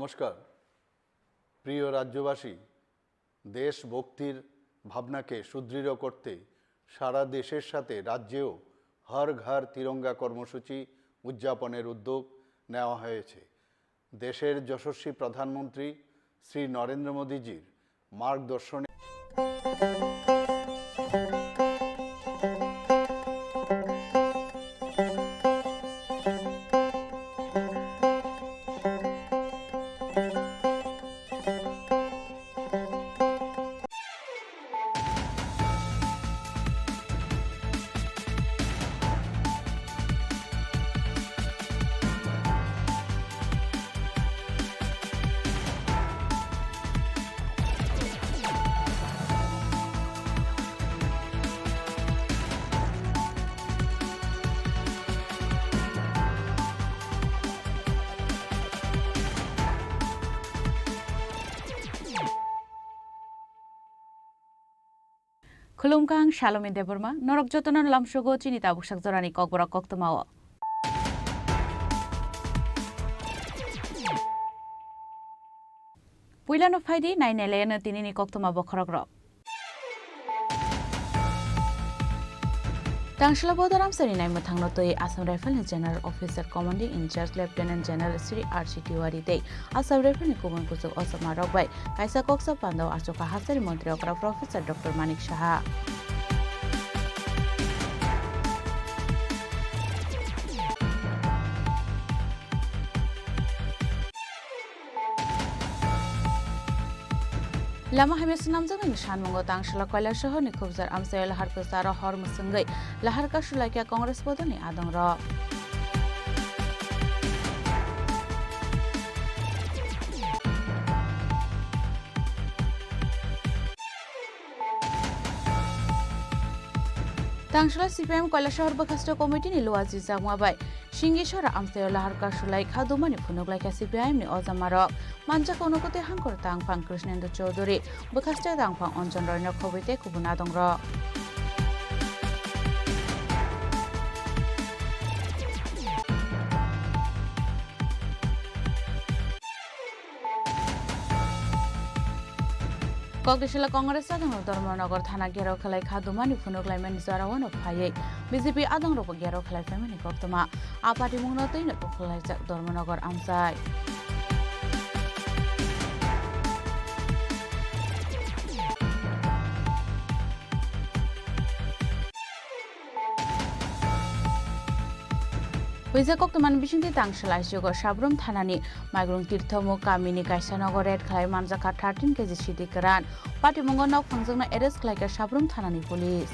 नमस्कार प्रिय राज्यवासी देशभक्तिर भावनाके सुदृढ़ करते सारा देशेर साथे राज्येও हर घर तिरंगा कर्मसूची उद्यापनेर उद्योग नेওয়া হয়েছে। देशेर यशस्वी प्रधानमंत्री श्री नरेंद्र मोदीजीर मार्गदर्शने Khulumkang Shalom in Deburma, Norok Jotonan Lamshogo, Chinita Bushak Zorani Kokbora Koktomawa. Puilan of Heidi, 9 Elena Tinini Koktoma Bokorogro. Tangshla Bodaram Serina Matangnoto, Assam Rifle General Officer Commanding in Charge Lieutenant General Sri R.C. Tiwari Day, Assam Rifle Kuban Kusu Osama Rogbai, Kaisa Koksa Pando, Asoka Hasari Montreal Professor Dr. Manik Shaha. Lama Hamis Namzang and Shanmongo Tangshla Koila Shaho Nikubzar Amsay Lahar Kusara Hormusungai, Lahar Kashulaka Congress Bodoni Adong Ra. Tangshla CPM Koila Shahar Bakasto Committee ni Luaziza Mwabai. Shingishara Amsay Lahar Kashulai Hadumani Punuglaika CPM ni Ozamaro. Manja konokote hangkor tangpang Krishnendu Chaudhuri, Bakaste tangpang onjon roino khobite kubunadong ro. Kogdishila Congress adang Dharmanagar Thana Gero Khalai Khadumani Punuglai Manizarawan of Haye, BJP adang robo Gero Khalai Family Koktoma, Apati Munotin of Khalai Dharmanagar Amsai. Wizakok teman bising tang shalai jogo Shabrum Thanani Magrung Tirthomu Kamini Kaisanagar Red Khlai Manjaka 13 kg Shiti Karan Pati Mongonok Phangjakna arrest khlaika Shabrum Thanani police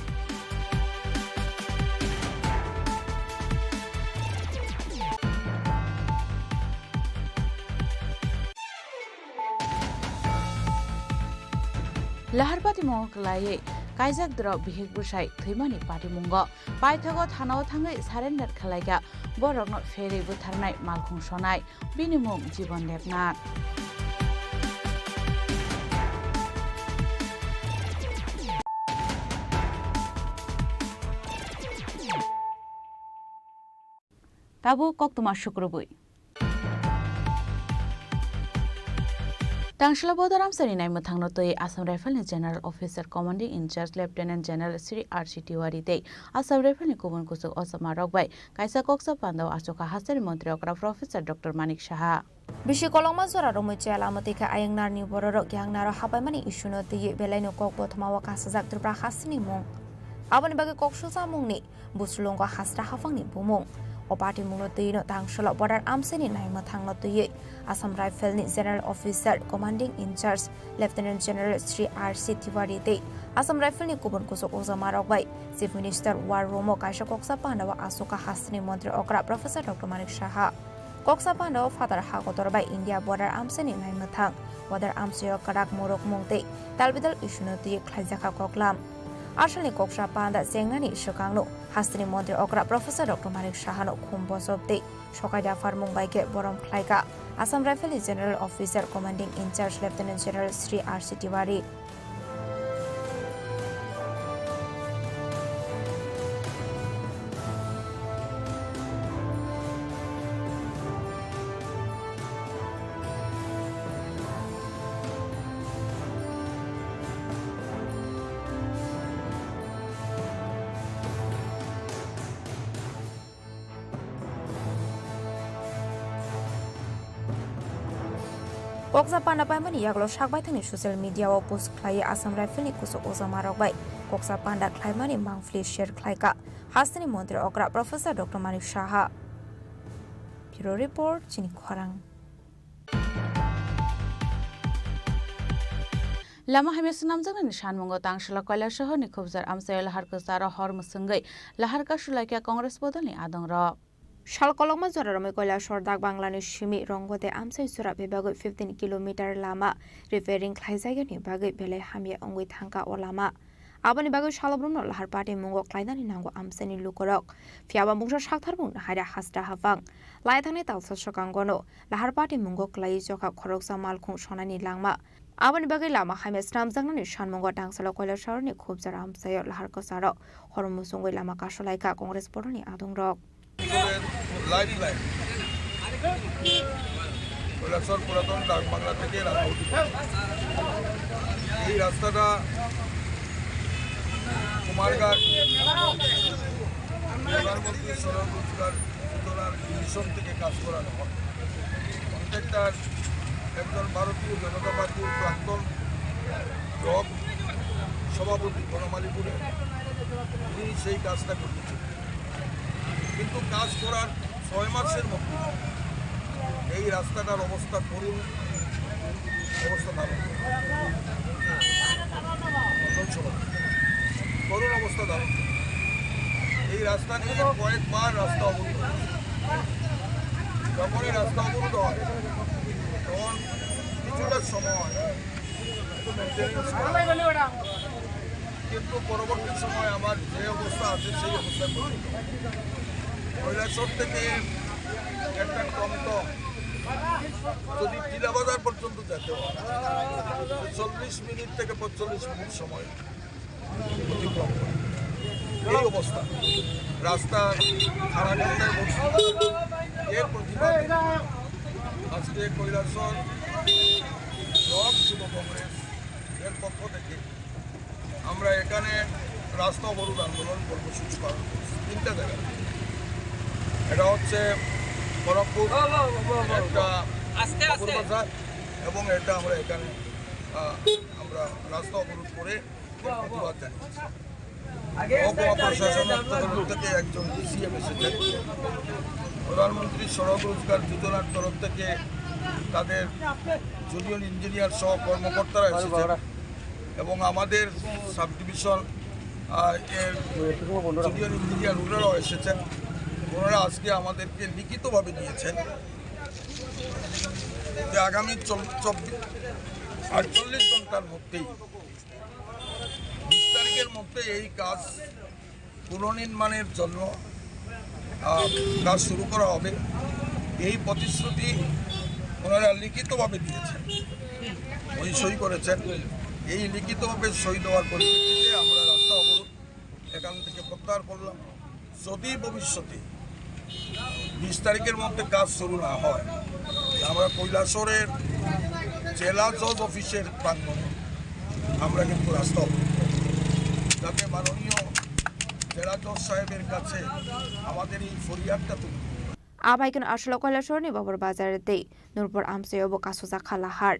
Laharpati Monglai Kaizak Drop Bihik Bushai, Thimani Party Mungo, Paithago Thano Thangai surrender Kalaga, Borok not Ferry Butharnai, Malkung Shonai, Binimum Jibon Lepnat. Tabu Koktuma Shukrubui. Tangshla Bodaram Serina Matangnoto, Assam Rifle General Officer Commanding in Charge Lieutenant General Sri R.C. Tiwari Day, Assam Rifle Kuban Kusu Osama Rogbai, Kaisa Koksa Pando, Asoka Hasari Montreal Professor Dr. Manik Shaha. Bishi kolongma zora romuche alamatika ayangnar ni bororo gyangnaro habaimani issuno de belaino kokbotmawa kasazak tripura hasni mong. Abani bagi koksusa mongni, busulongo hasra hafangni bumong. Opati Munoto Tangshla Border Amseni Naima Tangnoto Assam Rifle ni General Officer Commanding in Charge Lieutenant General Sri R.C. Tiwari Day Assam Rifle ni Kuban Kuso Ozama Rogbai Chief Minister War Romo Kaisha Koksa Pandawa Asoka Hasni Montri Okra Professor Dr. Manik Shaha Koksa Pandawa Father Hakotor by India Border Amseni Naima Tang Border Amsio Karak Morok Mongte Talbidal Ishunoto Klaizaka Koklam Ashali Koksha Panda Zengnani Shokangno Hastini Montri Okra Professor Dr. Manik Shahano Kumbosopte Shokada Farmung Baike Borom Klaika Assam Rifle General Officer Commanding in Charge Lieutenant General Sri R.C. Tiwari koksa panda pai mani yaglo sakbai thani social media o post khlai asam rifle ni kuso ozama rokbai koksa panda khlai mani mangfli share khlai ka hastani mantri okra professor dr manik saha bureau report Chini Khorang Lama hamis namjang ni shanmungo tangshala koila shahar ni khubjar amsayo lahar ka sara hor musungai lahar ka shulaikia congress bodol ni adong ro Shalkoloma Zoramai Koila Shordak Bangladesh Shimi Rongote Amsai Sura Bebago 15 kilometer lama repairing Klaizagani Bagai Bele Hamia Ongwi Tanka or Lama Abani Bago Shalabruno Lahar Party Mungo Klaidan in Nango Amsani Lukorok Fiaba Munga Shaktarbun Hada Hasta Havang Laitanet also Shokangono Lahar Party Mungo Klai Joka Koroksa Malkung Shonani Langma Abani Bagai Lama Hames Namzang Shan Mungo Dangsala Koila Sharni Kubzar Amsayo Lahar Kosaro Hormusungwe Lama Kasholaika Congress Poroni Adong Rock লাইন কৈলাসর পুরাতন ডাক বাংলা থেকে এই রাস্তাটা কুমারঘাট প্রধানমন্ত্রী সড়ক রোজগার যোজনার মিশন থেকে কাজ করানো হয় কন্ট্রাক্টর একজন ভারতীয় জনতা পার্টির প্রাক্তন ব্লক সভাপতি বনমালীপুরে তিনি সেই কাজটা করতেছেন কিন্তু কাজ করার 6 মাসের মধ্যে এই রাস্তাটার অবস্থা করুন অবস্থা দাঁড়ানো করুন অবস্থা দাঁড়ানো এই রাস্তা নিয়ে কয়েকবার রাস্তা অবরোধ যখন এই রাস্তা অবরোধ হয় তখন কিছুটা সময় কিন্তু পরবর্তী সময় আমার যে অবস্থা আছে সেই অবস্থায় কৈলাসর থেকে একটা টমটম যদি টিলাবাজার পর্যন্ত যেতে হয় 40 মিনিট থেকে 45 মিনিট সময় অতিক্রম করে এই অবস্থা রাস্তা খারাপের এর প্রতিবাদে আজকে কৈলাসর ব্লক যুব কংগ্রেস এর পক্ষ থেকে আমরা এখানে রাস্তা অবরোধ আন্দোলন কর্মসূচি পালন করছি 3টা জায়গায় এটা হচ্ছে খড়গপুর একটা বাজার এবং এটা আমরা এখানে আমরা রাস্তা অবরোধ করে প্রতিবাদ জানিয়েছি মহকুমা প্রশাসনের তরফ থেকে একজন ডিসিএম এসেছেন প্রধানমন্ত্রী সড়ক রোজগার যোজনার তরফ থেকে তাদের জুনিয়র ইঞ্জিনিয়ার সহ কর্মকর্তারা এসেছেন এবং আমাদের সাব ডিভিশন এর জুনিয়র ইঞ্জিনিয়ার ওনারাও এসেছেন ওনারা আজকে আমাদেরকে লিখিতভাবে দিয়েছেন যে আগামী 48 ঘন্টার মধ্যেই 20 তারিখের মধ্যে এই কাজ পুনর্নির্মাণের জন্য কাজ শুরু করা হবে এই প্রতিশ্রুতি ওনারা লিখিতভাবে দিয়েছেন ওই সই করেছেন এই লিখিতভাবে সই দেওয়ার পরিপ্রেক্ষিতে আমরা রাস্তা অবরোধ এখান থেকে প্রত্যাহার করলাম যদি ভবিষ্যতে 20 তারিখের মধ্যে কাজ শুরু না হয় আমরা কৈলাসরের জেলা জজ অফিসের প্রাঙ্গণে আমরা কিন্তু রাস্তা অবরোধ যাতে মাননীয় জেলা জজ সাহেবের কাছে আমাদের এই ফরিয়াদটা তুলে Abaikan Ashla Koilashor ni Babur Bazar de Nurpur Amsayo Bokasuza Kalahar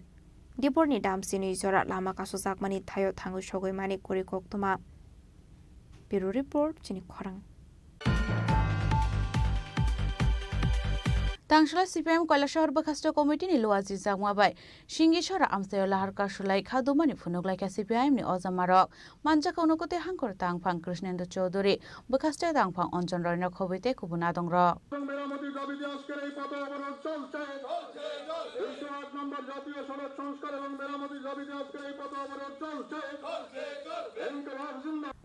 Dipur ni Damsini Zora Lama Kasuzak Mani Tayo Tangu Shogoi Mani Kuri Koktuma Bureau Report Chini Khorang Tangshala CPM Koilashahar Bakhasto Committee ni Luazi Zangwabai Shingishora Amsayo Lahar ka Shulai Khadumani Phunuglai ka CPM ni Ozamarok Manjaka Unokote Hangkor Tangphang Krishnendu Chaudhuri Bakhasto Tangphang Onjon Roina Khobite Kubuna Dongro মেরামতি দাবিতে আজকের এই পথ অবরোধ চলছে 208 নম্বর জাতীয় সড়ক সংস্কার এবং মেরামতি দাবিতে আজকের এই পথ অবরোধ চলছে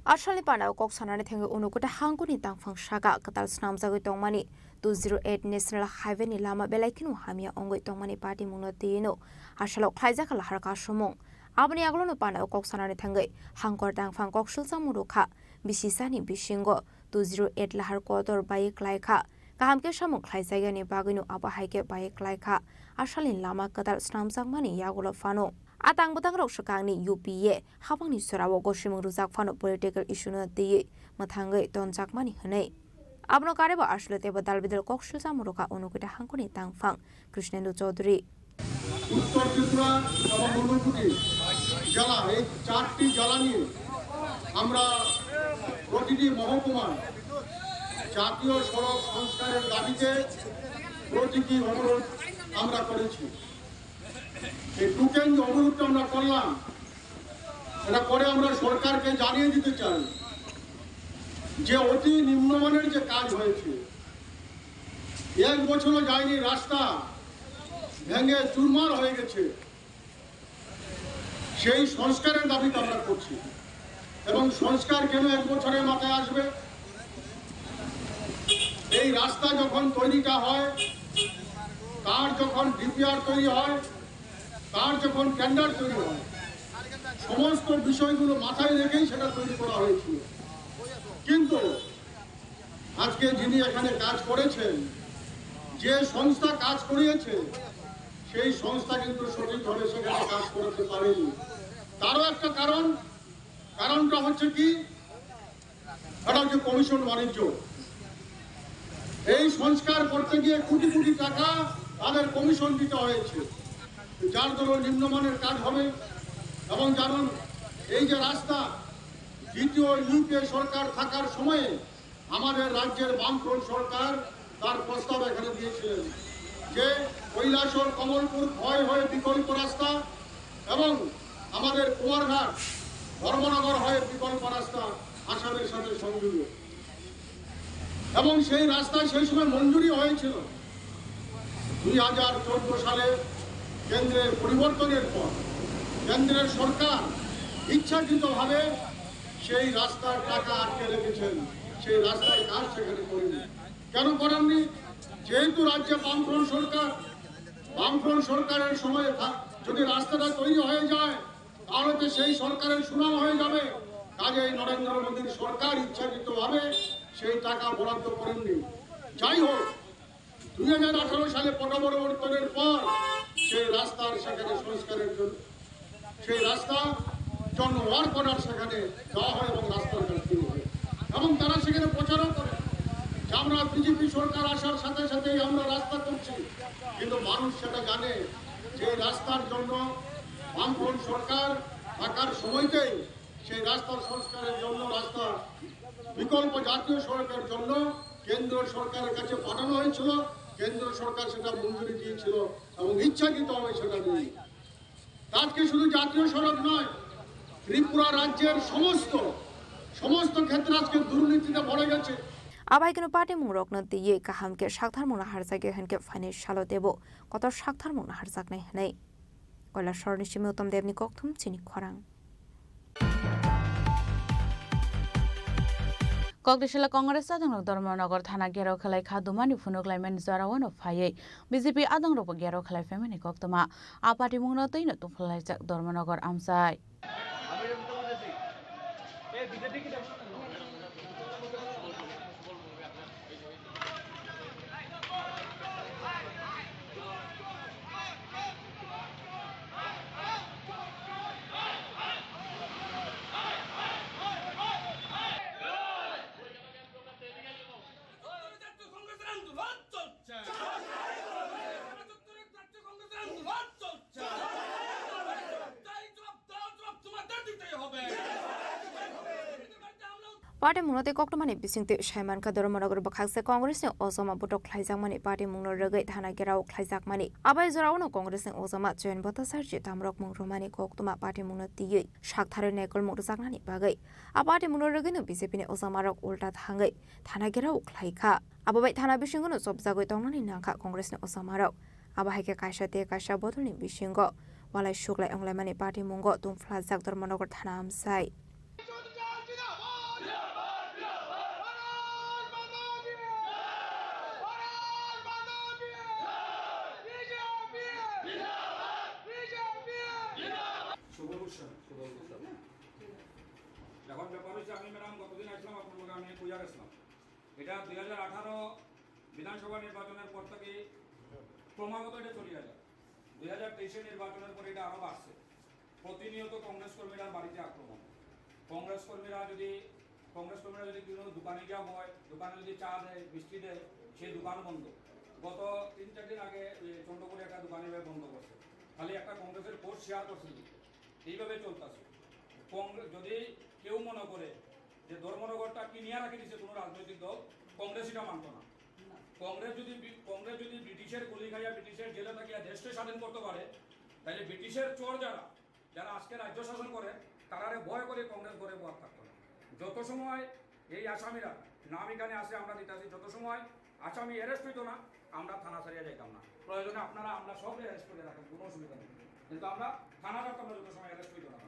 Ashali Panao Kok Sanani Tango Unukuta Hanguni Tangphang Shaga Katal Snam Zagoi Tongmani 208 National Highway ni Lama Belakinu Hamia Ongoi Tongmani Party Munotino Ashalo Klaizaka Lahar ka Shomong Abani Aglono Panao Kok Sanani Tangai Hangkor Tangphang Kok Shulsa Muruka Bisisani Bishingo 208 Lahar Kodor Bayi Klaika Kahamke Shamong Klaizagani Baginu Abahaike Bayi Klaika Ashalin Lama Katal Snam Zagmani Yagulo Fano Atang Butang Rok Shakangni UPA Habangni Surawo Goshimung Ruzak Fano political issue no di Matangai Don Zakmani Hane Abno Kareba Ashlete Badal Bidal Kok Shulsa Muruka Unukuta Hangkuni Tangphang Krishnendu Chaudhuri উত্তর ত্রিপুরা এবং ঊনকোটি জেলা, এই 4টি জেলা নিয়ে আমরা প্রতিটি মহকুমায় জাতীয় সড়ক সংস্কারের দাবিতে প্রতীকী অবরোধ আমরা করেছি। এই টোকেন যে অবরোধটা আমরা করলাম, এটা করে আমরা সরকারকে জানিয়ে দিতে চাই যে অতি নিম্নমানের যে কাজ হয়েছে, 1 বছরও যায়নি, রাস্তা ভেঙে চুরমার হয়ে গেছে, সেই সংস্কারের দাবিটা আমরা করছি। এবং সংস্কার কেন 1 বছরের মাথায় আসবে? এই রাস্তা যখন তৈরিটা হয়, তার যখন ডিপিআর তৈরি হয়, তার যখন টেন্ডার তৈরি হয়, সমস্ত বিষয়গুলো মাথায় রেখেই সেটা তৈরি করা হয়েছিল। কিন্তু আজকে যিনি এখানে কাজ করেছেন, যে সংস্থা কাজ করিয়েছে, সেই সংস্থা কিন্তু সঠিকভাবে সেখানে কাজ করতে পারেনি। তারও একটা কারণটা হচ্ছে কি, এটা হচ্ছে কমিশন বাণিজ্য। এই সংস্কার করতে গিয়ে কোটি কোটি টাকা তাদের কমিশন দিতে হয়েছে, যার জন্য নিম্নমানের কাজ হবে। এবং জানুন, এই যে রাস্তা, দ্বিতীয় ইউপিএ সরকার থাকার সময়ে আমাদের রাজ্যের বামফ্রন্ট সরকার তার প্রস্তাব এখানে দিয়েছিলেন যে কৈলাসহর কমলপুর ক্ষয় হয়ে বিকল্প রাস্তা এবং আমাদের কুমারঘাট ধর্মনগর হয়ে বিকল্প রাস্তা আসামের সাথে সংযুক্ত। এবং সেই রাস্তায় সেই সময় মঞ্জুরি হয়েছিল। 2014 সালে কেন্দ্রের পরিবর্তনের পর কেন্দ্রের সরকার ইচ্ছাকৃতভাবে সেই রাস্তার টাকা আটকে রেখেছেন, সেই রাস্তার কাজ সেখানে করেনি। কেন করেননি? যেহেতু রাজ্যে বামফ্রন্ট সরকারের সময় যদি রাস্তাটা তৈরি হয়ে যায়, তাহলে তো সেই সরকারের সুনাম হয়ে যাবে। কাজেই নরেন্দ্র মোদীর সরকার ইচ্ছাকৃতভাবে সেই টাকা বরাদ্দ করেননি। যাই হোক, 2018 সালে পরিবর্তনের পর সেই রাস্তার সেখানে সংস্কারের জন্য সেই রাস্তা জন্য ওয়ার্ক অর্ডার সেখানে দেওয়া হয় এবং রাস্তার কাজ শুরু হয়। এবং তারা সেখানে প্রচারও করে যে আমরা বিজেপি সরকার আসার সাথে সাথেই আমরা রাস্তা করছি। কিন্তু মানুষ সেটা জানে যে রাস্তার জন্য বামফ্রন্ট সরকার থাকার সময়তেই সেই রাস্তার সংস্কারের জন্য, রাস্তা বিকল্প জাতীয় সড়কের জন্য কেন্দ্র সরকারের কাছে পাঠানো হয়েছিল। কেন্দ্র সরকার সেটা মঞ্জুরি দিয়েছিল এবং ইচ্ছাকৃতভাবে সেটা নেই। আজকে শুধু জাতীয় সড়ক নয়, ত্রিপুরা রাজ্যের সমস্ত ক্ষেত্রে আজকে দুর্নীতিতে ভরে গেছে। আবাই কেন পার্টি মুরকনো দিয়ে কাহামকে সাকথার মুনা হারজাগে হেনকে ফাইনাল সালো দেব কত সাকথার মুনা হারজাগনাই হनै কৈলাসহরनि सिमी उत्तम देवनि कक्थुम चिनी खरां। কংগ্রেসলা কংগ্রেস আদং ধর্মনগর থানা গেরাও খেলাই খাদুমানি ফুনুকলাইমেন জরাওয়ানো ফাইयै বিজেপি আদং রব গেরাও খেলাই ফেমেনি কক্তমা আপাটি মুংনা তৈনো তুফলাইজাক ধর্মনগর আমসাই। पार्टी मुंगते कक्टमानि बिसिंगते साइमानका धर्मनगर बखागसे कांग्रेसनि अजमा बटक ख्लाइजाकमानि पार्टी मुंगनो रगै थाना गेराव ख्लाइजाकमानि आबाय जरावनो कांग्रेसनि अजमा जयन भट्टाचार्य तामरक मुंग्रमानि कक्टमा पार्टी मुंगनो तियै साकथारे नेकल मुरजाकनानि बागै आ पार्टी मुंगनो रगैनो बिजेपिनि अजमारक उल्टा थांगै थाना गेराव ख्लाइखा आबाबाय थाना बिसिंगनो सबजागै तंनानि नांखा कांग्रेसनि अजमारक आबाहायके कायसा ते कायसा बदलनि बिसिंग वालाय सुग्लाय अंग्लायमानि पार्टी मुंग तुंफ्लाजाक धर्मनगर थाना आमसाय। এখন ব্যাপার হচ্ছে আমি ম্যাডাম গতদিন আসলাম আপনার লোক আমি পূজা গেছিলাম। এটা 2018 বিধানসভা নির্বাচনের পর থেকে ক্রমাগত এটা চলে যায়। 2023 নির্বাচনের পর এটা আরো বাড়ছে। প্রতিনিয়ত কংগ্রেস কর্মীরা বাড়িতে আক্রমণ। কংগ্রেস কর্মীরা যদি কোনো দোকানে গিয়ে হয়, দোকানে যদি চা দেয়, মিষ্টি দেয়, সেই দোকান বন্ধ। গত 3-4 দিন আগে চন্দ্রপুরে একটা দোকানে বন্ধ করছে, খালি একটা কংগ্রেসের পোস্ট শেয়ার করছে, এইভাবে চলতেছে। কংগ্রেস যদি কেউ মনে করে যে ধর্মনগরটা কিনিয়া রাখি দিচ্ছে কোনো রাজনৈতিক দল, কংগ্রেস এটা মানত না। কংগ্রেস যদি ব্রিটিশের গুলি খাইয়া ব্রিটিশের জেলে থাকিয়া দেশকে স্বাধীন করতে পারে, তাহলে ব্রিটিশের চোর যারা আজকে রাজ্য শাসন করে তারারে ভয় করে কংগ্রেস করে বহাত থাকতো না। যত সময় এই আসামিরা নাম এখানে আসে আমরা দিতেছি, যত সময় আসামি অ্যারেস্ট হইতো না আমরা থানা ছাড়িয়ে যাইতাম না। প্রয়োজনে আমরা সব অ্যারেস্ট করে রাখেন, কোনো অসুবিধা নেই, কিন্তু আমরা থানা যাতাম না যত সময় অ্যারেস্ট হইতো না।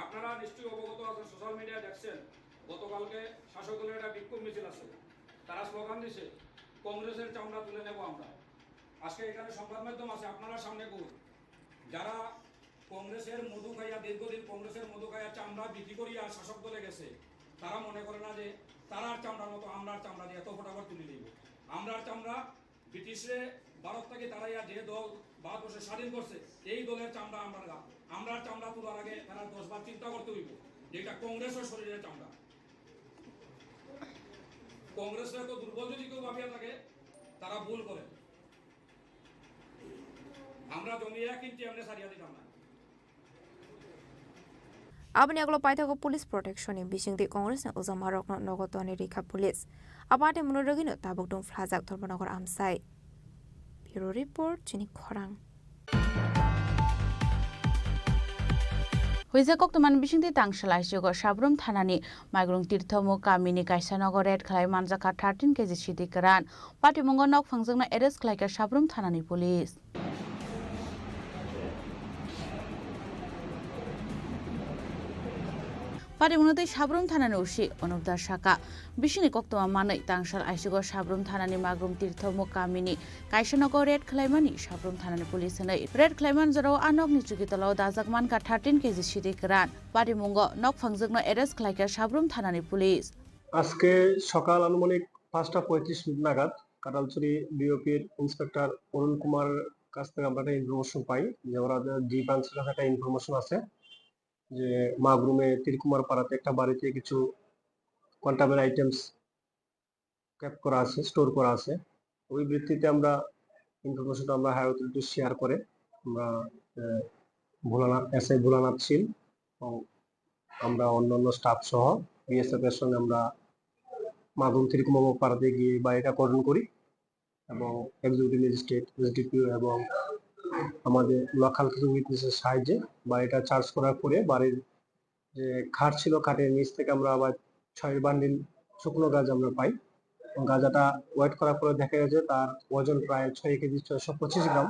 আপনারা নিশ্চয়ই অবগত আছেন, সোশ্যাল মিডিয়ায় দেখছেন গতকালকে শাসক দলের একটা বিক্ষোভ মিছিল আছে, তারা স্লোগান দিছে কংগ্রেসের চামড়া তুলে নেব আমরা। আজকে এখানে সংবাদ মাধ্যম আছে, আপনারা সামনে করুন, যারা কংগ্রেসের মধু খাইয়া দীর্ঘদিন কংগ্রেসের মধু খাইয়া চামড়া বিক্রি করিয়া শাসক দলে গেছে, তারা মনে করে না যে তারার চামড়ার মতো আমরার চামড়া দিয়ে এত ফটাফট তুলে দিব। আমরার চামড়া ব্রিটিশে ভারত থেকে তারাইয়া যে দল ভারতবর্ষে স্বাধীন করছে এই দলের চামড়া আমরার চামড়া তোলার আগে তারা 10 বার চিন্তা করতে হইব যে এটা কংগ্রেসের শরীরের চামড়া। কংগ্রেসের তো দুর্বল যদি কেউ ভাবিয়া থাকে তারা ভুল করে। আমরা জমিয়া কিনছি এমনি সারিয়া দিতাম না। Abani aglo paithago police protection in bisingdi Congress na uzamarok no nogotoni rikha police. Abate munurogino tabuk dong flazak Thorbanogor amsai. Bureau report Chini Khorang. Huizakok tuman bisingdi tangsalai jogo Sabrum thanani Maigrung Tirthomu Kamini Kaisanogo red khlai manjaka 13 kg sidikaran patimungo nok phangjangna arrest khlaika Sabrum thanani police. Parimunotei Sabrum thanani usi Onubdar Shaka Bishini koktoma manai tangsal aisigo Sabrum thanani Magrum Tirthomu Kamini Kaisanogo red khlaimani Sabrum thanani police nei red khlaiman jaro anok ni chukitalo dajakman ka 13 kg sidikaran parimungo nok phangjangna arrest khlaika Sabrum thanani police. আজকে সকাল আনুমানিক 5:35 নাগাদ কাটালচুরি বিওপির inspector Arun Kumar কাছ থেকে আমরা একটা information পাই যে ওরা জি ব্রাঞ্চের কাছে একটা ইনফরমেশন আছে যে মাগরুমে তিরকুমার পাড়াতে একটা বাড়িতে কিছু কোয়ান্টামের আইটেমস ক্যাপ করা আছে, স্টোর করা আছে। ওই ভিত্তিতে আমরা ইনফরমেশনটা আমরা হায়ার অথরিটি শেয়ার করে আমরা এসআই ভোলানাথ শীল এবং আমরা অন্যান্য স্টাফ সহ বিএসএফ এর সঙ্গে আমরা মাগরুম তিরকুমার পাড়াতে গিয়ে বাড়িটা কর্ডন করি এবং এক্সিকিউটিভ ম্যাজিস্ট্রেট এসডিপিও এবং আমাদের লোকাল কিছু উইটনেসের সাহায্যে বাড়িটা চার্জ করার পরে বাড়ির যে খাট ছিল খাটের নিচ থেকে আমরা আবার 6 বান্ডিল শুকনো গাঁজা আমরা পাই। গাঁজাটা ওয়েট করার পরে দেখা গেছে তার ওজন প্রায় 6 কেজি 625 গ্রাম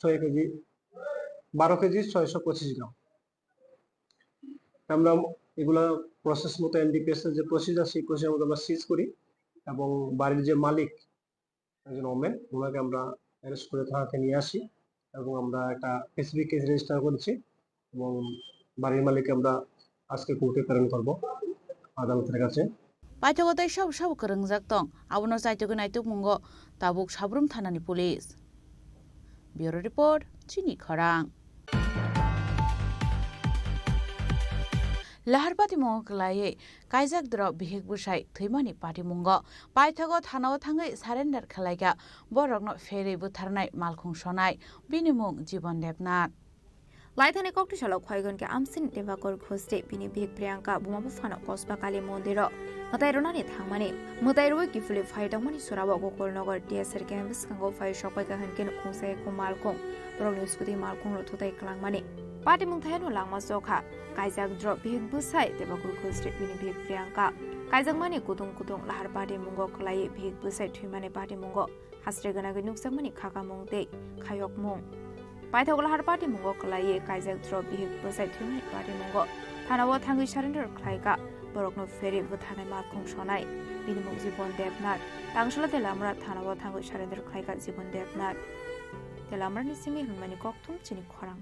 6 কেজি 12 কেজি 625 গ্রাম। আমরা এগুলা প্রসেস মতো এনডিপিএস এর যে প্রসিজার সেই প্রসিজার মতো আমরা সিজ করি এবং বাড়ির যে মালিক একজন ওমেন ওনাকে আমরা অ্যারেস্ট করে থানাতে নিয়ে আসি এবং আমরা একটা স্পেসিফিক কেস রেজিস্টার করেছি এবং বাড়ির মালিককে আমরা আজকে কোর্টে প্রেরণ করব আদালতের কাছে। Paithagotai sab karangjak tong abono saitego naituk mungo tabuk Sabrum thanani police. Bureau report Chini Khorang. Laharpati Moklaye Kaijak Drop Bihik Bushai Thimani Party Mungo Paithago Thano Thangai surrender Khalaiga Borogno Ferry Butharnai Malkhung Shonai Binimung Jibon Debnat. Laithane kokti shalok khaigon ke amsin devakor khoste bini big priyanka bumabu fano kosba kali mondiro matai ronani thangmani mutai roi ki fuli phaida mani surawa gokolnogor dsr campus kango phai shopai ka hanken khungsai ko malkhung prognos kudi malkhung ro thutai klangmani party mung thayano langma sokha kaijak drop big busai devakor khoste bini big priyanka kaijak mani kutung lahar party mungo khlai big busai thimani party mungo hasre gana ge nuksak mani khaka mungte khayok mung Paithagola har party mungo khlai kaijak drop bihik busai thimani party mungo thanawa thangi surrender khlaika borokno ferry buthanai malkhung shonai binimung jibon debnat tangshala telamra thanawa thangi surrender khlaika jibon debnat telamra ni simi hunmani kokthum Chini Khorang.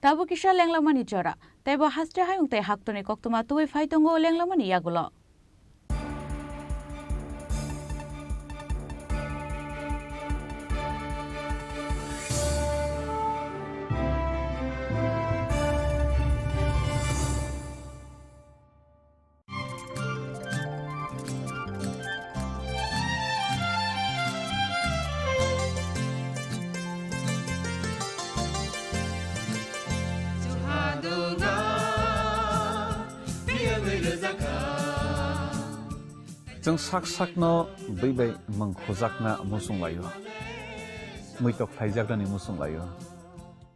Tabu kisha lenglamani jora taibo hastre hayung tai haktoni koktuma tuwi phaitongo lenglamani yagulo. जों sak no by mangkhojakna musung layo muitok thaijagani musung layo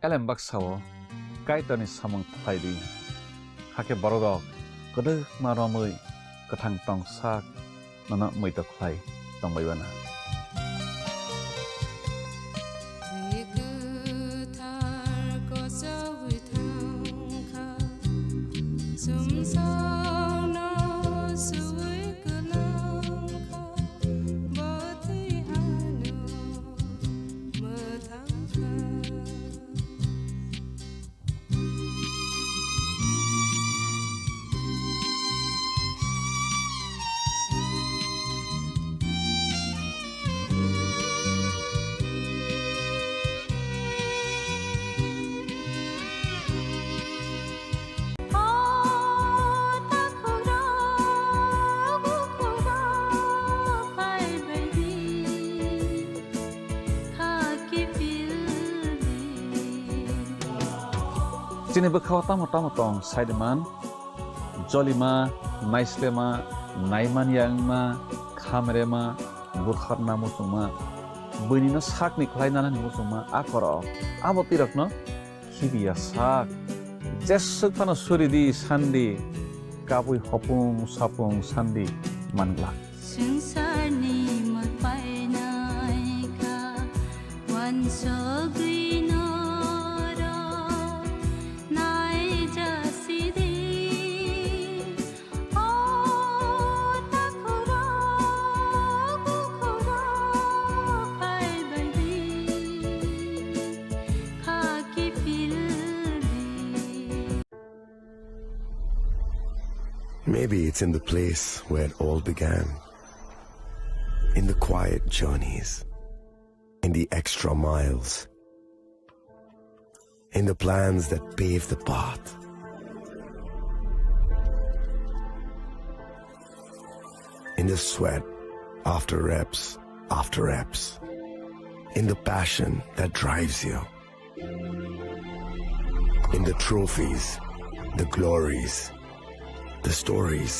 elembak sawo kaitani samang thaidi hake borok kodok maromui kathang tong sak nana muitok thai tongbaibana Chini bekhaw tamo tong saideman jolima naislema naiman yangma khamrema bukharna musuma bunina sakni khlainana ni musuma akoro abo tirakno khibiya sak jesuk phano suridi sandi kapui hopung sapung sandi mangla Sangsarni mapainaika wansogri Maybe it's in the place where it all began, in the quiet journeys, in the extra miles, in the plans that pave the path. In the sweat after reps, in the passion that drives you, in the trophies, the glories, the stories.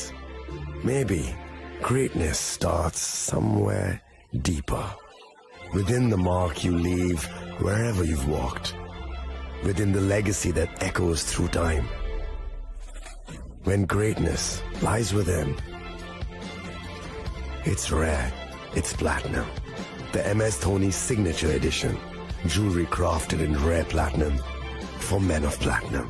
Maybe greatness starts somewhere deeper, within the mark you leave wherever you've walked, within the legacy that echoes through time. When greatness lies within, it's rare, it's platinum. The MS Dhoni Signature Edition, jewelry crafted in rare platinum for men of platinum.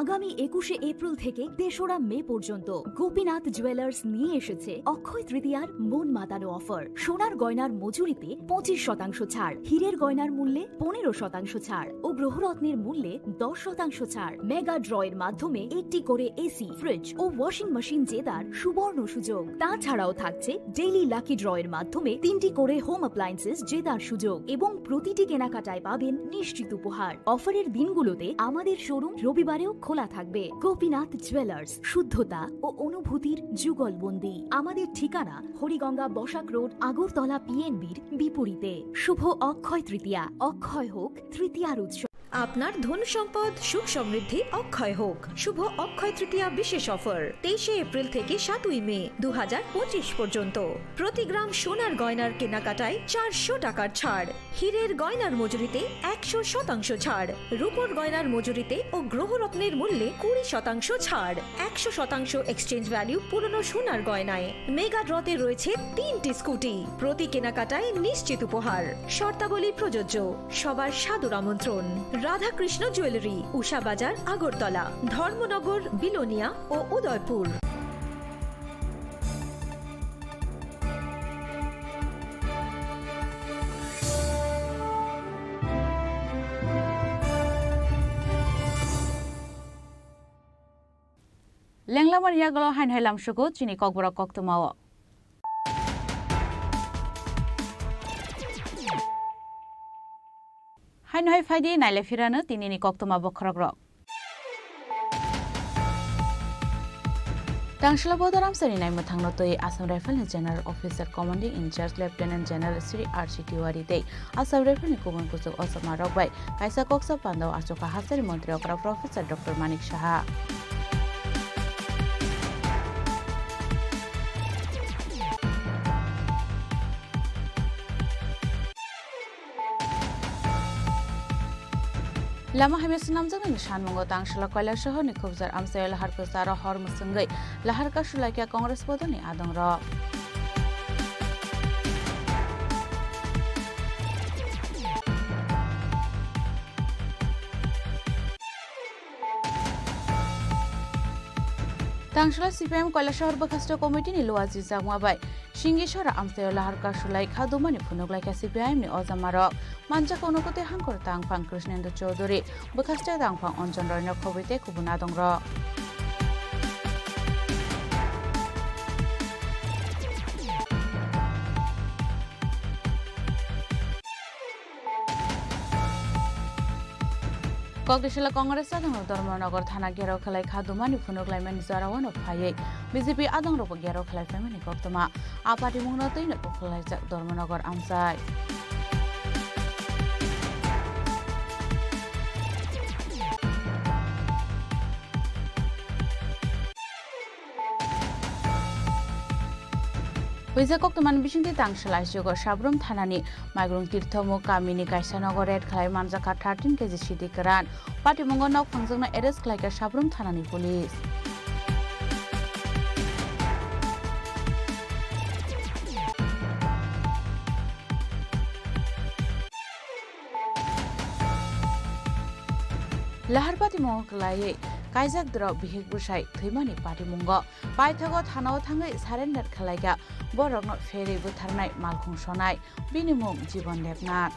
আগামী 21শে April থেকে ৩রা মে পর্যন্ত Gopinath jewellers নিয়ে এসেছে অক্ষয় তৃতীয়ার মন মাতানো offer. সোনার গয়নার মজুরিতে 25% ছাড়, হীরের গয়নার মূল্যে 15% ছাড় ও গ্রহরত্নের মূল্যে 10% ছাড়। মেগা ড্রয়ের মাধ্যমে একটি করে এসি, ফ্রিজ ও ওয়াশিং মেশিন জেতার সুবর্ণ সুযোগ। তাছাড়াও থাকছে ডেইলি লাকি ড্রয়ের মাধ্যমে 3টি করে হোম অ্যাপ্লায়েন্সেস জেতার সুযোগ এবং প্রতিটি কেনাকাটায় পাবেন নিশ্চিত উপহার। অফারের দিনগুলোতে আমাদের শোরুম রবিবারেও খোলা থাকবে। গোপীনাথ জুয়েলার্স, শুদ্ধতা ও অনুভূতির যুগলবন্দি। আমাদের ঠিকানা হরিগঙ্গা বসাক রোড, আগরতলা পিএনবির বিপরীতে। শুভ অক্ষয় তৃতীয়া, অক্ষয় হোক তৃতীয়ার উৎসব। আপনার ধন সম্পদ সুখ সমৃদ্ধি অক্ষয় হোক। শুভ অক্ষয় তৃতীয়া বিশেষ অফার 23শে এপ্রিল থেকে 7ই মে 2025 পর্যন্ত। প্রতি গ্রাম সোনার গয়নার কেনাকাটায় 400 টাকার ছাড়, হীরের গয়নার মজুরিতে 100% ছাড়, রূপোর গয়নার মজুরিতে ও গ্রহরত্নের মূল্যে 20% ছাড়, 100% এক্সচেঞ্জ ভ্যালু পুরনো সোনার গয়নায়। মেগা ড্রতে রয়েছে 3টি স্কুটি, প্রতি কেনাকাটায় নিশ্চিত উপহার। শর্তাবলী প্রযোজ্য। সবার সাদর আমন্ত্রণ। রাধাকৃষ্ণ জুয়েলারি, উষা বাজার, আগরতলা, ধর্মনগর, বিলোনিয়া ও উদয়পুর। লেংলামার ইয়াগল হাইন হাইলাম সুকু চিনি ককবরা কক্তমাও হাইন হাই ফাইদি নাইলে ফিরানো তিনিনি কক্তমা বখরক rock Tangshla Bodaram Sari Nai Mathangno Toi Assam Rifle General Officer Commanding in Charge Lieutenant General Sri R.C. Tiwari Day Assam Rifle ni Kuman Kusuk Osama Rokbai Kaisa Koksa Pandau Asoka Hasari Montri Okra Professor Dr. Manik Shaha Lama hamis namjang nishan mungo tangshala Kailasahar ni khubjar amsayo lahar kusara hor musungai lahar ka sulaikia Kongres bodoni adong ro. Tangshala CPM Kailasahar Bakhasto Committee ni Luazi Jagmabai Shingishora amsayo lahar ka sulai khadumani phunuglaikia CPM ni Ozamarok Manjak Onokote Hankor Tangpang Krishnendu Chaudhary Bakhasto Tangpang Onjon Roino Khobite Kubuna adong ro. Kokdeshala Congress adang Dharmanagar Thana Gero Khalai Khadumani Phunuglai Mani Jarawan of Phaye BJP adang Robo Gero Khalai Family Koktama Apati Mungna Tina Khalai Jak Dharmanagar Amsai Weza Koktaman Bishinti Tangshala Jogo Shabrum Thanani Magrung Tirthomu Kamini Kaisanagar Red Khalai Manjaka 13 kg Shidi Karan Pati Mungo Nok Phangjakna arrest khlaika Shabrum Thanani police Laharpati Monglai Kaijak Dro Bihik Busai Thimani Pati Mungo Paithago Thanao Thangai surrender Khalaiga Borokno Feri Butharnai Malkhung Sonai Binimum Jibon Lepnat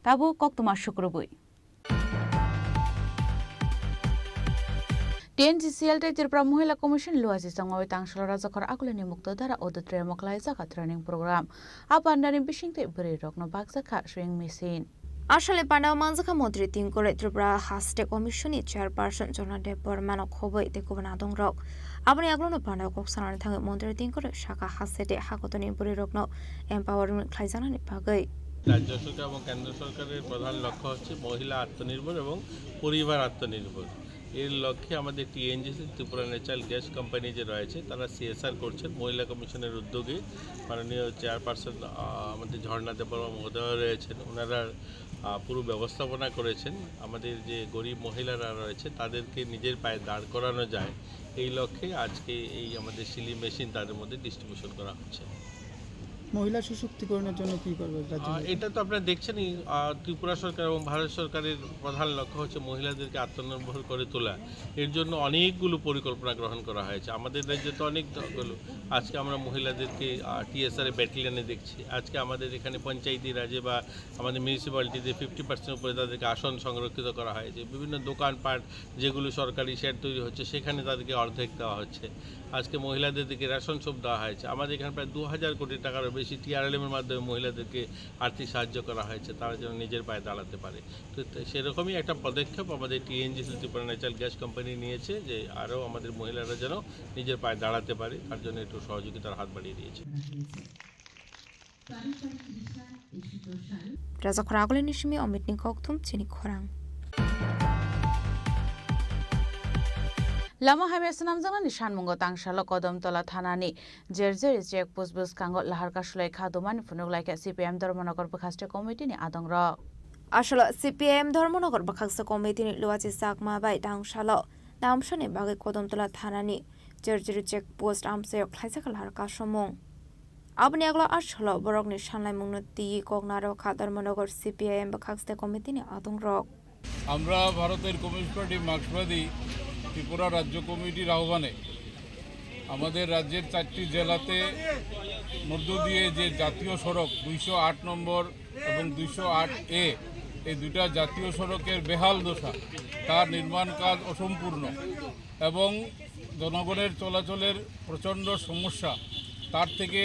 Tabu Koktuma Shukrubui TNGCL Tripura Mohila Commission Luazi Jagmabai Tangshala Rajakor Akulani Muktodara Odotre Moklai Jaka training program Apandani Bishingte Buri Rokno Bakjaka swing machine আসলে পান্ডাও মানজাকা মন্ত্রী তিন করে Tripura হাস্টে কমিশনি chairperson জনাদে Burman খবই তেকুবনা দং rock আপনি আগলনো পান্ডাও কক্সানানি থাঙ্গে মন্ত্রী তিন করে শাখা হাস্টেতে হাকতনি বুড়ি রকনো এম্পাওয়ারমেন্ট খাইজানানি ভাগই রাজ্য সরকার এবং কেন্দ্র সরকারের প্রধান লক্ষ্য হচ্ছে মহিলা আত্মনির্ভর এবং পরিবার আত্মনির্ভর এর লক্ষ্যে আমাদের টিএনজিসি ত্রিপুরা ন্যাচারাল গ্যাস কোম্পানি যে রয়েছে তারা সিএসআর করছেন মহিলা কমিশনের উদ্যোগে মাননীয় চেয়ারপারসন আমাদের ঝর্ণা দেববর্মা মহোদয় রয়েছেন ওনারা পুরো ব্যবস্থাপনা করেছেন আমাদের যে গরিব মহিলারা রয়েছে তাদেরকে নিজের পায়ে দাঁড় করানো যায় এই লক্ষ্যে আজকে এই আমাদের সিলি মেশিন তাদের মধ্যে ডিস্ট্রিবিউশন করা হচ্ছে মহিলা সশক্তিকরণের জন্য কি করবে এটা তো আপনারা দেখছেনই ত্রিপুরা সরকার এবং ভারত সরকারের প্রধান লক্ষ্য হচ্ছে মহিলাদেরকে আত্মনির্ভর করে তোলা এর জন্য অনেকগুলো পরিকল্পনা গ্রহণ করা হয়েছে আমাদের রাজ্যে তো অনেকগুলো আজকে আমরা মহিলাদেরকে টিএসআর ব্যাটালিয়নে দেখছি আজকে আমাদের এখানে পঞ্চায়েতি রাজে বা আমাদের মিউনিসিপ্যালিটিতে 50% উপরে তাদেরকে আসন সংরক্ষিত করা হয়েছে বিভিন্ন দোকানপাট যেগুলো সরকারি শেড তৈরি হচ্ছে সেখানে তাদেরকে অর্ধেক দেওয়া হচ্ছে আজকে মহিলাদেরকে রেশন সব দেওয়া হয়েছে আমাদের এখানে প্রায় 2000 কোটি টাকারও বেশি টিআরএলএমের মাধ্যমে মহিলাদেরকে আর্থিক সাহায্য করা হয়েছে তারা যেন নিজের পায়ে দাঁড়াতে পারে তো সেরকমই একটা পদক্ষেপ আমাদের টিএনজিসি ত্রিপুরা ন্যাচারাল গ্যাস কোম্পানি নিয়েছে যে আরও আমাদের মহিলারা যেন নিজের পায়ে দাঁড়াতে পারে তার জন্য একটু সহযোগিতার হাত বাড়িয়ে দিয়েছে রাজাখর আগলে নিশমি অমিতনি কক্তুম চিনি খরাং Lama hamis namjang nishan mungo tangshala Kodamtola Thanani Jerjeri Check Post Bus Kango lahar ka sulai khadumani phunuglaikia CPM Dharmanagar Bakhasto Committee ni adong ro আসলে সিপিএম ধর্মনগর বাখাকসা কমিটিনি লুয়াজি জাগমাবাই তাংশালো দামশনে বাগে কদমতলা থানানি জেরজেরি চেক পোস্ট আমসে খাইসাকাল হারকা সমং আপনি আগলা আসলো বরকনি সানলাই মুংনতি কগনারো ধর্মনগর সিপিএম বাখাকসা কমিটিনি আদং রক আমরা ভারতের কমিউনিস্ট পার্টি মার্ক্সবাদী ত্রিপুরা রাজ্য কমিটির আহ্বানে আমাদের রাজ্যের 4টি জেলাতে মধ্য দিয়ে যে জাতীয় সড়ক 208 নম্বর এবং 208A এই দুটা জাতীয় সড়কের বেহাল দশা তার নির্মাণ কাজ অসম্পূর্ণ এবং জনগণের চলাচলের প্রচণ্ড সমস্যা তার থেকে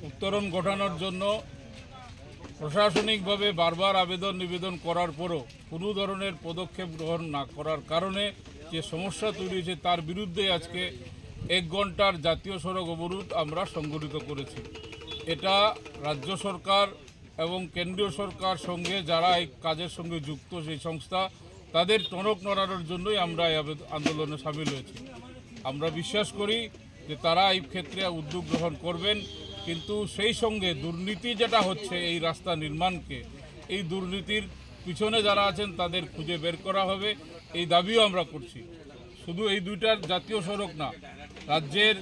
উত্তরণ ঘটানোর জন্য প্রশাসনিকভাবে বারবার নিবেদন করার পরও কোনো ধরনের পদক্ষেপ গ্রহণ না করার কারণে যে সমস্যা তৈরি হয়েছে তার বিরুদ্ধে আজকে 1 ঘন্টার জাতীয় সড়ক অবরোধ আমরা সংগঠিত করেছি এটা রাজ্য সরকার এবং কেন্দ্রীয় সরকার সঙ্গে যারা এই কাজের সঙ্গে যুক্ত সেই সংস্থা তাদের টনক নড়ানোর জন্যই আমরা এই আন্দোলনে সামিল হয়েছি আমরা বিশ্বাস করি যে তারা এই ক্ষেত্রে উদ্যোগ গ্রহণ করবেন, কিন্তু সেই সঙ্গে দুর্নীতি যেটা হচ্ছে এই রাস্তা নির্মাণকে, এই দুর্নীতির পিছনে যারা আছেন তাদের খুঁজে বের করা হবে, এই দাবিও আমরা করছি। শুধু এই দুইটার জাতীয় সড়ক না, রাজ্যের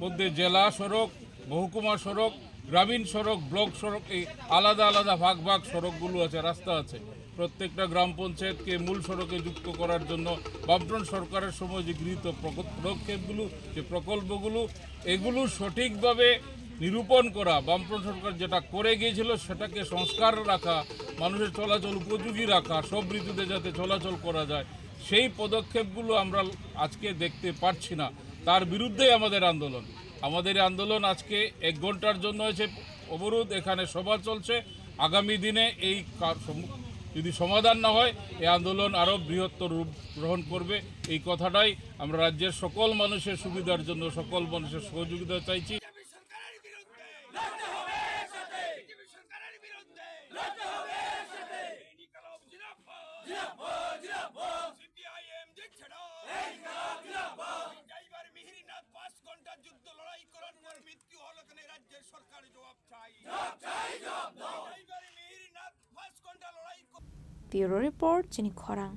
মধ্যে জেলা সড়ক, মহকুমা সড়ক, গ্রামীণ সড়ক, ব্লক সড়ক, এই আলাদা আলাদা ভাগ ভাগ সড়কগুলো আছে, রাস্তা আছে। প্রত্যেকটা গ্রাম পঞ্চায়েতকে মূল সড়কে যুক্ত করার জন্য বামফ্রন্ট সরকারের সময় যে গৃহীত পদক্ষেপগুলো, যে প্রকল্পগুলো, এগুলো সঠিকভাবে নিরূপণ করা, বামফ্রন্ট সরকার যেটা করে গিয়েছিল সেটাকে সংস্কার রাখা, মানুষের চলাচল উপযোগী রাখা, সব ঋতুতে যাতে চলাচল করা যায়, সেই পদক্ষেপগুলো আমরা আজকে দেখতে পাচ্ছি না। তার বিরুদ্ধেই আমাদের আন্দোলন। আমাদের আন্দোলন আজকে 1 ঘন্টার জন্য হয়েছে অবরোধ, এখানে সভা চলছে। আগামী দিনে এই যদি সমাধান না হয় এই আন্দোলন আরও বৃহত্তর রূপ গ্রহণ করবে। এই কথাটাই আমরা রাজ্যের সকল মানুষের সুবিধার জন্য, সকল মানুষের সহযোগিতা চাইছি। Bureau Report, Chini Khorang.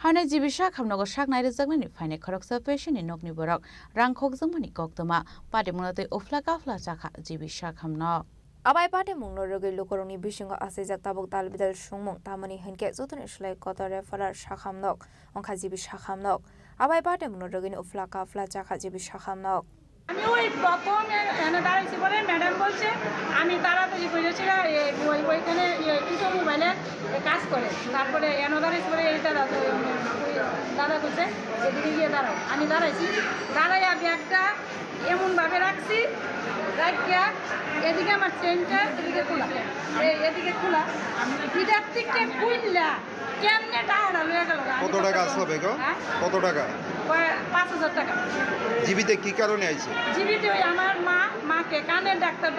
Hane jibisha khamnogo shak nai rezagmani faine khorok sapation ni nokni borok rangkhok jangmani koktoma pademunate ofla kafla chakha jibisha khamno Abai pade mungno rogi lokoroni bisingo asejak tabuk talbidal sungmung tamani henke zotone shlai kotore falar shakhamnok onkha jibisha khamnok abai pade mungno rogi ofla kafla chakha jibisha khamnok আমি ওই প্রথম এনে দাঁড়াইছি বলে madam বলছে আমি তাড়াতাড়ি করেছিলাম ওইখানে দুটো মোবাইলে কাজ করে, তারপরে এনে দাঁড়াইছি বলে এই দাদা বলছে এদিকে গিয়ে দাঁড়াও। আমি দাঁড়াইছি, দাঁড়াইয়া ব্যাগটা এমনভাবে রাখছি, রাখিয়া এদিকে আমার চেনটা এদিকে খোলা এটার থেকে খুললা কেমনে টাকা লয়ে গেল। কত টাকা আসলো বেগো? কত টাকা? 5,000 টাকা। জীবিতে কি কারণে আইছে? জীবিতে ওই আমার মাকে কানের ডাক্তার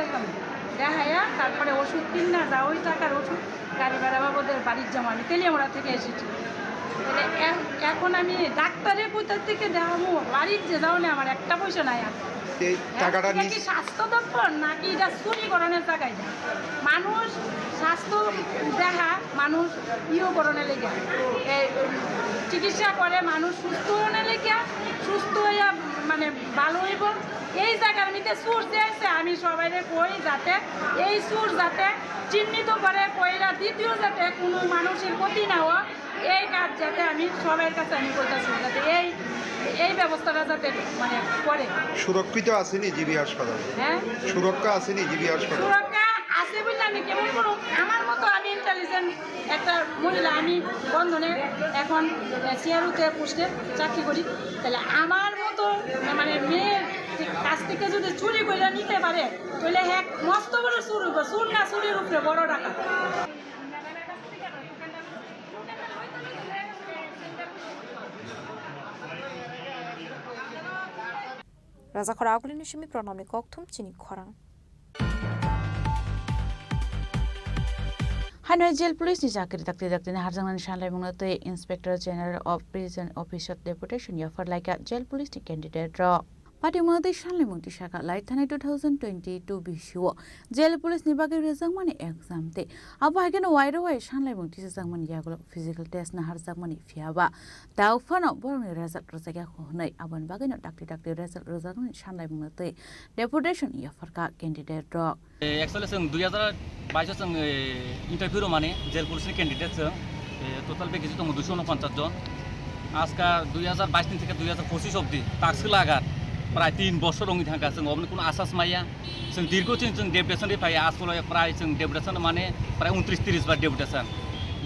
দেখাইয়া তারপরে ওষুধ কিন না যা ওই টাকার ওষুধ গাড়ি ভাড়া বাবদের বাড়ির জমা আমি তেলিয়ামোড়া থেকে এসেছি। এখন আমি ডাক্তারের কোথার থেকে দেখাবো, বাড়ির যে যাও না আমার একটা পয়সা নাই। টাকাটা কি স্বাস্থ্য দপ্তর নাকি এটা চুরিকরণের জায়গায় যায়? মানুষ স্বাস্থ্য দেখা, মানুষ ইয়করণের লেগে চিকিৎসা করে, মানুষ সুস্থ হওয়ার লেগে, সুস্থ হইয়া মানে ভালো হইব এই জায়গার মধ্যে সুর দিয়েছে। আমি সবাই কই যাতে এই সুর যাতে চিহ্নিত করে কইরা দ্বিতীয় যাতে কোনো মানুষের ক্ষতি না হয়, এই কাজ যাতে আমি সবার কাছে আমি কইতাছি যাতে এই ব্যবস্থাটা যাতে মানে করে। সুরক্ষিত আসেনি জিবি হাসপাতাল? হ্যাঁ, সুরক্ষা আসেনি জিবি হাসপাতাল? সুরক্ষা আছে বলে আমি কেমন করব? আমার মতো আমি ইন্টেলিজেন্ট একটা মহিলা, আমি বন্ধনে এখন সিআরওতে পোস্টে চাকরি করি, তাহলে আমার মতো মানে মেয়ের কাছ থেকে যদি চুরি করে নিতে পারে তাহলে হ্যাঁ মস্ত বড় চুর হইব। চুর না চুরির উপরে বড় টাকা। Raja Khorang Kulini Shimi Pranamni Kokthum Chini Khorang. Hanoi jail police ni jakri takti na harjangnan shanlai mungnate Inspector General of Prison Officer Deputation yafor like jail police ni candidate draw. Pati mungnate shanlai mungti shaka lai thane 2022 bishuo jail police ni bagi rezangmani exam te abo hagen wide way shanlai mungti sangmani yagulo physical test na harjangmani fiaba tau fano borni result rosaga khonai abon bagi no takti result rozagni shanlai mungnate deputation yafor ka candidate draw. Actually जों 2022 जों interview माने jail पुलिसनि candidate जों total वेकेन्सि दङ 249 जन। आजका 2022 থেকে 2025 অবধি टास्क लागार प्राय 3 বছর রঙি থাকা जों अबनि कुन आसास माया जों दीर्घदिन जों डेपुटेसन फाय आजकल प्राय जों डेपुटेसन माने प्राय 29-30 बार डेपुटेसन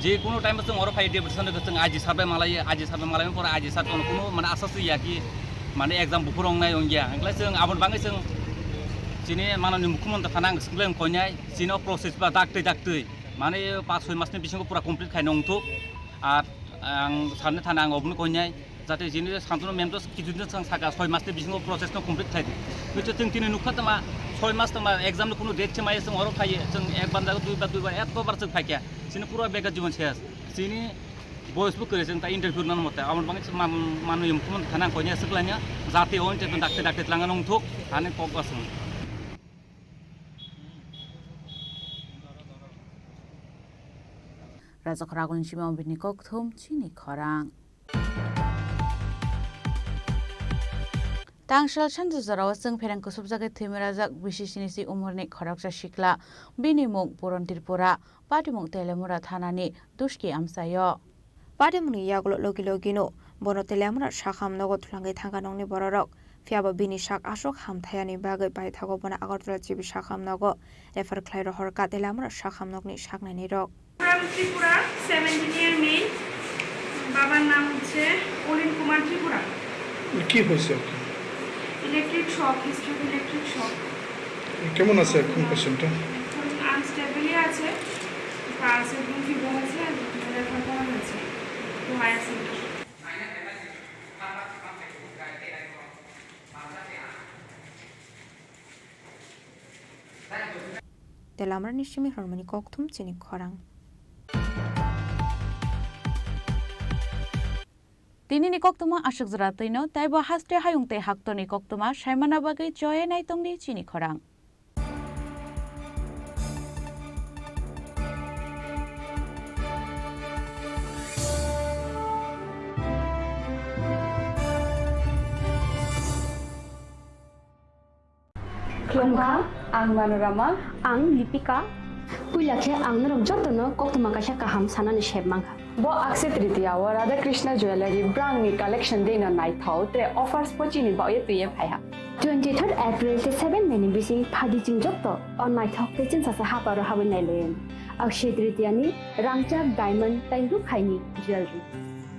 जे कुनो टाइम जों अर फाय डेपुटेसन जों आजि सारबाय मालाय पर आजि सार कुनो माने आसास या कि माने एग्जाम बुफोर रंनाय अंगिया ओंख्लाय जों आबन बाङै जों Chini माननीय मुख्यमंत्री थाना स्कुलें कन्याय चीन प्रसेस बा दाक्तै माने 5-6 मासनि बिसिङाव पुरा कमप्लिट खायनो अंथु आर आं साननो थाना आं अबनो कन्याय जाते जिनि सानथनो मेमटस किजुदिन जों सागा 6 मासनि बिसिङाव प्रसेसनो कमप्लिट खायदि बितो जों तिनि नुखातमा 6 मास तमा एग्जामनो कुनो डेट छमाय जों अर फायो जों एक बार दुइ बार एत बार जों फायखया चीन पुरा बेगा जीवन सेस चीनि বয়সবো করেছেন তাই ইন্টারভিউ নার মতে আমার বাংলা মানুষ মুখ্যমন্ত্রী থানা কইয়া সকলাইয়া জাতি ও ইন্টারভিউ ডাক্তার লাঙ্গা নংথুক হানে কক আসুন Raja Khorang Chimau Bini Kokthum Chini Khorang Tangshal Chanduzarawa Sung Perang Kusubzaga Timirajak Bishishinisi Umurni Khoraksa Shikla Bini Mung Puran Tripura Patimung Telemura Thanani Dushki Amsayo Padimuni Yaglo Logi Logino Bono Telemura Shakham Nogot Langai Tanganongni Bororok Fiaba Bini Shak Ashok Ham Thayani Bagai by Tagobana Agotra Chibi Shakham Nogo Refer Clairo Horka Telemura Shakham Nogni Shaknani Rock Tripura 17 ইয়ার মেয়ে বাবার নাম হচ্ছে অলিন কুমার ত্রিপুরা কি হয়েছে electric shock history electric shock কেমন আছে এখন পেশেন্টটা আনস্টেবলি আছে পালস এবং ফিভার আছে রেফার করা হয়েছে তো higher centre Telamra Nishimi Harmony Kokthum Chini Khorang Tini ni koktuma ashuk zratino taibo haste hayungte haktoni koktuma shaimana bagai joye naitongni Chini Khorang Klongka, ang Manorama, ang Lipika. Puilakhe ang narom jotono koktuma kasha kaham sanani shebmangha. Bo Akshaya Tritiya wa Radha Krishna Jewelry brand ni collection dena night thau tre offers pochini ba ye tuye phaiha. 23rd April te 7 meni bisi phadi jing jotto on night thau te chin sasa haparo hawen nailen. Akshaya Tritiya ni rangchak diamond tairu khaini jewelry.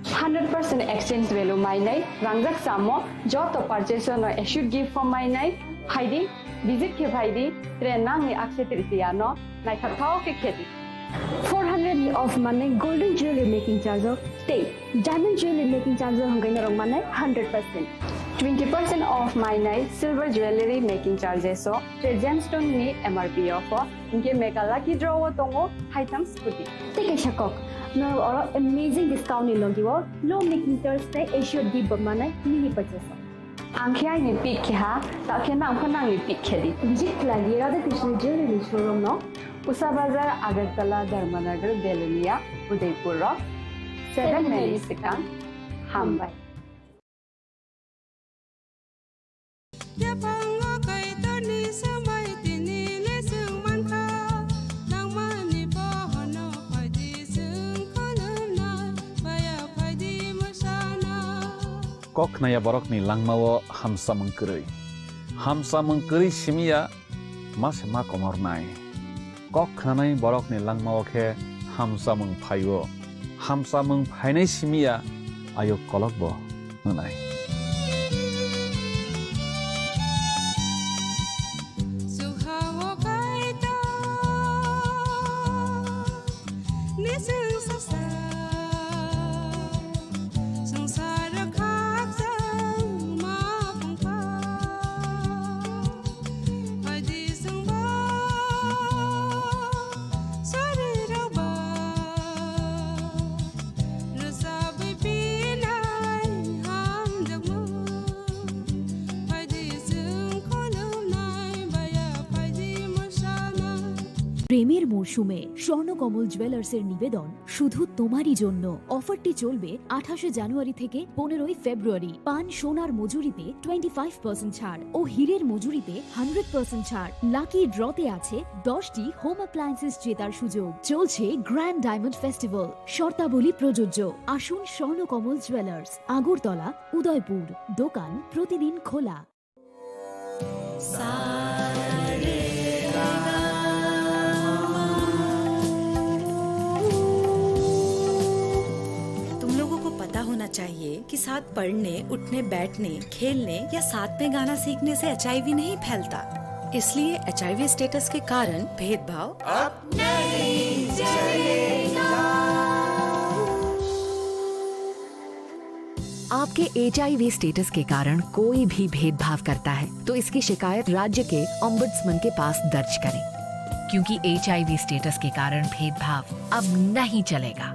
100% exchange value mainai rangjak samo joto purchase no should give for mainai haidi visit ke bhaidi tre nang ni Akshaya Tritiya no night thau ke khedi. 400 of money golden jewelry making charge of stay diamond jewelry making charge hangai narong manai 100%. 20% off mainai silver jewelry making charges so tre gemstone ni MRP offer inke mega lucky draw tongo item scooty. Take a shakok. No or amazing discount ni logiwo low making charge te issue di manai mini purchase. Angkhya ni pick kha ta khena angkhana ni pick khedi. Visit lagi Radha Krishna Jewelry showroom no Usa Bazar Agartala Dharmanagar Delania Udaipur Rock 7 Melisikang Hambai Kok naya borok ni langmawo hamsa mengkeri simia mas ma komor nai Kok nanai borok ni langmawo ke hamsa mengphainai simia ayo kolok bo nanai প্রেমের মরশুমে স্বর্ণকমল জুয়েলার্সের নিবেদন শুধু তোমারই জন্য অফারটি চলবে 28 জানুয়ারি থেকে 15 ফেব্রুয়ারি পান সোনার মজুরিতে 25% ছাড় ও হীরের মজুরিতে 100% ছাড় লাকি ড্রতে আছে 10টি হোম অ্যাপ্লায়েন্সেস জেতার সুযোগ চলছে গ্র্যান্ড ডায়মন্ড ফেস্টিভ্যাল শর্তাবলী প্রযোজ্য আসুন স্বর্ণকমল জুয়েলার্স আগরতলা উদয়পুর দোকান প্রতিদিন খোলা होना चाहिए कि साथ पढ़ने, उठने, बैठने, खेलने या साथ में गाना सीखने से HIV नहीं फैलता। इसलिए HIV स्टेटस के कारण भेदभाव अब नहीं चलेगा। आपके HIV स्टेटस के कारण कोई भी भेदभाव करता है तो इसकी शिकायत राज्य के ओम्बुड्समैन के पास दर्ज करें क्योंकि HIV स्टेटस के कारण भेदभाव अब नहीं चलेगा।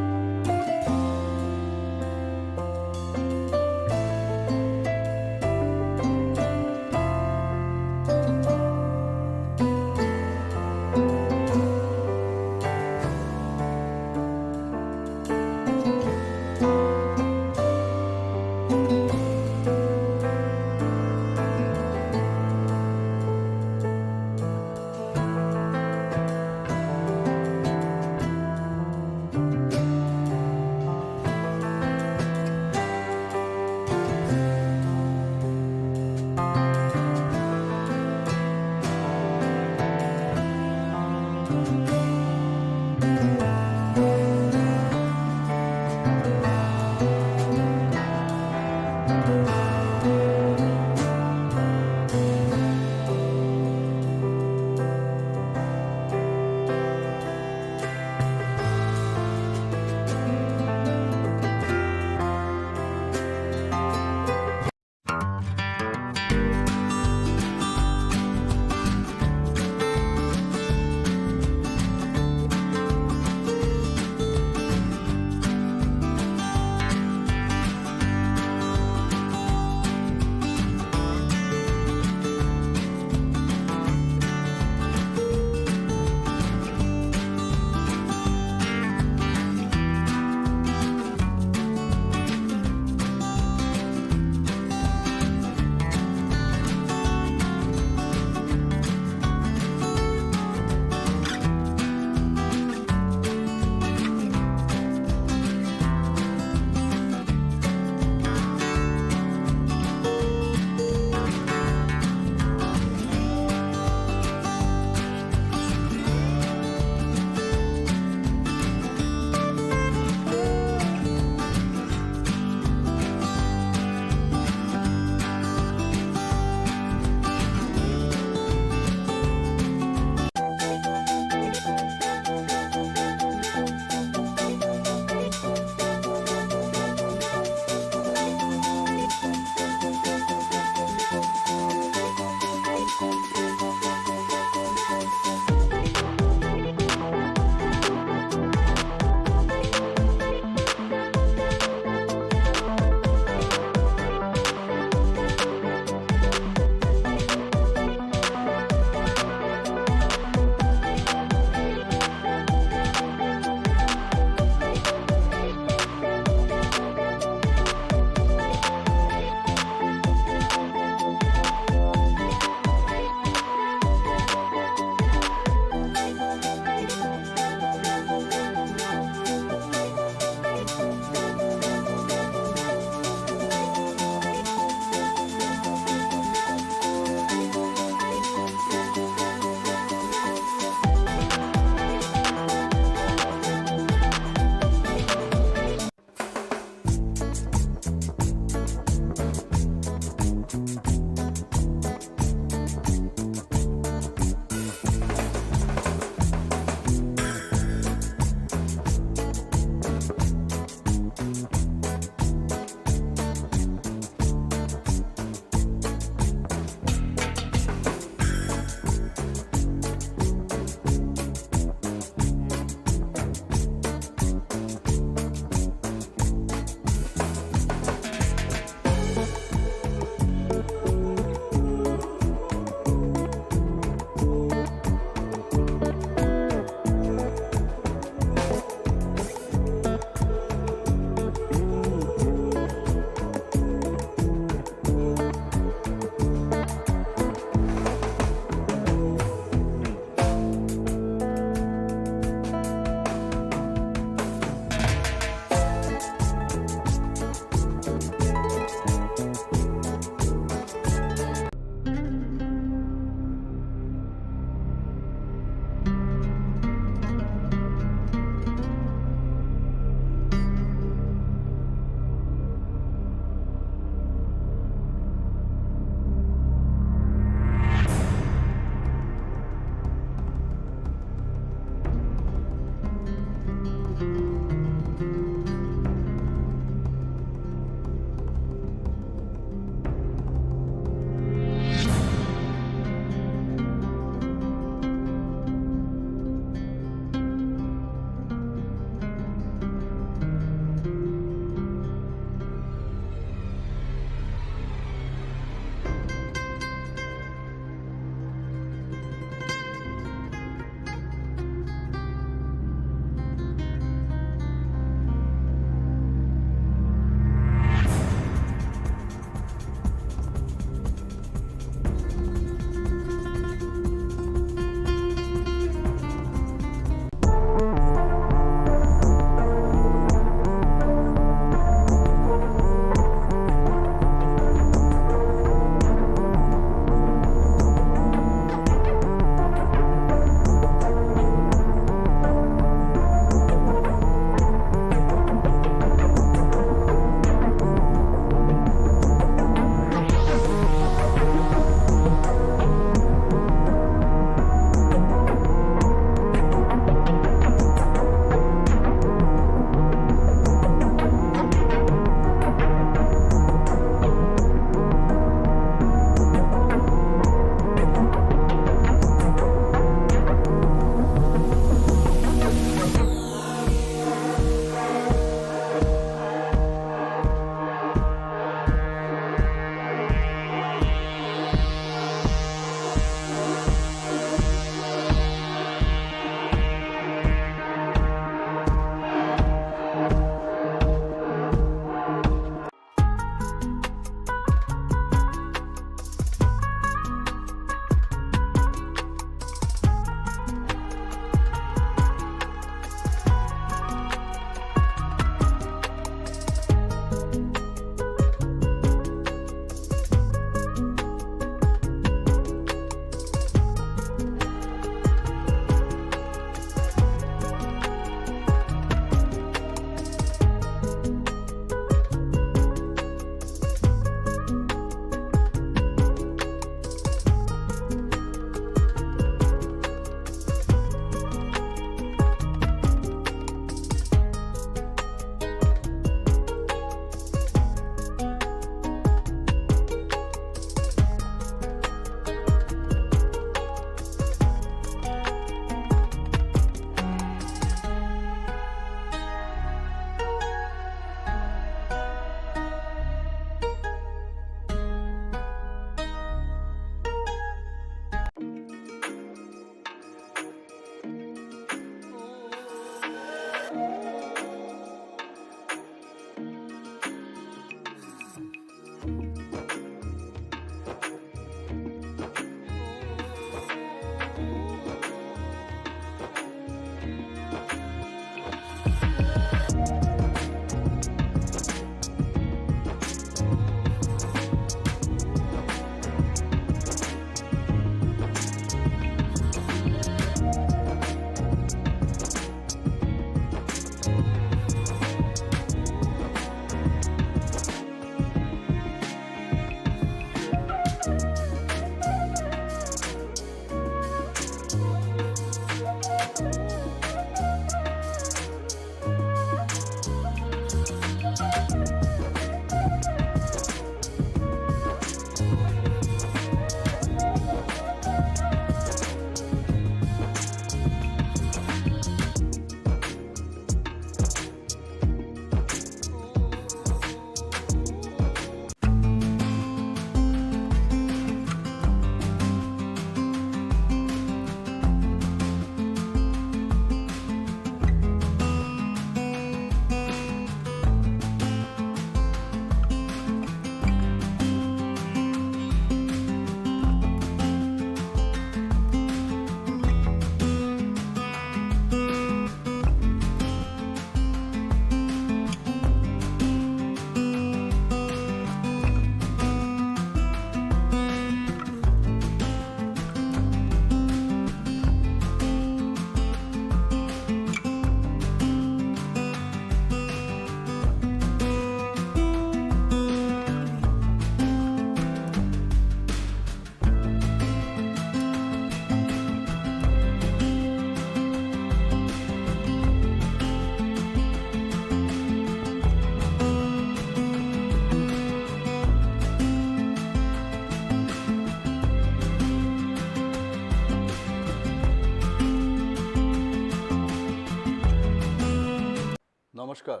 নমস্কার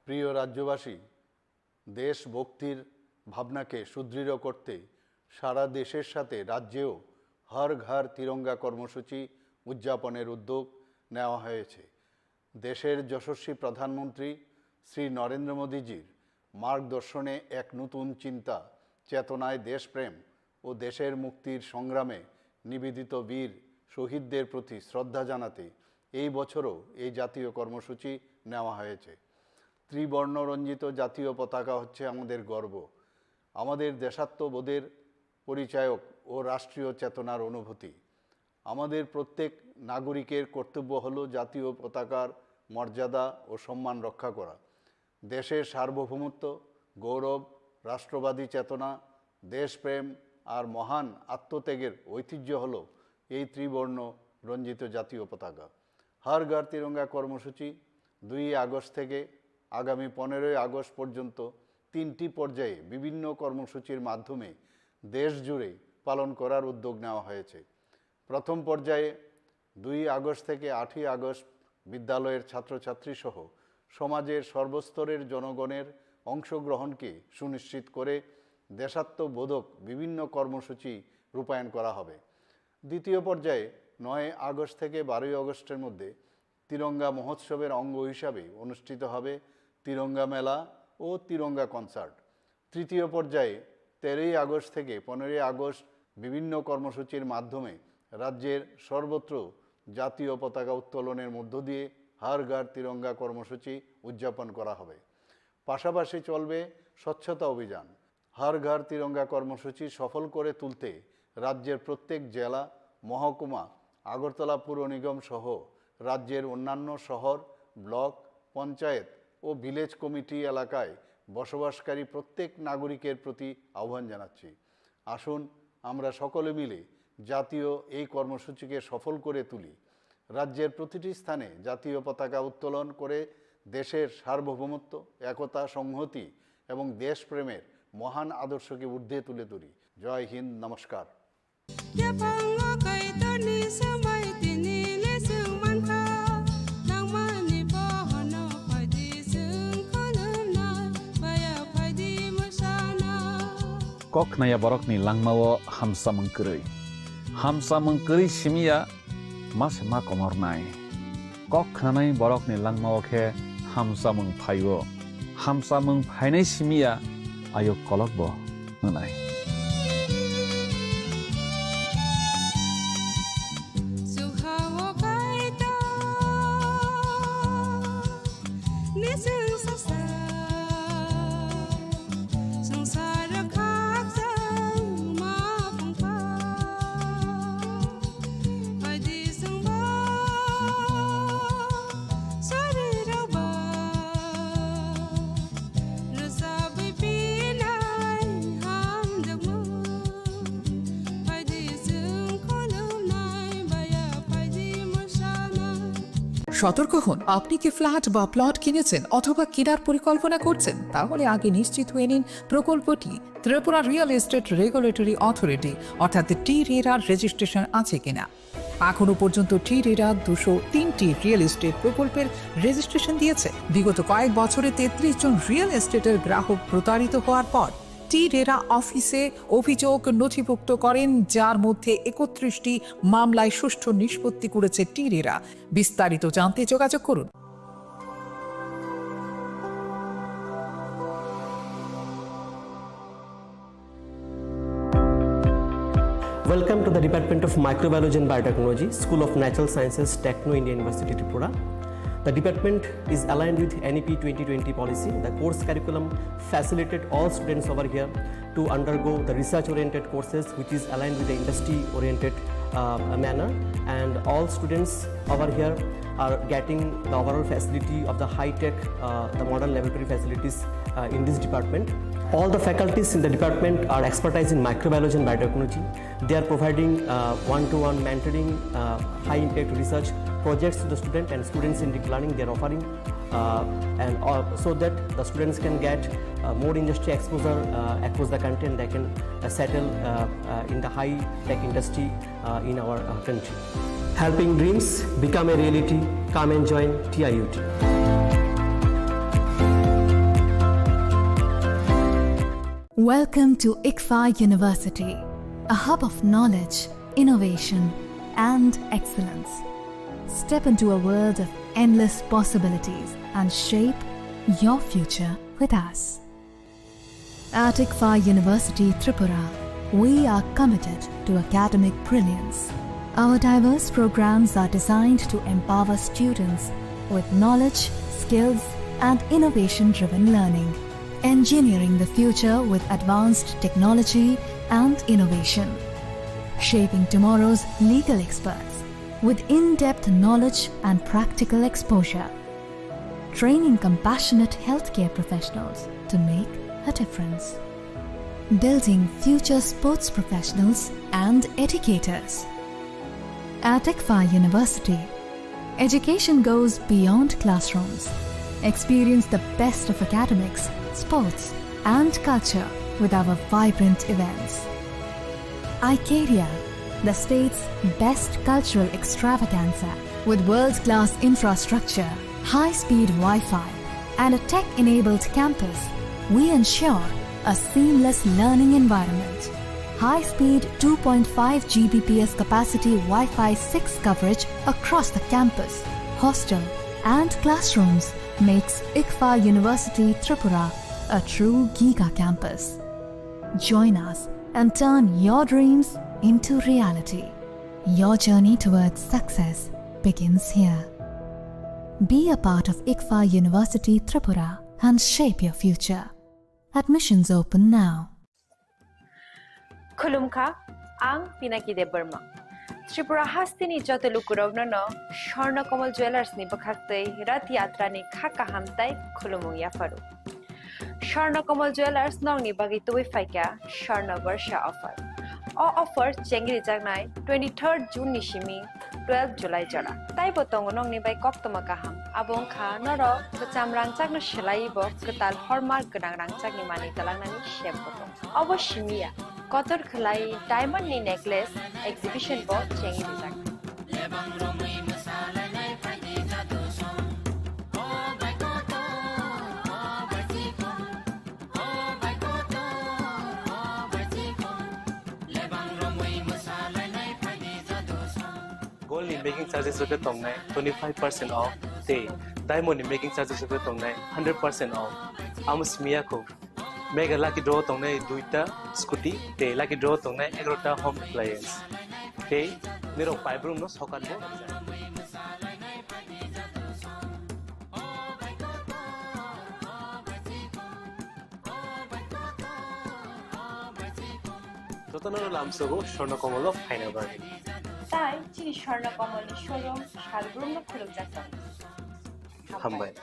প্রিয় রাজ্যবাসী, দেশভক্তির ভাবনাকে সুদৃঢ় করতে সারা দেশের সাথে রাজ্যেও হর ঘর তিরঙ্গা কর্মসূচি উদযাপনের উদ্যোগ নেওয়া হয়েছে। দেশের যশস্বী প্রধানমন্ত্রী শ্রী নরেন্দ্র মোদীজির মার্গদর্শনে এক নতুন চিন্তা চেতনায় দেশপ্রেম ও দেশের মুক্তির সংগ্রামে নিবেদিত বীর শহীদদের প্রতি শ্রদ্ধা জানাতে এই বছরও এই জাতীয় কর্মসূচি নেওয়া হয়েছে। ত্রিবর্ণরঞ্জিত জাতীয় পতাকা হচ্ছে আমাদের গর্ব, আমাদের দেশাত্মবোধের পরিচায়ক ও রাষ্ট্রীয় চেতনার অনুভূতি। আমাদের প্রত্যেক নাগরিকের কর্তব্য হলো জাতীয় পতাকার মর্যাদা ও সম্মান রক্ষা করা। দেশের সার্বভৌমত্ব, গৌরব, রাষ্ট্রবাদী চেতনা, দেশপ্রেম আর মহান আত্মত্যাগের ঐতিহ্য হলো এই ত্রিবর্ণ রঞ্জিত জাতীয় পতাকা। হর ঘর তিরঙ্গা কর্মসূচি 2 আগস্ট থেকে আগামী 15 আগস্ট পর্যন্ত 3টি পর্যায়ে বিভিন্ন কর্মসূচির মাধ্যমে দেশ জুড়ে পালন করার উদ্যোগ নেওয়া হয়েছে। প্রথম পর্যায়ে 2 আগস্ট থেকে 8 আগস্ট বিদ্যালয়ের ছাত্রছাত্রী সহ সমাজের সর্বস্তরের জনগণের অংশগ্রহণকে সুনিশ্চিত করে দেশাত্মবোধক বিভিন্ন কর্মসূচি রূপায়ণ করা হবে। দ্বিতীয় পর্যায়ে 9 আগস্ট থেকে 12 আগস্টের মধ্যে তিরঙ্গা মহোৎসবের অঙ্গ হিসাবে অনুষ্ঠিত হবে তিরঙ্গা মেলা ও তিরঙ্গা কনসার্ট। তৃতীয় পর্যায়ে 13 আগস্ট থেকে 15 আগস্ট বিভিন্ন কর্মসূচির মাধ্যমে রাজ্যের সর্বত্র জাতীয় পতাকা উত্তোলনের মধ্য দিয়ে হর ঘর তিরঙ্গা কর্মসূচি উদযাপন করা হবে। পাশাপাশি চলবে স্বচ্ছতা অভিযান। হর ঘর তিরঙ্গা কর্মসূচি সফল করে তুলতে রাজ্যের প্রত্যেক জেলা, মহকুমা, আগরতলা পুর নিগম সহ রাজ্যের অন্যান্য শহর, ব্লক, পঞ্চায়েত ও ভিলেজ কমিটি এলাকায় বসবাসকারী প্রত্যেক নাগরিকের প্রতি আহ্বান জানাচ্ছি, আসুন আমরা সকলে মিলে জাতীয় এই কর্মসূচিকে সফল করে তুলি। রাজ্যের প্রতিটি স্থানে জাতীয় পতাকা উত্তোলন করে দেশের সার্বভৌমত্ব, একতা, সংহতি এবং দেশপ্রেমের মহান আদর্শকে ঊর্ধ্বে তুলে তুলি। জয় হিন্দ, নমস্কার। Kok naya borok ni langmawo hamsa mengkeri simia mas ma komor nai. Kok nanai borok ni langmawo ke hamsa mengphayo. Hamsa mengphainai simia ayo kolok bo nanai. সতর্ক হন, আপনি কি ফ্ল্যাট বা প্লট কিনেছেন অথবা কেনার পরিকল্পনা করছেন? তাহলে আগে নিশ্চিত হয়ে নিন প্রকল্পটি Tripura real estate regulatory authority অর্থাৎ টি-রেরার রেজিস্ট্রেশন আছে কিনা। এখনো পর্যন্ত টি-রেরা 203টি রিয়েল এস্টেট প্রকল্পের রেজিস্ট্রেশন দিয়েছে। বিগত কয়েক বছরে 33 জন রিয়েল এস্টেটের গ্রাহক প্রতারিত হওয়ার পর টি-রেরা অফিসে অভিযোগ নথিভুক্ত করেন, যার মধ্যে 31টি মামলায় সুষ্ঠু নিষ্পত্তি করেছে টি-রেরা। বিস্তারিত জানতে যোগাযোগ করুন। Welcome to the Department of Microbiology and Biotechnology, School of Natural Sciences, Techno India University, Tripura. The department is aligned with NEP 2020 policy. The course curriculum facilitated all students over here to undergo the research-oriented courses, which is aligned with the industry-oriented manner. And all students over here are getting the overall facility of the high-tech, the modern laboratory facilities in this department. All the faculties in the department are expertise in microbiology and biotechnology. They are providing one-to-one mentoring, high-impact research projects to the student, and students in deep learning they are offering, so that the students can get more industry exposure across the country, and they can settle in the high-tech industry in our country. Helping dreams become a reality. Come and join TIUT. Welcome to ICFA University, a hub of knowledge, innovation, and excellence. Step into a world of endless possibilities and shape your future with us. At ICFA University Tripura, we are committed to academic brilliance. Our diverse programs are designed to empower students with knowledge, skills, and innovation-driven learning, engineering the future with advanced technology and innovation, shaping tomorrow's legal experts with in-depth knowledge and practical exposure, training compassionate healthcare professionals to make a difference, building future sports professionals and educators. At ICFA University, education goes beyond classrooms. Experience the best of academics, sports, and culture with our vibrant events. Icaria, the state's best cultural extravaganza, with world-class infrastructure, high-speed Wi-Fi, and a tech-enabled campus, we ensure a seamless learning environment. High-speed 2.5 Gbps capacity Wi-Fi 6 coverage across the campus, hostel, and classrooms makes ICFA University Tripura a true Giga campus. Join us and turn your dreams into reality. Your journey towards success begins here. Be a part of ICFA University Tripura and shape your future. Admissions open now. Khulumkha, ang Pinaki de Burma. Tripura hastini joto lukurovna no Sharna Kamal Jewelers ni bakhakte Rath Yatra ni khaka hamtai khulumung yafaru. Sharna Kamal Jewelers nong ni bagi tuwi faika Sharna Varsha offer. O offer chengri jagnai 23rd June nishimi 12 July jara. Tai botong nong ni bai kok tomakaham. Abong kha noro bacham rangchak no shelai bo ketal hallmark genang rangchak ni mani talangnani shep botong. Abo shimiya Kotor Khlai diamond ni necklace exhibition bo chengi dijak. Gold in making charges of the tongue 25% off. Day diamond in making charges of the tongue 100% off. Amus miyako. Mega lucky draw tongne duita scooty te lucky draw tongne egrota home appliance te nero 5 room no sokan bo totanoro lamsogo Sharna Kamal of Hainabari Tai Chini Sharna Kamal ni showroom shalbrum no khuluk jakta hambai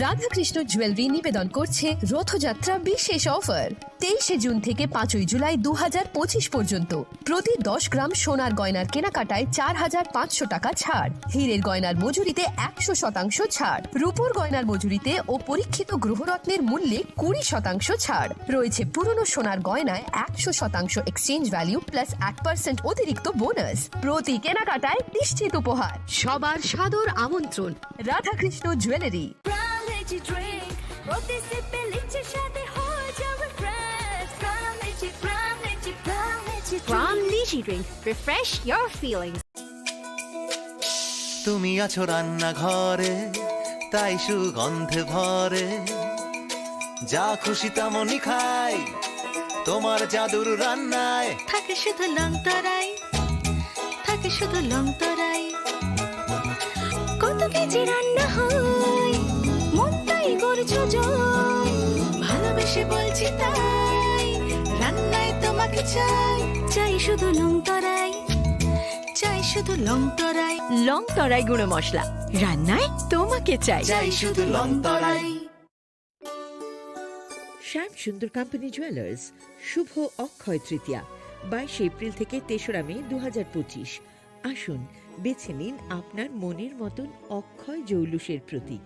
Radhakrishna jewellery নিবেদন করছে রথযাত্রা বিশেষ offer 23 June থেকে 5 জুলাই 2025 পর্যন্ত প্রতি 10 গ্রাম সোনার গয়নার কেনাকাটায় 4500 টাকা ছাড় হীরের গয়নার মজুরিতে 100% ছাড় রূপোর গয়নার মজুরিতে ও পরীক্ষিত গ্রহরত্নের মূল্যে 20% ছাড় রয়েছে পুরনো সোনার গয়নায় 100% এক্সচেঞ্জ ভ্যালু প্লাস 8% অতিরিক্ত বোনাস প্রতি কেনাকাটায় নিশ্চিত উপহার সবার সাদর আমন্ত্রণ Radhakrishna jewellery Drink, roti sippe lichi shate ho jawe fresh. From Lychee Drink, refresh your feelings. তুমি আছো রান্না ঘরে তাই সুগন্ধে ভরে যা খুশি তেমনই খাই তোমার জাদুর রান্নায় থাকে শুধু লং তরাই থাকে শুধু লং তরাই কত কেজি রান্না হয় মনটাই করছো জয় ভালোবেসে বলছি তাই রান্নায় তোমাকে চাই চাই শুধু লং তরাই চাই শুধু লং তরাই লং তরাই গুঁড়ো মশলা রান্নায় তোমাকে চাই চাই শুধু লং তরাই শ্যাম সুন্দর কোম্পানি জুয়েলার্স শুভ অক্ষয় তৃতীয়া 22 এপ্রিল থেকে 3রা মে 2025 আসুন বেছে নিন আপনার মনের মতন অক্ষয় জৌলুসের প্রতীক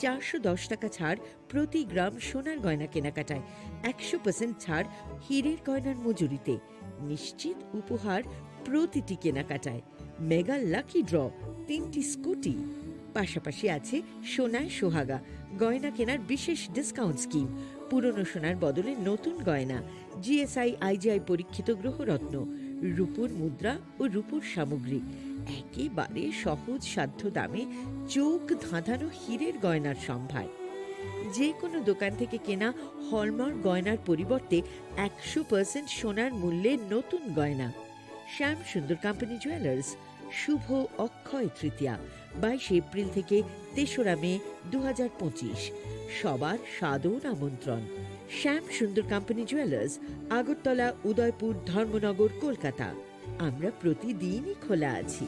410 টাকা ছাড় প্রতি গ্রাম সোনার গয়না কেনাকাটায় 100% ছাড় হীরের গয়নার মজুরিতে নিশ্চিত উপহার প্রতিটি কেনাকাটায় মেগা লাকি ড্র 3টি স্কুটি। পাশাপাশি আছে সোনায় সোহাগা গয়না কেনার বিশেষ ডিসকাউন্ট স্কিম, পুরনো সোনার বদলে নতুন গয়না, জিএসআই আইজিআই পরীক্ষিত গ্রহরত্ন, রূপোর মুদ্রা ও রূপোর সামগ্রী, একেবারে সহজ সাধ্য দামে চোখ ধাঁধানো হীরের গয়নার সম্ভার। যে কোনো দোকান থেকে কেনা হলমার্ক গয়নার পরিবর্তে 100% সোনার মূল্যে নতুন গয়না। শ্যাম সুন্দর কোম্পানি জুয়েলার্স, শুভ অক্ষয় তৃতীয়া 22 এপ্রিল থেকে 3রা মে 2025। সবার সাদর আমন্ত্রণ। শ্যাম সুন্দর কোম্পানি জুয়েলার্স, আগরতলা, উদয়পুর, ধর্মনগর, কলকাতা। আমরা প্রতিদিনই খোলা আছি।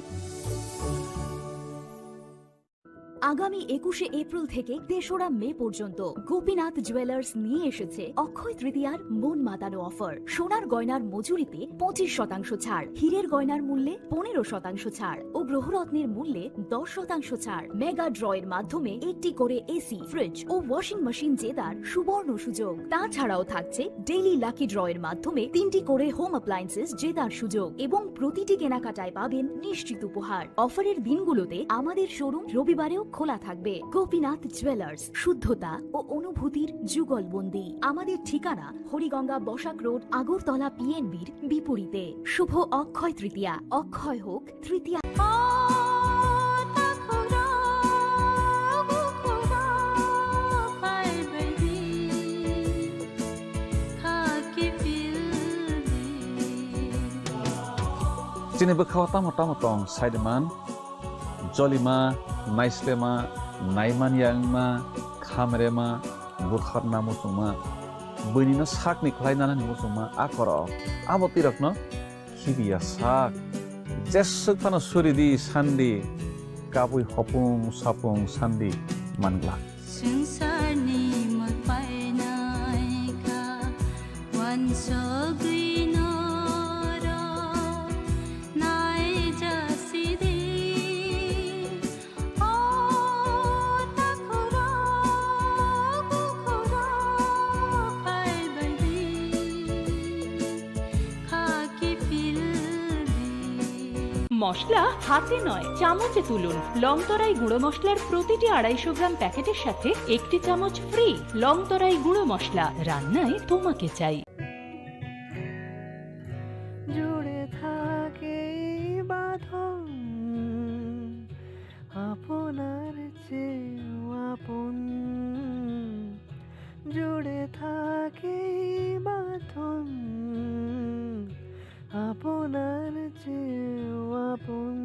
আগামী 21শে এপ্রিল থেকে 3রা মে পর্যন্ত গোপীনাথ জুয়েলার্স নিয়ে এসেছে অক্ষয় তৃতীয়ার মন মাতানো অফার। সোনার গয়নার মজুরিতে 25% ছাড়, হীরের গয়নার মূল্যে 15% ছাড় ও গ্রহরত্নের মূল্যে 10% ছাড়। মেগা ড্রয়ের মাধ্যমে একটি করে এসি, ফ্রিজ ও ওয়াশিং মেশিন জেতার সুবর্ণ সুযোগ। তাছাড়াও থাকছে ডেইলি লাকি ড্রয়ের মাধ্যমে 3টি করে হোম অ্যাপ্লায়েন্সেস জেতার সুযোগ এবং প্রতিটি কেনাকাটায় পাবেন নিশ্চিত উপহার। অফারের দিনগুলোতে আমাদের শোরুম রবিবারেও খোলা থাকবে। গোপীনাথ জুয়েলার্স, শুদ্ধতা ও অনুভূতির যুগলবন্দি। আমাদের ঠিকানা হরিগঙ্গা বসাক রোড, আগরতলা পিএনবির বিপরীতে। শুভ অক্ষয় তৃতীয়া, অক্ষয় হোক তৃতীয়া। Chini Khorang Tripura tong Saideman, Jolima, Naislema, Naiman Yangma, Khamrema, Bukharna Musuma, Bunina Sakni Klainana Musuma, Akoro, Abotirakno, Hibia Sak, Jessukana Suridi, Sandi, Kapui Hopung, Sapung, Sandi, Mangla. মশলা হাতে নয় চামচে তুলুন। লংতরাই গুঁড়ো মশলার প্রতিটি 250 গ্রাম প্যাকেটের সাথে 1টি চামচ ফ্রি। লংতরাই গুঁড়ো মশলা, রান্নায় তোমাকে চাই। জুড়ে থাকে বাঁধন আপনার চেয়েও আপন, জুড়ে থাকে বাঁধন আপনার চেয়েও আপন,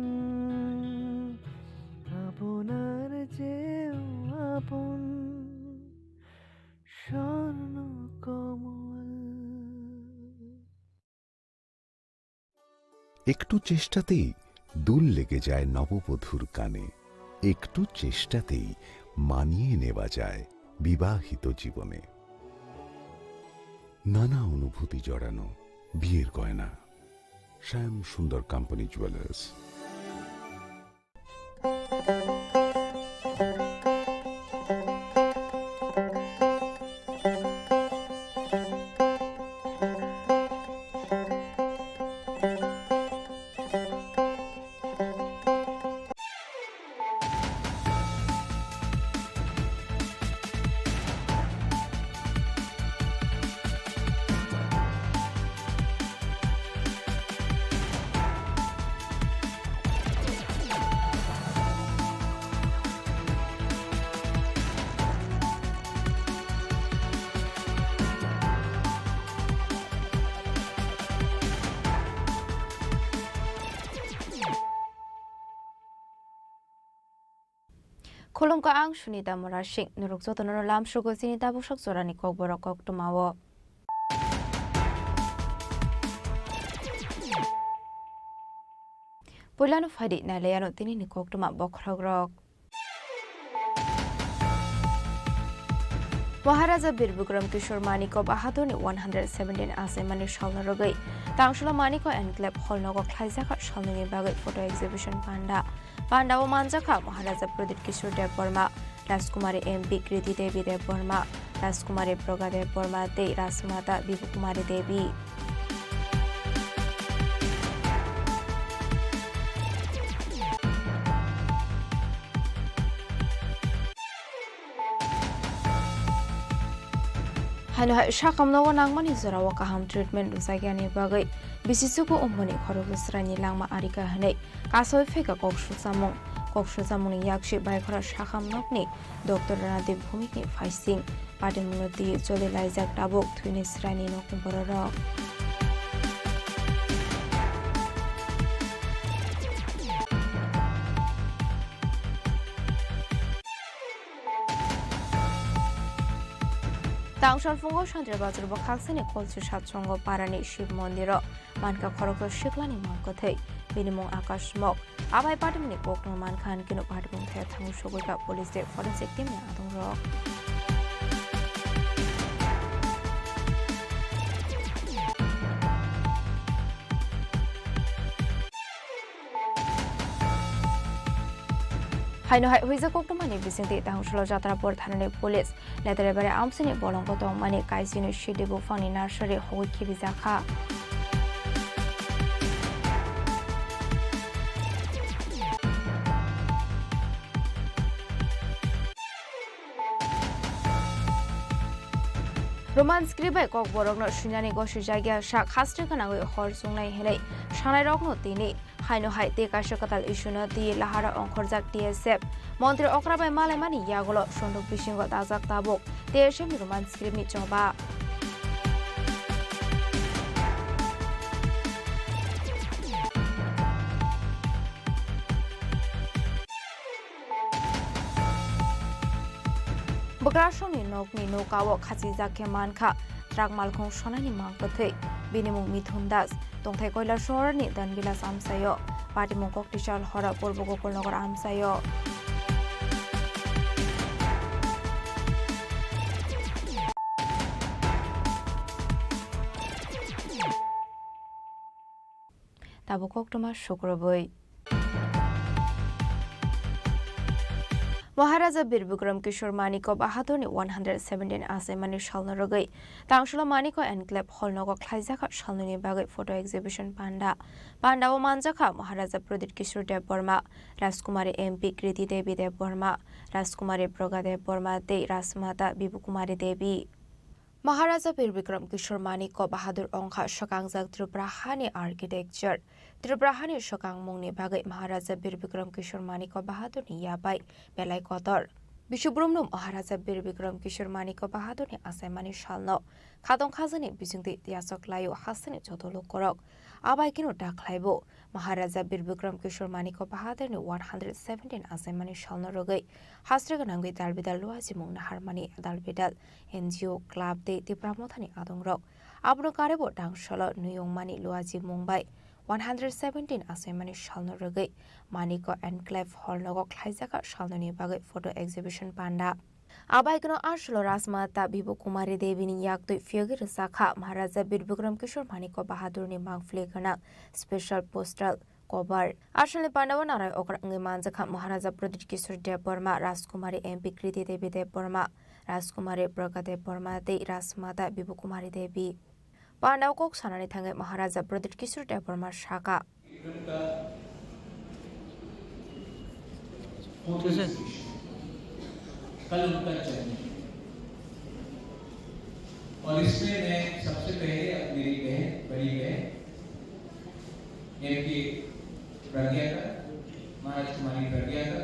আপনার চেয়েও আপন স্বর্ণ কমল। একটু চেষ্টাতেই দুল লেগে যায় নববধূর কানে, একটু চেষ্টাতেই মানিয়ে নেওয়া যায় বিবাহিত জীবনে। নানা অনুভূতি জড়ানো বিয়ের গয়না। শ্যাম সুন্দর company jewellers. Khulungka ang Sunita Morashik nuruk zotono lam shugo sinita bushok zorani kok borok kok tumawo. Pulano fadi na leyano tini ni kok tuma bokragrok. Maharaja Birbukram Kishore Maniko Bahadoni 117 Asemani Shalnarogai, Tangshula Maniko Enclave Holnogo Klaizaka Shalnagi Bagay Photo Exhibition Panda, Panda Manjaka, Maharaja Pradip Kishore Dev Burma, Raskumari MP Kriti Devi Dev Burma, Raskumari Proga Dev Burma, De Rasmata Bibukumari Devi. Haino hai shakamno nangmani zorawa kaham treatment usagyani bagai bisisuku ummoni khorogusrani langma arika hanei kasoi feka kokshu samung yakshi baikora shakamnokni Dr. Ranade Bhumikni faising pademunoti jole laizak tabok thuini srani nokni bororok Tangshan fungo shantre bazar bakhaksani kolchu shatsongo parani shiv mondiro manka khoroko shiklani mangkothei binimong akashmok abai patimni kokno mankhan kino patimong thaya thangu shogoika police de forensic team ni adongrok Haino hai huiza kokno mani bisingti tangshulo jatra por thanani police letere bare amsini bolongko tong mani kaisinu shidibu fani nursery hoi kibiza kha Roman skribe kok borokno shunyani goshi jagya shak hastre kanagoi hor sungnai helei shanai rokno tini haino hai te kashakatal ishuna ti lahara onkhorjak TSF Montri okrabai malai mani yagolo shondok bishingo dazak tabok TSF Roman skrib ni choba Bagrashoni nokni nokawo khachija ke mankha trak malkhong sonani mangpathei binimung mithun das tongthai koila shorni danbilas amsayo patimung koktishal hora purbo gokul nagar amsayo tabo koktoma shukraboi Maharaja Bir Bikram Kishore Maniko Bahadurni 117 ase mani shalna rogai Tangshula Maniko Enclave Holnogo Klaizaka Shalnuni Bagai Photo Exhibition Panda o Manjaka Maharaja Pradit Kishore Dev Burma Rajkumari MP Kriti Devi Dev Burma Rajkumari Proga Dev Burma De Rasmata Bibu Kumari Devi Maharaja Bir Bikram Kishore Maniko Bahadur Ongkha Shokangjak Triprahani Architecture Triprahani Shokang Mungni Bagai Maharaja Bir Bikram Kishore Maniko Bahadur ni Yabai Belai Kotor Bishubrumnum Maharaja Bir Bikram Kishore Maniko Bahadur ni Asaimani Shalno Khadong Khazani Bisingti Tiasok Layo Hasani Jodolo Korok Abai Kino Daklaibo Maharaja Bir Bikram Kishore Maniko Bahadur ni 117 Asaimani Shalno Rogai Hasreganangui Dalbidal Luazi Mung Naharmani Dalbidal NGO Club De Tipramothani Adongrok Abno Karebo Dangsholo Nuyong Mani Luazi Mumbai 117 asaimani shalno rogai Maniko Enclave Holnogo Klaizaka shalnoni bagai photo exhibition panda Abaikno Ashlo Rasmata Bibu Kumari Devini Yaktui Fiogi Sakha Maharaja Bir Bikram Kishore Maniko Bahadur ni Mangflegana special postal cover Ashli Pandawa Narai Okrangi Manjaka Maharaja Pradit Kishore Dev Burma Rajkumari MP Kriti Devi Dev Burma Rajkumari Proga Dev Burma De Rasmata Bibu Kumari Devi Pandaw Kok Sanani Thangai Maharaja Pradit Kishore Dev Burma Shaka कल उनका जन्म और इसमें मैं सबसे पहले मेरी बहन बड़ी बहन एमके प्रज्ञा का महाराज कुमारी प्रज्ञा का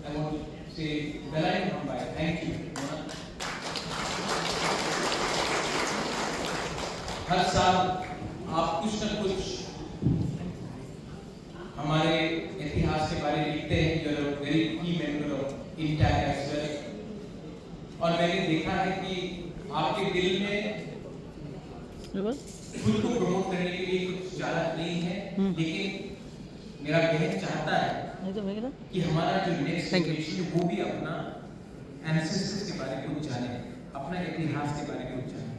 आई वांट टू से वेलाइन फ्रॉम बाय थैंक यू हर साल आप कुछ न कुछ हमारे इतिहास के बारे में लिखते हैं जो very key member of INTACH as well और मैंने देखा है कि आपके दिल में खुद को प्रमोट करने के लिए कुछ ज्यादा नहीं है लेकिन मेरा बहन चाहता है कि हमारा जो नेक्स्ट जनरेशन वो भी अपना एंसेस्टर्स के बारे में कुछ जाने अपना इतिहास के बारे में कुछ जाने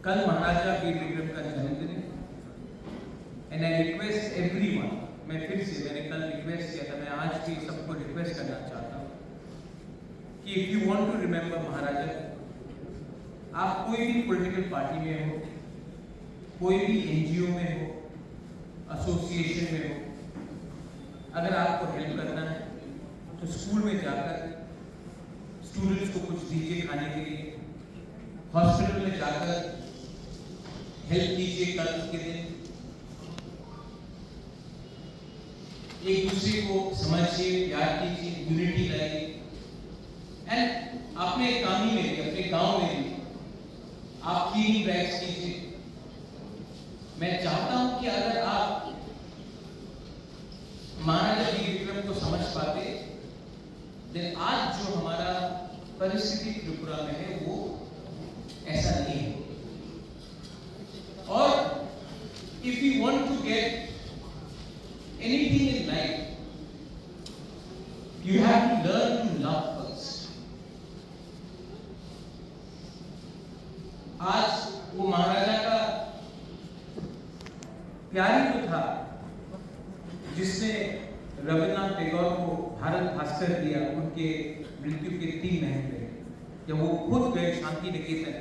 कल महाराजा वीर विक्रम का जन्मदिन है एंड आई रिक्वेस्ट एवरीवन मैं फिर से मैंने कल रिक्वेस्ट किया था मैं आज भी सबको रिक्वेस्ट करना चाहता हूँ कि if you want to remember Maharaja आप कोई भी पॉलिटिकल पार्टी में हो कोई भी एनजीओ में हो एसोसिएशन में हो अगर आपको हेल्प करना है तो स्कूल में जाकर स्टूडेंट्स को कुछ दीजिए खाने के लिए, हॉस्पिटल में जाकर हेल्प कीजिए कल के दिन, एक दूसरे को समझिए, प्यार कीजिए, यूनिटी लाइए। एंड अपने कामी में भी, अपने गांव में भी आप क्लीनिंग ड्राइव्स कीजिए। मैं चाहता हूं कि अगर आप महाराजा जी विक्रम को समझ पाते, देन आज जो हमारा परिस्थिति त्रिपुरा में है वो ऐसा नहीं है। और if you want to get anything in life, you have to learn to love first. आज वो महाराजा का प्यार ही तो था जिसने रविन्द्रनाथ टैगोर को भारत भास्कर दिया उनके मृत्यु के 3 महीने पहले, जब वो खुद गए शांति निकेतन।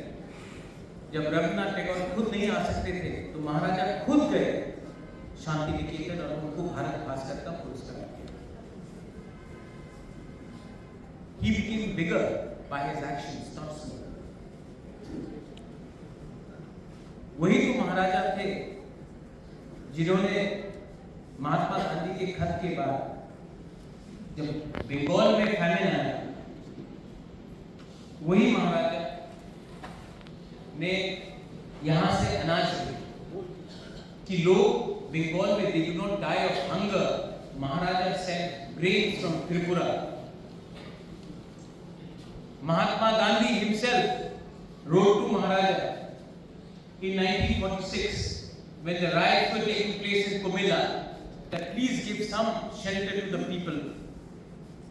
जब रविन्द्रनाथ टैगोर खुद नहीं आ सकते थे तो महाराजा खुद गए शांति निकेतन और उनको भारत भास्कर का पुरस्कार दिया। He became bigger by his actions, not smaller. वही तो महाराजा थे जिन्होंने महात्मा गांधी के खत के बाद जब बंगाल में फैमिन आया, वही महाराजा ने यहां से अनाज दिया कि लोग Bengal में they do not die of hunger. Maharaja sent grains from Tripura. Mahatma Gandhi himself wrote to Maharaja in 1946 when the riots were taking place in Comilla that please give some shelter to the people,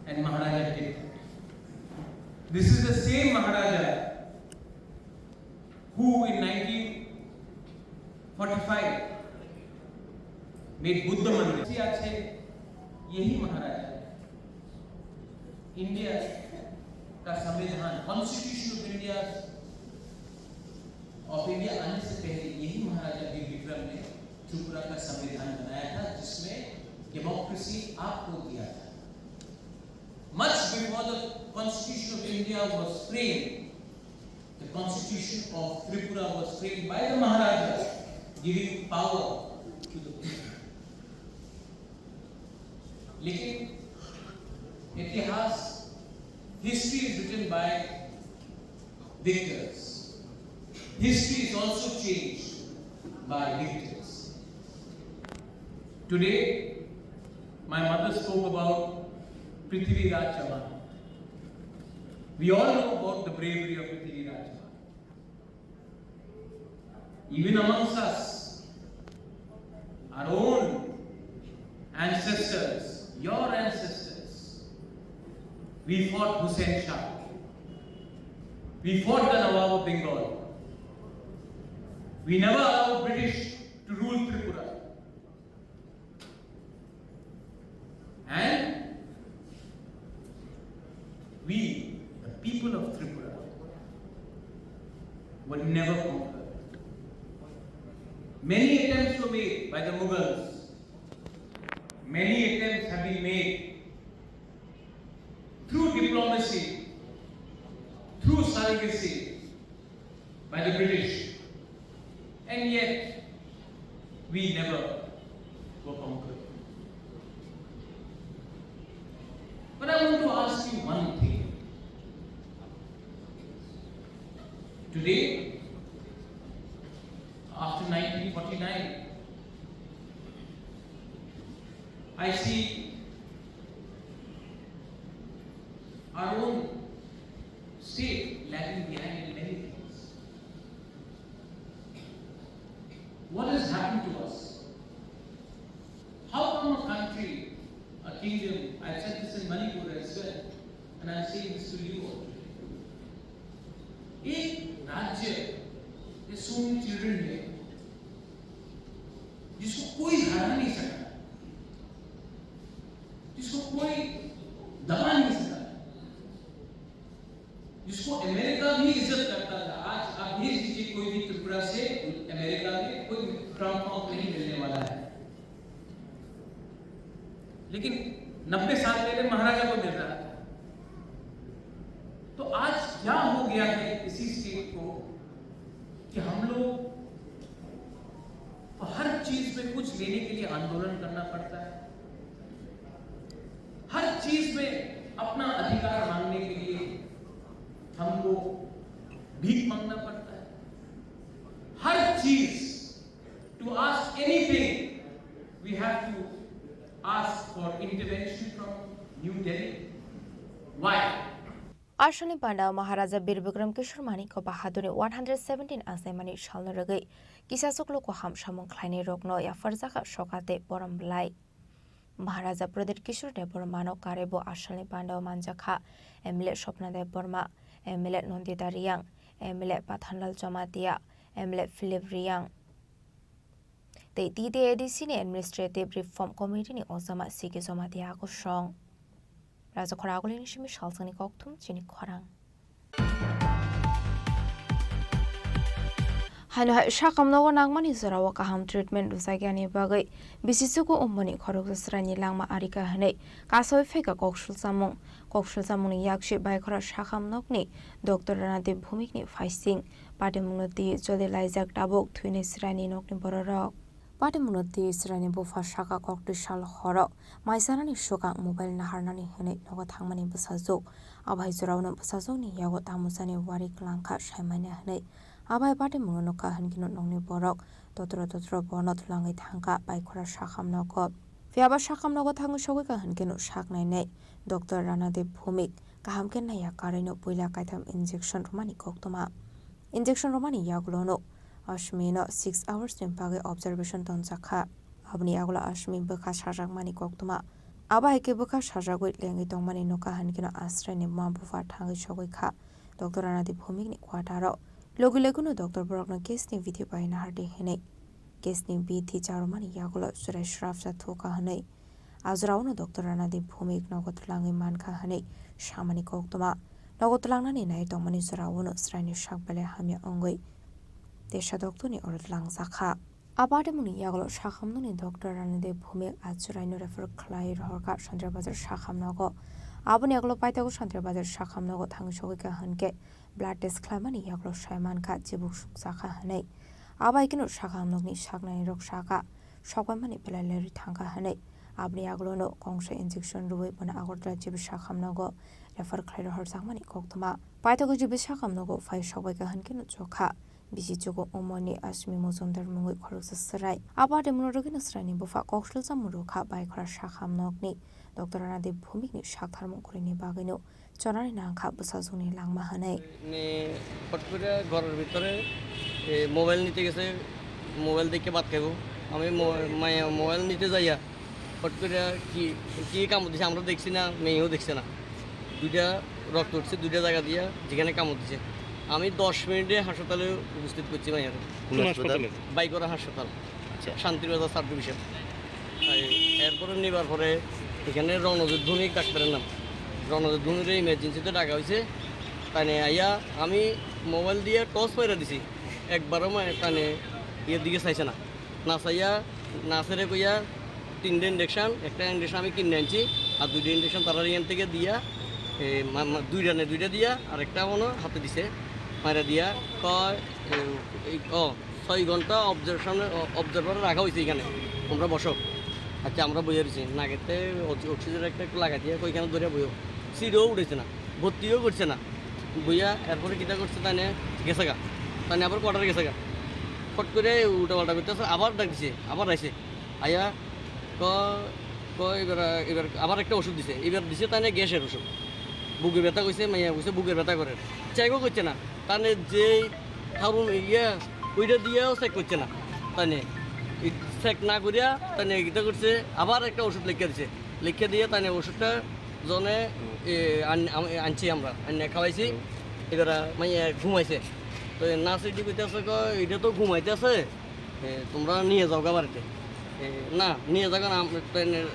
and Maharaja did. This is the same Maharaja who in 1945 made Buddha मंदिर। आज से यही महाराजा India का संविधान, constitution of India आने से पहले यही महाराजा वीर विक्रम ने त्रिपुरा का संविधान बनाया था, जिसमें डेमोक्रेसी आपको दिया था। Much before the Constitution of India was framed, the Constitution of Tripura was framed by the Maharaja, giving power to the people. लेकिन इतिहास, history is written by victors. History is also changed by victors. Today, my mother spoke about Prithvi Raj Chauhan. We all know about the bravery of Prithvi Raj Chauhan. Even amongst us, our own ancestors, your ancestors, we fought Hussain Shah. We fought the Nawab of Bengal. We never allowed British to rule Tripura. And we, the people of Tripura, were never conquered. Many attempts were made by the Mughals. Many attempts have been made through diplomacy, through surrogacy by the British. And yet, we never were conquered. But I want to ask you one thing. Today, after 1949, I see our own state lagging behind in many things. What has happened to us? How come a country, a kingdom, I've said this in Manipur as well, and I'm saying this to you all. एक राज्य, there's so many children here, जिसको कोई हरा नहीं सकता, जिसको कोई दबा नहीं सकता, जिसको अमेरिका भी इज्जत करता था। आज आप भेज दीजिए कोई भी त्रिपुरा से अमेरिका में, कोई ट्रम्प नहीं मिलने वाला है। लेकिन 90 साल पहले महाराजा को मिल रहा था। तो आज क्या हो गया है इसी स्टेट को कि हम लोग हर चीज में कुछ लेने के लिए आंदोलन करना पड़ता है, हर चीज में अपना अधिकार मांगने के लिए हमको भीख मांगना पड़ता है, हर चीज to ask anything we have to ask for intervention from New Delhi. Why? Ashani Panda Maharaja Bir Bikram Kishore Maniko Bahaduri 117 Asemani Shalnaragi Kisasuklo Ham Shamon Kleine Rogno Ya Farzaka Shokate Boram Blai Maharaja Pradir Kishore de Bormano Karebo Ashani Panda Manjaka Emile Shopna de Borma Emile Nondita Riang Emile Pathanal Jamatia Emile Philip Riang The DDADC Administrative Reform Committee ni Osama Siki Somatia Shong. Raza Koragolin Shimi Shalsani Koktum, Chini Khorang. Hano Shakam no Nagmani Zorawakaham treatment Usagani Bagay, Bisisuko Umoni Korosrani Langma Arika Hane, Kaso Feka Kokshul Samung, Kokshul Samuni Yakshi by Kora Shakam Nokni, Dr. Ranadi Bhumikni Faising, Padamunoti Joli Lizak Tabok, Twinis Rani Nokni Borok. Padamunoti Srani Bufa Shaka Koktu Shal Horok, my son is Shoka Mobile Naharnani Hene, Nogatangmani Basazo, Abai Zurano Basazoni, Yagot Amusani Warik Lanka Shaimane Hene, Abai Padamunoka Hankino Noni Borok, Dotro Bonot Langit Hanka by Kora Shakam Nokop. Fiaba Shakam Nogotang Showika Hankino Shaknane, Dr. Rana de Pumik, Kahamken Yakarino Puila Kaitam injection Romani Koktoma. Injection Romani Yaglono. Ashmino 6 hours Nimpage observation Tonzaka. Abni Agula Ashmi Buka Shajak Mani Koktuma. Aba Heke Buka Shajak with Langi Tongmani Noka Hankino Astra ni Mambufa Tangi Shogika. Dr. Anadi Pumik Quataro. Loguleguno Dr. Brogno Kesni Video by Nardi Hene. Kesni BT Jaromani Yagula Suresh Rafsa Toka Hane. Azrauno Dr. Anadi Pumik Nogotlangi Manka Hane. Shamani Koktuma. Nogotlangani Naitomani Surawuno Srani Shakbele Hamia Ongoi. Desha Doctoni or Langzaka. Abadamuni Yaglo Shakamuni Doctor and the Pumi at Surano refer Clay Horka Shandra Bazar Shakam Nogo. Abunaglo Paito Shandra Bazar Shakam Nogo Tangshoka Hanke. Blood test Clamani Yaglo Shaiman Kat Jibuk Saka Hane. Abaikino Shakam Nogni Shakna Rok Shaka. Shopamani Pelleri Tanka Hane. Abniaglono Kongsha injection Rui when Agorda Jib Shakam Nogo. Refer Clay Horsamani Koktuma. Paito Jib Shakam Nogo 5 Shawaka Hankino Choka. Bisijugo Omoni Ashmi Muzundar Mungu Korusrai. About the Muroginusrani Bufa Kokshul Samuruka by Krashakam Nogni, Dr. Anadi Bhumik Shakharmu Kurini Bagino, Chorana Kabusazuni Langmahane. Particular Gor Victory, mobile Nitigase, mobile de Kebatkevo, I mean, my mobile Nitizaya, particular key come with the Samro Dixina, Mayo Dixina. Duda, Rock Tutsi, Duda Zagadia, Jigana Kamuti. আমি 10 মিনিটে হাসপাতালে উপস্থিত করছি ভাই হাসপাতালে বাইকরা হাসপাতাল আচ্ছা Shantibazar sub division এরপরে নিবার পরে এখানে রণযোদ্ধনী ডাক্তারের নাম রণযোদ্ধনীর ইমার্জেন্সিতে ডাকা হয়েছে তাই আইয়া আমি মোবাইল দিয়ে টস মেরে দিছি একবারও মানে এর দিকে চাইছে না না চাইয়া না ছেড়ে কইয়া 3টে ইনজেকশন একটা ইনজেকশন আমি কিনে আনছি আর 2টে ইনজেকশন তারা এখান থেকে দিয়া দুইটা দিয়া আর একটা মনে হাতে দিছে মারা দিয়া কয় 6 ঘন্টা অবজারভার রাখা হয়েছে এখানে আমরা বসো আচ্ছা আমরা বইয়ে রয়েছি নাগেতে অক্সিজেন একটা একটু লাগাই দিয়ে ওইখানে ধরে বইও সিটও উঠেছে না ভর্তিও করছে না বইয়া এরপরে কীটা করছে তাই গেছে গা তাই আবার কোয়ার্টারে গেছে গা ফট করে উল্টা পাল্টা করতেছে আবার ডাক দিছে আবার আইছে আইয়া এবার আবার একটা ওষুধ দিছে এবার দিছে তাই গ্যাসের ওষুধ বুকে ব্যথা কইছে মাইয়া কইছে বুকের ব্যথা করে চেকও করছে না তানে যে হারুন ওইটা দিয়েও চেক করছে না তানে চেক না করিয়া তানে এটা করছে আবার একটা ওষুধ লিখে দিছে লিখে দিয়ে তানে ওষুধটা জনে আনছি আমরা খাওয়াইছি এবার মাইয়া ঘুমাইছে তো নার্সিটি কইতেছে এটা তো ঘুমাইতেছে তোমরা নিয়ে যাও গা বাড়িতে না নিয়ে যাও না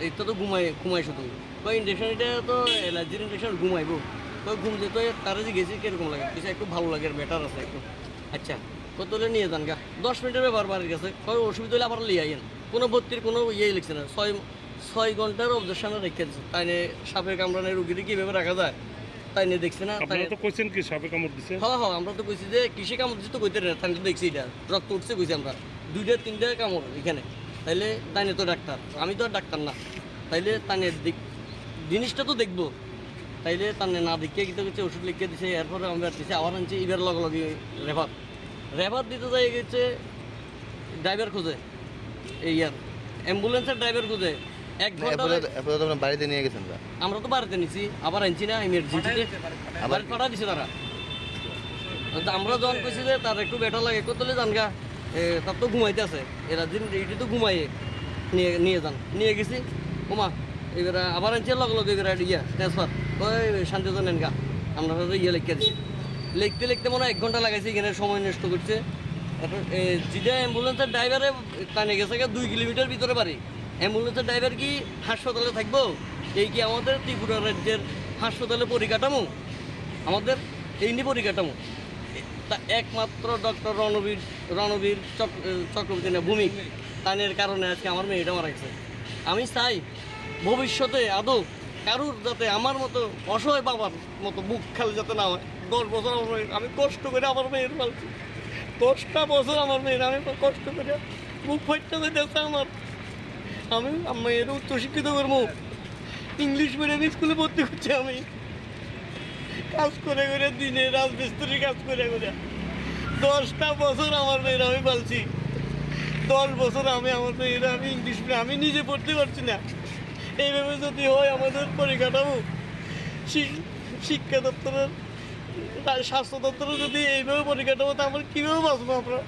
এটা তো ঘুমাই শুধু ইনজেকশন এটা তো অ্যালার্জির ইনজেকশন ঘুমাইবো ঘুম যেত তারা যে গেছি কীরকম লাগে কিছু একটু ভালো লাগে বেটার আছে একটু আচ্ছা কত নিয়ে যান গা 10 মিনিটের ব্যাপার বাড়ির কাছে অসুবিধা হলে আবার লিয়ে আইন কোনো ভর্তির কোনো ইয়ে লিখছে না 6 ঘন্টার অবজেকশনে রেখে দিচ্ছে তাই সাপের কামড়ানো রোগীর কীভাবে রাখা যায় তাই নিয়ে দেখছি না। আপনারা তো কইছেন কি সাপে কামড় দিছে? হ্যাঁ হ্যাঁ, আমরা তো কইছি যে কিসে কামড় দিচ্ছে তো কইতে না, তাই তো দেখছি এটা রক্ত উঠছে কইছি আমরা 2-3টা কামড় এখানে। তাইলে তাই তো ডাক্তার, আমি তো আর ডাক্তার না, তাইলে তাই জিনিসটা তো দেখবো। তাইলে তানে না দেখিয়ে কিন্তু হচ্ছে ওষুধ লিখে দিছে, এরপরে আমি আর দিছি আবার আনছি এবার লগে লগে রেফার দিতে যাই গেছে ড্রাইভার খুঁজে, এই আর অ্যাম্বুলেন্সের ড্রাইভার খুঁজে 1 ঘন্টা বাড়িতে নিয়ে গেছেন? আমরা তো বাড়িতে নিছি, আবার আনছি না ইমার্জেন্সিতে আবার পাঠা দিছে তারা। আমরা যখন কইছি যে তার একটু বেটা লাগে কোতলে যান গা, তার তো ঘুমাইতে আছে, এরা দিন এইটি তো ঘুমাইয়ে নিয়ে যান, নিয়ে গেছি ওমা এবার আবার আনছি লগে লগে এবার ইয়া ট্রান্সফার ওই শান্তিজন গা আমরা ইয়ে লিখে দিছি। লিখতে মনে হয় 1 ঘন্টা লাগাইছে, এখানে সময় নষ্ট করছে। যেটা অ্যাম্বুলেন্সের ড্রাইভারে টানে গেছে 2 কিলোমিটার ভিতরে বাড়ি, অ্যাম্বুলেন্সের ড্রাইভার কি হাসপাতালে থাকবো? এই কি আমাদের ত্রিপুরা রাজ্যের হাসপাতালে পরিকাঠামো? আমাদের এই নিয়ে পরিকাঠামো তা একমাত্র ডক্টর রণবীর চক্রবর্তী না ভূমি তানের কারণে আজকে আমার মেয়েটা মারা গেছে। আমি চাই ভবিষ্যতে আদৌ কারুর যাতে আমার মতো অসহায় বাবার মতো বুক খালি যাতে না হয়। 10 বছর আমি কষ্ট করে আমার মেয়ের পালছি, 10টা বছর আমার মেয়ের আমি কষ্ট করে বুক ফাইটটা যেতেছে আমার। আমি মেয়ের উচ্চশিক্ষিত করবো, ইংলিশ মিডিয়াম স্কুলে ভর্তি করছি, আমি কাজ করে দিনে রাজমিস্ত্রি কাজ করে 10টা বছর আমার মেয়ের আমি পালছি। 10 বছর আমি আমার মেয়েরা আমি ইংলিশ মিডিয়াম আমি নিজে পড়তে পারছি না। এইভাবে যদি হয় আমাদের পরিকাঠামো শিক্ষা দপ্তরের স্বাস্থ্য দপ্তরের যদি এইভাবে পরিকাঠামো তা আমরা কীভাবে বাঁচবো আমরা?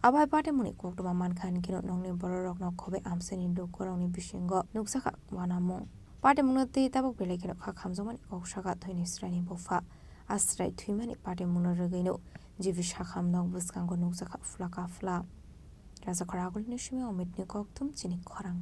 Abai pate muni kokdoma mankan kino nongni bororok nok khobe amseni dokorongni bisingo nuksaka wanamong pate munoti tabok bele kino kha khamjomani koksaka thoini srani bofa astrai thuimani pate munorogino jibi shakham nok buskango nuksaka flaka fla raja kharagul nishme omitni koktum chini khorang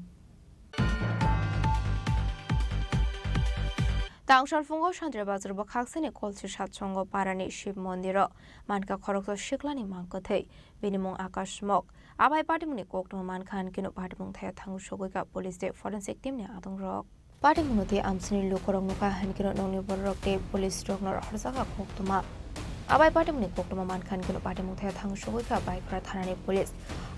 Tangsal fungo shantre bazar ba khaksani kolchi satsongo parani shiv mondiro manka khorokso shiklani mangkothei binimong akashmok abai patimuni kokno mankhan kino patimong thaya thangu sogoika police de forensic team ne adongrok patimunote amsini lokorong nuka hankino nongni borokte police rognor harsaka koktuma abai patimuni koktuma mankhan kino patimong thaya thangu sogoika baikra thanani police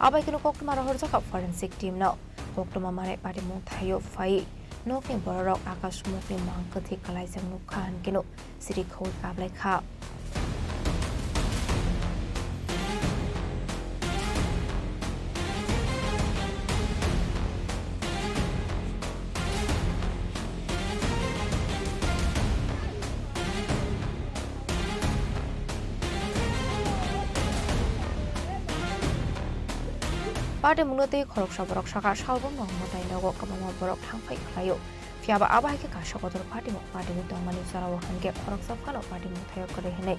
abai kino koktuma harsaka forensic team no koktuma mare patimong thayo fai Nokni borok akas mukni mangkati kalai jang nukhan kino siri khol kablai kha Pate munote khorok saborok saka salbon mohmotai nogo kamama borok thangpai khlayo fiaba abai ke kashakotor pati mo pati mu dongmani sarawa hange khorok sabkano pati mu thayo kore henai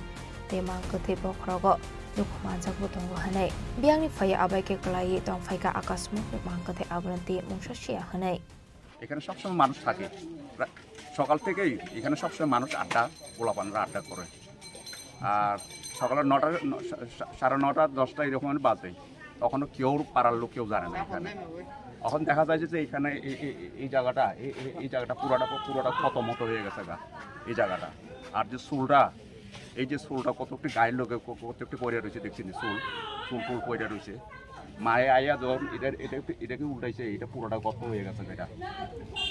te mangkate bokhrogo nukhma jagbu tongo hanai biangni phaya abai ke klai tongphai ka akasmuk mangkate abranti mungshashia hanai এখানে সবসময় মানুষ থাকে, সকাল থেকেই এখানে সবসময় মানুষ আড্ডা পোলাপানরা আড্ডা করে, আর সকালের 9টা 9:30 10টা এরকম বাজে, তখনও কেউ পাড়ার লোক কেউ জানে না। এখানে এখন দেখা যায় যে এখানে এই জায়গাটা পুরোটা ক্ষত মতো হয়ে গেছে গা এই জায়গাটা। আর যে চুলটা কত একটি গায়ের লোকে কত একটি পড়ে রয়েছে, দেখছি চুল পড়ে রয়েছে। মায়ে আইয়া যখন এটাকে উল্টাইছে, এটা পুরোটা কত হয়ে গেছে।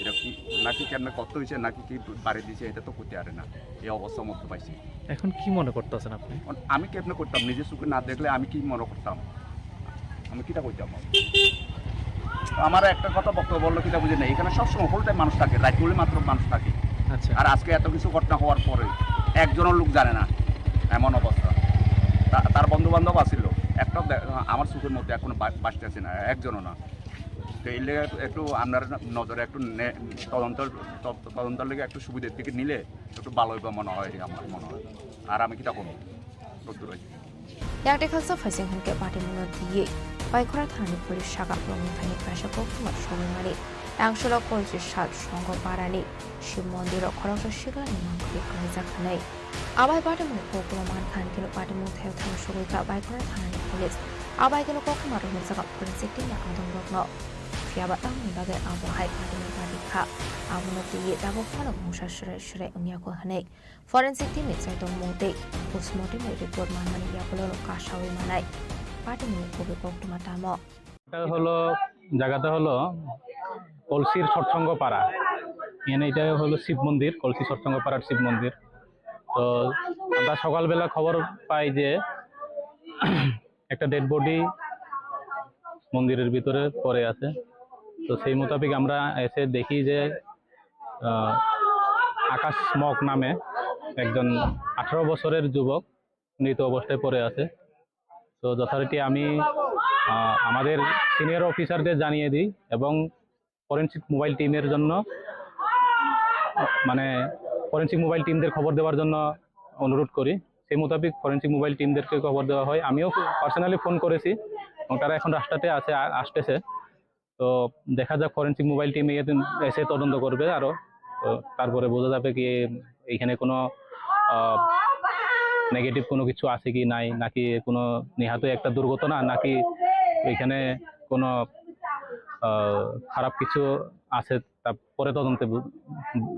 এটা কি নাকি কেমন কত হয়েছে নাকি কি বাড়ি দিয়েছে এটা তো করতে পারে না, এই অবস্থার মধ্যে পাইছি। এখন কি মনে করতেছেন আপনি? আমি কেমনে করতাম, নিজের চোখে না দেখলে আমি কি মনে করতাম, আমি কিটা করতাম? আমার একটা কথা বক্তব্য বললো কিটা বুঝে নেই, এখানে সবসময় হোল টাইম মানুষ থাকে, রাত হলে মাত্র মানুষ থাকে। আর আজকে এত কিছু ঘটনা হওয়ার পরে একজনের লোক জানে না, এমন অবস্থা। তার বন্ধু বান্ধব আসছিল, একটা আমার চোখের মধ্যে এখনো বাঁচতে আছে না, একজনও না। তো এই লেগে একটু আপনার নজরে একটু তদন্তের লেগে একটু সুবিধার দিকে নিলে একটু ভালো হইবা মনে হয়, আমার মনে হয়। আর আমি কিটা করবো রোদ্দুর হয়েছি Yakte khalsa phasing hanke pati muno diye baikora thani police shaga promthani prasha koktuma shomani angshola kolchi shat songo parani shiv mondiro khorokso shiglani mangkri kaija khanai abai pati muno koktuma mankhan kino pati muno thaya thang shogoika baikora thani police abai kino koktuma rohon jaga forensic team adong rokno fiaba tamni bagai abo hai padini badi kha abono tiye dabo phalo musa shre unya ko hanai forensic team sai tong mote postmortem report manmani ya bolo kashawi manai padini kobe koktuma tamo এটা হলো জায়গাটা হলো কলসির সৎসঙ্গ পাড়া এখানে এটা হলো শিব মন্দির কলসি সৎসঙ্গ পাড়ার শিব মন্দির তো আমরা সকালবেলা খবর পাই যে একটা ডেড বডি মন্দিরের ভিতরে পড়ে আছে তো সেই মোতাবেক আমরা এসে দেখি যে আকাশ স্মক নামে একজন 18 বছরের যুবক মৃত অবস্থায় পড়ে আছে তো যথারীতি আমি আমাদের সিনিয়র অফিসারদের জানিয়ে দিই এবং ফরেনসিক মোবাইল টিমের জন্য মানে ফরেনসিক মোবাইল টিমদের খবর দেওয়ার জন্য অনুরোধ করি সেই মোতাবেক ফরেনসিক মোবাইল টিমদেরকে খবর দেওয়া হয় আমিও পার্সোনালি ফোন করেছি এবং তারা এখন রাস্তাতে আসতেছে তো দেখা যাক ফরেনসিক মোবাইল টিম এসে তদন্ত করবে আরও তো তারপরে বোঝা যাবে কি এইখানে কোনো নেগেটিভ কোনো কিছু আছে কি নাই নাকি কোনো নিহত একটা দুর্ঘটনা নাকি এখানে কোনো খারাপ কিছু আছে তারপরে তদন্তে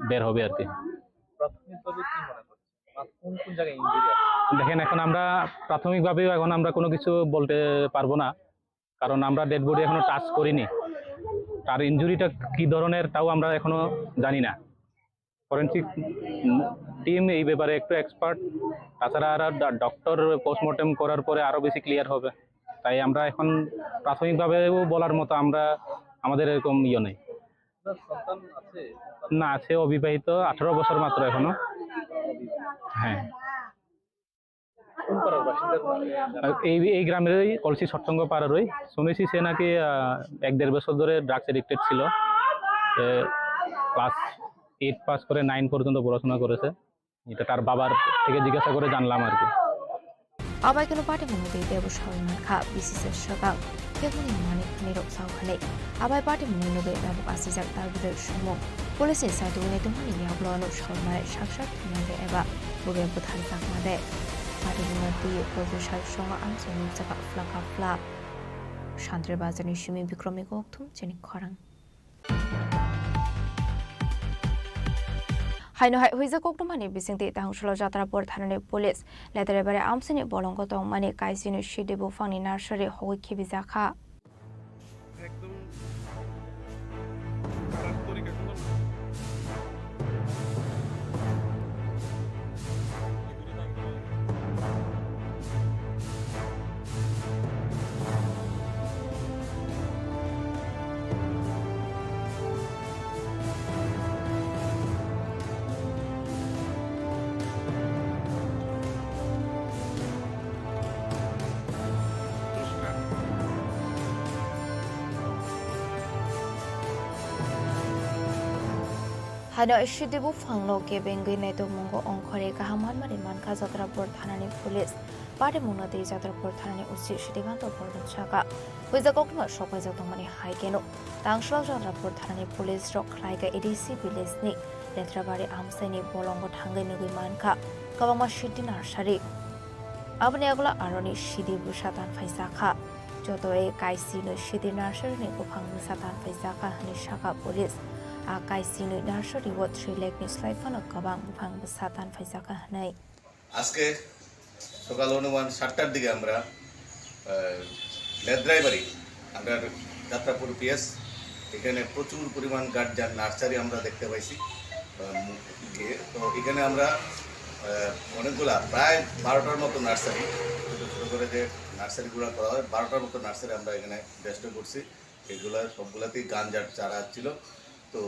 বের হবে আর কি দেখেন এখন আমরা প্রাথমিকভাবে এখন আমরা কোনো কিছু বলতে পারবো না কারণ আমরা ডেড বডি এখনো টাচ করিনি তার ইনজুরিটা কি ধরনের তাও আমরা এখনো জানি না ফরেনসিক টিম এই ব্যাপারে একটু এক্সপার্ট তাছাড়া আর ডক্টর পোস্টমর্টেম করার পরে আরো বেশি ক্লিয়ার হবে তাই আমরা এখন প্রাথমিকভাবেও বলার মতো আমাদের এরকম নেই না আছে অবিবাহিত 18 বছর মাত্র এখনো হ্যাঁ এই গ্রামেরই কলসি সৎসঙ্গ পাড়ারই শুনেছি সে নাকি 1-1.5 বছর ধরে ড্রাগস এডিক্টেড ছিল ক্লাস 8 পাস করে 9 পর্যন্ত পড়াশোনা করেছে এটা তার বাবার থেকে জিজ্ঞাসা করে জানলাম আর কি abai kanu party mungde debu shawman kha bcc shakang kemuni mani nirok sawkhane abai party mungno be dabu asijak tarbude shumo police sai dune tumani yablo no shawmai shakshak thunade eba buge buthal sakmade party mungti producer shonga amsoni jaka flaka fla shantre bazani shumi bikrami gokthum chini khorang haino hai huiza koktumani bisingti tangshlo jatrapur thanani police leterebare amsini bolongo tongmani kaisini shidebu fangni nursery hoi khibiza kha Hano ishidibu fanglo ke bengi neto mungo ongkhore kahaman mari manka jatrapur thanani police pare mungna de jatrapur thanani usi shidiganto pordon chaka huiza kokno sokai jatongmani haikeno tangshlo jatrapur thanani police rok khlaiga edc village ni letrabari amsaini bolongo thangai nugi manka kabama shidi nursery abni agula aroni shidibu satan phaisa kha jotoe kaisi no shidi nursery ni bufang satan phaisa kha hani shaka police akai sinu nursery wo 3 lakh ni slaifano kabang bufang besatan faisaka hanai আজকে সকাল অনুমান 7টার দিকে আমরা লেদ্রাইবাড়ি আমরা Jatrapur PS এখানে প্রচুর পরিমাণ guardian nursery আমরা দেখতে পাইছি তো এখানে আমরা অনেকগুলা প্রায় 12টার মতো নার্সারি ছোটো ছোটো করে যে নার্সারিগুলো করা হয় 12টার মতো নার্সারি আমরা এখানে ডেস্ট করছি এগুলো সবগুলাতেই গাঞ্জার চারা ছিল তো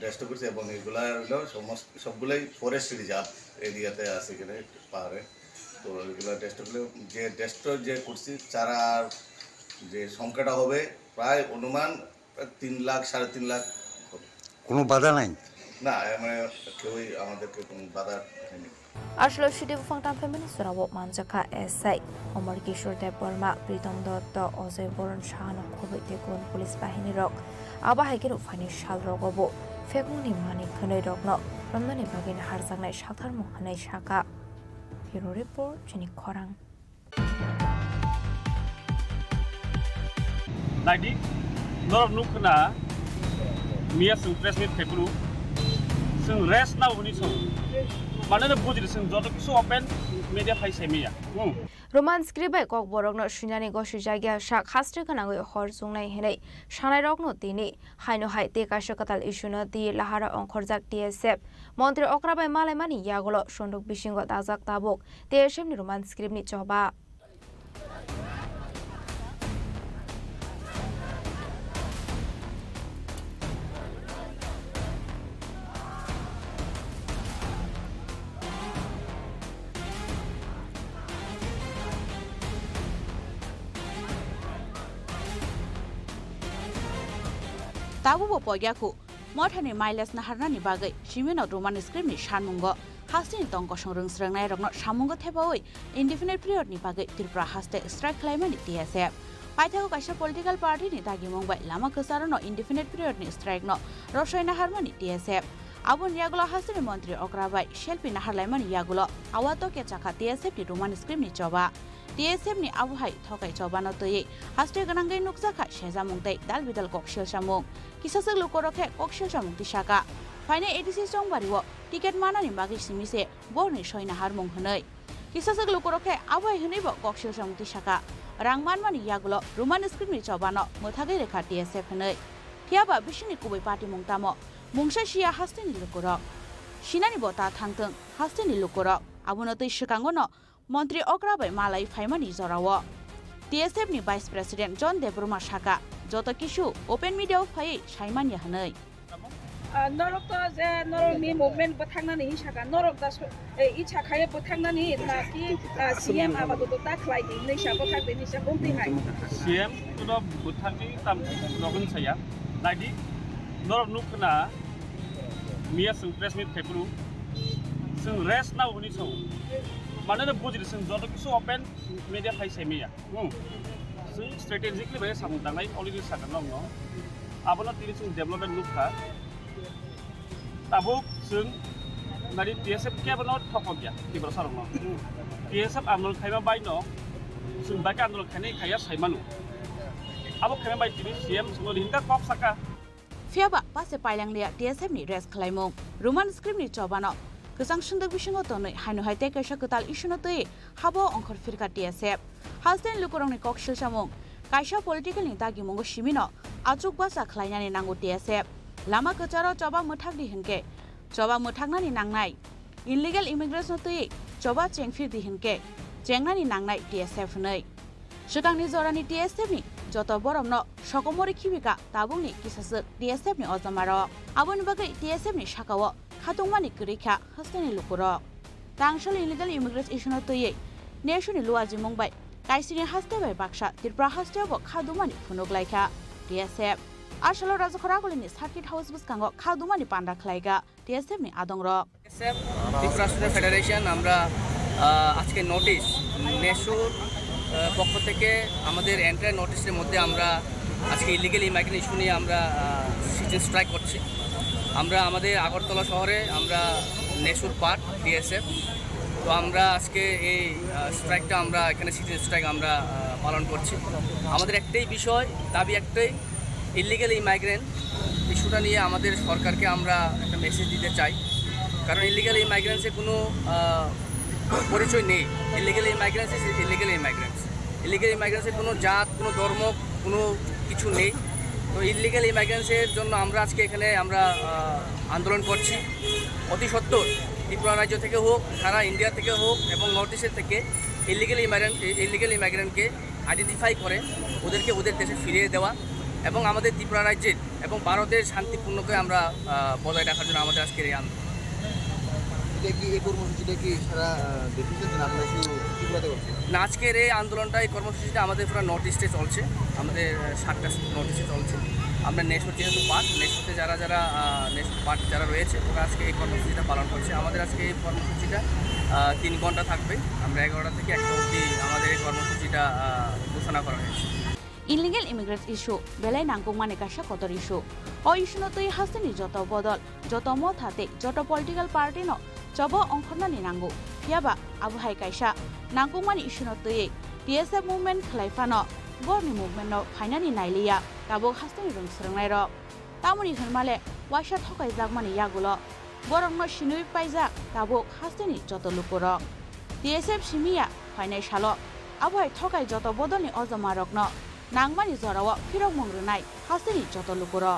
ডেস্ট করছি এবং এগুলা হলো সবগুলোই ফরেস্ট রিজার্ভ এরিয়াতে আছে এখানে পাহাড়ে তো এগুলো ডেস্টগুলো যে ডেস্ট যে করছি চারার যে সংখ্যাটা হবে প্রায় অনুমান 3 লাখ 3.5 লাখ কোনো বাধা নাই না মানে কেউই আমাদেরকে কোনো বাধা হয়নি Ashlo Shidibu Fangtan Feminist Surawo Manjaka SI Omar Kishore Deborma Pritom Dotto Ozoy Boron Shahano Kobe Tekun Police Bahini Rock Aba Hakiru Fani Shal Rogobo Fekmuni Mani Kanoi Rogno Ramdani Bagin Harzagnai Shatar Mohanai Shaka Bureau Report Chini Khorang Norok nukna Mia sung press meet Febru sung rest now huni so Manana budget sung joto kisu open media phai semia Roman scribe kok borokno sunyani goshi jagya shak hastre kanangoi hor sungnai henai shanai rokno tini haino hai te ka shakatal issue ti lahara onkhorjak TSF Montri okrabai malai mani yagolo shonduk bishingo dazak tabok TSF ni Roman scribe ni choba Tabu poyaku mothani miles na harnani bagai shimino roman script ni shanmungo hastin tongko songrung srangnai rokno samungo theboi indefinite period ni bagai Tripura haste strike claim ni TSF paithago kaisa political party ni dagi mongbai lama kasarano indefinite period ni strike no rosoi na harmani TSF abon yagulo hastin mantri okrabai shelpi na harlaimani yagulo awato ke chakha TSF ni roman script ni choba TSF ni abuhai thokai chobano toye haste ganangai nuksa kha shejamungtai dalbidal kokshil samung kisasek lukorokhe kokshil samung tisaka faine 86 jongbariwo ticket mana ni bagi simise borni soina harmung hnai kisasek lukorokhe abuhai hnaibo kokshil samung tisaka rangman mani yagulo roman script ni chobano mothagai rekha TSF hnai thiaba bishini kubai party mungtamo mungsa shia haste ni lukorok sinani bota thangtung haste ni lukorok abunotoi shikangono Montri Okrabai Malai Faimani Zorawo TSF ni Vice President John Debruma Shaka Joto Kishu Open Media Phai Shaiman Yahanai Norok to je norok ni movement bathangna ni shaka norok da icha khaye bathangna ni na ki CM abado to ta khlai ni nei sha bathak ni sha bomti hai CM to do buthani tam rogun saya lagi norok nukna Mia sung press meet Febru sung rest now huni so Manana budget sung joto kisu open media phai semia sung strategically bare samdangai already sakanong no abono tiri sung development lukha tabuk sung nari TSF ke bono thokogya tibro sarong no TSF amnol khaiba bai no sung ba ka amnol khani khaya saimanu abo khaiba bai tiri CM sung rinka kok saka fiaba pase pailang lia TSF ni rest khlaimong roman script ni chobano Kesang sundak bisingo tonoi haino haite kaisa ketal isuno tei habo ongkhor firka TSF hasten lukurong ni kokshil samung kaisa political ni dagi mongo simino achuk basa khlainani nango TSF lama kacharo choba muthak di hinke choba muthakna ni nangnai illegal immigration tei choba chengfir di hinke chengna ni nangnai TSF nei shikang ni zorani TSF ni joto boromno sokomori khibika tabung ni kisasuk TSF ni ozamaro abon bagai TSF ni shakawo Katungmani Kurika, Hastani Lukuro. Tangshal illegal immigrants issue no toye. Nation Luaji Mumbai, Kaisini Haste by Baksha, Tripura Haste of Kadumani Punoglaika, TSF. Ashalo Razakorakolin is Circuit House Buskango, Kadumani Panda Klaiga, TSF ni Adongro. Tripura Student Federation, Amra আজকে notice নেশুর পক্ষ থেকে আমাদের এন্ট্রার নোটিশের মধ্যে আমরা আজকে illegal ইমাইগ্রেশন issue নিয়ে আমরা সিজন স্ট্রাইক করছি আমরা আমাদের আগরতলা শহরে আমরা নেশুর পার্ট TSF তো আমরা আজকে এই স্ট্রাইকটা আমরা এখানে সিজন স্ট্রাইক আমরা পালন করছি আমাদের একটাই বিষয় দাবি একটাই ইলিগাল ইমাইগ্রেন্ট ইস্যুটা নিয়ে আমাদের সরকারকে আমরা একটা মেসেজ দিতে চাই কারণ ইলিগাল ইমাইগ্রেন্টসের কোনো পরিচয় নেই ইলিগাল ইমাইগ্রেন্টস ইলিগাল ইমাইগ্রেন্টসের কোনো জাত কোনো ধর্ম কোনো কিছু নেই তো ইলিগাল ইমাইগ্রেন্টসের জন্য আমরা আজকে এখানে আমরা আন্দোলন করছি অতি সত্বর ত্রিপুরা রাজ্য থেকে হোক সারা ইন্ডিয়া থেকে হোক এবং নর্থ ইস্টের থেকে ইলিগাল ইমাইগ্রেন্টকে আইডেন্টিফাই করে ওদেরকে ওদের দেশে ফিরিয়ে দেওয়া এবং আমাদের ত্রিপুরা রাজ্যের এবং ভারতের শান্তিপূর্ণকে আমরা বজায় রাখার জন্য আমাদের আজকের এই আন্দোলন না আজকের এই আন্দোলনটা এই কর্মসূচিটা আমাদের পুরো নর্থ ইস্টে চলছে আমাদের 7টা নর্থ ইস্টে চলছে আমরা নেশোর যেহেতু পার্ট নেশোতে যারা নেশোর পার্ট যারা রয়েছে ওরা আজকে এই কর্মসূচিটা পালন করছে আমাদের আজকে এই কর্মসূচিটা 3 ঘন্টা থাকবে আমরা 11টা থেকে 1টা অবধি আমাদের এই কর্মসূচিটা ঘোষণা করা হয়েছে Illegal immigrants issue, belai nangkung mane kasha kotor issue. O issue no tui hasani joto bodol, joto mot hate, joto political party no, coba ongkorna ni nanggu. Piaba, abu hai kaisa, nangkung mane issue no tui, TSF movement khlaifano, borni movement no phainani nailiya tabuk hastani rung srangnai ro tamoni hurmale waisa thokai jagmani yagulo borongno sinui paijak tabuk hastani joto lukuro DSF simiya phainai salo abhai thokai joto bodolni ojomarokno nangmani jorawo phirok mongrunai hastani joto lukuro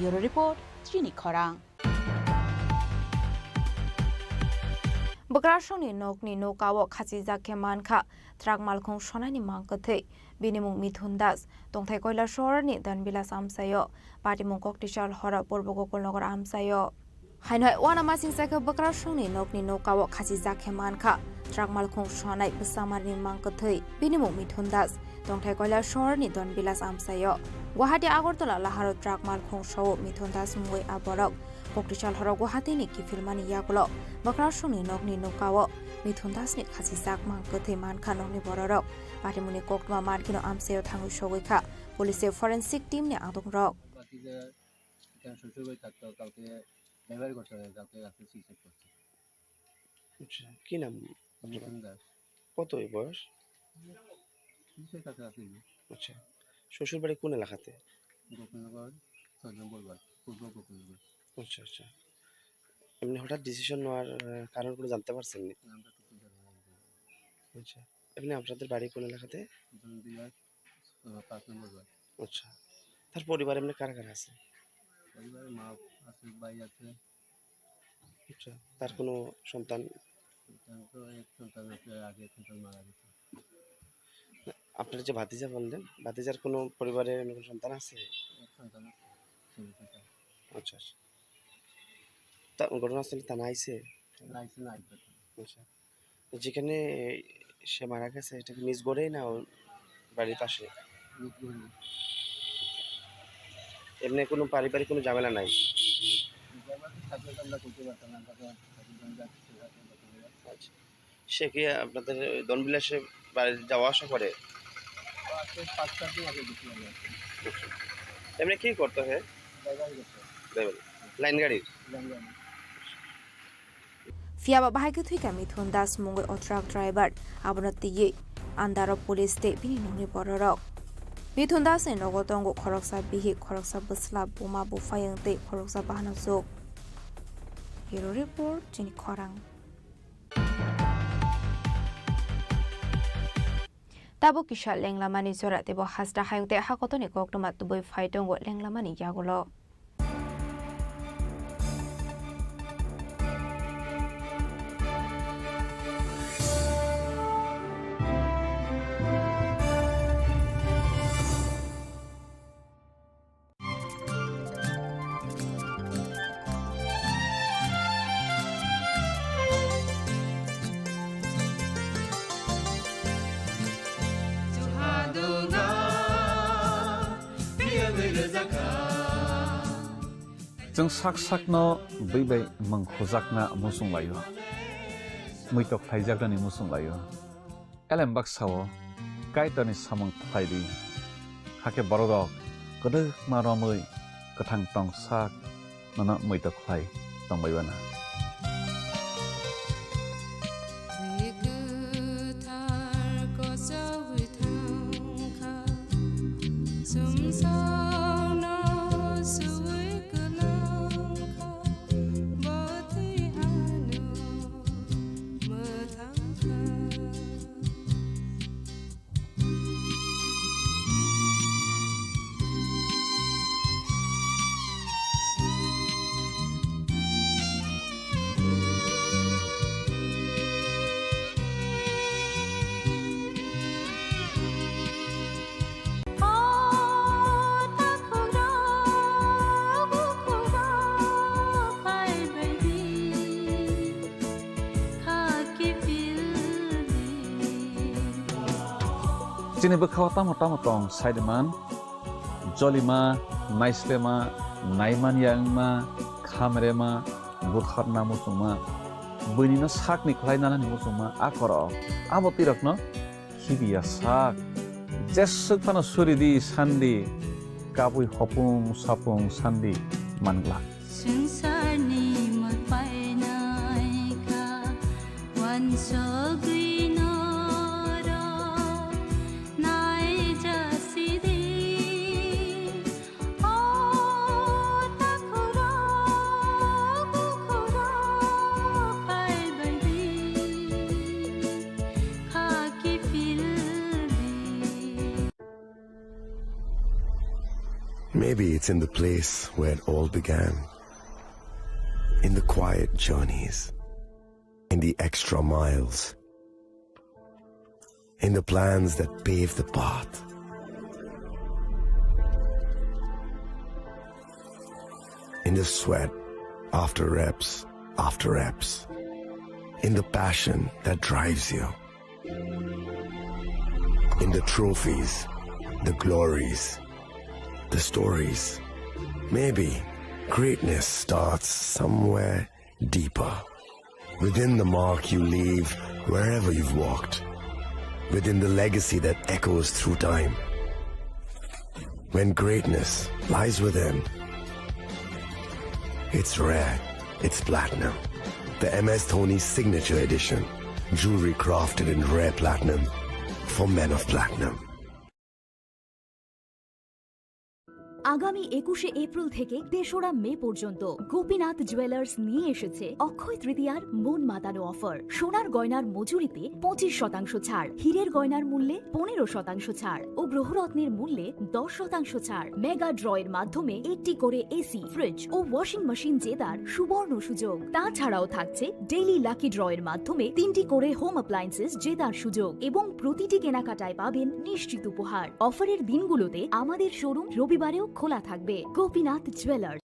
Bureau Report, Chini Khorang. Bagrashoni nokni nokawo khachija keman kha trak malkhong sonani mangkathe binimung Mithun Das tongthai koila shorni danbila samsayo patimung koktishal hora purbogokol nogor amsayo hainoi wanama singsaka bagrashoni nokni nokawo khachija keman kha trak malkhong sonai besamarni mangkathe binimung Mithun Das tongthai koila shorni danbila samsayo Guwahati Agartala laharo trak malkhong shaw Mithun Das mui aborok Koktishal hora Guwahati ni kifilmani yagulo bagrashoni nokni nokawo Mithun Das ni khachijak mangkathe mankha nokni bororok patimuni koktma markino amsayo thangu shogikha police forensic team ni adongrok কি নাম কত বয়স আচ্ছা শ্বশুর বাড়ি কোন এলাকাতে আচ্ছা আচ্ছা এমনি হঠাৎ ডিসিশন নেওয়ার কারণ কোনো জানতে পারছেন না আচ্ছা এমনি আপনাদের বাড়ি কোন এলাকাতে আচ্ছা তার পরিবার এমনি কারা কারা আছে পরিবারে মা আছে ভাই আছে আচ্ছা তার কোনো সন্তান তো এক সন্তান আছে আগে সন্তান মারা গেছে আপনার যে ভাতিজা বললেন ভাতিজার কোনো পরিবারে কোনো সন্তান আছে এক সন্তান আছে আচ্ছা আচ্ছা তা ঘটনাস্থলে থানা আইছে আচ্ছা যেখানে সে মারা গেছে এটা কি নিজ গড়েই না ওর বাড়ির পাশে এমনি কোনো পারিবারিক কোনো ঝামেলা নাই সে কি আপনাদের দনবিলাসে বাড়ি যাওয়া আসা করে এমনি কি করতে হয় লাইন গাড়ি Fiaba bahagi thui ka Mithun Das mungoi truck driver abonati ye andaro police te bini nongni bororok Mithun Das ni nogotongo khoroksa bihi khoroksa busla buma bufayang te khoroksa bahana jok Bureau Report Chini Khorang Tabo kisha lenglamani zora tebo hasda hayung te hakotoni koktoma tuboi faitongo lenglamani yagulo Jeng sak no beibai mangkhojak musung layo muitok thaijak ni musung layo elembak sawo kaitani samang thaidi hake borok kodok maromoi kathang tong sak nana muitok thai tongbaibana Chini bekhaw tamo tong saideman jolima naislema naiman yangma khamrema bukharna musuma Bunino sak ni klai nala ni musuma akoro. Abo tirok no hibiya sak. Jesuk pano suri di sandi kapui hopung sapung sandi mangla. Maybe it's in the place where it all began. In the quiet journeys. In the extra miles. In the plans that pave the path. In the sweat after reps. In the passion that drives you. In the trophies, the glories, the stories. Maybe greatness starts somewhere deeper. Within the mark you leave wherever you've walked. Within the legacy that echoes through time. When greatness lies within, it's rare, it's platinum. The MS Dhoni Signature Edition. Jewelry crafted in rare platinum for men of platinum. আগামী ২১শে April থেকে ৩রা মে পর্যন্ত Gopinath jewellers নিয়ে এসেছে অক্ষয় তৃতীয়ার মন মাতানো offer. সোনার গয়নার মজুরিতে ২৫% ছাড়, হীরের গয়নার মূল্যে ১৫% ছাড় ও গ্রহরত্নের মূল্যে 10% ছাড়। মেগা ড্রয়ের মাধ্যমে একটি করে এসি, ফ্রিজ ও ওয়াশিং মেশিন জেতার সুবর্ণ সুযোগ। তাছাড়াও থাকছে ডেইলি লাকি ড্রয়ের মাধ্যমে ৩টি করে হোম অ্যাপ্লায়েন্সেস জেতার সুযোগ এবং প্রতিটি কেনাকাটায় পাবেন নিশ্চিত উপহার। অফারের দিনগুলোতে আমাদের শোরুম রবিবারেও খোলা থাকবে। গোপীনাথ জুয়েলার্স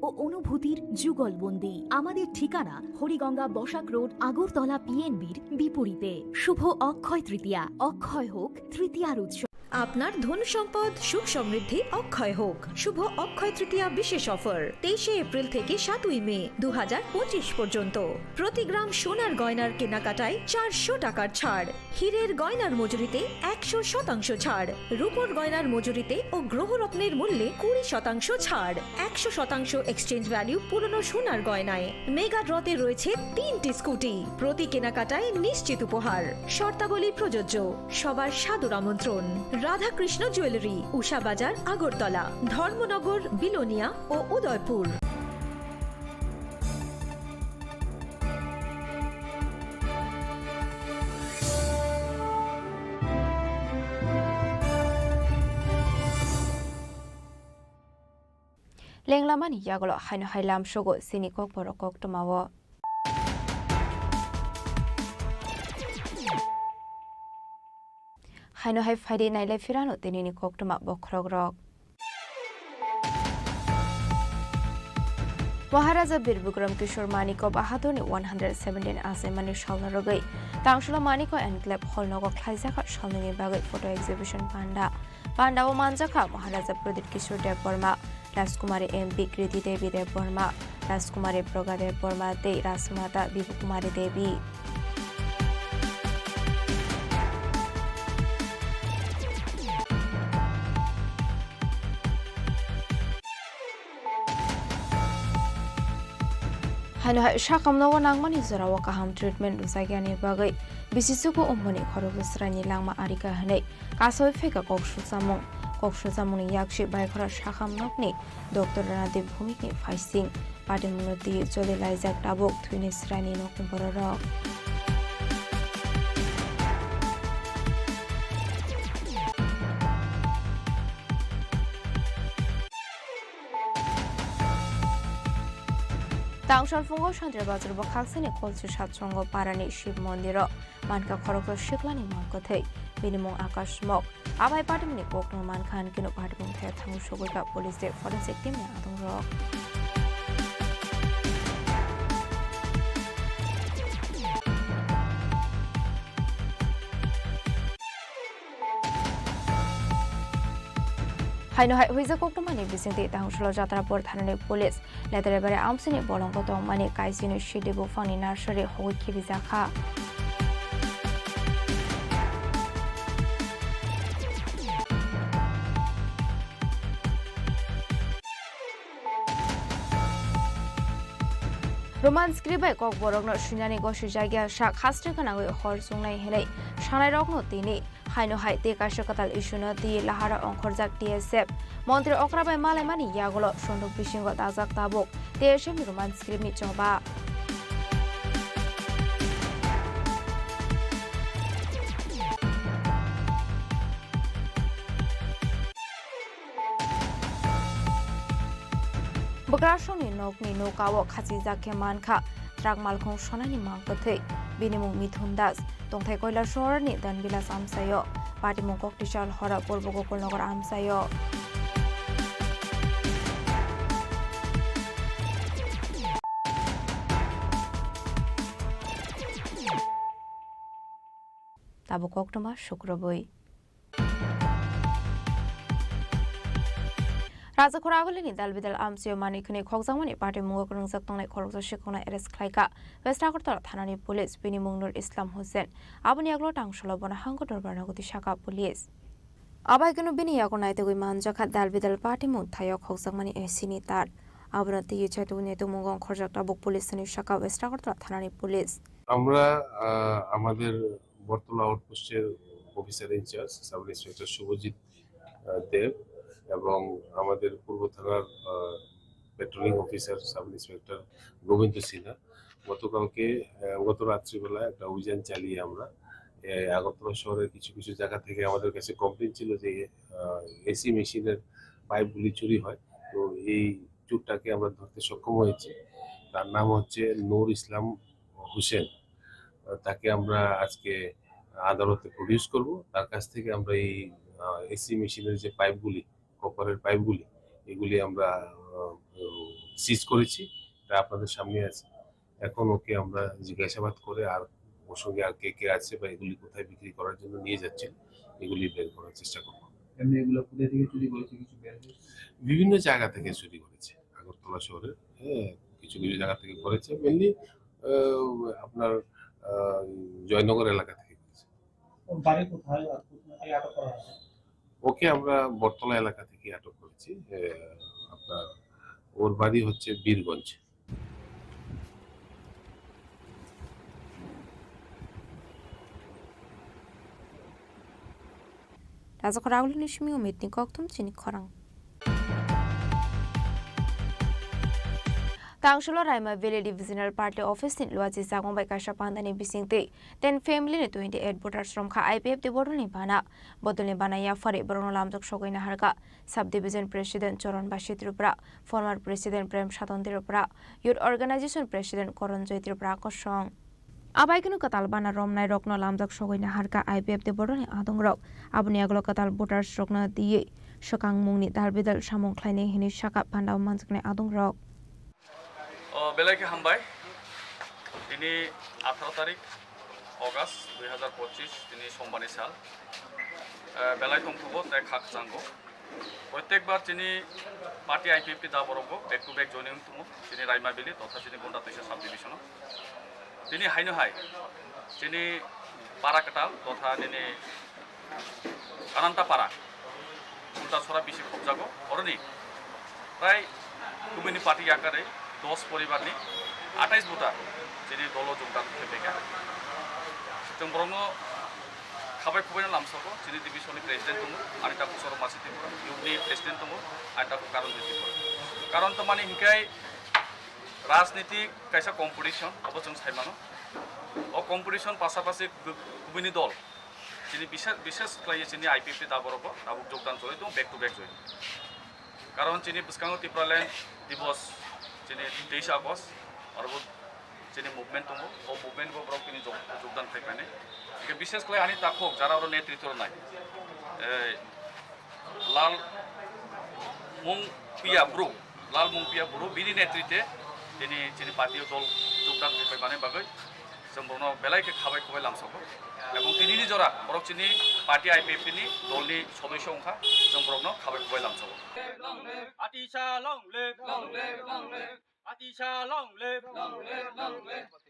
ও অনুভূতির যুগলবন্দি। আমাদের ঠিকানা হরিগঙ্গা বসাক রোড, আগরতলা পিএনবির বিপরীতে। শুভ অক্ষয় তৃতীয়া, অক্ষয় হোক তৃতীয়ার উৎসব। আপনার ধন সম্পদ সুখ সমৃদ্ধি অক্ষয় হোক। শুভ অক্ষয় তৃতীয়া বিশেষ অফার ২৩শে এপ্রিল থেকে ৭ই মে ২০২৫ পর্যন্ত। প্রতি গ্রাম সোনার গয়নার কেনাকাটায় ৪০০ টাকার ছাড়, হীরের গয়নার মজুরিতে ১০০% ছাড়, রূপোর গয়নার মজুরিতে ও গ্রহরত্নের মূল্যে ২০% ছাড়, ১০০% এক্সচেঞ্জ ভ্যালু পুরনো সোনার গয়নায়। মেগা ড্রতে রয়েছে ৩টি স্কুটি, প্রতি কেনাকাটায় নিশ্চিত উপহার। শর্তাবলী প্রযোজ্য। সবার সাদর আমন্ত্রণ। রাধাকৃষ্ণ জুয়েলারি, উষা বাজার, আগরতলা, ধর্মনগর, বিলোনিয়া ও উদয়পুর। লেংলামানি ইয়াগলো হাইনো হাইলাম সগো সিনিকক বরকক টমাও হাইনো হাই ফাইডে নাইলে ফিরানো তেনিনি কোকটমা বখরক রক মহারাজা বীরবিক্রম কিশোর মানিক বাহাদুরনি 117 আছে মানে সালনারগৈ তাংশুলা মানিক এনক্লেভ হলনগ খাইজাখা সালনগি বাগৈ ফটো এক্সিবিশন পান্ডাও মানজাখা মহারাজা প্রদীপ কিশোর দেব বর্মা, রাজকুমারী এমপি কৃতি দেবী দেব বর্মা, রাজকুমারী প্রজ্ঞা দেব বর্মা দে রাজমাতা বিভু কুমারী দেবী। হাইনো হাই সাকামনাও নাংমানি জরাও কাহাম ট্রিটমেন্ট জায়গানি বাগৈ বিসিসুকু অম্বনি খরগসরানি লাংমা আরিকা হनै কাসৈ ফেকা কক্সুজামুনি ইয়াকশি বাইখরা সাকামনকনি ডক্টর রানাদেব ভূমিকনি ফাইসিং পাটিমুলতি জলি লাইজাক টাবক থুইনি স্রানি নকনি বররক তাংশাল ফুঙ্গো শান্তির বাজার বখাকসিনি কলসি সাতসঙ্গ পারানি শিব মন্দির মানকা খরক শিকলানি মানকথৈ বিনিমং আকাশমক আবাই পাটিমনি কোকনো মানখান কিনো পাটিমং থে থাঙ্গু সগৈকা পুলিশ দে ফরেন্সিক টিমনি আদং রক haino hai huiza koktumani bisingti tangslo jatrapur thanani police leterebare amsini bolongko tongmani kaisini shidibu fangni nursery hoi khibiza kha Roman skribai kok borokno shunyani goshi jagya shak hastre kana goi hor sungnai helai shanai rokno tini haino hai te kasha katal issuno ti lahara onkhorjak TSF মন্ত্রী অক্রাবাই মালাইমানি ইয়াগুলো সন্দুক বিশিঙ্গ দাজাক তাবক দেশে Roman স্ক্রিপ্টনি চবা বগ্রাসনি নকনি নৌকাও Khasi জাকে মানখা truck মালখং সনানি মাংকথৈ বিনিমুং মিথুন দাস তংথাই কয়লা শহরনি দানবিলাস আমসায় পাটিমুং ককটিশাল হরা পূর্ব Gokulnagar আমসায় Tabuk Oktoma Shukrabui. Raza Koragolini Dalbidal Amsio Manikuni Kogsamani Party Mugurung Zaktong Korzo Shikona Eres Klaika, Westakotor Tanani Police, Binimungur Islam Hussein, Abuniaglo Tangshalobona Hango Durbanagoti Shaka Police. Abagunu Biniagonite Wimanjaka Dalbidal Party Mutayo Kogsamani Esini Tar, Abunati Yachatu Netumungon Korjaka Book Police and Shaka Westakotor Tanani Police. আমরা আমাদের বর্তলা আউটপোস্টের officer in charge sub inspector Subhajit Deb এবং আমাদের পূর্ব থানার patrolling officer sub inspector Gobinda Sinha গত রাত্রিবেলা একটা অভিযান চালিয়ে আমরা আগরতলা শহরের কিছু কিছু জায়গা থেকে আমাদের কাছে কমপ্লেন ছিল যে এসি মেশিনের পাইপগুলি চুরি হয়। তো এই চোরটাকে আমরা ধরতে সক্ষম হয়েছি। তার নাম হচ্ছে নূর ইসলাম হুসেন। তাকে আমরা আজকে আদালতে প্রডিউস করব। তার কাছ থেকে আমরা এই এসি মেশিনের যে পাইপগুলি, কপারের পাইপগুলি, এগুলি আমরা সিজ করেছি। এটা আপনাদের সামনে আছে। এখন ওকে আমরা জিজ্ঞাসাবাদ করে আর ওর সঙ্গে আর কে কে আছে বা এগুলি কোথায় বিক্রি করার জন্য নিয়ে যাচ্ছেন এগুলি বের করার চেষ্টা করব। বিভিন্ন জায়গা থেকে চুরি করেছে আগরতলা শহরের, কিছু কিছু জায়গা থেকে করেছে, মেনলি আপনার জয়নগর এলাকা থেকে করেছে। ওকে আমরা বটতলা এলাকা থেকে আটক করেছি। আপনার ওর বাড়ি হচ্ছে Birganj. Raza Koragolini Shimi Umitni Koktum Chini Khorang Tangsholo Raima Valley Divisional Party Office in Luazi Sagong by Kasha Pandani Bisingte, then family 28 voters from Ka IPF the Bodolni Bana, Bodolni Banaya Fari Bronolam Shogoina Harka, Subdivision President Choron Bashi Tripura, former President Prem Shaton Tripura, Youth Organization President Koron Joy Tripura Koshong. Abaikunu Katal Bana Romnai Rokno Lamdak Shogoina Harka IPF the Bodolni Adong Rock, Abuniaglo Katal voters Rokna Di, Shokang Mungni Darbidal Shamong Kleine Hini Shaka Panda Manskne Adong Rock. বেলাকে হামবাই তিনি 18 তারিখ August 2025 তিনি সোমবারনি সাল বেলায় থংথুবো তাই খাক জাঙ্গো প্রত্যেকবার তিনি পার্টি আইপিএফটি দা বরগো ব্যাক টু ব্যাক জয়নিং তুমু তিনি রাইমা বেলি তথা তিনি গন্ডা তৈসা সাব ডিভিশন তিনি হাইনো হাই তিনি পারাকাটাল তথা তিনি আনান্তা পারা উল্টা ছড়া বেশি খুব জাগো অরনি প্রায় কমিউনি পার্টি আকারে 10 পরিবারনি 28 ভোটার যিনি দল যোগদান খেপেকা जों बरंनो खाबाय खुबायना लामसाखौ যিনি डिभिजननि प्रेसिडेंट दङ आरिता कुसर मासि त्रिपुरा इउनि प्रेसिडेंट दङ आरिता कारण त्रिपुरा कारण त माने हिकाय राजनीति कायसा कम्पिटिशन अब जों सायमानो ओ कम्पिटिशन पासापासि गुबुननि दल যিনি বিশেষ ক্লাইয়ে যিনি আইপিএফ দাবরবো দাবুক যোগদান চলে দङ ব্যাক টু ব্যাক জয় কারণ যিনি বিস্কাঙ্গ ত্রিপুরা ল্যান্ড দিবস যিনি 23 আগস্ট और যিনি মুভমেন্ট দङ ও মুভমেন্ট গো ব্রক তিনি যোগদান খাইপানে একে বিশেষ করে আনি তাকক যারা ওর নেতৃত্ব নাই লাল মুংপিয়া ব্রু বিনি নেতৃত্বে তিনি যিনি পার্টি দল যোগদান খাইপানে বাগৈ जों बरनो बेलायखे खाबाय खुबाय लामसावो এবং তিনি নিজরা বরক চিনি পার্টি আইপিএফটি নি দলনি সদস্য অংখা जों বরকनो খাবাय खुबाय लामसावो आतिशा लंले आतिशा लंले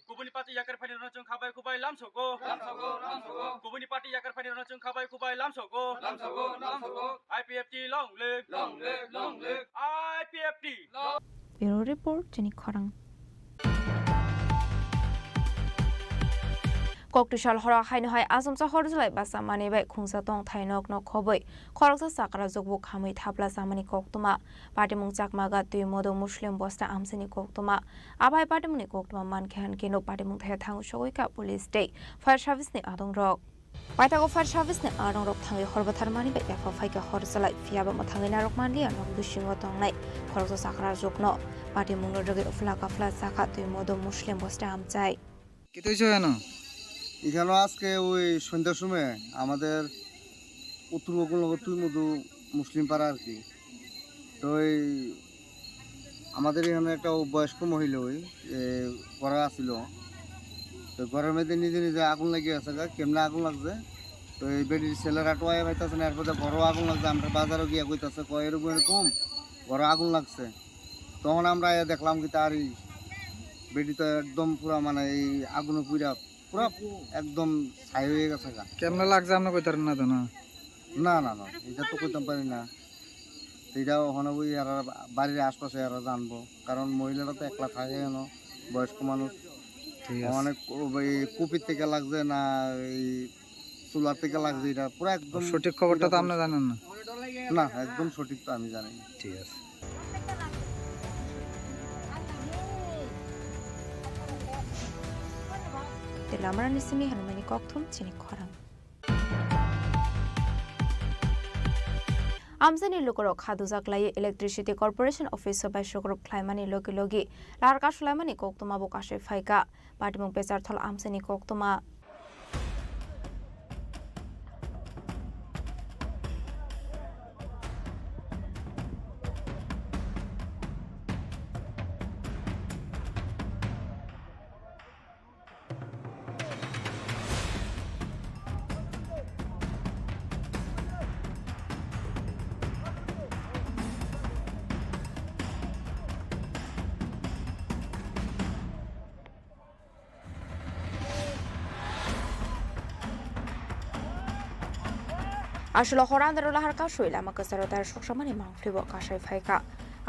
गुबुननि पार्टी याकर फाइनानो जों खाबाय खुबाय लामसावगो गुबुननि पार्टी याकर फाइनानो जों खाबाय खुबाय लामसावगो आइपिएफटी लंले आइपिएफटी Bureau Report Chini Khorang Koktishal hora haino hai asumsa horzlai basa mani bai khungsa tong thainok no khoboi khoroksa sakra jogbu khamui thapla samani koktuma party mungchak maga tui modo muslim bosta amsani koktuma abai party muni koktuma man khan kino party mung thai thang shogoi ka police day fire service ni adong rok Paitago fire service ni adong rok thangi horba tharmani bai yakho faika horzlai fiaba ma thangi narok manli anok bishingo tongnai khoroksa sakra jogno party mung no joge ufla kafla sakha tui modo muslim bosta amchai Kito joyano এখানে আজকে ওই সন্ধ্যার সময় আমাদের উত্তর বঙ্গনগর তুই মধু মুসলিম পাড়া আর কি তো ওই আমাদের এখানে একটা বয়স্ক মহিলা ওই ঘরে আসছিল তো ঘরের মধ্যে নিজে নিজে আগুন লাগিয়ে আছে কেমনে আগুন লাগছে তো এই বেডির ছেলেরা টোয়া পাইতেছে না এরপরে ঘরও আগুন লাগছে আমরা বাজারও গিয়ে কইতেছে এরকম এরকম ঘরে আগুন লাগছে তখন আমরা দেখলাম কি তার বেডি তো একদম পুরা মানে এই আগুনে পুরা পুরো একদম ছাই হয়ে গেছে কেমন লাগছে আপনি কইতারেন না তো না না না না এটা তো কইতাম পারি না এটা ওখানে ওই আর বাড়ির আশপাশে আর জানবো কারণ মহিলারা তো একলা থাকে কেন বয়স্ক মানুষ অনেক কুপির থেকে লাগছে না এই চুলার থেকে লাগছে এটা পুরো একদম সঠিক খবরটা তো আপনি জানেন না না একদম সঠিক তো আমি জানি না ঠিক আছে Dilamara nisini hanumani kokthum Chini Khorang Amzani lokoro khaduzak lai electricity corporation office by shogrup klaimani logi logi larka shlaimani koktuma bokashe phaika patimung pesar thol amzani koktuma Ashlo horan darola harka shoila makasaro dar shoksamani mangflibo kashay phaika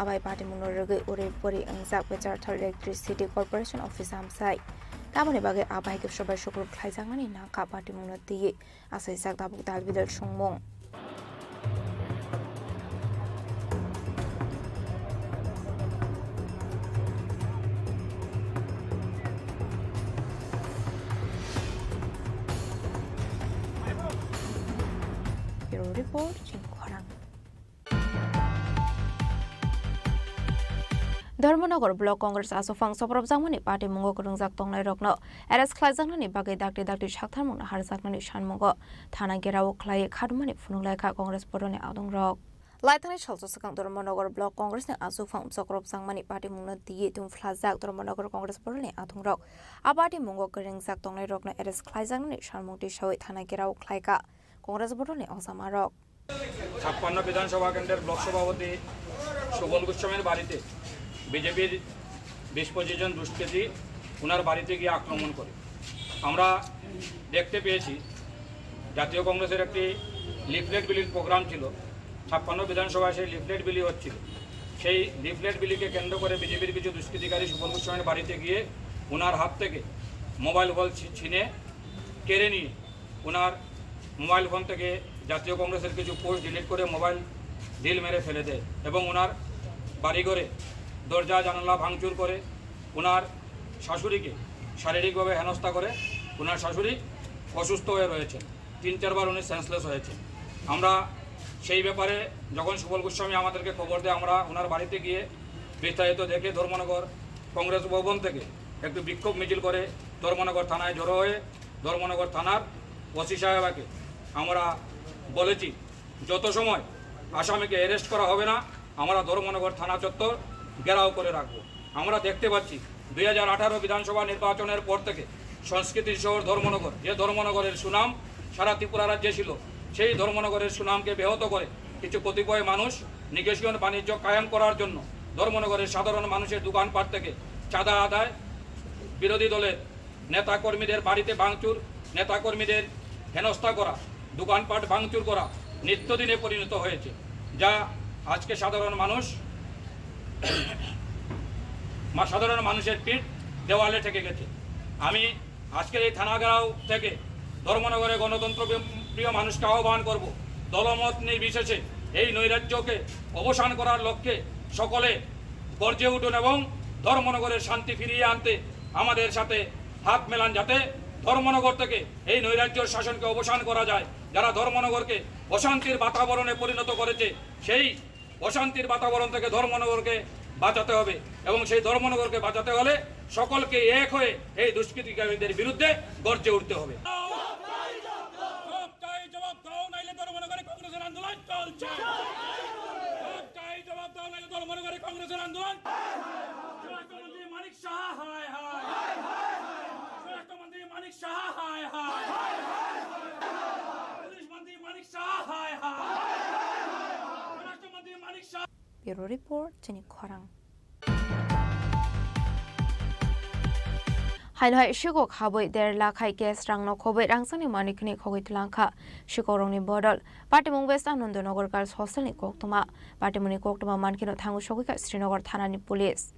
abai party munorege ore pori angzak bechar thol electricity corporation office amsai tamone bage abai ke shobai shokru khlaijangmani na ka party munoti asai sak dabuk dal bidal shongmong Report Chini Khorang Dharmanagar Block Congress Asofang Soprab Jangmani Party Mungo Kurungjak Tongnai Rokno Eres Khlaijangmani Bagai Dakti Dakti Shaktharmung Harjakmani Shanmungo Thana Gerao Khlai Khadmani Phununglaika Congress Porone Adong Rok Laitani Chalso Sakang Dharmanagar Block Congress ni Asofang Soprab Jangmani Party Mungno Di Tum Flajak Dharmanagar Congress Porone Adong Rok A Party Mungo Kurungjak Tongnai Rokno Eres Khlaijangmani Shanmung Tishawi Thana Gerao Khlaika Congress Porone Osamarok 56 বিধানসভা কেন্দ্রের block সভাপতি সুবল গোস্বামীর বাড়িতে বিজেপির 20-25 জন দুষ্কৃতী ওনার বাড়িতে গিয়ে আক্রমণ করে আমরা দেখতে পেয়েছি জাতীয় কংগ্রেসের একটি লিফলেট বিলির প্রোগ্রাম ছিল 56 বিধানসভায় সেই লিফলেট বিলি হচ্ছিল সেই লিফলেট বিলিকে কেন্দ্র করে বিজেপির কিছু দুষ্কৃতিকারী সুবল গোস্বামীর বাড়িতে গিয়ে ওনার হাত থেকে মোবাইল ফোন ছিনে কেড়ে নিয়ে ওনার মোবাইল ফোন থেকে জাতীয় কংগ্রেসের কিছু পোস্ট ডিলিট করে মোবাইল ঢিল মেরে ফেলে দেয় এবং ওনার বাড়িঘরে দরজা জানালা ভাঙচুর করে ওনার শাশুড়িকে শারীরিকভাবে হেনস্থা করে ওনার শাশুড়ি অসুস্থ হয়ে রয়েছেন 3-4 বার উনি সেন্সলেস হয়েছে আমরা সেই ব্যাপারে যখন সুবল গোস্বামী আমাদেরকে খবর দেয় আমরা ওনার বাড়িতে গিয়ে বিস্তারিত দেখে ধর্মনগর কংগ্রেস ভবন থেকে একটু বিক্ষোভ মিছিল করে ধর্মনগর থানায় জড়ো হয়ে ধর্মনগর থানার ওসি সাহেবাকে আমরা বলেছি যত সময় আসামিকে অ্যারেস্ট করা হবে না আমরা ধর্মনগর থানা চত্বর ঘেরাও করে রাখব আমরা দেখতে পাচ্ছি 2018 বিধানসভা নির্বাচনের পর থেকে সংস্কৃতির শহর ধর্মনগর, যে ধর্মনগরের সুনাম সারা ত্রিপুরা রাজ্যে ছিল, সেই ধর্মনগরের সুনামকে ব্যাহত করে কিছু কতিপয় মানুষ নিকেশীয় বাণিজ্য কায়েম করার জন্য ধর্মনগরের সাধারণ মানুষের দোকানপাট থেকে চাঁদা আদায়, বিরোধী দলের নেতাকর্মীদের বাড়িতে ভাঙচুর, নেতাকর্মীদের হেনস্থা করা, দোকানপাট ভাঙচুর করা নিত্যদিনে পরিণত হয়েছে, যা আজকে সাধারণ মানুষের পিঠ দেওয়ালে ঠেকে গেছে। আমি আজকের এই থানাগাঁও থেকে ধর্মনগরে গণতন্ত্র প্রিয় মানুষকে আহ্বান করব, দলমত নির্বিশেষে এই নৈরাজ্যকে অবসান করার লক্ষ্যে সকলে গর্জে উঠুন এবং ধর্মনগরের শান্তি ফিরিয়ে আনতে আমাদের সাথে হাত মেলান, যাতে ধর্মনগর থেকে এই নৈরাজ্যের শাসনকে অবসান করা যায়। যারা ধর্মনগরকে অশান্তির বাতাবরণে পরিণত করেছে, সেই অশান্তির বাতাবরণ থেকে ধর্মনগরকে বাঁচাতে হবে এবং সেই ধর্মনগরকে বাঁচাতে হলে সকলকে এক হয়ে এই দুষ্কৃতিকারীদের বিরুদ্ধে গর্জে উঠতে হবে। Bureau Report, Chini Khorang. Hai shigok haboi der lakhai gas rang no khoboi rangsani manikni khogoi tlangkha shikorongni bodol Patimung West Anandanagar Girls Hostel ni koktoma Patimuni koktoma mankino thangu shogika Srinagar thanani police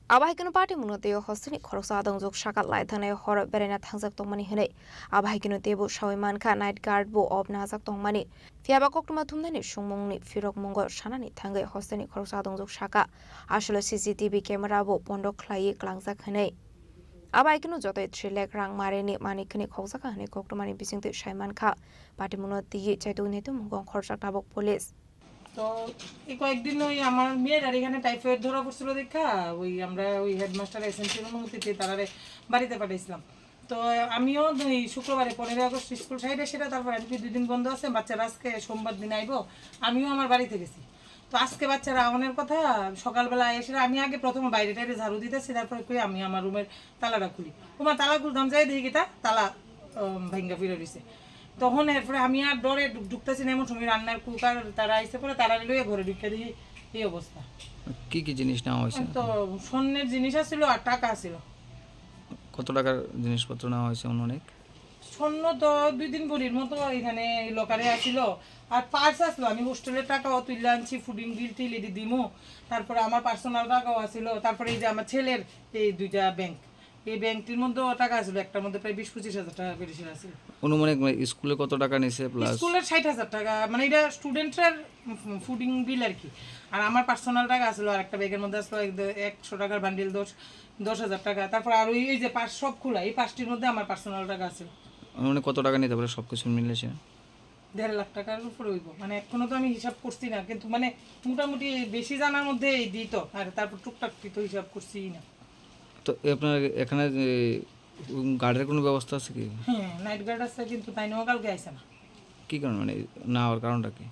Abahikino Patimuno teo hostel ni khoroksa adongjok shakat lai thanai hor berena thangjak tongmani hinai Abahikino tebu shawai manka night guard bo ob najak tongmani Fiaba koktoma thumnani shungmungni firok mongol shanani thangai hostel ni khoroksa adongjok shaka asholo CCTV camera bo pondok khlai klangjak hinai Abaikino jotoi 3 lakh rang mareni manikni khogjaka hane koktomani bisingte Shaiman Kha Patimuno tiyi chaituni tu mungong khorsak tabok police তো এই কয়েকদিন ওই আমার মেয়ের আর এখানে typhoid ধরা পড়ছিল দেখা ওই আমরা ওই হেডমাস্টার এসএনসির অনুমতিতে তারারে বাড়িতে পাঠাইছিলাম তো আমিও ওই শুক্রবারে 15 আগস্ট স্কুল সাইডে সেটা তারপর আজকে 2 দিন বন্ধ আছে বাচ্চারা আজকে সোমবার দিন আইবো আমিও আমার বাড়িতে গেছি তো আজকে বাচ্চারা আওনের কথা সকালবেলা এসে আমি আগে প্রথমে বাইরে টাইরে ঝাড়ু দিতেছি তারপর কই আমি আমার রুমের তালাটা খুলি ওমা তালা খুলতাম যাই দেখি কিটা তালা ভাঙ্গা ফিরে দিছে তখন এরপরে আমি আর ডরে ঢুকতেছি না এমন সময় রান্নার কুকার তারা আইসে পরে তারা লইয়ে ঘরে ঢুকে দিই এই অবস্থা কি কি জিনিস নেওয়া হয়েছে তো স্বর্ণের জিনিস ছিল আর টাকা ছিল কত টাকার জিনিসপত্র নেওয়া হয়েছে অনেক স্বর্ণ তো 2 দিন ভরির মতো এখানে লোকারে আসিল আর পার্স আসলো আমি হোস্টেলের টাকাও তুলে আনছি ফুডিং বিল টিল এটি দিমু তারপরে আমার পার্সোনাল টাকাও আসিল তারপরে এই যে আমার ছেলের এই দুইটা ব্যাংক এই ব্যাংকটির মধ্যে টাকা আছিল একটার মধ্যে প্রায় 20-25 হাজার টাকা বেশি আছে অনুমানিক স্কুলে কত টাকা নিছে প্লাস স্কুলের 60,000 টাকা মানে এটা স্টুডেন্টের ফুডিং বিল আর কি আর আমার পার্সোনাল টাকা আছিল আর একটা ব্যাগের মধ্যে আসলো 100 টাকার বান্ডিল 10,000 টাকা তারপর আর এই যে পাঁচ সব খোলা এই পাঁচটির মধ্যে আমার পার্সোনাল টাকা আছে মানে কত টাকা নিতে পারে সবকিছু মিলেছে 1.5 লাখ টাকার উপরে হইব মানে এখনো তো আমি হিসাব করছি না কিন্তু মানে মোটামুটি বেশি জানার মধ্যে এই দিত আর তারপর টুকটাক তো হিসাব করছি না তো আপনার এখানে গার্ডের কোনো ব্যবস্থা আছে কি হ্যাঁ নাইট গার্ড আছে কিন্তু তাই নিও কালকে আইছে না কি কারণ মানে না হওয়ার কারণটা কি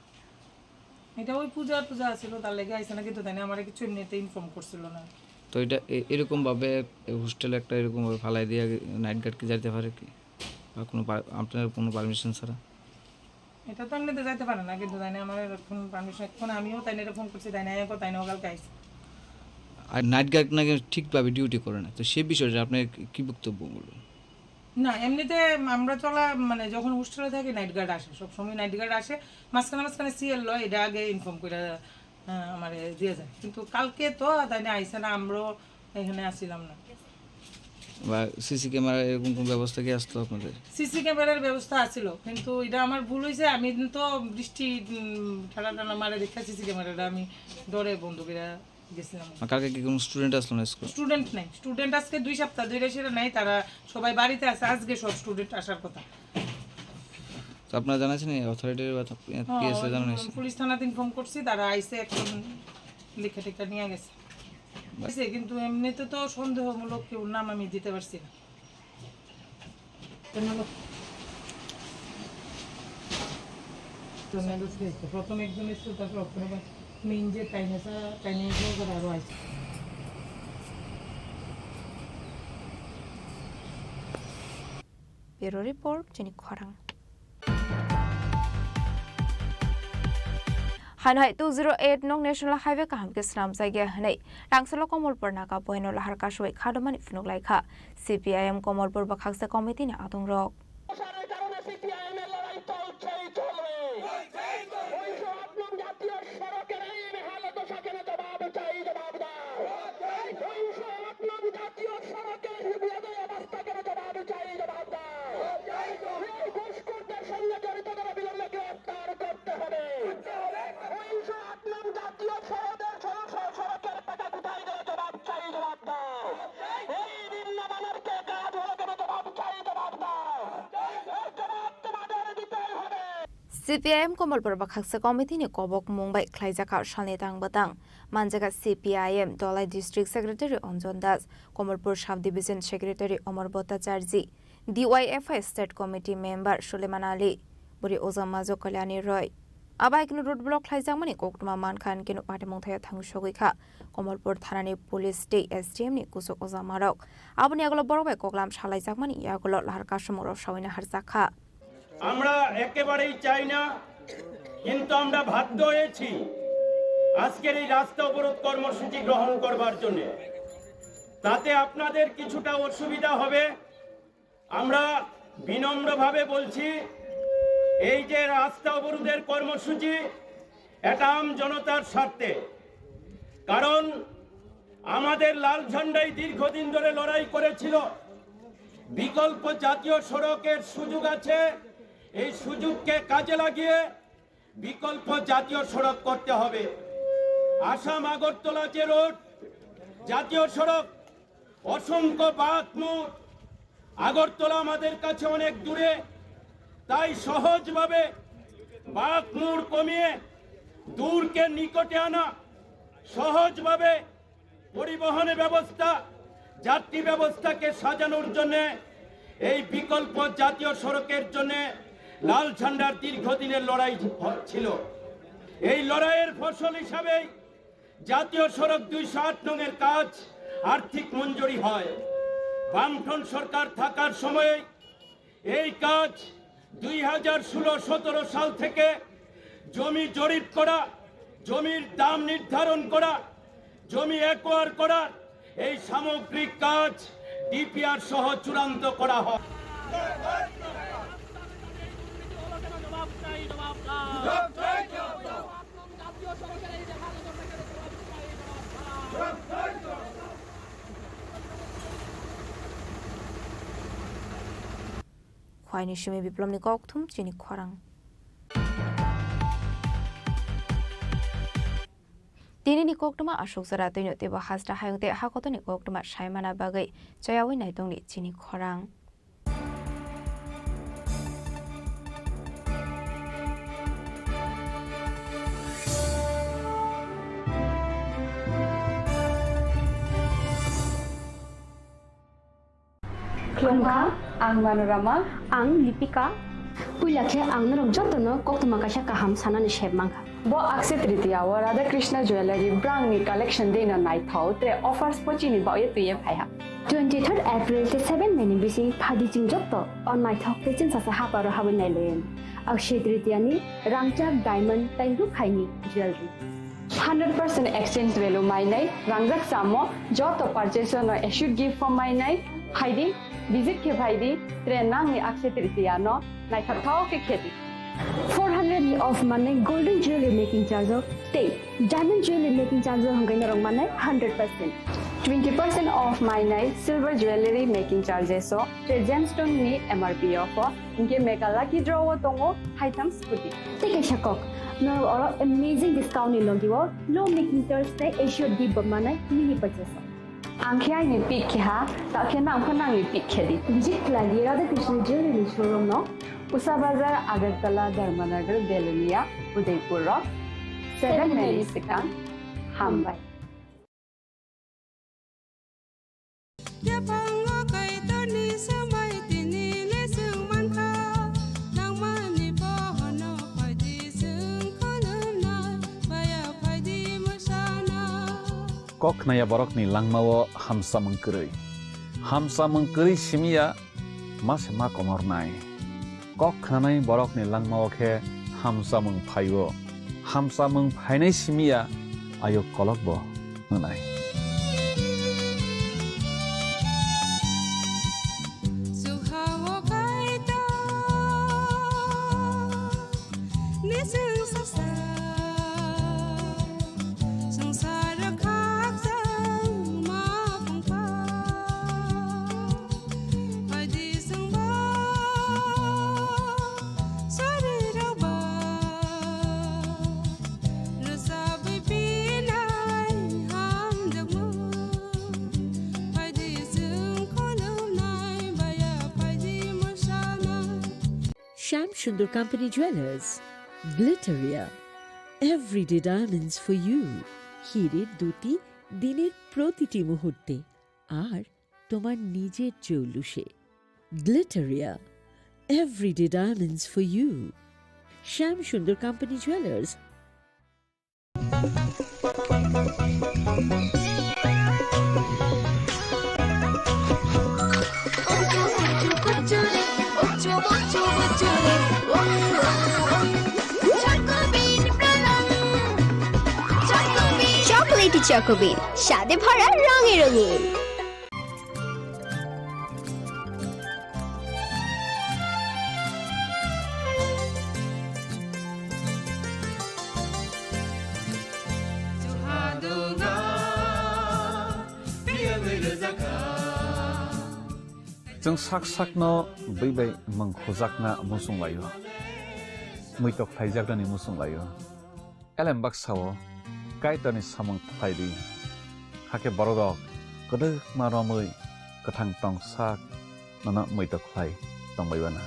এটা ওই পূজা ছিল তার লেগে আইছে না কিন্তু তাই না আমারে কিছু এমনিতে ইনফর্ম করছিল না তো এটা এরকম ভাবে হোস্টেলে একটা এরকম ভাবে ফালাই দিয়ে নাইট গার্ড কি যাইতে পারে কি বা কোনো আপনার কোনো পারমিশন ছাড়া এটা তো এমনিতে যাইতে পারে না কিন্তু তাই না আমার এখন পারমিশন এখন আমিও তাই না ফোন করছি তাই না তাই না কালকে আইছে আর নাইট গার্ড নাকি ঠিকভাবে ডিউটি করে না তো সেই বিষয়ে আপনি কি বক্তব্য বলবেন না এমনিতে আমরা চলা মানে যখন হোস্টেলে থাকি নাইট গার্ড আসে সব সময় নাইট গার্ড আসে মাঝখানে সিএল লয় এটা আগে ইনফর্ম করে আমারে দিয়ে যায় কিন্তু কালকে তো তাই না আইছে না আমরাও এখানে আসছিলাম না বা সিসি ক্যামেরা এরকম কোনো ব্যবস্থা কি আসতো আপনাদের সিসি ক্যামেরার ব্যবস্থা আছিল কিন্তু এটা আমার ভুল হয়েছে আমি তো বৃষ্টি ঠান্ডা মারে দেখে সিসি ক্যামেরাটা আমি ডরে বন্ধ করে গেছিলাম কালকে কি কোনো স্টুডেন্ট আসলো না স্কুল স্টুডেন্ট নাই স্টুডেন্ট আজকে 2 সপ্তাহ ধরে সেটা নাই তারা সবাই বাড়িতে আছে আজকে সব স্টুডেন্ট আসার কথা তো আপনারা জানাছেন অথরিটির বা পিএসএ জানাছেন পুলিশ থানাতে ইনফর্ম করছি তারা আইছে এখন লিখে টিকা নিয়ে গেছে কিন্তু এমনিতে তো সন্দেহমূলক কেউ নাম আমি দিতে পারছি না প্রথম একজন এসছে তারপর মেইন যে টাইনে আরো আছে Bureau Report Chini Khorang Hanai 208 Nong National Highway kaham ke snam jaiga hanai rangsalo komolpur naga poino lahar kasoi khadamani funuk laikha CPIM komolpur bakhaksa committee ni adong rok CPIM komolpur bakhaksa committee ni kobok mumbai khlaijaka shalni tang manjaga CPIM Dolai District Secretary Onjon Das komolpur Sub Division Secretary Omar Bhattacharya DYFI State Committee Member Suleiman Ali Buri Ozamajo Kalyani Roy Abai kinu road block khlaijamani koktuma mankhan kinu patimong thaya thangshogikha komolpur thanani police day SDM ni kusuk ozamarok abuni agolo borobai koklam shalaijakmani yagolo lahar kasumoro shawina harjakha আমরা একেবারেই চাই না কিন্তু আমরা বাধ্য হয়েছি আজকের এই রাস্তা অবরোধ কর্মসূচি গ্রহণ করবার জন্য তাতে আপনাদের কিছুটা অসুবিধা হবে আমরা বিনম্রভাবে বলছি এই যে রাস্তা অবরোধের কর্মসূচি এটা আম জনতার স্বার্থে কারণ আমাদের লাল ঝান্ডাই দীর্ঘদিন ধরে লড়াই করেছিল বিকল্প জাতীয় সড়কের সুযোগ আছে এই সুযোগকে কাজে লাগিয়ে বিকল্প জাতীয় সড়ক করতে হবে আসাম আগরতলা যে রোড জাতীয় সড়ক অসংখ্য বাঁধ মোড় আগরতলা আমাদের কাছে অনেক দূরে তাই সহজভাবে বাঁধ মোড় কমিয়ে দূরকে নিকটে আনা সহজভাবে পরিবহনের ব্যবস্থা যাত্রী ব্যবস্থাকে সাজানোর জন্য এই বিকল্প জাতীয় সড়কের জন্য লাল ঝান্ডার দীর্ঘদিনের লড়াই ছিল এই লড়াইয়ের ফসল হিসাবে জাতীয় সড়ক 208 নংয়ের কাজ আর্থিক মঞ্জুরি হয় বামফ্রন্ট সরকার থাকার সময়ে এই কাজ 2016-17 সাল থেকে জমি জরিপ করা জমির দাম নির্ধারণ করা জমি অ্যাকোয়ার করা এই সামগ্রিক কাজ ডিপিআর সহ চূড়ান্ত করা হয় Khwaini shimi biplomni kokthum Chini Khorang Dini ni koktuma ashok zara toino teba hasra hayungte hakotoni koktuma shaimana bagai chayawi naitongni Chini Khorang Klongkha, ang Manorama, ang Lipika. Puilakhe ang narok jotono koktuma kaisa kaham sanani shebmangkha. Bo akse tritiya wa Radha Krishna Jewelry brang ni collection dena nai thau tre offers pochini ba ye tuye phaiha. 23rd April te 7 meni bisi phadi jing jotto on my thok te chin sasa haparo habin nai len. Akse tritiya ni rangchak diamond tainru khaini jewelry. 100% exchange value my nai rangjak samo joto purchase no issued gift from my nai haidi visit ke bhaidi tre nang ni akse tritiya no nai thau ke kheti 400 ni of money golden jewelry making charge of stay diamond jewelry making charge of hangai narong manai 100% 20% off my night silver jewelry making charges so tre gemstone ni MRP of inke mega lucky draw tongo items puti take a shakok no or amazing discount ni logiwo low making Thursday issued give manai mini purchase Angkya ni pick kha ta khena angkhana ni pick khedi visit lagi Radha Krishna jewelry showroom no Usa Bazar Agartala Dharmanagar Belunia Udaipur Rock 7 Mary Sikang Hambai Kok naya borok ni langmawo hamsa mengkeri. Hamsa mengkeri simia मासे मा कमरनाय कक खानाय बरकनि लांमावखे हामसामों फायो हामसामों फायनाय सिमिया आयो कलकबो होनाय Sham Sundar Company Jewelers, Glitteria, everyday diamonds for you. Hirer duti diner protiti muhurte ar tomar nijer jowlushe. Glitteria, everyday diamonds for you. Sham Sundar Company Jewelers. Chocolatey Chocobean স্বাদে ভরা রঙে রঙিন जों साक साकनो बैबाय मंखोजाकना मुसुं लायो मैतक फाइजाकदानि मुसुं लायो एलेम्बाक सावो काइतानि सामं फाइदि हाके बरगक गदक मारमै कथां टं साक नना मैतक phi तंबायबाना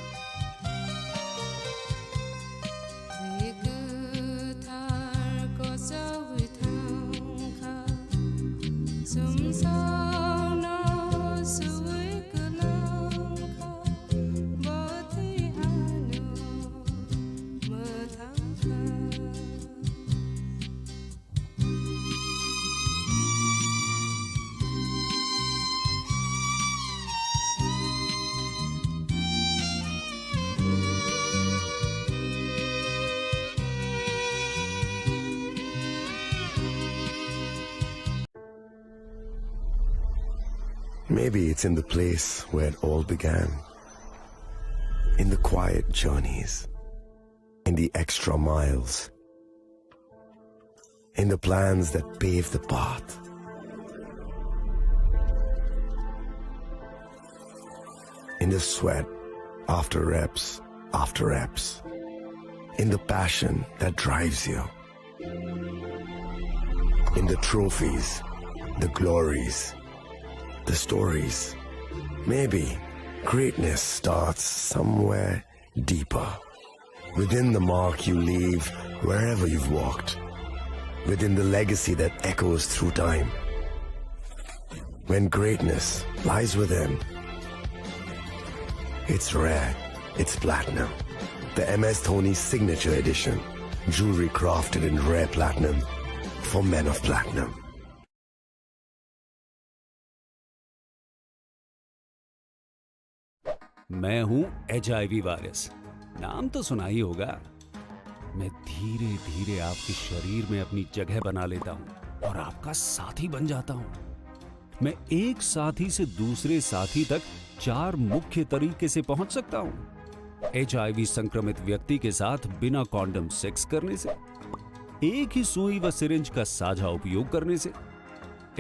Maybe it's in the place where it all began. In the quiet journeys. In the extra miles. In the plans that pave the path. In the sweat after reps. In the passion that drives you. In the trophies, the glories, the stories. Maybe greatness starts somewhere deeper. Within the mark you leave wherever you've walked. Within the legacy that echoes through time. When greatness lies within, it's rare, it's platinum. The MS Dhoni Signature Edition. Jewelry crafted in rare platinum for men of platinum. मैं हूं HIV virus, नाम तो सुना ही होगा। मैं धीरे धीरे आपके शरीर में अपनी जगह बना लेता हूं और आपका साथी बन जाता हूं। मैं एक साथी से दूसरे साथी तक 4 मुख्य तरीके से पहुंच सकता हूं। HIV संक्रमित व्यक्ति के साथ बिना कॉन्डम सेक्स करने से, एक ही सुई व सिरिंज का साझा उपयोग करने से,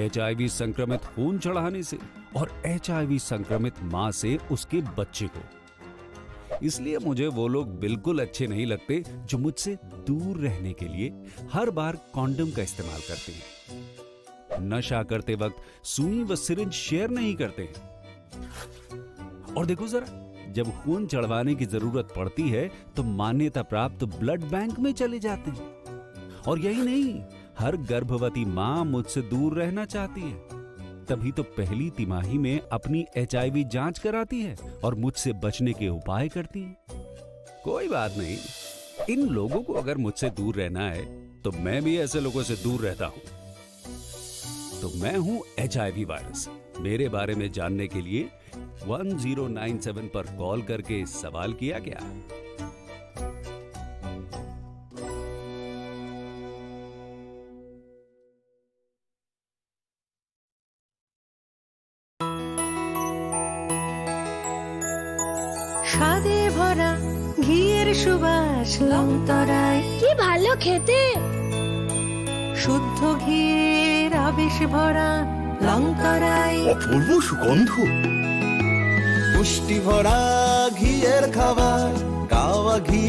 HIV संक्रमित खून चढ़ाने से और HIV संक्रमित मां से उसके बच्चे को। इसलिए मुझे वो लोग बिल्कुल अच्छे नहीं लगते जो मुझसे दूर रहने के लिए हर बार कॉन्डम का इस्तेमाल करते हैं, नशा करते वक्त सुई व सिरिंज शेयर नहीं करते हैं। और देखो जरा, जब खून चढ़वाने की जरूरत पड़ती है तो मान्यता प्राप्त ब्लड बैंक में चले जाते हैं। और यही नहीं, हर गर्भवती मां मुझसे दूर रहना चाहती है, तभी तो पहली तिमाही में अपनी HIV जांच कराती है और मुझसे बचने के उपाय करती है। कोई बात नहीं, इन लोगों को अगर मुझसे दूर रहना है तो मैं भी ऐसे लोगों से दूर रहता हूं। तो मैं हूं HIV वायरस। मेरे बारे में जानने के लिए 1097 पर कॉल करके सवाल किया क्या? স্বাদে ভরা ঘিয়ের সুবাস লংতরায় কি ভালো খেতে, শুদ্ধ ঘিয়ের আবেশ ভরা লংতরায় অপূর্ব সুগন্ধ, পুষ্টি ভরা ঘিয়ের খাবার, গাওয়া ঘি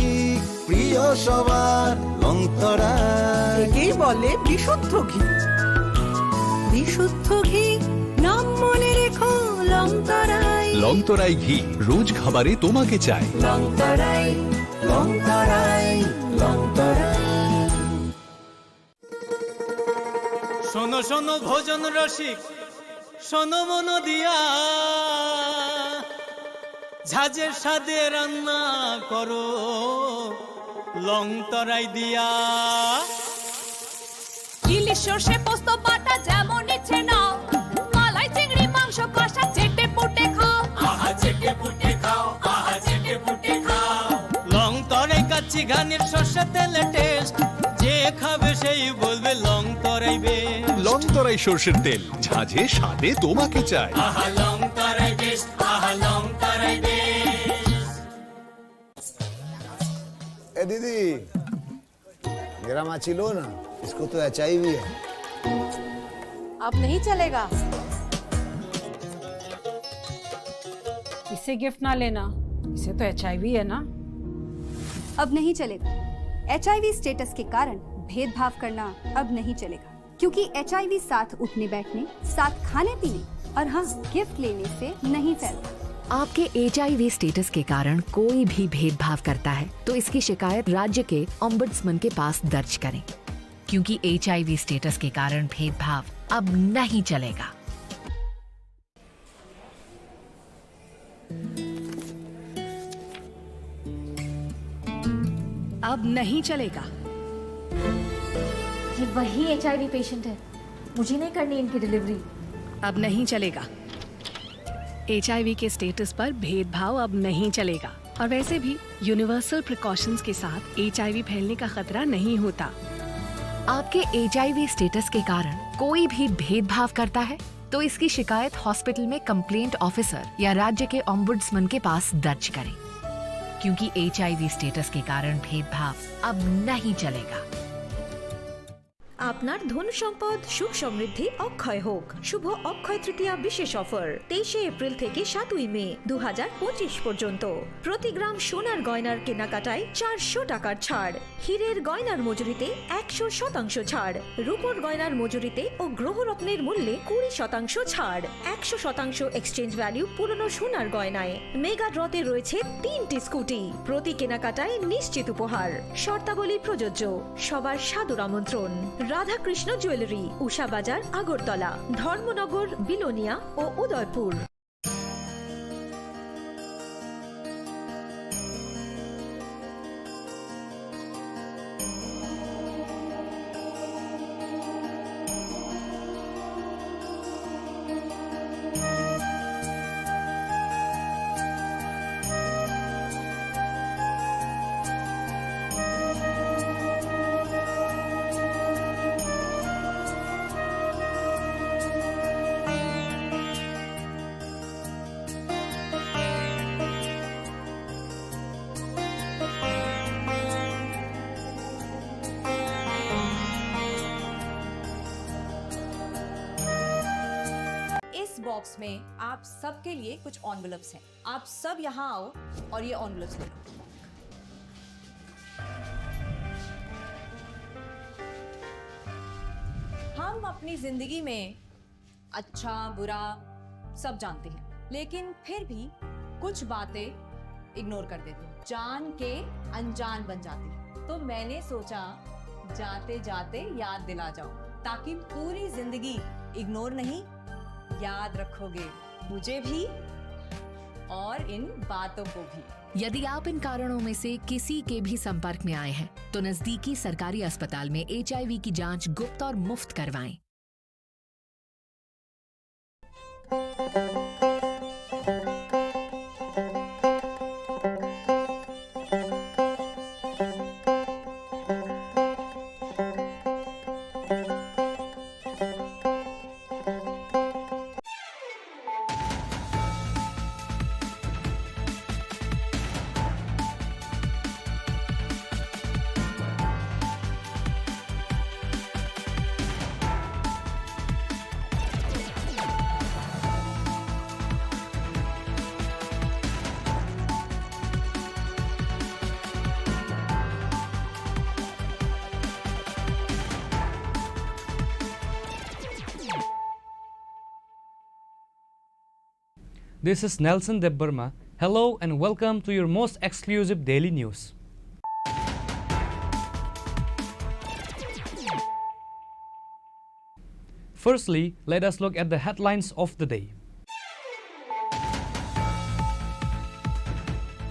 প্রিয় সবার লংতরায়। একেই বলে বিশুদ্ধ ঘি। বিশুদ্ধ ঘি নাম মনে রেখো লংতরায়। লংতরাই ঘি রোজ খাবারে তোমাকে চাই। লংতরায় লংতরায় লংতরায়। শোনো শোনো ভোজন রসিক, শোনো মন দিয়া, ঝাঁঝের স্বাদে রান্না করো লংতরাই দিয়া। ইলিশ সর্ষে পোস্ত বাটা যেমন ইচ্ছে নাও, মালাই চিংড়ি মাংস কষা চেটে পুটে খাও, আহা চেটে পুটে খাও, আহা চেটে পুটে খাও। লংতরাই কাচ্চি ঘানির সর্ষে তেলে টেস্ট, যে খাবে সেই বলবে লংতরাই বেশ। লংতরাই সর্ষের তেল, ঝাঁঝে স্বাদে তোমাকে চাই। আহা লংতরাই বেশ, আহা লংতরাই বেশ। ए दीदी, मेरा माची लो ना, इसको तो HIV है। अब नहीं चलेगा। इससे गिफ्ट ना लेना, इसे तो HIV है ना। अब नहीं चलेगा। HIV स्टेटस के कारण भेदभाव करना अब नहीं चलेगा, क्योंकि HIV साथ उठने बैठने, साथ खाने पीने और हाँ गिफ्ट लेने से नहीं फैलता। आपके HIV स्टेटस के कारण कोई भी भेदभाव करता है तो इसकी शिकायत राज्य के ओम्बुड्समैन के पास दर्ज करें, क्योंकि HIV स्टेटस के कारण भेदभाव अब नहीं चलेगा। अब नहीं चलेगा। ये वही HIV पेशेंट है, मुझे नहीं करनी इनकी डिलीवरी। अब नहीं चलेगा। HIV के स्टेटस पर भेदभाव अब नहीं चलेगा, और वैसे भी यूनिवर्सल प्रिकॉशंस के साथ HIV फैलने का खतरा नहीं होता। आपके HIV स्टेटस के कारण कोई भी भेदभाव करता है तो इसकी शिकायत हॉस्पिटल में कंप्लेंट ऑफिसर या राज्य के ओम्बुड्समैन के पास दर्ज करें, क्योंकि HIV स्टेटस के कारण भेदभाव अब नहीं चलेगा। আপনার ধন সম্পদ সুখ সমৃদ্ধি অক্ষয় হোক। শুভ অক্ষয় তৃতীয়া বিশেষ অফার 23 এপ্রিল থেকে 7 মে 2025 পর্যন্ত। প্রতি গ্রাম সোনার গয়নার কেনাকাটায় 400 টাকার ছাড়, হীরের গয়নার মজুরিতে 100% ছাড়, রূপোর গয়নার মজুরিতে ও গ্রহরত্নের মূল্যে 20% ছাড়, 100% এক্সচেঞ্জ ভ্যালু পুরনো সোনার গয়নায়। মেগা ড্রতে রয়েছে 3টি স্কুটি, প্রতি কেনাকাটায় নিশ্চিত উপহার। শর্তাবলী প্রযোজ্য। সবার সাদর আমন্ত্রণ। রাধাকৃষ্ণ জুয়েলারি, উষা বাজার, আগরতলা, ধর্মনগর, বিলোনিয়া ও উদয়পুর। इस बॉक्स में आप सबके लिए कुछ एनवेलप्स हैं। आप सब यहाँ आओ और ये एनवेलप्स ले लो। हम अपनी जिंदगी में अच्छा बुरा सब जानते हैं, लेकिन फिर भी कुछ बातें इग्नोर कर देते हैं, जान के अनजान बन जाती हैं। तो मैंने सोचा जाते जाते याद दिला जाओ, ताकि पूरी जिंदगी इग्नोर नहीं, याद रखोगे मुझे भी और इन बातों को भी। यदि आप इन कारणों में से किसी के भी संपर्क में आए हैं तो नजदीकी सरकारी अस्पताल में HIV की जांच गुप्त और मुफ्त करवाएं। This is Nelson Debbarma. Hello and welcome to your most exclusive daily news. Firstly, let us look at the headlines of the day.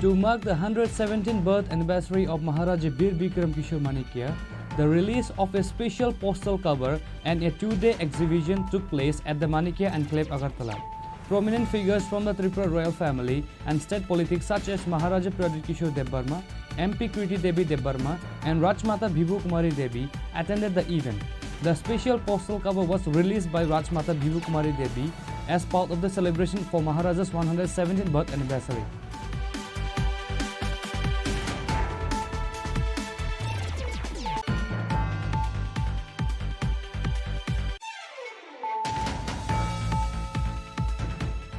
To mark the 117th birth anniversary of Maharaja Bir Bikram Kishore Manikya, the release of a special postal cover and a two-day exhibition took place at the Manikya Enclave, Agartala. Prominent figures from the Tripura royal family and state politics such as Maharaja Pradip Kishore Debbarma, MP Kriti Devi Debbarma and Rajmata Bibhu Kumari Devi attended the event. The special postal cover was released by Rajmata Bibhu Kumari Devi as part of the celebration for Maharaja's 117th birth anniversary.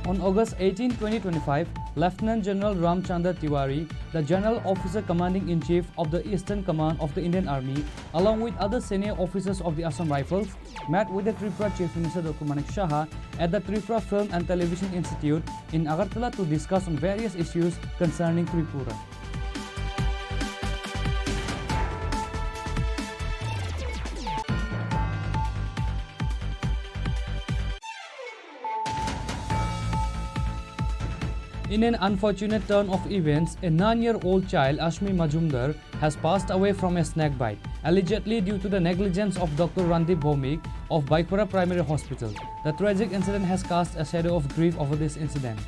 On August 18, 2025, Lieutenant General Ramchandra Tiwari, the General Officer Commanding-in-Chief of the Eastern Command of the Indian Army, along with other senior officers of the Assam Rifles, met with the Tripura Chief Minister Dr. Manik Saha at the Tripura Film and Television Institute in Agartala to discuss on various issues concerning Tripura. In an unfortunate turn of events, a 9-year-old child, Ashmi Majumdar, has passed away from a snake bite, allegedly due to the negligence of Dr. Randip Bhomik of Baikura Primary Hospital. The tragic incident has cast a shadow of grief over this incident.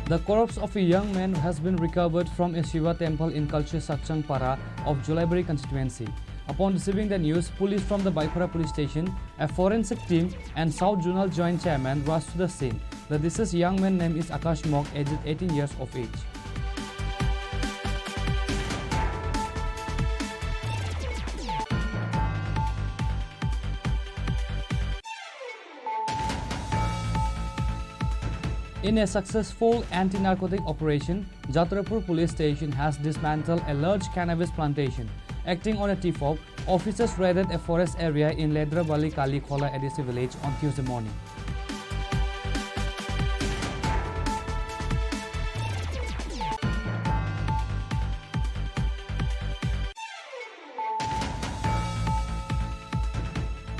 The corpse of a young man has been recovered from a Shiva temple in Kalche Sakchang Para of Jolaibari constituency. Upon receiving the news, police from the Baikura police station, a forensic team and South Zonal Joint Chairman rushed to the scene. The deceased young man's name is Akash Mok, aged 18 years of age. In a successful anti-narcotic operation, Jatrapur police station has dismantled a large cannabis plantation. Acting on a tip-off, officers raided a forest area in Ledrabali Kali Khola Adisi village on Tuesday morning.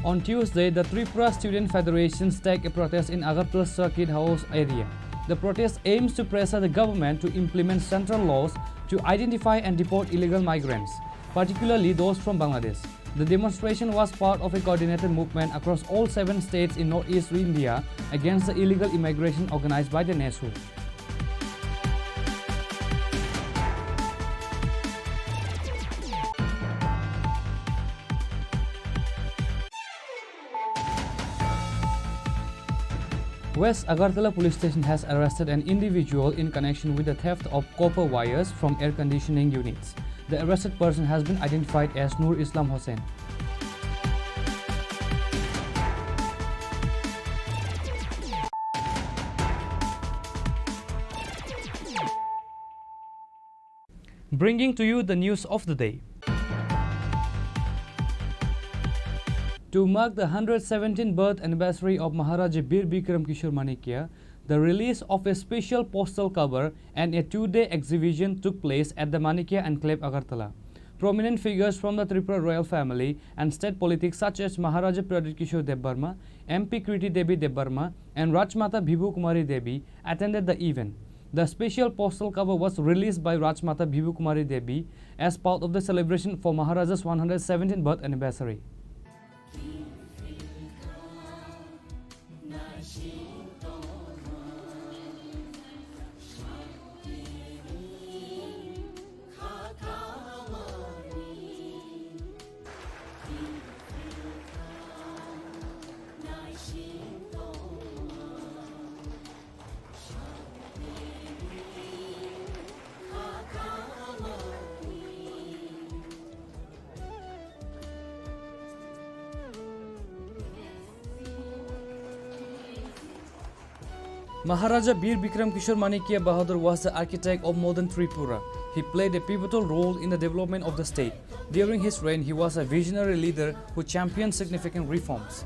On Tuesday, the Tripura Student Federation staged a protest in Agartala Circuit House area. The protest aims to pressure the government to implement central laws to identify and deport illegal migrants, particularly those from Bangladesh. The demonstration was part of a coordinated movement across all 7 states in northeast India against the illegal immigration organized by the NESU. West Agartala police station has arrested an individual in connection with the theft of copper wires from air conditioning units. The arrested person has been identified as Nur Islam Hossain. Bringing to you the news of the day. To mark the 117th birth anniversary of Maharaja Bir Bikram Kishore Manikya, the release of a special postal cover and a 2-day exhibition took place at the Manikya Enclave, Agartala. Prominent figures from the Tripura royal family and state politics such as Maharaja Pradip Kishore Debbarma, MP Kriti Devi Debbarma and Rajmata Bibhu Kumari Devi attended the event. The special postal cover was released by Rajmata Bibhu Kumari Devi as part of the celebration for Maharaja's 117th birth anniversary. Maharaja Bir Bikram Kishore Manikya Bahadur was the architect of modern Tripura. He played a pivotal role in the development of the state. During his reign, he was a visionary leader who championed significant reforms.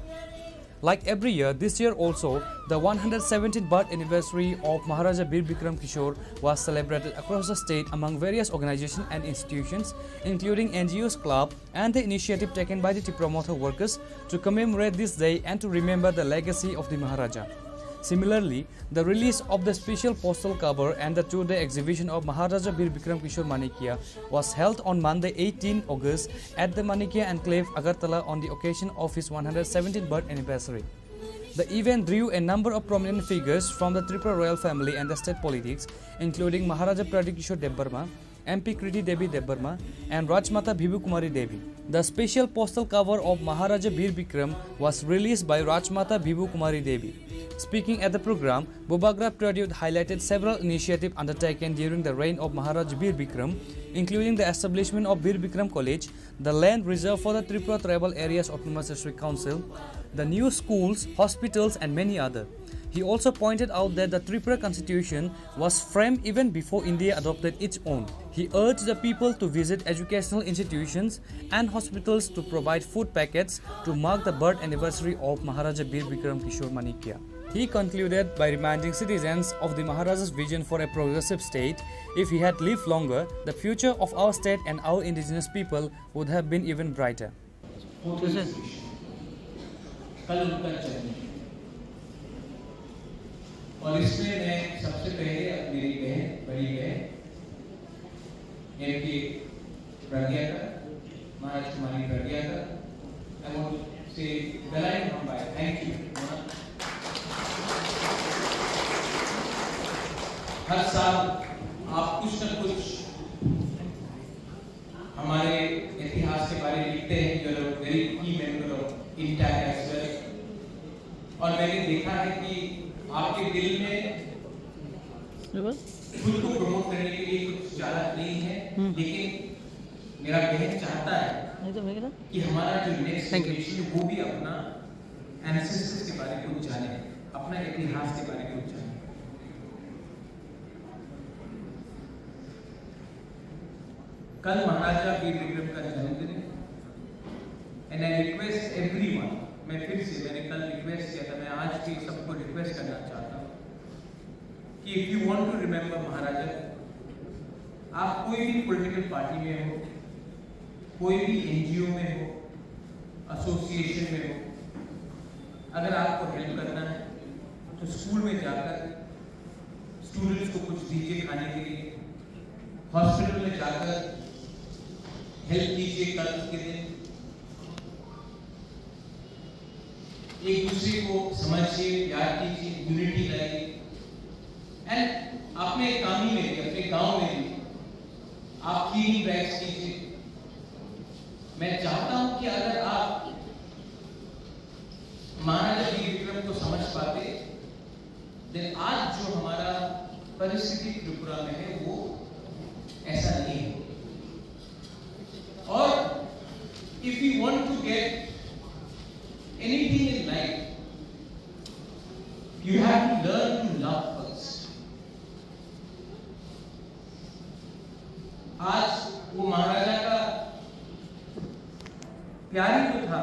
Like every year, this year also, the 117th birth anniversary of Maharaja Bir Bikram Kishore was celebrated across the state among various organizations and institutions, including NGOs Club and the initiative taken by the Tripura Motor workers to commemorate this day and to remember the legacy of the Maharaja. Similarly, the release of the special postal cover and the two-day exhibition of Maharaja Bir Bikram Kishore Manikya was held on Monday 18 August at the Manikya Enclave, Agartala on the occasion of his 117th birth anniversary. The event drew a number of prominent figures from the Tripura royal family and the state politics, including Maharaja Pradi Kishore Debbarma, MP Kriti Devi Debbarma and Rajmata Bhibu Kumari Devi. The special postal cover of Maharaja Bir Bikram was released by Rajmata Bhibu Kumari Devi. Speaking at the program, Bobagra Pradut highlighted several initiatives undertaken during the reign of Maharaja Bir Bikram, including the establishment of Bir Bikram College, the land reserved for the Tripura Tribal Areas Autonomous District Council, the new schools, hospitals and many others. He also pointed out that the Tripura Constitution was framed even before India adopted its own. He urged the people to visit educational institutions and hospitals to provide food packets to mark the birth anniversary of Maharaja Bir Bikram Kishore Manikya. He concluded by reminding citizens of the Maharaja's vision for a progressive state. If he had lived longer, the future of our state and our indigenous people would have been even brighter. और इसमें मैं सबसे पहले मेरी बहन बड़ी बहन इनकी प्रज्ञा का महाराज कुमारी प्रज्ञा का I want to say Dalai Lama, thank you. हर साल आप कुछ न कुछ हमारे इतिहास के बारे में लिखते हैं. You are a very key member of INTAC as well. और मैंने देखा है कि आपके दिल में खुद को प्रमोट करने के लिए कुछ ज्यादा नहीं है, लेकिन मेरा बहन चाहता है कि हमारा जो नेक्स्ट जनरेशन वो भी अपना एंसेस्टर्स के बारे में कुछ जाने, अपना इतिहास के बारे में कुछ जाने. कल महाराजा बीर बिक्रम का जन्मदिन है, एंड आई रिक्वेस्ट एवरीवन, मैं फिर से मैंने कल रिक्वेस्ट किया था, मैं आज भी सबको रिक्वेस्ट करना चाहता हूँ कि if you want to remember Maharaja, आप कोई भी पॉलिटिकल पार्टी में हो, कोई भी एनजीओ में हो, एसोसिएशन में हो, अगर आपको हेल्प करना है तो स्कूल में जाकर स्टूडेंट्स को कुछ दीजिए खाने के लिए, हॉस्पिटल में जाकर हेल्प कीजिए. कल के दिन एक दूसरे को समझिए, याद कीजिए, यूनिटी लाइए. एंड अपने कामी में भी, अपने गांव में भी आप क्लीनिंग ड्राइव्स कीजिए. मैं चाहता हूं कि अगर आप महाराजा बीर बिक्रम को समझ पाते, देन आज जो हमारा परिस्थिति त्रिपुरा में है वो ऐसा नहीं है. और if you want to get anything in life, you have to learn to love first. आज वो महाराजा का प्यार ही तो था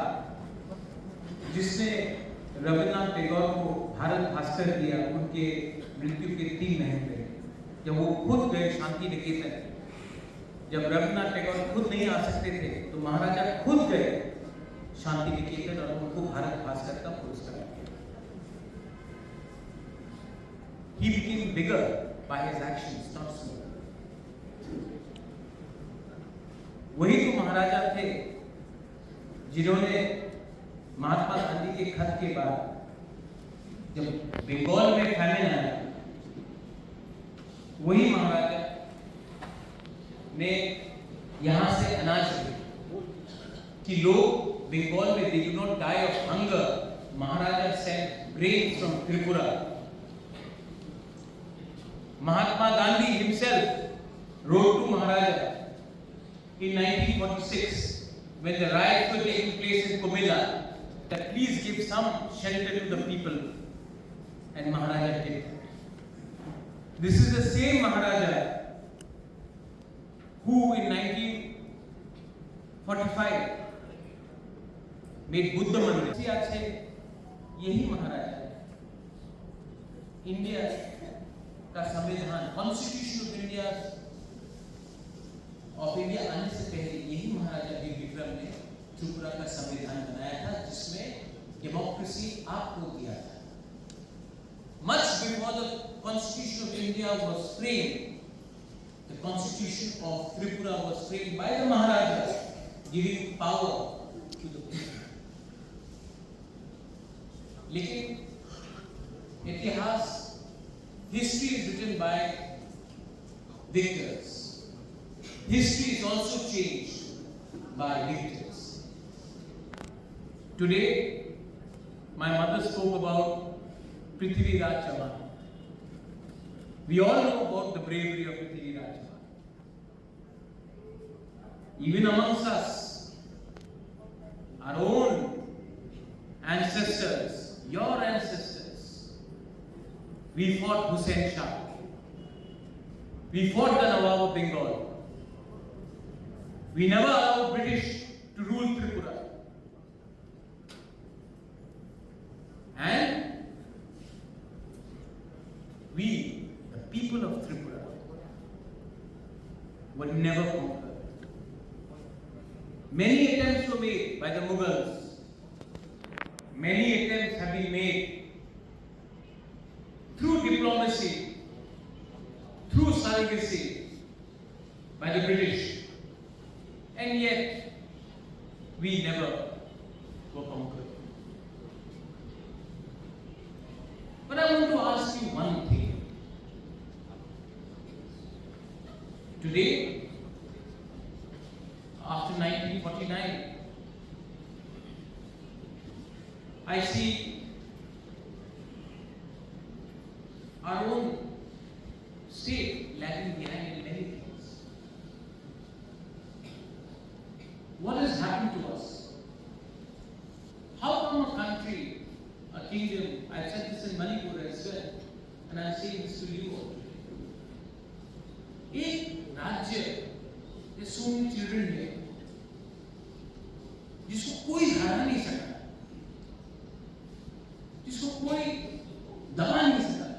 जिसने रविन्द्रनाथ टैगोर को भारत भास्कर दिया उनके मृत्यु के 3 महीने पहले, जब वो खुद गए शांति निकेतन. जब रविन्द्रनाथ टैगोर खुद नहीं आ सकते थे तो महाराजा खुद गए शांति निकेतन और उनको भारत भास्कर का पुरस्कार दिया. He became bigger by his actions, not small. वही तो महाराजा थे जिन्होंने महात्मा गांधी के खत के बाद जब बंगाल में फैमिन आया, वही महाराजा ने यहां से अनाज दिया कि लोग Bengal में they do not die of hunger. Maharaja sent grain from Tripura. Mahatma Gandhi himself wrote to Maharaja in 1946 when the riots were taking place in Comilla that please give some shelter to the people, and Maharaja did. This is the same Maharaja who in 1945 made Buddha Mandir. यही महाराजा India का संविधान constitution of India आने से पहले यही महाराजा वीर विक्रम ने त्रिपुरा का संविधान बनाया था, जिसमें डेमोक्रेसी आपको दिया था. Much before the Constitution of India was framed, the Constitution of Tripura was framed by the Maharaja, giving power to the people. लेकिन इतिहास, history is written by victors. History is also changed by victors. Today, my mother spoke about Prithvi Raj Chauhan. We all know about the bravery of Prithvi Raj Chauhan. Even amongst us, our own ancestors, your ancestors, we fought Hussain Shah. We fought the Nawab of Bengal. We never allowed British to rule Tripura. And we, the people of Tripura, were never conquered. Many attempts were made by the Mughals. Many attempts have been made through diplomacy, through surrogacy by the British, and yet we never were conquered. But I want to ask you one thing. Today, after 1949, I see our own state lagging behind in many things. What has happened to us? How come a country, a kingdom, I said this in Manipur as well, and I'm saying this to you all. एक राज्य, there's so many children here, जिसको कोई हरा नहीं सका, जिसको कोई दबा नहीं सका,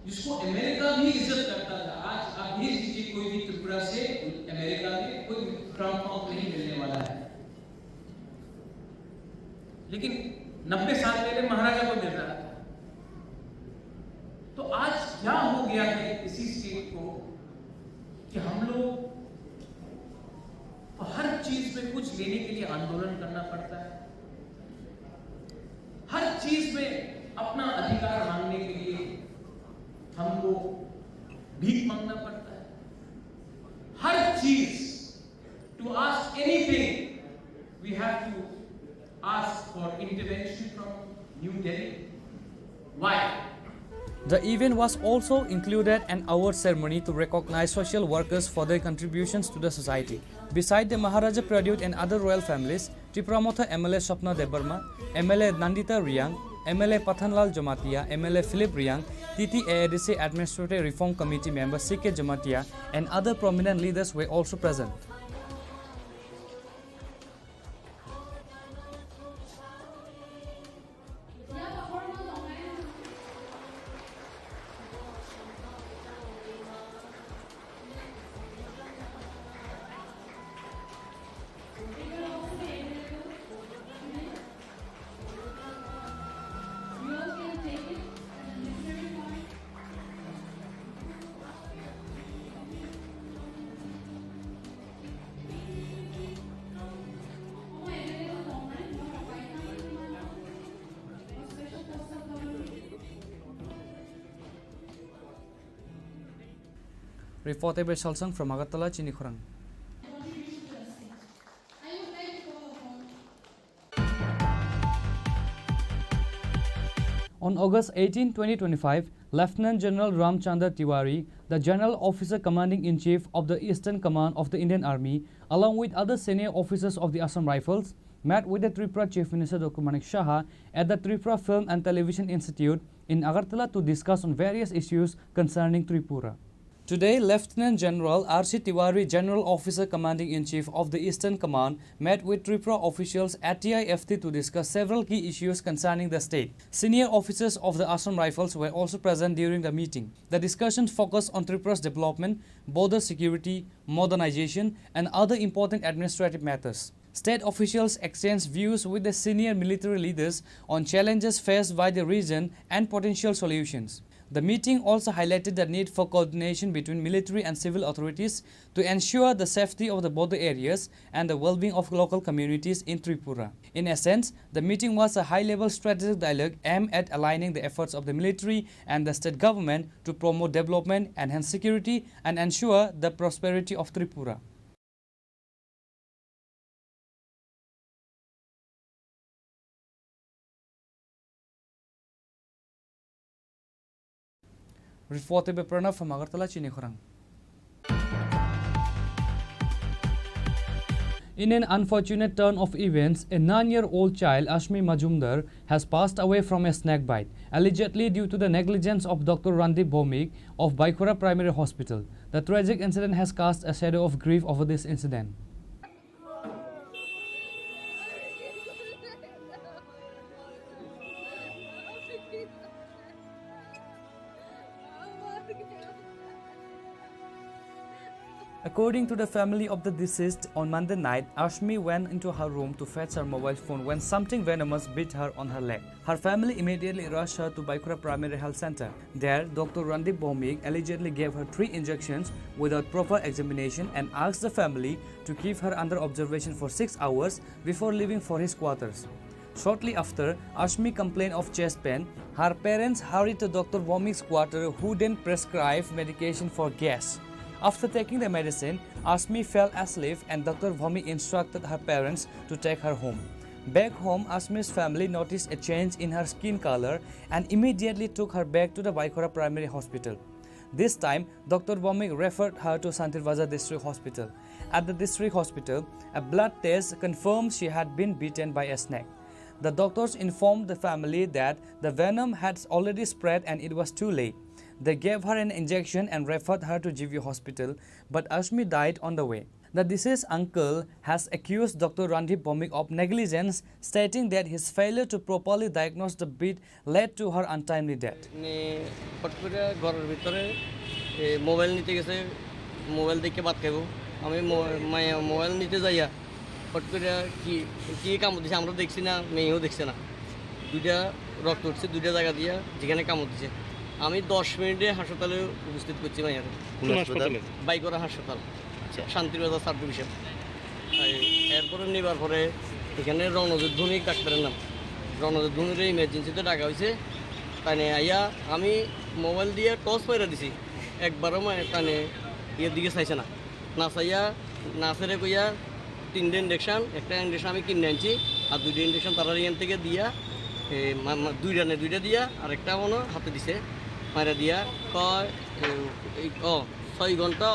जिसको अमेरिका भी इज्जत करता था. आज आप भेज दीजिए कोई भी त्रिपुरा से अमेरिका में, कोई ट्रम्प नहीं मिलने वाला है. लेकिन 90 साल पहले महाराजा को मिल रहा था. तो आज क्या हो गया है इसी स्टेट को कि हम लोग हर चीज में कुछ लेने के लिए आंदोलन करना पड़ता है, हर चीज में अपना अधिकार मांगने के लिए हमको भीख मांगना पड़ता है, हर चीज, to ask anything we have to ask for intervention from New Delhi. Why? The event was also included an award ceremony to recognize social workers for their contributions to the society. Beside the Maharaja Pradut and other royal families, Tripura Motha MLA Swapna Debarma, MLA Nandita Riang, MLA Pathanlal Jamatia, MLA Philip Riang, TTAADC Administrative Reform Committee member CK Jamatia, and other prominent leaders were also present. Reported by Salsang from Agartala, Chini Khorang. On August 18, 2025, Lieutenant General Ramchandra Tiwari, the General Officer Commanding-in-Chief of the Eastern Command of the Indian Army, along with other senior officers of the Assam Rifles, met with the Tripura Chief Minister Dr. Manik Saha at the Tripura Film and Television Institute in Agartala to discuss on various issues concerning Tripura. Today, Lieutenant General R.C. Tiwari, General Officer Commanding-in-Chief of the Eastern Command, met with Tripura officials at TIFT to discuss several key issues concerning the state. Senior officers of the Assam Rifles were also present during the meeting. The discussions focused on Tripura's development, border security, modernization, and other important administrative matters. State officials exchanged views with the senior military leaders on challenges faced by the region and potential solutions. The meeting also highlighted the need for coordination between military and civil authorities to ensure the safety of the border areas and the well-being of local communities in Tripura. In essence, the meeting was a high-level strategic dialogue aimed at aligning the efforts of the military and the state government to promote development, enhance security, and ensure the prosperity of Tripura. Reported by Pranav from Agartala, Chini Khorang. In an unfortunate turn of events, a 9-year-old child, Ashmi Majumdar, has passed away from a snake bite, allegedly due to the negligence of Dr. Randip Bhomik of Baikura Primary Hospital. The tragic incident has cast a shadow of grief over this incident. According to the family of the deceased, on Monday night, Ashmi went into her room to fetch her mobile phone when something venomous bit her on her leg. Her family immediately rushed her to Baikura Primary Health Center. There, Dr. Randip Bhomik allegedly gave her 3 injections without proper examination and asked the family to keep her under observation for 6 hours before leaving for his quarters. Shortly after, Ashmi complained of chest pain. Her parents hurried to Dr. Bhomik's quarter, who then prescribed medication for gas. After taking the medicine, Ashmi fell asleep and Dr. Bhomik instructed her parents to take her home. Back home, Ashmi's family noticed a change in her skin color and immediately took her back to the Baikura Primary Hospital. This time, Dr. Bhomik referred her to Santirvaza District Hospital. At the district hospital, a blood test confirmed she had been bitten by a snake. The doctors informed the family that the venom had already spread and it was too late. They gave her an injection and referred her to GV Hospital, but Ashmi died on the way. The deceased uncle has accused Dr. Randip Bhomik of negligence, stating that his failure to properly diagnose the bite led to her untimely death. আমি 10 মিনিটে হাসপাতালে উপস্থিত করছি মাইয়ার বাইকরা হাসপাতাল Shantibazar sub division এরপরে নেবার পরে এখানে রণজিৎ ভৌমিক ডাক্তারের নাম রণজিৎ ভৌমিকের ইমার্জেন্সিতে ডাকা হয়েছে তাই আইয়া আমি মোবাইল দিয়ে টস মেরে দিছি একবারও তাই ইয়ের দিকে চাইছে না না চাইয়া না ছেড়ে কইয়া 3টে ইঞ্জেকশন একটা ইঞ্জেকশন আমি কিনে আনছি আর 2টে ইঞ্জেকশন তারা এখান থেকে দিয়া 2টা দিয়া আর একটা মনে হাতে দিছে মারা দিয়া কয় 6 ঘন্টা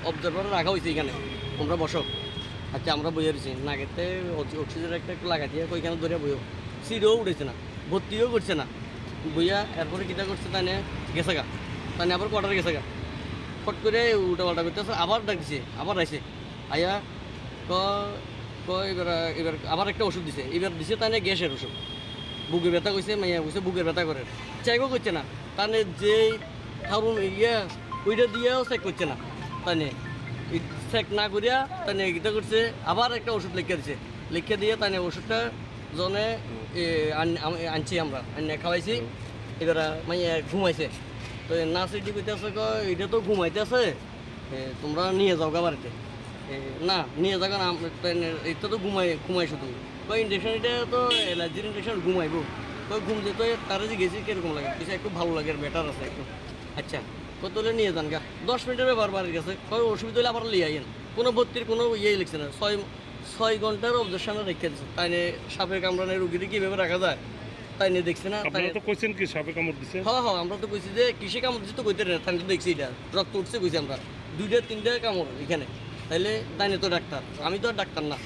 অবজারভারে রাখা হয়েছে এখানে আমরা বসো আচ্ছা আমরা বইয়ে দিছি নাগেতে অক্সিজেন একটা একটু লাগাই দিয়ে ওইখানে ধরে বইও সিটও উঠেছে না ভর্তিও করছে না বইয়া এরপরে কীটা করছে তাই গেছে গা তাই আবার কোয়ার্টারে গেছে গা ফট করে উল্টা পাল্টা করতেছে আবার ডাক দিছে আবার আইছে আইয়া এবার আবার একটা ওষুধ দিছে এবার দিছে তাই গ্যাসের ওষুধ বুকে ব্যথা করছে মাইয়া কইছে বুকের ব্যথা করে চেকও করছে না তাহলে যে থারুন ওইটা দিয়েও চেক করছে না তাই চেক না করিয়া তাই এটা করছে আবার একটা ওষুধ লিখে দিছে লিখে দিয়ে তাই ওষুধটা জনে আনছি আমরা খাওয়াইছি এবার মাইয়া ঘুমাইছে তো নার্স এটি কইতেছে এটা তো ঘুমাইতেছে তোমরা নিয়ে যাও গা বাড়িতে না নিয়ে যাও না এটা তো ঘুমাই শুধু কই ইঞ্জেকশন এটা তো অ্যালার্জির ইঞ্জেকশন ঘুমাইবো কই ঘুম যেতে তারা যে গেছি কীরকম লাগে কিছু একটু ভালো লাগে বেটার আছে একটু আচ্ছা কত হলে নিয়ে যান গা 10 মিনিটের ব্যাপার বাড়ির কাছে কই অসুবিধা হলে আবার লিয়ে আইন কোনো ভর্তির কোনো ইয়েই লিখছে না 6 ঘন্টার অবজারভেশনে রেখে দিচ্ছে তাই সাপের কামড়ানো রুগীর কীভাবে রাখা যায় তাই দেখছে না তাই তো কইছেন কি সাপে কামড় দিছে হ্যাঁ আমরা তো কইছি যে কিসে কামড় দিছে তো কইতে না তাই তো দেখছি এটা রক্ত উঠছে কইছি আমরা 2-3টা কামড় এখানে তাইলে তাই তো ডাক্তার আমি তো ডাক্তার না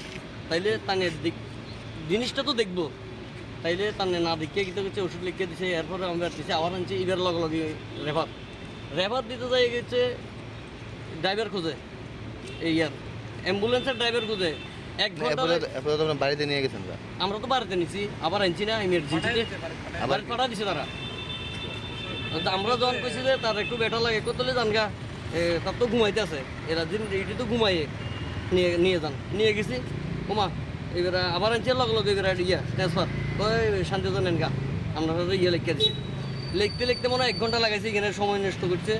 তাইলে তাই জিনিসটা তো দেখবো তাইলে তানে না দেখিয়ে কিন্তু কিছু ওষুধ লিখে দিছে এরপরে আমি দিছে আবার আনছি এবার লগে লগে রেফার দিতে যাই গেছে ড্রাইভার খুঁজে এই আর অ্যাম্বুলেন্সের ড্রাইভার খুঁজে 1 ঘন্টা আপনারা বাড়িতে নিয়ে গেছেন? আমরা তো বাড়িতে নিছি আবার আনছি না ইমার্জেন্সিতে আবার পাঠা দিছে তারা। আমরা যখন কইছি যে তার একটু বেটা লাগে কোতলে যান গা তার তো ঘুমাইতে আছে এরা দিন এইটি তো ঘুমাইয়ে নিয়ে যান নিয়ে গেছি ওমা এবার আবার আনছে লগে লগে এবার ইয়া ট্রান্সফার ওই শান্তিজন এনগা আমরা ইয়ে লিখে দিছি লিখতে লিখতে মনে হয় 1 ঘন্টা লাগাইছে এখানে সময় নষ্ট করছে।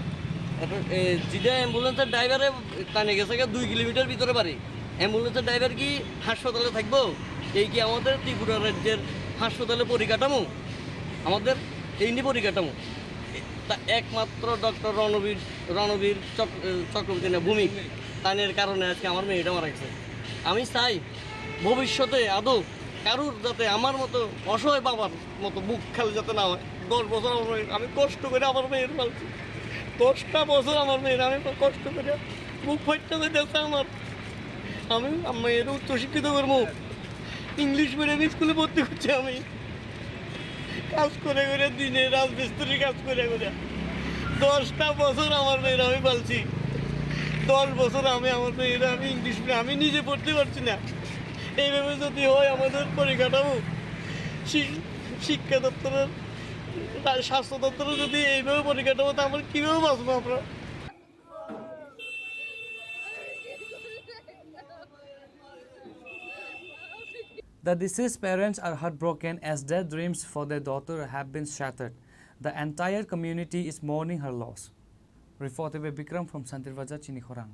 যেটা অ্যাম্বুলেন্সের ড্রাইভারে টানে গেছে 2 কিলোমিটার ভিতরে বাড়ি অ্যাম্বুলেন্সের ড্রাইভার কি হাসপাতালে থাকবো? এই কি আমাদের ত্রিপুরা রাজ্যের হাসপাতালে পরিকাঠামো আমাদের এই নিয়ে পরিকাঠামো তা একমাত্র ডক্টর রণবীর চক্রবর্তী না ভূমি তানের কারণে আজকে আমার মেয়েটা মারা গেছে। আমি চাই ভবিষ্যতে আদৌ কারুর যাতে আমার মতো অসহায় বাবার মতো বুক খালি যাতে না হয়। 10 বছর আমি কষ্ট করে আমার মেয়ের পালছি 10টা বছর আমার মেয়ের আমি কষ্ট করে বুক ফাইটটা দিয়েছে আমার। আমি মেয়ের উচ্চশিক্ষিত করবো ইংলিশ মিডিয়াম স্কুলে ভর্তি করছি আমি কাজ করে করে দিনে রাজমিস্ত্রি কাজ করে করে 10টা বছর আমার মেয়ের আমি পালছি 10 বছর আমি আমার মেয়েরা আমি ইংলিশ মিডিয়াম আমি নিজে পড়তে পারছি না। এইভাবে যদি হয় আমাদের পরিকাঠামো শিক্ষা দপ্তরের স্বাস্থ্য দপ্তরের যদি এইভাবে পরিকাঠামো তা আমরা কীভাবে বাঁচবো আমরা? The deceased parents are heartbroken as their dreams for their daughter have been shattered. The entire community is mourning her loss. Reported by Bikram from Santirvaja, Chini Khorang.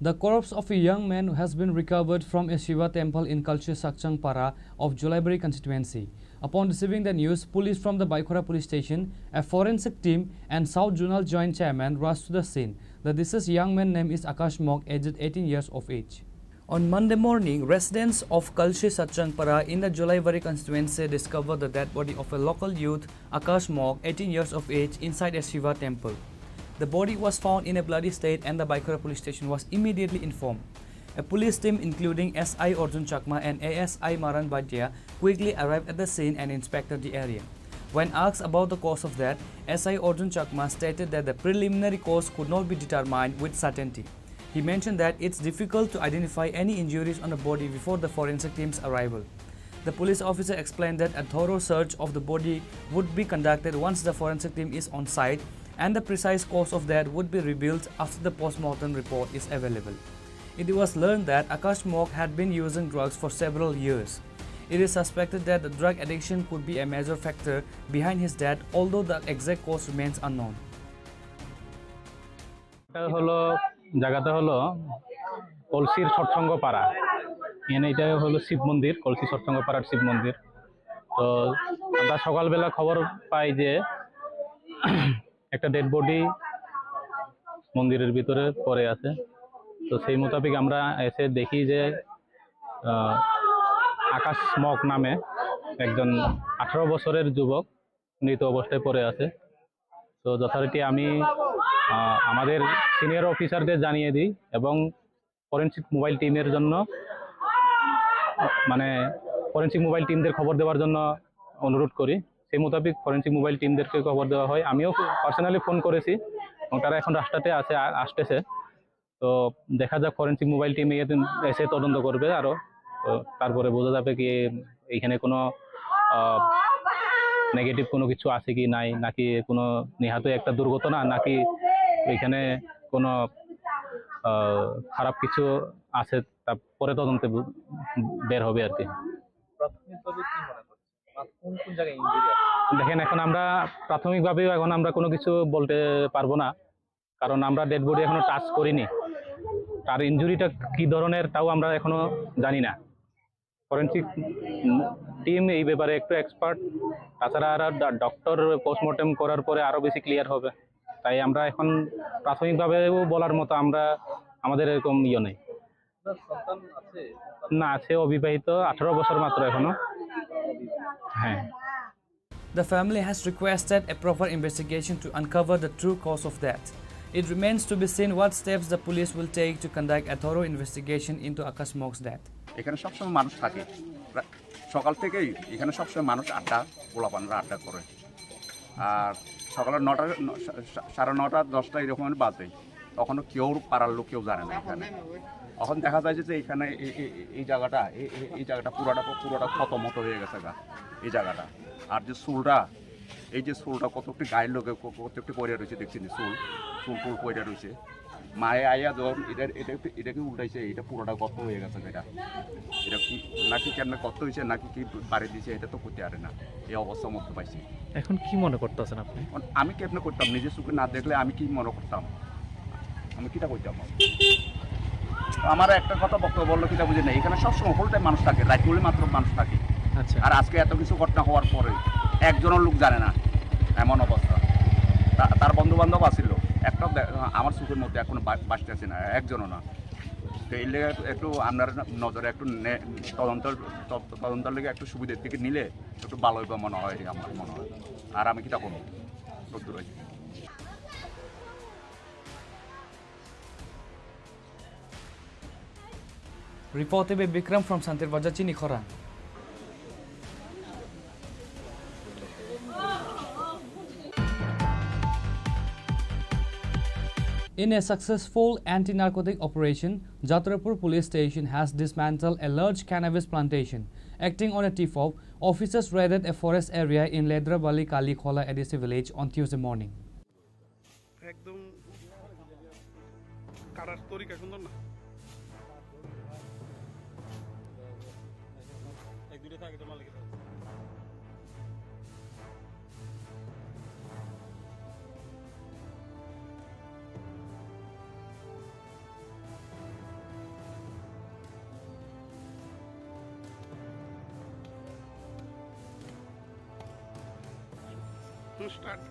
The corpse of a young man has been recovered from a Shiva temple in Kalshi Sakchangpara of Jolaibari constituency. Upon receiving the news, police from the Baikora police station, a forensic team and South Zonal Joint Chairman rushed to the scene. The deceased young man's name is Akash Mok, aged 18 years of age. On Monday morning, residents of Kalshi Sakchangpara in the Jolaibari constituency discovered the dead body of a local youth, Akash Mok, 18 years of age, inside a Shiva temple. The body was found in a bloody state and the Baikora police station was immediately informed. A police team including SI Arjun Chakma and ASI Maran Bhatia quickly arrived at the scene and inspected the area. When asked about the cause of death, SI Arjun Chakma stated that the preliminary cause could not be determined with certainty. He mentioned that it's difficult to identify any injuries on the body before the forensic team's arrival. The police officer explained that a thorough search of the body would be conducted once the forensic team is on site and the precise cause of death would be revealed after the post-mortem report is available. It was learned that Akash Mok had been using drugs for several years. It is suspected that the drug addiction could be a major factor behind his death, although the exact cause remains unknown. জায়গাটা হলো কলসির সৎসঙ্গ পাড়া এটা হলো শিব মন্দির কলসি সৎসঙ্গ পাড়ার শিব মন্দির। তো আমরা সকালবেলা খবর পাই যে একটা ডেড বডি মন্দিরের ভিতরে পড়ে আছে। তো সেই মোতাবেক আমরা এসে দেখি যে আকাশ মক নামে একজন 18 বছরের যুবক মৃত অবস্থায় পড়ে আছে। তো যথারীতি আমি আমাদের সিনিয়র অফিসারদের জানিয়ে দিই এবং ফরেনসিক মোবাইল টিমের জন্য ফরেনসিক মোবাইল টিমদের খবর দেওয়ার জন্য অনুরোধ করি। সেই মোতাবেক ফরেনসিক মোবাইল টিমদেরকে খবর দেওয়া হয়। আমিও পার্সোনালি ফোন করেছি এবং তারা এখন রাস্তাতে আসতেছে। তো দেখা যাক ফরেনসিক মোবাইল টিম এসে তদন্ত করবে আরও। তো তারপরে বোঝা যাবে কি এইখানে কোনো নেগেটিভ কোনো কিছু আছে কি নাই, নাকি কোনো নিহত একটা দুর্ঘটনা, নাকি এখানে কোনো খারাপ কিছু আছে, তারপরে তদন্তে বের হবে আর কি। দেখেন এখন আমরা প্রাথমিকভাবে এখন আমরা কোনো কিছু বলতে পারবো না, কারণ আমরা ডেড বডি এখনো টাচ করিনি। তার ইনজুরিটা কি ধরনের তাও আমরা এখনো জানি না। ফরেনসিক টিম এই ব্যাপারে একটু এক্সপার্ট, তাছাড়া আর ডক্টর পোস্টমর্টেম করার পরে আরো বেশি ক্লিয়ার হবে। তাই আমরা এখন প্রাথমিকভাবেও বলার মতো আমাদের এরকম নেই। না, আছে অবিবাহিত, 18 বছর মাত্র এখনো। হ্যাঁ। The family has requested a proper investigation to uncover the true cause of death. It remains to be seen what steps the police will take to conduct a thorough investigation into Akash Mok's death. এখানে সবসময় মানুষ থাকে, সকাল থেকেই এখানে সবসময় মানুষ পোলাপানরা আড্ডা করে। আর সকালে 9টা 9:30 10টা এরকম বাজে, তখনও কেউ পাড়ার লোক কেউ জানে না এখানে। এখন দেখা যায় যে এখানে এই জায়গাটা পুরোটা ক্ষতমত হয়ে গেছে এই জায়গাটা। আর যে চুলটা, এই যে চুলটা কত একটি গায়ের লোকে কত একটি পড়ে রয়েছে, দেখছি চুল পড়ে রয়েছে। মায়ে আইয়া যখন এটাকে উল্টাইছে, এটা পুরোটা গর্ত হয়ে গেছে। এটা কি নাকি কেমন গর্ত হয়েছে নাকি কি বাড়ি দিয়েছে, এটা তো করতে পারে না। এই অবস্থার মধ্যে পাইছি। এখন কি মনে করতেছেন আপনি? আমি কেমনে করতাম, নিজের চোখে না দেখলে আমি কি মনে করতাম, আমি কিটা করতাম? আমার একটা কথা বক্তব্য বললো কিটা বুঝি না, এখানে সবসময় হোল টাইম মানুষ থাকে, রাত হলে মাত্র মানুষ থাকে। আচ্ছা। আর আজকে এত কিছু ঘটনা হওয়ার পরে একজনের লোক জানে না, এমন অবস্থা। তার বন্ধু বান্ধব আসছিল, একটা আমার চোখের মধ্যে এখন বাঁচতেছে না, একজনও না। তো এই লেগে একটু আপনার নজরে একটু তদন্তের লেগে একটু সুবিধার দিকে নিলে একটু ভালো হইব মনে হয়, আমার মনে হয়। আর আমি কিটা করবো, দূর হয়েছি। Reported by Bikram from Santirbaja, Chini Khorang. In a successful anti-narcotic operation, Jatrapur police station has dismantled a large cannabis plantation. Acting on a tip-off, officers raided a forest area in Ledrabali Kalikhola Adisi village on Tuesday morning. Start.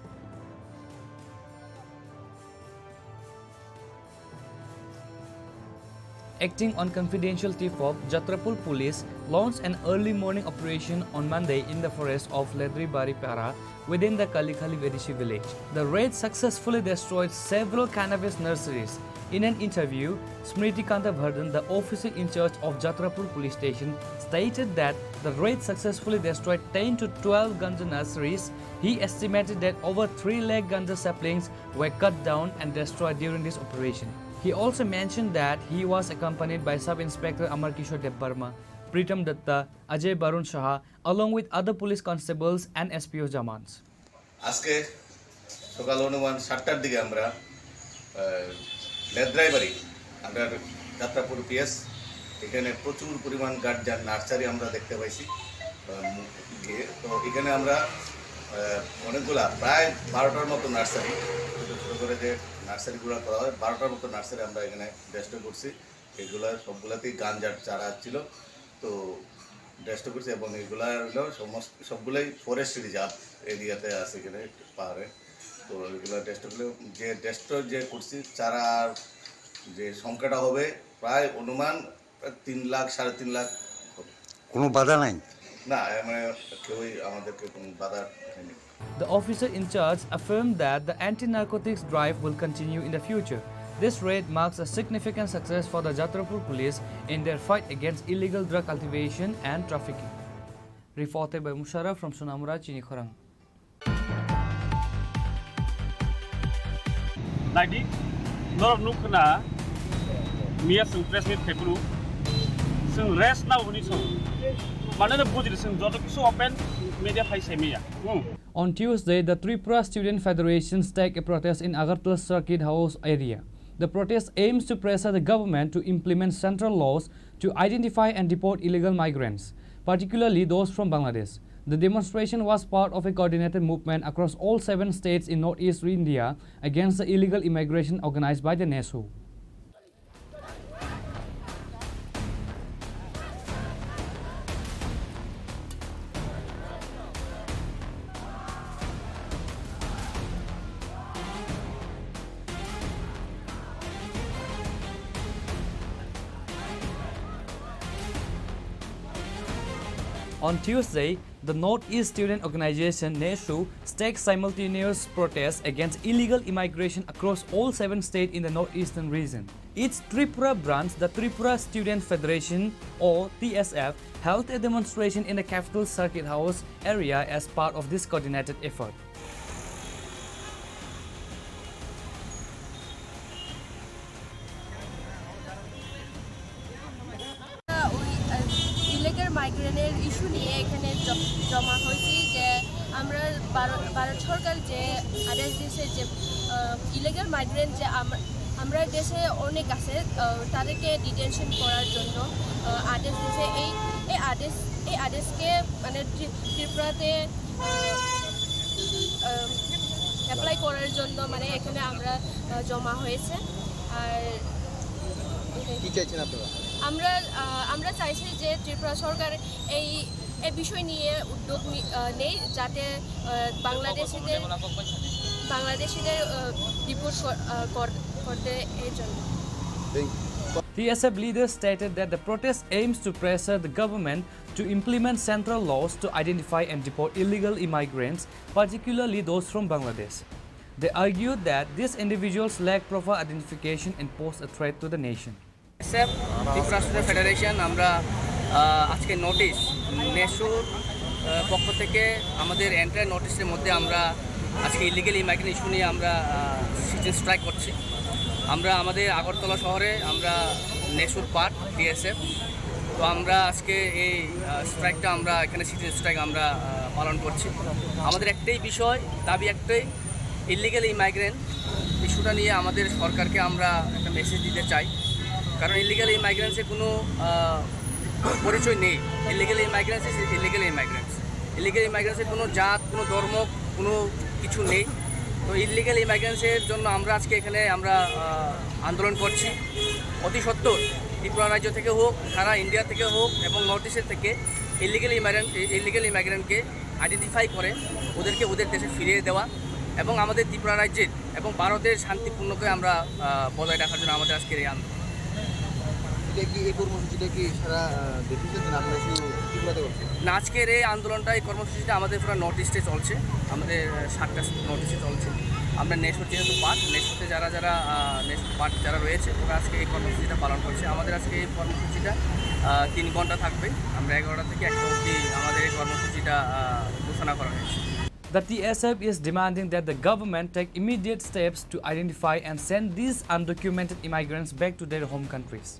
Acting on confidential tip-off, Jatrapur police launched an early morning operation on Monday in the forest of Ledri Para within the Kalikhali Vedishi village. The raid successfully destroyed several cannabis nurseries. In an interview, Smriti Kanta Bhardan, the officer in charge of Jatrapur police station, stated that the raid successfully destroyed 10 to 12 ganja nurseries. He estimated that over 3 lakh ganja saplings were cut down and destroyed during this operation. He also mentioned that he was accompanied by Sub-Inspector Amar Kishore Debbarma, Pritam Datta, Ajay Barun Shah, along with other police constables and SPO Jamans. আজকে সকাল অনুমান 7টার দিকে আমরা লেদ্রাইবাড়ি আমরা Jatrapur PS এখানে প্রচুর পরিমাণ গার্জান nursery আমরা দেখতে পাইছি। তো এখানে আমরা অনেকগুলা প্রায় 12টার মতো নার্সারি, ছোটো ছোটো করে যে নার্সারিগুলো করা হয়, 12টার মতো নার্সারি আমরা এখানে ডেস্ট্রয় করছি। এগুলো সবগুলাতেই গাঞ্জার চারা ছিল, তো ডেস্ট্রয় করছি। এবং এগুলা হলো সবগুলোই ফরেস্ট রিজার্ভ এরিয়াতে আছে এখানে পাহাড়ে। তো এগুলো ডেস্ট্রয় যে করছি চারার যে সংখ্যাটা হবে প্রায় অনুমান 3 লাখ 3.5 লাখ। কোনো বাধা নাই না, মানে কেউই আমাদেরকে কোনো বাধা হয়নি। The officer in charge affirmed that the anti-narcotics drive will continue in the future. This raid marks a significant success for the Jatrapur police in their fight against illegal drug cultivation and trafficking. Reported by Musharraf from Sunamura, Chini Khorang. Nadi, norok nukna, mia sung press meet kepulu, sung rest na uni sung. Mana na bujil sung jodo kiso open media phai semia. On Tuesday, the Tripura Student Federation staged a protest in Agartala Circuit House area. The protest aims to pressure the government to implement central laws to identify and deport illegal migrants, particularly those from Bangladesh. The demonstration was part of a coordinated movement across all 7 states in northeast India against the illegal immigration organized by the NESU. On Tuesday, the Northeast Student Organization NESU staged simultaneous protests against illegal immigration across all 7 states in the northeastern region. Its Tripura branch, the Tripura Student Federation or TSF, held a demonstration in the capital circuit house area as part of this coordinated effort. Illegal মাইগ্রেন্টের issue নিয়ে এখানে জমা হয়েছি যে আমরা ভারত সরকার যে আদেশ দিয়েছে যে ইলিগাল মাইগ্রেন্ট যে আমরা দেশে অনেক আছে তাদেরকে ডিটেনশন করার জন্য আদেশ দিয়েছে এই আদেশকে মানে ত্রিপুরাতে অ্যাপ্লাই করার জন্য মানে এখানে আমরা জমা হয়েছে। আর কি চাইছেন আপনারা? আমরা চাইছি যে ত্রিপুরা সরকার এই বিষয় নিয়ে উদ্যোগ নেই যাতে বাংলাদেশিদের ডিপোর্ট করতে এই জন্য। TSF leaders stated that the protest aims to pressure the government to implement central laws to identify and deport illegal immigrants, particularly those from Bangladesh. They argued that these individuals lack proper identification and pose a threat to the nation. Tripura student federation আমরা আজকে notice নেসুর পক্ষ থেকে আমাদের enter নোটিশের মধ্যে আমরা আজকে illegal ইমাইগ্রেন্ট issue নিয়ে আমরা সিজন স্ট্রাইক করছি। আমরা আমাদের আগরতলা শহরে আমরা নেসুর পার্ট TSF, তো আমরা আজকে এই স্ট্রাইকটা আমরা এখানে সিজন স্ট্রাইক আমরা পালন করছি। আমাদের একটাই বিষয়, দাবি একটাই, ইলিগাল ইমাইগ্রেন্ট ইস্যুটা নিয়ে আমাদের সরকারকে আমরা একটা মেসেজ দিতে চাই। কারণ ইলিগাল ইমাইগ্রেন্টসের কোনো পরিচয় নেই। ইলিগাল ইমাইগ্রেন্টসের কোনো জাত, কোনো ধর্ম, কোনো কিছু নেই। তো ইলিগাল ইমাইগ্রেন্টসের জন্য আমরা আজকে এখানে আমরা আন্দোলন করছি। অতি সত্বর ত্রিপুরা রাজ্য থেকে হোক, সারা ইন্ডিয়া থেকে হোক এবং নর্থ ইস্টের থেকে ইলিগাল ইমাইগ্রেন্টকে আইডেন্টিফাই করে ওদেরকে ওদের দেশে ফিরিয়ে দেওয়া এবং আমাদের ত্রিপুরা রাজ্যের এবং ভারতের শান্তিপূর্ণকে আমরা বজায় রাখার জন্য আমাদের আজকের এই আন্দোলন। না, আজকের এই আন্দোলনটা, এই কর্মসূচিটা আমাদের পুরো নর্থ ইস্টে চলছে, আমাদের 7টা নর্থ ইস্টে চলছে। আমরা নেশোর যেহেতু নেশোতে যারা রয়েছে ওরা আজকে এই কর্মসূচিটা পালন করছে। আমাদের আজকে এই কর্মসূচিটা 3 ঘন্টা থাকবে। আমরা 11টা থেকে 1টা অবধি আমাদের এই কর্মসূচিটা ঘোষণা করা হয়েছে। The TSF is demanding that the government take immediate steps to identify and send these undocumented immigrants back to their home countries.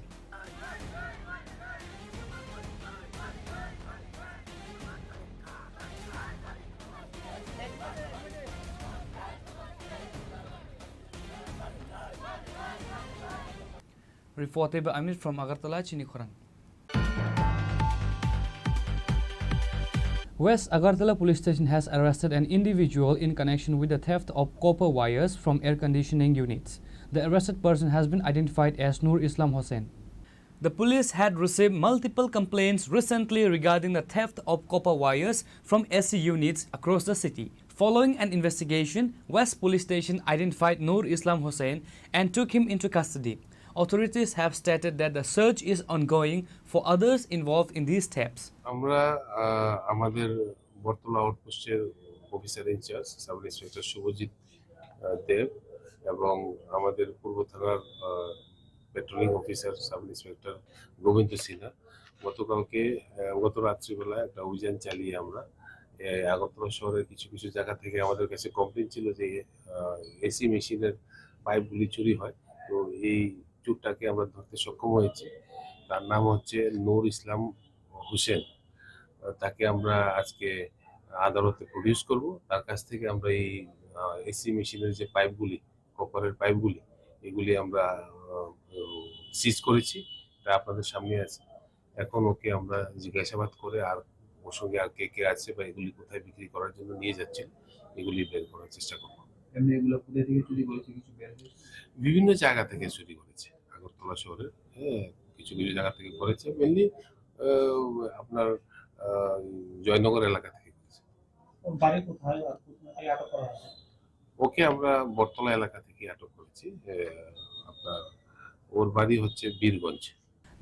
Reported by Amir from Agartala, Chini Khorang. West Agartala Police Station has arrested an individual in connection with the theft of copper wires from air conditioning units. The arrested person has been identified as Nur Islam Hossain. The police had received multiple complaints recently regarding the theft of copper wires from AC units across the city. Following an investigation, West Police Station identified Nur Islam Hossain and took him into custody. Authorities have stated that the search is ongoing for others involved in these thefts. আমরা আমাদের বর্তলা আউটপোস্টের officer in charge sub inspector Subhajit Deb এবং আমাদের পূর্ব থানার patrolling officer sub inspector Gobinda Sinha গত রাত্রিবেলা একটা অভিযান চালিয়ে আমরা আগরতলা শহরের কিছু কিছু জায়গা থেকে আমাদের কাছে কমপ্লেন ছিল যে এসি মেশিনের পাইপগুলি চুরি হয়। তো এই চোরটাকে আমরা ধরতে সক্ষম হয়েছি। তার নাম হচ্ছে নূর ইসলাম হোসেন। তাকে আমরা আজকে আদালতে প্রডিউস করব। তার কাছ থেকে আমরা এই এসি মেশিনের যে পাইপগুলি, কপারের পাইপগুলি, এগুলি আমরা সিজ করেছি। এটা আপনাদের সামনে আছে। এখন ওকে আমরা জিজ্ঞাসাবাদ করে আর ওর সঙ্গে আর কে কে আছে বা এগুলি কোথায় বিক্রি করার জন্য নিয়ে যাচ্ছেন এগুলি বের করার চেষ্টা করব। বিভিন্ন জায়গা থেকে চুরি করেছে আগরতলা শহরে, কিছু কিছু জায়গা থেকে করেছে, মেনলি আপনার জয়নগর এলাকা থেকে করেছে। ওকে আমরা বটতলা এলাকা থেকে আটক করেছি। আপনার ওর বাড়ি হচ্ছে Birganj.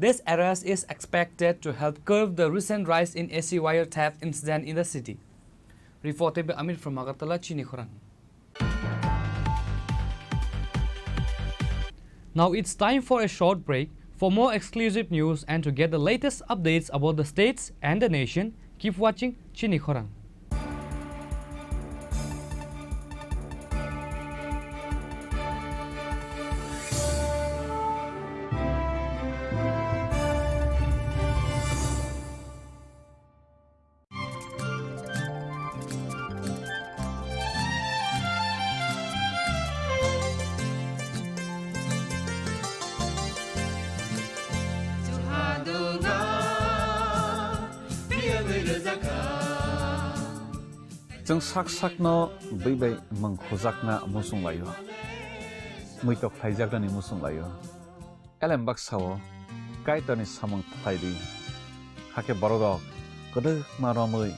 This arrest is expected to help curb the recent rise in AC wiretap incident in the city. Reported by Amir from Agartala, Chini Khorang. Now it's time for a short break. For more exclusive news and to get the latest updates about the states and the nation, keep watching Chini Khorang. जों साक साकनो बैबाय मंखजाकना मुसुं लायो मैतक थाइजाकनानि मुसुं लायो एलेम बाक्साओ काइटनि सामं थाइदि हाके बरदक गदो मारमै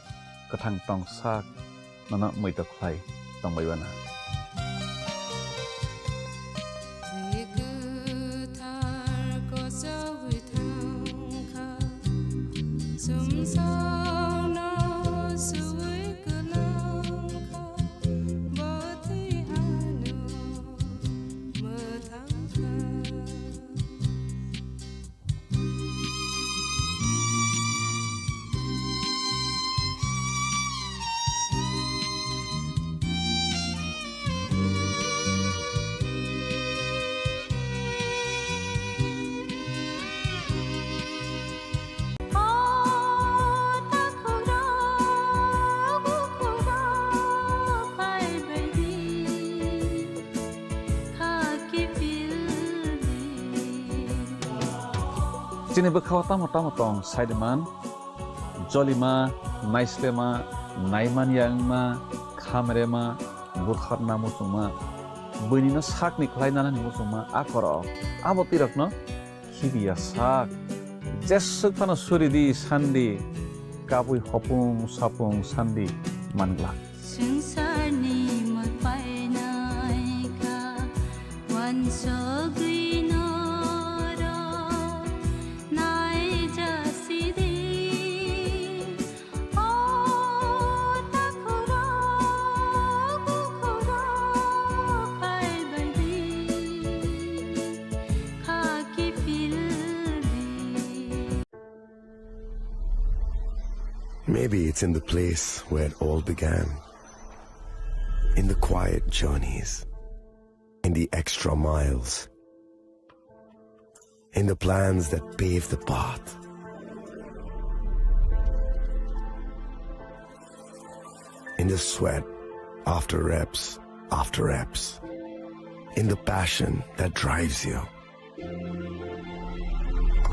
गोथां टं साक नना मैतक Thai दंबायबाना Chini bekhaw tamo Saideman, Jolima, Naislema, Naiman Yangma, Kamerema, Butharna Musuma, Bunina Sakni Klainana Musuma, Akoro, Abotirakno, Kibia Sak, Jessukana Suridi, Sandi, Kapui Hopung, Sapung, Sandi, Mangla. Maybe it's in the place where it all began. In the quiet journeys. In the extra miles. In the plans that pave the path. In the sweat after reps. In the passion that drives you.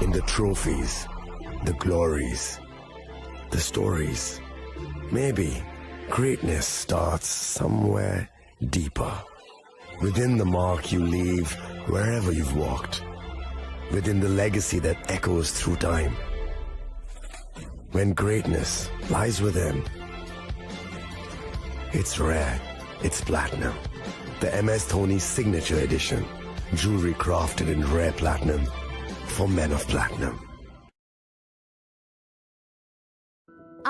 In the trophies, the glories, the stories. Maybe greatness starts somewhere deeper. Within the mark you leave wherever you've walked. Within the legacy that echoes through time. When greatness lies within, it's rare, it's platinum. The MS Dhoni Signature Edition. Jewelry crafted in rare platinum for men of platinum.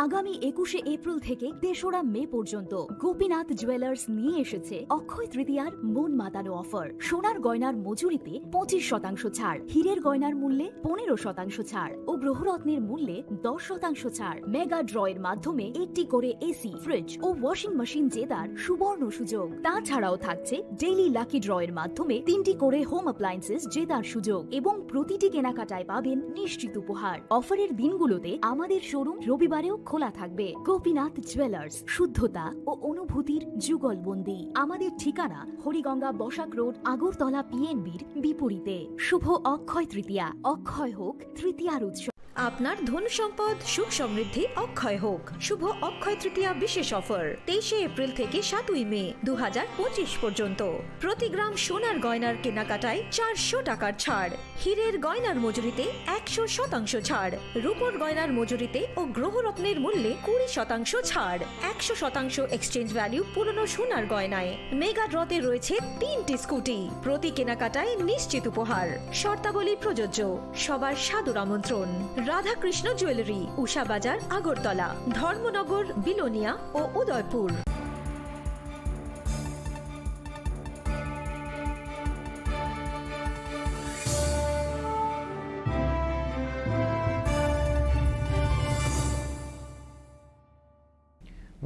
আগামী 21শে April থেকে ৩রা মে পর্যন্ত Gopinath jewellers নিয়ে এসেছে অক্ষয় তৃতীয়ার মন মাতানো offer. সোনার গয়নার মজুরিতে 25% ছাড়, হীরের গয়নার মূল্যে 15% ছাড় ও গ্রহরত্নের মূল্যে 10% ছাড়। মেগা ড্রয়ের মাধ্যমে একটি করে এসি, ফ্রিজ ও ওয়াশিং মেশিন জেতার সুবর্ণ সুযোগ। তাছাড়াও থাকছে ডেইলি লাকি ড্রয়ের মাধ্যমে 3টি করে হোম অ্যাপ্লায়েন্সেস জেতার সুযোগ এবং প্রতিটি কেনাকাটায় পাবেন নিশ্চিত উপহার। অফারের দিনগুলোতে আমাদের শোরুম রবিবারেও খোলা থাকবে। গোপীনাথ জুয়েলার্স, শুদ্ধতা ও অনুভূতির যুগলবন্দি। আমাদের ঠিকানা হরিগঙ্গা বসাক রোড, আগরতলা PNBর বিপরীতে। শুভ অক্ষয় তৃতীয়া, অক্ষয় হোক তৃতীয়ার উৎসব। আপনার ধন সম্পদ সুখ সমৃদ্ধি অক্ষয় হোক। শুভ অক্ষয় তৃতীয়া বিশেষ অফার 23 এপ্রিল থেকে 7 মে 2025 পর্যন্ত। প্রতি গ্রাম সোনার গয়নার কেনাকাটায় 400 টাকার ছাড়, হীরের গয়নার মজুরিতে 100% ছাড়, রূপোর গয়নার মজুরিতে ও গ্রহরত্নের মূল্যে 20% ছাড়, 100% এক্সচেঞ্জ ভ্যালু পুরনো সোনার গয়নায়। মেগা ড্রতে রয়েছে 3টি স্কুটি, প্রতি কেনাকাটায় নিশ্চিত উপহার। শর্তাবলী প্রযোজ্য। সবার সাদর আমন্ত্রণ। রাধাকৃষ্ণ জুয়েলারি, উষা বাজার, আগরতলা, ধর্মনগর, বিলোনিয়া ও Udaipur.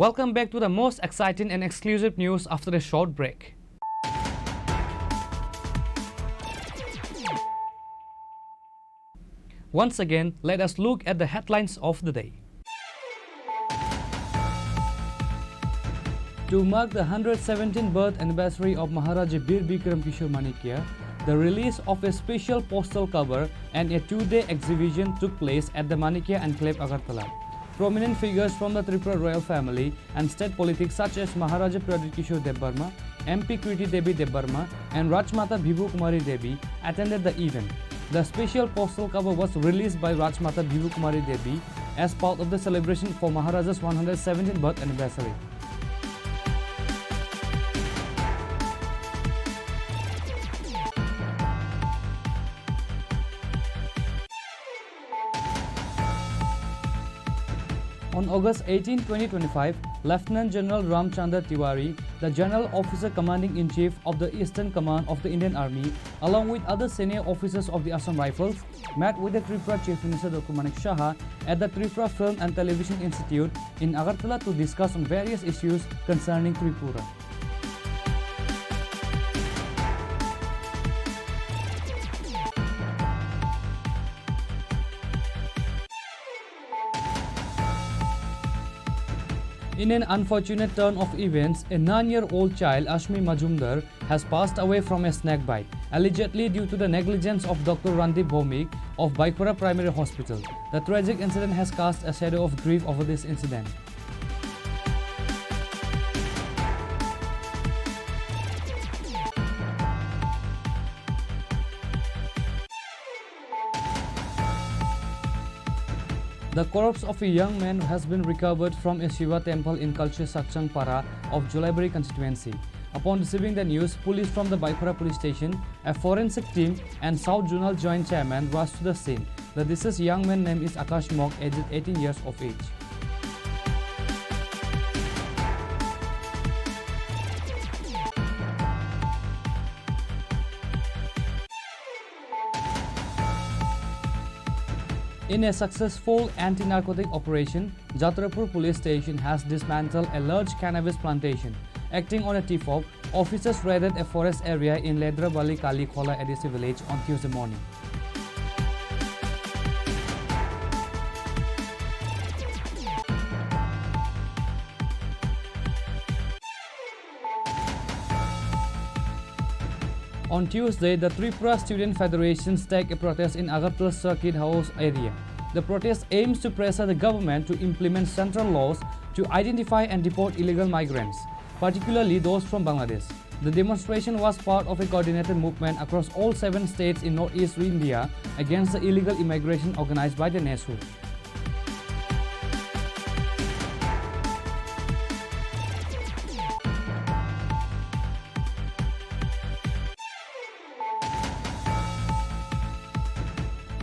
Welcome back to the most exciting and exclusive news after a short break. Once again, let us look at the headlines of the day. To mark the 117th birth anniversary of Maharaja Bir Bikram Kishore Manikya, the release of a special postal cover and a 2-day exhibition took place at the Manikya Enclave, Agartala. Prominent figures from the Tripura royal family and state politics such as Maharaja Pradip Kishore Debbarma, MP Kriti Devi Debbarma and Rajmata Bibhu Kumari Devi attended the event. The special postal cover was released by Rajmata Bibhu Kumari Devi as part of the celebration for Maharaja's 117th birth anniversary. On August 18, 2025, Lieutenant General Ramchandra Tiwari, the General Officer Commanding-in-Chief of the Eastern Command of the Indian Army, along with other senior officers of the Assam Rifles, met with the Tripura Chief Minister Dr. Manik Saha at the Tripura Film and Television Institute in Agartala to discuss on various issues concerning Tripura. In an unfortunate turn of events, a 9-year-old child, Ashmi Majumdar, has passed away from a snake bite, allegedly due to the negligence of Dr. Randip Bhomik of Baikura Primary Hospital. The tragic incident has cast a shadow of grief over this incident. The corpse of a young man has been recovered from a Shiva temple in Kalche Sakchang Para of Jolaibari constituency. Upon receiving the news, police from the Baikura police station, a forensic team and South Zonal Joint Chairman rushed to the scene. The deceased young man's name is Akash Mok, aged 18 years of age. In a successful anti-narcotic operation, Jatrapur police station has dismantled a large cannabis plantation. Acting on a tip-off, officers raided a forest area in Ledrabali Kali Khola Adisi village on Tuesday morning. On Tuesday, the Tripura Student Federation staged a protest in Agartala Circuit House area. The protest aims to pressure the government to implement central laws to identify and deport illegal migrants, particularly those from Bangladesh. The demonstration was part of a coordinated movement across all 7 states in northeast India against the illegal immigration organized by the NESU.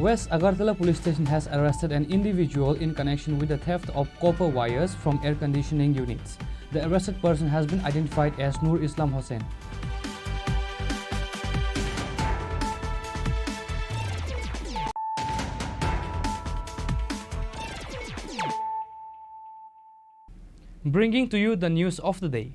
West Agartala police station has arrested an individual in connection with the theft of copper wires from air conditioning units. The arrested person has been identified as Nur Islam Hossain. Bringing to you the news of the day.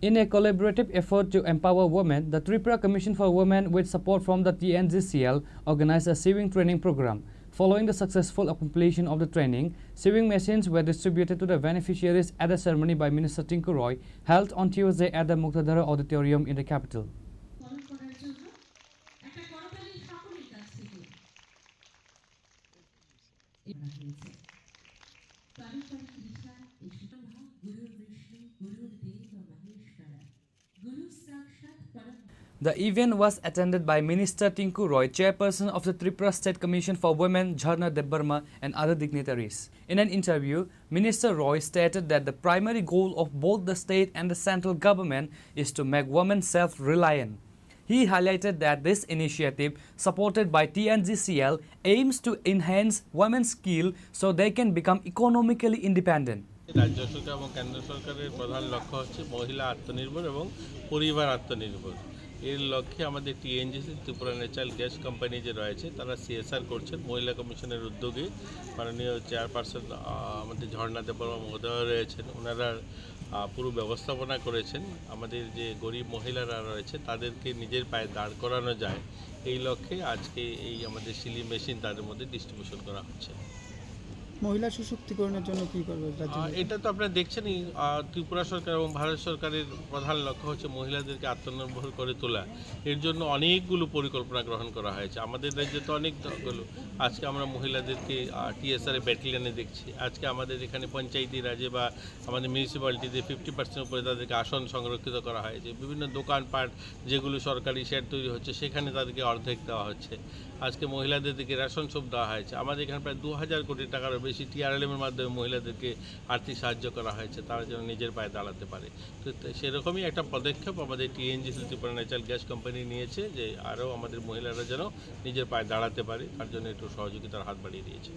In a collaborative effort to empower women, the Tripura Commission for Women, with support from the TNGCL, organized a sewing training program. Following the successful completion of the training, sewing machines were distributed to the beneficiaries at a ceremony by Minister Tinku Roy, held on Tuesday at the Muktadhara Auditorium in the capital. The event was attended by Minister Tinku Roy, chairperson of the Tripura State Commission for Women, Jharna Debbarma, and other dignitaries. In an interview, Minister Roy stated that the primary goal of both the state and the central government is to make women self-reliant. He highlighted that this initiative, supported by TNGCL, aims to enhance women's skill so they can become economically independent. রাজ্য সরকার এবং কেন্দ্র সরকারের প্রধান লক্ষ্য হচ্ছে মহিলা আত্মনির্ভর এবং পরিবার আত্মনির্ভর। এর লক্ষ্যে আমাদের টিএনজিসি ত্রিপুরা ন্যাচারাল গ্যাস কোম্পানি যে রয়েছে তারা সিএসআর করছেন মহিলা কমিশনের উদ্যোগে। মাননীয় চেয়ারপারসন আমাদের ঝর্ণা দেববর্মা মহোদয় রয়েছেন, ওনারা পুরো ব্যবস্থাপনা করেছেন। আমাদের যে গরিব মহিলারা রয়েছে তাদেরকে নিজের পায়ে দাঁড় করানো যায় এই লক্ষ্যে আজকে এই আমাদের সিলি মেশিন তাদের মধ্যে ডিস্ট্রিবিউশন করা হচ্ছে। মহিলা সশক্তিকরণের জন্য কি করবে? এটা তো আপনারা দেখছেনই, ত্রিপুরা সরকার এবং ভারত সরকারের প্রধান লক্ষ্য হচ্ছে মহিলাদেরকে আত্মনির্ভর করে তোলা। এর জন্য অনেকগুলো পরিকল্পনা গ্রহণ করা হয়েছে। আমাদের রাজ্যে তো অনেকগুলো, আজকে আমরা মহিলাদেরকে টিএসআর ব্যাটালিয়নে দেখছি। আজকে আমাদের এখানে পঞ্চায়েতি রাজে বা আমাদের মিউনিসিপ্যালিটিতে 50% উপরে তাদেরকে আসন সংরক্ষিত করা হয়েছে। বিভিন্ন দোকানপাট যেগুলো সরকারি শেড তৈরি হচ্ছে সেখানে তাদেরকে অর্ধেক দেওয়া হচ্ছে। আজকে মহিলাদেরকে রেশন সব দেওয়া হয়েছে। আমাদের এখানে প্রায় 2000 কোটি টাকারও বেশি টিআরএলএমের মাধ্যমে মহিলাদেরকে আর্থিক সাহায্য করা হয়েছে, তারা যেন নিজের পায়ে দাঁড়াতে পারে। তো সেরকমই একটা পদক্ষেপ আমাদের টিএনজিসি ত্রিপুরা ন্যাচারাল গ্যাস কোম্পানি নিয়েছে যে আরও আমাদের মহিলারা যেন নিজের পায়ে দাঁড়াতে পারে, তার জন্য একটু সহযোগিতার হাত বাড়িয়ে দিয়েছে।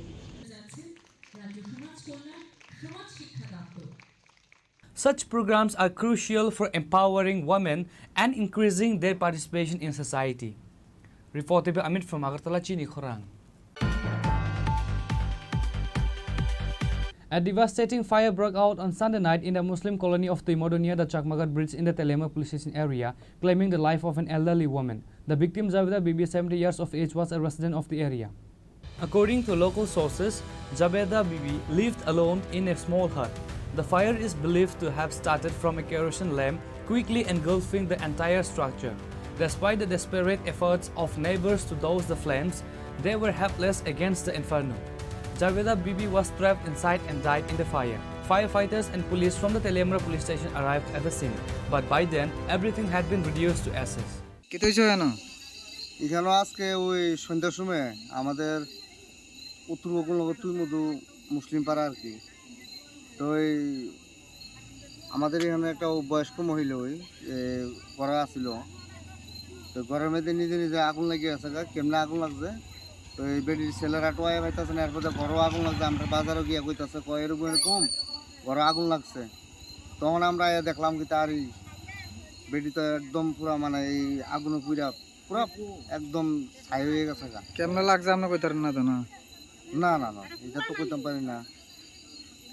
Such programs are crucial for empowering women and increasing their participation in society. Reported by Amit from Agartala, Chini Khorang. A devastating fire broke out on Sunday night in the Muslim colony of Timodo near the Chakmagat Bridge in the Telema police station area, claiming the life of an elderly woman. The victim, Javeda Bibi, 70 years of age, was a resident of the area. According to local sources, Javeda Bibi lived alone in a small hut. The fire is believed to have started from a kerosene lamp, quickly engulfing the entire structure. Despite the desperate efforts of neighbors to douse the flames, they were helpless against the inferno. Javeda Bibi was trapped inside and died in the fire. Firefighters and police from the Telemra police station arrived at the scene, but by then everything had been reduced to ashes. এখানে আজকে ওই সন্ধ্যার সময় আমাদের উত্তর বকুলনগর তুইমধু মুসলিম পাড়া আর কি, তো ওই আমাদের এখানে একটা বয়স্ক মহিলা ওই ঘরে আসছিল, তো ঘরের মধ্যে নিজে নিজে আগুন লাগিয়ে আছে। কেমনে আগুন লাগছে তো এই বেডির ছেলেরা টোয়া পাইতেছে না, এরপরে ঘরও আগুন লাগছে। আমরা বাজারও গিয়া কইতেছে কয় এরকম এরকম ঘরে আগুন লাগছে। তখন আমরা দেখলাম কি তার এই বেডি তো একদম পুরা মানে এই আগুনে পুরা পুরা একদম ছাই হয়ে গেছে। কেমনে লাগছে আপনি কইতারেন না? তো না না না না এটা তো কইতাম পারি না,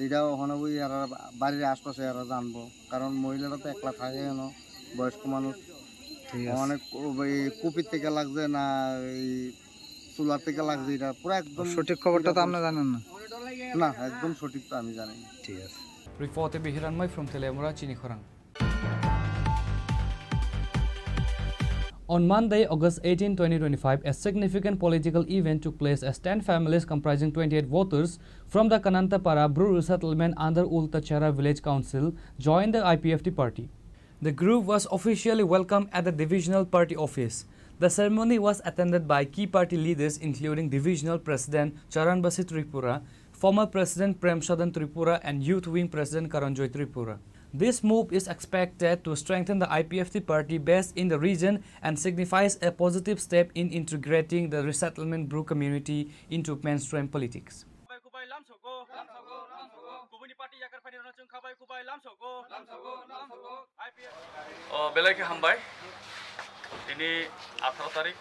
এটা ওখানে ওই আর বাড়ির আশপাশে আর জানবো, কারণ মহিলারা তো একলা থাকে কেন, বয়স্ক মানুষ। অনেক কুপির থেকে লাগছে না এই চুলার থেকে লাগছে, এটা পুরো একদম সঠিক খবরটা তো আপনি জানেন না? না একদম সঠিক তো আমি জানি না। ঠিক আছে। Reported by Hiranmai from Telemra, Chini Khorang. On Monday, August 18, 2025, a significant political event took place as 10 families comprising 28 voters from the Kanantapara Bruru settlement under Ultachara Village Council joined the IPFT party. The group was officially welcomed at the divisional party office. The ceremony was attended by key party leaders including Divisional President Charanbasi Tripura, former President Prem Sadan Tripura and Youth Wing President Karanjoy Tripura. This move is expected to strengthen the IPFT party base in the region and signifies a positive step in integrating the resettlement Bru community into mainstream politics. বেলাইকে হামবাই তিনি 18 তারিখ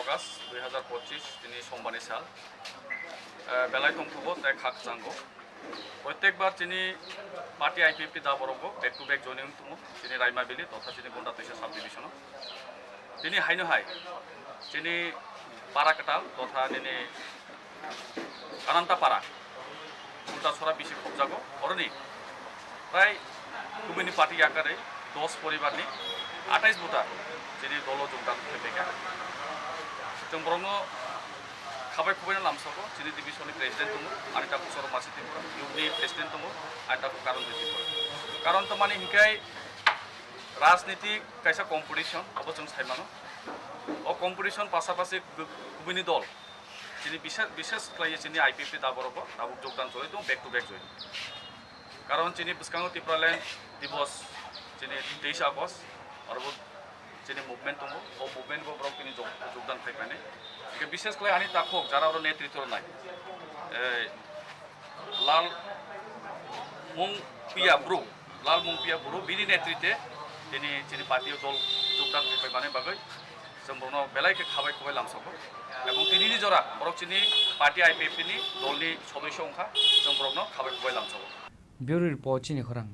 August 2025 তিনি সোমবারই সাল বেলাই থংথুবো তাই খাক জাঙ্গো প্রত্যেকবার তিনি পার্টি আইপিএফটি দা বরঙ্গ ব্যাক টু ব্যাক জয়নিং তুমু তিনি রাইমাবিলি তথা তিনি গন্ডা তৈসা সাব ডিভিশন তিনি হাইনো হাই তিনি পারাকাটাল তথা তিনি কানান্তাপাড়া উল্টাছড়া বিশি খবজাগো অরনি প্রায় কুমিনি পার্টি আকারে 10 পরিবারনি 28 ভোটার যিনি দল যোগদান খেপেগা जों बरंनो খাবাই খুবাইনা লামসাবো চিনি ডিভিশনनि প্রেসিডেন্ট दङ आरो दा कुसर मासि त्रिपुरा इउनि प्रेसिडेंट दङ आरो दा कारण त्रिपुरा कारण तो माने हिकाय राजनीतिक कैसा कम्पिटिशन अब जों सायमानो ओ कम्पिटिशन पासापासि गुबुननि दल चिनि विशेष खालायो चिनि आईपीपी दाबरबो दाबो योगदान जयै दं बेक टू बेक जयै कारण चिनि बिस्कांगो त्रिपुरा लैंड दिवस चिनि 23 आगस्ट आरो चिनि मुभमेंट दङ ओ मुभमेंट को ब्रक चिनि योगदान खायखाने के विशेष खालाय आनि ताखक जारा नेतृत्व नाय लाल मुंपिया ब्रु बिनि नेतृत्वे दिनै चिनि पार्टी दल योगदान खायखाने बागै जों बरनाव बेलायके खाबाय खुबाय लामसाबो এবং दिनैनि जरा बरक चिनि पार्टी आईपीपी नि दलनि सदस्य अंखा जों बरनाव खाबाय खुबाय लामसाबो bureau report Chini Khorang.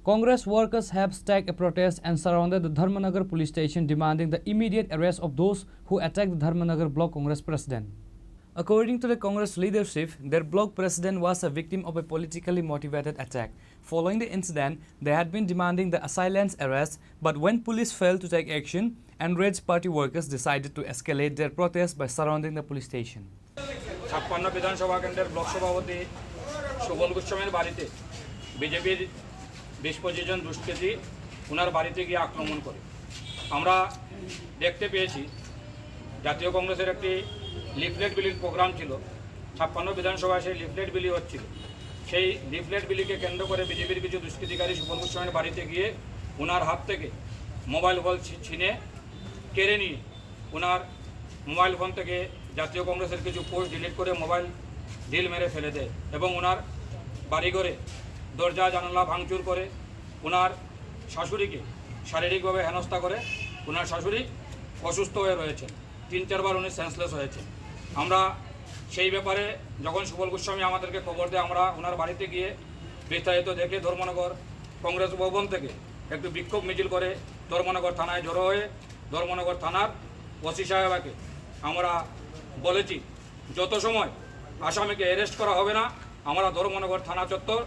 Congress workers have staged a protest and surrounded the Dharmanagar police station demanding the immediate arrest of those who attacked the Dharmanagar block Congress president. According to the Congress leadership, their block president was a victim of a politically motivated attack. Following the incident, they had been demanding the assailant arrest, but when police failed to take action, enraged party workers decided to escalate their protest by surrounding the police station. 56 বিধানসভা কেন্দ্রের block সভাপতি সুবল গোস্বামীর বাড়িতে বিজেপির 20-25 জন দুষ্কৃতী ওনার বাড়িতে গিয়ে আক্রমণ করে আমরা দেখতে পেয়েছি জাতীয় কংগ্রেসের একটি লিফলেট বিলির প্রোগ্রাম ছিল 56 বিধানসভায় সেই লিফলেট বিলি হচ্ছিল সেই লিফলেট বিলিকে কেন্দ্র করে বিজেপির কিছু দুষ্কৃতিকারী সুবল গোস্বামীর বাড়িতে গিয়ে ওনার হাত থেকে মোবাইল ফোন ছিনে কেড়ে নিয়ে ওনার মোবাইল ফোন থেকে জাতীয় কংগ্রেসের কিছু পোস্ট ডিলিট করে মোবাইল ঢিল মেরে ফেলে দেয় এবং ওনার বাড়িঘরে দরজা জানালা ভাঙচুর করে ওনার শাশুড়িকে শারীরিকভাবে হেনস্থা করে ওনার শাশুড়ি অসুস্থ হয়ে রয়েছে 3-4 বার উনি সেন্সলেস হয়েছে আমরা সেই ব্যাপারে যখন সুবল গোস্বামী আমাদেরকে খবর দেয় আমরা ওনার বাড়িতে গিয়ে বিস্তারিত দেখে ধর্মনগর কংগ্রেস ভবন থেকে একটু বিক্ষোভ মিছিল করে ধর্মনগর থানায় জড়ো হয়ে ধর্মনগর থানার ওসি সাহেবকে আমরা বলেছি যত সময় আসামিকে অ্যারেস্ট করা হবে না আমরা ধর্মনগর থানা চত্বর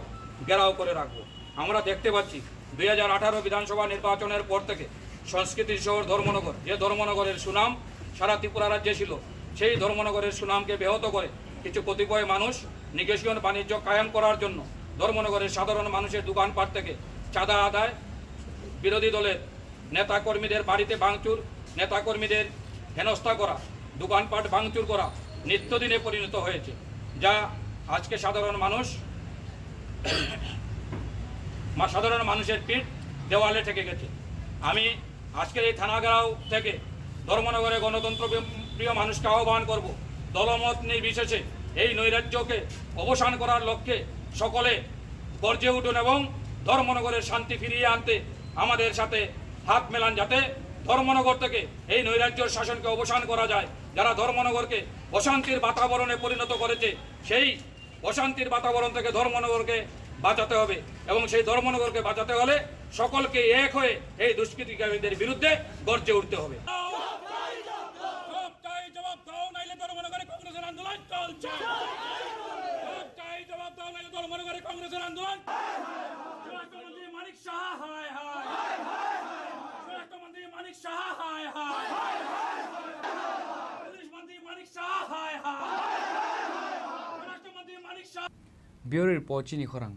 ঘেরাও করে রাখবো আমরা দেখতে পাচ্ছি 2018 বিধানসভা নির্বাচনের পর থেকে সংস্কৃতির শহর ধর্মনগর যে ধর্মনগরের সুনাম সারা ত্রিপুরা রাজ্যে ছিল সেই ধর্মনগরের সুনামকে ব্যাহত করে কিছু কতিপয় মানুষ নিকেশন বাণিজ্য কায়েম করার জন্য ধর্মনগরের সাধারণ মানুষের দোকানপাট থেকে চাঁদা আদায় বিরোধী দলের নেতাকর্মীদের বাড়িতে ভাঙচুর নেতাকর্মীদের হেনস্থা করা দোকানপাট ভাঙচুর করা নিত্যদিনে পরিণত হয়েছে যা আজকে সাধারণ মানুষের পিঠ দেওয়ালে ঠেকে গেছে আমি আজকের এই থানাগাঁও থেকে ধর্মনগরে গণতন্ত্র প্রিয় মানুষকে আহ্বান করব দলমত নির্বিশেষে এই নৈরাজ্যকে অবসান করার লক্ষ্যে সকলে গর্জে উঠুন এবং ধর্মনগরের শান্তি ফিরিয়ে আনতে আমাদের সাথে হাত মেলান যাতে ধর্মনগর থেকে এই নৈরাজ্যের শাসনকে অবসান করা যায় যারা ধর্মনগরকে অশান্তির বাতাবরণে পরিণত করেছে সেই অশান্তির বাতাবরণ থেকে ধর্মনগরকে বাঁচাতে হবে এবং সেই ধর্মনগরকে বাঁচাতে হলে সকলকে এক হয়ে এই দুষ্কৃতিকারীদের বিরুদ্ধে গর্জে উঠতে হবে Bureau Report Chini Khorang.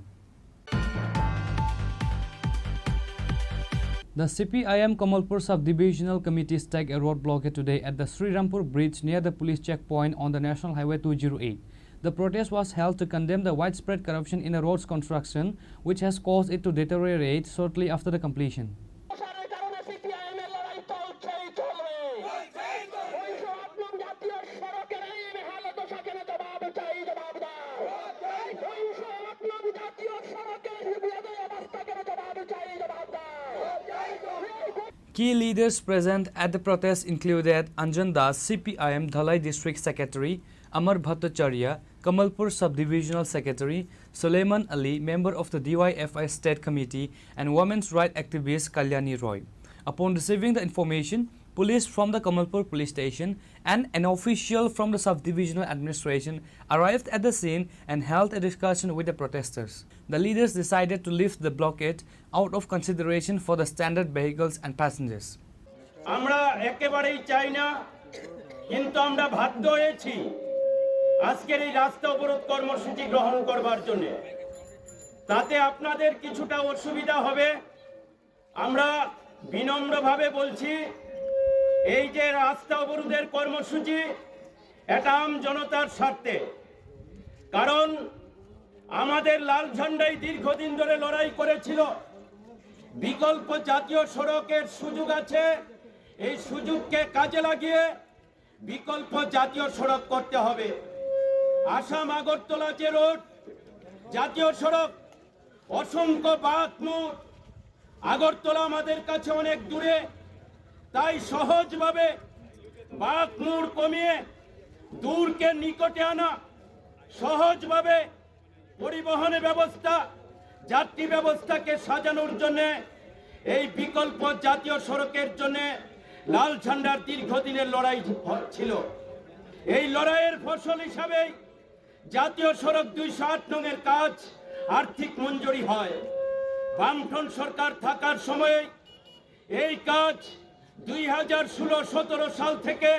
The CPIM Kamalpur Sub-Divisional Committee staged a road blockade today at the Sri Rampur Bridge near the police checkpoint on the National Highway 208. The protest was held to condemn the widespread corruption in the road's construction, which has caused it to deteriorate shortly after the completion. Key leaders present at the protest included Anjan Das, CPIM Dhalai District Secretary, Amar Bhattacharya, Kamalpur Sub-Divisional Secretary, Suleiman Ali, member of the DYFI State Committee, and women's rights activist Kalyani Roy. Upon receiving the information, police from the Kamalpur police station and an official from the Sub-Divisional Administration arrived at the scene and held a discussion with the protesters. The leaders decided to lift the blockade out of consideration for the standard vehicles and passengers. আমরা একেবারেই চাই না, কিন্তু আমরা বাধ্য হয়েছি আজকের এই রাস্তা অবরোধ কর্মসূচি গ্রহণ করবার জন্য। তাতে আপনাদের কিছুটা অসুবিধা হবে, আমরা বিনম্রভাবে বলছি এই যে রাস্তা অবরোধের কর্মসূচি এটা আম জনতার স্বার্থে। কারণ আমাদের লাল ঝান্ডাই দীর্ঘদিন ধরে লড়াই করেছিল, বিকল্প জাতীয় সড়কের সুযোগ আছে, এই সুযোগকে কাজে লাগিয়ে বিকল্প জাতীয় সড়ক করতে হবে। আসাম আগরতলা যে রোড জাতীয় সড়ক, অসংখ্য বাঁধ আগরতলা আমাদের কাছে অনেক দূরে, তাই সহজভাবে বাঁধ কমিয়ে দূরকে নিকটে আনা, সহজভাবে পরিবহন ব্যবস্থা, যাত্রী ব্যবস্থাকে সাজানোর জন্য এই বিকল্প জাতীয় সড়কের জন্য লাল ঝান্ডার দীর্ঘদিনের লড়াই ছিল। এই লড়াইয়ের ফসল হিসাবে জাতীয় সড়ক 208 নংয়ের কাজ আর্থিক মঞ্জুরি হয়। বামফ্রন্ট সরকার থাকার সময়ে এই কাজ 2016-17 সাল থেকে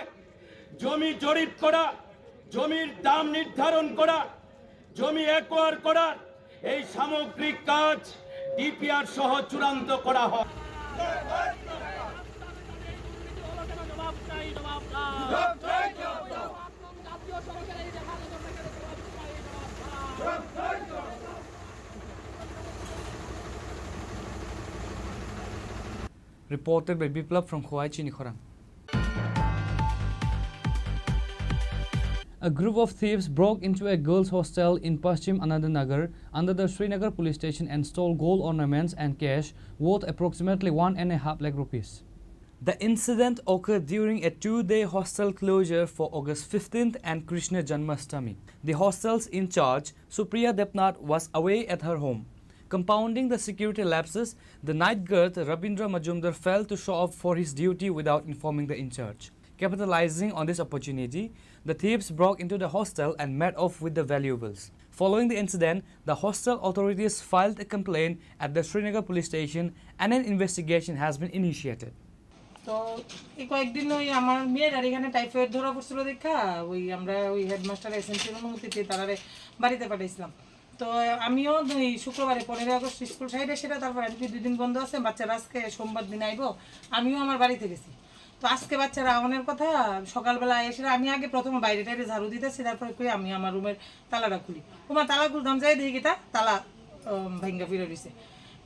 জমি জরিপ করা, জমির দাম নির্ধারণ করা, জমি অ্যাকোয়ার করা, এই সামগ্রিক কাজ ডিপিআর সহ চূড়ান্ত করা হয়। Reported by Biplab from Chini Khorang. A group of thieves broke into a girls' hostel in Paschim Anandanagar under the Srinagar police station and stole gold ornaments and cash worth approximately 1.5 lakh rupees. The incident occurred during a 2-day hostel closure for August 15th and Krishna Janmashtami. The hostel's in charge, Supriya Depnath, was away at her home. Compounding the security lapses, the night guard Rabindra Majumdar failed to show up for his duty without informing the in-charge. Capitalizing on this opportunity, the thieves broke into the hostel and made off with the valuables. Following the incident, the hostel authorities filed a complaint at the Srinagar police station and an investigation has been initiated. তো এই কয়েকদিন ওই আমার মেয়ের আর এখানে typhoid ধরা পড়ছিল দেখা ওই আমরা ওই হেডমাস্টার এসেন্সির অনুমতিতে তারারে বাড়িতে পাঠাইছিলাম। তো আমিও ওই শুক্রবারে 15 আগস্ট স্কুল সাইডে সেটা, তারপর আজকে 2 দিন বন্ধ আছে, বাচ্চারা আজকে সোমবার দিন আইব, আমিও আমার বাড়িতে গেছি। তো আজকে বাচ্চারা আওয়ানের কথা, সকালবেলা এসে আমি আগে প্রথমে বাইরে টাইরে ঝাড়ু দিতেছি, তারপরে কই আমি আমার রুমের তালাটা খুলি, ওমা তালা খুলতাম যাই দেখি তা তালা ভাঙ্গা ফিরে দিছে।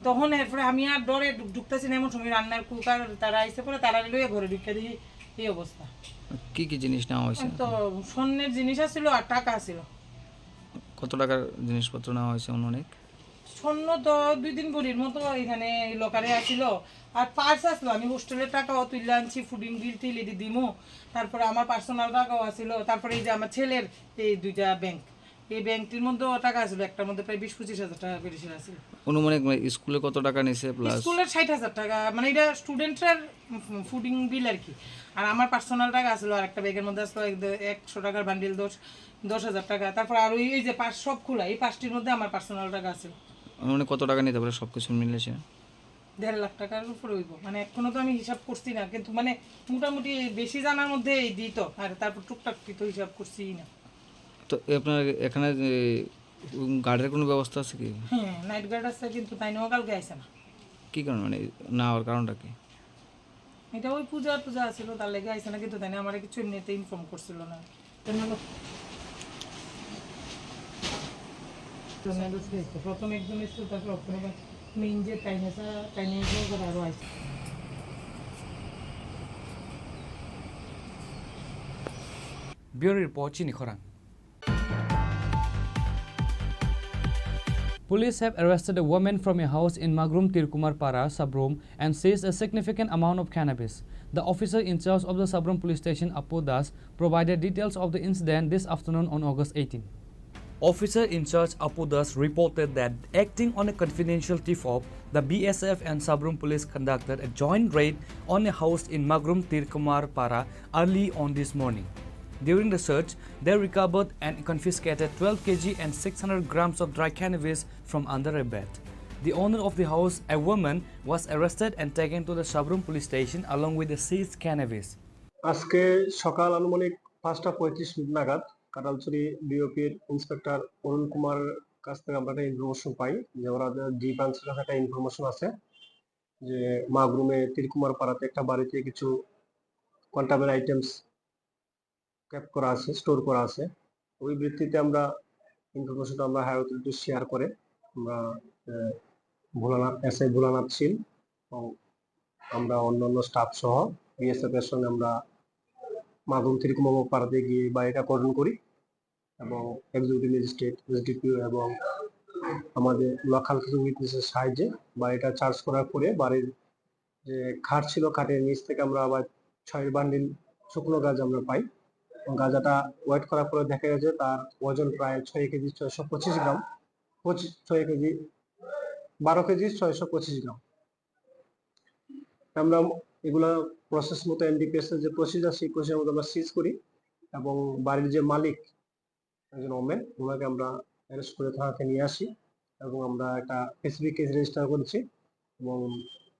তখন এরপরে আমি আর ডরে ঢুকতেছি না, এমন সময় রান্নার কুকার তারা আইসে পরে তারা লইয়ে ঘরে ঢুকে দিই, এই অবস্থা। কি কি জিনিস নেওয়া হয়েছে? তো স্বর্ণের জিনিস ছিল আর টাকা ছিল। কত টাকার জিনিসপত্র নেওয়া হয়েছে? অনেক স্বর্ণ তো 2-3 ভরির মতো এখানে লকারে আসিল, আর পার্স আসলো, আমি হোস্টেলের টাকাও তুলে আনছি, ফুডিং বিল টিল এটি দিমু, তারপরে আমার পার্সোনাল টাকাও আসিল, তারপরে এই যে আমার ছেলের এই 2টা ব্যাংক, এই ব্যাংকটির মধ্যেও টাকা আসলো, একটার মধ্যে প্রায় 20-25 হাজার টাকা করে আসিল। অনুমানিক স্কুলে কত টাকা নিছে? প্লাস স্কুলের 60,000 টাকা, মানে এটা স্টুডেন্টের ফুডিং বিল আর কি। আর আমার পার্সোনাল টাকা আসলো, আর একটা ব্যাগের মধ্যে আসলো 100 টাকার বান্ডিল 10,000 টাকা, তারপর আর এই যে পাঁচ সব খোলা, এই 5টির মধ্যে আমার পার্সোনাল টাকা আছে। মানে কত টাকা নিতে পারে সবকিছু মিলেছে? 1.5 লাখ টাকার উপরে হইব, মানে এখনো তো আমি হিসাব করছি না, কিন্তু মানে মোটামুটি বেশি জানার মধ্যে এই দিত, আর তারপর টুকটাক তো হিসাব করছি না। তো আপনার এখানে গার্ডের কোনো ব্যবস্থা আছে কি? হ্যাঁ, নাইট গার্ড আছে, কিন্তু তাই নিয়েও কালকে আইসে না। কি কারণ, মানে না হওয়ার কারণটা কি? এটা ওই পূজা আছিল, তার লেগে আইসে না, কিন্তু তাই নিয়ে আমার কিছু এমনিতে ইনফর্ম করছিল না। প্রথম একদম এসেছিল, তারপর মেইন যে টাইনে আরও আইসে। Bureau Report, Chini Khorang. Police have arrested a woman from a house in Magrum Tirkumar Para, Sabrom, and seized a significant amount of cannabis. The officer in charge of the Sabrom police station, Apu Das, provided details of the incident this afternoon on August 18. Officer in charge Apu Das reported that acting on a confidential tip-off, the BSF and Sabrom police conducted a joint raid on a house in Magrum Tirkumar Para early on this morning. During the search, they recovered and confiscated 12 kg and 600 grams of dry cannabis from under a bed. The owner of the house, a woman, was arrested and taken to the Sabrum police station along with the seized cannabis. আজকে সকাল আনুমানিক 5:35 নাগাদ কাটালছড়ি বিওপির inspector Arun Kumar কাছ থেকে আমরা একটা information পাই যে ওরা জি ব্রাঞ্চের কাছে একটা ইনফরমেশন আছে যে মাগরুমে তিরকুমার পাড়াতে একটা বাড়িতে কিছু কন্টাবের আইটেমস ক্যাপ করা আছে, স্টোর করা আছে। ওই ভিত্তিতে আমরা ইনফরমেশনটা আমরা হাই অথরিটি শেয়ার করে আমরা ভোলানাথ শীল এবং আমরা অন্যান্য স্টাফ সহ বিএসএফ এর সঙ্গে আমরা মাগুম তিরকুমা পাড়াতে গিয়ে বাড়িটা কর্ডন করি এবং এক্সিকিউটিভ ম্যাজিস্ট্রেট এসডিপিও এবং আমাদের লোকাল কিছু উইটনেসের সাহায্যে বাড়িটা চার্জ করার পরে বাড়ির যে খাট ছিল খাটের নিচ থেকে আমরা আবার 6 বান্ডিল শুকনো গাঁজা আমরা পাই। গাঁজাটা ওয়েট করার পরে দেখা গেছে তার ওজন প্রায় 6 কেজি 625 গ্রাম 6 কেজি 12 কেজি 625 গ্রাম। আমরা এগুলা প্রসেস মতো এনডিপিএস এর যে প্রসিজার সেই প্রসিজার মতো আমরা সিজ করি এবং বাড়ির যে মালিক একজন ওমেন ওনাকে আমরা অ্যারেস্ট করে থানাতে নিয়ে আসি এবং আমরা একটা স্পেসিফিক কেস রেজিস্টার করেছি এবং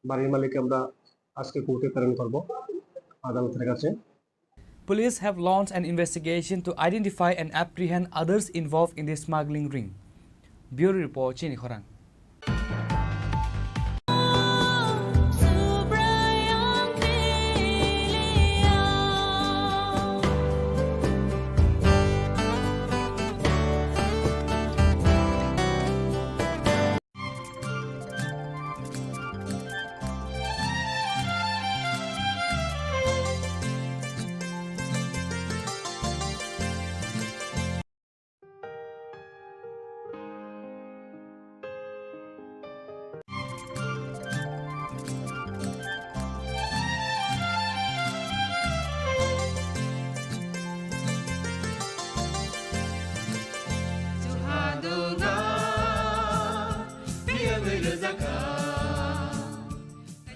বাড়ির মালিককে আমরা আজকে কোর্টে প্রেরণ করব আদালতের কাছে। Police have launched an investigation to identify and apprehend others involved in the smuggling ring. Bureau Report, Chini Khorang.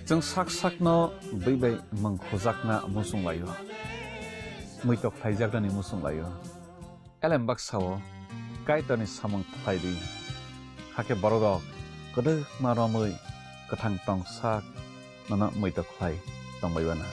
जों साक साकनो बैबाय मंखोजाकना मुसुंलायो मैतक थाइजाकनानि मुसुंलायो एलेम बाक्साओ काइटनि सामं थाइदि हाके बरगक गदो मारमै गोथां टं साक नना मैतक Thai दंबायबाना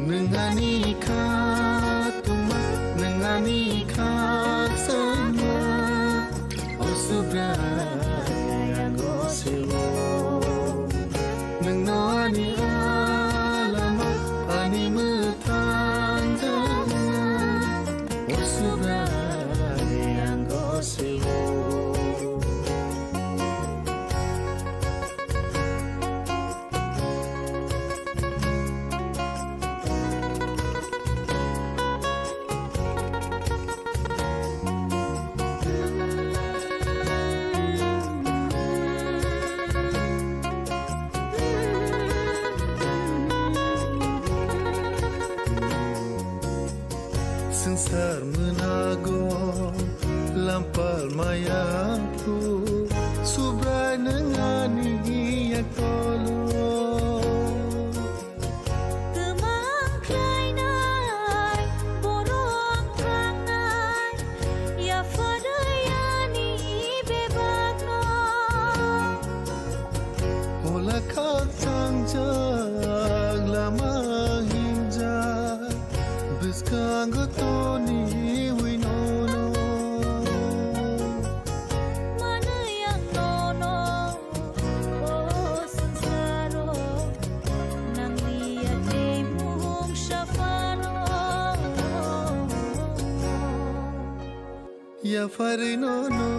Nengani kha tuma nengani kha sama osubra yango sewo nengani alama ani mutandana osubra yango sewo Sensar menago lampal mayamku subrai nengani yak tolo Kemang kleinai borong kangai ya fadayani bebagno Ola khat sangjang lama hinja Biskang toni winono Mana yang nono oh sensaro nang liat demung syafano Ya farinono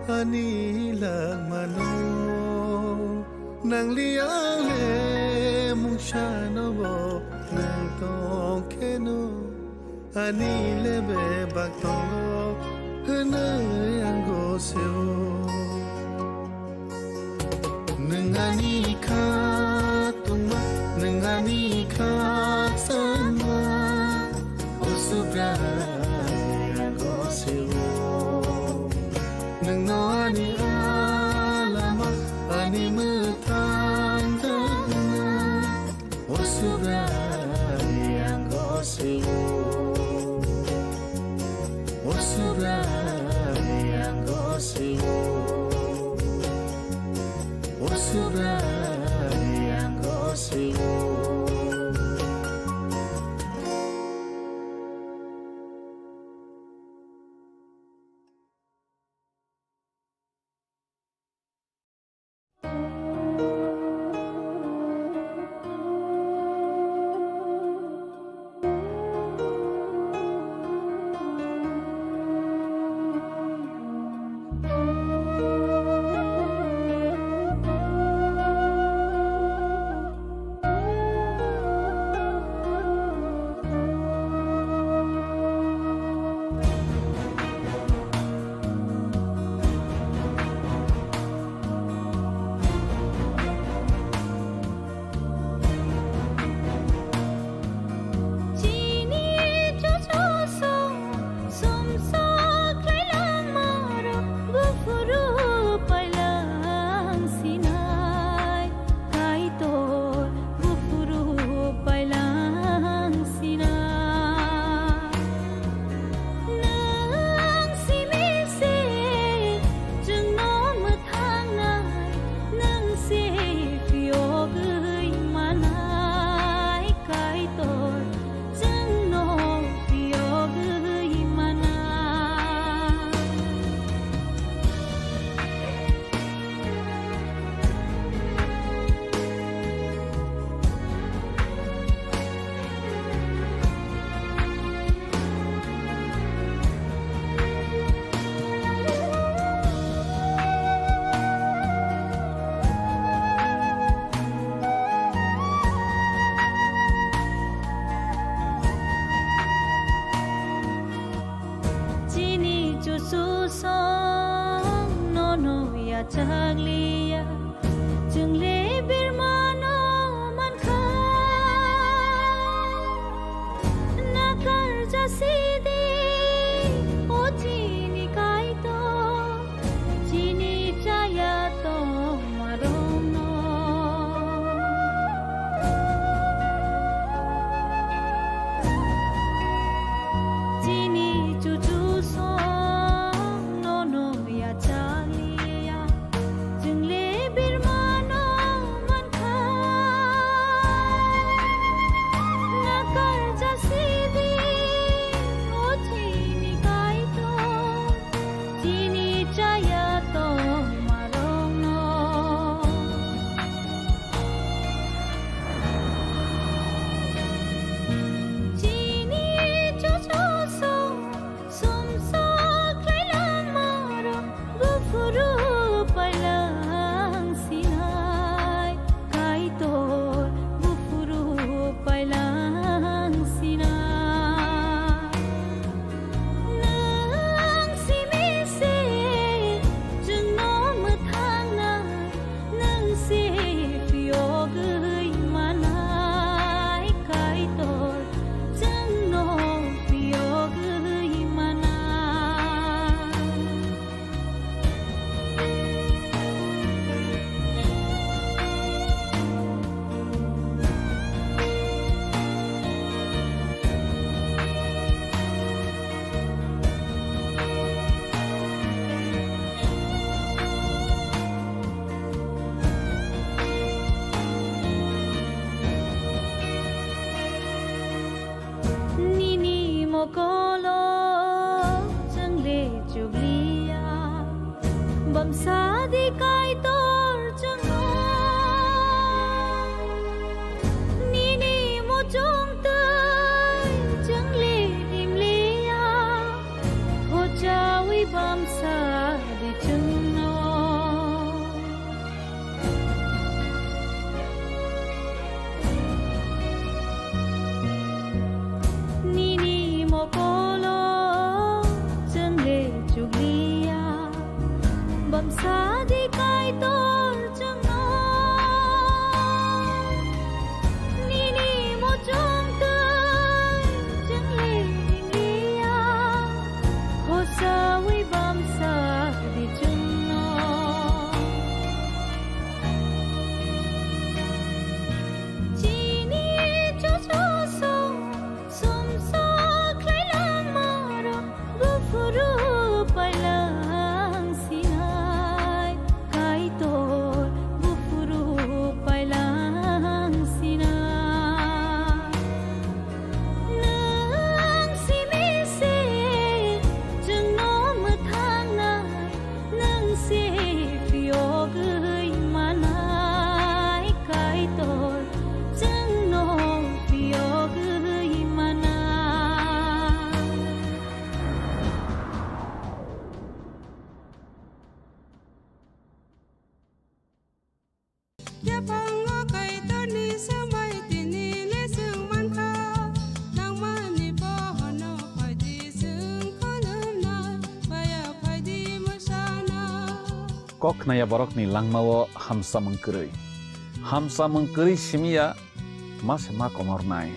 anila mano Nang liang le mushano bo nang tong keno anile be baktongo hene yango seo Nengani kha tuma nengani kha sama osubra yango seo Nengani alama ani mutandana osubra yango seo osubra yango seo osubra yango seo Chaglia jungle birmano manka nakar jasidi o chini kai to chini chaya to marono chini chuchu so no no ya chaglia mokolo jangle chuglia bamsa di kai tor changno nini mo chong tai jangle himlia ho chawi bamsa di changno mokolo jangle chuglia bamsa di kai tor changno nini mo chong tai jangle himlia ho sawi bamsa di changno chini cho so som sa Guru pailang sinai kai tor guru pailang sinai nang simi se jengnom thang nai nang se phio gơi manai kai tor jengnom phio gơi manai Kok naya borok ni langmawo hamsa mengkeri simia mas ma komor nai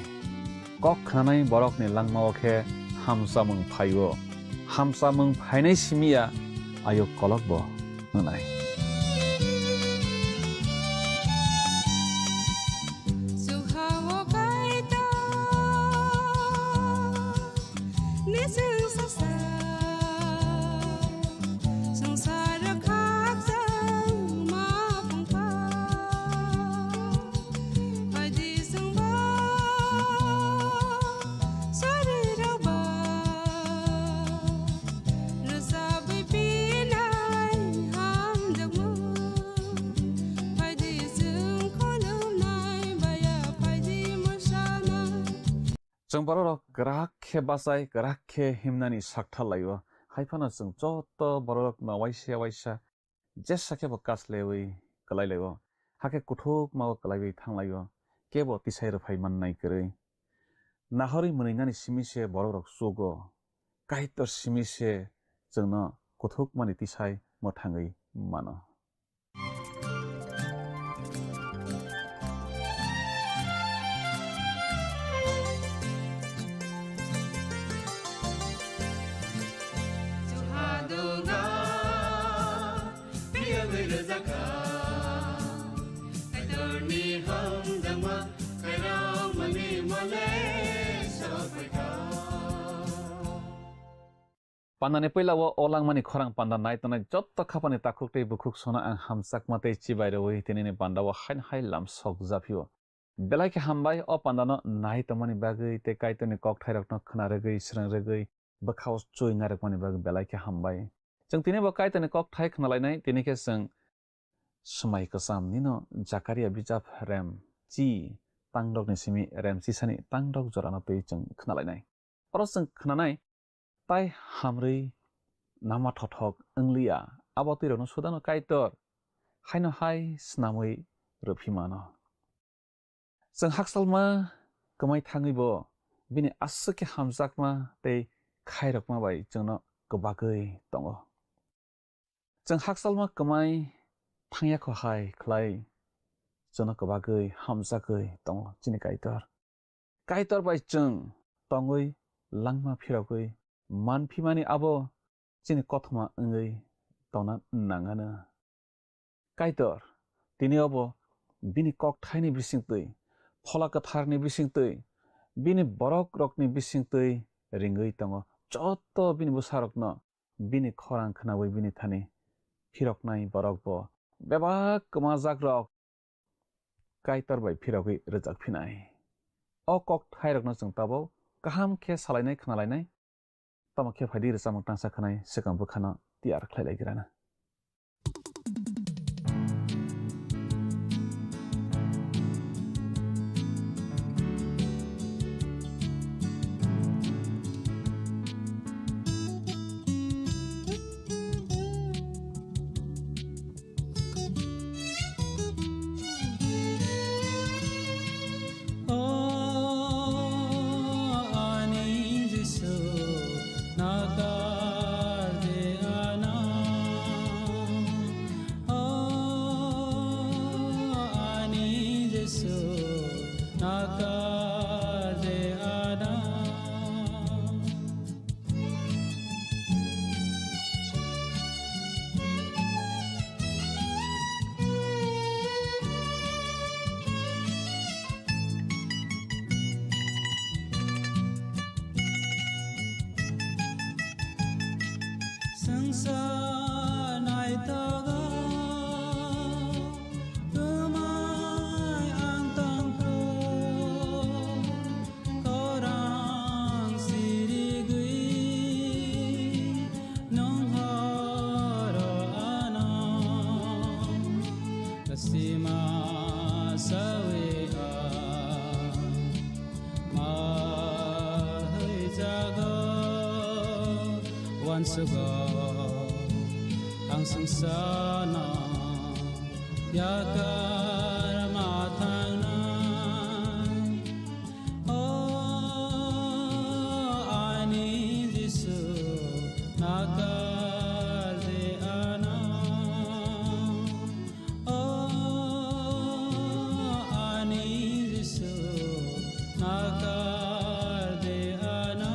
kok nanai borok ni langmawo ke hamsa mengphainai simia ayo kolok bo nai जों बरक गराखे बासाय गराखे हिमनानि साकथा लायो हाइफाना जों जत बरक मा वाइसा जेसाखे बकासलेवै कलाइलायो हाके कुथुक माव कलाइबै थांलायो केबो तिसाइ रफाइ माननाय करै नाहरि मोनैनानि सिमिसे बरक सुगो काइतर सिमिसे जोंनो कुथुक मानि तिसाइ मथाङै मानो Pandane pela wo olang mani khorang panda nai tona jotta khapani takuk tei bukhuk sona ang hamsak mate chibai roi tinini panda wo hain hai lam sok zapio belai ke hambai o pandano nai tomani bagai te kaitoni kok thairak no khna regei srang regei bakhaw choi ngarak mani bag belai ke hambai jeng tini bo kaitoni kok thai khna lainai tini ke jeng smai kasam nino jakaria bijap rem chi tangdok ni simi rem chi sani tangdok jorana tei jeng khna lainai oro jeng khna nai tai hamrei nama thothok anglia aboti rono sudano kaitor haino hai snamui rupimano jeng haksalma kamai thangi bo bini assuke hamjakma tei khairokma bai jengno kobagoi tongo jeng haksalma kamai thangya kho hai khlai jengno kobagoi hamjakoi tongo chini kaitor bai jeng tongoi langma phirokoi manphimani abo chini kothma angei tona nangana kaitor tini abo bini kok thaini bisingtui phola katharni bisingtui bini borok rokni bisingtui ringei tongo jotto bini busarokno bini khorang khnawi bini thani phiroknai borok bo bebak kamajak rok kaitor bai phirokui rejak phinai o kok thairokno jeng tabo kaham ke salainai khnalainai tamo ke phadi rsamang tangsa khanai sekam bu khana tiar khlailai girana Once ago, ang sangsana yakar matang na ani jisu nakar de ana ani jisu nakar de ana.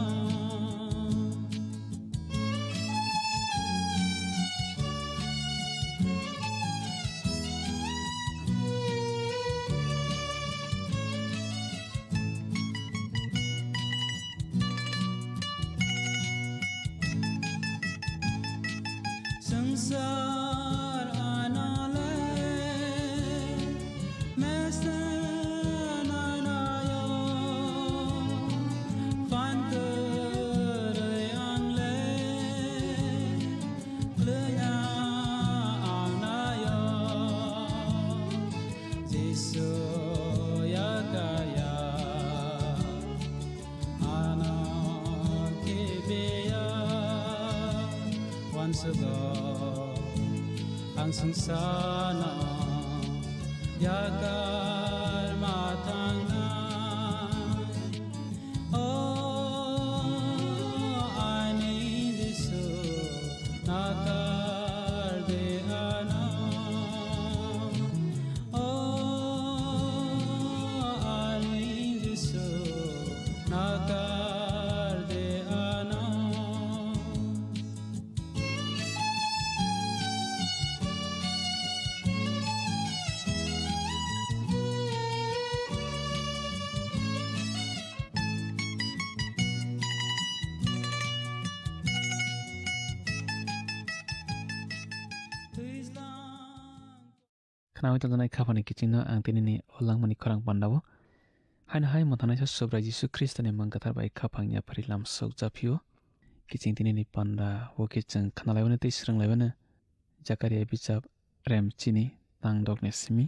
संसार आनाले mason आनायो fanker angle klya anayo jisu yakaya ana kebeya once ago ang sangsana yakar matang na ani jisu nakar de ana ani jisu nakar de ana. Kanawi tantanai khapani kichingno ang tinini olang mani khorang pandawo haina hai matanai sa sobra Jisu Kristani mangkatar bai khapangnya parilam sok japio kiching tinini panda wo kiching khanalaibane tei srang laibane Zakaria bijab rem chini tangdok ne simi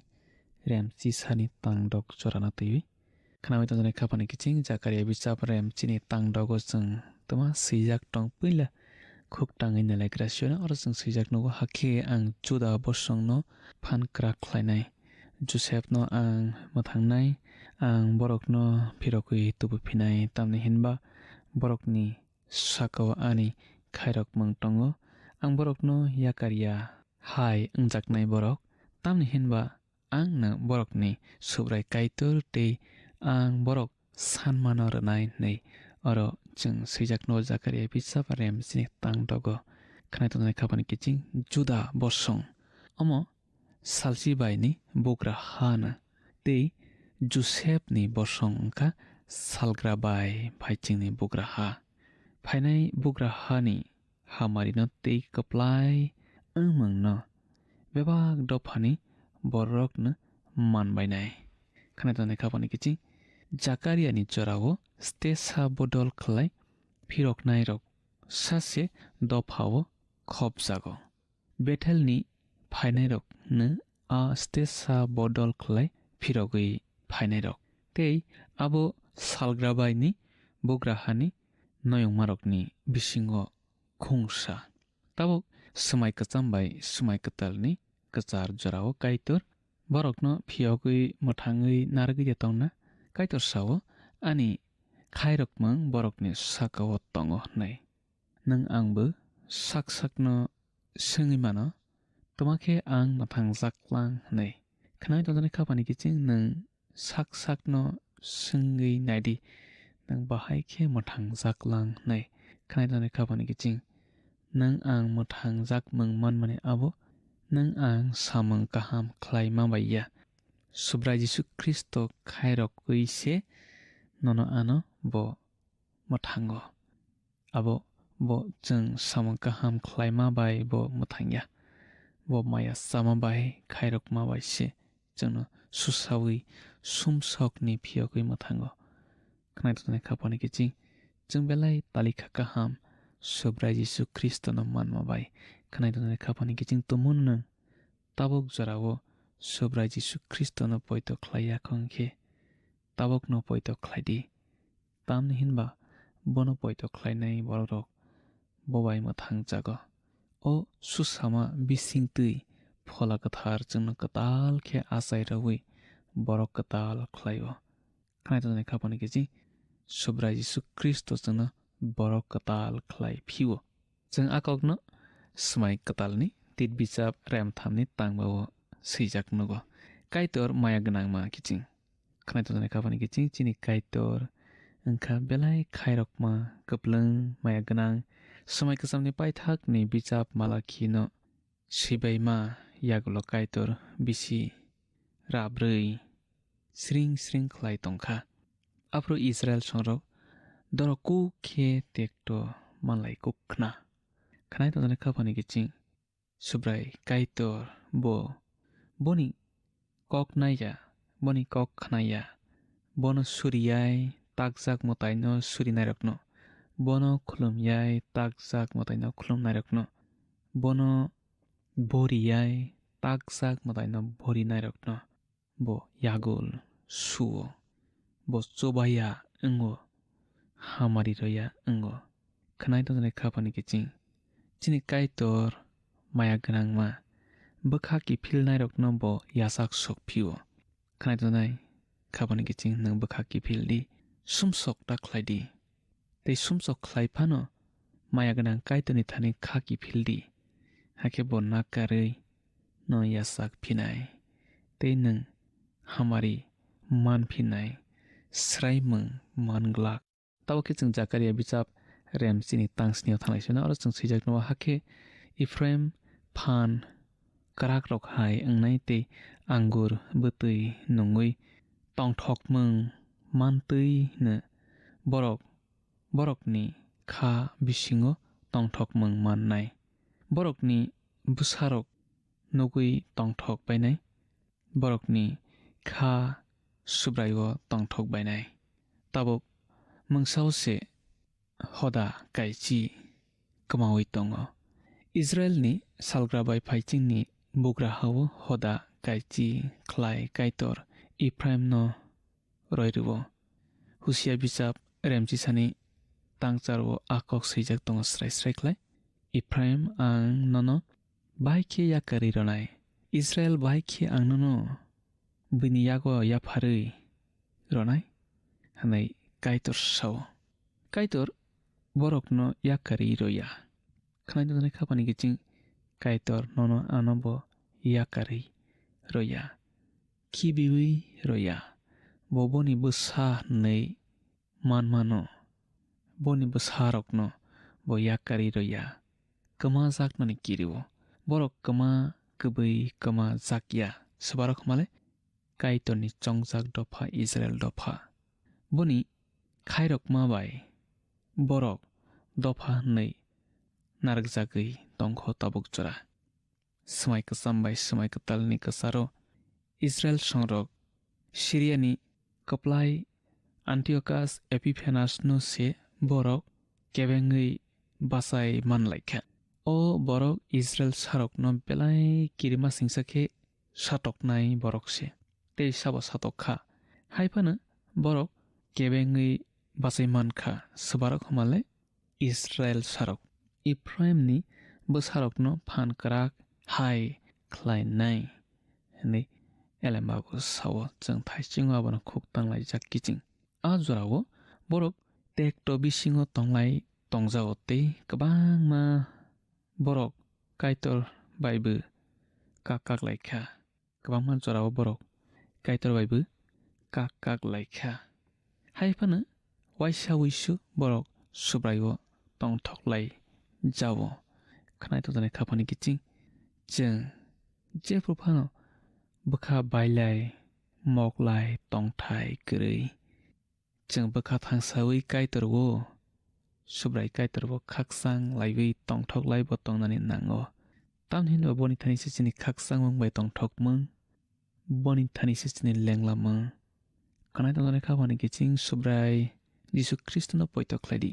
rem chisani tangdok chorana tui kanawi tantanai khapani kiching Zakaria bijab rem chini tangdogo jeng toma sijak tong puila khuk tangai nalai grasiona or jeng sijak nogo hakhe ang juda bosong no phan krak khlainai Joseph no ang mathangnai ang borok no phirokui tubu phinai tamni hinba borokni sakao ani khairok mangtongo ang borok no yakaria hai angjaknai borok tamni hinba ang na borokni subrai kaitur te ang borok sanmano rnai nei oro jeng sijak no Zakaria bijab rem chini tangdogo khanai tongnai khapani kiching juda bosong omo salsi bai ni bogra hana te Joseph ni bosong angka salgra bai phaiching ni bogra ha phainai bogra ha ni hamari no te kaplai amang no bebak dofani borok na man bainai khanai tongnai khapani kiching Zakaria ni chorao स्टेसा बदल खलाय फिरक नायरक सासे दफाओ खब जागो बेथेलनि फायनायरक no आ स्टेसा बदल खलाय फिरगै फायनायरक तै आबो सालग्राबायनि बुग्राहानि नयंमारकनि बिसिङो खुंसा ताबक समाय कचामबाय समाय कतालनि कचार जराव काइतर बरकनो फियगै मोथाङै नारगै देतावना काइतर सावो आनि खायरकमों बरकनि साकाव तंगो नै नों आंबो साक साकनो सोङिमानो तमाखे आं मोथां जाक्लां नै खनाय तंजानाय खापानि किचिं नों साक साकनो सोङै नायदि नों बाहायखे मोथां जाक्लां नै खनाय तंजानाय खापानि किचिं नों आं मोथां जाकमों मान माने आबो नों आं सामों काहाम ख्लाय माबाया सुब्रा जिसु ख्रिस्ट खायरक गैसे ननो आनो बो मोथांगो आबो बो जों सामों काहाम ख्लाय माबाय बो मोथांया बो माया सामाबाय खायरक माबाय से जोंनो सुसावै सुमसकनि फियगै मोथांगो खनाय तंजानाय खापानि किचिं जों बेलाय तालिका काहाम सुब्रा जिसु ख्रिस्ट न मान माबाय खनाय तंजानाय खापानि किचिं तुमुन नों ताबक जरावो सुब्रा जिसु ख्रिस्ट न पयतो ख्लाया खंखे ताबक न पयतो ख्लायदि तामनि हिनबा बनो पयतो ख्लायनाय बरक बबाय मोथां जागो ओ सुसामा बिसिंतै फला कथार जोंनो कताल खे आसाय रवै बरक कताल ख्लायो खनाय तंजानाय खापानि किचिं सुब्रा जिसु ख्रिस्ट जोंनो बरक कताल ख्लाय फिवो जों आकगनो समाय कतालनि तित बिजाब रेम थामनि तांबावो सैजाक नगो काइतर माया गोनां मा किचिं खनाय तंजानाय खापानि किचिं चिनि काइतर ओंखा बेलाय खायरकमा कपलों माया गोनां समाय कसामनि पाइथाकनि बिजाब मालाखिनो सिबायमा यागुलो काइतर बिसि राब्रै स्रिं स्रिं ख्लाय तंखा आफ्रो इजराइल संरक दरकु खे टेक्टो मालाय कुखना खनाय तंजानाय खापानि किचिं सुब्राय काइतर बनि कक नाया बनि कक खनाया बनो सुरियाय ताकजाक मोतायनो सुरि नायरकनो बनो खुलुमयाय ताकजाक मोतायनो खुलुम नायरकनो बनो बोरियाय ताकजाक मोतायनो बोरि नायरकनो बो यागुल सुओ बो चोबाया अंगो हामारि रया अंगो खनाय तंजानाय खापानि किचिं चिनि काइतर माया गोनां मा बखाकि फिल नायरकनो बो यासाक sok फिवो खनाय तंजानाय खापानि किचिं नों बखाकि फिलदि सुमसक ता ख्लायदि तै सुमसक ख्लायफानो माया गोनां काइतरनि थानि खाकि फिलदि हाके बो नाकारै न यासाक फिनाय तै नों हामारि मान फिनाय स्रायमों मानग्लाक तावके जों जाकारिया बिजाब रेम चिनि तांसनियाव थांनायसोना आरो जों सैजाकनो हाके इफ्राइम फान काराक रक हाय अंनाय ते आंगुर बतै नङै तंथकमों मानतै नो बरकनि खा बिसिङो तंथकमों माननाय बरकनि बुसारक नगै तंथक बायनाय बरकनि खा सुब्रायो तंथक बायनाय ताबक मोंसावसे हदा कायची कमावै तंगो इजराइलनि सालग्राबाय फाइचिंनि बुग्राहावो हदा कायची ख्लाय काइतर इफ्राइम न रयरुवो हुसिया बिजाब रेमचिसानि तांचारवो आकक सैजाक तंगो स्राय स्राय ख्लाय इफ्राइम आं ननो बायखे याकारि रनाय इजराइल बायखे आं ननो बिनि यागो याफारै रनाय हानाय काइतर सावो काइतर बरकनो याकारि रया खनाय तंजानाय खापानि किचिं काइतर ननो आनबो याकारि रया किबिवै रया बनि बसा नै मानमानो बनि बसारकनो बो याकारि रया कमा जाकनानि किरिवो बरक कमा कबै कमा जाकिया सबारक माले काइतरनि चंजाक दफा इजराइल दफा बनि खायरक माबाय बरक दफा नै नारगजागै तंखो ताबुक जरा समाय कसामबाय समाय कतालनि कसारो Israel संरक सिरियानि कप्लाय Antiochus Epiphanes no se borok kebengi basai manlaikha o borok Israel sarok no belai kirima singsakhe satoknai borok se tei sabo satokha haipana borok kebengi basai mankha sbarok hamale Israel sarok Ephraim ni bosarok no phan krak hai khlainai ni elembago sawo jeng thaising abono khuk tanglai jak kiching a jorao borok tekto bisingo tonglai tongjao tei kwbangma borok kaitor baibu kakak laikha kwbangma jorao borok kaitor baibu kakak laikha haifana waisa wisu borok subraio tongthoklai jawo khnai to jane khapani kiching jeng je profano bukha bailai moklai tongthai kwrui jeng bukha thangsawi kaitorwo subrai kaitorwo khaksang laiwi tongthoklai bo tongnani nango tamhin boni thani sichini khaksang mungbai tongthokmung boni thani sichini lenglamung khnai to jane khapani kiching subrai Jisu Kristo no poitoklaidi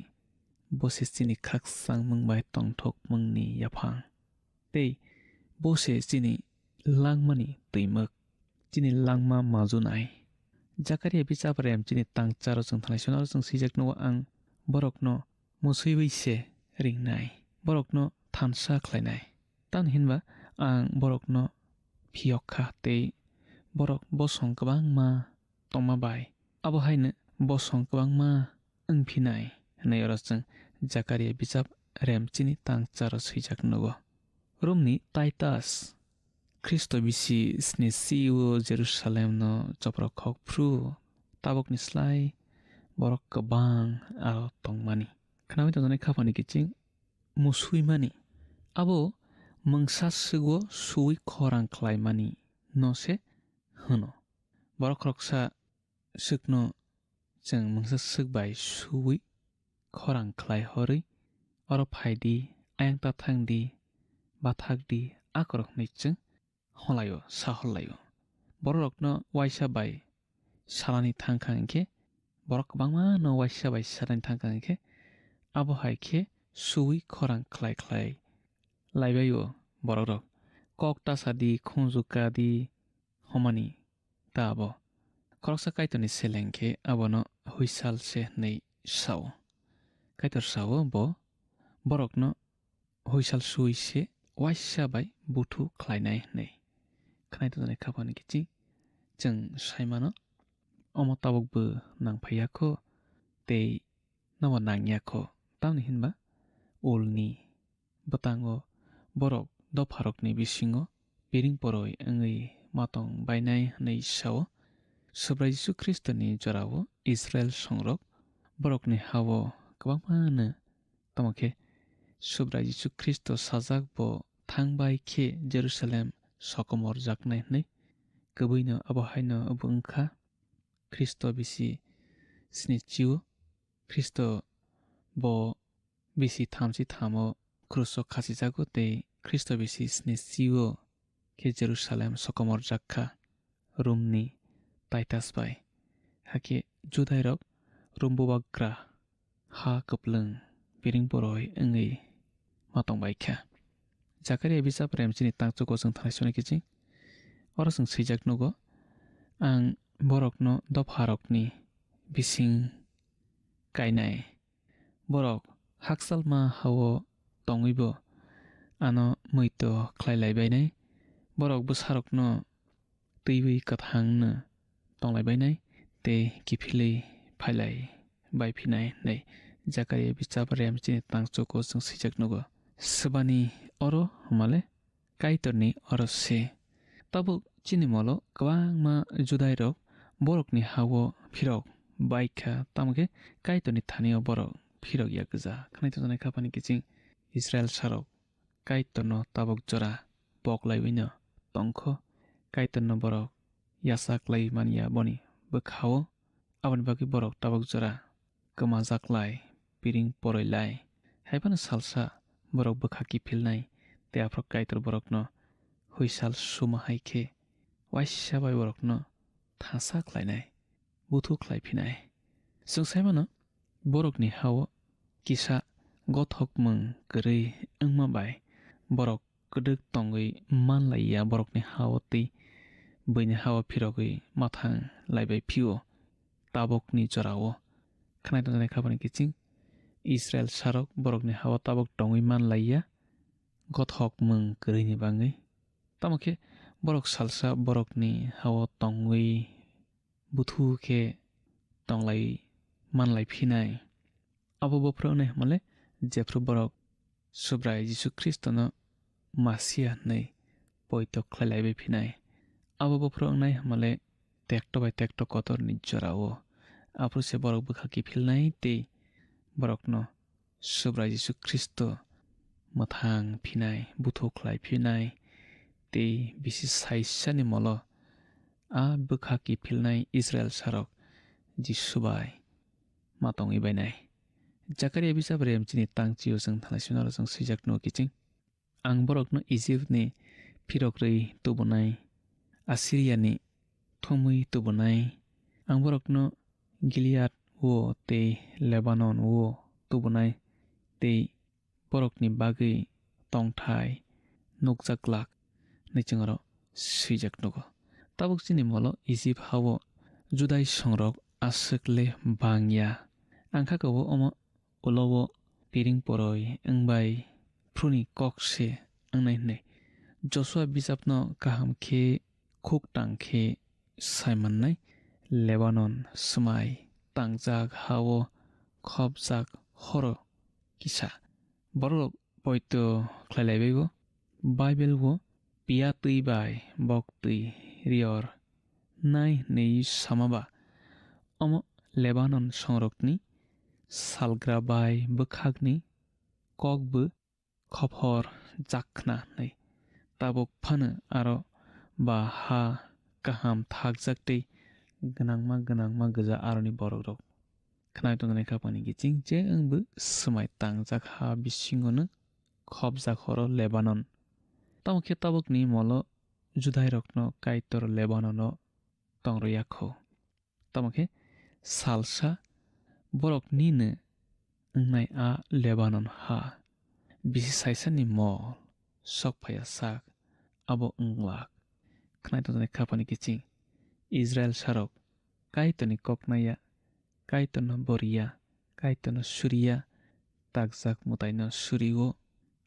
bose chini khaksang mungbai tongthokmungni yaphang tei bose chini langmani tuimuk chini langma majunai Zakaria bichaprem chini tangcharo jeng thanai sonaro jeng sijakno ang borokno musui se ringnai borokno thansa khlainai tan hinba ang borokno phiyokha tei borok bosong kwbangma tongma bai abo haino bosong kwbangma wngphinai hinai oro jeng Zakaria bichap rem chini tangcharo sijakno Romni Titus Kristo bisi sni siwo Jerusalem no chopro khok phru tabok ni slai borok kabang aro tongmani khnawi to jane khapani kiching musui mani abo mungsa sugo sui khorang khlai mani no se hono borok roksa sukno jeng mungsa sukbai sui khorang khlai hori oro phaidi ayang ta thangdi bathakdi akorok nicheng holayo saholayo borokno waisa bai salani thangkhangkhe borok bangma no waisa bai salani thangkhangkhe abo haikhe sui khorang khlai khlai laibayo borok kok tasadi khonjukadi homani tabo koroksa kaitoni selengkhe abono huisal se nei sao kaitor sao bo borokno huisal sui se waisa bai buthu khlainai nei khnai to jane khapani kichi jeng saimano omo tabokbo nangphaiyakho tei nabo nangyakho tamni hinba ulni batango borok dopharokni bisingo piring poroi wngwi matong bainai nei sao subrai Jisu Kristo ni jorao Israel songrok borokni hawo kwbangmano tamokhe subrai Jisu Kristo sajak bo thangbai khe Jerusalem sokomor jaknai hnai kwbwino abo haino bungkha Kristo bisi sni chiwo Kristo bo bisi thamsi thamo kruso khasijago tei Kristo bisi sni chiwo khe Jerusalem sokomor jakha Romni Titus bai hake Judai rok Rumbubagra ha kuplung piring poroi wngwi matongbai kha Zakaria bichap rem chini tangchuko jeng thanai sone kiching oro jeng seijaknogo ang borokno dopharokni bising kainai borok haksalma hawo tongwibo ano muito khlailaibainai borok bwsarokno twiwi kathangno tonglaibainai tei kiphilwi phailai baiphinai nei Zakaria bichap rem chini tangchuko jeng seijaknogo swbani oro hamale kaitorni oro se tabuk chini molo kwbangma Judai rok borokni hawo phirok baikha tamokhe kaitorni thanio borok phirok yakja khnai to janai khapani kiching Israel sarok kaitorno tabuk jora boklaiwino tongkho kaitorno borok yasaklai mania boni bwkhao aboni bagwi borok tabuk jora kwmajaklai piring poroilai haibano salsa borok bwkha kiphilnai tei afrok kaitor borokno huisal suma haikhe waisa bai borokno thasa khlainai buthu khlaiphinai जों सायमानो बरकनि हाव किसा गथक मं गरै ओंमा bye बरक गोदोक तंगै मानलाइया बरकनि हाव तै बैनि हाव फिरगै माथां लाइबाय फिउ ताबकनि जराव खोनायदों जानाय खाबानि किचिं इस्राएल सारक बरकनि हाव ताबक तंगै मानलाइया गथक मं गरैनि बाङै तामखे बरक salsa बरकनि हाव तंगै बुथुखे तंलाइ मानलाइ फिनाय आबो बफ्रावने माले जेफ्रु बरक सुब्राय जिसु ख्रिस्टनो मासिया नै पयतो खलाइबाय फिनाय आबो बफ्रावने माले टेक्टो बाय टेक्टो कतर निजरावो आफ्रु से बरक बखाकि फिलनाय ते बरकनो सुब्राय जिसु ख्रिस्ट मथां फिनाय बुथु खलाइ फिनाय ते बिसि साइसानि मल आ बखाकि फिलनाय इस्राएल सारक जिसुबाय मातंगै बायनाय जाकारिया बिजाब रेमचिनि तांचियो जों थानायसिनार जों सैजाकनो किचिं आं बरकनो इजिप्टनि फिरग्रै तुबनाय आसिरियानि थमै तुबनाय आं बरकनो गिलियाद वो ते लेबानन वो तुबनाय ते बरकनि बागै तंथाय नुकजाक्लाक नैचिंगर सैजाकनोगो ताबुकचिनि मल इजिप्ट हावो जुदाय संरक आसकले बांया आंखाखौबो अमा उलावो पिरिं परय ओंबाय फ्रुनि कक्से ओंनायनै जसुआ बिजाबनो काहाम खे खुक टांखे साइमन्नाय लेबानन समाय तांजाक हावो खबजाक हर किसा बरक पयतो खलाइलाइबो बाइबेल वो पिया तैबाय बक तै रियर नाय नै सामाबा अम लेबानन संरकनि सालग्राबाय बखागनि ककबो खफर जाखना नै ताबक फानो आरो बा हा काहाम थागजाकतै गनांमा गोजा आरनि बरक रक खोनाय दंनाय खापानि गिचिं जे ओंबो समाय तांजाक हा बिसिङनो खबजाक हर लेबानन तामखे ताबकनि मल जुदाय रकनो काइतर लेबानन तंरयाखौ तामखे सालसा बरक निनो ओंनाय आ लेबानन हा बिसि साइसानि मल सकफाया साक आबो ओंलाक खोनाय दंनाय खापानि गिचिं इजराइल सारक काइतनि ककनाया काइतन बरिया काइतन सुरिया तागजाक मुतायनो सुरिगो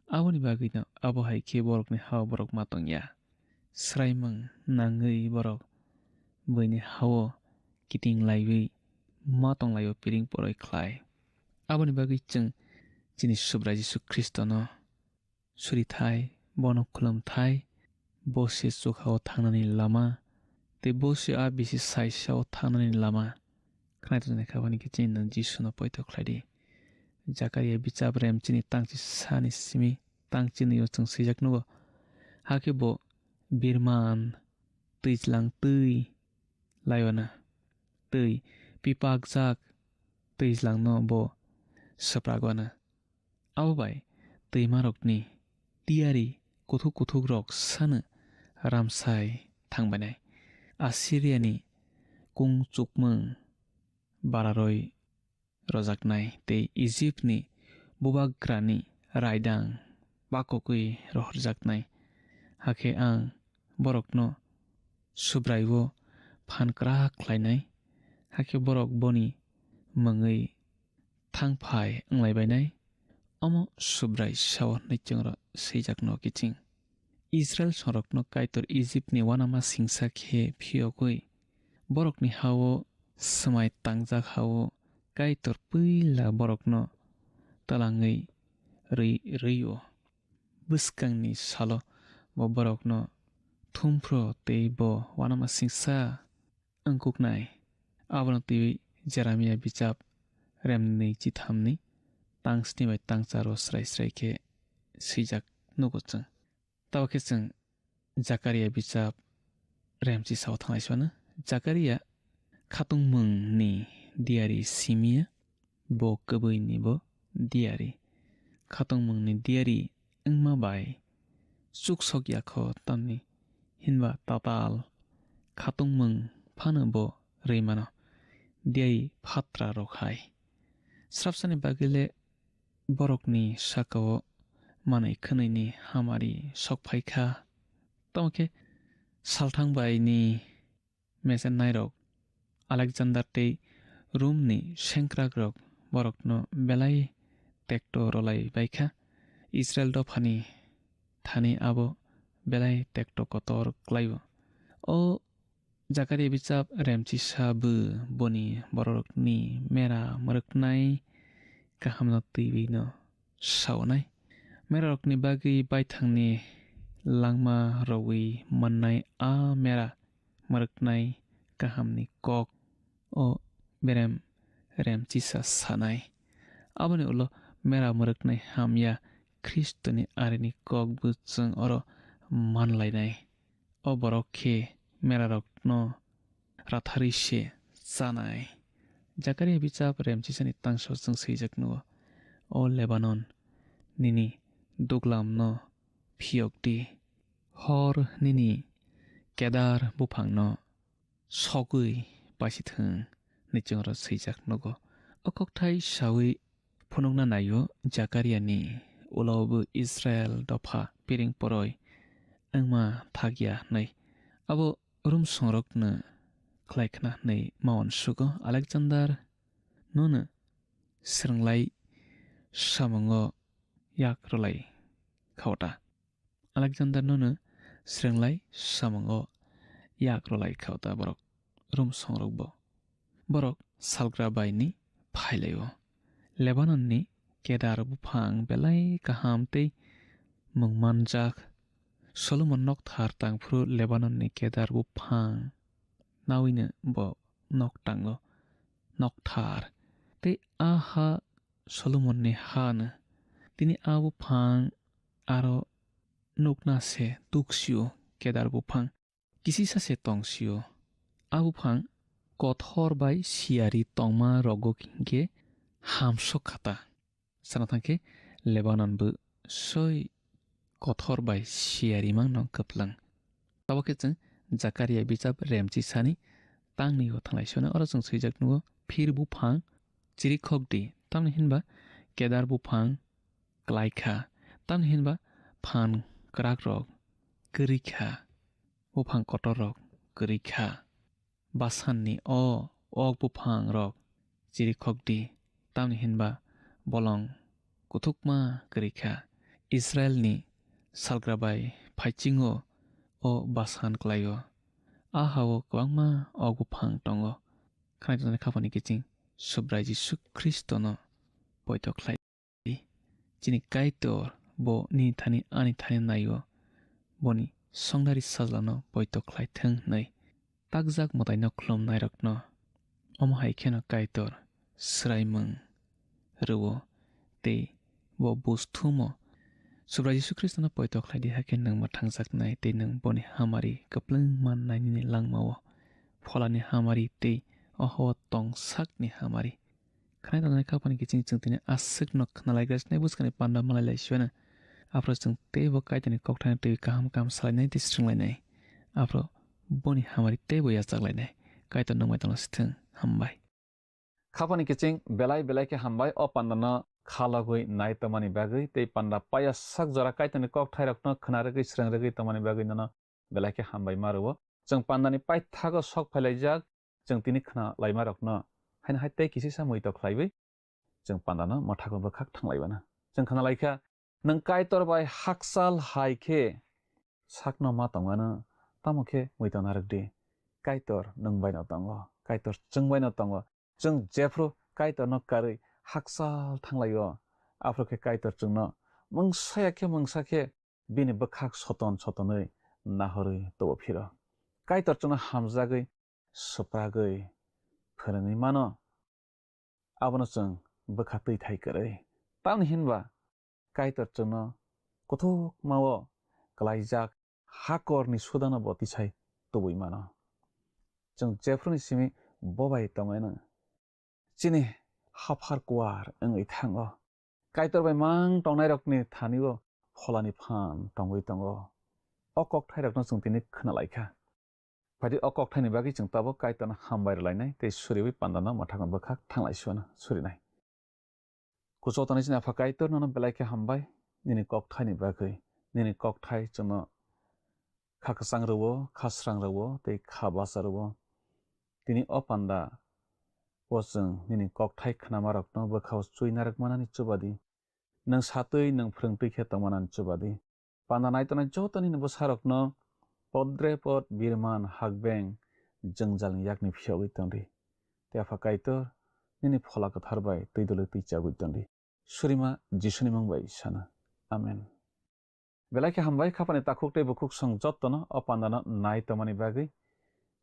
आबोनि बागैनो आबो हाइखे बरकनि हाव बरक मातंया स्राइमं नाङै बरक बैनि हाव किटिं लाइबै मातंग लाइयो पिरिं परय खलाय आबोनि बागै जों जिनि सुब्राय जिसु ख्रिस्टनो सुरिथाय बन खुलुमथाय बसे चुखाव थांनानै लामा ते बसे आ बिसि साइसाव थांनानै लामा खोनायदों खाबानि किचिं नों जिसुनो पयतो खलायदि जाकारिया बिजाब रेमचिनि तांचि सानि सिमि तांचिनि जों सैजाकनोगो हाके बो बिरमान तैज्लां तै लायना तै पिपाक जाक तैज्लांनो बो सप्रागवाना आवबाय तैमारकनि तियारि कुथुक रक सानो रामसाय थांबायनाय आसिरियानि कुं चुकमों बारारय रजाकनाय ते इजिप्टनि बुबाग्रानि रायदां बाककै रहरजाकनाय हाके आं बरकनो सुब्रायवो फानक्रा खलायनाय हाके बरक बनि मङै थांफाय ओंलायबायनाय अम सुब्राय साव नैचंर सैजाकनो किचिं इजराइल संरकनो काइतर इजिप्टनि वानामा सिंसा खे फियगै बरकनि हावो समाय तांजाक हावो काइतर पैला बरकनो तलाङै रैयो बुस्कांनि सालो बो बरकनो थुमफ्रो ते बो वानामा सिंसा अंकुकनाय आवनो तै जेरामिया बिजाब रेमनै चिथामनि तांसनि बाय तांचारो स्राय सैजाक नुगोचों तावखे जों जाकारिया बिजाब रेमचि साव थांनायसवानो जाकारिया खातुंमंनि दियारि सिमिया बो कबैनि बो दियारि खातुंमंनि दियारि ओंमा बाय सुकसक्याखो तामनि हिनबा ताताल खातुंमं फानो बो रैमानो diai phatra rokhai srapsani bagile borokni sakao manai khnaini hamari sokphaikha tamke salthang baini mesen nairok Alexander tei Rumni Sengkragrok borokno belai tekto rolai baikha Israel dofani thani abo belai tekto kotor klaibo o jakari bichap remchi sabu boni borokni mera muruknai kahamno tibino sawnai merarokni bagi baithangni langma rawi mannai a mera muruknai kahamni kok o berem remchisa sanai aboni ulo mera muruknai hamya Kristoni arini kok buchung oro manlainai o borok khe merarokno rathari se sanai jakari bichap remchisani tangso chung seijakno o Lebanon nini duglamno phiokti hor nini kedar buphangno sogui pasithung nichongra seijak nogo okokthai sawi phunukna nayo Jakariani ulobu Israel dopha piring poroi angma thagya nai abo rum songrokno khlaikna nei mawan sugo Alexander nono sringlai samango yak rolai khawta Alexander nono sringlai samango yak rolai khawta borok rum songrokbo borok salgra baini phailayo Lebanonni kedar buphang belai kaham tei mungmanjak Solomon nok thar tangphru Lebanonni kedar buphang nawine bo nok tango nok thar tei aha Solomonni han tini abu phang aro nukna se tuksio kedar buphang kisisa se tongsio abu phang kothor bai siari tongma rogo kingke hamso khata sanatangke Lebanon bu soi kothor bai siari mang nong kaplang taboke chung Jakaria bichap remchi sani tangni ho thanglai sona oro chung suijak nuo phir buphang chiri khokdi tamni hinba kedar buphang klaikha tamni hinba phan krak rok kurikha buphang kotor rok kurikha basanni o ok buphang rok chiri khokdi tamni hinba bolong kuthukma kurikha Israelni salgrabai phaichingo o basan klaio ahao kwangma ok buphang tongo khanai khapani kiching subrai Jisu Kristono poito khlai chini kaitor bo ni thani ani thani nayo boni songnari sajlano poito khlai thang nai takjak motaino khlom nairokno omo haikheno kaitor sraimung ruwo te bo busthumo subrai Jisu Kristono poito khlai di haken nang mathang nai te nang boni hamari kaplang man nai ni langmao pholani hamari te oho tong sakni hamari khanai tanai khapani kiching chungtini asuk nok khnalaigas nei buskani panda malalai shwana afro chung te bo kaitani kokthang te kaham kam salai te stringlai nai afro boni hamari te bo yachaklai nai kaito nangmai tang sthung hambai khapani kiching belai ke hambai o pandana khalagui nai tamani bagui te panda paya sak jora kaitani kokthai rokno khnaragui srangragui tamani bagui nana belai ke hambai maruo chung pandani paithago sok phalaijak chung tini khna laima rokno hain haite kisi samui to khlaibai chung pandana mathako bakhak thanglaibana chung khana laikha nang kaitor bai haksal haikhe sakno ma tongana tamokhe muito narukdi kaitor nungbai no tongo kaitor chungbai no tongo chung jefru kaitor no karui haksal thanglaio afrokhe kaitor chungno mungsakhe bini bakhak sotonoi nahorui tobo phiro kaitor chungno hamjagui supragui phorongui mano abono chung bakha tui thai koroi tamni hinba kaitor chungno kuthuk mao klaijak hakorni sudano bo tisai tobui mano chung jefruni simi bobai tongaina chini hafar kwar ongoi thango kaitor bai mang tongnai rokni thanio pholani phan tongoi tongo okok thai rokno chung tini khna laikha Padi okok thani bagi chung tabo kaitan hambai lainai te suriwi pandana mathakon bakhak thanglai suana surinai. Kuso tani sina fakaitor nono belai ke hambai nini kok thani bagi nini kok thai chono khakasang ruwo khasrang ruwo te khabasa ruwo tini opanda wasung nini kok thai khnamarok no bakhaw chuinarak manani chubadi nang satui nang phrungtui khe tongmanani chubadi panda naitona jotoni ni bosarok no podre pod birman hakbeng jengjal yakni phiogui tongri te afakaitor nini phola katharbai tuidolo tuichagui tongri surima jisuni mangbai sana amen belai hambai khapani takhukte bukuk song jottono o pandano nai tomani bagi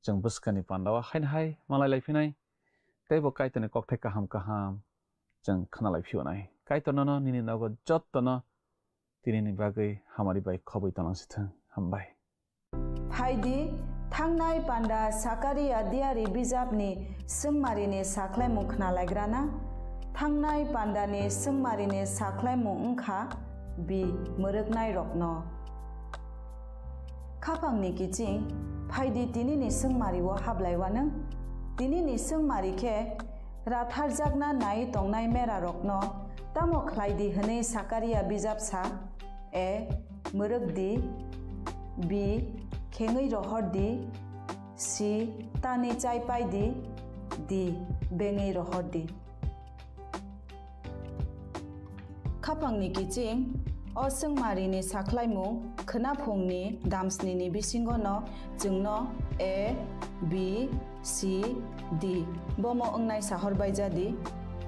jeng buskani pandawa hain hai malai laifinai tebo kaitoni kokthai kaham jeng khnalai phionai kaitonono nini nago jottono tinini bagi hamari bai khobui tonangsithang hambai Haidi thangnai panda sakari adiari bijapni sungmarini saklaimung khnalaigrana thangnai pandani sungmarini saklaimung ungkha bi muruknai rokno khapangni kiching phaidi tinini sungmariwo hablaiwano tinini sungmari khe ratharjakna nai tongnai mera rokno tamo khlaidi hne sakaria bijapsa a murukdi b khengui rohordi c tani chaipaidi d bengei rohordi khapangni kiching o sungmarini saklaimung khnaphongni damsnini bisingo no jungno a b c d bomo ongnai sahorbai jadi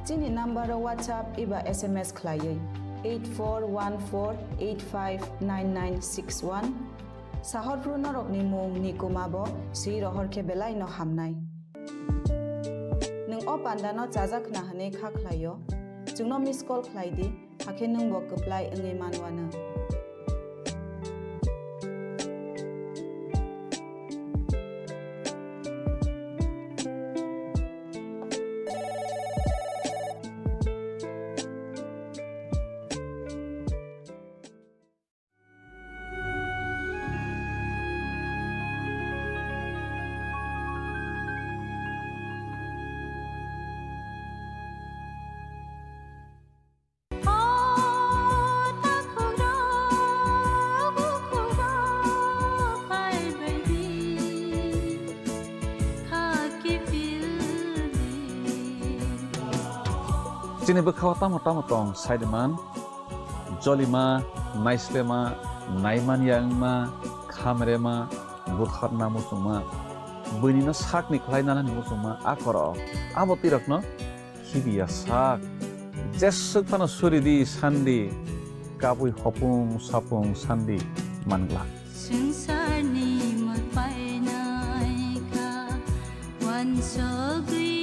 chini number whatsapp iba sms khlaiei 8414859961 sahorpru norokni mung nikumabo si rohor ke belai no hamnai nung o pandano chajakna hane kha khlaio jungno miss call khlaidi hakhe nung bo kaplai angai manwana Chini bekhaw tamo tong saideman jolima naislema naiman yangma khamrema bukharna musuma bunino sakni khlainana ni musuma akoro aboti rakno hibiya sak jesuk pano suridi sandi kabui hopung sapung sandi mangla Sungsarni magpainay ka wansogui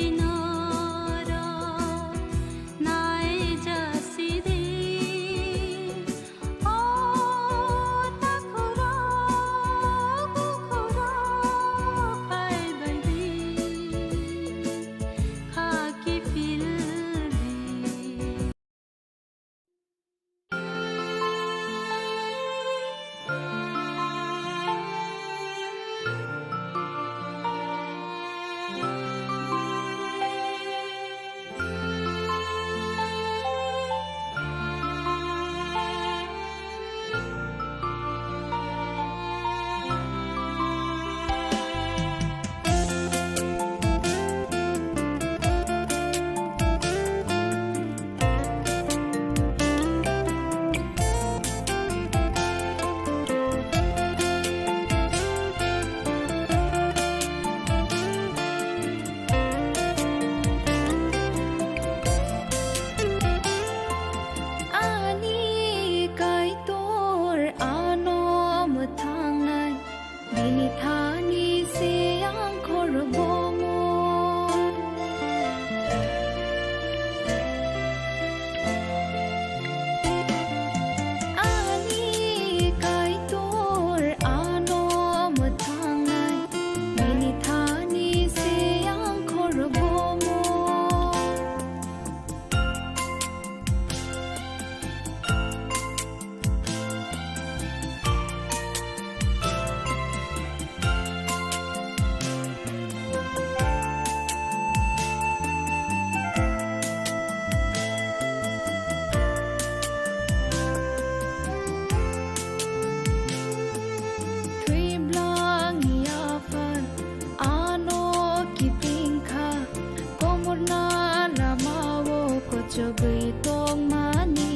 jogui tong mani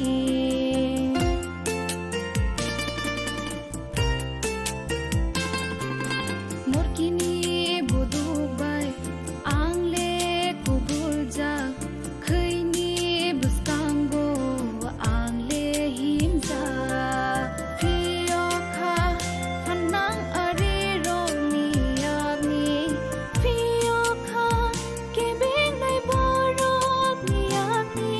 morkini bodu bai angle kubul ja khaini bustango angle himza fiyo kha phanang are ro ni agni fiyo kha ke beng nai borok ni agni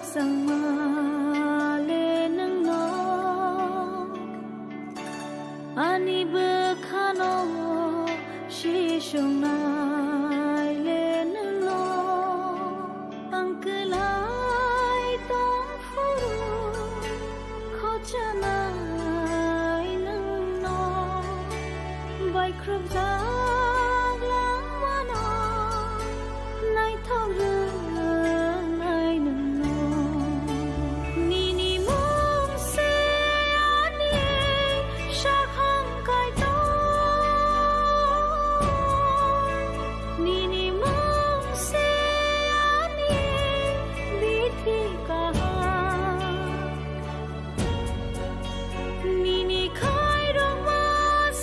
sang ma le nang no ani be khano shi shong nai le nang no angkelai tong furu kho chanai nang no bai krup za lang ma no nai thau re nai nang no ni ni mong se ani sha khang kai to ni ni mong se ani bi thi ka ni ni khai rong ma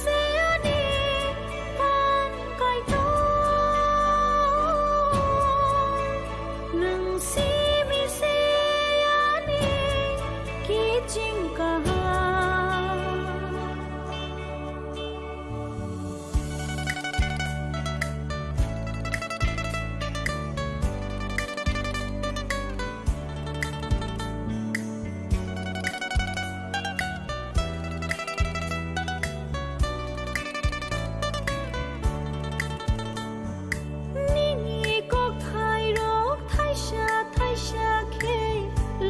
se ani pan kai to nang si mi se ani ki ching ka ni ni ko khai rok thai sha khe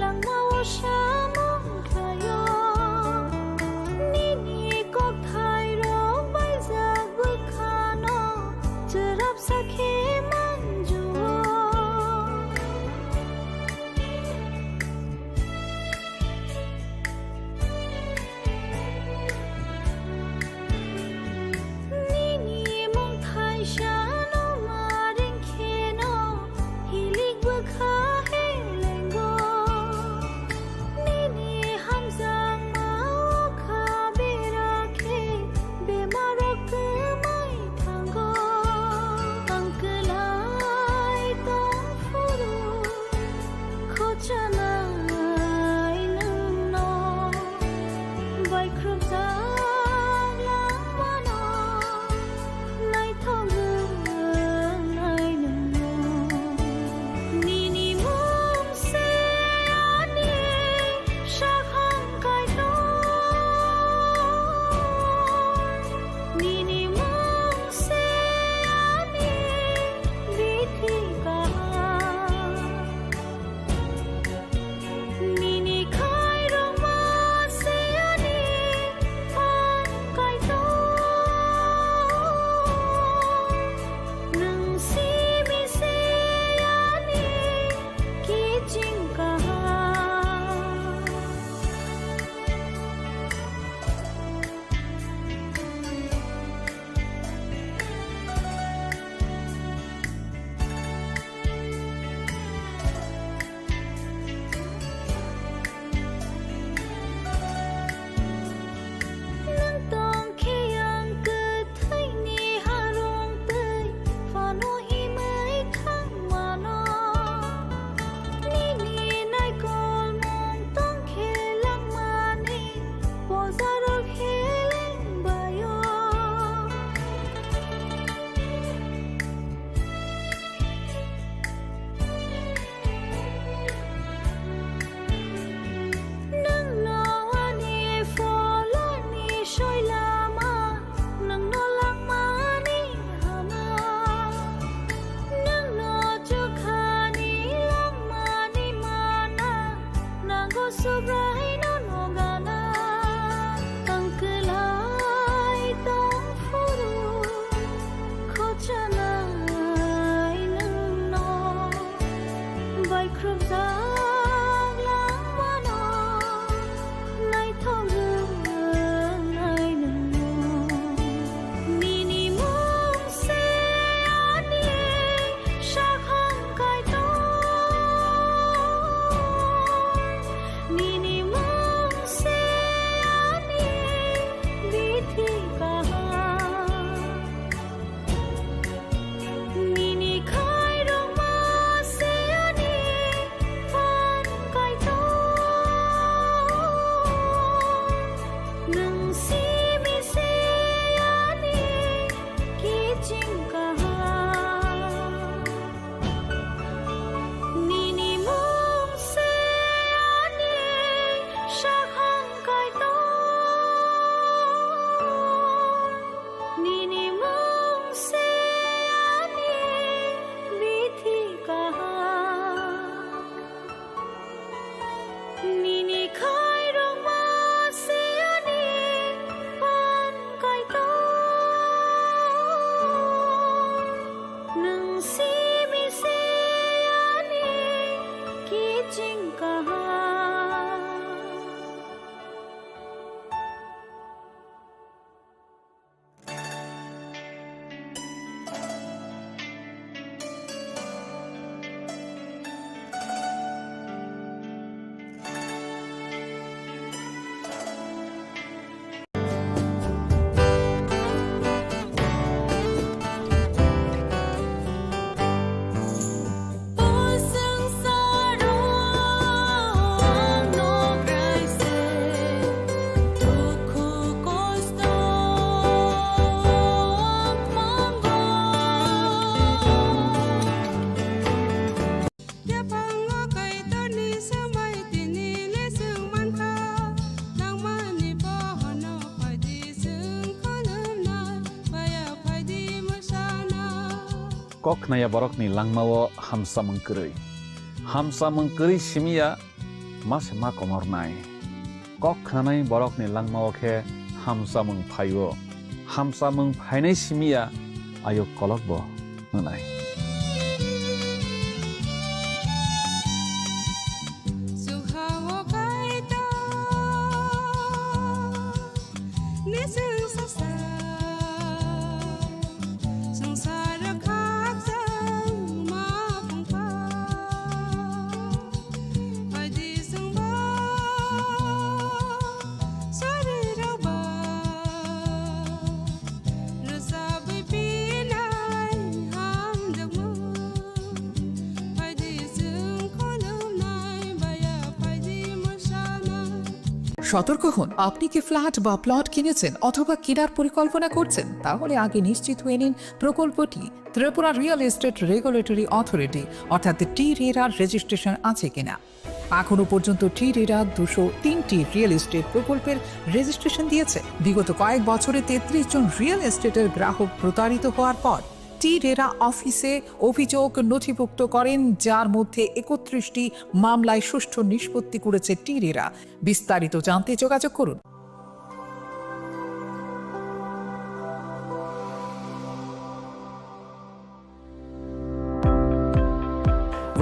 lang ma wo sha mong khayo ni ni ko khai rok bai za bu khano charap sa khe man juo ni ni mong thai sha no ma ring khe no hilik bu kha he lengo ni ni ham sang ma wo kha be ra khe be ma ro ke mai thang go angkelai tong furu kho chanai nang no bai krup za lang ma no nai thau re nai nang no ni ni mong se ani sha khang kai to ni ni mong se ani bi thi ka ni ni khai rong ma se ani pan kai to nang si mi se ani ki ching ka nang tong khe yang ke thai ni ha rong tei fa no hi mai thang ma no ni ni nai kol mong tong khe lang ma ni po za ro khe leng ba yo nang no ani fo lo ni shoi la ma nang no lang ma ni ha ma nang no chu kha ni lang ma ni ma na nang go su brai no no ga na angkelai tong furu kho chanai nang no bai krup za lang ma no nai thau re nai nang no ni ni mong se ani sha khang kai to ni ni Chini Khorang Kok naya borok ni langmawo hamsa mengkeri. Hamsa mengkeri simia mas ma komor nai. Kok nanai borok ni langmawo ke hamsa mengpayo. Hamsa mengpainai simia ayo kolok bo nunai. সতর্ক হন, আপনি কি flat বা plot কিনেছেন অথবা কেনার পরিকল্পনা করছেন, তাহলে আগে নিশ্চিত হয়ে নিন প্রকল্পটি Tripura real estate regulatory authority অর্থাৎ টি-রেরার রেজিস্ট্রেশন আছে কিনা। এখনো পর্যন্ত টি-রেরা 203টি রিয়েল এস্টেট প্রকল্পের রেজিস্ট্রেশন দিয়েছে। বিগত কয়েক বছরে 33 জন রিয়েল এস্টেটের গ্রাহক প্রতারিত হওয়ার পর টি-রেরা অফিসে অভিযোগ নথিভুক্ত করেন, যার মধ্যে 31টি মামলায় সুষ্ঠু নিষ্পত্তি করেছে টি-রেরা। বিস্তারিত জানতে যোগাযোগ করুন।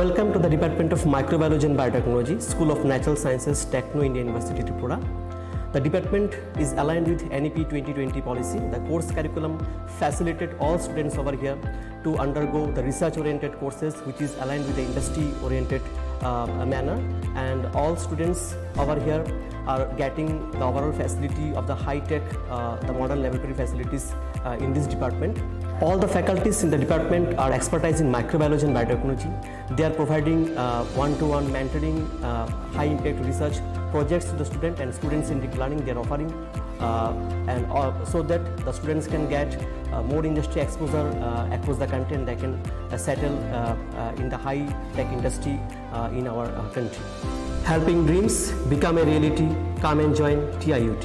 Welcome to the Department of Microbiology and Biotechnology, School of Natural Sciences, Techno India University, Tripura. The department is aligned with NEP 2020 policy. The course curriculum facilitated all students over here to undergo the research-oriented courses, which is aligned with the industry-oriented manner. And all students over here are getting the overall facility of the high-tech, the modern laboratory facilities in this department. All the faculties in the department are expertise in microbiology and biotechnology. They are providing one-to-one mentoring, high-impact research projects to the student, and students in deep learning they are offering, so that the students can get more industry exposure across the country, and they can settle in the high-tech industry in our country. Helping dreams become a reality. Come and join TIUT.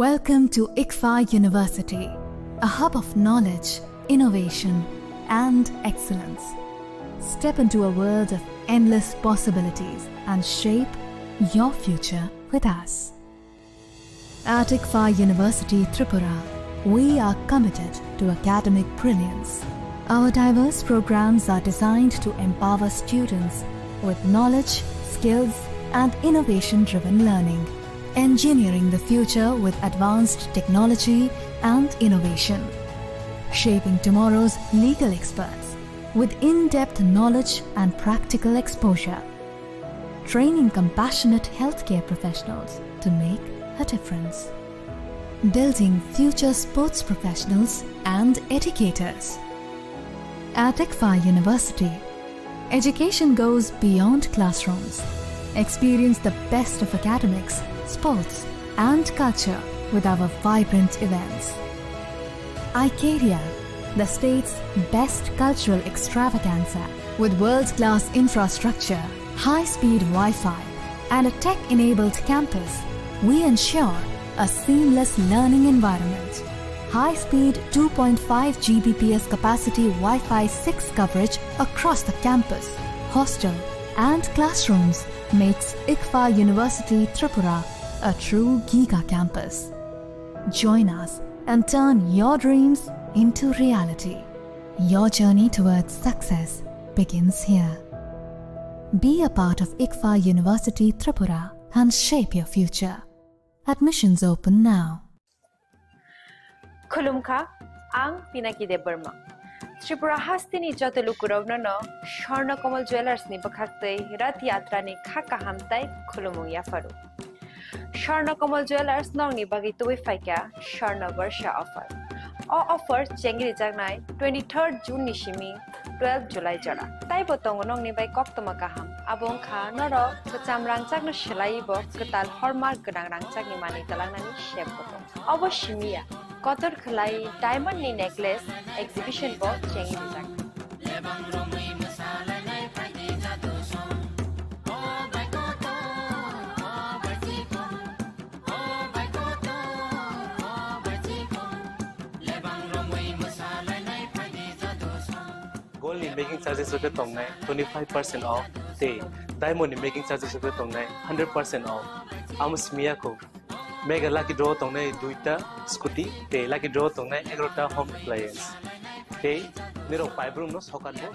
Welcome to ICFA University, a hub of knowledge, innovation, and excellence. Step into a world of endless possibilities and shape your future with us. At ICFA University, Tripura, we are committed to academic brilliance. Our diverse programs are designed to empower students with knowledge, skills, and innovation-driven learning. Engineering the future with advanced technology and innovation. Shaping tomorrow's legal experts with in-depth knowledge and practical exposure. Training compassionate healthcare professionals to make a difference. Building future sports professionals and educators. At ICFA University, education goes beyond classrooms. Experience the best of academics, sports, and culture with our vibrant events. ICARIA, the state's best cultural extravaganza, with world-class infrastructure, high-speed Wi-Fi, and a tech-enabled campus, we ensure a seamless learning environment. high-speed 2.5 Gbps capacity Wi-Fi 6 coverage across the campus, hostel and classrooms makes ICFA University Tripura a true giga campus. Join us and turn your dreams into reality. Your journey towards success begins here. Be a part of ICFA University Tripura and shape your future. Admissions open now. Khulumkha, ang Pinaki de Burma. Tripura hastini jotelu kurogno no Sharna Kamal Jewelers ni bakhaktei rat yatra ni khaka hamtai khulumung ya faru. Sharna Kamal Jewelers nong ni bagi tuwi faika Sharna Varsha offer. All offer chengri jagnai 23rd June ni shimi 12 July jara. Tai botong nong ni bai koktoma kaham. Abong kha noro kecam rangcak no shelai bo ketal hormar gedang rangcak ni mani talang nani shep botong. Obo shimia. Kotor khlai diamond ni necklace exhibition bo chengi dijak. Gold ni making charges of tong nai 25% off. Te diamond ni making charges of tong nai 100% off. Amusmia ko Mega lucky draw tong nai duita scooty te lucky draw tong nai 11ta home appliance te nirong pipe room no sokat bo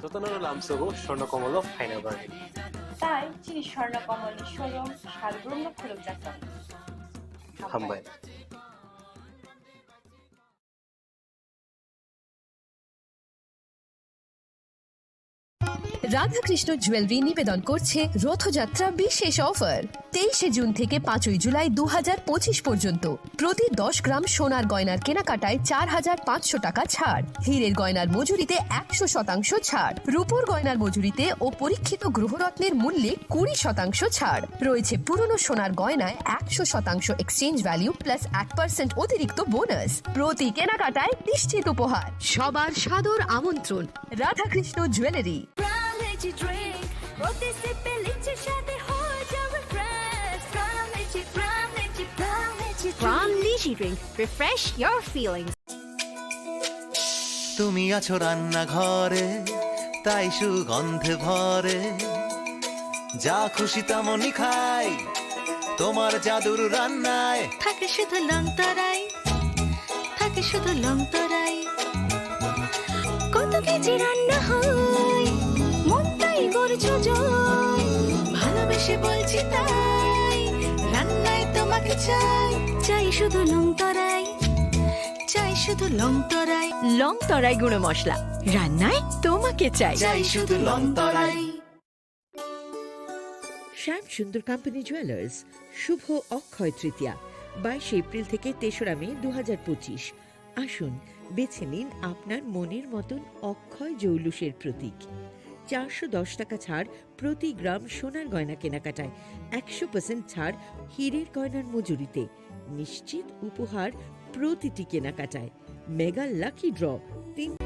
Totono lamsogo Sharna Kamalo final bargain Tai Chini Sharna Kamal ni showroom Shalbrum no khuluk jakon. Hambai Radhakrishna jewellery নিবেদন করছে রথযাত্রা বিশেষ offer 23 June থেকে 5 জুলাই 2025 পর্যন্ত প্রতি 10 গ্রাম সোনার গয়নার কেনাকাটায় 4500 টাকা ছাড় হীরের গয়নার মজুরিতে 100% ছাড় রূপোর গয়নার মজুরিতে ও পরীক্ষিত গ্রহরত্নের মূল্যে 20% ছাড় রয়েছে পুরনো সোনার গয়নায় 100% এক্সচেঞ্জ ভ্যালু প্লাস 1% অতিরিক্ত বোনাস প্রতি কেনাকাটায় নিশ্চিত উপহার সবার সাদর আমন্ত্রণ Radhakrishna jewellery Drink, roti sipe lichi shade ho jawe fresh. From Lychee Drink, refresh your feelings. তুমি আছো রান্না ঘরে তাই সুগন্ধে ভরে যা খুশি তেমনই খাই তোমার জাদুর রান্নায় থাকে শুধু লংতরাই থাকে শুধু লংতরাই কত কেজি রান্না হয় মনটাই করছো জয় ভালোবেসে বলছি তাই রান্নায় তোমাকে চাই চাই শুধু লংতরাই চাই শুধু লংতরাই লংতরাই গুঁড়ো মশলা রান্নায় তোমাকে চাই চাই শুধু লংতরাই শ্যাম সুন্দর কোম্পানি জুয়েলার্স শুভ অক্ষয় তৃতীয়া 22 এপ্রিল থেকে 3রা মে 2025 আসুন বেছে নিন আপনার মনের মতন অক্ষয় জৌলুসের প্রতীক 410 টাকা ছাড় প্রতি গ্রাম সোনার গয়না কেনাকাটায় 100% ছাড় হীরের গয়নার মজুরিতে নিশ্চিত উপহার প্রতিটি কেনাকাটায় mega lucky draw 3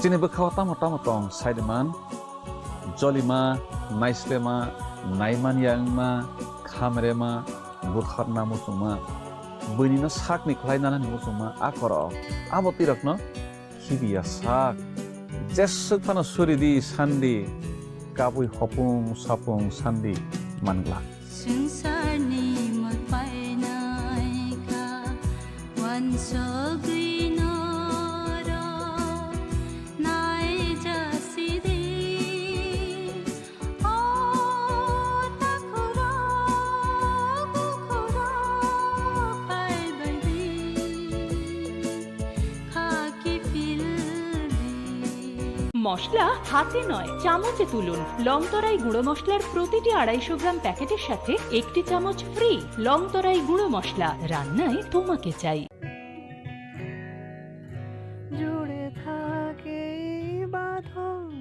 Chini bekhawa tamo tong Saideman Jolima Naislema Naiman Yangma Khamrema Butharna Musuma Bunino Sakni Klainana Musuma Akoro Abotirakno Hibia Sak Jesukana Suridi Sandi Kapui Hopung Sapung Sandi Mangla Sungsarni magpainay ka wansog মশলা হাতে নয় চামচে তুলুন লংতরাই গুঁড়ো মশলার প্রতিটি 250 গ্রাম প্যাকেটের সাথে একটি চামচ ফ্রি লংতরাই গুঁড়ো মশলা রান্নায় তোমাকে চাই জুড়ে থাকে বাঁধন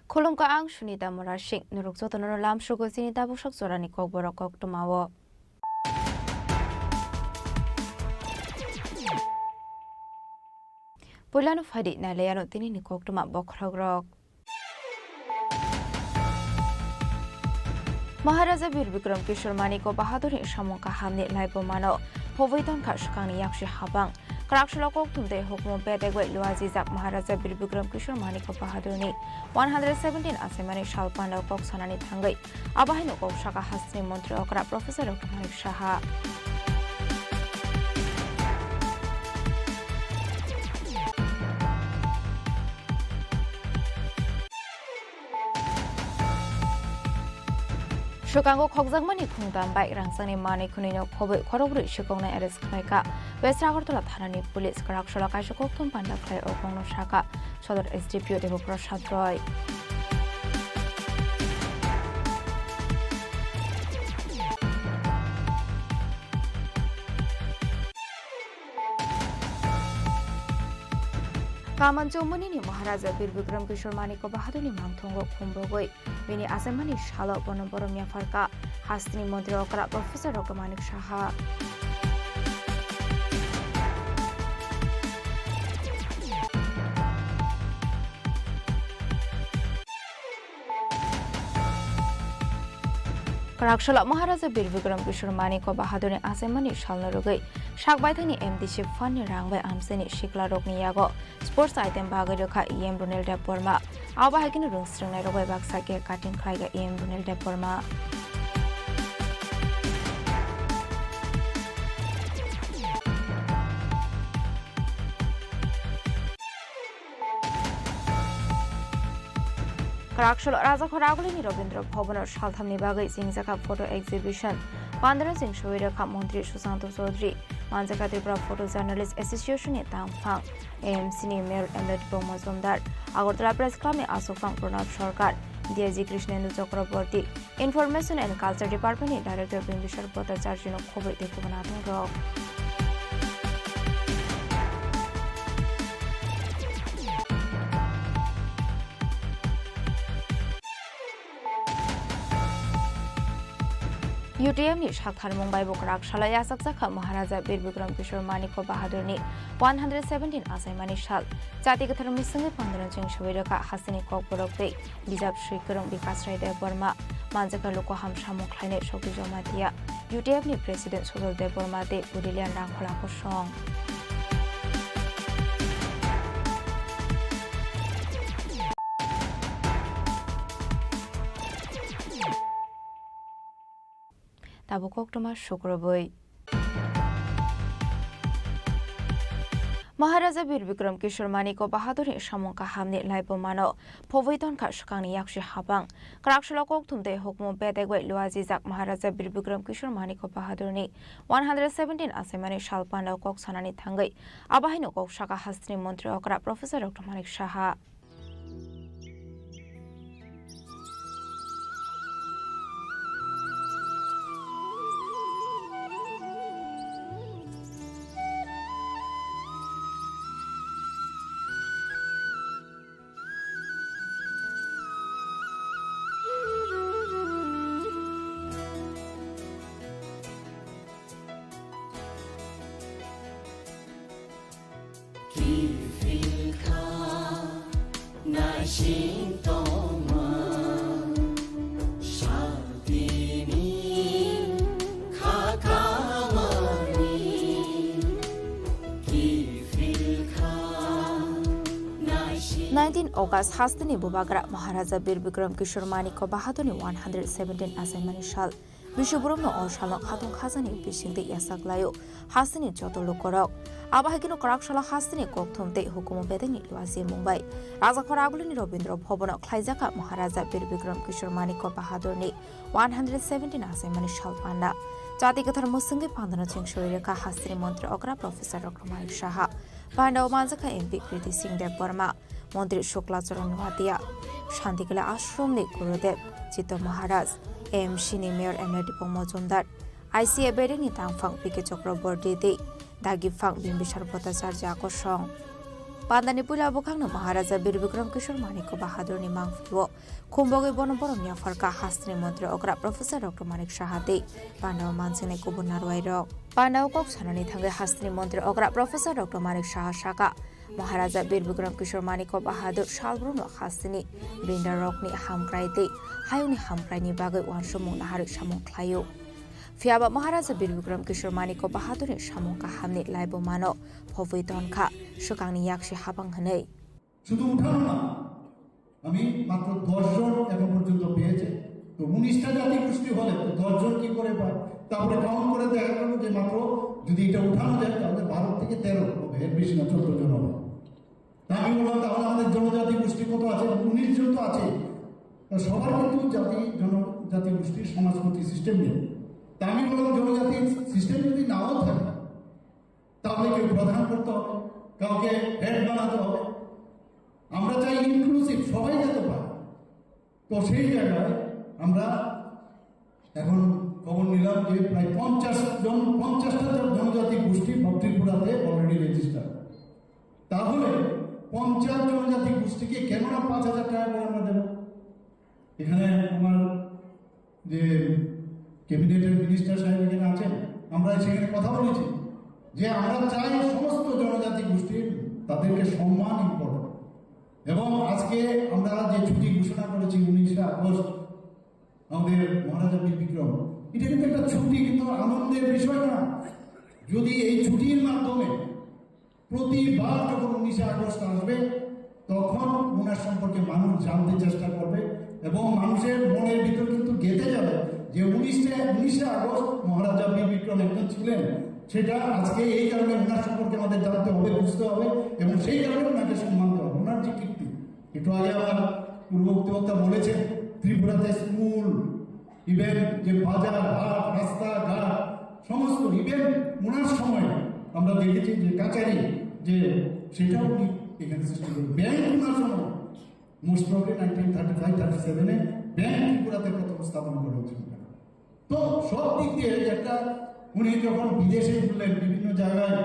Khulumka ang Sunita Morashik nuruk jotono lam shugo sinita bushak zorani kok borok kok tumawo. Pulano fadi na leyano tini ni kok tuma bokragrok. Maharaja Bir Bikram Kishore Maniko Bahaduri Shamunka Hamni Laibo Mano Povaiton Kashkani Yakshi Habang Karakshalakok Tumde Hukmo Bedegwe Luazizak Maharaja Bir Bikram Kishore Maniko Bahadurni 117 Asemani Shalpanda Kok Sanani Tangai Abahino Kok Shaka Hasni Montri Okra Professor Dr. Malik Shaha Shukango Kokzangmani Kungdan by Rangsani Mani Kunino Kobe Korobri Shukona Eres Knaika, West Ragotola Tanani Police Karakshala Kashokoktum Panda Clay Okono Shaka, Shodor SDP Devo Prashad Roy. Kamanjo Munini Maharaja Bir Bikram Kishore Maniko Bahaduni Mangtongo Kumbogoi, Vini Asemani Shala Bonoboromia Farka, Hastini Montri Okra Professor Dr. Malik Shaha. Karakshala Maharaja Bir Bikram Kishore Maniko Bahaduni Asemani Shalnarugai, Shakbaitani MD Ship Funny Rangway Amseni Shikla Rokni Yago, Sports Item Bagadoka EM Brunel Deporma, Abahakin Rungstring Narogai Baksake Cutting Kraiga EM Brunel Deporma. Karakshala Raja Khoragulini Robindra Bhavanor Shalthamni Bagai Singjaka Photo Exhibition, Pandra Singh Shoiraka Montri Susanto Sodri, Manjaka Tripura Photo Journalist Association e Tangphang, AMC ni Mayor Emlet Bomazomdar, Agartala Press Club ni Asofang Pranab Sarkar, DIG Krishnendu Chakraborty, Information and Culture Department ni Director Bimbishar Bhattacharya no Khobai Dekubanathong Rok. UTM ni Shakhar Mumbai Bukrak Shalaya Saksakha Maharaja Bir Bikram Kishore Maniko Bahadurni 117 Asaimani Shal Jati Kathar Misangi Pandran Ching Shawiraka Hasini Kok Borokte Bijab Shri Kurung Vikas Rai Deborma Manjaka Loko Ham Shamuk Khaine Shokti Jomatia UTM ni President Sodol Deborma de Budilian Rangkhola Kosong Tabukok Toma Shukraboi Maharaja Bir Bikram Kishore Maniko Bahaduri Shamunka Hamni Laibo Mano Povaiton Kashkani Yakshi Habang Karakshalakok Tumde Hukmo Bedegwe Luazizak Maharaja Bir Bikram Kishore Maniko Bahadurni 117 Asemani Shalpanda Kok Sanani Tangai Abahino Kok Shaka Hastini Montri Okra Professor Dr. Malik Shaha August Hastini Bubagra Maharaja Bir Bikram Kishore Maniko Bahaduni 117 Asaimani Shal Bishuburum no Shalok Hatung Khazani Bishindi Yasaklayo Hastini Joto Lukorok Abahikino Karakshala Hastini Koktumte Hukumu Bedeni Luazi Mumbai Raja Khoragulini Robindra Bhavan Klaizaka Maharaja Bir Bikram Kishore Maniko Bahaduni 117 Asaimani Shal Panda Jati Kathar Musungi Pandana Ching Shoiraka Hastini Montri Okra Professor Dr. Malik Shaha Panda Manjaka MP Kriti Singh Deborma Montri Shukla Charan Wadia, Shantikala Ashram ni Gurudev, Chito Maharaj, AMC ni Mayor Emlet Bomazomdar, ICA Bedi ni Tangphang Pike Chakraborty de, Dagi Phang Bimbishar Bhattacharya Kosong. Pandani Pula Bokang Maharaja Bir Bikram Kishore Manik Bahadur ni Mangfiwo Kumboge Bonoborom ya Farka Hastri Mantri Ogra Professor Dr. Manik Shahade Pandaw Mansine Kubunarwairo Pandaw Kok Sanani Thange Hastri Mantri Ogra Professor Dr. Manik Shah Shaka Maharaja Bir Bikram Kishore Manik Bahadur Shalbruno Hastini Binda Rokni Hamkraite Hayuni Hamkraini Bagai Wansumung Naharik Shamung Klayo Fiaba Maharaja Bir Bikram Kishore Manik Bahadur Shamung Kahamni Laibo Mano Phoviton Kha Shukangni Yakshi Habang Hanei শুধু উঠানো না আমি মাত্র 10 জন এখন পর্যন্ত পেয়েছে তো 19টা জাতি গোষ্ঠী হলে তো 10 জন কি করে পায় তারপরে কাউন্ট করে দেখা গেল যে মাত্র যদি এটা উঠানো যায় তাহলে 12 থেকে 13 হবে এর বেশি না 14 জন হবে তা আমি বললাম তাহলে আমাদের জনজাতি গোষ্ঠী কত আছে 19 জন তো আছে সবার কিন্তু জনজাতি গোষ্ঠীর সমাজপতি সিস্টেম নেই তা আমি বললাম জনজাতি সিস্টেম যদি নাও থাকে তাহলে কেউ প্রধান করতে হবে কাউকে হেড বানাতে হবে আমরা চাই ইনক্লুসিভ সবাই যেতে পারে তো সেই জায়গায় আমরা এখন খবর নিলাম যে প্রায় 50টা জনজাতি গোষ্ঠী ত্রিপুরাতে অলরেডি রেজিস্টার তাহলে 50 জনজাতি গোষ্ঠীকে কেন না 5,000 টাকা করে আমরা দেব এখানে আমার যে ক্যাবিনেটের মিনিস্টার সাহেব এখানে আছেন আমরা সেখানে কথা বলেছি যে আমরা চাই সমস্ত জনজাতি গোষ্ঠীর তাদেরকে সম্মান ইম্পর্টেন্ট এবং আজকে আমরা যে ছুটি ঘোষণা করেছি 19 আগস্ট আমাদের মহারাজা বীর বিক্রম এটা কিন্তু একটা ছুটি কিন্তু আনন্দের বিষয় না যদি এই ছুটির মাধ্যমে প্রতিবার যখন 19 আগস্ট আসবে তখন ওনার সম্পর্কে মানুষ জানতে চেষ্টা করবে এবং মানুষের মনের ভিতর কিন্তু গেঁথে যাবে যে 19 আগস্ট মহারাজা বীর বিক্রম একজন ছিলেন সেটা আজকে এই কারণে ওনার সম্পর্কে আমাদের জানতে হবে বুঝতে হবে এবং সেই কারণে ওনাকে সম্মান দেওয়া হবে ওনার যে কীর্তি একটু আগে আমার পূর্ববর্তী বক্তা বলেছে ত্রিপুরাতে স্কুল ইভেন যে বাজার হাট রাস্তাঘাট সমস্ত ইভেন ওনার সময় আমরা দেখেছি যে কাচারি যে সেটাও উনি এখানে সৃষ্টি করেন ব্যাংক ওনার সময় মোস্ট প্রবলি 1935-37 ব্যাংক ত্রিপুরাতে প্রথম স্থাপন করা হয়েছিল তো সব দিক দিয়ে একটা উনি যখন বিদেশে ঘুরলেন বিভিন্ন জায়গায়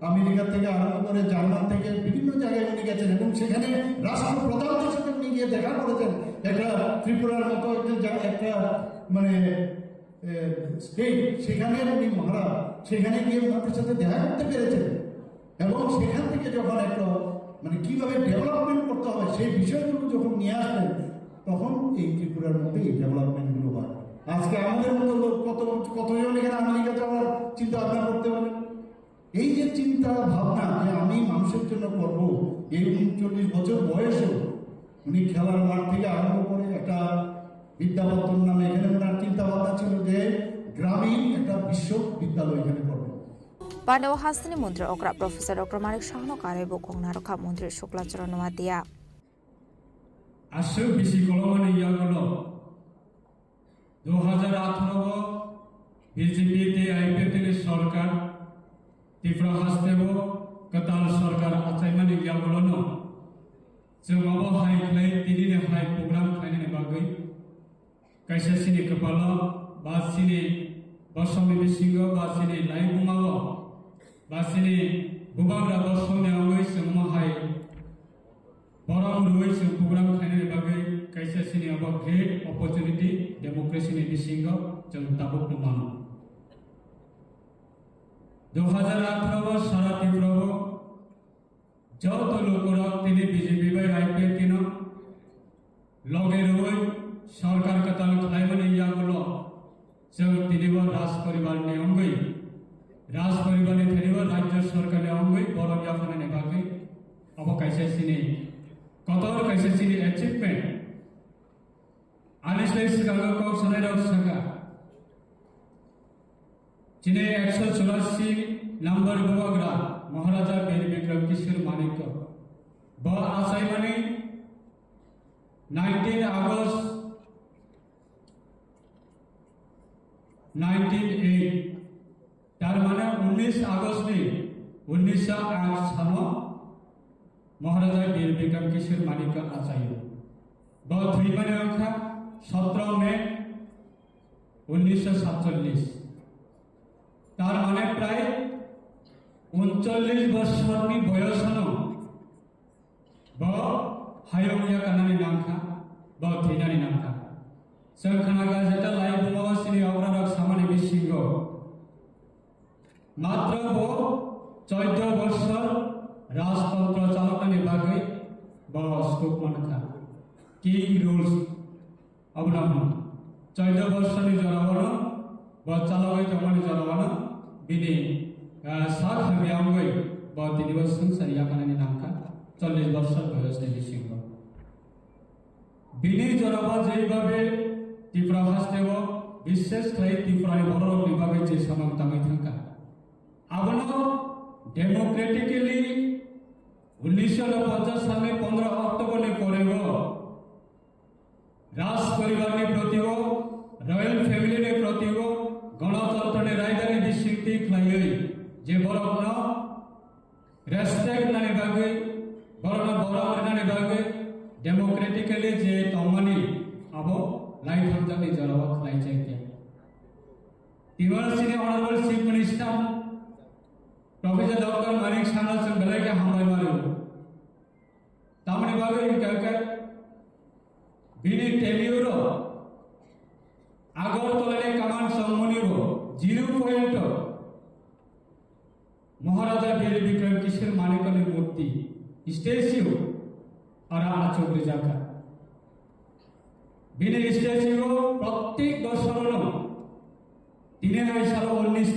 আমেরিকা থেকে আরম্ভ করে জার্মান থেকে বিভিন্ন জায়গায় উনি গেছেন এবং সেখানে রাষ্ট্রপ্রধানদের সাথে উনি গিয়ে দেখা করেছেন একটা ত্রিপুরার মতো একটা মানে স্টেট সেখানে উনি মহারাজ সেখানে গিয়ে ওনাদের সাথে দেখা করতে পেরেছেন এবং সেখান থেকে যখন একটা মানে কিভাবে ডেভেলপমেন্ট করতে হবে সেই বিষয়গুলো যখন নিয়ে আসবেন তখন এই ত্রিপুরার মধ্যে এই ডেভেলপমেন্টগুলো হয় আজকে আমাদের মতো লোক কতজন এখানে আমেরিকা যাওয়ার চিন্তা ভাবনা করতে পারে এই যে চিন্তা ভাবনা যে আমি মানুষের জন্য করব এই 39 বছর বয়সেও উনি খেলার মাঠ থেকে আরম্ভ করে একটা বিদ্যাপত্তন নামে এখানে ওনার চিন্তা ভাবনা ছিল যে গ্রামীণ একটা বিশ্ববিদ্যালয় এখানে করবে Pandaw Hastini Mantri Ogra Professor Dr. Manik Shahno Karebo Kongnarokha Mantri Shuklacharan Wadia আসে বেশি কলমানে ইয়া হলো 2018 বিজেপিতে আইপিএল সরকার ত্রিপুরা হাসতেব কতাল সরকার আচাইমানে ইয়া হলো না जोंबाबो हाय क्लाय तिनिने हाय प्रोग्राम खायने बागै कायसा सिनि कपाला बा सिनि बसमनि बिसिंग बा सिनि लाइबुमाबो बा सिनि बुबाग्रा बसमने आवै जोंमा हाय बराबरयै जों प्रोग्राम खायने बागै कायसा सिनि अब ग्रेट अपॉर्चुनिटी डेमोक्रेसीनि बिसिंग जों ताबुक मानो 2018 सारा ত্রিপুরা যত লোকরা তিনি বিজেপি বাই আইপিএল কিনা লগে রই সরকার কতাল খাইমানে ইয়াগুলো जों তিনিবা রাজ পরিবার নে অঙ্গই রাজ পরিবারে থেনিবা রাজ্য সরকারে অঙ্গই বড় ইয়াফানে বাগৈ of কাইসা Sini কতর কাইসা Sini achievement আলিসলাই সিগাঙ্গ cock সনাই rock সাকা जिन्हें 184 नंबर बुबाग्रा महाराजा बीर बिक्रम किशोर मानिक ब आसाई माने 19 अगस्त 1908 तार माने 19 अगस्त ने 1908 सानो महाराजा बीर बिक्रम किशोर मानिक आसाई ब थ्री माने अंका 17 मई 1947 तार माने प्राय 39 বছরনি বয়সনো bo hayong ya kanani namkha bo thinani namkha जों खोनागा जेटा लाइव बुङो सिनि अग्रादक सामानि बिसिंगो मात्र बो 14 বছর राजतंत्र चालकनि बागै बो स्कोप मनखा किंग रूल्स अवलम्बन 14 বছরनि जरावनो बो चालकै तमनि जरावनो बिनि साख हमियावै बो 3 বছর सरिया कानानि नामखा 40 বছর বয়সनि बिसिंगो बिनि जरावा जेइबाबे त्रिपुरा हास्टेव विशेष खाई त्रिपुरानि बर'क बिभागे जे समानताङै थांखा आबनो डेमोक्रेटिकली 1950 सालनि 15 अक्टोबरनि परेबो राज परिवारनि प्रतिबो रॉयल फैमिलीनि प्रतिबो गणतन्त्रनि रायदानि बिसिंथि खायै जे बर'कनो रेस्पेक्ट नानि बागै बर'नो बर'नानि बागै डेमोक्रेटिकली जे तमानि आबो लाइफ हमजानि जरावा खलाई चाहिए तिवार सिने honourable chief minister professor doctor Manik Saha से बेले के हमले मारो तामने बागे इनका बिनी टेलियो आगर तोलने कमान सम्मनिबो 0 पॉइंट महाराजा वीर विक्रम किशोर मानिकनि मूर्ति स्टैच्यू और आचोग्री जाका बिने स्टैच्यू प्रत्येक बछरनो 1919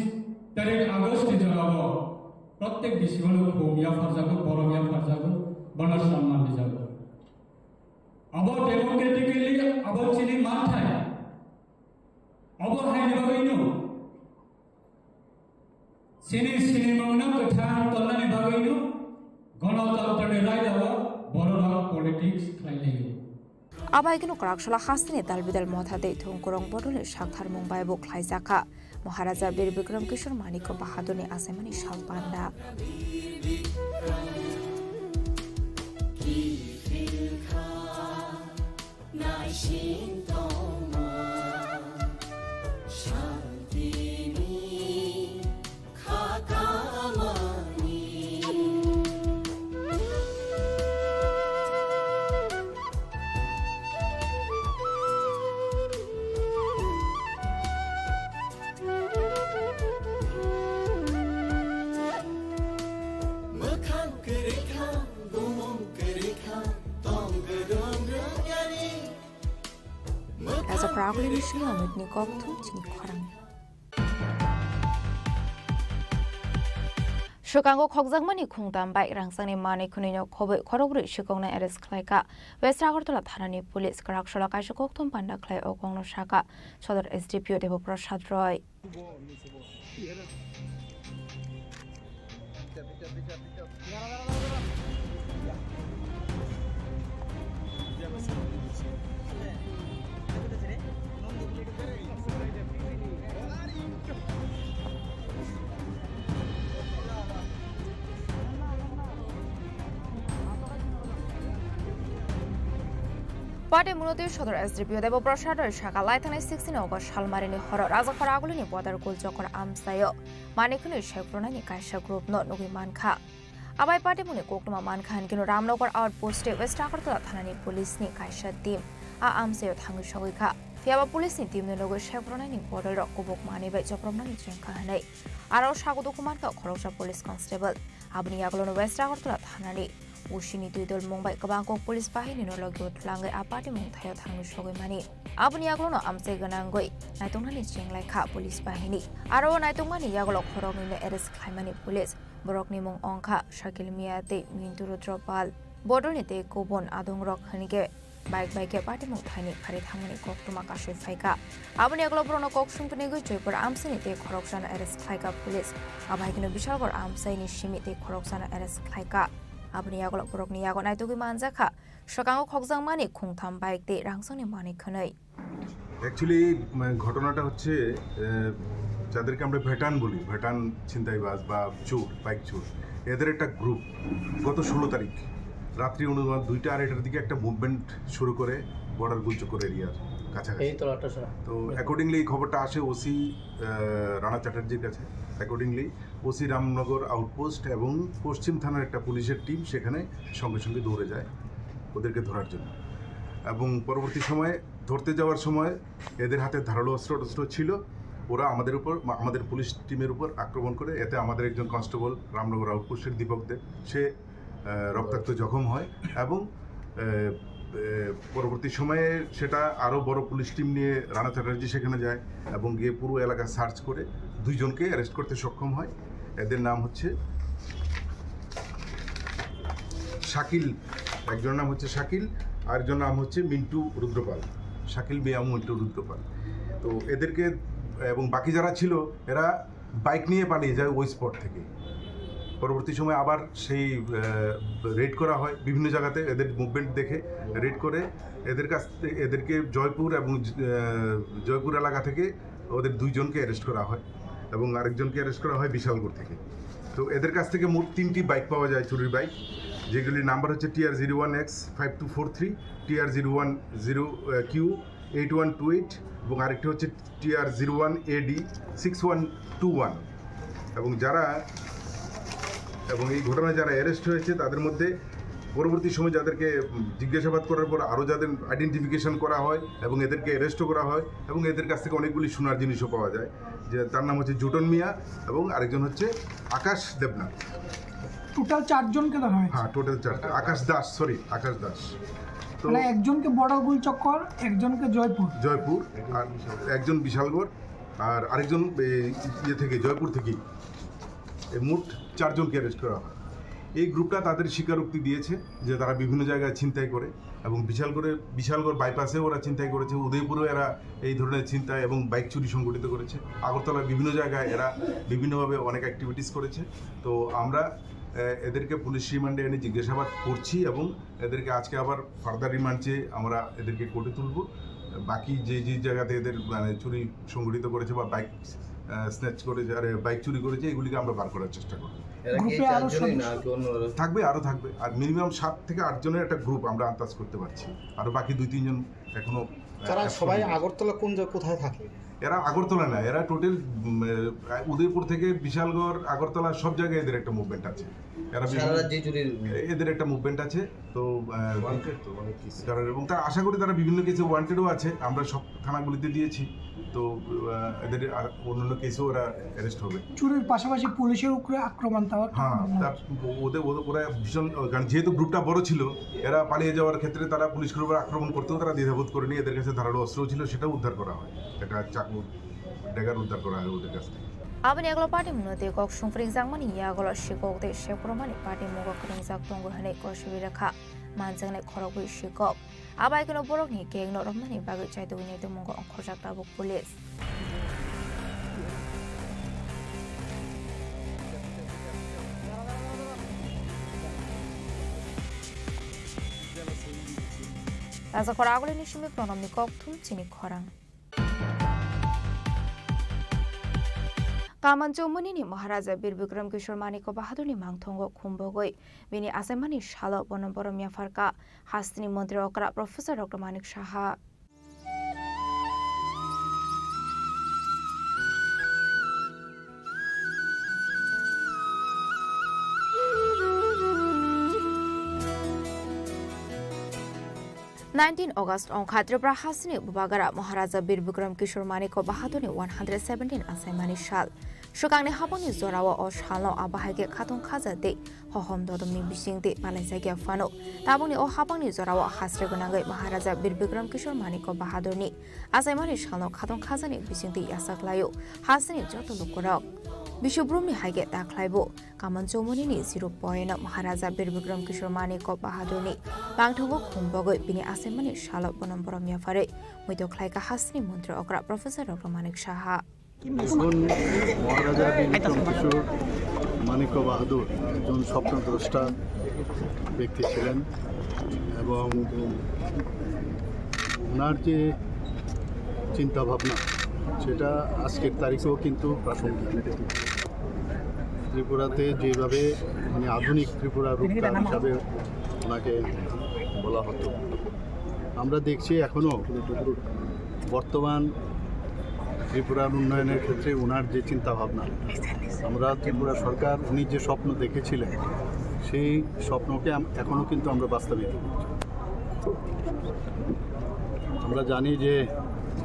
तारिख আগস্ট जराव प्रत्येक बिसिमनो खोमिया फरजागो बरमिया फरजागो बना सम्मान दिजागो अब डेमोक्रेटिकली अब चिनि मानथाय अब हायनि बागैनो सिनि मंगना कथा तलनानि बागैनो गणतन्त्रनि रायदावा बर'रा politics खालायलायो आबायगनो कराकसला हास्तिनि दालबिदाल मथादे थुंकुरं बडले साखथार मुंबाय बखलाय जाखा Maharaja Bir Vikram Kishore Manik बाहादुरनि आसामानि सालबान्दा Praguling Islam ni Koktu Chini Khorang Shukango Khokjangmani Khungdam bai rangsangni mani khunino khobai khorogri shikongna arrest khlaika Westragartola thanani police karaksola kaisa kokthum panda khlai okongno shaka Sodor SDPO Devo Prasad Roy Party Munoti Shodor SDPO Devo Prasad Shaka Laitana 16 August Shalmarini Horror Razakara Agulini Water Kulchokor Amsayo Manikuni Shekrona Kaisha Group not Nugi Manka Abai Party Muni Kokuma Manka and Kino Ramnokor Outpost Westragartola Thanani Police ni Kaisha team A Amsayo Thangushawika Fiaba Police ni team no Shekrona ni Border Kubok Mani by Jopromani Jankanai Aro Shago Dokumanka Korosha Police Constable Abni Aglon Westragartola Thanani Ushini Tudol Mumbai Kabangko Police Bahini no Logo Langai Apati Mungtayo Thangushogoi Mani Abni Aglono Amse Ganangoi Naitongani Chenglai Police Bahini Aro Naitongani Yagolo Khorong in the Eres Kaimani Police Borokni Mung Onka Shakil Miate Minturo Dropal Bodonite Kobon Adong Rock Hanike Bike Party Mutani Karit Hamani Koktuma Kashi Faika Abni Aglobrono Koksum Penigo Joypur Amsinite Koroksan Eres Kaika Police Abhagino Bishagor Amsaini Shimite Koroksana Eres Kaika Abni Yagolok Borokni Yagon Aitugi Manzaka Shokango Khokjangmani Khungtham Bike De Rangsoni Mani Khonai Actually ঘটনাটা হচ্ছে যাদেরকে আমরা ভেটান বলি ভেটান ছিনতাইবাজ বা চোর bike চোর এদের একটা গ্রুপ গত 16 তারিখ রাত্রি অনুমান 2টা আর এটার দিকে একটা মুভমেন্ট শুরু করে বর্ডার গুলচক্কর এরিয়ার কাছাকাছি তো অ্যাকর্ডিংলি এই খবরটা আসে ওসি রানা চ্যাটার্জির কাছে অ্যাকর্ডিংলি ওসি রামনগর আউটপোস্ট এবং পশ্চিম থানার একটা পুলিশের টিম সেখানে সঙ্গে সঙ্গে দৌড়ে যায় ওদেরকে ধরার জন্য। এবং পরবর্তী সময়ে ধরতে যাওয়ার সময় এদের হাতে ধারালো অস্ত্র ছিল। ওরা আমাদের পুলিশ টিমের উপর আক্রমণ করে, এতে আমাদের একজন কনস্টেবল রামনগর আউটপোস্টের দীপক দেব সে রক্তাক্ত জখম হয়। এবং পরবর্তী সময়ে সেটা আরও বড় পুলিশ টিম নিয়ে রানা চ্যাটার্জি সেখানে যায় এবং গিয়ে পুরো এলাকা সার্চ করে 2 জনকে অ্যারেস্ট করতে সক্ষম হয়। এদের নাম হচ্ছে শাকিল, একজনের নাম হচ্ছে শাকিল, আরেকজনের নাম হচ্ছে মিন্টু রুদ্রপাল, শাকিল বেয়ামু মিন্টু রুদ্রপাল। তো এদেরকে এবং বাকি যারা ছিল এরা বাইক নিয়ে পালিয়ে যায় ওই স্পট থেকে। পরবর্তী সময় আবার সেই রেড করা হয় বিভিন্ন জায়গাতে, এদের মুভমেন্ট দেখে রেড করে এদেরকে জয়পুর এলাকা থেকে ওদের 2 জনকে অ্যারেস্ট করা হয় এবং আরেকজনকে অ্যারেস্ট করা হয় বিশালগড় থেকে। তো এদের কাছ থেকে মোট 3টি বাইক পাওয়া যায়, চুরির বাইক, যেগুলির নাম্বার হচ্ছে TR01X5243, TR010Q8128 এবং আরেকটি হচ্ছে TR01AD6121। এবং এই ঘটনায় যারা অ্যারেস্ট হয়েছে তাদের মধ্যে পরবর্তী সময় যাদেরকে জিজ্ঞাসাবাদ করার পর আরও যাদের আইডেন্টিফিকেশন করা হয় এবং এদেরকে অ্যারেস্টও করা হয় এবং এদের কাছ থেকে অনেকগুলি সোনার জিনিসও পাওয়া যায়, যে তার নাম হচ্ছে জুটন মিয়া এবং আরেকজন হচ্ছে আকাশ দেবনাথ। টোটাল 4 জনকে ধরা হয়েছে। হ্যাঁ, টোটাল 4। আকাশ দাস। তো একজনকে বড়গুল চক্কর, একজনকে জয়পুর, আর একজন বিশালগড়, আর আরেকজন জয়পুর থেকে। মোট 4 জনকে অ্যারেস্ট করা হয়। এই গ্রুপটা তাদের স্বীকারোক্তি দিয়েছে যে তারা বিভিন্ন জায়গায় ছিনতাই করে এবং বিশালগড় বাইপাসে ওরা ছিনতাই করেছে, উদয়পুরেও এরা এই ধরনের ছিনতাই এবং বাইক চুরি সংগঠিত করেছে, আগরতলার বিভিন্ন জায়গায় এরা বিভিন্নভাবে অনেক অ্যাক্টিভিটিস করেছে। তো আমরা এদেরকে পুলিশ রিমান্ডে এনে জিজ্ঞাসাবাদ করছি এবং এদেরকে আজকে আবার ফার্দার রিমান্ড চেয়ে আমরা এদেরকে কোর্টে তুলব। বাকি যে জায়গাতে এদের চুরি সংগঠিত করেছে বা বাইক স্ন্যাচ করেছে আর বাইক চুরি করেছে, এগুলিকে আমরা বার করার চেষ্টা করব। থাকবে আর মিনিমাম 7 থেকে 8 জনের একটা গ্রুপ আমরা আন্দাজ করতে পারছি। আরও বাকি 2-3 জন এখনো। সবাই আগরতলা কোথায় থাকে? এরা আগরতলা না, এরা টোটাল উদয়পুর থেকে বিশালগড়, আগরতলা সব জায়গায় এদের একটা মুভমেন্ট আছে। এদের একটা মুভমেন্ট আছে। তো এবং তারা আশা করি তারা বিভিন্ন কেসে ওয়ান্টেডও আছে, আমরা সব থানাগুলিতে দিয়েছি। তো এদের অন্যান্য কেসেও ওরা অ্যারেস্ট হবে। চুরির পাশাপাশি পুলিশের উপরে আক্রমণ। ওরা ভীষণ, কারণ যেহেতু গ্রুপটা বড় ছিল, এরা পালিয়ে যাওয়ার ক্ষেত্রে তারা পুলিশের উপর আক্রমণ করতেও তারা দ্বিধাবোধ করেনি। এদের কাছে ধারালো অস্ত্র ছিল, সেটাও উদ্ধার করা হয়, একটা চাকু ড্যাগার উদ্ধার করা হয় ওদের কাছ থেকে। Abani aglo party munate kok sungfring zangmani ya aglo shikok de shepromani party moga kring zak tongo hane ko shibira kha manjang ne khorogui shikok abai kono borok ni keng no romani bagai chai to ni to moga khorjak ta bok police Raja khoragole ni shimi pronomi kok thum chini khorang Kamanchomuni ni Maharaja Bir Bikram Kishore Maniko Bahadurni Mangthongo Khumbogoi Bini Asemani Shalo Bonomboromia Farka Hastini Montri Okra Professor Dr. Manik Shaha August on Tripura Hasini Bubagara Maharaja Bir Bikram Kishore Maniko Bahadurni 117 Asemani Shal Shukangni Haboni Zorawa or Shalo Abahage Katon Kazade Hohom Dodomi Bishingde Malaysia Fano Taboni or Haboni Zorawa Hasregunanga Maharaja Bir Bikram Kishore Maniko Bahadurni Asemani Shalo Katon Kazani Bishingde Yasaklayo Hasini Joto Lukurok Bishobrumi Hage Daklaibo Kamanchomuni 0 point Maharaja Bir Bikram Kishore Maniko Bahadurni Bangtongo Khumbogo Bini Asemani Shalo Bonomboromia Fare Muito Klaika Hasni Montri Okra Professor Dr. Manik Shaha মহারাজা বিক্রম কিশোর মানিক বাহাদুর একজন স্বপ্নদ্রষ্টা ব্যক্তি ছিলেন এবং ওনার যে চিন্তাভাবনা সেটা আজকের তারিখেও কিন্তু প্রাসঙ্গিক। ত্রিপুরাতে যেভাবে মানে আধুনিক ত্রিপুরা রূপকার হিসাবে ওনাকে বলা হতো, আমরা দেখছি এখনও বর্তমান ত্রিপুরার উন্নয়নের ক্ষেত্রে ওনার যে চিন্তা ভাবনা, আমরা ত্রিপুরা সরকার উনি যে স্বপ্ন দেখেছিলেন সেই স্বপ্নকে এখনও কিন্তু আমরা বাস্তবায়িত করছি। আমরা জানি যে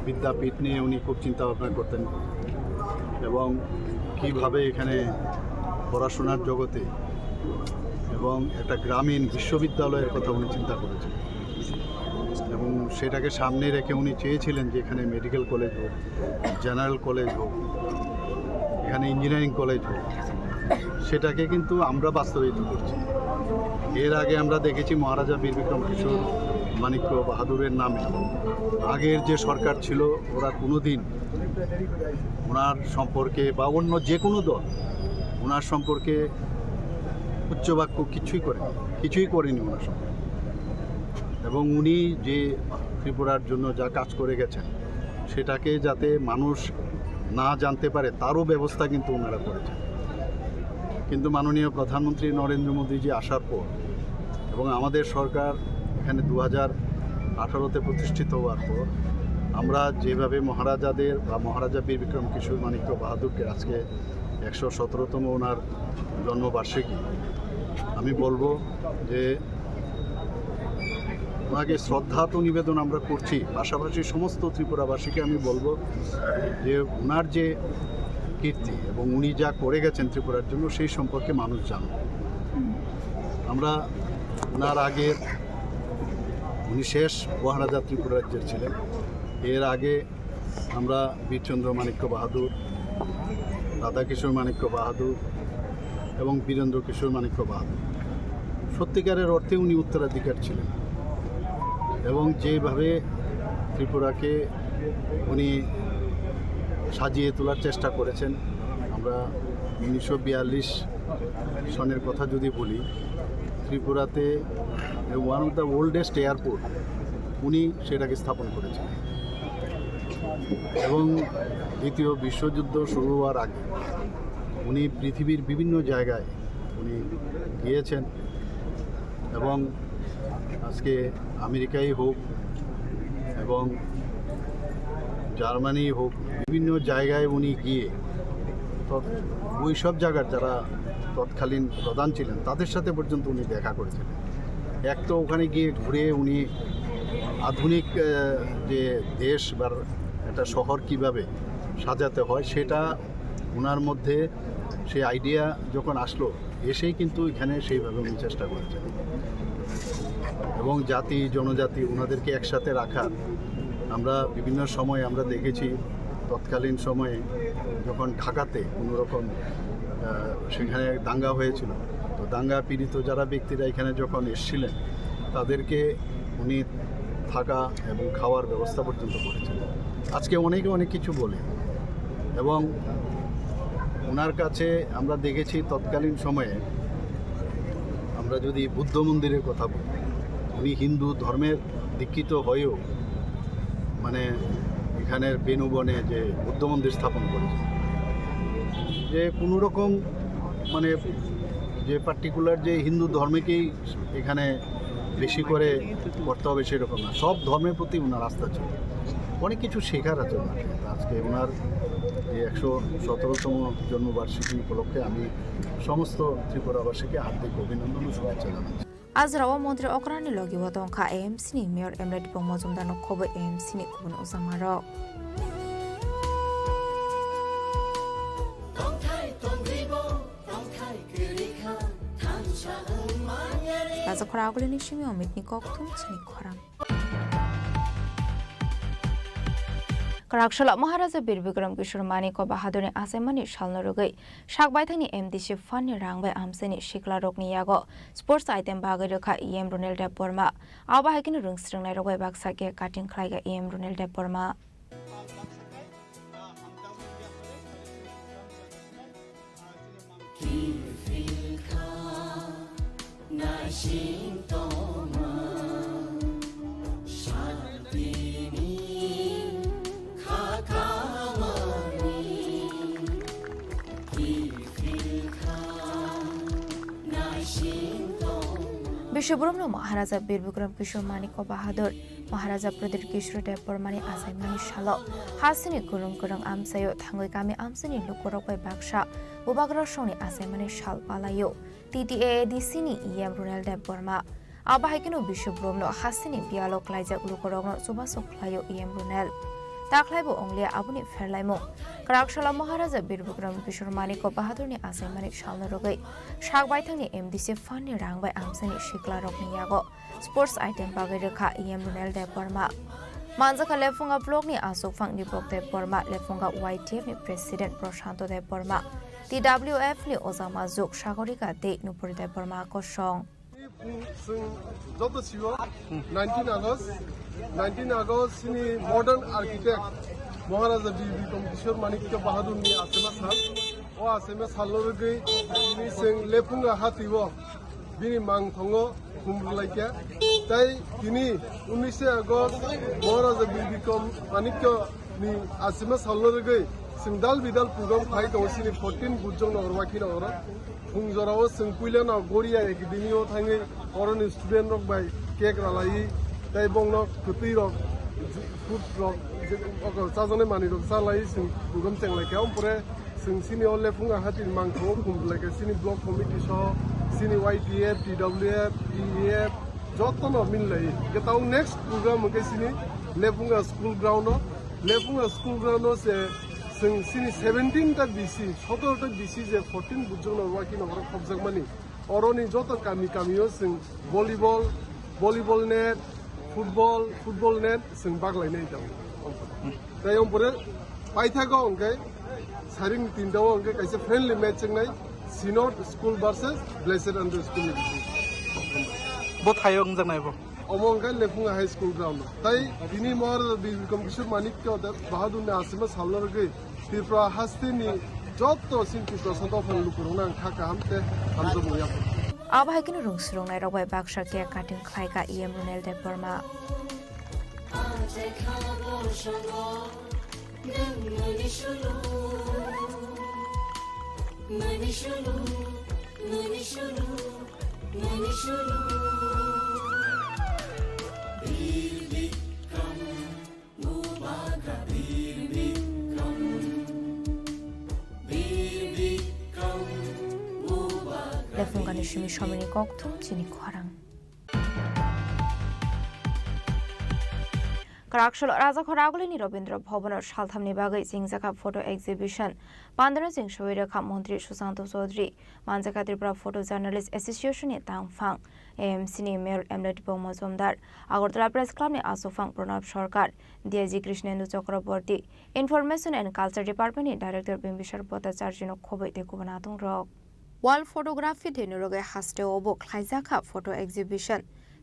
বিদ্যাপীঠ নিয়ে উনি খুব চিন্তা ভাবনা করতেন এবং কিভাবে এখানে পড়াশোনার জগতে এবং একটা গ্রামীণ বিশ্ববিদ্যালয়ের কথা উনি চিন্তা করেছেন এবং সেটাকে সামনে রেখে উনি চেয়েছিলেন যে এখানে মেডিকেল কলেজ হোক, জেনারেল কলেজ হোক, এখানে ইঞ্জিনিয়ারিং কলেজ হোক। সেটাকে কিন্তু আমরা বাস্তবায়িত করছি। এর আগে আমরা দেখেছি মহারাজা বীর বিক্রম কিশোর মানিক্য বাহাদুরের নামে আগের যে সরকার ছিল ওরা কোনো দিন ওনার সম্পর্কে বা অন্য যে কোনো দল ওনার সম্পর্কে উচ্চবাক্য কিছুই করেনি ওনার সম্পর্কে। এবং উনি যে ত্রিপুরার জন্য যা কাজ করে গেছেন সেটাকে যাতে মানুষ না জানতে পারে তারও ব্যবস্থা কিন্তু ওনারা করেছেন। কিন্তু মাননীয় প্রধানমন্ত্রী নরেন্দ্র মোদীজি আসার পর এবং আমাদের সরকার এখানে 2018-তে প্রতিষ্ঠিত হওয়ার পর আমরা যেভাবে মহারাজাদের বা মহারাজা বীর বিক্রম কিশোর মানিক্য বাহাদুরকে আজকে 117তম ওনার জন্মবার্ষিকী, আমি বলবো যে ওনাকে শ্রদ্ধা তো নিবেদন আমরা করছি, পাশাপাশি সমস্ত ত্রিপুরাবাসীকে আমি বলবো যে ওনার যে কীর্তি এবং উনি যা করে গেছেন ত্রিপুরার জন্য সেই সম্পর্কে মানুষ জানুন। আমরা ওনার আগে উনি শেষ মহারাজা ত্রিপুরা রাজ্যের ছিলেন। এর আগে আমরা বীরচন্দ্র মানিক্য বাহাদুর, রাধাকিশোর মানিক্য বাহাদুর এবং বীরেন্দ্র কিশোর মানিক্য বাহাদুর, সত্যিকারের অর্থে উনি উত্তরাধিকার ছিলেন এবং যেভাবে ত্রিপুরাকে উনি সাজিয়ে তোলার চেষ্টা করেছেন। আমরা 1942 সনের কথা যদি বলি, ত্রিপুরাতে one of the oldest airport উনি সেটাকে স্থাপন করেছেন এবং দ্বিতীয় বিশ্বযুদ্ধ শুরু হওয়ার আগে উনি পৃথিবীর বিভিন্ন জায়গায় উনি গিয়েছেন এবং আজকে আমেরিকাই হোক এবং জার্মানি হোক, বিভিন্ন জায়গায় উনি গিয়ে ওই সব জায়গার যারা তৎকালীন প্রধান ছিলেন তাদের সাথে পর্যন্ত উনি দেখা করেছিলেন। এক তো ওখানে গিয়ে ঘুরে উনি আধুনিক যে দেশ বা একটা শহর কিভাবে সাজাতে হয় সেটা ওনার মধ্যে সেই আইডিয়া যখন আসলো, এসেই কিন্তু এখানে সেইভাবে উনি চেষ্টা করেছেন এবং জাতি জনজাতি ওনাদেরকে একসাথে রাখার আমরা বিভিন্ন সময় আমরা দেখেছি। তৎকালীন সময়ে যখন ঢাকাতে কোনো রকম সেখানে দাঙ্গা হয়েছিল, তো দাঙ্গা পীড়িত যারা ব্যক্তিরা এখানে যখন এসেছিলেন তাদেরকে উনি থাকা এবং খাওয়ার ব্যবস্থা পর্যন্ত করেছিলেন। আজকে অনেকে অনেক কিছু বলে এবং ওনার কাছে আমরা দেখেছি তৎকালীন সময়ে আমরা যদি বুদ্ধ মন্দিরের কথা বলি, উনি হিন্দু ধর্মের দীক্ষিত হয়েও মানে এখানের বেনুবনে যে বুদ্ধ মন্দির স্থাপন করেছে, যে কোনো রকম মানে যে পার্টিকুলার যে হিন্দু ধর্মকেই এখানে বেশি করে করতে হবে সেরকম না, সব ধর্মের প্রতি ওনার আস্থা ছিল। অনেক কিছু শেখার আছে ওনার। আজকে ওনার এই 117তম জন্মবার্ষিকী উপলক্ষে আমি সমস্ত ত্রিপুরাবাসীকে হার্দিক অভিনন্দন ও শুভেচ্ছা জানাচ্ছি। আজ রাওয়া মন্ত্রী অকরানি লগি ওয়াদংখা এএমসি নি মেয়র এমরেট বং মজুমদার নখব এএমসি নি কুবুন ওজামার রাজা খরা আগলিনি সিমি অমিত নি ককথুম চিনি খরাং Karakshal Maharaja Bir Bikram Kishore Manikyo Bahadurni Asaimani Shalno Rogai Shakbaithani MDC Fani Rangbai Amsani Shikla Rokni Yago Sports Item Bagai Rokha EM Ronel Deporma Abahakin Rungstringnai Rogai Baksake Cutting Kraiga EM Ronel Deporma বিশ্বব্রহ্ম মহারাজা বীর বিক্রম কিশোর মানিক্য বাহাদুর महाराजा प्रदीप किशोर देव बर्मानि आसाइमानि सालो हासिनि गुरुं गुरुं आमसायो थांगै गामि आमसानि लुकुरकबाय बाक्सा उबाग्रा शौनि आसाइमानि साल पालायो TTAADCनि EM Runel देव Burma आबाहायकिनो बिशुब्रमनो हासिनि बियालक लाइजाक लुकुरकनो सुबासक ख्लायो EM रुनेल दाख्लायबो अंलिया आबुनि फेरलायमु क्राकशाला महाराजा बिरबुग्राम किशोर Manik बाहादुरनि आसाइमानि सालनो रगै शाकबायथांनि MDC फाननि रांबाय आमसानि शिक्ला रकनि यागो sports item बागै रेखा EM Runel देव Burma मानजाका लेफुंगा ब्लकनि आसुफां दीपक देव Burma लेफुंगा YTF नि president प्रशांत देव Burma TWF नि ओजामा जुग सागरिका दे नुपुर देव बर्मा को सं 19 August ni modern architect Maharaja Birbikram Kishore Manikya Bahadur ni asema sal o asema salor gei ni sing lepunga hatiwo bini mang thongo khumlaika tai kini 19 August Maharaja Birbikram Manikya ni asema salor gei singdal bidal program khai to sini 14 bujong na orwaki na ora khungjorao singpuila na goria academy o thangi oron student rok bai cake ralai tai bongno kupi rok food rok sajone mani rok salai sing program chenglai ka ompore sing sini ole funga hati mangtho khumlai ka sini block committee so sini YTF TWF EF jotono millai getau next program ke sini lefunga school ground no lefunga school ground no se sing sini 17 ta BC 17 ta BC je 14 bujong no waki no ro khobjak mani oroni joto kami kamio sing volleyball net football net sing baglai nei dong tai ompore paithago onke saring tindaw onke kaise friendly match ngai Synod school versus Blessed Under School bo thayong jangnai bo omongkai lefunga high school ground tai bini mor Birbikram Kishore Manikya Bahadur ni asima salor gei Tripura hastini jotto sinti prasanta phang lukurona thaka hamte hamjo moya आबाहायकिनो रुंसुरंनाय रबाय बाक्सा cake काटिं खायका EM Runel Debbarma लेफुंगानि शिमी शमिनि कक्थुम चिनी खरां क्राकशल राजा खरागुलिनि रवीन्द्र भवन सालथामनि बागै जिंजाका फटो एक्जिबिशन पान्दन जिं शोइरेखा मन्त्री सुशांत चौधरी मानजाका त्रिपुरा फटो जर्नलिस्ट एसोसिएशननि तांगफां AMCनि मेयर एमलेटिपो मजुमदार आगरतला प्रेस क्लबनि आसुफां Pranab Sarkar DIG Krishnendu Chakraborty information and culture डिपार्टमेन्टनि डाइरेक्टर बिम्बिसार भट्टाचार्यनो खबै देखुबनातुं रक World Photography Dinurage Haste Obo Klaizaka Photo Exhibition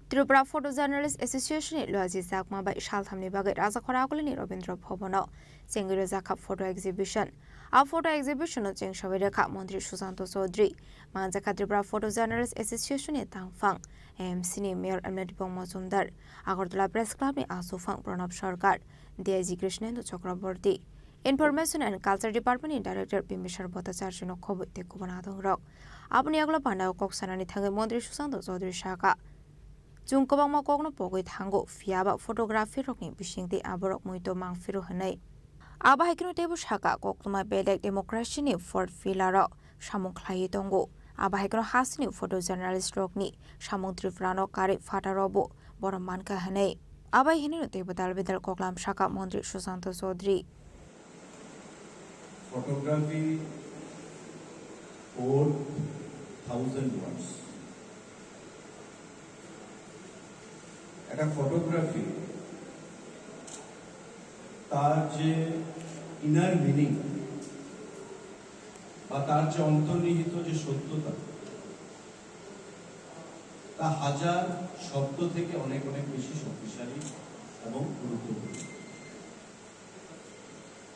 Tripura Photo Journalist Association Loazi Zakma by Shalthamni Bagai Raza Korakulini Robindra Pobono Singiro Zaka Photo Exhibition A photo exhibition of Cheng Shaviraka Montri Susanto Sodri Manzaka Tripura Photo Journalist Association Tangfang AMCni Mayor Emletipo Mozumdar Agortala Press Club ni Asufang Pranab Sarkar DIG Krishnendu Chakraborty Information and Culture Department ni Director Bimbishar Bhattacharya no khob tekubanathong rok apni aglo pandao koksanani thangai Montri Susanto Sodri Shaka Jungkobangma kokno pogoi thango fiaba photography rokni bisingti aborok muito mangfiru hanai aba haikino tebu Shaka kokluma belek democracy ni Fort Filaro samung khlai tongo aba haikino hasini photo journalist rokni samung Tripurano kari fatarobo boro manka hanai aba hini no tebu dalbedal koklam Shaka Montri Susanto Sodri Photography 4,000 words. একটা photography তার যে inner meaning বা তার যে অন্তর্নিহিত যে সত্যতা তা হাজার শব্দ থেকে অনেক অনেক বেশি শক্তিশালী এবং গুরুত্বপূর্ণ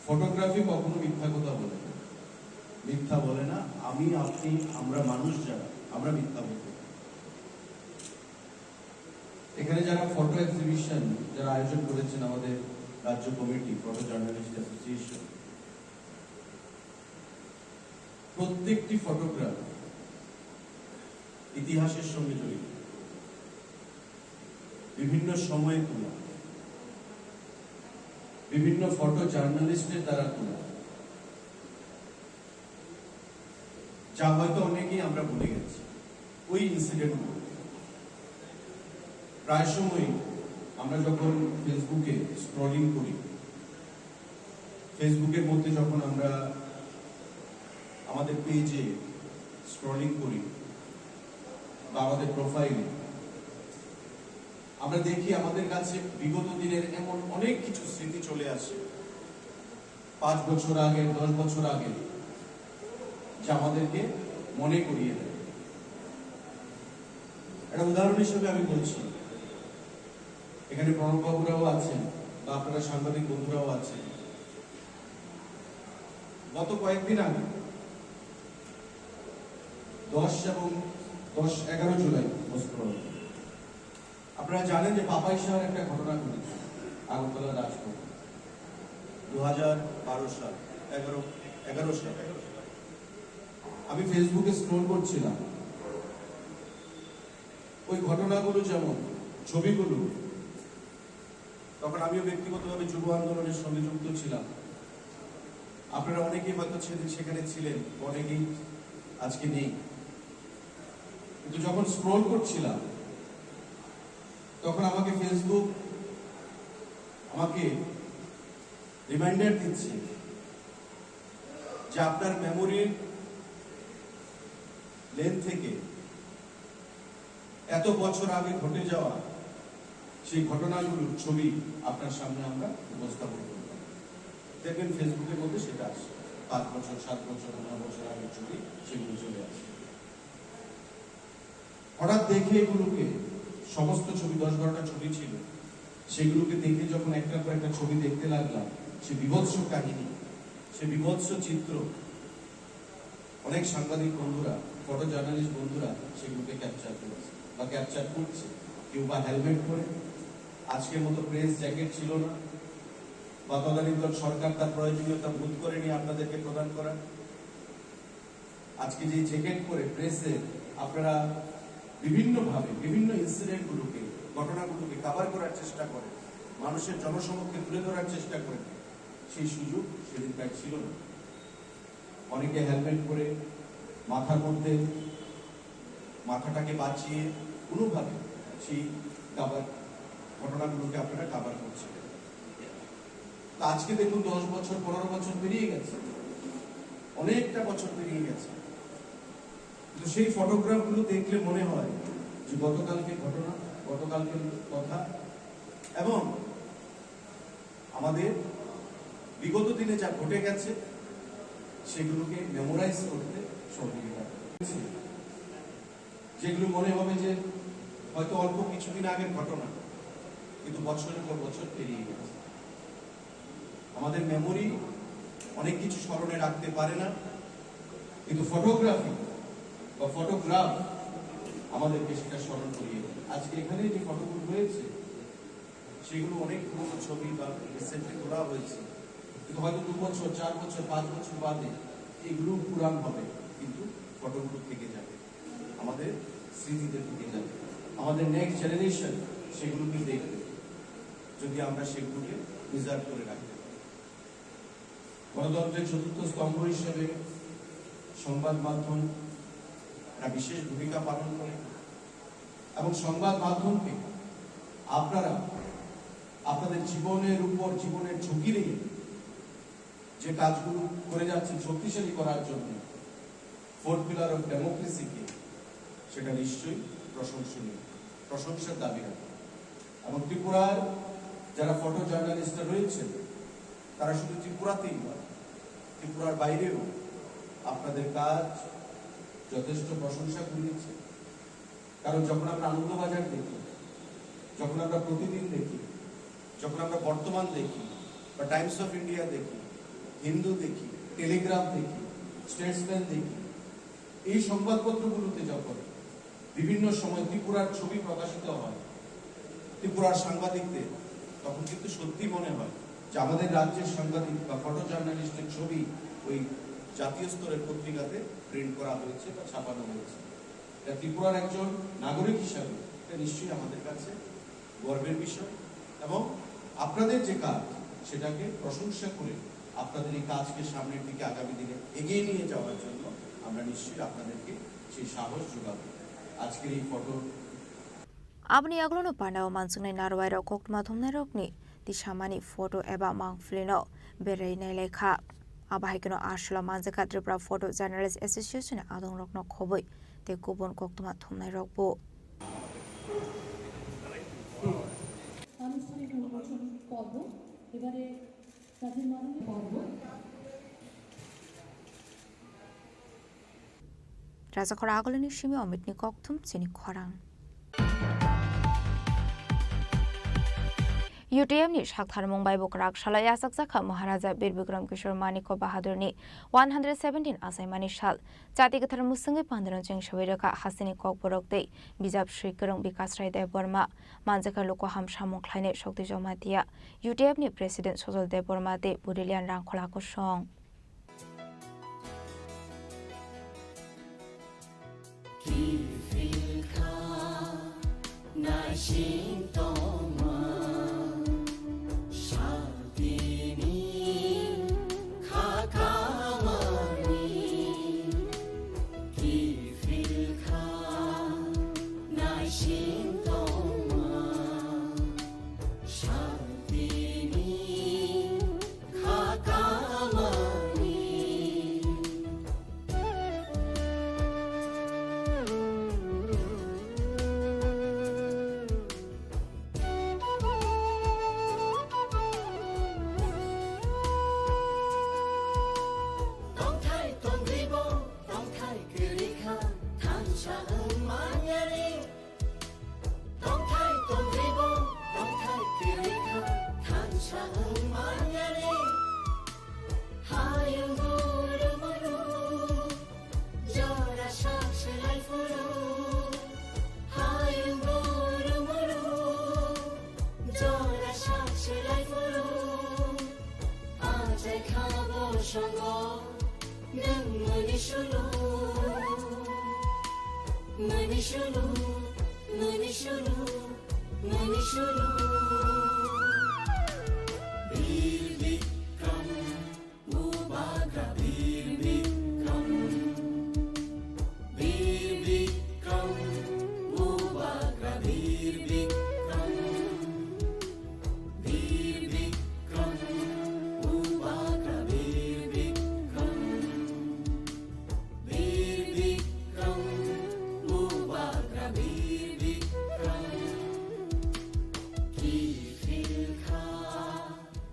ফটোগ্রাফি কখনো মিথ্যা কথা বলে না মিথ্যা বলে না আমি আপনি আমরা মানুষ যারা আমরা মিথ্যা বলতে এখানে যারা ফটো এক্সিবিশন যারা আয়োজন করেছেন আমাদের রাজ্য কমিটি ফটো জার্নালিস্ট অ্যাসোসিয়েশন প্রত্যেকটি ফটোগ্রাফ ইতিহাসের সঙ্গে জড়িত বিভিন্ন সময়ে তোলা বিভিন্ন ফটো জার্নালিস্টের দ্বারা তোলা, যা হয়তো অনেকেই আমরা ভুলে গেছি। ওই ইনসিডেন্টগুলো প্রায় সময় আমরা যখন ফেসবুকে স্ক্রলিং করি, ফেসবুকের মধ্যে যখন আমরা আমাদের পেজে স্ক্রলিং করি বা আমাদের প্রোফাইলে, আমরা দেখি আমাদের কাছে বিগত দিনের এমন অনেক কিছু স্মৃতি চলে আসে, 5 বছর আগে, 10 বছর আগে, যা আমাদেরকে মনে করিয়ে দেয়। একটা উদাহরণ হিসেবে আমি বলছি, এখানে প্রণববাবুরাও আছেন বা আপনারা সাংবাদিক বন্ধুরাও আছেন। গত কয়েকদিন আগে 10 এবং 10-11 জুলাই আপনারা জানেন যে পাপাই শাহর একটা ঘটনা ঘটেছে আগরতলা রাজপথ 2012 সাল 11 সাল। আমি ফেসবুকে স্ক্রল করছিলাম, ওই ঘটনাগুলো যেমন ছবিগুলো, তখন আমিও ব্যক্তিগতভাবে যুব আন্দোলনের সঙ্গে যুক্ত ছিলাম। আপনারা অনেকেই হয়তো সেখানে ছিলেন, অনেকেই আজকে নেই, কিন্তু যখন স্ক্রল করছিলাম তখন আমাকে ফেসবুক আমাকে রিমাইন্ডার দিচ্ছে যে আপনার মেমোরির লেন থেকে এত বছর আগে ঘটে যাওয়া সেই ঘটনাগুলোর ছবি আপনার সামনে আমরা উপস্থাপন করব। দেখবেন ফেসবুকের মধ্যে সেটা আসে, 5 বছর, 7 বছর, 9 বছর আগের ছবি সেগুলো চলে আসে। হঠাৎ দেখে এগুলোকে, সমস্ত ছবি 10-12টা ছবি ছিল, সেগুলোকে দেখে যখন একটার পর একটা ছবি দেখতে লাগলাম, সে বিভৎস কাহিনী, সে বিভৎস চিত্র, অনেক সাংবাদিক বন্ধুরা, ফটো জার্নালিস্ট বন্ধুরা সেগুলোকে ক্যাপচার করেছে বা ক্যাপচার করছে। কেউ বা হেলমেট পরে, আজকের মতো প্রেস জ্যাকেট ছিল না, বা তদানীন্তন সরকার তার প্রয়োজনীয়তা বোধ করেনি আপনাদেরকে প্রদান করা। আজকে যে জ্যাকেট পরে প্রেসে আপনারা বিভিন্নভাবে বিভিন্ন ইনসিডেন্টগুলোকে, ঘটনাগুলোকে কভার করার চেষ্টা করেন, মানুষের জনসমক্ষে তুলে ধরার চেষ্টা করেন, সেই সুযোগ সেদিন প্রায় ছিল না। অনেকে হেলমেট পরে মাথার মধ্যে মাথাটাকে বাঁচিয়ে কোনোভাবে সেই ঘটনাগুলোকে আপনারা কভার করছিলেন। আজকে দেখুন 10 বছর, 15 বছর পেরিয়ে গেছে, অনেকটা বছর পেরিয়ে গেছে, কিন্তু সেই ফটোগ্রাফগুলো দেখলে মনে হয় যে গতকালকে ঘটনা, গতকালকের কথা, এবং আমাদের বিগত দিনে যা ঘটে গেছে সেগুলোকে মেমোরাইজ করতে সহযোগিতা করেছে। যেগুলো মনে হবে যে হয়তো অল্প কিছুদিন আগের ঘটনা, কিন্তু বছরের পর বছর পেরিয়ে গেছে। আমাদের মেমোরি অনেক কিছু স্মরণে রাখতে পারে না, কিন্তু ফটোগ্রাফি বা ফটোগ্রাফ আমাদেরকে সেটা স্মরণ করিয়ে দেয়। আজকে এখানে যে ফটোগুলো রয়েছে সেগুলো অনেক পুরোনো ছবি বা রিসেন্টলি তোলা হয়েছে, কিন্তু হয়তো 2 বছর, 4 বছর, 5 বছর বাদে এগুলো পুরান হবে, কিন্তু ফটোগুলো থেকে যাবে, আমাদের স্মৃতিতে থেকে যাবে। আমাদের নেক্সট জেনারেশন সেগুলোকে দেখবে যদি আমরা সেগুলোকে প্রিজার্ভ করে রাখতে পারি। গণতন্ত্রের চতুর্থ স্তম্ভ হিসেবে সংবাদ মাধ্যম একটা বিশেষ ভূমিকা পালন করে, এবং সংবাদ মাধ্যমকে আপনারা আপনাদের জীবনের উপর, জীবনের ঝুঁকি নিয়ে যে কাজগুলো করে যাচ্ছেন শক্তিশালী করার জন্য, 4th পিলার অফ ডেমোক্রেসিকে, সেটা নিশ্চয়ই প্রশংসনীয়, প্রশংসার দাবি রাখে। এবং ত্রিপুরার যারা ফটো জার্নালিস্টরা রয়েছেন, তারা শুধু ত্রিপুরাতেই নয়, ত্রিপুরার বাইরেও আপনাদের কাজ যথেষ্ট প্রশংসা কুড়িয়েছে। কারণ যখন আমরা আনন্দবাজার দেখি, যখন আমরা প্রতিদিন দেখি, যখন আমরা বর্তমান দেখি, বা টাইমস অফ ইন্ডিয়া দেখি, হিন্দু দেখি, টেলিগ্রাফ দেখি, স্টেটসম্যান দেখি, এই সংবাদপত্রগুলোতে যখন বিভিন্ন সময় ত্রিপুরার ছবি প্রকাশিত হয়, ত্রিপুরার সাংবাদিকদের, তখন কিন্তু সত্যি মনে হয় যে আমাদের রাজ্যের সাংবাদিক বা ফটো জার্নালিস্টের ছবি ওই জাতীয় স্তরের পত্রিকাতে প্রিন্ট করা হয়েছে বা ছাপানো হয়েছে। এটা ত্রিপুরার একজন নাগরিক হিসাবে এটা নিশ্চয়ই আমাদের কাছে গর্বের বিষয়। এবং আপনাদের যে কাজ, সেটাকে প্রশংসা করে আপনাদের এই কাজকে সামনের দিকে আগামী দিনে এগিয়ে নিয়ে যাওয়ার জন্য আমরা নিশ্চয়ই আপনাদেরকে সেই সাহস যোগাবো। আজকের এই photo Abni aglono pandao mansungni narwairo koktma thumnai rokni tishamani photo eba mangflino berei nai lekha abahikino ashla manjaka Tripura Photo Journalist Association adong rokno khoboi te kubon koktma thumnai rokbo আনুষ্ঠানিক উন্মোচন পর্ব এবারে কাজের মাননীয় পর্ব Raja Khora agoloni shimi omitni kokthum Chini Khorang UTM ni Shakthar Mumbai Bokrak Shalai Asakzakha Maharaja Bir Bikram Kishore Maniko Bahadur ni 117 Asaimani Shal Jatigathar Musungi Pandaran Jeng Shawiraka Hasini Kokborok Dei Bijab Shri Kurung Bikas Rai Deb Burma Manjaka Loko Ham Shamong Khlaine Shokti Jomatia UTM ni President Sojol Deb Burma de Budilian Rangkhola ko Song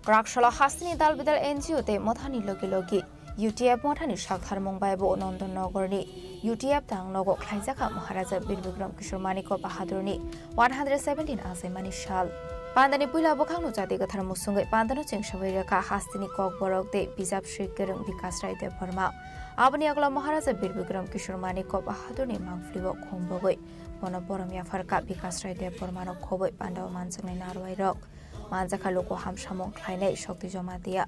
Rakshala Hasini Dalbidal NGO te Mothani Logi Logi UTF Mothani Shakthar Mumbai Bo Nondan Nogorni UTF Tang Nogo Khlaijaka Maharaja Bir Bikram Kishore Maniko Bahadurni 117 Asaimani Shal Pandani Pula Bokhangno Jatigathar Musungai Pandano Chengshawairaka Hastini Kok Borok de Bijab Shri Kurung Bikas Rai Deb Burma Abani Agla Maharaja Bir Bikram Kishore Maniko Bahadurni Mangflibo Khombogoi Bono Borom Yafarka Bikas Rai Deb Burma no Khoboi Pandao Mansungai Narwai Rok Manjaka Loko Ham Shamong Khlaine Shokti Jomatia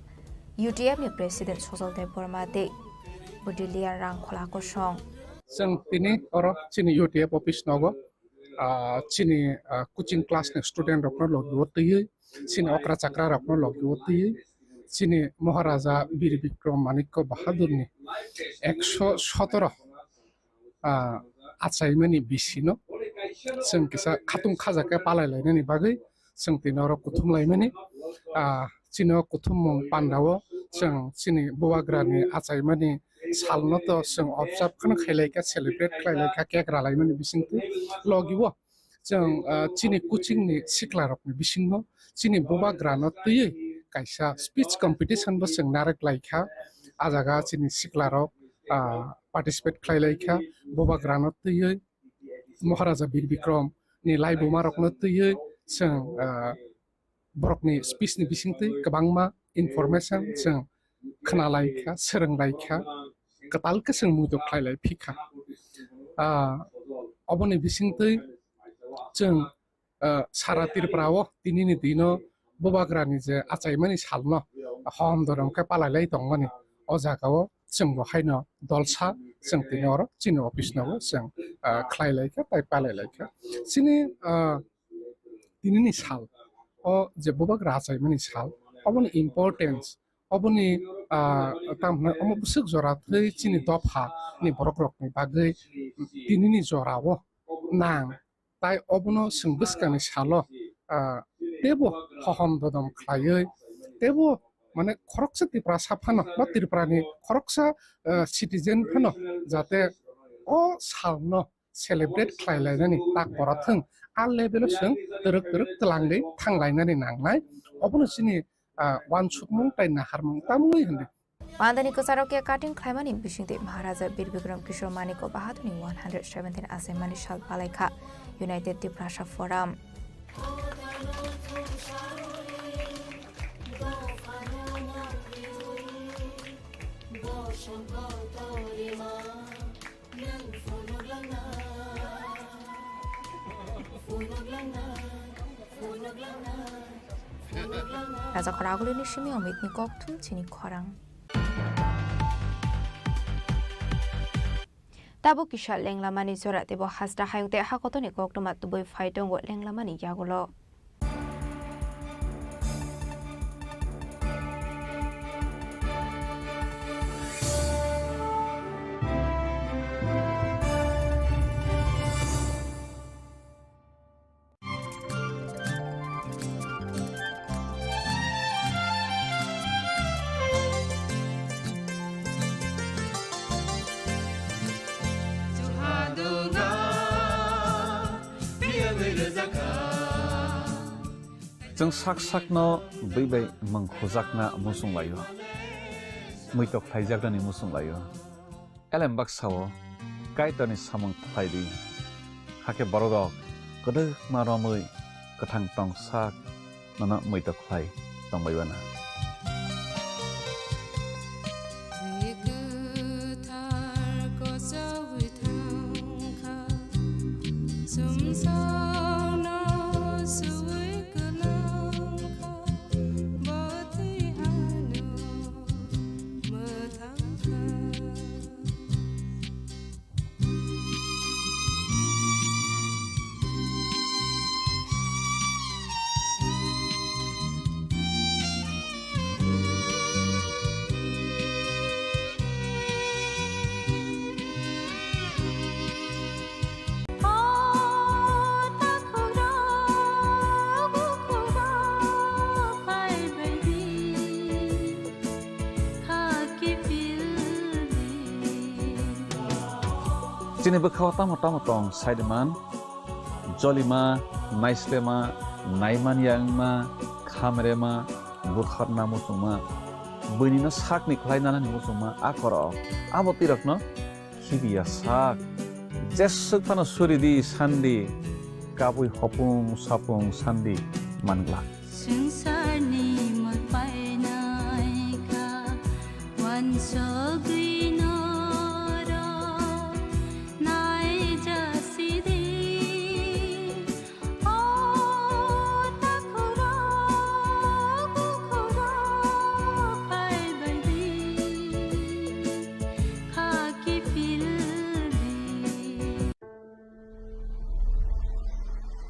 UTF ni President Sojol Deb Burma de Budilian Rangkhola ko Song Sang tini oro Chini UTF office nogo Chini coaching class ne student rokno logi wotti Chini okra chakra rokno logi wotti Chini Maharaja Bir Bikram Maniko Bahadur ni 117 achaimani bisino Sang kisa khatung khajaka palailainani bagai Sang tinoro kuthum laimani Chino kuthum mong pandawo Sang Chini Buwagrani achaimani salno to Sang observe khana khailai celebrate khailai cake ralaimani bisingtu logiwo Sang Chini coaching ni siklarok ni bisingno Chini Buwagrano tuye kaisa speech competition bo Sang narak laikha ajaga Chini siklarok participate khailai kha Buwagrano tuye Maharaja Bir Bikram ni laibuma rokno tuye Sang borokni speech ni bisingtu kabangma information Sang khnalaikha seranglaicha katalka Sang mudo khlailai phikha oboni bisingtu Jeng Sara Tripura tinini dino Buwagrani je achaimani salno hom dorongka palailai tongmani o jagao Jeng bo haino dolsa Jeng tinoro Chini office no Jeng khlailaika pai palailaika Chini tinini sal o je Buwagra achaimani sal oboni importance oboni tamna omo busuk jora thei chini dopha ni borok rok ni bagai tinini jorao nang tai obono sungbuskani salo tebo hohom dodom khlaioi tebo মানে খরকসা ত্রিপুরা সাফানো বা ত্রিপুরানি খরকসা citizen Fanon যাতে ও সালনো সেলিব্रेट खालायलायनानै ताक बराथों आ level जों दरक दरक तलांगै थांलायनानै नांनाय अबनो सिनि वान सुकमुं ताइना हारमुं तामुइ होनदे Mandani Kosaroke cutting Climani Bishinte Maharaja Bir Bikram Kishore Maniko Bahaduni 117 Asemani Shal Palaika United Tiprasha Forum. Raja Khoraguli Nishimi Omit Nikok Tum Chini Khorang Tabo Kisha Lenglamani Zora Tebo Hasta Hayute Hakotoni Koktomat to Boy Fighton what Lenglamani Yagulo. जों साक साकनो बैबाय मंखुजाकना मुसुं लायो मैतक थाइजाकनि मुसुं लायो एलेम बाक्साओ काइटनि सामं थाइदि हाके बरगक गदो मारमै गथां टं साक नना मैतक Thai तंबायबाना Chini bekhaw tamo tong Saideman, Jolima, Naislema, Naiman Yangma, Kamerema, Bukharna Musuma, Bunina Sakni Klainana Musuma, Akoro, Abotirakno, Hibia Sak, Jessukano Suridi, Sandi, Kabui Hopung, Sapung, Sandi, Mangla.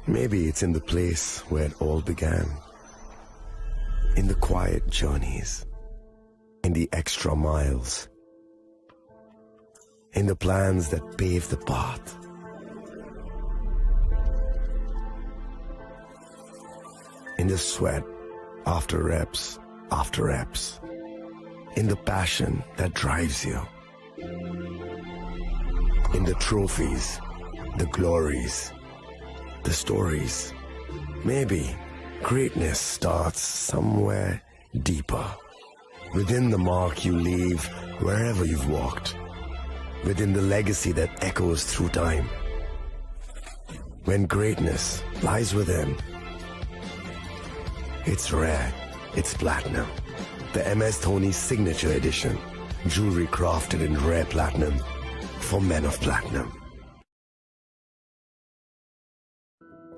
Maybe it's in the place where it all began, in the quiet journeys, in the extra miles, in the plans that pave the path. In the sweat after reps, in the passion that drives you, in the trophies, the glories, the stories. Maybe greatness starts somewhere deeper, within the mark you leave wherever you've walked, within the legacy that echoes through time. When greatness lies within, it's rare, it's platinum. The MS Dhoni Signature Edition, jewelry crafted in rare platinum for men of platinum.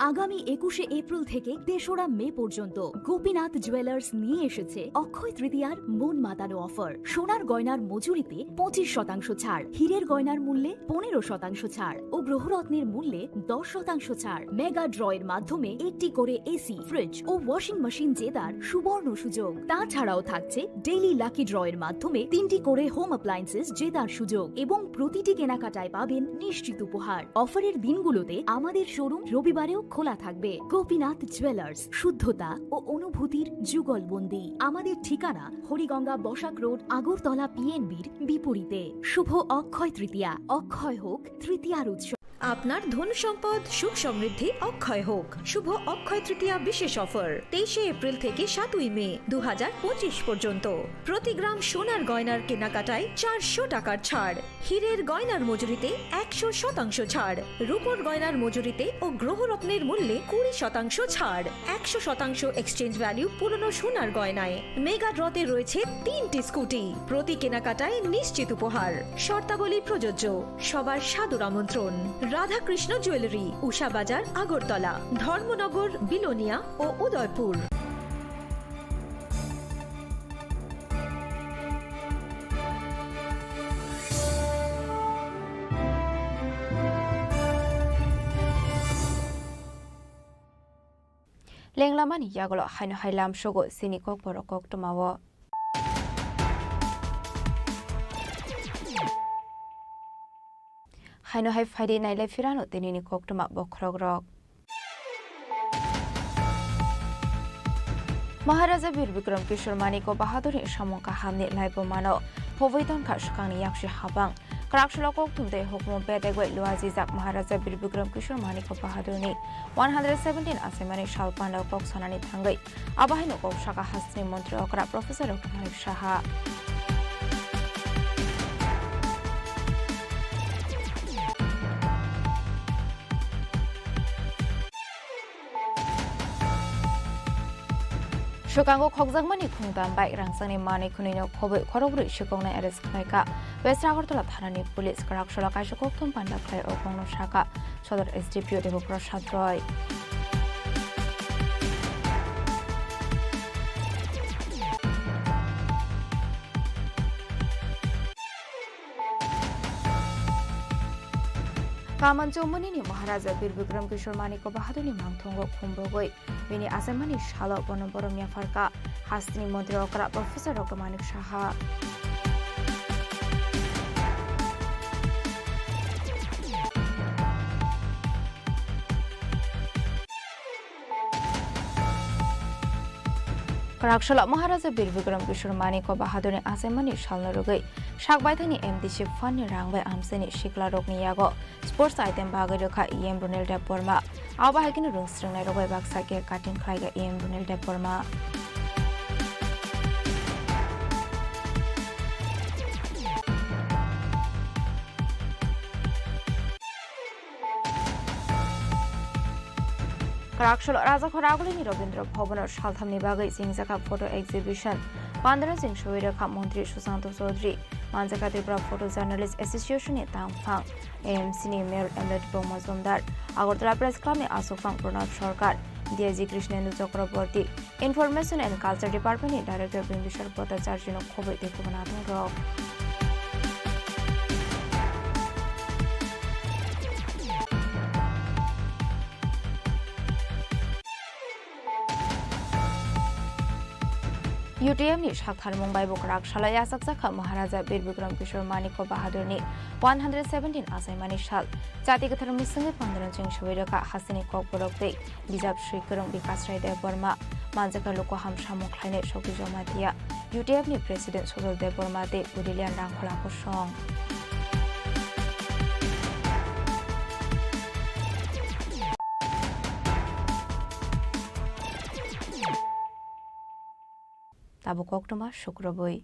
আগামী 21শে April থেকে 3রা মে পর্যন্ত Gopinath jewellers নিয়ে এসেছে অক্ষয় তৃতীয়ার মন মাতানো offer. সোনার গয়নার মজুরিতে 25% ছাড়, হীরের গয়নার মূল্যে 15% ছাড় ও গ্রহরত্নের মূল্যে 10% ছাড়। মেগা ড্রয়ের মাধ্যমে একটি করে এসি, ফ্রিজ ও ওয়াশিং মেশিন জেতার সুবর্ণ সুযোগ। তাছাড়াও থাকছে ডেইলি লাকি ড্রয়ের মাধ্যমে 3টি করে হোম অ্যাপ্লায়েন্সেস জেতার সুযোগ এবং প্রতিটি কেনাকাটায় পাবেন নিশ্চিত উপহার। অফারের দিনগুলোতে আমাদের শোরুম রবিবারেও খোলা থাকবে। গোপীনাথ জুয়েলার্স, শুদ্ধতা ও অনুভূতির যুগলবন্দি। আমাদের ঠিকানা হরিগঙ্গা বসাক রোড, আগরতলা পিএনবির বিপরীতে। শুভ অক্ষয় তৃতীয়া, অক্ষয় হোক তৃতীয়ার উৎসব। আপনার ধন সম্পদ সুখ সমৃদ্ধি অক্ষয় হোক। শুভ অক্ষয় তৃতীয়া বিশেষ অফার 23শে এপ্রিল থেকে 7ই মে 2025 পর্যন্ত। প্রতি গ্রাম সোনার গয়নার কেনাকাটায় 400 টাকার ছাড়, হীরের গয়নার মজুরিতে 100% ছাড়, রূপোর গয়নার মজুরিতে ও গ্রহরত্নের মূল্যে 20% ছাড়, 100% এক্সচেঞ্জ ভ্যালু পুরনো সোনার গয়নায়। মেগা ড্রতে রয়েছে 3টি স্কুটি, প্রতি কেনাকাটায় নিশ্চিত উপহার। শর্তাবলী প্রযোজ্য। সবার সাদর আমন্ত্রণ। রাধাকৃষ্ণ জুয়েলারি, উষা বাজার, আগরতলা, ধর্মনগর, বিলোনিয়া ও উদয়পুর। লেংলামানি ইয়াগলো হাইনো হাইলাম সগো সিনিকক বরকক টমাও হাইনো হাই ফাইডে নাইলাই ফিরানো তিনিনি কোকটমা বখরগ্রক। महाराजा वीर विक्रम किशोर मानिको बहादुर सामंका हामनि लाइबो मानो हवैदन खासखांनि याक्सि हाबां क्राकसलকক तुमते हुकमो बेदेगवे लुआजी जाक महाराजा वीर विक्रम किशोर मानिको बहादुरनि 117 आसेमानि सालपान्डा कक सनानि थांगै आबाहायनो कक साका हास्नि मन्त्री अकरा professor doctor Manik Saha Shukango Khokjangmani Khungdan by Rangsani Mani Kunino Kobe Korobri Shukona Eres Klaika, West Agartala Thanani Police Karakshula Kashokoktum Panda Clay Okono Shaka, Sodar SDP Devo Prashad Roy. Kaman Chomani Maharaja Bir Vikram Kishore Maniko Bahaduni Mangtongo Kumbogoi, Vini Asemani Shalo Bonoboromia Farka, Hastini Mantri Okra, Professor Dr. Manik Saha. Karakshula Maharaja Bir Vikram Kishore Maniko Bahaduni Asemani Shalnarugai, Shakbaitani MDC Funny Rangway Amseni Shikla Rokniyago, Sports Item Bagadoka EM Brunel de Porma, Abahakin Rungstring Naroga Baksake Cutting Kliga EM Brunel de Porma. Karakshula Raja Khoraguli Robindra Bhavanor Shalthamni Bagai Singzaka Photo Exhibition, Pandara Singh Shuira Montri Susanto Sodri, Manzaka Tripura Photo Journalist Association in Tangfang, AMC Mayor Emlet Bomazumdar, Agortala Press Club Asofang Pranab Sarkar, DIG Krishnendu Chakraborty, Information and Culture Department Director Bimbishar Bhattacharya Kobe Dekubanathang Rao. UTM ni Shakhar Mumbai Bukrak Shalaya Saksaka Maharaja Bir Vikram Kishore Maniko Bahadurni 117 Asaimani Shal Jati Katharmi Sangi Pandaran Singh Shuiraka Hasini Kokborokte Bijab Shri Kurung Vikas Rai Dev Burma Manjaka Loko Ham Shamuk Khlaine Shoki Jomatia UTM ni President Sudol Dev Burma de Budilian Rangkhola Kosong Tabu Koktoma Shukraboi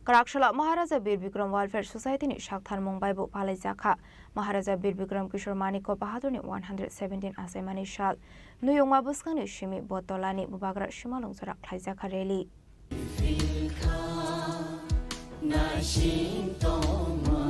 Karakshula Maharaja Bir Vikram Welfare Society ni Shakhar Mumbai Bu Palai Jakha Maharaja Bir Vikram Kishore Maniko Bahadurni 117 Asemani Shal Nuyongma Buskani Shimi Botolani Bubagra Shimalung Zorak Klai Jakha Rally Nashin Toma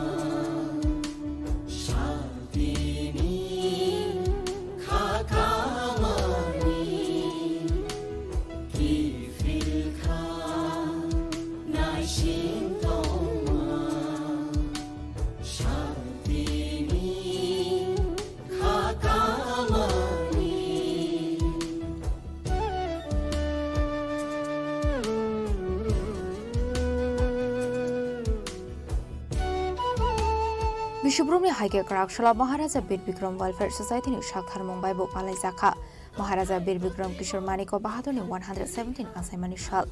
Bishopbrumni Haike Karakshla Maharaja Bir Bikram Welfare Society ni Shakhar Mumbai bo palai zakha Maharaja Bir Bikram Kishore Maniko Bahadur ni 117 Asaimani Shal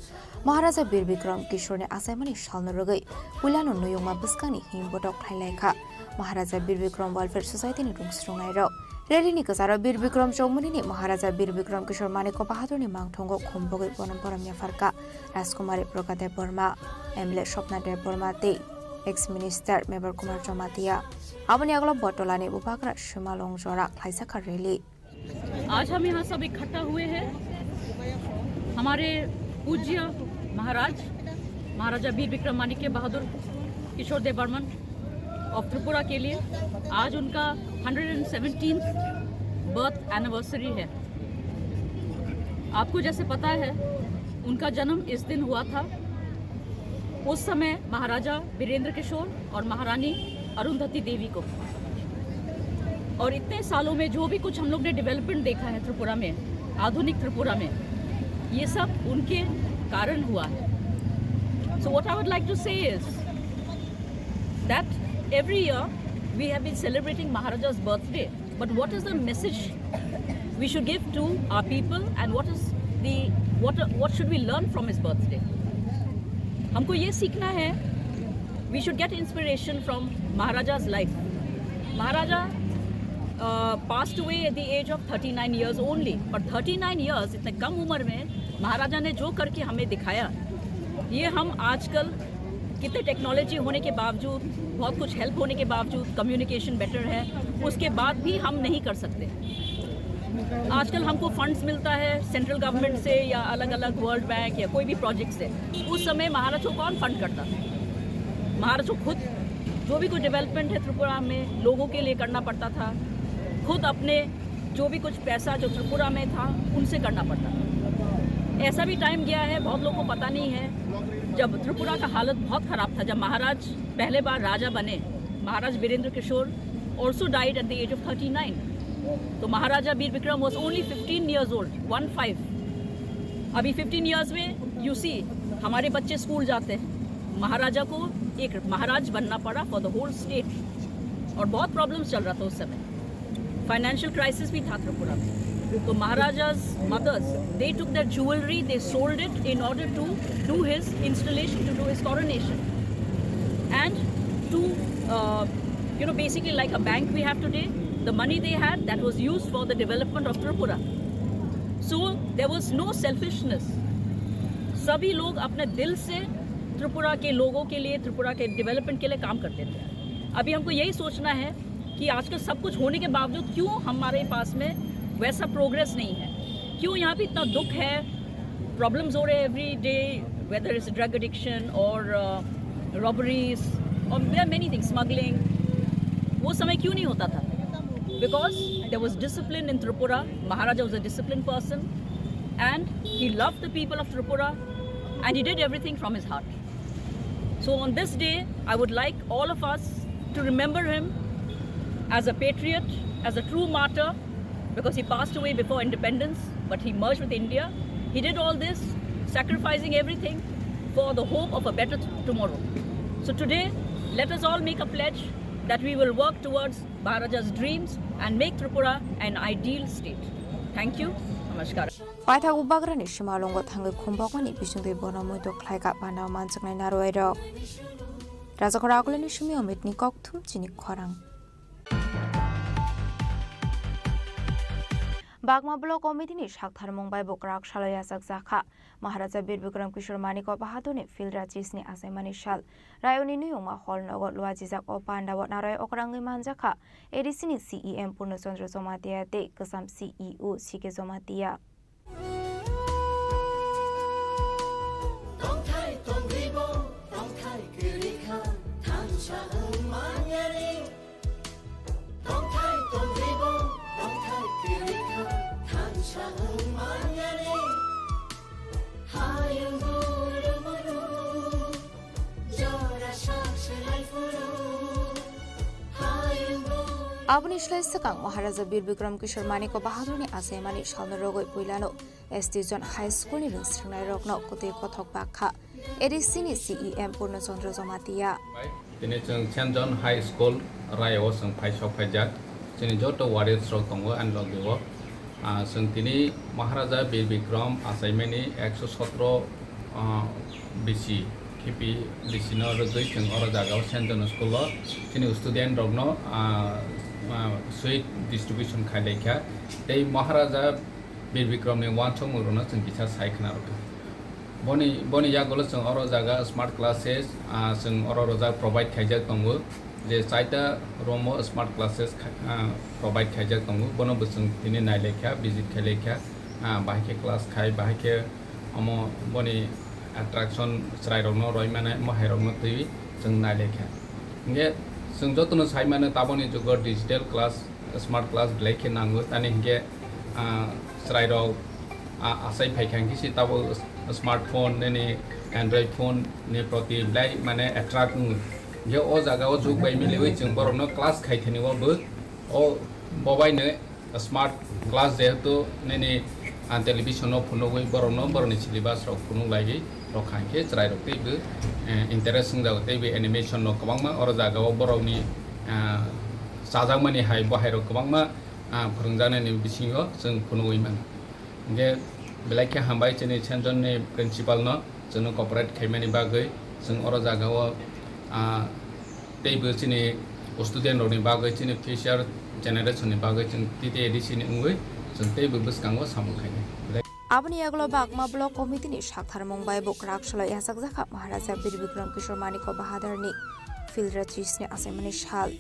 Maharaja Bir Bikram Kishore ni Asaimani Shal no rogai Pulano Nuyuma Biskani him botok khailai Maharaja Bir Bikram Welfare Society ni rungsrungai ro Rally ni kasara Bir Bikram Chowmuni ni Maharaja Bir Bikram Kishore Maniko Bahadur ni mangthongo khombogai bonamporam yafarka Rajkumari Prokate Burma Emle Shopna De Burma te ex-minister Meber Kumar Jomatia अपने अगला बटोला ने बुपाकरा शिमालोंग जोरा खाइसा कर rally आज हम यहाँ सब इकट्ठा हुए हैं हमारे पूज्य महाराजा वीर विक्रम माणिक्य बहादुर किशोर देव बर्मन ऑफ त्रिपुरा के लिए आज उनका 117th बर्थ एनिवर्सरी है। आपको जैसे पता है उनका जन्म इस दिन हुआ था। उस समय महाराजा वीरेंद्र किशोर और महारानी अरुंधति देवी को और इतने सालों में जो भी कुछ हम लोग ने डेवलपमेंट देखा है त्रिपुरा में, आधुनिक त्रिपुरा में, ये सब उनके कारण हुआ है। So what I would like to say is that every year we have been celebrating Maharaja's birthday, but what is the message we should give to our people and what should we learn from his birthday? हमको ये सीखना है, we should get inspiration from Maharaja's life. Maharaja passed away at the age of 39 years only, but 39 years इतने कम उम्र में महाराजा ने जो करके हमें दिखाया, ये हम आजकल कितने टेक्नोलॉजी होने के बावजूद, बहुत कुछ हेल्प होने के बावजूद, कम्युनिकेशन बेटर है, उसके बाद भी हम नहीं कर सकते। आजकल हमको फंड्स मिलता है सेंट्रल गवर्नमेंट से या अलग अलग वर्ल्ड बैंक या कोई भी प्रोजेक्ट से। उस समय महाराज को कौन फंड करता था? महाराज को खुद जो भी कुछ डेवलपमेंट है त्रिपुरा में लोगों के लिए करना पड़ता था, खुद अपने जो भी कुछ पैसा जो त्रिपुरा में था उनसे करना पड़ता था। ऐसा भी टाइम गया है, बहुत लोगों को पता नहीं है, जब त्रिपुरा का हालत बहुत ख़राब था, जब महाराज पहले बार राजा बने। Maharaj Virendra Kishore also died at the age of 39। तो Maharaja Bir Bikram was only 15 years old, 15। अभी 15 years में यू सी हमारे बच्चे स्कूल जाते हैं। महाराजा को एक महाराज बनना पड़ा फॉर द होल स्टेट और बहुत प्रॉब्लम्स चल रहा था उस समय। फाइनेंशियल क्राइसिस भी था त्रिपुरा में। तो महाराजा's mothers, they took their jewelry, they sold it in order to do his installation, to do his coronation, and to basically like a bank we have today. The money they had, that was used for the development of Tripura. So there was no selfishness. सभी लोग अपने दिल से त्रिपुरा के लोगों के लिए, त्रिपुरा के डेवलपमेंट के लिए काम करते थे। अभी हमको यही सोचना है कि आजकल सब कुछ होने के बावजूद क्यों हमारे पास में वैसा प्रोग्रेस नहीं है, क्यों यहाँ पे इतना दुख है, प्रॉब्लम्स हो रहे हैं every day, whether is drug addiction और रॉबरीज और there are many things, smuggling. वो समय क्यों नहीं होता था? Because there was discipline in Tripura. Maharaja was a disciplined person and he loved the people of Tripura and he did everything from his heart. So on this day, I would like all of us to remember him as a patriot, as a true martyr, because he passed away before independence, but he merged with India. He did all this, sacrificing everything for the hope of a better tomorrow. So today, let us all make a pledge that we will work towards Maharaja's dreams and make Tripura an ideal state. Thank you. Namaskar. Paitha ubagrani shimalongo thangai khumbokmani bisungdei bonamoito khlaika bana manchaknai naroiro. Rajakora akulani shumi omitni kokthum Chini Khorang. Bagma Block Committee ni Shakhar Mumbai Bokrak Shalaya Zakha Maharaja Vir Bikram Kishore Maniko Bahadur ni Field Rajis ni Asaimani Shal Rayoni ni Yuma Hall Nogot Luajizak Opanda Wat Naroy Okrangi Manjaka Edisi ni CEM Purnachandra Zomatia de Kasam CEO Sike Zomatia Aboni Shlai Sakang Maharaja Bir Bikram Kishore Maniko Bahadurni Asaimani Shalnorogoi Puilano Estijon High School ni Ringstringnai Rokno Kote Kothok Bakha Edisini CEM Purnachandra Zomatia Tini chung Chandon High School Rayo sung Paishok Pajak Tini Joto Warrior Stroke Tongo and Logiwo Sung Tini Maharaja Bir Bikram Asaimani 117 BC Kipi Lisino Rugui Chung Oro Jagao Chandon School Tini student Rogno Sweet distribution Kaileka They Maharaja Bir Bikram ni Wanchong Uruna Chung Kisha Saikna Boni Yagola Sung Oro Jaga smart classes Sung Oro Roja provide Kajak Tongu The Saita Romo smart classes provide Kajak Tongu Bono Busung Tini Naileka visit Kaleka Bahike class Kai Bahike Amo Boni attraction Srai Rogno Roymana Mahirogno TV Sung Naileka Nge Sung Jotono Saimana Taboni Jugo digital class smart class Blake Nangu Tani Nge Srai Rog Asai Paikangi si Tabo smartphone ni Android phone ni proti blai mane attract nu je o jaga o jug bai milewi chung borno class khai thani wa bu o mobile ne smart class je to ni television of phone oi borno borni syllabus rok phone lagi rokhan ke chrai rok te bu interesting jaga te be animation no kwang ma or jaga o boroni sajang mani hai bo hai rok kwang ma phurungjana ni bisingo chung phone oi man ge Belaki hambai chini Chandon ni principal no jono corporate khaimani bagai jeng oro jagao teibo chini student rok ni bagai chini future generation ni bagai jeng titi edisi ni ungui jeng teibo buskango samu khaini Aboni Aglo Bagma Block Committee ni Shakhar Mumbai Bokrak Shalo Yasak Zakha Maharaja Bir Bikram Kishore Maniko Bahadur ni Field Regis ni Asemani Shal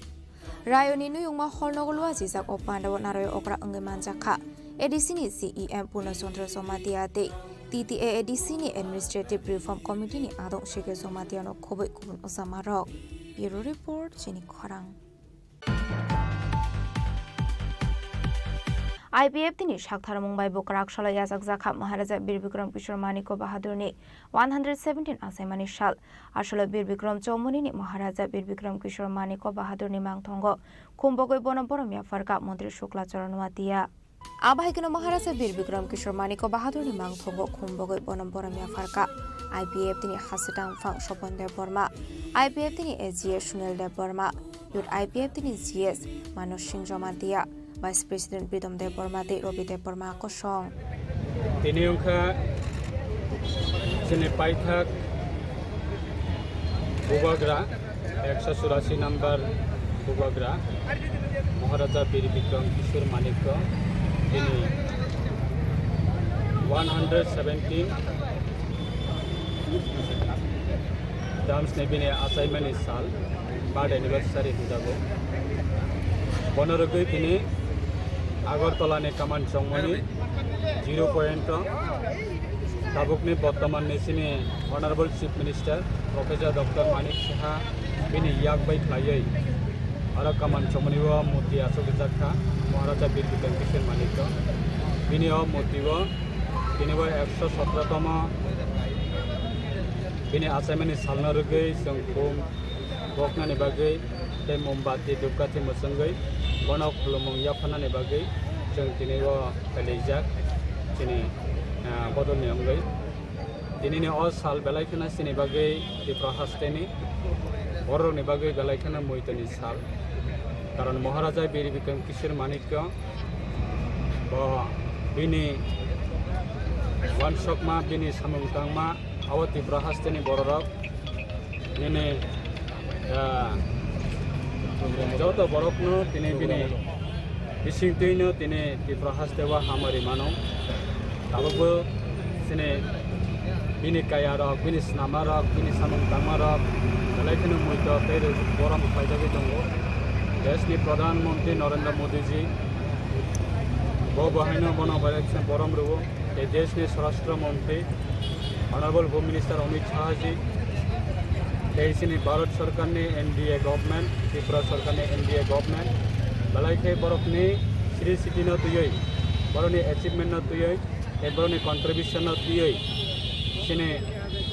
Rayoni Nuyungma Holnogolwa Zizak Opanda Naroy Okra Ungeman Zakha Edisini CEM Purnachandra Somatiate TTA Edisini Administrative Reform Committee ni Adong Shige Somatiano Kobe Kubun Osamarok Bureau Report Chini Khorang IPF tini Shakhtar Mumbai Bokrak Shala Yasak Zakha Maharaja Bir Bikram Kishore Maniko Bahadur ni 117 Asaimani Shal Asholo Bir Bikram Chomuni ni Maharaja Bir Bikram Kishore Maniko Bahadur ni Mangthongo Kumbogoi Bonoborom Yafarka Montri Shukla Charanwatia Abahikino Maharaja Bir Bikram Kishore Maniko Bahadur ni Mangthongo Kumbogoi Bonoborom Yafarka IPF tini Hasitang Fang Shopon De Borma IPF tini SGS Shunel De Borma Yut IPF tini GS Manos Singh Jomatia Vice President Pridom De Borma De Robi De Borma Kosong Tini Ungka Chini Paithak Bubagra 184 number Bubagra Maharaja Bir Bikram Kishore Maniko Tini 117 Dams Nebine Assignment Sal Bad Anniversary Hidago Bonorogui Tini Agartala ne Kaman Chongmani 0 point Tabukni Bottaman Nesini Honorable Chief Minister Professor Dr. Manik Saha Bini Yakbai Klayai Ara Kaman Chongmaniwa Muti Asogizaka Maharaja Bir Bikram Kishore Maniko Bini O Mutiwa Bini Wa 117 Tama Bini Assignment Salnarugai Sangkum Bokna ne Bagai Te Mombati Dukati Musangai Bonok Lomong Yapana ne Bagai Jeng Tini Wa Kalejak Tini Bodol ne Amgai Tini ne O Sal Belaikana Sini Bagai Tripura Hasteni Oro ne Bagai Belaikana Muitani Sal Karan Maharaja Bir Bikram Kishore Maniko Ba Bini Wan Shokma Bini Samungtangma Awa Tripura Hasteni Bororok Nini Joto Borokno Tini Bini Bising Tino Tini Tripura Hastewa Hamari Mano Tababu Sini Bini Kaya Rok, Bini Snama Rok, Bini Samungtangma Rok Belaikana Muito Pere Boram Paidabi Tongo Desni Pradhan Mantri Narendra Modi ji Bo Bahino Bono Election Boram Rubo E Desni Swarashtra Mantri Honorable Home Minister Amit Shah ji Desni Bharat Sarkar ne NDA government Tripura Sarkar ne NDA government Belaike Borok ne Sri City no tuyoi Boroni achievement no tuyoi E Boroni contribution no tuyoi Sini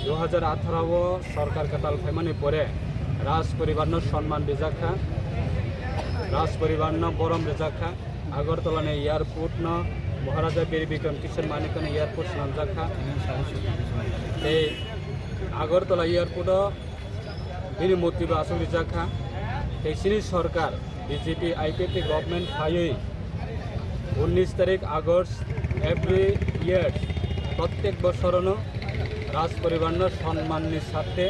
2018 Sarkar Katal Khaimani Pore Raj Poribar no Shanman Bizakha राज परिवार न बरम रेजाखा আগরতলা ने airport न महाराजा बीर विक्रम किशोर मानिक ने airport नामजाखा Agartala airport बिनि मोतिबा आसुक रेजाखा सिनि सरकार BJP IPFT government phi 19 तारीख August every year प्रत्येक बछरनो राज परिवार सम्माननि साथे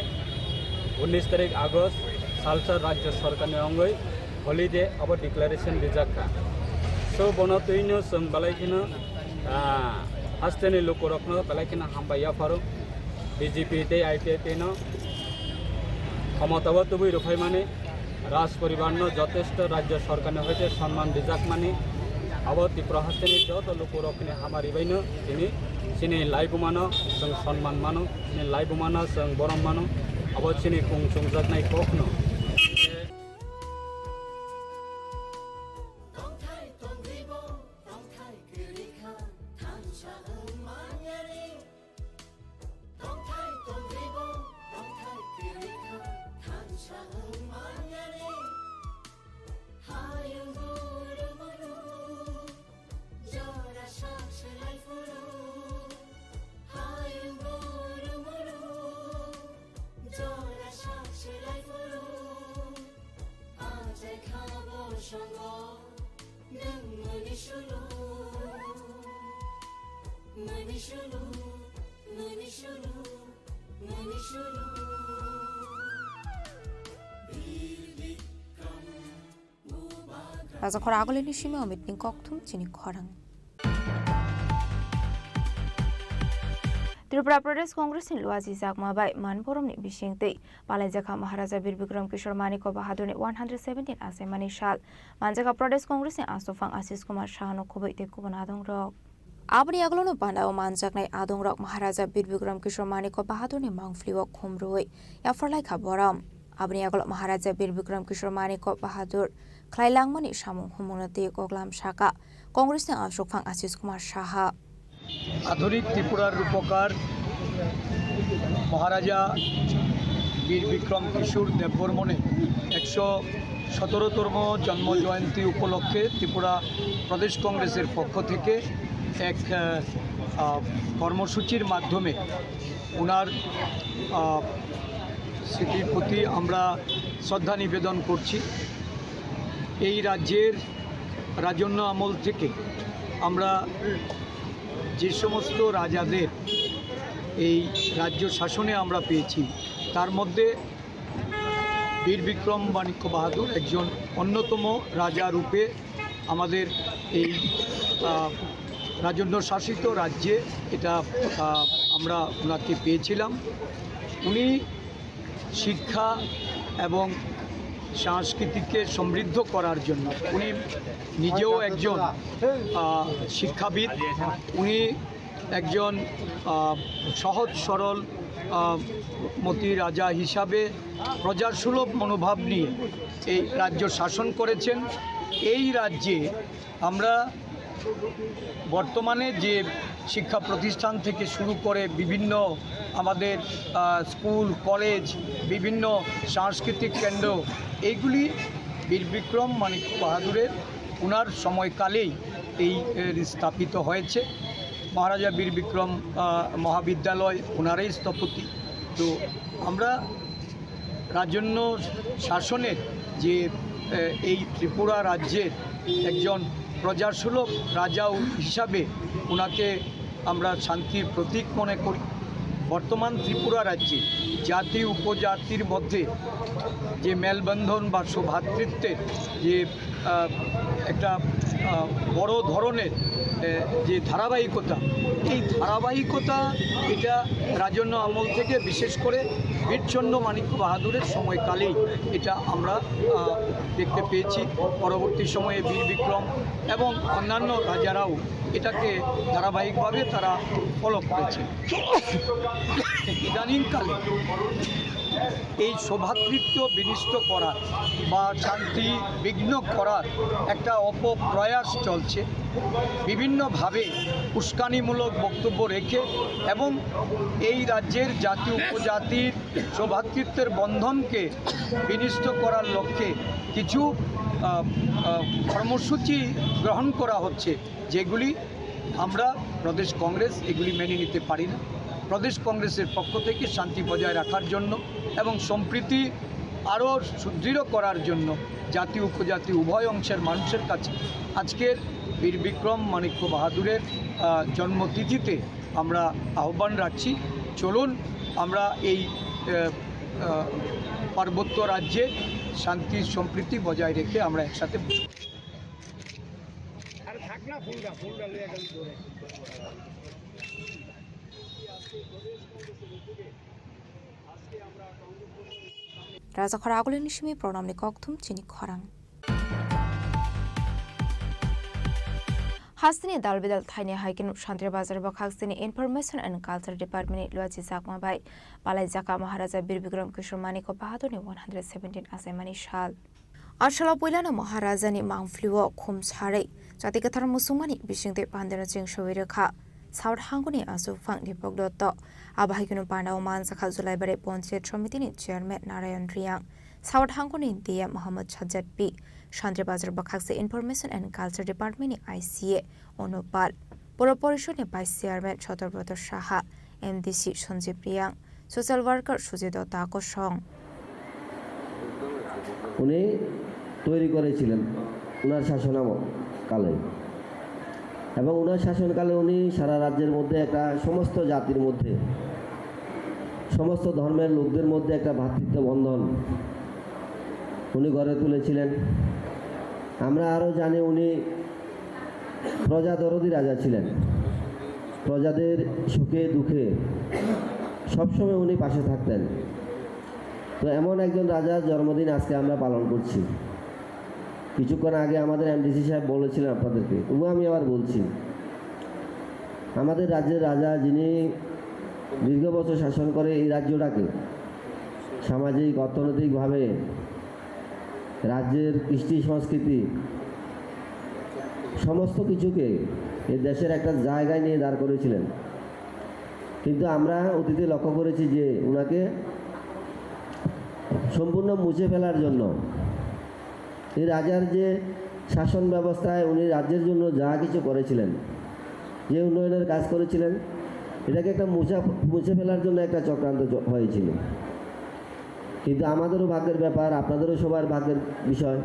19 तारीख আগস্ট सालसार राज्य सरकार अंगई हलिडे अब डिक्लेरेशन रिजाखा सो बनतैनो जों बालायखिनो हास्टेनि लोकरखनो बालायखिनो हामबाया फारो बीजेपी ते आईपीएफनो क्षमताव तुबुई रफाई माने राज परिवार यथेष्ट राज्य सरकार हईते सम्मान रिजाक माने अब त्रिपुरा हास्टेनि जत लोकरखनि हामारिबायनो दिनै सिनि लाइफ मानो जों सम्मान मानो सिनि लाइफ मानो जों बरम मानो अब सिनि खुं संजाकनाय कखनो Raja Khoragoli ni shime omit ning kokthum Chini Khorang Tripura Pradesh Congress ni luaji zakma bai manporom ni bisingte palajaka Maharaja Bir Bikram Kishore Maniko Bahadur ni 117 asemani shal manjaka Pradesh Congress ni asofang Asis Kumar Shahano khoboi te kubanadong rok Abni aglono pandao manjaknai adong rok Maharaja Bir Bikram Kishore Maniko Bahadur ni mangfliwa khumroi ya farlai khaboram Abni aglo Maharaja Bir Bikram Kishore Maniko Bahadur Klailangmani Shamung Humunati Goglam Shaka Congress ni asofang Asis Kumar Shaha आधुनिक त्रिपुरार रूपकार महाराजा बीर विक्रम किशोर देवबर्मने 117तम जन्म जयंती उपलक्षे त्रिपुरा प्रदेश कांग्रेसের পক্ষ থেকে एक কর্মসূচির মাধ্যমে ওনার স্মৃতির প্রতি আমরা শ্রদ্ধা নিবেদন করছি এই রাজ্যের রাজন্য আমল থেকে আমরা যে সমস্ত রাজাদের এই রাজ্য শাসনে আমরা পেয়েছি তার মধ্যে বীর বিক্রম মাণিক্য বাহাদুর একজন অন্যতম রাজা রূপে আমাদের এই রাজন্য শাসিত রাজ্যে এটা আমরা ওনাকে পেয়েছিলাম উনি শিক্ষা এবং সংস্কৃতিকে সমৃদ্ধ করার জন্য উনি নিজেও একজন শিক্ষাবিদ উনি একজন সহজ সরল মতি রাজা হিসাবে প্রজাসুলভ মনোভাব নিয়ে এই রাজ্য শাসন করেছেন এই রাজ্যে আমরা বর্তমানে যে শিক্ষা প্রতিষ্ঠান থেকে শুরু করে বিভিন্ন আমাদের স্কুল কলেজ বিভিন্ন সাংস্কৃতিক কেন্দ্র এইগুলি বীর বিক্রম মাণিক্য বাহাদুরের ওনার সময়কালেই এই স্থাপিত হয়েছে মহারাজা বীর বিক্রম মহাবিদ্যালয় ওনারাই স্থপতি তো আমরা রাজন্য শাসনের যে এই ত্রিপুরা রাজ্যের একজন প্রজাসুলভ রাজা হিসাবে ওনাকে আমরা শান্তির প্রতীক মনে করি বর্তমান ত্রিপুরা রাজ্যে জাতি উপজাতির মধ্যে যে মেলবন্ধন বা সৌভ্রাতৃত্বের যে একটা বড় ধরনের যে ধারাবাহিকতা এই ধারাবাহিকতা এটা রাজন্য আমল থেকে বিশেষ করে বীরচন্দ্র মাণিক্য বাহাদুরের সময়কালেই এটা আমরা দেখতে পেয়েছি পরবর্তী সময়ে বীর বিক্রম এবং অন্যান্য রাজারাও এটাকে ধারাবাহিকভাবে তারা ফলো করেছে ইদানিংকালে এই সৌভ্রাতৃত্ব বিনষ্ট করার বা শান্তি বিঘ্ন করার একটা অপপ্রয়াস চলছে। বিভিন্নভাবে উস্কানিমূলক বক্তব্য রেখে এবং এই রাজ্যের জাতি উপজাতির সৌভ্রাতৃত্বের বন্ধনকে বিনষ্ট করার লক্ষ্যে কিছু কর্মসূচি গ্রহণ করা হচ্ছে, যেগুলি আমরা প্রদেশ কংগ্রেস এগুলি মেনে নিতে পারি না। প্রদেশ কংগ্রেসের পক্ষ থেকে শান্তি বজায় রাখার জন্য এবং সম্প্রীতি আরও সুদৃঢ় করার জন্য জাতি উপজাতি উভয় অংশের মানুষের কাছে আজকের বীর বিক্রম মাণিক্য বাহাদুরের জন্মতিথিতে আমরা আহ্বান রাখছি, চলুন আমরা এই পার্বত্য রাজ্যে শান্তি সম্প্রীতি বজায় রেখে আমরা একসাথে Raza Khoragulin Nishimi program ni kokthum Chini Khorang. Hastini Dalbidal Tiny Hiking Shantri Bazar Bakhastini Information and Culture Department Luachi Zakma by Palai Zaka Maharaja Bir Bikram Kishore Maniko Bahaduni 117 Asemani Shal. Ashala Pulana Maharajani Mangfluo Kum Sare, Jatikatar Musumani, Bishing the Pandana Jing Shoviraka, South Hanguni Asu Fang Dipok Dotto, Abahikunu Panda Oman Sakazu Library Ponche Tromitini Chairman Narayan Riang, South Hanguni Dia Muhammad Chajat P. Shantri Bazar Bakhakse Information and Culture Department ICA Onopal Poroporishone by Chairman Chotobrata Shaha MDC Sonjip Riang Social Worker Sujido Tako Shong উনি তৈরি করেছিলেন ওনার শাসনকালে এবং ওনার শাসনকালে উনি সারা রাজ্যের মধ্যে একটা সমস্ত জাতির মধ্যে সমস্ত ধর্মের লোকদের মধ্যে একটা ভ্রাতৃত্ব বন্ধন উনি গড়ে তুলেছিলেন। আমরা আরও জানি উনি প্রজাদরদী রাজা ছিলেন, প্রজাদের সুখে দুঃখে সবসময় উনি পাশে থাকতেন। তো এমন একজন রাজার জন্মদিন আজকে আমরা পালন করছি। কিছুক্ষণ আগে আমাদের এমডিসি সাহেব বলেছিলেন আপনাদেরকে, তবু আমি আবার বলছি, আমাদের রাজ্যের রাজা যিনি দীর্ঘ বছর শাসন করে এই রাজ্যটাকে সামাজিক অর্থনৈতিকভাবে রাজ্যের কৃষ্টি সংস্কৃতি সমস্ত কিছুকে এই দেশের একটা জায়গায় নিয়ে দাঁড় করেছিলেন। কিন্তু আমরা অতীতে লক্ষ্য করেছি যে ওনাকে সম্পূর্ণ মুছে ফেলার জন্য এই রাজার যে শাসন ব্যবস্থায় উনি রাজ্যের জন্য যা কিছু করেছিলেন, যে উন্নয়নের কাজ করেছিলেন, এটাকে একটা মুছে ফেলার জন্য একটা চক্রান্ত হয়েছিল। কিন্তু আমাদেরও ভাগ্যের ব্যাপার, আপনাদেরও সবার ভাগ্যের বিষয়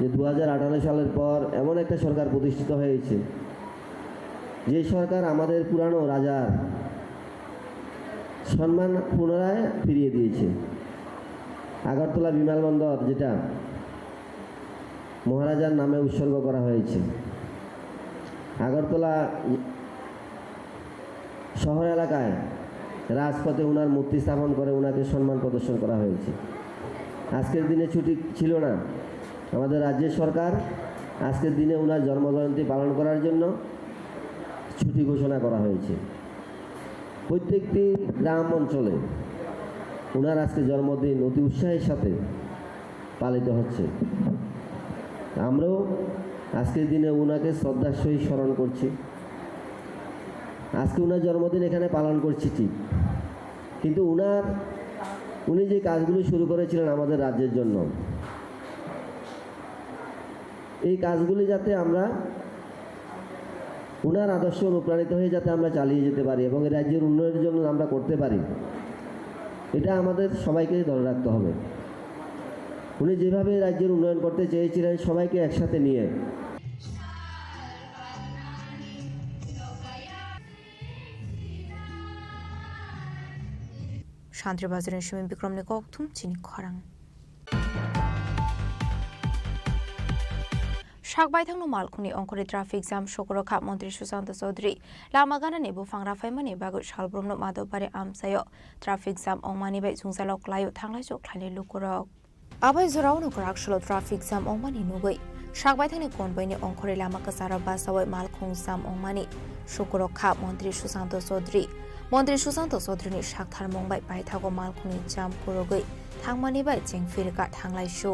যে 2018 সালের পর এমন একটা সরকার প্রতিষ্ঠিত হয়েছে, যে সরকার আমাদের পুরানো রাজার সম্মান পুনরায় ফিরিয়ে দিয়েছে। আগরতলা বিমানবন্দর যেটা মহারাজার নামে উৎসর্গ করা হয়েছে, আগরতলা শহর এলাকায় রাজপথে ওনার মূর্তি স্থাপন করে ওনাকে সম্মান প্রদর্শন করা হয়েছে। আজকের দিনে ছুটি ছিল না, আমাদের রাজ্যের সরকার আজকের দিনে ওনার জন্মজয়ন্তী পালন করার জন্য ছুটি ঘোষণা করা হয়েছে। প্রত্যেকটি গ্রাম অঞ্চলে ওনার আজকে জন্মদিন অতি উৎসাহের সাথে পালিত হচ্ছে। আমরাও আজকের দিনে ওনাকে শ্রদ্ধার সহিত স্মরণ করছি। আজকে ওনার জন্মদিন এখানে পালন করছি ঠিক, কিন্তু উনি যে কাজগুলো শুরু করেছিলেন আমাদের রাজ্যের জন্য, এই কাজগুলি যাতে আমরা ওনার আদর্শ অনুপ্রাণিত হয়ে যাতে আমরা চালিয়ে যেতে পারি এবং এই রাজ্যের উন্নয়নের জন্য আমরা করতে পারি, এটা আমাদের সবাইকে ধরে রাখতে হবে। উনি যেভাবে রাজ্যের উন্নয়ন করতে চেয়েছিলেন সবাইকে একসাথে নিয়ে, Shantri Bazar Nishimi Bikram ni kokthum Chini Khorang. Shakbaithangno Malkhuni Onkori Traffic Jam Shokorokha Montri Sushant Chaudhary Lamagana Nebu Fangra Faimani Bagu Shalbrumno Madopare Amsayo Traffic Jam Ongmani Bai Jungsalok Layo Thanglai Jok Khlani Lukurok Abai Zorauno Korakshalo Traffic Jam Ongmani Nugoi Shakbaithangni Konboini Onkori Lama Kasara Basawai Malkhung Jam Ongmani Shokorokha Montri Sushant Chaudhary মন্ত্রী সুশান্ত চৌধুরীনি সাকথার মংবাই বাইথাগো মালখুনি জাম পুরোগै थांमानि bye जेंफिरगा थांलायसु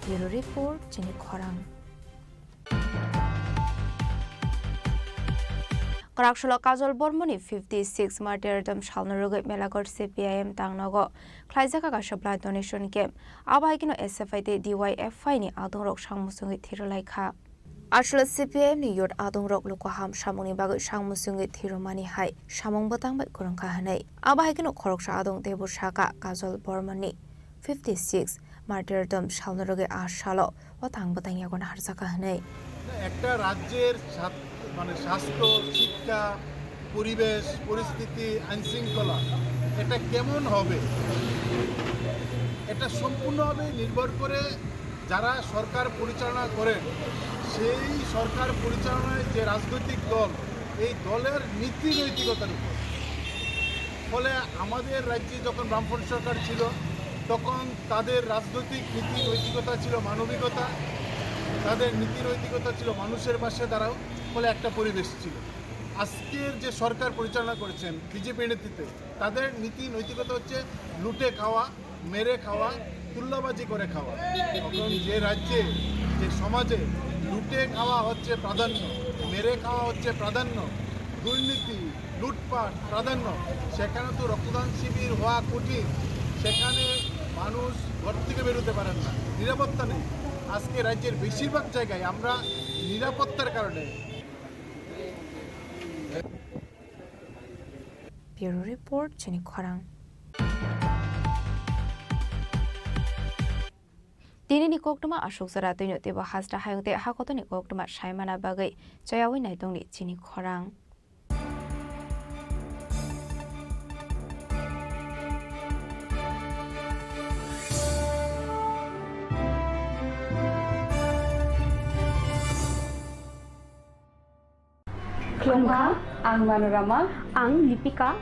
Bureau Report Chini Khorang Karaksholo Kajol Bormoni 56 martyrdom Shalnaruga Melagor CPIM Tangnogo Klaizaka Supply Donation Game Abahikino SFID DYFI ni Adongrok Shangmusungi Thirolaikha Ashla CPIM ni Yod Adongrok Lukoham Shamoni Bagu Shangmusungi Thiromani Hai Shamong Batang Bat Kurangka Hanai Abahikino Koroksha Adong Debu Shaka Kajol Bormoni 56 martyrdom Shalnaruga Ashalo Watang Batang Yagon Harzaka Hanai একটা রাজ্যের মানে স্বাস্থ্য শিক্ষা পরিবেশ পরিস্থিতি আইনশৃঙ্খলা এটা কেমন হবে এটা সম্পূর্ণভাবে নির্ভর করে যারা সরকার পরিচালনা করেন সেই সরকার পরিচালনায় যে রাজনৈতিক দল এই দলের নীতি নৈতিকতার উপর ফলে আমাদের রাজ্যে যখন বামফ্রন্ট সরকার ছিল তখন তাদের রাজনৈতিক নীতি নৈতিকতা ছিল মানবিকতা তাদের নীতি নৈতিকতা ছিল মানুষের পাশে দাঁড়াও ফলে একটা পরিবেশ ছিল আজকের যে সরকার পরিচালনা করেছেন বিজেপি নেতৃত্বে তাদের নীতি নৈতিকতা হচ্ছে লুটে খাওয়া মেরে খাওয়া তুল্যবাজি করে খাওয়া এখন যে রাজ্যে যে সমাজে লুটে খাওয়া হচ্ছে প্রাধান্য মেরে খাওয়া হচ্ছে প্রাধান্য দুর্নীতি লুটপাট প্রাধান্য সেখানে তো রক্তদান শিবির হওয়া কঠিন সেখানে মানুষ ঘর থেকে বেরোতে পারেন না নিরাপত্তা নেই আজকে রাজ্যের বেশিরভাগ জায়গায় আমরা নিরাপত্তার কারণে Bureau Report Chini Khorang Dini ni koktuma ashok zara tuino tebo hasra hayongte hakoto ni koktuma shaimana bagai jayawi naitong ni Chini Khorang Klongka, ang Manorama, ang Lipika.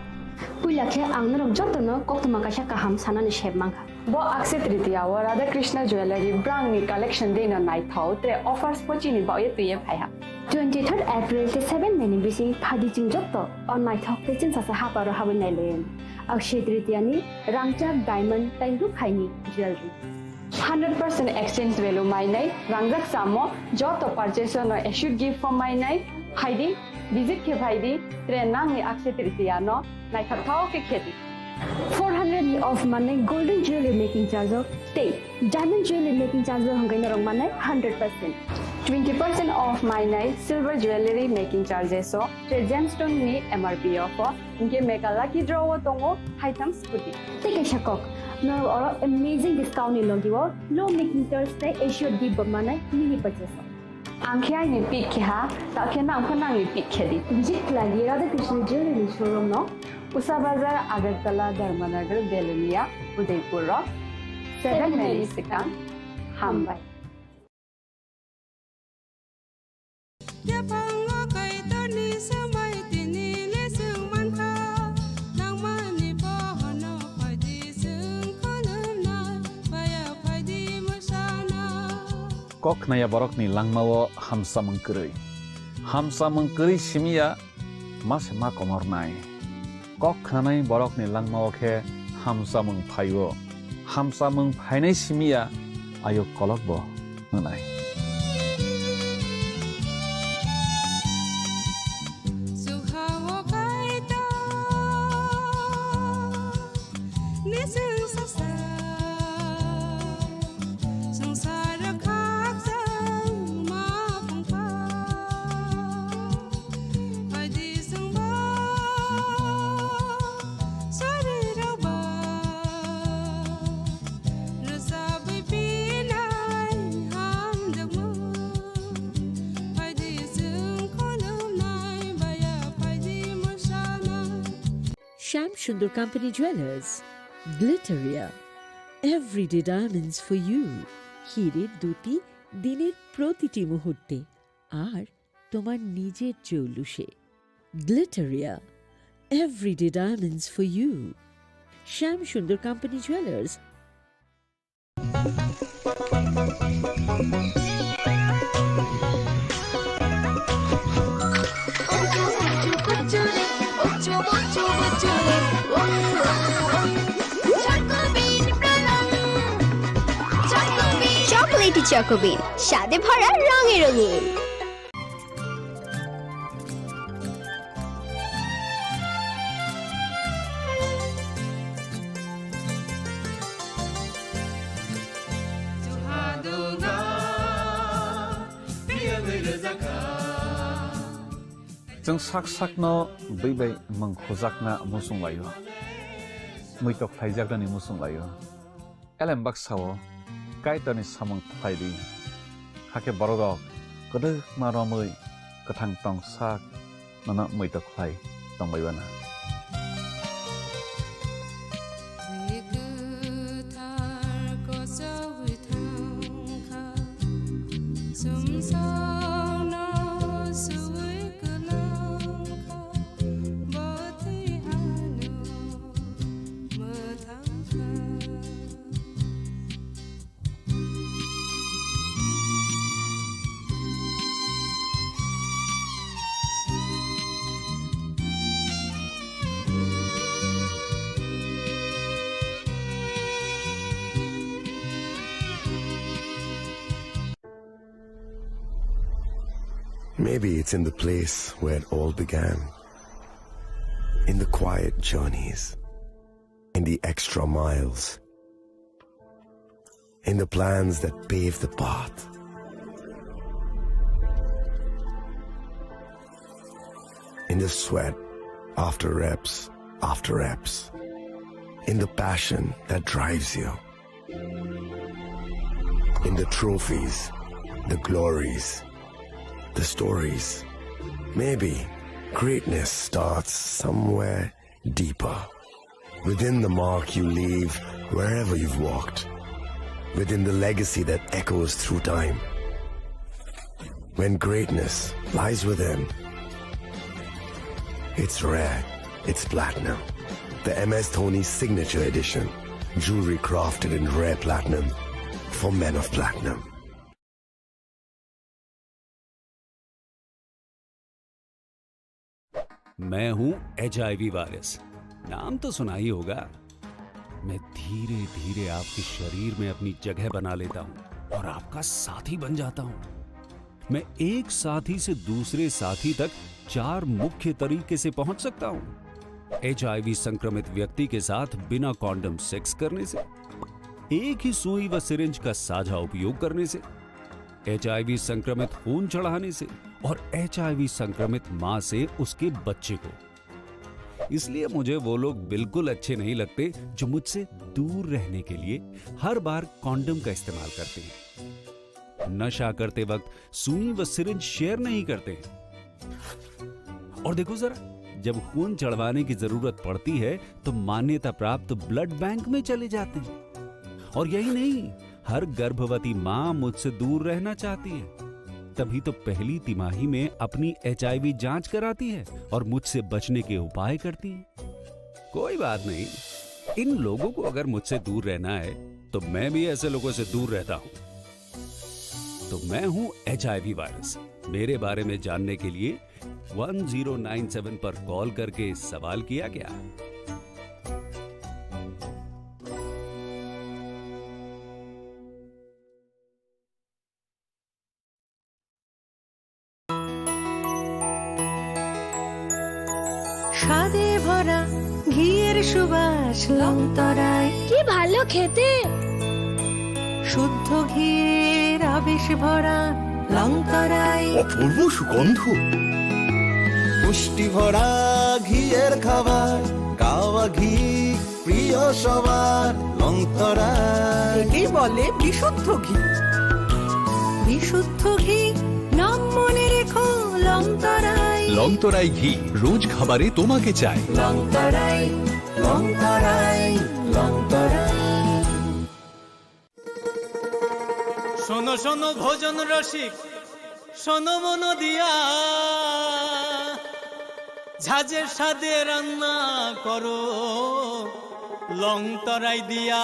Puilakhe ang narok jotono koktuma kasha kaham sanani shebmangka. Bo akse tritiya wa Radha Krishna Jewelry brand ni collection dena nai thau tre offers pochini ba ye tuye phaiha. 23rd April te 7 meni bisi phadi jing jotto on nai thok te chin sa ha paro ha nai len. Akshe tritiya ni rangchak diamond taindu khaini jewelry. 100% exchange value my nai rangjak samo joto purchase no issued gift from my nai haidi visit ke bhaidi trenang ni akse tritiya no nai thau ke kheti 400 ni off mane golden jewelry making charge of stay diamond jewelry making charge of hangai narong mane 100% 20% off my night silver jewelry making charges so gemstone ni MRP of inke mega lucky draw tongo items puti take a shakok no or amazing discount ni logiwo low making charge te assured give mane mini purchase Angkya ni pick ha ta khena khona ni pick khedi visit la Radha Krishna Jewelry showroom no Usa Bazar Agartala Dharmanagar Belunia Udaipur 7 Mary Sikang Hambai Kok naya borok ni langmawo hamsa mengkeri simia mas ma komor nai Kok khanai borok ni langmawo khe hamsa mengphainai simia ayo kolok bo nai Sham Sundar Company Jewelers, Glitteria, everyday diamonds for you. হীরের দুটি দিনের প্রতিটি মুহূর্তে আর তোমার নিজের জৌলুসে। Glitteria, everyday diamonds for you. Sham Sundar Company Jewelers. Chocolatey Chocobean, স্বাদে ভরা রঙে রঙিন। जों sak sakno by mangkhojakna musung layo muitok phaijakni musung layo elem baksao kaitani samang phaidi hake borogok kodok maromui kathang tong sak nana muitok phai tongbaibana Maybe it's in the place where it all began. In the quiet journeys. In the extra miles. In the plans that pave the path. In the sweat after reps. In the passion that drives you. In the trophies, the glories, the stories. Maybe greatness starts somewhere deeper. Within the mark you leave wherever you've walked. Within the legacy that echoes through time. When greatness lies within, it's rare, it's platinum. The MS Dhoni Signature Edition. Jewelry crafted in rare platinum for men of platinum. मैं हूं HIV virus, नाम तो सुना ही होगा। मैं धीरे धीरे आपके शरीर में अपनी जगह बना लेता हूं और आपका साथी बन जाता हूं। मैं एक साथी से दूसरे साथी तक 4 मुख्य तरीके से पहुंच सकता हूं। HIV संक्रमित व्यक्ति के साथ बिना कॉन्डम सेक्स करने से, एक ही सुई व सिरिंज का साझा उपयोग करने से, HIV संक्रमित खून चढ़ाने से और HIV संक्रमित मां से उसके बच्चे को। इसलिए मुझे वो लोग बिल्कुल अच्छे नहीं लगते जो मुझसे दूर रहने के लिए हर बार कॉन्डम का इस्तेमाल करते हैं, नशा करते वक्त सुई व सिरिंज शेयर नहीं करते हैं। और देखो जरा, जब खून चढ़वाने की जरूरत पड़ती है तो मान्यता प्राप्त ब्लड बैंक में चले जाते हैं। और यही नहीं, हर गर्भवती मां मुझसे दूर रहना चाहती है, तभी तो पहली तिमाही में अपनी HIV जांच कराती है और मुझसे बचने के उपाय करती है। कोई बात नहीं, इन लोगों को अगर मुझसे दूर रहना है तो मैं भी ऐसे लोगों से दूर रहता हूं। तो मैं हूं HIV वायरस। मेरे बारे में जानने के लिए 1097 पर कॉल करके सवाल किया क्या? স্বাদে ভরা ঘিয়ের সুবাস লংতরায়, কি ভালো খেতে। শুদ্ধ ঘিয়ের আবেশ ভরা লংতরায়, অপূর্ব সুগন্ধ। পুষ্টি ভরা ঘিয়ের খাবার, গাওয়া ঘি প্রিয় সবার লংতরায়। একেই বলে বিশুদ্ধ ঘি। বিশুদ্ধ ঘি নাম মনে রেখো লংতরায়। লংতরাই ঘি রোজ খাবারে তোমাকে চাই। লংতরাই লংতরাই লংতরাই। শোনো শোনো ভোজন রসিক, শোনো মন দিয়া, ঝাঁঝের স্বাদে রান্না করো লংতরাই দিয়া।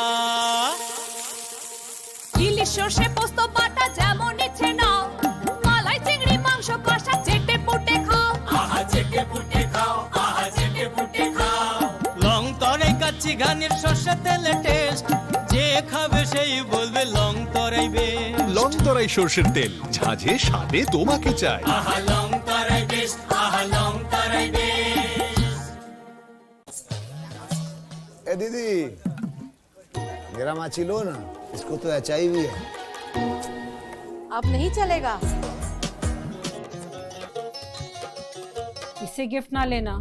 ইলিশ সর্ষে পোস্ত বাটা যেমন ইচ্ছে নাও, মালাই চিংড়ি মাংস কষা চেটে পুটে খাও, আহা চেটে পুটে খাও, আহা চেটে পুটে খাও। লংতরাই কাচ্চি ঘানির সর্ষে তেলে টেস্ট, যে খাবে সেই বলবে লংতরাই বেশ। লংতরাই সর্ষের তেল, ঝাঁঝে স্বাদে তোমাকে চাই। আহা লংতরাই বেশ, আহা লংতরাই বেশ। ए दीदी, मेरा माची लो ना, इसको तो HIV है। अब नहीं चलेगा। इसे गिफ्ट ना लेना,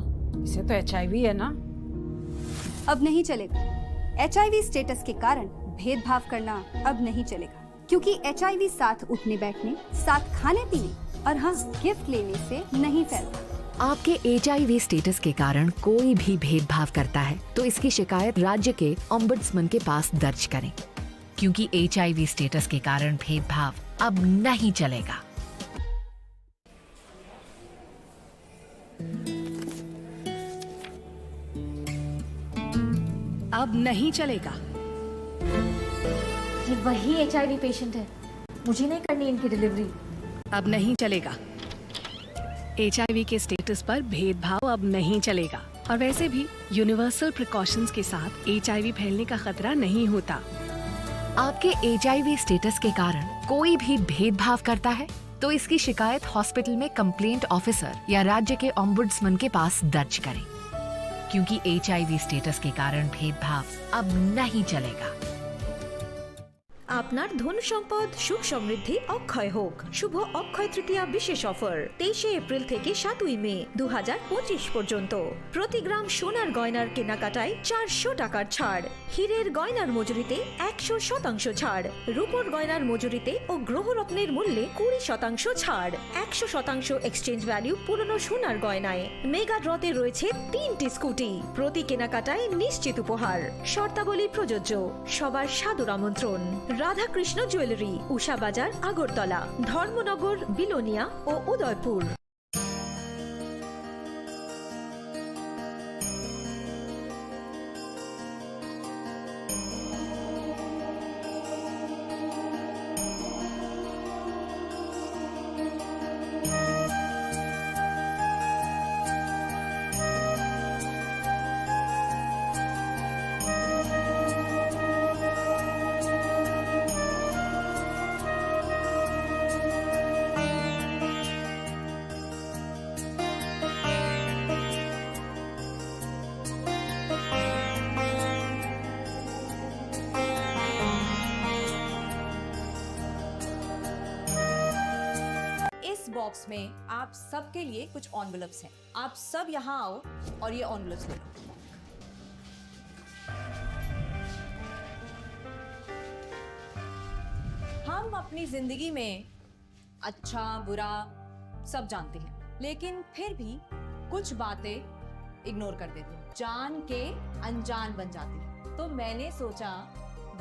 इसे तो HIV है ना। अब नहीं चलेगा। HIV स्टेटस के कारण भेदभाव करना अब नहीं चलेगा, क्योंकि HIV साथ उठने बैठने, साथ खाने पीने और हाँ गिफ्ट लेने से नहीं फैलता। आपके HIV स्टेटस के कारण कोई भी भेदभाव करता है तो इसकी शिकायत राज्य के ओम्बुड्समैन के पास दर्ज करें, क्योंकि HIV स्टेटस के कारण भेदभाव अब नहीं चलेगा। अब नहीं चलेगा। ये वही HIV पेशेंट है, मुझे नहीं करनी इनकी डिलीवरी। अब नहीं चलेगा। HIV के स्टेटस पर भेदभाव अब नहीं चलेगा। और वैसे भी यूनिवर्सल प्रिकॉशंस के साथ HIV फैलने का खतरा नहीं होता। आपके HIV स्टेटस के कारण कोई भी भेदभाव करता है तो इसकी शिकायत हॉस्पिटल में कंप्लेंट ऑफिसर या राज्य के ओम्बुड्समैन के पास दर्ज करें, क्योंकि HIV स्टेटस के कारण भेदभाव अब नहीं चलेगा। আপনার ধন সম্পদ সুখ সমৃদ্ধি অক্ষয় হোক। শুভ অক্ষয় তৃতীয়া বিশেষ অফার 23 এপ্রিল থেকে 7 মে 2025 পর্যন্ত। প্রতি গ্রাম সোনার গয়নার কেনাকাটায় 400 টাকার ছাড়, হীরের গয়নার মজুরিতে 100% ছাড়, রূপোর গয়নার মজুরিতে ও গ্রহরত্নের মূল্যে 20% ছাড়, 100% এক্সচেঞ্জ ভ্যালু পুরনো সোনার গয়নায়। মেগা ড্রতে রয়েছে 3টি স্কুটি, প্রতি কেনাকাটায় নিশ্চিত উপহার। শর্তাবলী প্রযোজ্য। সবার সাদর আমন্ত্রণ। রাধাকৃষ্ণ জুয়েলারি, উষা বাজার, আগরতলা, ধর্মনগর, বিলোনিয়া ও উদয়পুর। बॉक्स में आप सबके लिए कुछ एनवेलप्स हैं। आप सब यहाँ आओ और ये एनवेलप्स ले लो। हम अपनी जिंदगी में अच्छा बुरा सब जानते हैं, लेकिन फिर भी कुछ बातें इग्नोर कर देते हैं, जान के अनजान बन जाती हैं। तो मैंने सोचा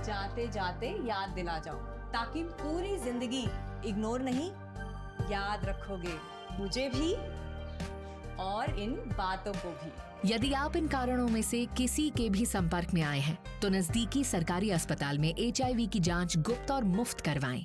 जाते जाते याद दिला जाओ, ताकि पूरी जिंदगी इग्नोर नहीं, याद रखोगे मुझे भी और इन बातों को भी। यदि आप इन कारणों में से किसी के भी संपर्क में आए हैं तो नजदीकी सरकारी अस्पताल में HIV की जांच गुप्त और मुफ्त करवाएं।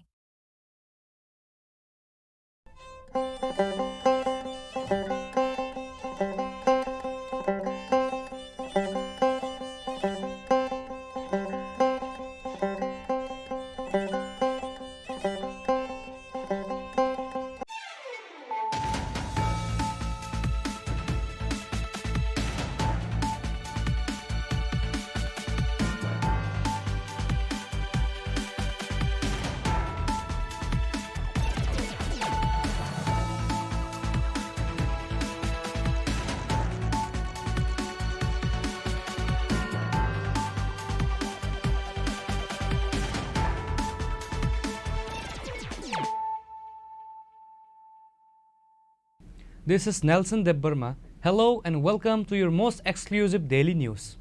This is Nelson Debbarma. Hello and welcome to your most exclusive daily news.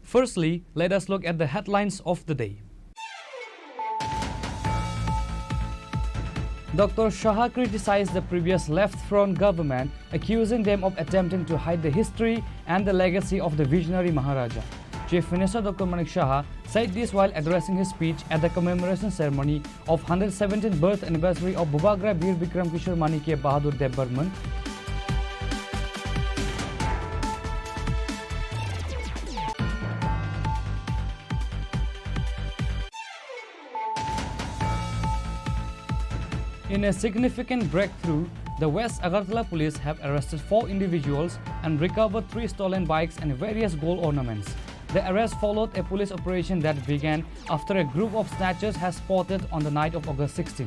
Firstly, let us look at the headlines of the day. Dr. Shah criticized the previous left-front government, accusing them of attempting to hide the history and the legacy of the visionary Maharaja. Chief Minister Dr. Manik Shah said this while addressing his speech at the commemoration ceremony of 117th birth anniversary of Bhubagra Bir Bikram Kishore Manikya Bahadur Debbarman. In a significant breakthrough, the West Agartala police have arrested 4 individuals and recovered 3 stolen bikes and various gold ornaments. The arrest followed a police operation that began after a group of snatchers has spotted on the night of August 16.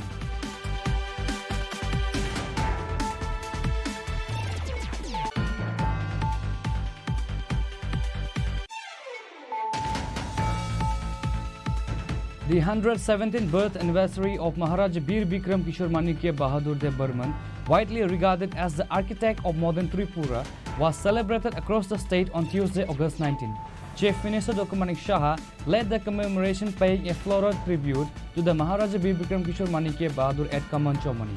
The 117th birth anniversary of Maharaja Bir Bikram Kishore Manikya Bahadur Debbarman, widely regarded as the architect of modern Tripura, was celebrated across the state on Tuesday, August 19. Chief Minister Dr. Manik Shah led the commemoration, paying a floral tribute to the Maharaja Bir Bikram Kishore Manikya Bahadur at Kaman Chomani.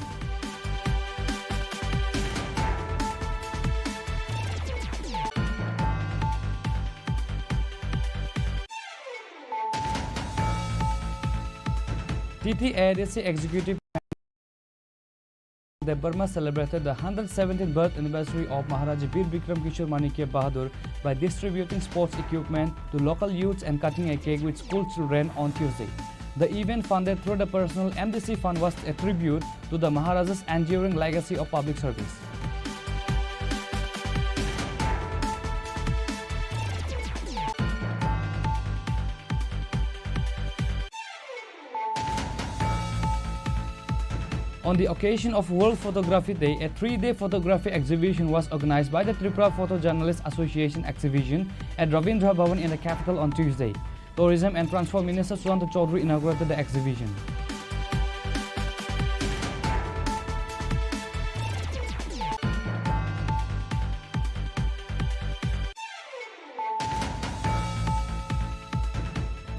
TT ADC Executive Debbarma celebrated the 117th birth anniversary of Maharaja Bir Bikram Kishore Manikya Bahadur by distributing sports equipment to local youths and cutting a cake with school children on Tuesday. The event, funded through the personal MDC fund, was a tribute to the Maharaja's enduring legacy of public service. On the occasion of World Photography Day, a 3-day photography exhibition was organized by the Tripura Photojournalists Association exhibition at Ravindra Bhavan in the capital on Tuesday. Tourism and Transport Minister Sudanta Chaudhary inaugurated the exhibition.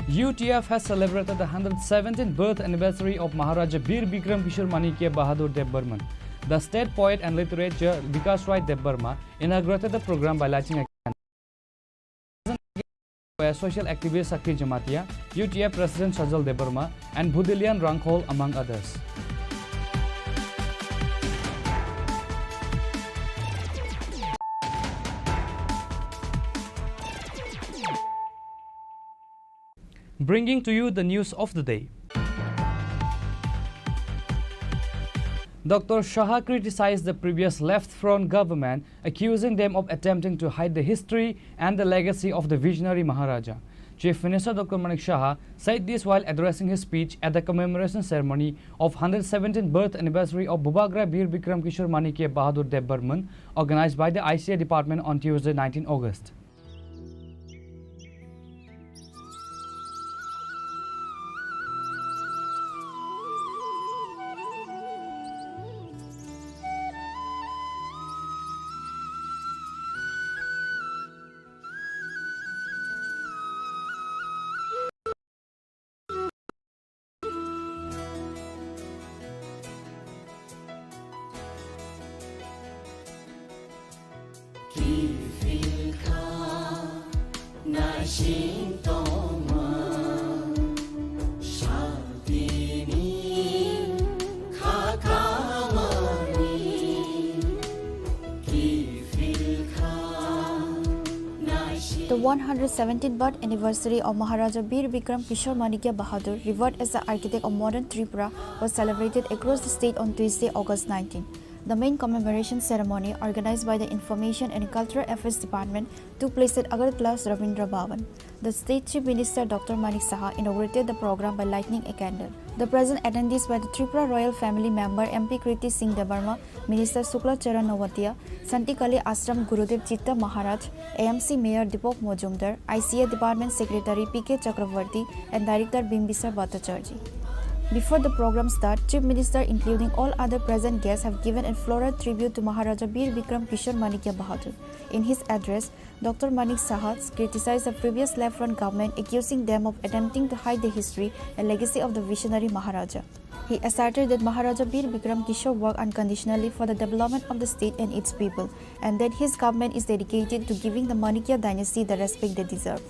UTF has celebrated the 117th birth anniversary of Maharaja Bir Bikram Kishore Manikya Bahadur Debbarman. The state poet and literature Vikas Rai Debbarma inaugurated the program by lighting a candle. Social activist Sakri Jamatia, UTF President Sajal Debbarma, and Budilian Rankhol, among others. Bringing to you the news of the day. Dr. Shah criticized the previous left-front government, accusing them of attempting to hide the history and the legacy of the visionary Maharaja. Chief Minister Dr. Manik Shah said this while addressing his speech at the commemoration ceremony of 117th birth anniversary of Bhubagra Bir Bikram Kishore Manikya Bahadur Debbarman, organized by the ICA department on Tuesday, 19 August. The 117th birth anniversary of Maharaja Bir Bikram Kishore Manikya Bahadur, revered as the architect of modern Tripura, was celebrated across the state on Tuesday, August 19. The main commemoration ceremony, organized by the Information and Cultural Affairs Department, took place at Agartala's Ravindra Bhavan. The State Chief Minister Dr. Manik Shah inaugurated the program by lighting a candle. The present attendees were the Tripura Royal Family member MP Kriti Singh Debbarma, Minister Shukla Charan Novatia, Santikali Ashram Gurudev Chitta Maharaj, AMC Mayor Dipok Mojumdar, ICA Department Secretary PK Chakravarti, and Director Bimbisar Bhattacharjee. Before the program starts, Chief Minister, including all other present guests, have given a floral tribute to Maharaja Bir Bikram Kishore Manikya Bahadur. In his address, Dr. Manik Saha criticized the previous left-front government, accusing them of attempting to hide the history and legacy of the visionary Maharaja. He asserted that Maharaja Bir Bikram Kishore worked unconditionally for the development of the state and its people, and that his government is dedicated to giving the Manikya dynasty the respect they deserve.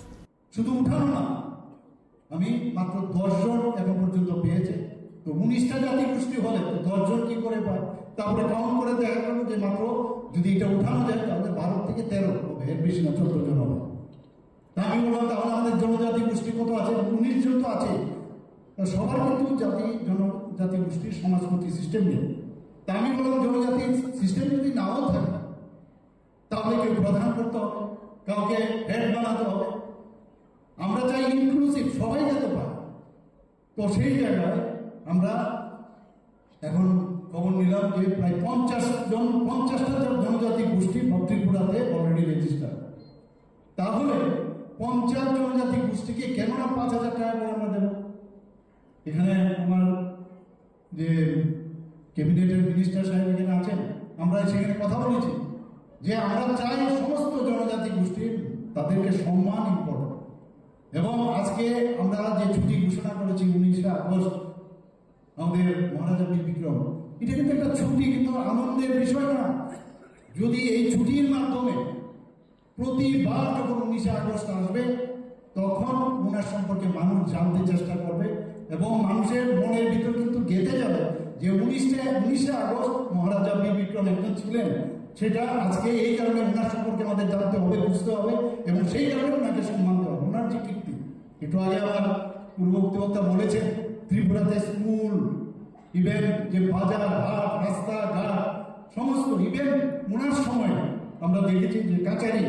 আমি মাত্র 10 জন এখন পর্যন্ত পেয়েছে, তো 19টা জাতি গোষ্ঠী হলে তো 10 জন কি করে পায়? তারপরে কাউন্ট করে দেখা গেল যে মাত্র যদি এটা উঠানো যায় তাহলে ভারত থেকে 13 হবে, এর বেশি না 14 জন হবে। তা আমি বললাম তাহলে আমাদের জনজাতি গোষ্ঠী কত আছে? 19 জন তো আছে। সবার কিন্তু জনজাতি গোষ্ঠীর সমাজপতি সিস্টেম নেই। তা আমি বললাম জনজাতি সিস্টেম যদি নাও থাকে তাহলে কেউ প্রধান করতে হবে, কাউকে হেড বানাতে হবে। আমরা চাই ইনক্লুসিভ, সবাই যেতে পারে। তো সেই জায়গায় আমরা এখন খবর নিলাম যে প্রায় 50টা জনজাতি গোষ্ঠী ত্রিপুরাতে অলরেডি রেজিস্টার। তাহলে 50 জনজাতি গোষ্ঠীকে কেন না 5,000 টাকা করে আমরা দেব? এখানে আমার যে ক্যাবিনেটের মিনিস্টার সাহেব এখানে আছেন, আমরা সেখানে কথা বলেছি যে আমরা চাই সমস্ত জনজাতি গোষ্ঠীর তাদেরকে সম্মান ইম্পর্টেন্ট। এবং আজকে আমরা যে ছুটি ঘোষণা করেছি 19শে আগস্ট আমাদের মহারাজা বীর বিক্রম, এটা কিন্তু একটা ছুটি, কিন্তু আনন্দের বিষয় না। যদি এই ছুটির মাধ্যমে প্রতিবার যখন 19শে আগস্ট আসবে তখন ওনার সম্পর্কে মানুষ জানতে চেষ্টা করবে এবং মানুষের মনের ভিতর কিন্তু গেঁথে যাবে যে 19শে আগস্ট মহারাজা বীর বিক্রম একজন ছিলেন। সেটা আজকে এই কারণে ওনার সম্পর্কে আমাদের জানতে হবে, বুঝতে হবে এবং সেই কারণে ওনাকে সম্মান দেওয়া হবে। ওনার যে কীর্তি, একটু আগে আমার পূর্ববর্তী বক্তা বলেছে ত্রিপুরাতে স্কুল, ইভেন যে বাজার হাট রাস্তাঘাট সমস্ত, ইভেন ওনার সময় আমরা দেখেছি যে কাচারি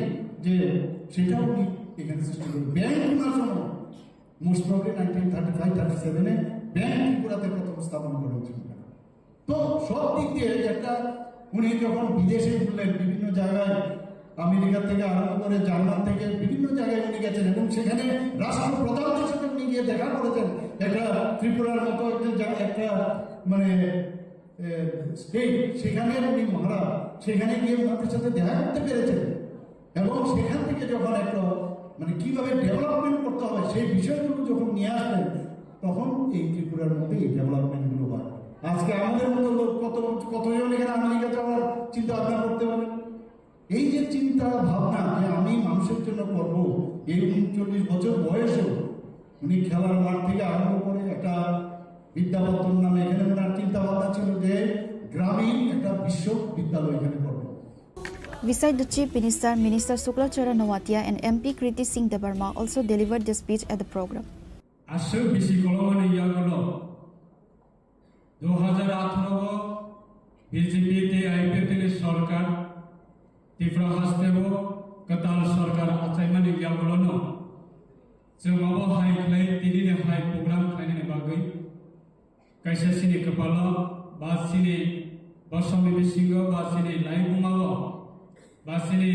যে সেটাও উনি এখানে সৃষ্টি করেন। ব্যাংক ওনার সময় মোস্ট প্রবলি 1935-37 ব্যাংক ত্রিপুরাতে প্রথম স্থাপন করেছিল। তো সব দিক দিয়ে একটা উনি যখন বিদেশে ঘুরলেন, বিভিন্ন জায়গায় আমেরিকা থেকে আরম্ভ করে জার্মান থেকে বিভিন্ন জায়গায় উনি গেছেন এবং সেখানে রাষ্ট্রপ্রধানদের সাথে উনি গিয়ে দেখা করেছেন। একটা ত্রিপুরার মতো একটা মানে স্টেট, সেখানে উনি মহারাজ, সেখানে গিয়ে ওনাদের সাথে দেখা করতে পেরেছেন এবং সেখান থেকে যখন একটা মানে কিভাবে ডেভেলপমেন্ট করতে হবে সেই বিষয়গুলো যখন নিয়ে আসবেন তখন এই ত্রিপুরার মধ্যে এই ডেভেলপমেন্টগুলো হয়। আজকে আমাদের মতো লোক কতজন এখানে আমেরিকা যাওয়ার চিন্তা ভাবনা করতে পারে? এই যে চিন্তা ভাবনা যে আমি মানুষের জন্য করব, এই 39 বছর বয়সেও উনি খেলার মাঠ থেকে আরম্ভ করে একটা বিদ্যাপত্তন নামে এখানে ওনার চিন্তা ভাবনা ছিল যে গ্রামীণ একটা বিশ্ববিদ্যালয় এখানে করবে। Beside the Chief Minister, Minister Shukla Chara Nawatia and MP Kriti Singh Debarma also delivered their speech at the program. 2018 BJP के आईपीएल सरकार त्रिपुरा हास्तेबो कताल सरकार आचाइमानि याबोलनो जोंमाबो हाइ क्लाइ तिनिने हाइ प्रोग्राम खाइने बागै कैसे सिनि कपाला बासिनि बसमि बिसिंगो बासिनि लाइबुमाबो बासिनि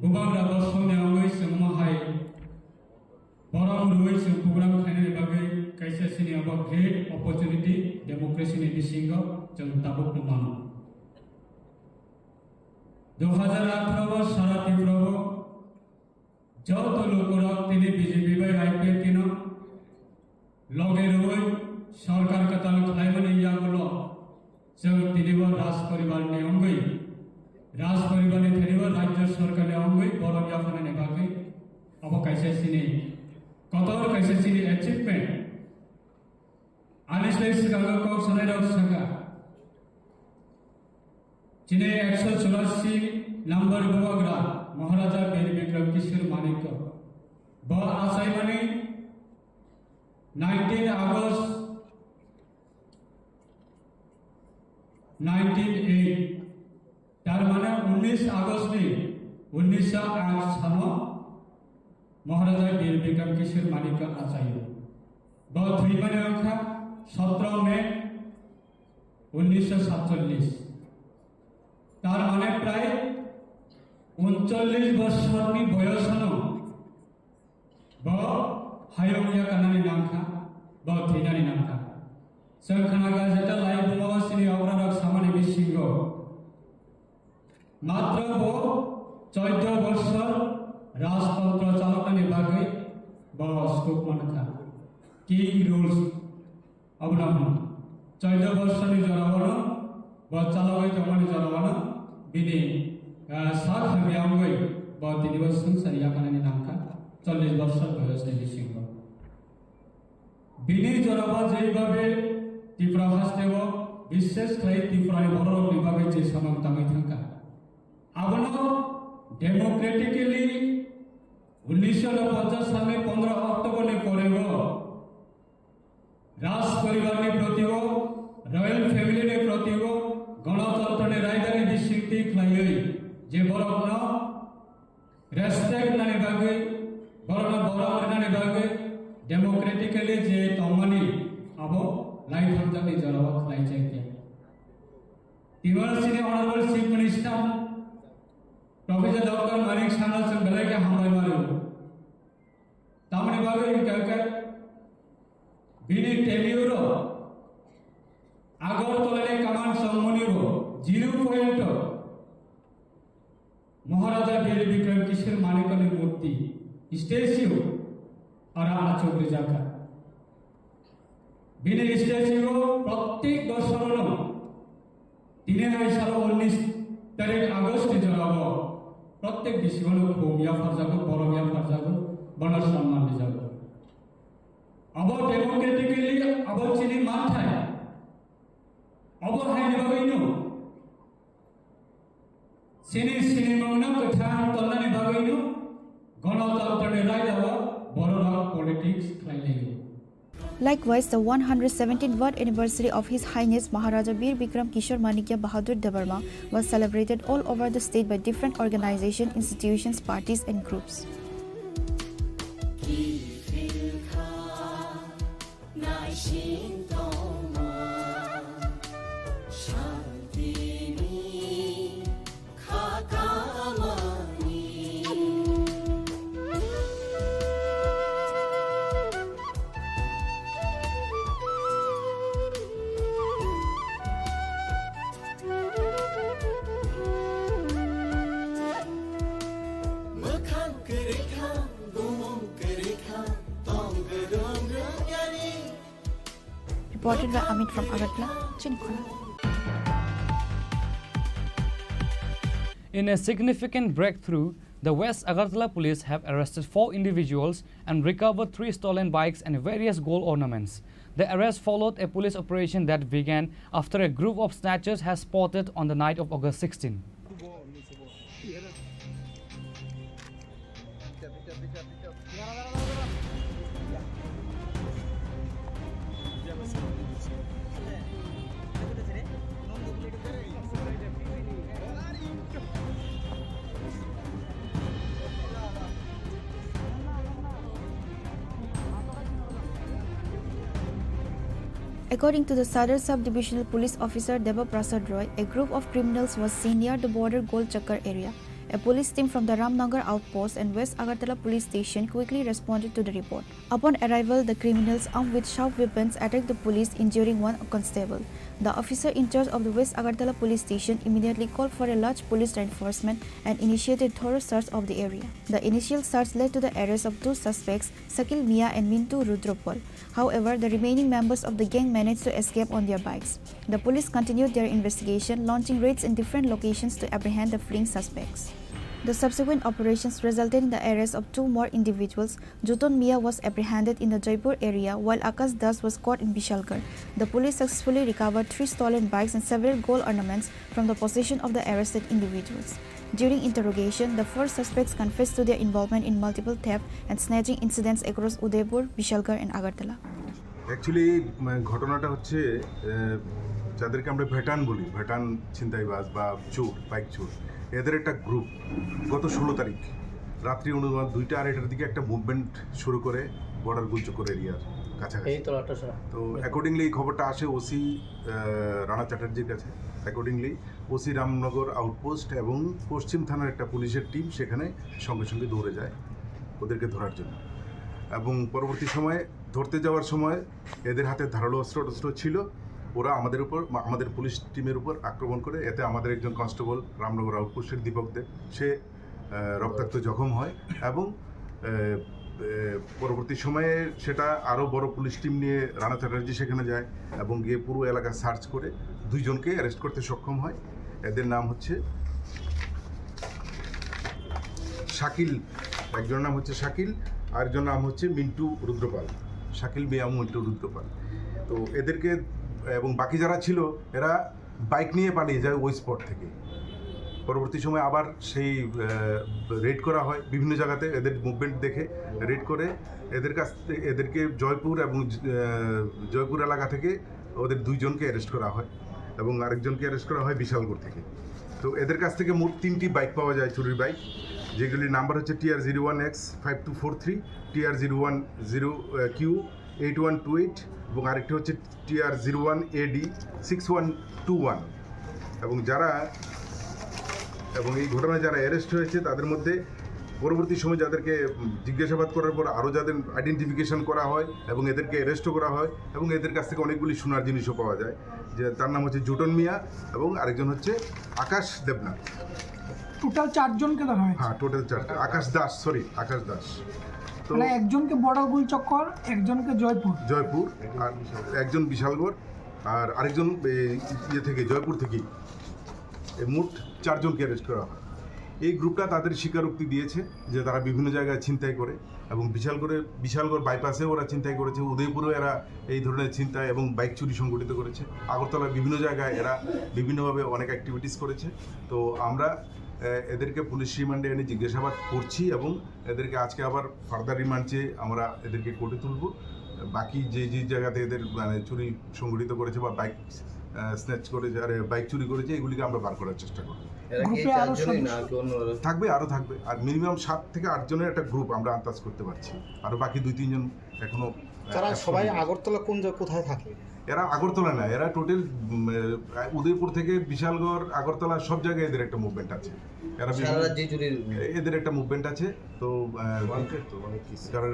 बुबाग्रा बसमनि आवै जोंमा हाइ बराबरुयै जों प्रोग्राम खाइने बागै कैसे सिनि अब ग्रेट अपॉर्चुनिटी डेमोक्रेसी नि बिसिंगो जों ताबुक मानो 2018 सारा त्रिपुरा যত লোকরা তিনি বিজেপি বাই আইপিএল কিনো লগে রই সরকার কাতাল খাইমানি ইয়াগুলো जों তিনিবা রাজ পরিবার নে অঙ্গই রাজ পরিবারনি থেনিবা রাজ্য সরকার নে অঙ্গই বড় ইয়াফানে নে বাকি अब कैसे सिनी कतौर कैसे सिनी अचीवमेंट आलिसले सिगांगो को सनाय रक सका चिने 184 नंबर बुवाग्रा महाराजा बीर बिक्रम किशोर मानिक्य ब आसाई माने 19 अगस्त 1908 तार माने 19 अगस्त नि 1908 सानो महाराजा बीर बिक्रम किशोर मानिक्य आचार्य ब थ्री माने अंखा 17 मई 1947 तार माने प्राय 39 বছরনি বয়সনো ব হায়মিয়া কানানি নামখা ব থিনানি নামখা সংখ্যানাগা যেটা লাইভ মহাসিনী অগ্রারক সামানি বিশৃঙ্গ মাত্র 14 বছর রাজতন্ত্র চালনা বিভাগে স্কুপ মানকা কিং রুলস অবলম্বন 14 বছরনি জনগণ চালক জমানি জনগণ বিনি সাত হামিয়াঙ্গই 3 বছর সারিয়া কানানি নামকা 40 বছর বয়সে বিশৃঙ্গ বিনি জনবা যেভাবে ত্রিপুরা হাসদেব বিশেষ করে ত্রিপুরানি বড় বিভাগে যে সমাগতামি থাকা আবনো ডেমোক্রেটিক্যালি 1950 সালে 15 অক্টোবর করেব রাজ পরিবার প্রতি রয়্যাল ফ্যামিলি প্রতি গণতন্ত্রের রায়দানি বিস্বীকৃতি খাই যে বড় রেসপেক্ট নানি বাগে বড় নানি বাগে ডেমোক্রেটিক্যালি যে তমানি আবো লাইফ হমজানি জরাবা খাই চাইতে টিমারসিনে honourable chief minister professor doctor Manik सानल से बेले के हमले मारो तामने बागे क्या बिनी टेलियो আগরতলায় কমান্ড সম্মানিব 0 মহারাজা বীর বিক্রম কিশোর মানিকনের মূর্তি স্ট্যাচু আর আচুরে জায়গা বিনি স্ট্যাচু প্রত্যেক বছর 19 তারিখ আগস্ট জড়াব প্রত্যেক ডিসিবল ভূমিয়া ফারজাগো বড়মিয়া ফারজাগো বড় সম্মান দিজাগো আব ডেমোক্রেটিক্যালি আব চিনি মাথায় আব হাইনি বাগাইনো সিনি মংনা কথা তল্লানি বাগাইনো গণতন্ত্রের রায়দাওয়া বড় politics খাইলেও Likewise, the 117th anniversary of His Highness Maharaja Bir Bikram Kishore Manikya Bahadur Debarma was celebrated all over the state by different organizations, institutions, parties and groups. Reported by Amit from Agartala, Chini Khorang. In a significant breakthrough, the West Agartala police have arrested 4 individuals and recovered 3 stolen bikes and various gold ornaments. The arrest followed a police operation that began after a group of snatchers has spotted on the night of August 16. According to the Sadar Sub-Divisional Police Officer Deba Prasad Roy, a group of criminals was seen near the border Gol Chakkar area. A police team from the Ramnagar outpost and West Agartala police station quickly responded to the report. Upon arrival, the criminals armed with sharp weapons attacked the police, injuring one constable. The officer in charge of the West Agartala police station immediately called for a large police reinforcement and initiated thorough search of the area. The initial search led to the arrest of 2 suspects, Sakil Mia and Mintu Rudropal. However, the remaining members of the gang managed to escape on their bikes. The police continued their investigation, launching raids in different locations to apprehend the fleeing suspects. The subsequent operations resulted in the arrest of 2 more individuals. Juton Mia was apprehended in the Jaipur area, while Akash Das was caught in Bishalgarh. The police successfully recovered 3 stolen bikes and several gold ornaments from the possession of the arrested individuals. During interrogation, the 4 suspects confessed to their involvement in multiple theft and snatching incidents across Udaipur, Bishalgarh and Agartala. Actually, ঘটনাটা হচ্ছে যাদেরকে আমরা ভেটান বলি, ভেটান ছিনতাইবাজ বা চোর, bike চোর, এদের একটা গ্রুপ গত 16 তারিখ রাত্রি অনুমান 2টা আর 8টার দিকে একটা মুভমেন্ট শুরু করে বর্ডার গুলচক্কর এরিয়ার কাছাকাছি। তো অ্যাকর্ডিংলি এই খবরটা আসে ওসি রানা চ্যাটার্জির কাছে। অ্যাকর্ডিংলি ওসি রামনগর আউটপোস্ট এবং পশ্চিম থানার একটা পুলিশের টিম সেখানে সঙ্গে সঙ্গে দৌড়ে যায় ওদেরকে ধরার জন্য, এবং পরবর্তী সময়ে ধরতে যাওয়ার সময় এদের হাতে ধারালো অস্ত্র ছিল। ওরা আমাদের পুলিশ টিমের উপর আক্রমণ করে, এতে আমাদের একজন কনস্টেবল রামনগর আউটপোস্টের দীপক দে সে রক্তাক্ত জখম হয় এবং পরবর্তী সময়ে সেটা আরও বড় পুলিশ টিম নিয়ে রানা চ্যাটার্জি সেখানে যায় এবং গিয়ে পুরো এলাকা সার্চ করে 2 জনকে অ্যারেস্ট করতে সক্ষম হয়। এদের নাম হচ্ছে শাকিল, একজনের নাম হচ্ছে শাকিল, আরেকজনের নাম হচ্ছে মিন্টু রুদ্রপাল, শাকিল মিয়া মিন্টু রুদ্রপাল। তো এদেরকে এবং বাকি যারা ছিল এরা বাইক নিয়ে পালিয়ে যায় ওই স্পট থেকে। পরবর্তী সময় আবার সেই রেড করা হয় বিভিন্ন জায়গাতে, এদের মুভমেন্ট দেখে রেড করে এদেরকে জয়পুর এলাকা থেকে ওদের 2 জনকে অ্যারেস্ট করা হয় এবং আরেকজনকে অ্যারেস্ট করা হয় বিশালগড় থেকে। তো এদের কাছ থেকে মোট 3টি বাইক পাওয়া যায়, চুরির বাইক, যেগুলির নাম্বার হচ্ছে TR01X5243, TR010Q8128 এবং আরেকটি হচ্ছে TR01AD6121। এবং এই ঘটনায় যারা অ্যারেস্ট হয়েছে তাদের মধ্যে পরবর্তী সময় যাদেরকে জিজ্ঞাসাবাদ করার পর আরও যাদের আইডেন্টিফিকেশন করা হয় এবং এদেরকে অ্যারেস্টও করা হয় এবং এদের কাছ থেকে অনেকগুলি সোনার জিনিসও পাওয়া যায়, যে তার নাম হচ্ছে জুটন মিয়া এবং আরেকজন হচ্ছে আকাশ দেবনাথ। টোটাল 4 জনকে ধরা হয়েছে। হ্যাঁ, টোটাল 4। আকাশ দাস। তো একজনকে বড় গুলচক্কর, একজনকে জয়পুর, আর একজন বিশালগড়, আর আরেকজন জয়পুর থেকে। মোট 4 জনকে অ্যারেস্ট করা হয়। এই গ্রুপটা তাদের স্বীকারোক্তি দিয়েছে যে তারা বিভিন্ন জায়গায় ছিনতাই করে এবং বিশালগড় বাইপাসে ওরা ছিনতাই করেছে, উদয়পুরেও এরা এই ধরনের ছিনতাই এবং বাইক চুরি সংগঠিত করেছে, আগরতলার বিভিন্ন জায়গায় এরা বিভিন্নভাবে অনেক অ্যাক্টিভিটিস করেছে। তো আমরা এদেরকে পুলিশ রিমান্ডে এনে জিজ্ঞাসাবাদ করছি এবং এদেরকে আজকে আবার ফার্দার রিমান্ড চেয়ে আমরা এদেরকে কোর্টে তুলব। বাকি যে জায়গাতে এদের চুরি সংগঠিত করেছে বা বাইক স্ন্যাচ করেছে আর বাইক চুরি করেছে, এগুলিকে আমরা বার করার চেষ্টা করব। থাকবে আর মিনিমাম 7 থেকে 8 জনের একটা গ্রুপ আমরা আন্দাজ করতে পারছি, আর বাকি 2-3 জন এখনো। তারা সবাই আগরতলা কোথায় থাকে? এরা আগরতলা না, এরা টোটাল উদয়পুর থেকে বিশালগড়, আগরতলা সব জায়গায় এদের একটা মুভমেন্ট আছে। এদের একটা মুভমেন্ট আছে। তো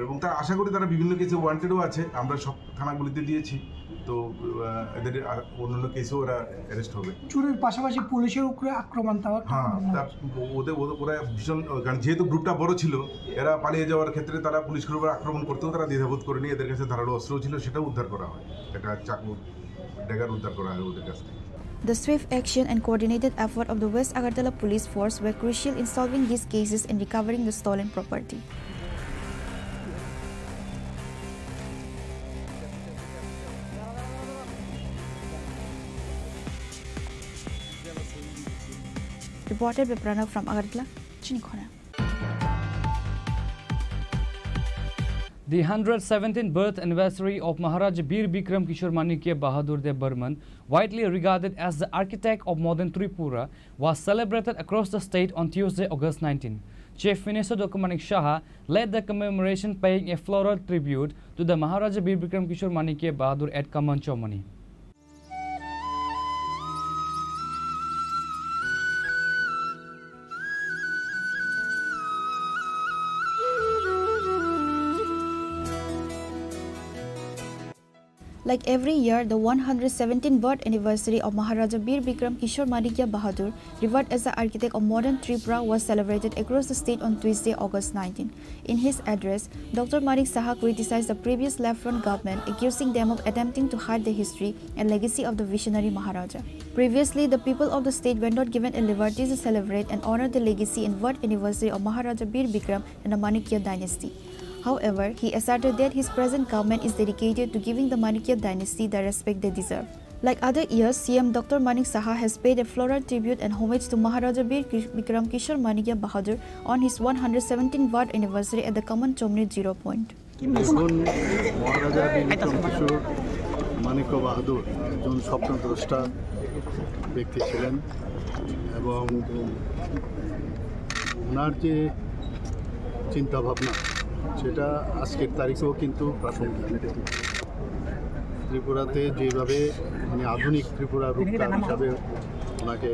এবং তারা আশা করি তারা বিভিন্ন কেসে ওয়ান্টেডও আছে, আমরা সব থানাগুলিতে দিয়েছি। তো এদের অন্যান্য কেসেও ওরা অ্যারেস্ট হবে। চুরির পাশাপাশি পুলিশের উপরে আক্রমণ। হ্যাঁ, ওরা ভীষণ, কারণ যেহেতু গ্রুপটা বড় ছিল, এরা পালিয়ে যাওয়ার ক্ষেত্রে তারা পুলিশের উপর আক্রমণ করতেও তারা দ্বিধাবোধ করেনি। এদের কাছে ধারালো অস্ত্র ছিল, সেটাও উদ্ধার করা হয়, একটা চাকু ড্যাগার উদ্ধার করা হয় ওদের কাছ থেকে। The swift action and coordinated effort of the West Agartala Police Force were crucial in solving these cases and recovering the stolen property. Reported by Pranav from Agartala, Chini Khorang. The 117th birth anniversary of Maharaja Bir Bikram Kishore Manikya Bahadur Dev Burman, widely regarded as the architect of modern Tripura, was celebrated across the state on Tuesday, August 19. Chief Minister Dr. Manik Saha led the commemoration, paying a floral tribute to the Maharaja Bir Bikram Kishore Manikya Bahadur at Kaman Chomani. Like every year, the 117th birth anniversary of Maharaja Bir Bikram Kishore Manikya Bahadur, revered as the architect of modern Tripura, was celebrated across the state on Tuesday, August 19. In his address, Dr. Manik Saha criticized the previous left-front government, accusing them of attempting to hide the history and legacy of the visionary Maharaja. Previously, the people of the state were not given a liberty to celebrate and honor the legacy and birth anniversary of Maharaja Bir Bikram and the Manikya dynasty. However, he asserted that his present government is dedicated to giving the Manikya dynasty the respect they deserve. Like other years, CM Dr. Manik Saha has paid a floral tribute and homage to Maharaja Bir Bikram Kishore Manikya Bahadur on his 117th birth anniversary at the Kaman Chomni 0 point. মহারাজা বিক্রম কিশোর মানিক্য বাহাদুর একজন স্বপ্নদ্রষ্টা ব্যক্তি ছিলেন এবং ওনার যে চিন্তাভাবনা সেটা আজকের তারিখেও কিন্তু প্রাসঙ্গিক। ত্রিপুরাতে যেভাবে আধুনিক ত্রিপুরা রূপকার হিসাবে ওনাকে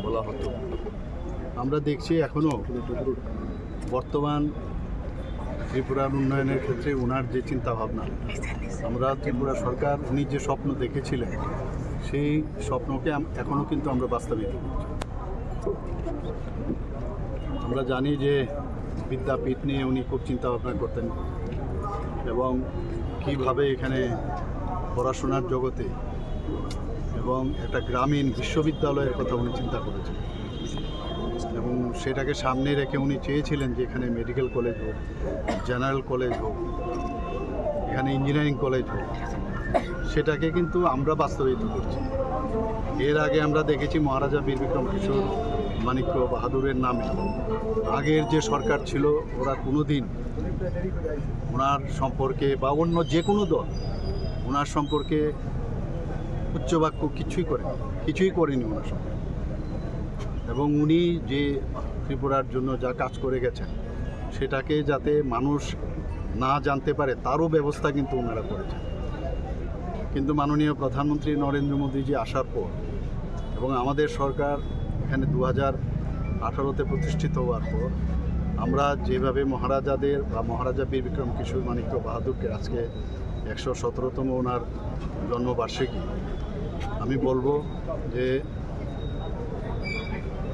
বলা হতো, আমরা দেখছি এখনও বর্তমান ত্রিপুরার উন্নয়নের ক্ষেত্রে ওনার যে চিন্তা ভাবনা, আমরা ত্রিপুরা সরকার উনি যে স্বপ্ন দেখেছিলেন সেই স্বপ্নকে এখনও কিন্তু আমরা বাস্তবায়িত করছি। আমরা জানি যে বিদ্যাপীঠ নিয়ে উনি খুব চিন্তা ভাবনা করতেন এবং কিভাবে এখানে পড়াশোনার জগতে এবং একটা গ্রামীণ বিশ্ববিদ্যালয়ের কথা উনি চিন্তা করেছেন এবং সেটাকে সামনে রেখে উনি চেয়েছিলেন যে এখানে মেডিকেল কলেজ হোক, জেনারেল কলেজ হোক, এখানে ইঞ্জিনিয়ারিং কলেজ হোক। সেটাকে কিন্তু আমরা বাস্তবায়িত করছি। এর আগে আমরা দেখেছি মহারাজা বীর বিক্রম কিশোর মানিক্য বাহাদুরের নামে আগের যে সরকার ছিল ওরা কোনো দিন ওনার সম্পর্কে বা অন্য যে কোনো দল ওনার সম্পর্কে উচ্চবাক্য কিছুই করেনি ওনার সম্পর্কে। এবং উনি যে ত্রিপুরার জন্য যা কাজ করে গেছেন সেটাকে যাতে মানুষ না জানতে পারে তারও ব্যবস্থা কিন্তু ওনারা করেছেন। কিন্তু মাননীয় প্রধানমন্ত্রী নরেন্দ্র মোদীজি আসার পর এবং আমাদের সরকার এখানে 2018-তে প্রতিষ্ঠিত হওয়ার পর আমরা যেভাবে মহারাজাদের বা মহারাজা বীর বিক্রম কিশোর মানিক্য বাহাদুরকে আজকে 117তম ওনার জন্মবার্ষিকী, আমি বলবো যে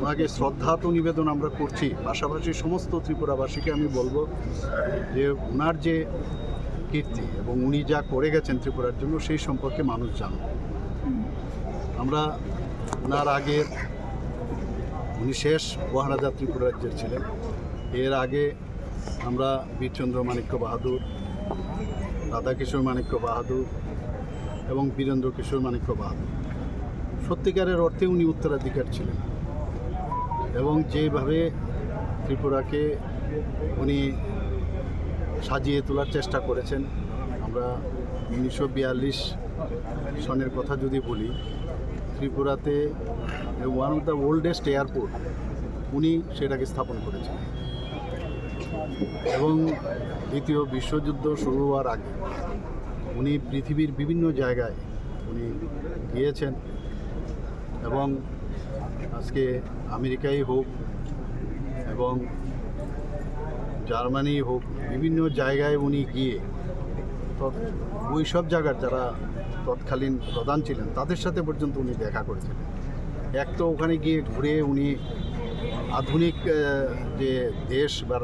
ওনাকে শ্রদ্ধা তো নিবেদন আমরা করছি, পাশাপাশি সমস্ত ত্রিপুরাবাসীকে আমি বলবো যে ওনার যে কীর্তি এবং উনি যা করে গেছেন ত্রিপুরার জন্য সেই সম্পর্কে মানুষ জানুক। আমরা ওনার আগে উনি শেষ মহারাজা ত্রিপুরা রাজ্যের ছিলেন। এর আগে আমরা বীরচন্দ্র মানিক্য বাহাদুর, রাধাকিশোর মানিক্য বাহাদুর এবং বীরেন্দ্র কিশোর মানিক্য বাহাদুর, সত্যিকারের অর্থে উনি উত্তরাধিকার ছিলেন এবং যেভাবে ত্রিপুরাকে উনি সাজিয়ে তোলার চেষ্টা করেছেন। আমরা 1942 সনের কথা যদি বলি, ত্রিপুরাতে one of the oldest airport উনি সেটাকে স্থাপন করেছেন এবং দ্বিতীয় বিশ্বযুদ্ধ শুরু হওয়ার আগে উনি পৃথিবীর বিভিন্ন জায়গায় উনি গিয়েছেন এবং আজকে আমেরিকাই হোক এবং জার্মানি হোক, বিভিন্ন জায়গায় উনি গিয়ে ওই সব জায়গার যারা তৎকালীন প্রধান ছিলেন তাদের সাথে পর্যন্ত উনি দেখা করেছিলেন। এক তো ওখানে গিয়ে ঘুরে উনি আধুনিক যে দেশ বা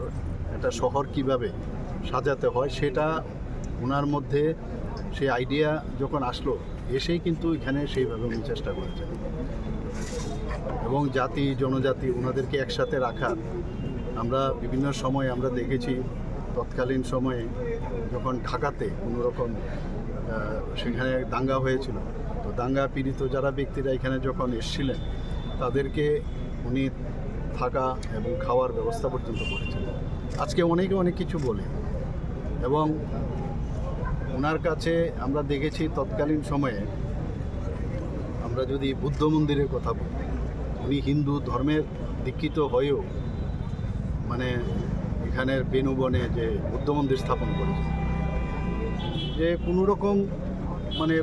একটা শহর কিভাবে সাজাতে হয় সেটা ওনার মধ্যে সেই আইডিয়া যখন আসলো, এসেই কিন্তু এখানে সেইভাবে উনি চেষ্টা করেছেন এবং জাতি জনজাতি ওনাদেরকে একসাথে রাখার আমরা বিভিন্ন সময় আমরা দেখেছি। তৎকালীন সময়ে যখন ঢাকাতে কোনো রকম সেখানে দাঙ্গা হয়েছিল, তো দাঙ্গা পীড়িত যারা ব্যক্তিরা এখানে যখন এসেছিলেন তাদেরকে উনি থাকা এবং খাওয়ার ব্যবস্থা পর্যন্ত করেছিলেন। আজকে অনেকে অনেক কিছু বলে এবং ওনার কাছে আমরা দেখেছি তৎকালীন সময়ে আমরা যদি বুদ্ধ মন্দিরের কথা বলি, উনি হিন্দু ধর্মের দীক্ষিত হয়েও মানে এখানের বেনুবনে যে বুদ্ধ মন্দির স্থাপন করেছে, যে কোনো রকম মানে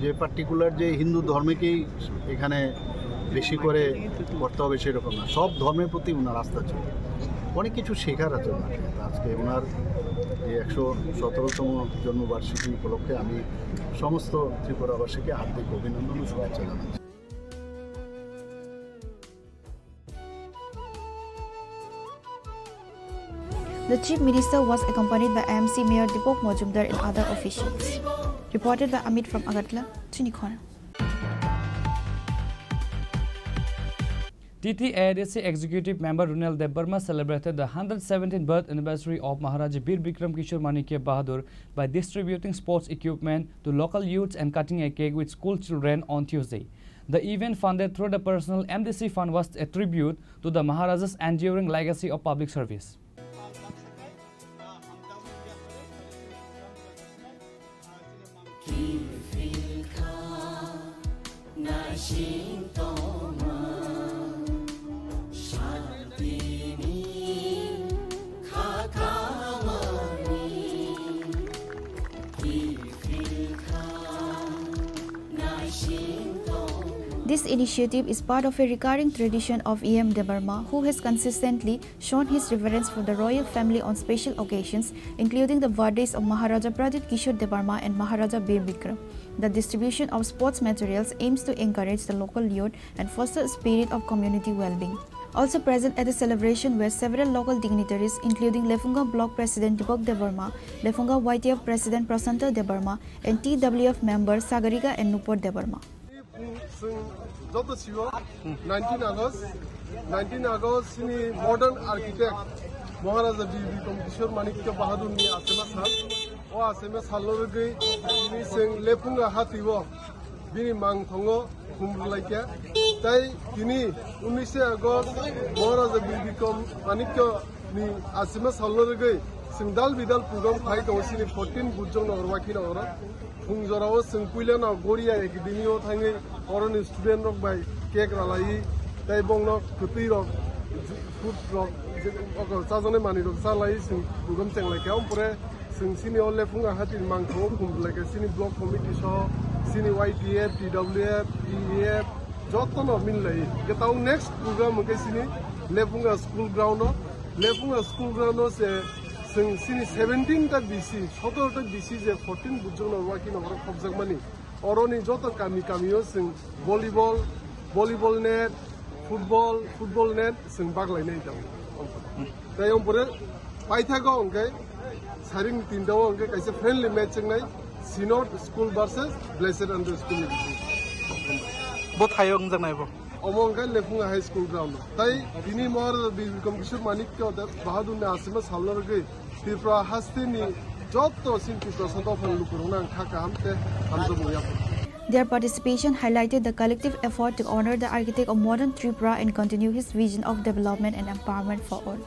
যে পার্টিকুলার যে হিন্দু ধর্মকেই এখানে বেশি করে করতে হবে সেরকম না, সব ধর্মের প্রতি ওনার আস্থা ছিল। অনেক কিছু শেখার আছে ওনার। আজকে ওনার যে 117তম জন্মবার্ষিকী উপলক্ষে আমি সমস্ত ত্রিপুরাবাসীকে হার্দিক অভিনন্দন ও শুভেচ্ছা জানাচ্ছি। The Chief Minister was accompanied by IMC Mayor Dipok Mojumdar and other officials. Reported by Amit from Agartala, Chini Khorang. TTADC Executive Member Runal Debarma celebrated the 117th birth anniversary of Maharaja Bir Bikram Kishore Manikya Bahadur by distributing sports equipment to local youths and cutting a cake with school children on Tuesday. The event funded through the personal MDC fund was a tribute to the Maharaja's enduring legacy of public service. This initiative is part of a recurring tradition of E.M. Debarma, who has consistently shown his reverence for the royal family on special occasions, including the birthdays of Maharaja Pradit Kishore Debarma and Maharaja Bir Bikram. The distribution of sports materials aims to encourage the local youth and foster a spirit of community well-being. Also present at the celebration were several local dignitaries, including Lefunga Block President Deepak Debarma, Lefunga YTF President Prasanta Debarma, and TWF members Sagarika and Nupur Debarma. 19 August sini modern architect Maharaja Bir Bikram Kishore Manikya Bahadur ni asema sal o asema salor gei ni sing lefunga hatiwo bini mang thongo khumlaika tai kini 19 August Maharaja Bir Bikram Manikya ni asema salor gei sing dal bidal program khai to sini 14 bujong norwaki nora khungjorao sing puilena goria academy o thangi oron student rok bai cake ralai tai bongno kupi rok food rok sajone mani rok salai sing program chenglai ka ompore sing sini ole funga hatin mangtho kumlai ka sini block committee so sini YTF TWF EF jotono minlai getau next program ke sini lefunga school ground se sing sini 17 ta BC 17 ta BC je 14 bujong no waki no ro khobjak mani oroni joto kamio sing volleyball net football net sing baglai nei dang tai ompore paithago onke saring tindao onke kaise friendly match ngai Synod school versus Blessed Under School both hayong jang nai bo among kai lefunga high school ground tai dini mor Bikram Kishore Manikya Bahadur ne asima salor ge Tripura hastini jotto sinti prasanta phal lukuruna khaka hamte hamdo moya. Their participation highlighted the collective effort to honor the architect of modern Tripura and continue his vision of development and empowerment for all.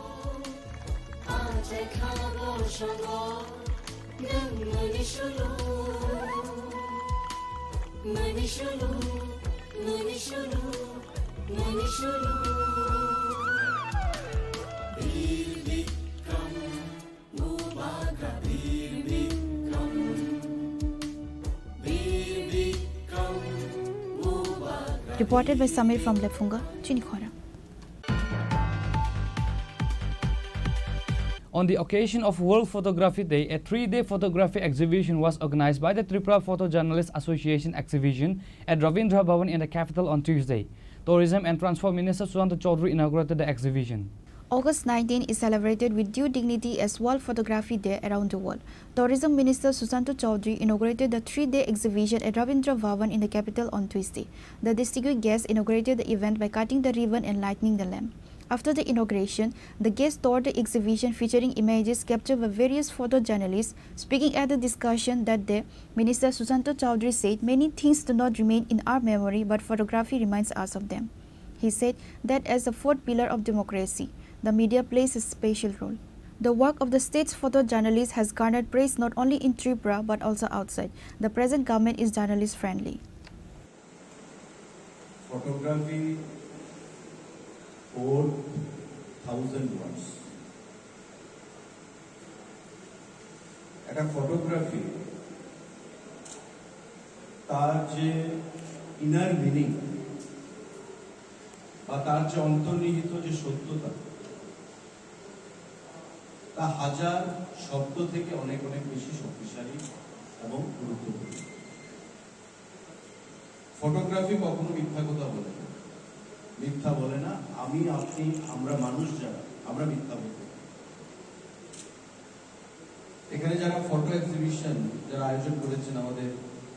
Reported by Samir from Lefunga, Chini Khorang. On the occasion of World Photography Day, a 3-day photography exhibition was organized by the Tripura Photojournalists Association exhibition at Ravindra Bhavan in the capital on Tuesday. Tourism and Transport Minister Susanto Chaudhary inaugurated the exhibition. August 19 is celebrated with due dignity as World Photography Day around the world. Tourism Minister Susanto Chaudhary inaugurated the 3-day exhibition at Ravindra Bhavan in the capital on Tuesday. The distinguished guest inaugurated the event by cutting the ribbon and lighting the lamp. After the inauguration, the guest toured the exhibition featuring images captured by various photojournalists. Speaking at the discussion that day, Minister Susanto Chaudhary said many things do not remain in our memory, but photography reminds us of them. He said that as the fourth pillar of democracy, the media plays a special role. The work of the state's photojournalists has garnered praise not only in Tripura but also outside. The present government is journalist friendly. Photography 4,000 words. একটা photography তার যে inner meaning বা তার যে অন্তর্নিহিত যে সত্যতা তা হাজার শব্দ থেকে অনেক অনেক বেশি শক্তিশালী এবং গুরুত্বপূর্ণ। ফটোগ্রাফি কখনো মিথ্যা কথা বলে না, মিথ্যা বলে না, আমি আপনি আমরা মানুষ যারা আমরা মিথ্যা বলতে। এখানে যারা ফটো এক্সিবিশন যারা আয়োজন করেছেন আমাদের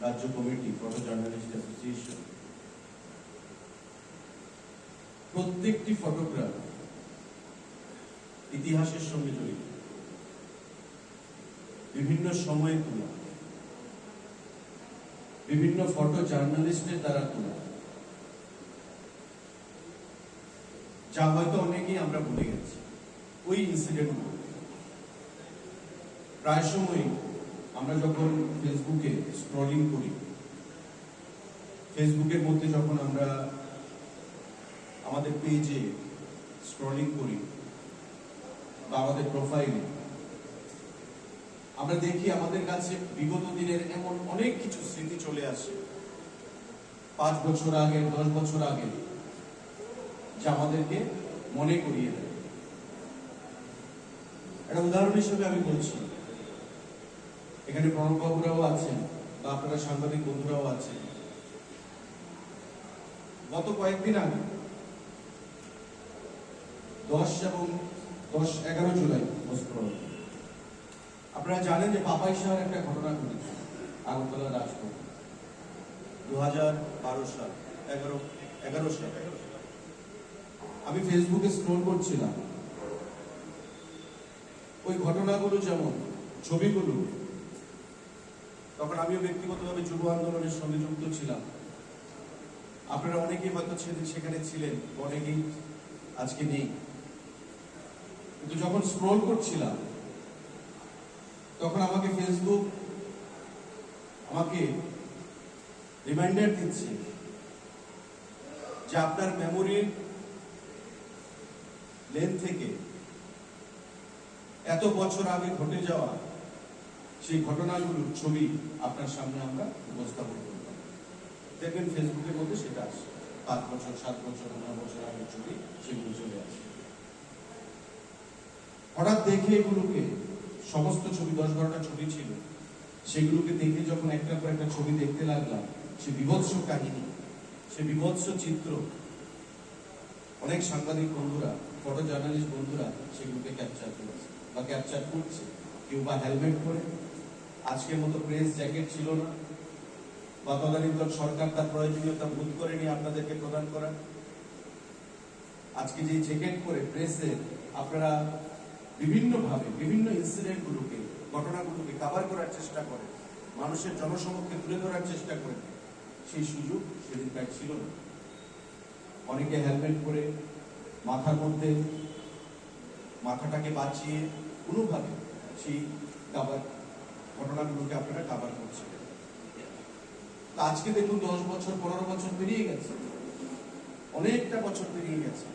রাজ্য কমিটি ফটো জার্নালিস্ট অ্যাসোসিয়েশন, প্রত্যেকটি ফটোগ্রাফ ইতিহাসের সঙ্গে জড়িত, বিভিন্ন সময়ে তোলা, বিভিন্ন ফটো জার্নালিস্টের দ্বারা তোলা, যা হয়তো অনেকেই আমরা ভুলে গেছি। ওই ইনসিডেন্টগুলো প্রায় সময় আমরা যখন ফেসবুকে স্ক্রলিং করি, ফেসবুকের মধ্যে যখন আমরা আমাদের পেজে স্ক্রলিং করি বা আমাদের প্রোফাইলে, আমরা দেখি আমাদের কাছে বিগত দিনের এমন অনেক কিছু স্মৃতি চলে আসে। 5 বছর আগে 10 বছর আগে যা আমাদেরকে মনে করিয়ে দেয়। একটা উদাহরণ হিসেবে আমি বলছি, এখানে প্রণববাবুরাও আছেন বা আপনারা সাংবাদিক বন্ধুরাও আছেন। গত কয়েকদিন আগে 10-11 জুলাই আপনারা জানেন যে পাপাই শাহের একটা ঘটনা ঘটেছে আগরতলা রাজপথ 2012 সাল 11 সাল। আমি ফেসবুকে স্ক্রল করছিলাম, ওই ঘটনাগুলো যেমন ছবিগুলো, তখন আমিও ব্যক্তিগতভাবে যুব আন্দোলনের সঙ্গে যুক্ত ছিলাম। আপনারা অনেকেই হয়তো সেখানে ছিলেন, অনেকেই আজকে নেই, কিন্তু যখন স্ক্রল করছিলাম তখন আমাকে ফেসবুক আমাকে রিমাইন্ডার দিচ্ছে যে আপনার মেমোরির লেন থেকে এত বছর আগে ঘটে যাওয়া সেই ঘটনাগুলোর ছবি আপনার সামনে আমরা উপস্থাপন করলাম। দেখবেন ফেসবুকের মধ্যে সেটা আসে, 5 বছর 7 বছর 9 বছর আগের ছবি সেগুলো চলে আসে। হঠাৎ দেখে এগুলোকে সমস্ত ছবি 10-12টা ছবি ছিল, সেগুলোকে দেখে যখন একটার পর একটা ছবি দেখতে লাগলাম, সে বিভৎস কাহিনী, সে বিভৎস চিত্র, অনেক সাংবাদিক বন্ধুরা, ফটো জার্নালিস্ট বন্ধুরা সেগুলোকে ক্যাপচার করেছে বা ক্যাপচার করছে। কেউ বা হেলমেট পরে, আজকের মতো প্রেস জ্যাকেট ছিল না, বা তদানীন্তন সরকার তার প্রয়োজনীয়তা বোধ করেনি আপনাদেরকে প্রদান করা। আজকে যে জ্যাকেট পরে প্রেসে আপনারা বিভিন্নভাবে বিভিন্ন ইনসিডেন্টগুলোকে, ঘটনাগুলোকে কভার করার চেষ্টা করেন, মানুষের জনসমক্ষে তুলে ধরার চেষ্টা করেন, সেই সুযোগ সেদিন প্রায় ছিল না। অনেকে হেলমেট পরে মাথার মধ্যে মাথাটাকে বাঁচিয়ে কোনোভাবে সেই ঘটনাগুলোকে আপনারা কভার করছেন। আজকে দেখুন 10 বছর 15 বছর পেরিয়ে গেছে, অনেকটা বছর পেরিয়ে গেছে,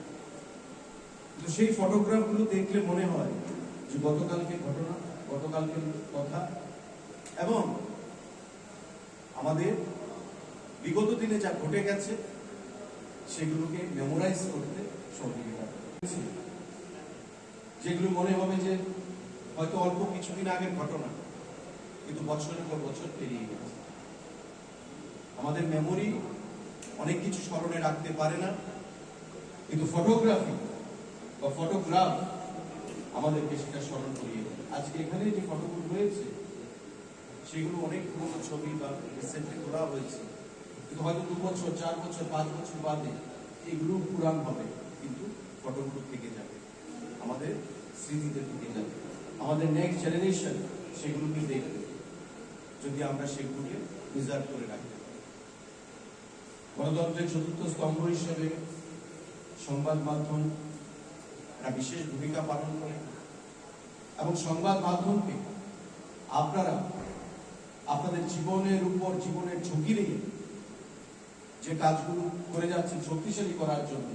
কিন্তু সেই ফটোগ্রাফগুলো দেখলে মনে হয় যে গতকালকে ঘটনা, গতকালকে কথা, এবং আমাদের বিগত দিনে যা ঘটে গেছে সেগুলোকে মেমোরাইজ করতে সহযোগিতা করছে। যেগুলো মনে হবে যে হয়তো অল্প কিছুদিন আগের ঘটনা, কিন্তু বছরের পর বছর পেরিয়ে গেছে। আমাদের মেমোরি অনেক কিছু স্মরণে রাখতে পারে না, কিন্তু ফটোগ্রাফি বা ফটোগ্রাফ আমাদেরকে সেটা স্মরণ করিয়ে দেয়। আজকে এখানে যে ফটোগুলো রয়েছে সেগুলো অনেক পুরোনো ছবি বা রিসেন্টলি তোলা হয়েছে, কিন্তু হয়তো 2 বছর 4 বছর 5 বছর বাদে এগুলো পুরান হবে, কিন্তু ফটোগুলো থেকে যাবে, আমাদের স্মৃতিতে থেকে যাবে। আমাদের নেক্সট জেনারেশন সেগুলোকে দেখবে যদি আমরা সেগুলোকে প্রিজার্ভ করে রাখতে পারি। গণতন্ত্রের 4র্থ স্তম্ভ হিসেবে সংবাদ মাধ্যম একটা বিশেষ ভূমিকা পালন করে, এবং সংবাদ মাধ্যমকে আপনারা আপনাদের জীবনের উপর, জীবনের ঝুঁকি নিয়ে যে কাজগুলো করে যাচ্ছেন শক্তিশালী করার জন্য,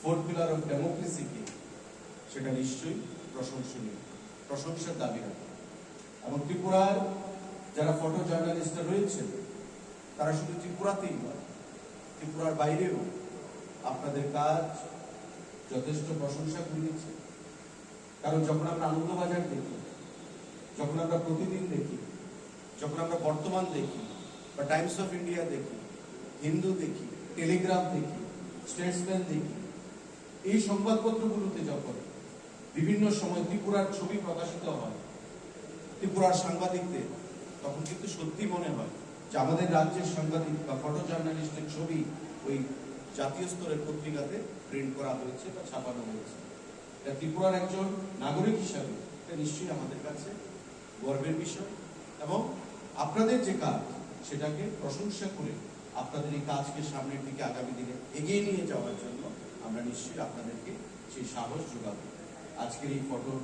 4th পিলার অফ ডেমোক্রেসিকে, সেটা নিশ্চয়ই প্রশংসনীয়, প্রশংসার দাবি রাখে। এবং ত্রিপুরার যারা ফটো জার্নালিস্টরা রয়েছেন তারা শুধু ত্রিপুরাতেই নয়, ত্রিপুরার বাইরেও আপনাদের কাজ যথেষ্ট প্রশংসা কুড়িয়েছে। কারণ যখন আমরা আনন্দবাজার দেখি, যখন আমরা প্রতিদিন দেখি, যখন আমরা বর্তমান দেখি বা টাইমস অফ ইন্ডিয়া দেখি, হিন্দু দেখি, টেলিগ্রাফ দেখি, স্টেটসম্যান দেখি, এই সংবাদপত্রগুলোতে যখন বিভিন্ন সময় ত্রিপুরার ছবি প্রকাশিত হয়, ত্রিপুরার সাংবাদিকদের, তখন কিন্তু সত্যি মনে হয় যে আমাদের রাজ্যের সাংবাদিক বা ফটো জার্নালিস্টের ছবি ওই জাতীয় স্তরের পত্রিকাতে প্রিন্ট করা হয়েছে বা ছাপানো হয়েছে। এটা ত্রিপুরার একজন নাগরিক হিসাবে এটা নিশ্চয়ই আমাদের কাছে গর্বের বিষয়, এবং আপনাদের যে কাজ সেটাকে প্রশংসা করে আপনাদের এই কাজকে সামনের দিকে আগামী দিনে এগিয়ে নিয়ে যাওয়ার জন্য আমরা নিশ্চয়ই আপনাদেরকে সেই সাহস যোগাবো। আজকের এই photo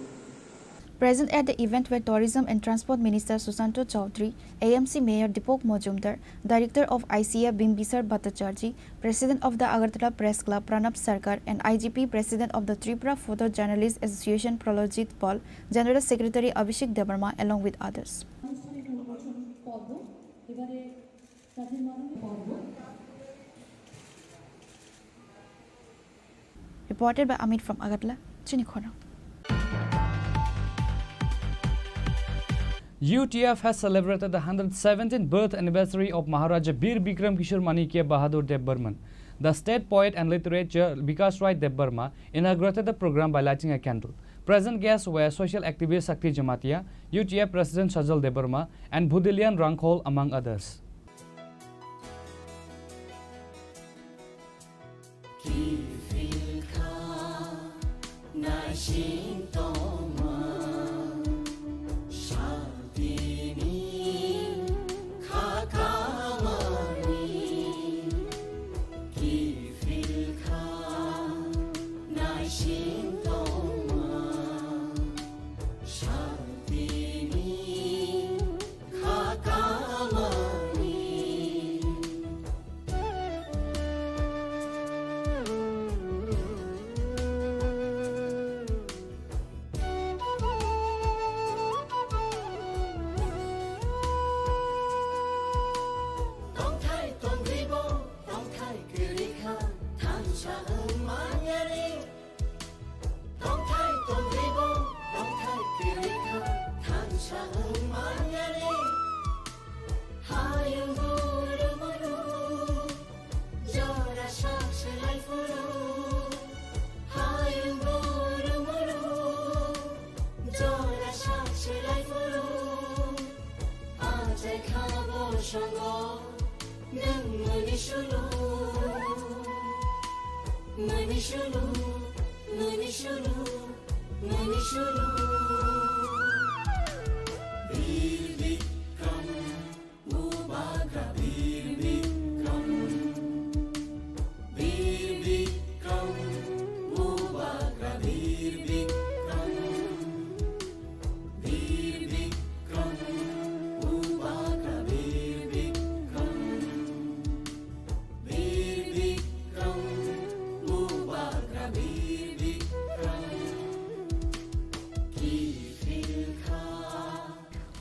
Present at the event were Tourism and Transport Minister Susanto Chaudhary, AMC Mayor Dipok Mojumdar, Director of ICA Bimbisar Bhattacharjee, President of the Agartala Press Club Pranab Sarkar, and IGP President of the Tripura Photojournalists Association Pralojit Paul, General Secretary Abhishek Debarma, along with others. Reported by Amit from Agartala, Chini Khorang. UTF has celebrated the 117th birth anniversary of Maharaja Bir Bikram Kishore Manikya Bahadur Deb Burman. The state poet and literature Vikas Rai Deb Burma inaugurated the program by lighting a candle. Present guests were social activist Sakti Jamatia, UTF President Sajal Deb Burma, and Budilian Rangkhol, among others.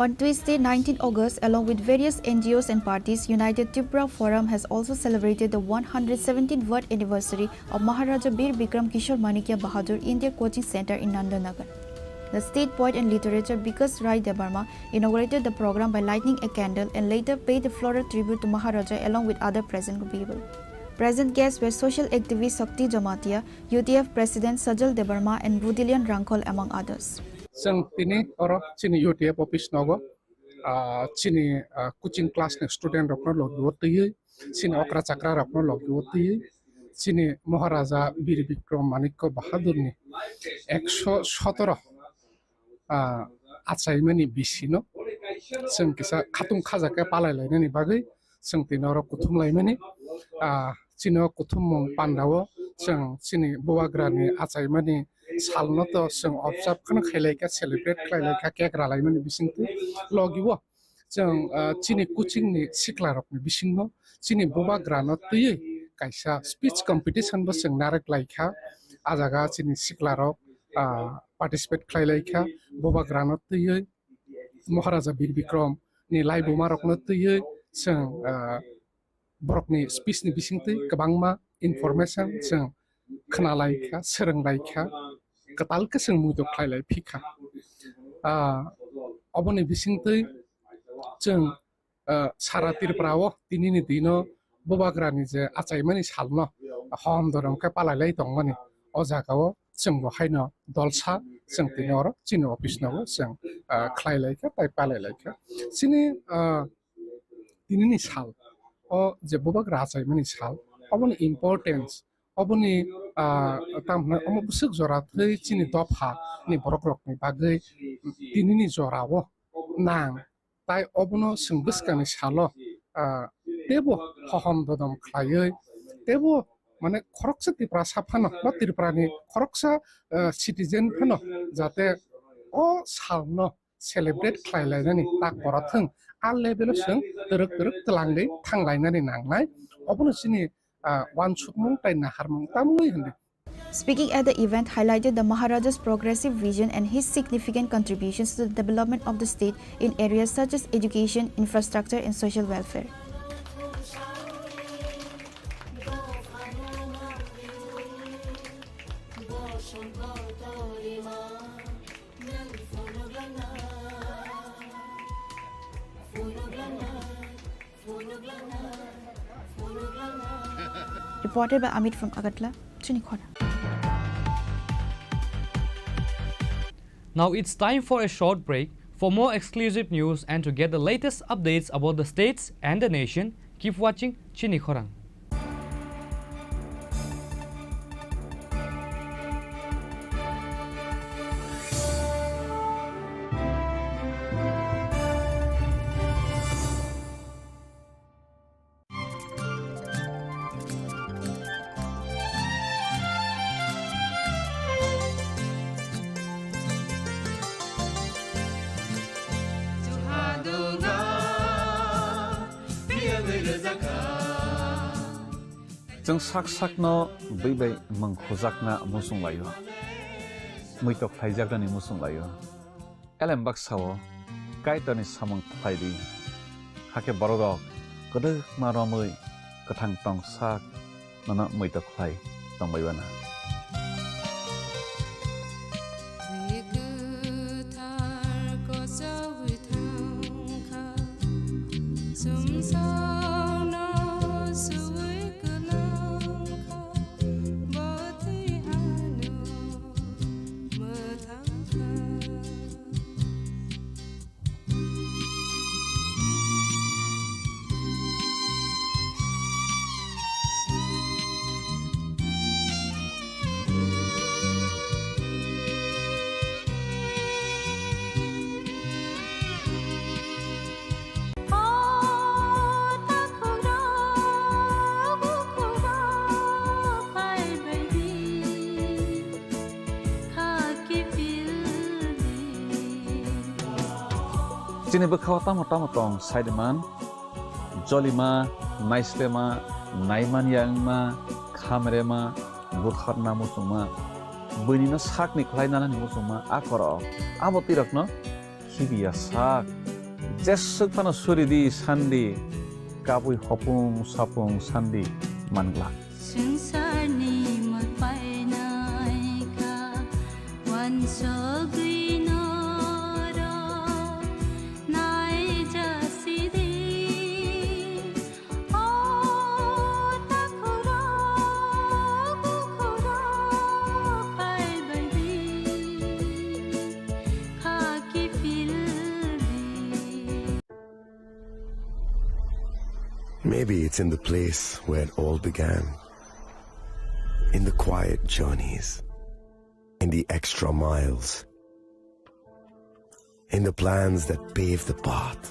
On Tuesday, 19 August, along with various NGOs and parties, United Tripura Forum has also celebrated the 117th birth anniversary of Maharaja Bir Bikram Kishore Manikya Bahadur in their coaching center in Nandanagar. The state poet and literature Vikas Rai Deb Burma inaugurated the program by lighting a candle and later paid a floral tribute to Maharaja along with other present people. Present guests were social activist Sakti Jamatia, UTF President Sajal Deb Burma, and Budilian Rangkhol, among others. Tini or Chini UTF office nogo, Chini coaching class next student of no logi, Chini Okra Chakra of no logi, Chini Maharaja Bir Bikram Manikya Bahadur, Exo Shotoro Atsaimani Bishino, Sankisa Katum Kazaka Palai Bagi, Santinoro Kutum Laimani, Chino Kutum Pandawo, Sang Chini Boagrani Atsaimani. Salnoto sing observe kan khaileka celebrate khaileka cake ralaimani bisingtu logiwo jeng chini coaching ni siklarok ni bisingno chini boba grano tui kaisa speech competition bo sing narak laika ajaga chini siklarok participate khaileka boba grano tui Maharaja Bir Bikram ni lai bomarok no tui sing borok ni speech ni bisingtu kabangma information sing khana laika serang laika Katal keseng mudo klai pika. Oboni bisingtui jeng saratir prawo tinini dino bobagrani je achaimani salno hom dorong ka palalai tongmani ojagawo jeng bo haino dolsa jeng tinoro chino office nawo jeng klai ka pai palalai ka sini tinini sal o je bobagra achaimani sal oboni importance Oboni tamna omo busuk zora thui chini dopha ni borokrok ni bagai tinini zorawo nang tai obono singbuskani salo tebo hohom dodom khlaioi tebo mane khoroksa Tripura saphano ba Tripura ni khoroksa citizen phano jate o salno celebrate khlailai tak borathung a level sing teruk telangai thanglai nangnai obono chini Speaking at the event highlighted the Maharaja's progressive vision and his significant contributions to the development of the state in areas such as education, infrastructure, and social welfare. Reported by Amit from Agartala, Chini Khorang. Now it's time for a short break. For more exclusive news and to get the latest updates about the states and the nation, keep watching Chini Khorang. जों साक साकनो बैबाय मंखुजाकना मुसुं लायो मैतक थाइजाकनि मुसुं लायो एलेम बाक्साओ काइटनि सामं थाइदि हाके बरदक गदो मारमै गथां टं साक नना मैतक Thai तंबायबाना Chini bekhaw tamo tong Saideman, Jolima, Naislema, Naiman Yangma, Kamerema, Bukharna Musuma, Bunina Sakni Klainana Musuma, Akoro, Abotirakno, Hibia Sak, Jessukana Suridi, Sandi, Kapui Hopung, Sapung, Sandi, Mangla. Maybe it's in the place where it all began, in the quiet journeys, in the extra miles, in the plans that pave the path.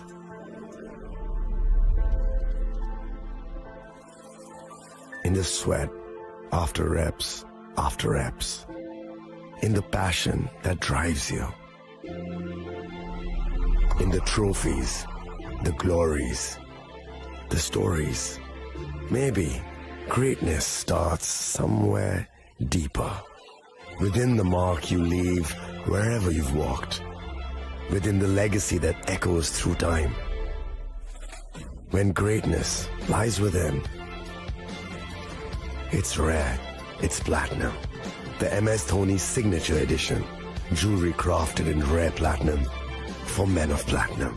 In the sweat after reps, in the passion that drives you, in the trophies, the glories, the stories. Maybe greatness starts somewhere deeper, within the mark you leave wherever you've walked, within the legacy that echoes through time. When greatness lies within, it's rare, it's platinum. The MS Dhoni Signature Edition, jewelry crafted in rare platinum for men of platinum.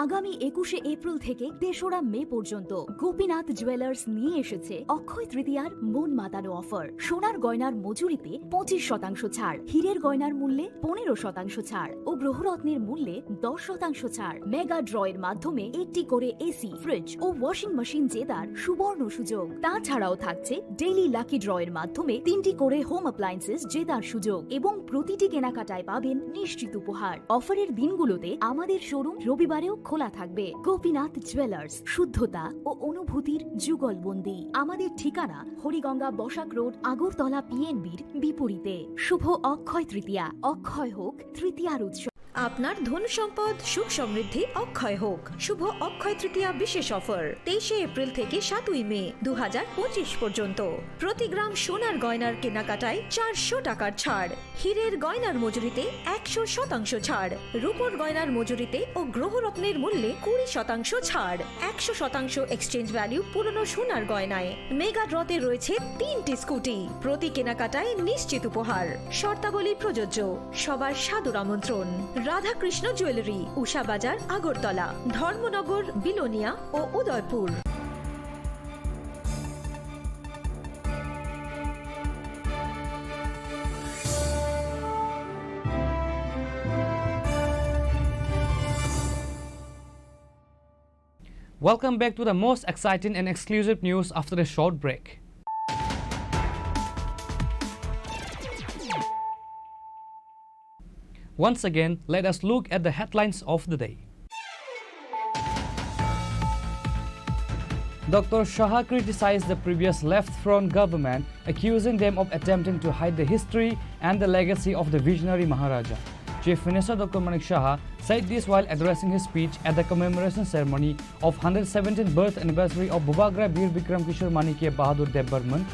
আগামী 21শে April থেকে ৩রা মে পর্যন্ত Gopinath jewellers নিয়ে এসেছে অক্ষয় তৃতীয়ার মন মাতানো offer. সোনার গয়নার মজুরিতে 25% ছাড়, হীরের গয়নার মূল্যে 15% ছাড় ও গ্রহরত্নের মূল্যে 10% ছাড়। মেগা ড্রয়ের মাধ্যমে একটি করে এসি, ফ্রিজ ও ওয়াশিং মেশিন জেতার সুবর্ণ সুযোগ। তাছাড়াও থাকছে ডেইলি লাকি ড্রয়ের মাধ্যমে 3টি করে হোম অ্যাপ্লায়েন্সেস জেতার সুযোগ এবং প্রতিটি কেনাকাটায় পাবেন নিশ্চিত উপহার। অফারের দিনগুলোতে আমাদের শোরুম রবিবারেও খোলা থাকবে। গোপীনাথ জুয়েলার্স, শুদ্ধতা ও অনুভূতির যুগলবন্দি। আমাদের ঠিকানা হরিগঙ্গা বসাক রোড, আগরতলা পিএনবির বিপরীতে। শুভ অক্ষয় তৃতীয়া, অক্ষয় হোক তৃতীয়ার উৎসব। আপনার ধন সম্পদ সুখ সমৃদ্ধি অক্ষয় হোক। শুভ অক্ষয় তৃতীয়া বিশেষ অফার 23শে এপ্রিল থেকে 7ই মে 2025 পর্যন্ত। প্রতি গ্রাম সোনার গয়নার কেনাকাটায় 400 টাকার ছাড়, হীরের গয়নার মজুরিতে 100% ছাড়, রূপোর গয়নার মজুরিতে ও গ্রহরত্নের মূল্যে 20% ছাড়, 100% এক্সচেঞ্জ ভ্যালু পুরনো সোনার গয়নায়। মেগা ড্রতে রয়েছে 3টি স্কুটি, প্রতি কেনাকাটায় নিশ্চিত উপহার। শর্তাবলী প্রযোজ্য। সবার সাদর আমন্ত্রণ। রাধাকৃষ্ণ জুয়েলারি, উষা বাজার, আগরতলা, ধর্মনগর, বিলোনিয়া ও Udaipur. Welcome back to the most exciting and exclusive news after a short break. Once again, let us look at the headlines of the day. Dr. Shah criticized the previous Left Front government, accusing them of attempting to hide the history and the legacy of the visionary Maharaja. Chief Minister Dr. Manik Shah said this while addressing his speech at the commemoration ceremony of 117th birth anniversary of Bhubagra Bir Bikram Kishore Manikya Bahadur Debarman.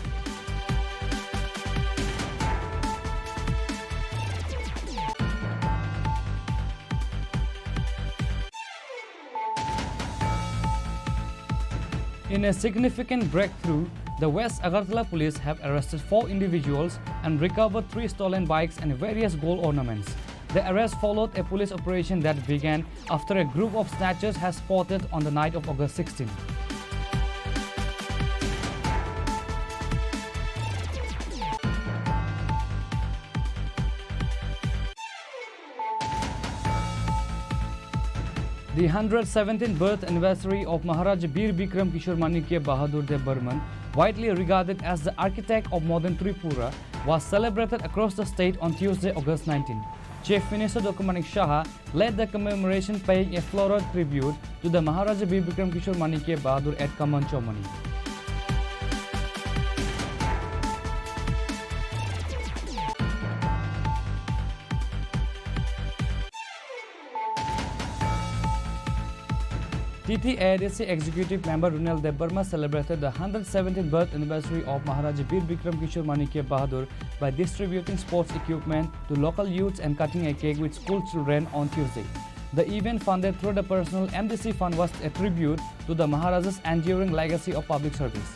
In a significant breakthrough, the West Agartala police have arrested 4 individuals and recovered 3 stolen bikes and various gold ornaments. The arrest followed a police operation that began after a group of snatchers has spotted on the night of August 16. The 117th birth anniversary of Maharaja Bir Bikram Kishore Manikya Bahadur Debarman, widely regarded as the architect of modern Tripura, was celebrated across the state on Tuesday, August 19. Chief Minister Dr. Manik Shah led the commemoration, paying a floral tribute to the Maharaja Bir Bikram Kishore Manikya Bahadur at Kamanchomani. TTADC Executive Member Runal Debarma celebrated the 117th birth anniversary of Maharaja Bir Bikram Kishore Manikya Bahadur by distributing sports equipment to local youths and cutting a cake with school children on Tuesday. The event, funded through the personal MDC fund, was a tribute to the Maharaja's enduring legacy of public service.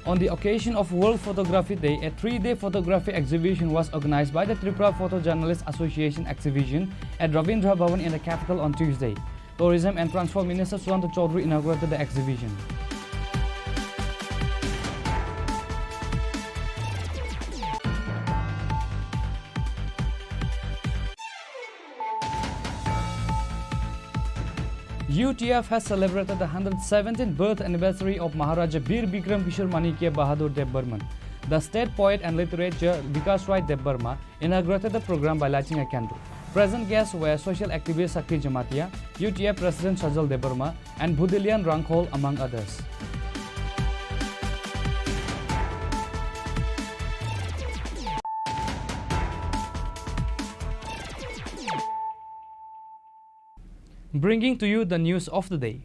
On the occasion of World Photography Day, a 3-day photography exhibition was organized by the Tripura Photojournalists Association exhibition at Ravindra Bhavan in the capital on Tuesday. Tourism and Transport Minister Suwanta Chaudhary inaugurated the exhibition. UTF has celebrated the 117th birth anniversary of Maharaja Bir Bikram Kishore Manikya Bahadur Debarman. The state poet and literature Vikas Rai Debarma inaugurated the program by lighting a candle. Present guests were social activist Sakri Jamatia, UTF President Sajal Debarma, and Budilian Rangkhol, among others. Bringing to you the news of the day.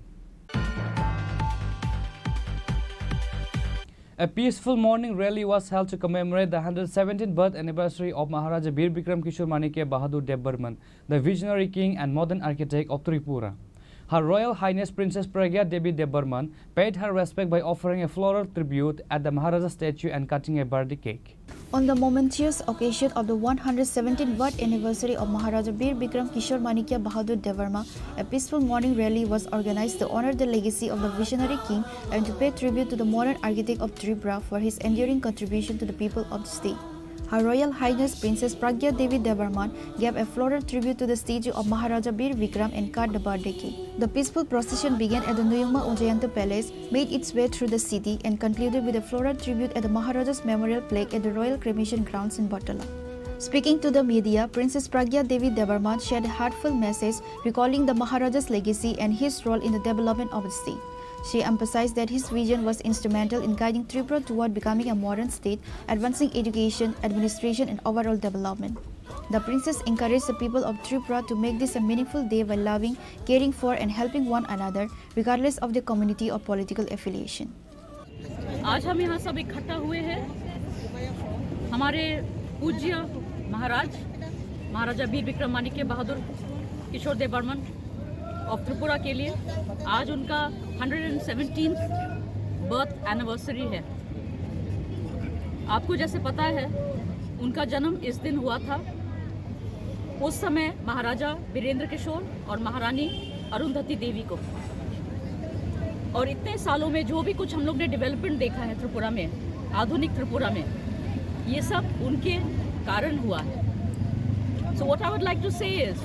A peaceful morning rally was held to commemorate the 117th birth anniversary of Maharaja Bir Bikram Kishore Manikya Bahadur Debarman, the visionary king and modern architect of Tripura. Her Royal Highness Princess Pragya Devi Debarman paid her respect by offering a floral tribute at the Maharaja statue and cutting a birthday cake. On the momentous occasion of the 117th birth anniversary of Maharaja Bir Bikram Kishore Manikya Bahadur Debarma, a peaceful morning rally was organized to honor the legacy of the visionary king and to pay tribute to the modern architect of Tripura for his enduring contribution to the people of the state. Her Royal Highness Princess Pragya Devi Debarman gave a floral tribute to the statue of Maharaja Bir Bikram and cut the birthday cake. The peaceful procession began at the Nuyungma Ujayanta Palace, made its way through the city, and concluded with a floral tribute at the Maharaja's memorial plaque at the Royal Cremation Grounds in Batala. Speaking to the media, Princess Pragya Devi Debarman shared a heartfelt message recalling the Maharaja's legacy and his role in the development of the state. She emphasized that his vision was instrumental in guiding Tripura toward becoming a modern state, advancing education, administration, and overall development. The princess encouraged the people of Tripura to make this a meaningful day by loving, caring for, and helping one another, regardless of their community or political affiliation. आज हम यहाँ सब इकट्ठा हुए हैं हमारे पूज्य महाराजा बीर विक्रम मानिक्य बहादुर किशोर देबर्मन of Tripura के लिए। आज उनका 117th बर्थ एनिवर्सरी है। आपको जैसे पता है उनका जन्म इस दिन हुआ था। उस समय महाराजा वीरेंद्र किशोर और महारानी अरुंधति देवी को और इतने सालों में जो भी कुछ हम लोग ने डेवलपमेंट देखा है त्रिपुरा में, आधुनिक त्रिपुरा में, ये सब उनके कारण हुआ है. So what I would like to say is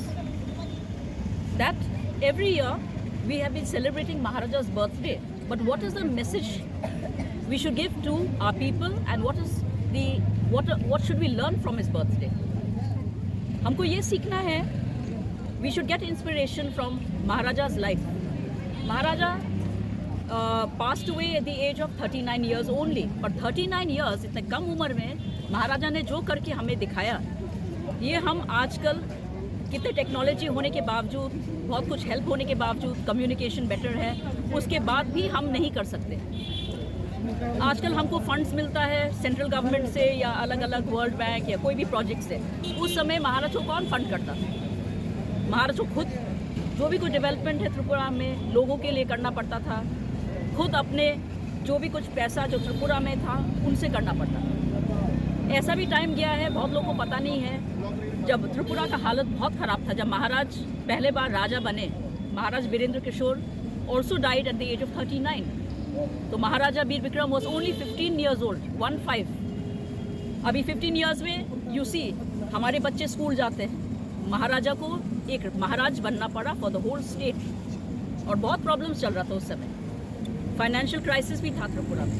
that every year we have been celebrating Maharaja's birthday, but what is the message we should give to our people, and what should we learn from his birthday? हमको ये सीखना है, we should get inspiration from Maharaja's life. Maharaja passed away at the age of 39 years only, but 39 years इतने कम उम्र में महाराजा ने जो करके हमें दिखाया, ये हम आजकल कितने टेक्नोलॉजी होने के बावजूद, बहुत कुछ हेल्प होने के बावजूद, कम्युनिकेशन बेटर है, उसके बाद भी हम नहीं कर सकते. आजकल हमको फंड्स मिलता है सेंट्रल गवर्नमेंट से या अलग अलग वर्ल्ड बैंक या कोई भी प्रोजेक्ट से. उस समय महाराज को कौन फंड करता था? महाराज को खुद जो भी कुछ डेवलपमेंट है त्रिपुरा में लोगों के लिए करना पड़ता था, खुद अपने जो भी कुछ पैसा जो त्रिपुरा में था उनसे करना पड़ता था. ऐसा भी टाइम गया है, बहुत लोगों को पता नहीं है, जब त्रिपुरा का हालत बहुत ख़राब था. जब महाराज पहले बार राजा बने, Maharaj Virendra Kishore also died at the age of 39. तो Maharaja Bir Bikram was only 15 years old, 15. अभी 15 ईयर्स में यू सी हमारे बच्चे स्कूल जाते हैं. महाराजा को एक महाराज बनना पड़ा फॉर द होल स्टेट, और बहुत प्रॉब्लम्स चल रहा था उस समय. फाइनेंशियल क्राइसिस भी था त्रिपुरा में.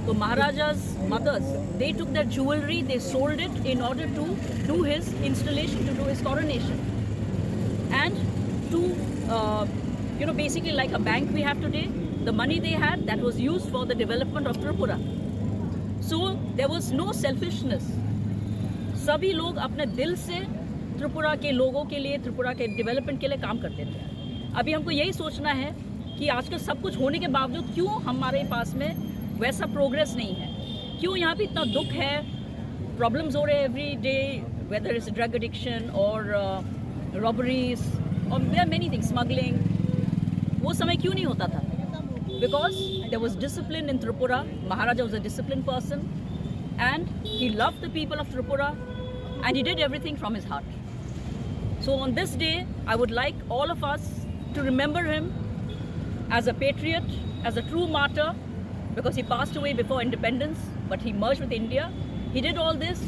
तो महाराजा's mothers, they took their jewelry, they sold it in order to do his installation, to do his coronation, and to basically like a bank we have today, the money they had, that was used for the development of Tripura. So there was no selfishness. सभी लोग अपने दिल से त्रिपुरा के लोगों के लिए, त्रिपुरा के डेवलपमेंट के लिए काम करते थे. अभी हमको यही सोचना है कि आजकल सब कुछ होने के बावजूद क्यों हमारे पास में वैसा प्रोग्रेस नहीं है, क्यों यहाँ पे इतना दुख है, प्रॉब्लम्स हो रहे हैं every day, whether is drug addiction और रॉबरीज और there are many things, smuggling. वो समय क्यों नहीं होता था? Because there was discipline in Tripura. Maharaja was a discipline person and he loved the people of Tripura and he did everything from his heart. So on this day I would like all of us to remember him as a patriot, as a true martyr, because he passed away before independence, but he merged with India. He did all this,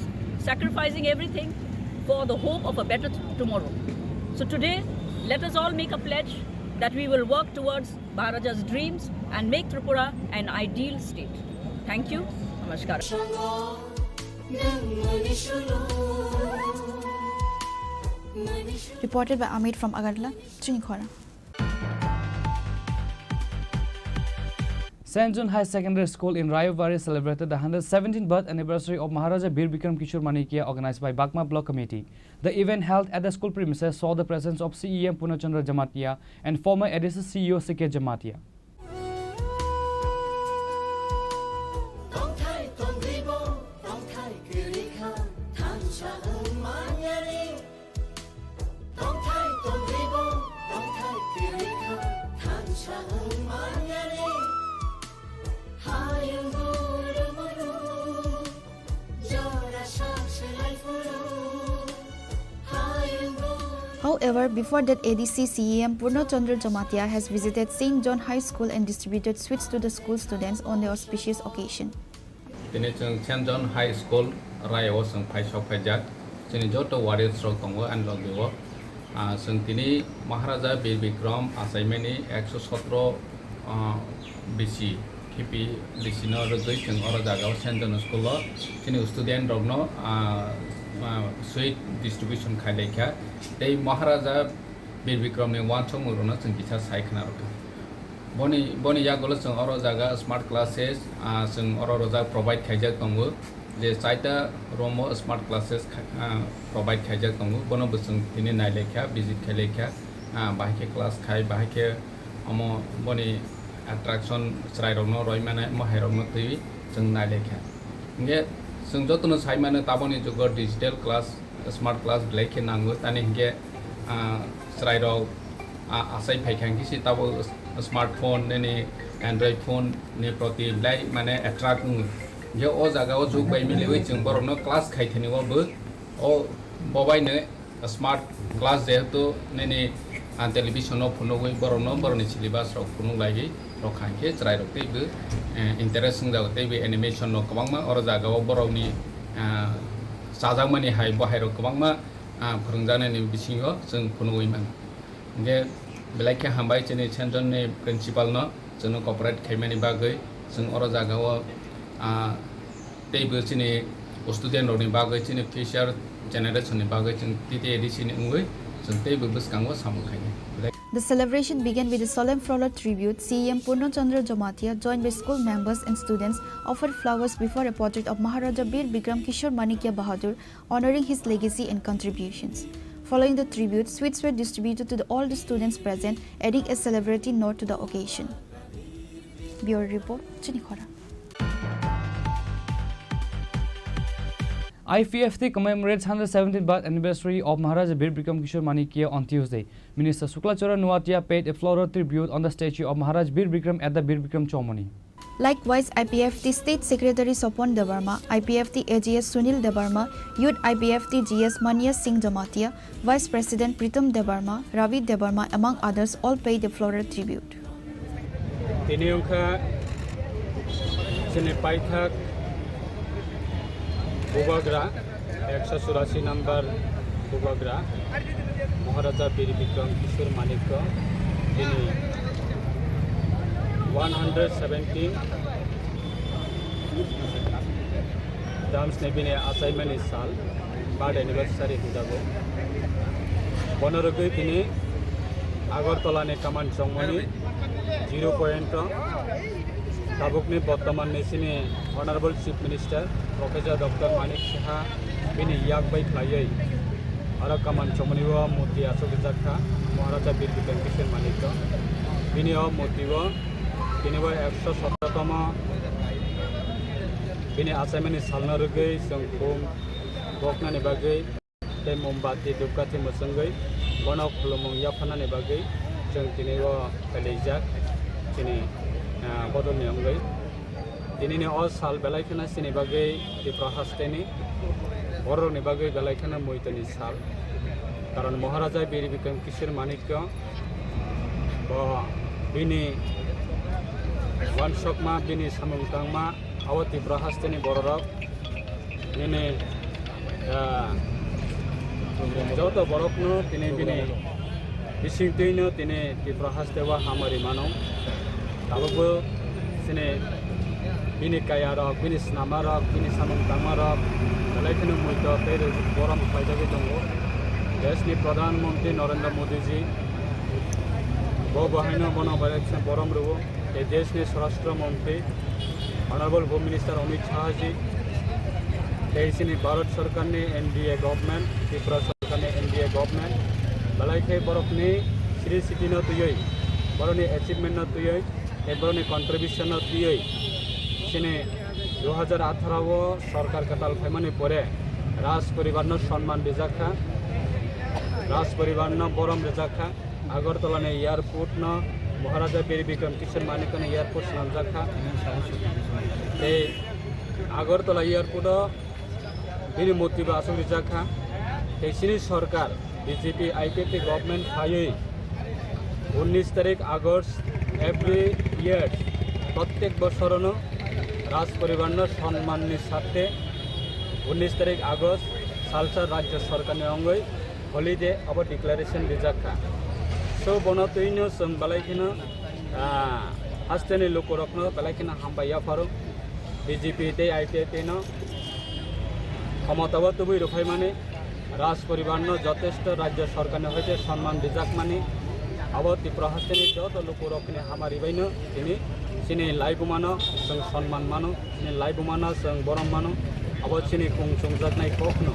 sacrificing everything for the hope of a better tomorrow. So today, let us all make a pledge that we will work towards Maharaja's dreams and make Tripura an ideal state. Thank you. Namaskar. Reported by Amit from Agartala, Chini Khorang. St. John High Secondary School in Rayobari celebrated the 117th birth anniversary of Maharaja Bir Bikram Kishore Manikia, organized by Bakma Block Committee. The event held at the school premises saw the presence of CEM Punachandra Jamatia and former editor CEO Sike Jamatia. However, before that, ADC CEM Purnachandra Jamatia has visited St. John High School and distributed sweets to the school students on the auspicious occasion. Tini chung St. John High School Rayo sung phai shok phai jak chini joto warrior srok tongo an logiwo sung tini Maharaja Bir Bikram asaimeni 117 BC kipi lisino rogoi chung oro jagao St. John School lo chini student rogno sweet distribution khailekha tei Maharaja Bir Bikram ne wanchong urona chung kisa sai khana ro boni ya golo chung oro jaga smart classes chung oro roja provide khaijak tongo je saita romo smart classes provide khaijak tongo bono busung tini nailekha visit khailekha bahike class khai bahike amo boni attraction srai rogno roi mane mohai rogno tui chung nailekha nge जों जतनो साइमानो ताबोनि जुगर digital class smart class ब्लेके नांगो तानि हिंगे स्राइरो आसाइ फाइखांखि सि Tabo smartphone ने Android phone ने प्रति ब्लाई माने attract जे ओ जागाव जुग बाय मिलेवै जों बरनो क्लास खाइथेनिवबो ओ बबाइनो स्मार्ट क्लास जेहेतु ने टेलिभिजन फोनोवै बरनो बरनि सिलेबास रो फोनो लागि rokhanke chrai rok teibo interest sungjago teibo animation no kwbangma oro jagao borokni sajagmani hai bahai rok kwbangma phurungjaknai ni bisingo jeng phunugui man ge belai khe hambai chini center ni principal no jeng cooperate khaimani bagui jeng oro jagao teibo chini student rok ni bagui chini future generation ni bagui jeng titi edisi ni ungui jeng teibo bwskango samung khaini. The celebration began with a solemn floral tribute. CM Purnachandra Jamatia, joined by school members and students, offered flowers before a portrait of Maharaja Bir Bikram Kishore Manikya Bahadur, honoring his legacy and contributions. Following the tribute, sweets were distributed to all the students present, adding a celebratory note to the occasion. Bureau Report, Chini Khorang. IPFT commemorates 117th birth anniversary of Maharaja Bir Bikram Kishore Manikya on Tuesday. Minister Suklachara Nuatia paid a floral tribute on the statue of Maharaj Bir Bikram at the Bir Bikram ceremony. Likewise, IPFT State Secretary Sopon Debarma, IPFT AGS Sunil Debarma, Youth IPFT GS Manya Singh Jamatia, Vice President Pritam Debarma, Ravi Debarma, among others, all paid a floral tribute. Bubagra 184 number Bubagra Maharaja Bir Bikram Kishore Manikya ini 117 Dams nebine assignment sal birth anniversary hudago bonorogoi tini Agartala ne kaman chongmani 0 point Tabukni Bottoman Nesini Honorable Chief Minister Professor Dr. Manik Shaha Bini Yakbai Klayai Arakaman Chomaniwa Muti Asokizaka Maharaja Bir Bikram Kishore Manikya Bini of Mutiwa Biniwa Extra Sotama Bini Assignment Salnarugai Sangkum Bokna Nebagai Te Mumbati Dukati Musangai Bonok Lomong Yapana Nebagai Changtinewa Kalejak Chini Bodol ni amgai ini ni all sal belai kena sini bagai di prahasteni borok ni bagai belai kena muitani sal karon Maharaja Bir Bikram Kishore Manikya bo bini wan shokma bini samungtangma awati prahasteni borok ini joto borokno tini bini bisingtino tini di prahastewa hamari mano Tabu sini bini kaya rok, bini senama rok, bini samung tama rok, balai kena muita peru boram kaidagi jongo. Desni Pradhan Mantri Narendra Modi ji, bo bahina bono balai kena boram rugo. Desni Swarashtra Mantri, Honorable Home Minister Amit Shah ji, sini Bharat Sarkar ne NDA government, Tripura Sarkar ne NDA government, balai kena borok ne Sri City na tuyoi, borok ne achievement na tuyoi. এবারে contribution দিয়ে সিনে 2018 সরকার কাতাল ফাইমানি পরে রাজ পরিবার সম্মান রেজাখা রাজ পরিবার বরম রেজাখা আগরতলা নে এয়ারপোর্ট ন মহারাজা বীর বিক্রম কিশোর মানিক্য নে এয়ারপোর্ট নামজাখা এই আগরতলা এয়ারপোর্ট বিনি মোতিবা আসল রেজাখা এই সিনি সরকার বিজেপি আইপিএফটি গভর্নমেন্ট ফাইয়ে 19 তারিখ আগস্ট every year প্রত্যেক বছরন রাজ পরিবার সম্মানের সাথে 19 তারিখ আগস্ট সালসার রাজ্য সরকারের অঙ্গই হলিডে অব ডিক্লারেশন রিজাখা সো বনতইন সং বালাইখিনা হাস্তেনি লোকরকন বালাইখিনা হামবাইয়া ফারো বিজেপি তে আইপিএফ ন ক্ষমতাবত বই রফাই মানে রাজ পরিবার যথেষ্ট রাজ্য সরকারের হইতে সম্মান রিজাক মানে Awat diprahasteni joto lukurokni hamari baino ini sini laibu mano seng sonman mano sini laibu mano seng borom mano awat sini kung sungzak nai kokno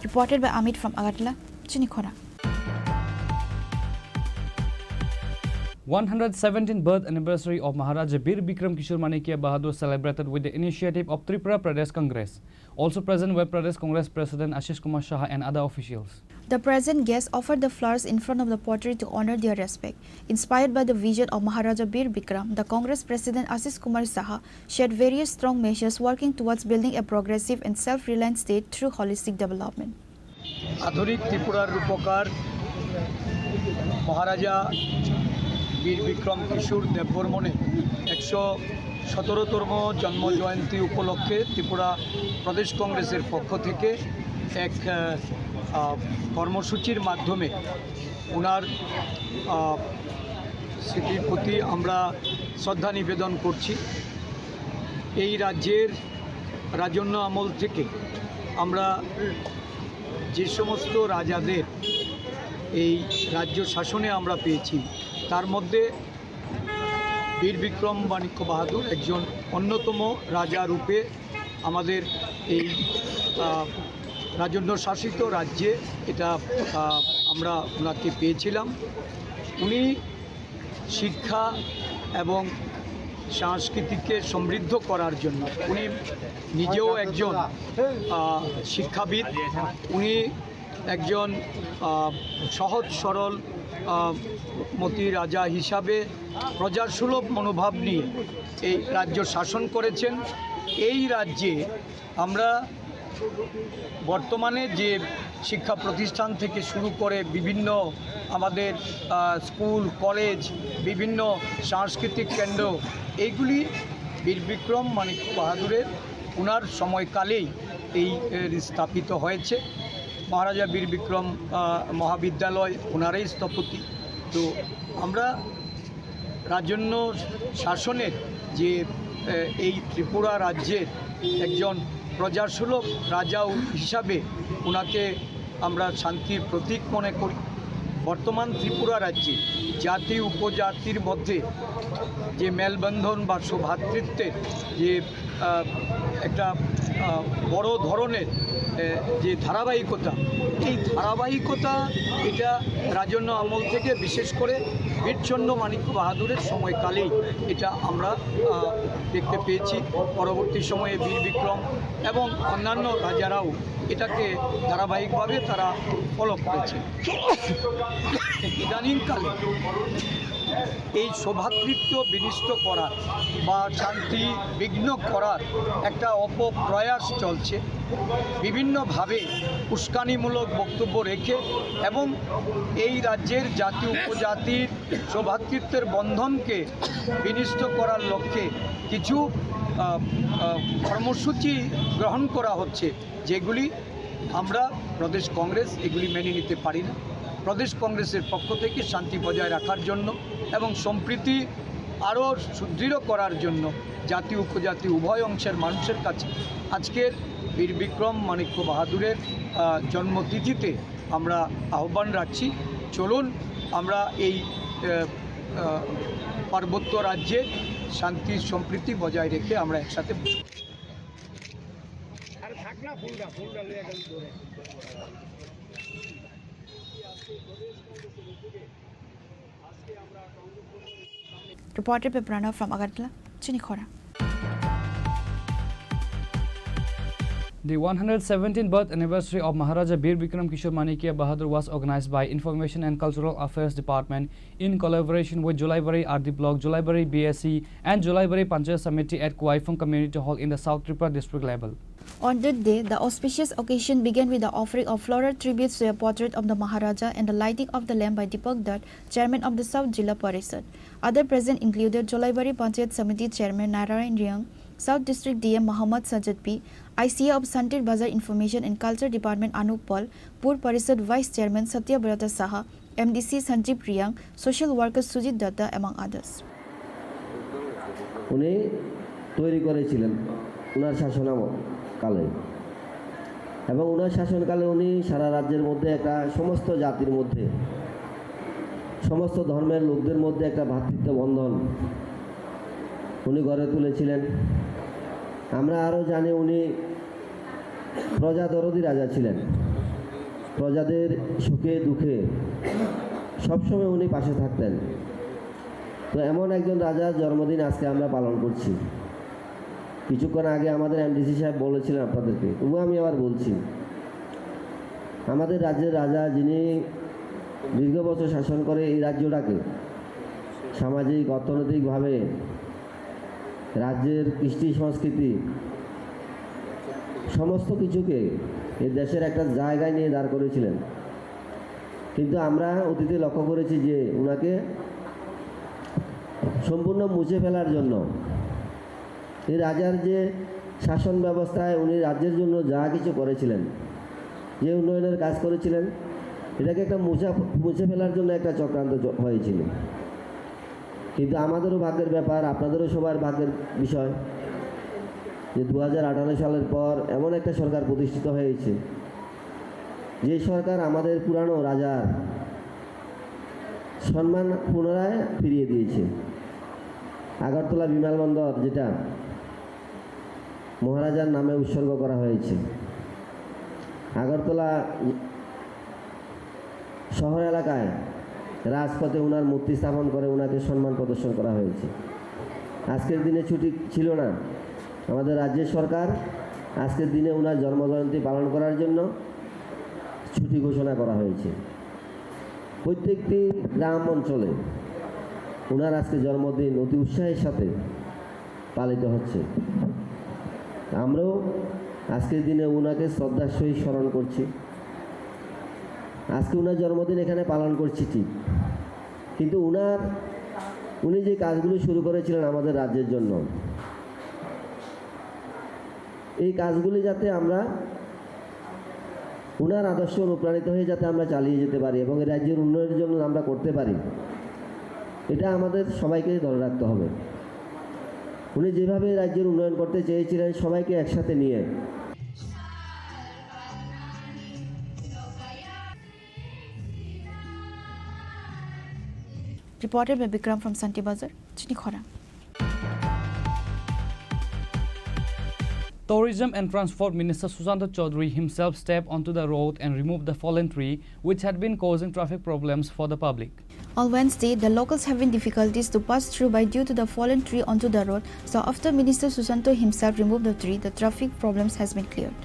Reported by Amit from Agartala, Chini Khorang. 117th birth anniversary of Maharaja Bir Bikram Kishore Manikya Bahadur celebrated with the initiative of Tripura Pradesh Congress. Also present were Pradesh Congress President Ashish Kumar Shah and other officials. The present guests offered the flowers in front of the pottery to honor their respect. Inspired by the vision of Maharaja Bir Bikram, the Congress President Ashish Kumar Shah shared various strong measures working towards building a progressive and self-reliant state through holistic development. आधुनिक त्रिपुरार रूपकार महाराजा বীর বিক্রম কিশোর দেববর্মনের 117তম জন্ম জয়ন্তী উপলক্ষে ত্রিপুরা প্রদেশ কংগ্রেসের পক্ষ থেকে এক কর্মসূচির মাধ্যমে ওনার স্মৃতির প্রতি আমরা শ্রদ্ধা নিবেদন করছি। এই রাজ্যের রাজন্য আমল থেকে আমরা যে সমস্ত রাজাদের এই রাজ্য শাসনে আমরা পেয়েছি তার মধ্যে বীর বিক্রম মানিক্য বাহাদুর একজন অন্যতম রাজা রূপে আমাদের এই রাজন্য শাসিত রাজ্যে এটা আমরা ওনাকে পেয়েছিলাম। উনি শিক্ষা এবং সংস্কৃতিকে সমৃদ্ধ করার জন্য উনি নিজেও একজন শিক্ষাবিদ, উনি একজন সহজ সরল মতি রাজা হিসাবে প্রজার সুলভ মনোভাব নিয়ে এই রাজ্য শাসন করেছেন। এই রাজ্যে আমরা বর্তমানে যে শিক্ষা প্রতিষ্ঠান থেকে শুরু করে বিভিন্ন আমাদের স্কুল কলেজ বিভিন্ন সাংস্কৃতিক কেন্দ্র এইগুলি বীর বিক্রম মানিক্য বাহাদুরের ওনার সময়কালেই এই স্থাপিত হয়েছে। মহারাজা বীর বিক্রম মহাবিদ্যালয় ওনারাই স্থপতি। তো আমরা রাজন্য শাসনের যে এই ত্রিপুরা রাজ্যের একজন প্রজাসুলভ রাজা হিসাবে ওনাকে আমরা শান্তির প্রতীক মনে করি। বর্তমান ত্রিপুরা রাজ্যে জাতি উপজাতির মধ্যে যে মেলবন্ধন বা সৌভ্রাতৃত্বের যে একটা বড় ধরনের যে ধারাবাহিকতা, এই ধারাবাহিকতা এটা রাজন্য আমল থেকে বিশেষ করে বীরচন্দ্র মানিক্য বাহাদুরের সময়কালেই এটা আমরা দেখতে পেয়েছি। পরবর্তী সময়ে বীর বিক্রম এবং অন্যান্য রাজারাও এটাকে ধারাবাহিকভাবে তারা ফলো করেছে। ইদানিংকালে এই সৌভ্রাতৃত্ব বিনষ্ট করার বা শান্তি বিঘ্ন করার একটা অপপ্রয়াস চলছে। বিভিন্নভাবে উস্কানিমূলক বক্তব্য রেখে এবং এই রাজ্যের জাতি উপজাতির সৌভ্রাতৃত্বের বন্ধনকে বিনষ্ট করার লক্ষ্যে কিছু কর্মসূচি গ্রহণ করা হচ্ছে, যেগুলি আমরা প্রদেশ কংগ্রেস এগুলি মেনে নিতে পারি না। প্রদেশ কংগ্রেসের পক্ষ থেকে শান্তি বজায় রাখার জন্য এবং সম্প্রীতি আরও সুদৃঢ় করার জন্য জাতি উপজাতি উভয় অংশের মানুষের কাছে আজকের বীর বিক্রম মানিক্য বাহাদুরের জন্মতিথিতে আমরা আহ্বান রাখছি, চলুন আমরা এই পার্বত্য রাজ্যে শান্তি সম্প্রীতি বজায় রেখে আমরা একসাথে বসি। Reported by Pranav from Agartala, Chini Khorang. The 117th birth anniversary of Maharaja Bir Bikram Kishore Manikya Bahadur was organized by Information and Cultural Affairs Department in collaboration with Julaibari RD Block, Julaibari BSc and Julaibari Panchayat Samiti at Kuaifung Community Hall in the South Tripura district level. On that day, the auspicious occasion began with the offering of floral tributes to a portrait of the Maharaja and the lighting of the lamp by Deepak Dutt, Chairman of the South Jilla Parishad. Other present included Julaibari Panchayat Samiti Chairman Narayan Riang, South District DM Muhammad Sajjad P, ICA of Santir Bazar Information and Culture Department Anup Paul, Pur Parishad Vice Chairman Satya Brata Saha, MDC Sanjeev Priyang, Social Worker Sujit Datta, among others. উনি তৈরি করেছিলেন ওনার শাসনকালে এবং ওনার শাসনকালে উনি সারা রাজ্যের মধ্যে একটা সমস্ত জাতির মধ্যে সমস্ত ধর্মের লোকদের মধ্যে একটা ভ্রাতৃত্ব বন্ধন উনি গড়ে তুলেছিলেন। আমরা আরও জানি উনি প্রজাদরদী রাজা ছিলেন। প্রজাদের সুখে দুঃখে সবসময় উনি পাশে থাকতেন। তো এমন একজন রাজার জন্মদিন আজকে আমরা পালন করছি। কিছুক্ষণ আগে আমাদের এমডিসি সাহেব বলেছিলেন আপনাদেরকে, তবু আমি আবার বলছি, আমাদের রাজ্যের রাজা যিনি দীর্ঘ বছর শাসন করে এই রাজ্যটাকে সামাজিক অর্থনৈতিকভাবে রাজ্যের কৃষ্টি সংস্কৃতি সমস্ত কিছুকে এই দেশের একটা জায়গায় নিয়ে দাঁড় করেছিলেন। কিন্তু আমরা অতীতে লক্ষ্য করেছি যে ওনাকে সম্পূর্ণ মুছে ফেলার জন্য এই রাজার যে শাসন ব্যবস্থায় উনি রাজ্যের জন্য যা কিছু করেছিলেন, যে উন্নয়নের কাজ করেছিলেন, এটাকে একটা মুছে ফেলার জন্য একটা চক্রান্ত হয়েছিল। কিন্তু আমাদেরও ভাগ্যের ব্যাপার, আপনাদেরও সবার ভাগ্যের বিষয় যে 2018 সালের পর এমন একটা সরকার প্রতিষ্ঠিত হয়েছে, যে সরকার আমাদের পুরানো রাজার সম্মান পুনরায় ফিরিয়ে দিয়েছে। আগরতলা বিমানবন্দর যেটা মহারাজার নামে উৎসর্গ করা হয়েছে, আগরতলা শহর এলাকায় রাজপথে ওনার মূর্তি স্থাপন করে ওনাকে সম্মান প্রদর্শন করা হয়েছে। আজকের দিনে ছুটি ছিল না, আমাদের রাজ্যের সরকার আজকের দিনে ওনার জন্মজয়ন্তী পালন করার জন্য ছুটি ঘোষণা করা হয়েছে। প্রত্যেকটি গ্রাম অঞ্চলে ওনার আজকে জন্মদিন অতি উৎসাহের সাথে পালিত হচ্ছে। আমরাও আজকের দিনে ওনাকে শ্রদ্ধার সহিত স্মরণ করছি। আজকে ওনার জন্মদিন এখানে পালন করছি ঠিক, কিন্তু উনি যে কাজগুলো শুরু করেছিলেন আমাদের রাজ্যের জন্য, এই কাজগুলি যাতে আমরা ওনার আদর্শ অনুপ্রাণিত হয়ে যাতে আমরা চালিয়ে যেতে পারি এবং এই রাজ্যের উন্নয়নের জন্য আমরা করতে পারি, এটা আমাদের সবাইকে ধরে রাখতে হবে। উনি যেভাবে রাজ্যের উন্নয়ন করতে চেয়েছিলেন সবাইকে একসাথে নিয়ে, Reported by Bikram from Santi Bazar, Chini Khorang. Tourism and Transport Minister Susanto Chaudhary himself stepped onto the road and removed the fallen tree which had been causing traffic problems for the public. On Wednesday, the locals having difficulties to pass through by due to the fallen tree onto the road, so after Minister Susanto himself removed the tree, the traffic problems has been cleared.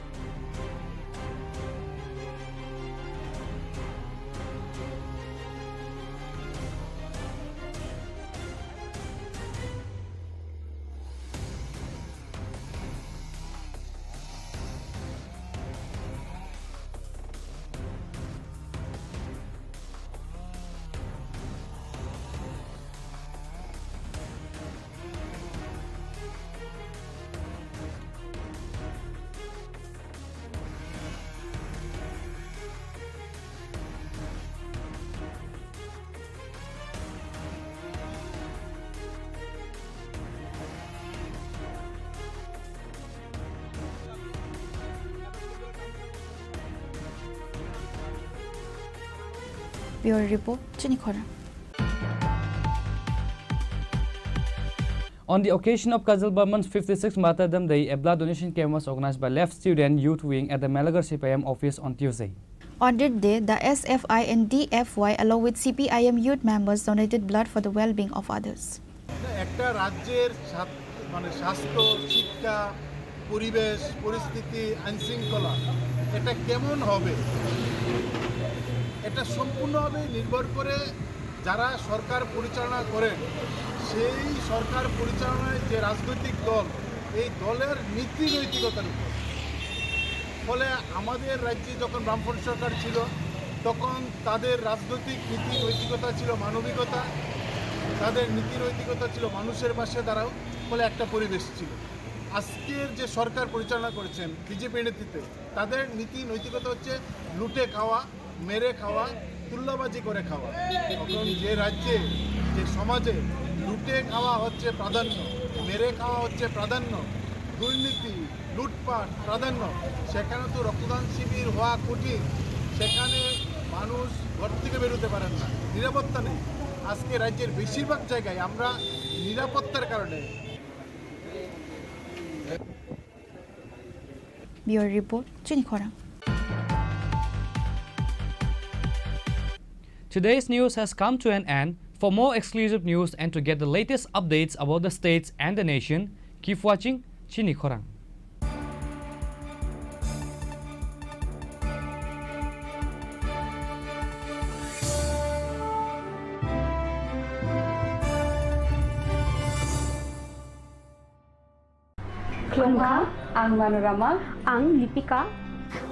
Bureau Report, Chini Khorang. On the occasion of Kajal Burman's 56th Martyrdom Day, a blood donation camp was organized by Left Student Youth Wing at the Malagar CPIM office on Tuesday. On that day, the SFI and DFY along with CPIM youth members donated blood for the well-being of others. একটা রাজ্যের মানে স্বাস্থ্য, শিক্ষা, পরিবেশ, পরিস্থিতি, আইনশৃঙ্খলা এটা কেমন হবে, এটা সম্পূর্ণভাবে নির্ভর করে যারা সরকার পরিচালনা করেন, সেই সরকার পরিচালনায় যে রাজনৈতিক দল, এই দলের নীতি নৈতিকতার উপর। ফলে আমাদের রাজ্যে যখন বামফ্রন্ট সরকার ছিল তখন তাদের রাজনৈতিক নীতি নৈতিকতা ছিল মানবিকতা, তাদের নীতি নৈতিকতা ছিল মানুষের পাশে দাঁড়াও, ফলে একটা পরিবেশ ছিল। আজকের যে সরকার পরিচালনা করেছেন বিজেপি নেতৃত্বে, তাদের নীতি নৈতিকতা হচ্ছে লুটে খাওয়া, মেরে খাওয়া, তুল্যবাজি করে খাওয়া। তখন যে রাজ্যে, যে সমাজে লুটে খাওয়া হচ্ছে প্রাধান্য, মেরে খাওয়া হচ্ছে প্রাধান্য, দুর্নীতি, লুটপাট প্রাধান্য, সেখানে তো রক্তদান শিবির হওয়া কঠিন। সেখানে মানুষ ঘর থেকে বেরোতে পারেন না, নিরাপত্তা নেই। আজকে রাজ্যের বেশিরভাগ জায়গায় আমরা নিরাপত্তার কারণে। Bureau Report, Chini Khorang. Today's news has come to an end. For more exclusive news and to get the latest updates about the states and the nation, keep watching Chini Khorang. Klungha, ang Manorama, ang Lipika.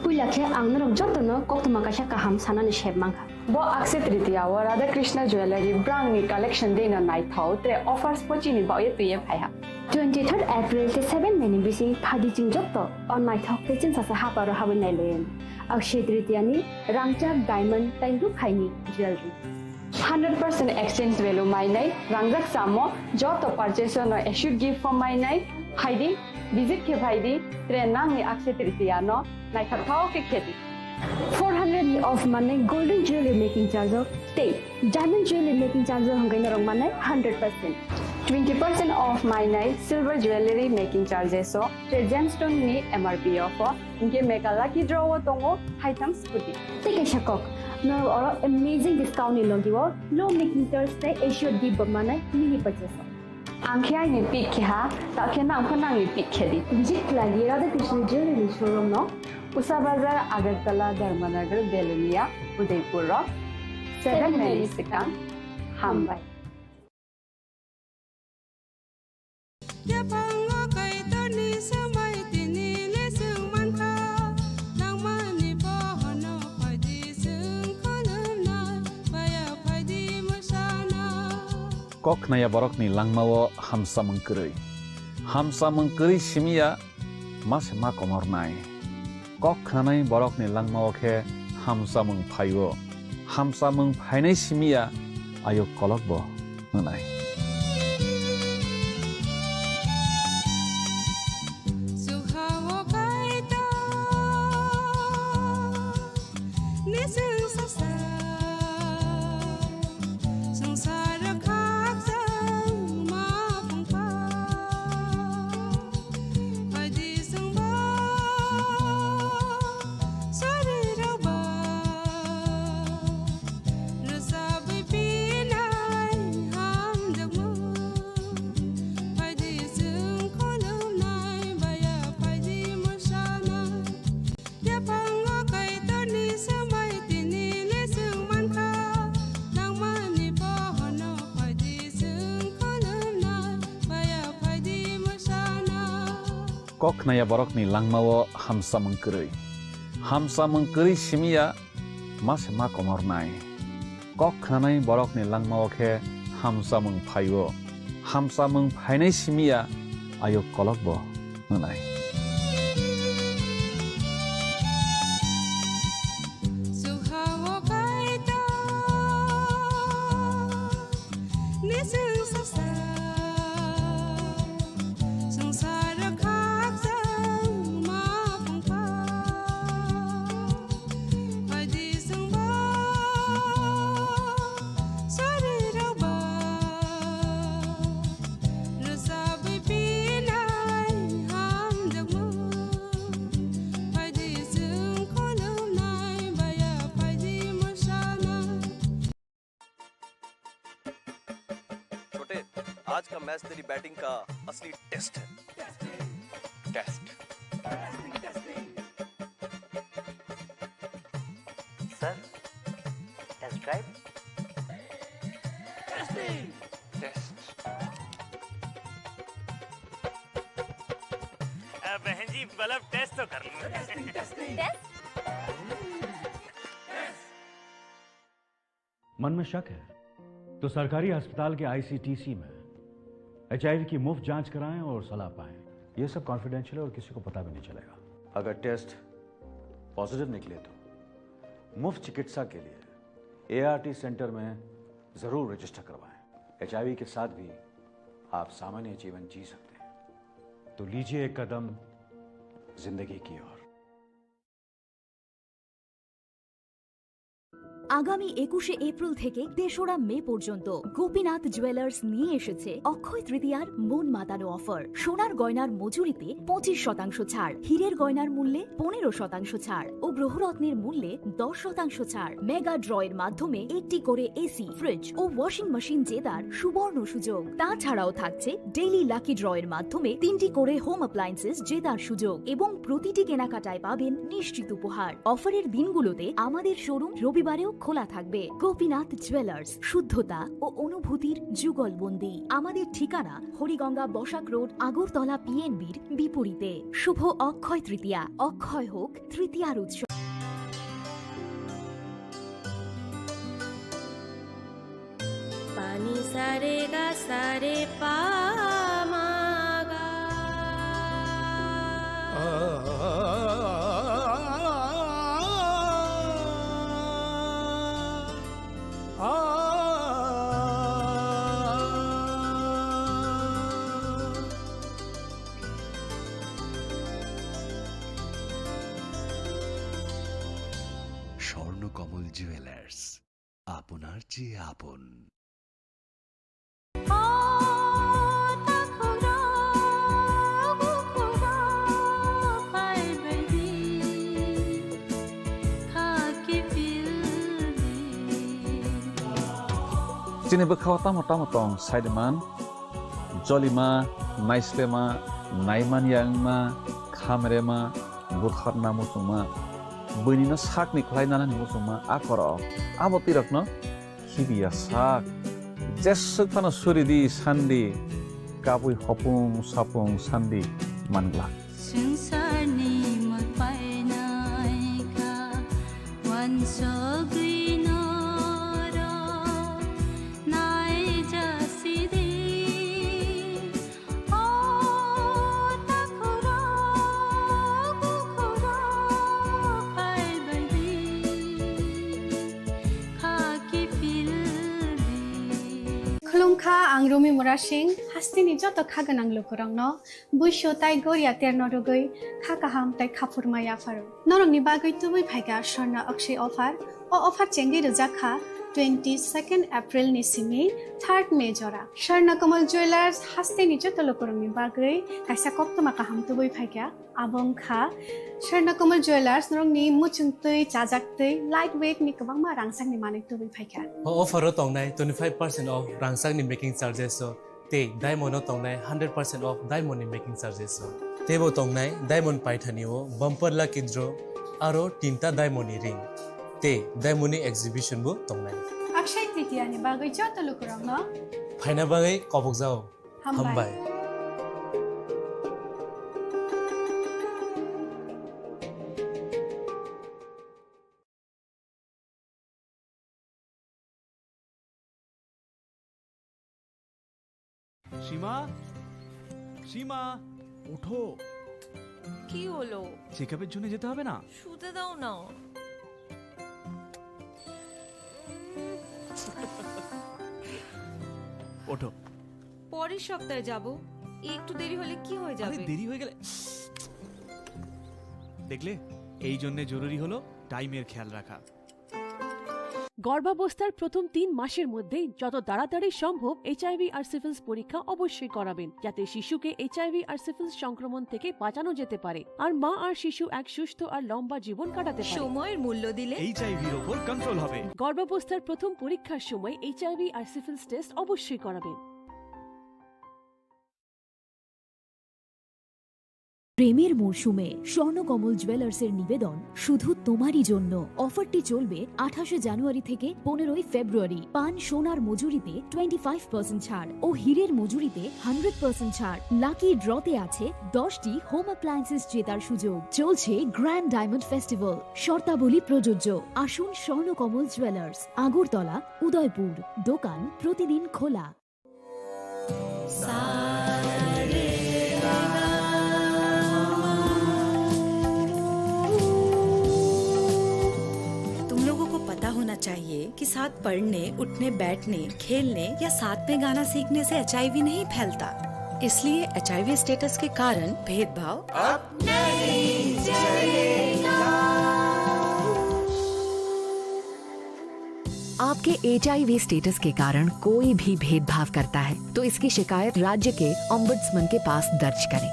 Pulakhe ang narok jotono koktuma kasha kaham sanani shebmangha. Bo akse tritiya wa Radha Krishna Jewelry brand ni collection dena nai thau tre offers pochini ba ye tuye phaiha. 23rd April te 7 meni bisi phadi jing jotto on nai thok te chin sa ha paro ha nai loyen. Akshe tritiya ni rangchak diamond taindu khaini jewelry. 100% exchange value mai nai rangjak samo joto purchase no issued gift for mai nai haidi visit ke bhaidi tre nang ni akshe tritiya no nai thau ke kheti 400 of money golden jewelry making charge of state diamond jewelry making charge of hangai rong manai 100% 20% off my night silver jewelry making charges so gemstone ni MRP of inke make a lucky draw tongo items puti take a shakok no or amazing discount in logiwo low making Thursday issued di manai mini purchase Angkya ni pick ha takhe nang phonang ni pick khedi visit lagi Radha Krishna jewelry showroom no Usa Bazar Agartala Dharmanagar Belunia Udaipur Rock 7 Mary Sikang Hambai Kok naya borok ni langmawo hamsa mengkeri simia mas ma komor nai Kok khanai borok ni langmawo khe hamsa meng phainai simia ayo kolok bo nai Kok naya borok ni langmawo hamsa mengkeri simia mas ma komor nai Kok khanai borok ni langmawo khe hamsa meng phainai simia ayo kolok bo nai आज का match तेरी batting का असली test है test sir test drive test बहन जी bulb test तो कर लो मन में शक है तो सरकारी अस्पताल के ICTC में HIV की मुफ्त जांच कराएं और सलाह पाएं। यह सब कॉन्फिडेंशियल है और किसी को पता भी नहीं चलेगा। अगर टेस्ट पॉजिटिव निकले तो मुफ्त चिकित्सा के लिए ART सेंटर में जरूर रजिस्टर करवाएं। HIV के साथ भी आप सामान्य जीवन जी सकते हैं। तो लीजिए एक कदम जिंदगी की ओर। আগামী 21শে এপ্রিল থেকে 3রা মে পর্যন্ত গোপীনাথ জুয়েলার্স নিয়ে এসেছে অক্ষয় তৃতীয়ার মন মাতানো অফার। সোনার গয়নার মজুরিতে 25% ছাড়, হীরের গয়নার মূল্যে 15% ছাড় ও গ্রহরত্নের মূল্যে 10% ছাড়। মেগা ড্রয়ের মাধ্যমে একটি করে এসি, ফ্রিজ ও ওয়াশিং মেশিন জেতার সুবর্ণ সুযোগ। তাছাড়াও থাকছে ডেইলি লাকি ড্রয়ের মাধ্যমে 3টি করে হোম অ্যাপ্লায়েন্সেস জেতার সুযোগ এবং প্রতিটি কেনাকাটায় পাবেন নিশ্চিত উপহার। অফারের দিনগুলোতে আমাদের শোরুম রবিবারেও খোলা থাকবে। গোপীনাথ জুয়েলার্স, শুদ্ধতা ও অনুভূতির যুগলবন্দি। আমাদের ঠিকানা হরিগঙ্গা বসাক রোড, আগরতলা পিএনবির বিপরীতে। শুভ অক্ষয় তৃতীয়া, অক্ষয় হোক তৃতীয়ার উৎসব। पानी सारे गा सारे पा मा गा। স্বর্ণকমল জুয়েলার্স, আপনার চেয়ে আপন। Chini Khorang Tripura Saideman, Jolima, Naislema, Naiman Yangma, Khamrema, Butharna Musuma, Bunina Sakni Klainana Musuma, Akoro, Abotirakno, Kibia Sak, Jessukana Suridi, Sandi, Kapui Hopung, Sapung, Sandi, Mangla. Sungsani magpainaika, wansoginoro, naijasidi, o takuro, bukuro, paibadi, khaki pilbi. Khulungkha ang Rumi Murashing, hastini joto khaganang lukurangno, buisho tai goria ternodogoi, khakaham tai khapurmaya faru. Norongni bagoi tubui phaiga Sharna Akshay offer, o offer chengi rujakha 22nd April ni simi 3rd May jora. Sharna Kamal Jewelers hastini joto lukurangni bagoi, kaisa koktoma kaham tubui phaiga, abong kha. Sharna Kamal Jewelers norongni muchungtui, chajaktui, lightweight ni kabangma rangsang ni manik tubui phaiga. Offer tongnai 25% off rangsang ni making charges so. Te diamond tongnai 100% off diamond ni making charges so. Tebo tongnai diamond paithani o bumper lucky draw aro tinta diamond ni ring. Te diamond ni exhibition bu tongnai. Akshay Tritiya ni bagoi joto lukurangno. Phaina bagai kobok jao. Hambai. সীমা, সীমা, ওঠো। কি হলো? চেকআপের জন্য যেতে হবে না? শুতে দাও না। ওঠো। পরের সপ্তাহে যাব। একটু দেরি হলে কি হয়ে যাবে? আরে দেরি হয়ে গেলে দেখলে, এই জন্য জরুরি হলো টাইমের খেয়াল রাখা। গর্ভাবস্থার প্রথম 3 মাসের মধ্যে যত তাড়াতাড়ি সম্ভব এইচআইভি আর সিফিলিস পরীক্ষা অবশ্যই করাবেন, যাতে শিশুকে এইচআইভি আর সিফিলিস সংক্রমণ থেকে বাঁচানো যেতে পারে আর মা আর শিশু এক সুস্থ আর লম্বা জীবন কাটাতে পারে। সময়ের মূল্য দিলে এইচআইভির উপর কন্ট্রোল হবে। গর্ভাবস্থার প্রথম পরীক্ষার সময় এইচআইভি আর সিফিলিস টেস্ট অবশ্যই করাবেন। প্রেমের মরশুমে স্বর্ণকমল জুয়েলার্সের নিবেদন শুধু তোমারই জন্য। অফারটি চলবে 28 জানুয়ারি থেকে 15 ফেব্রুয়ারি। পান সোনার মজুরিতে 25% ছাড় ও হীরের মজুরিতে 100% ছাড়। লাকি ড্রতে আছে 10টি হোম অ্যাপ্লায়েন্সেস জেতার সুযোগ। চলছে গ্র্যান্ড ডায়মন্ড ফেস্টিভ্যাল, শর্তাবলী প্রযোজ্য। আসুন স্বর্ণকমল জুয়েলার্স, আগরতলা, উদয়পুর। দোকান প্রতিদিন খোলা। पता होना चाहिए कि साथ पढ़ने, उठने, बैठने, खेलने या साथ में गाना सीखने से एचआईवी नहीं फैलता। इसलिए एचआईवी स्टेटस के कारण भेदभाव अब नहीं चलेगा। आपके HIV स्टेटस के कारण कोई भी भेदभाव करता है तो इसकी शिकायत राज्य के ओम्बुड्समैन के पास दर्ज करें,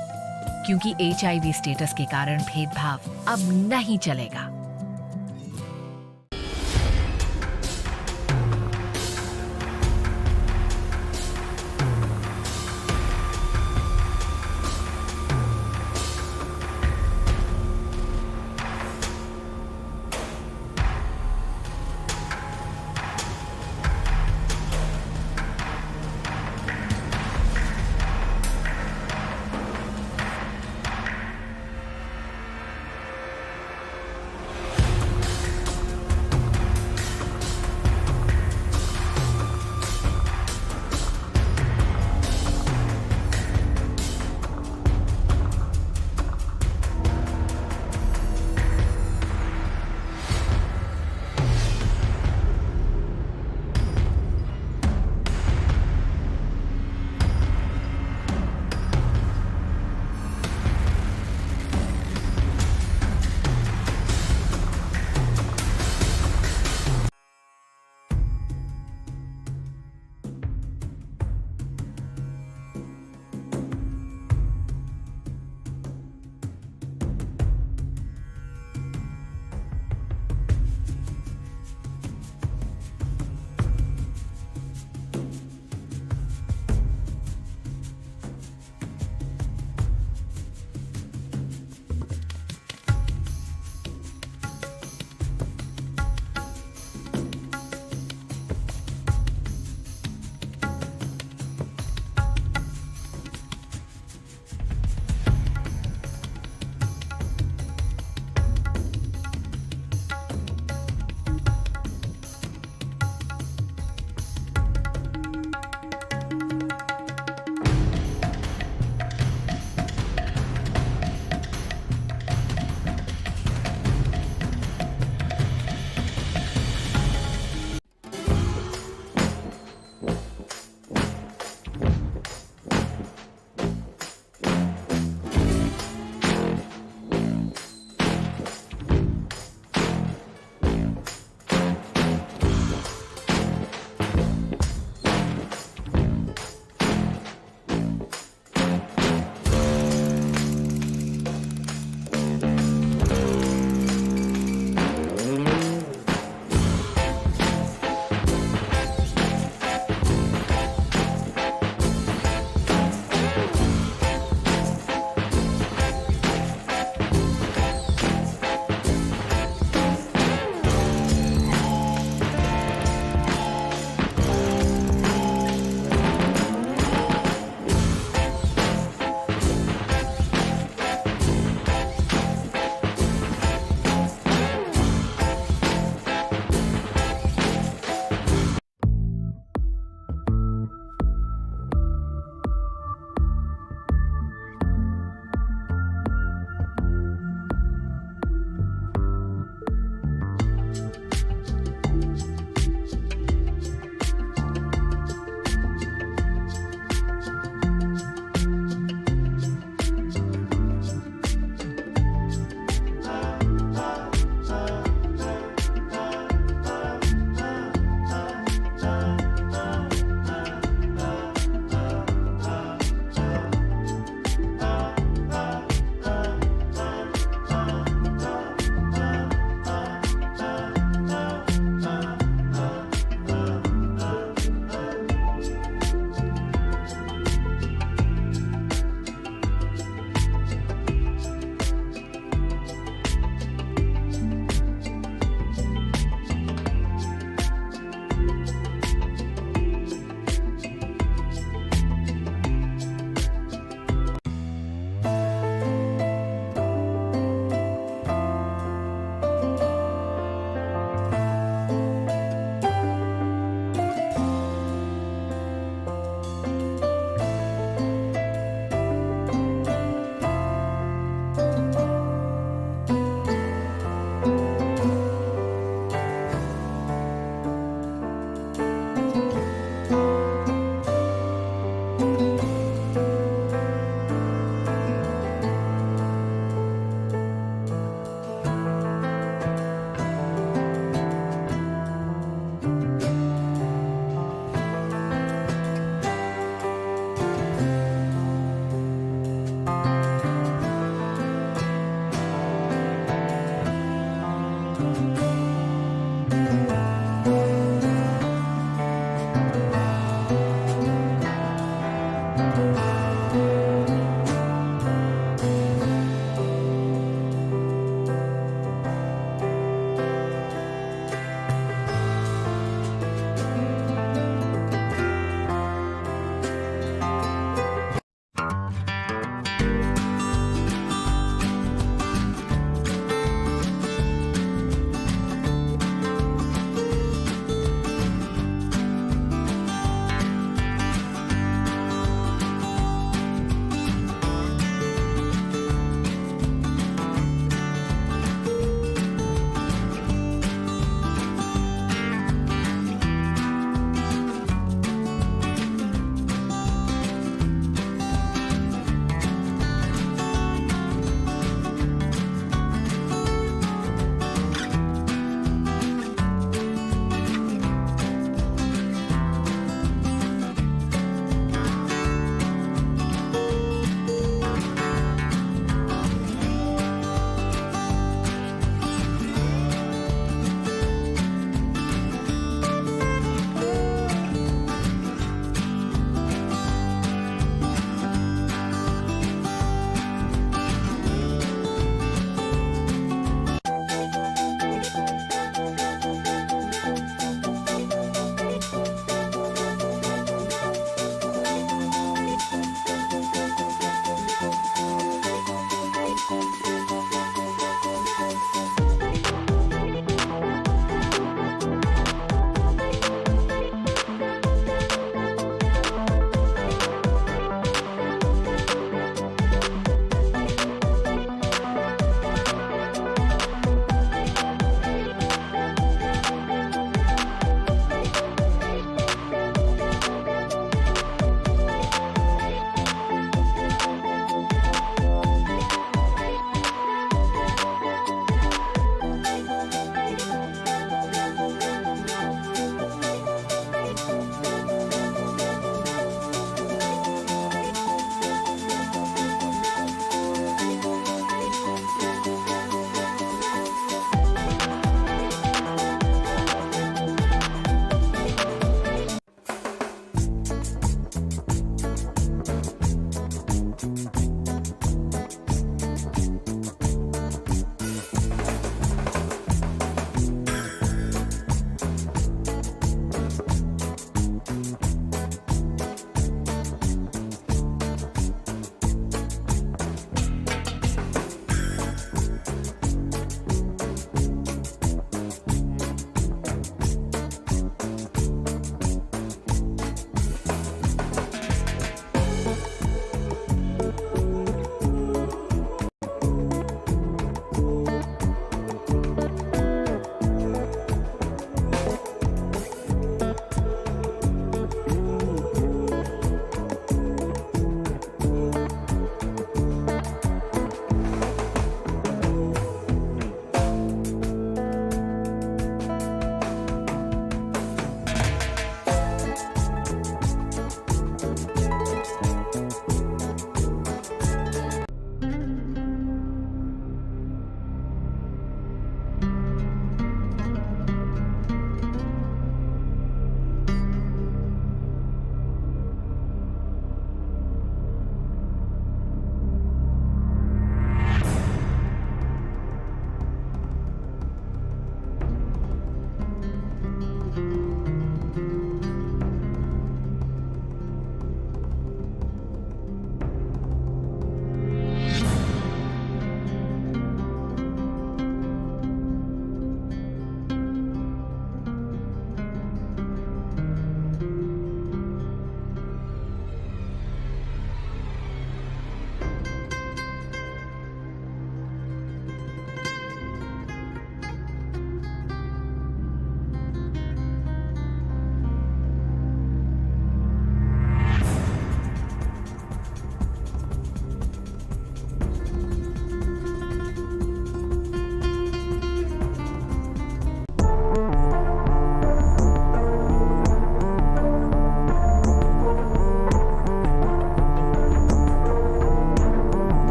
क्योंकि HIV स्टेटस के कारण भेदभाव अब नहीं चलेगा।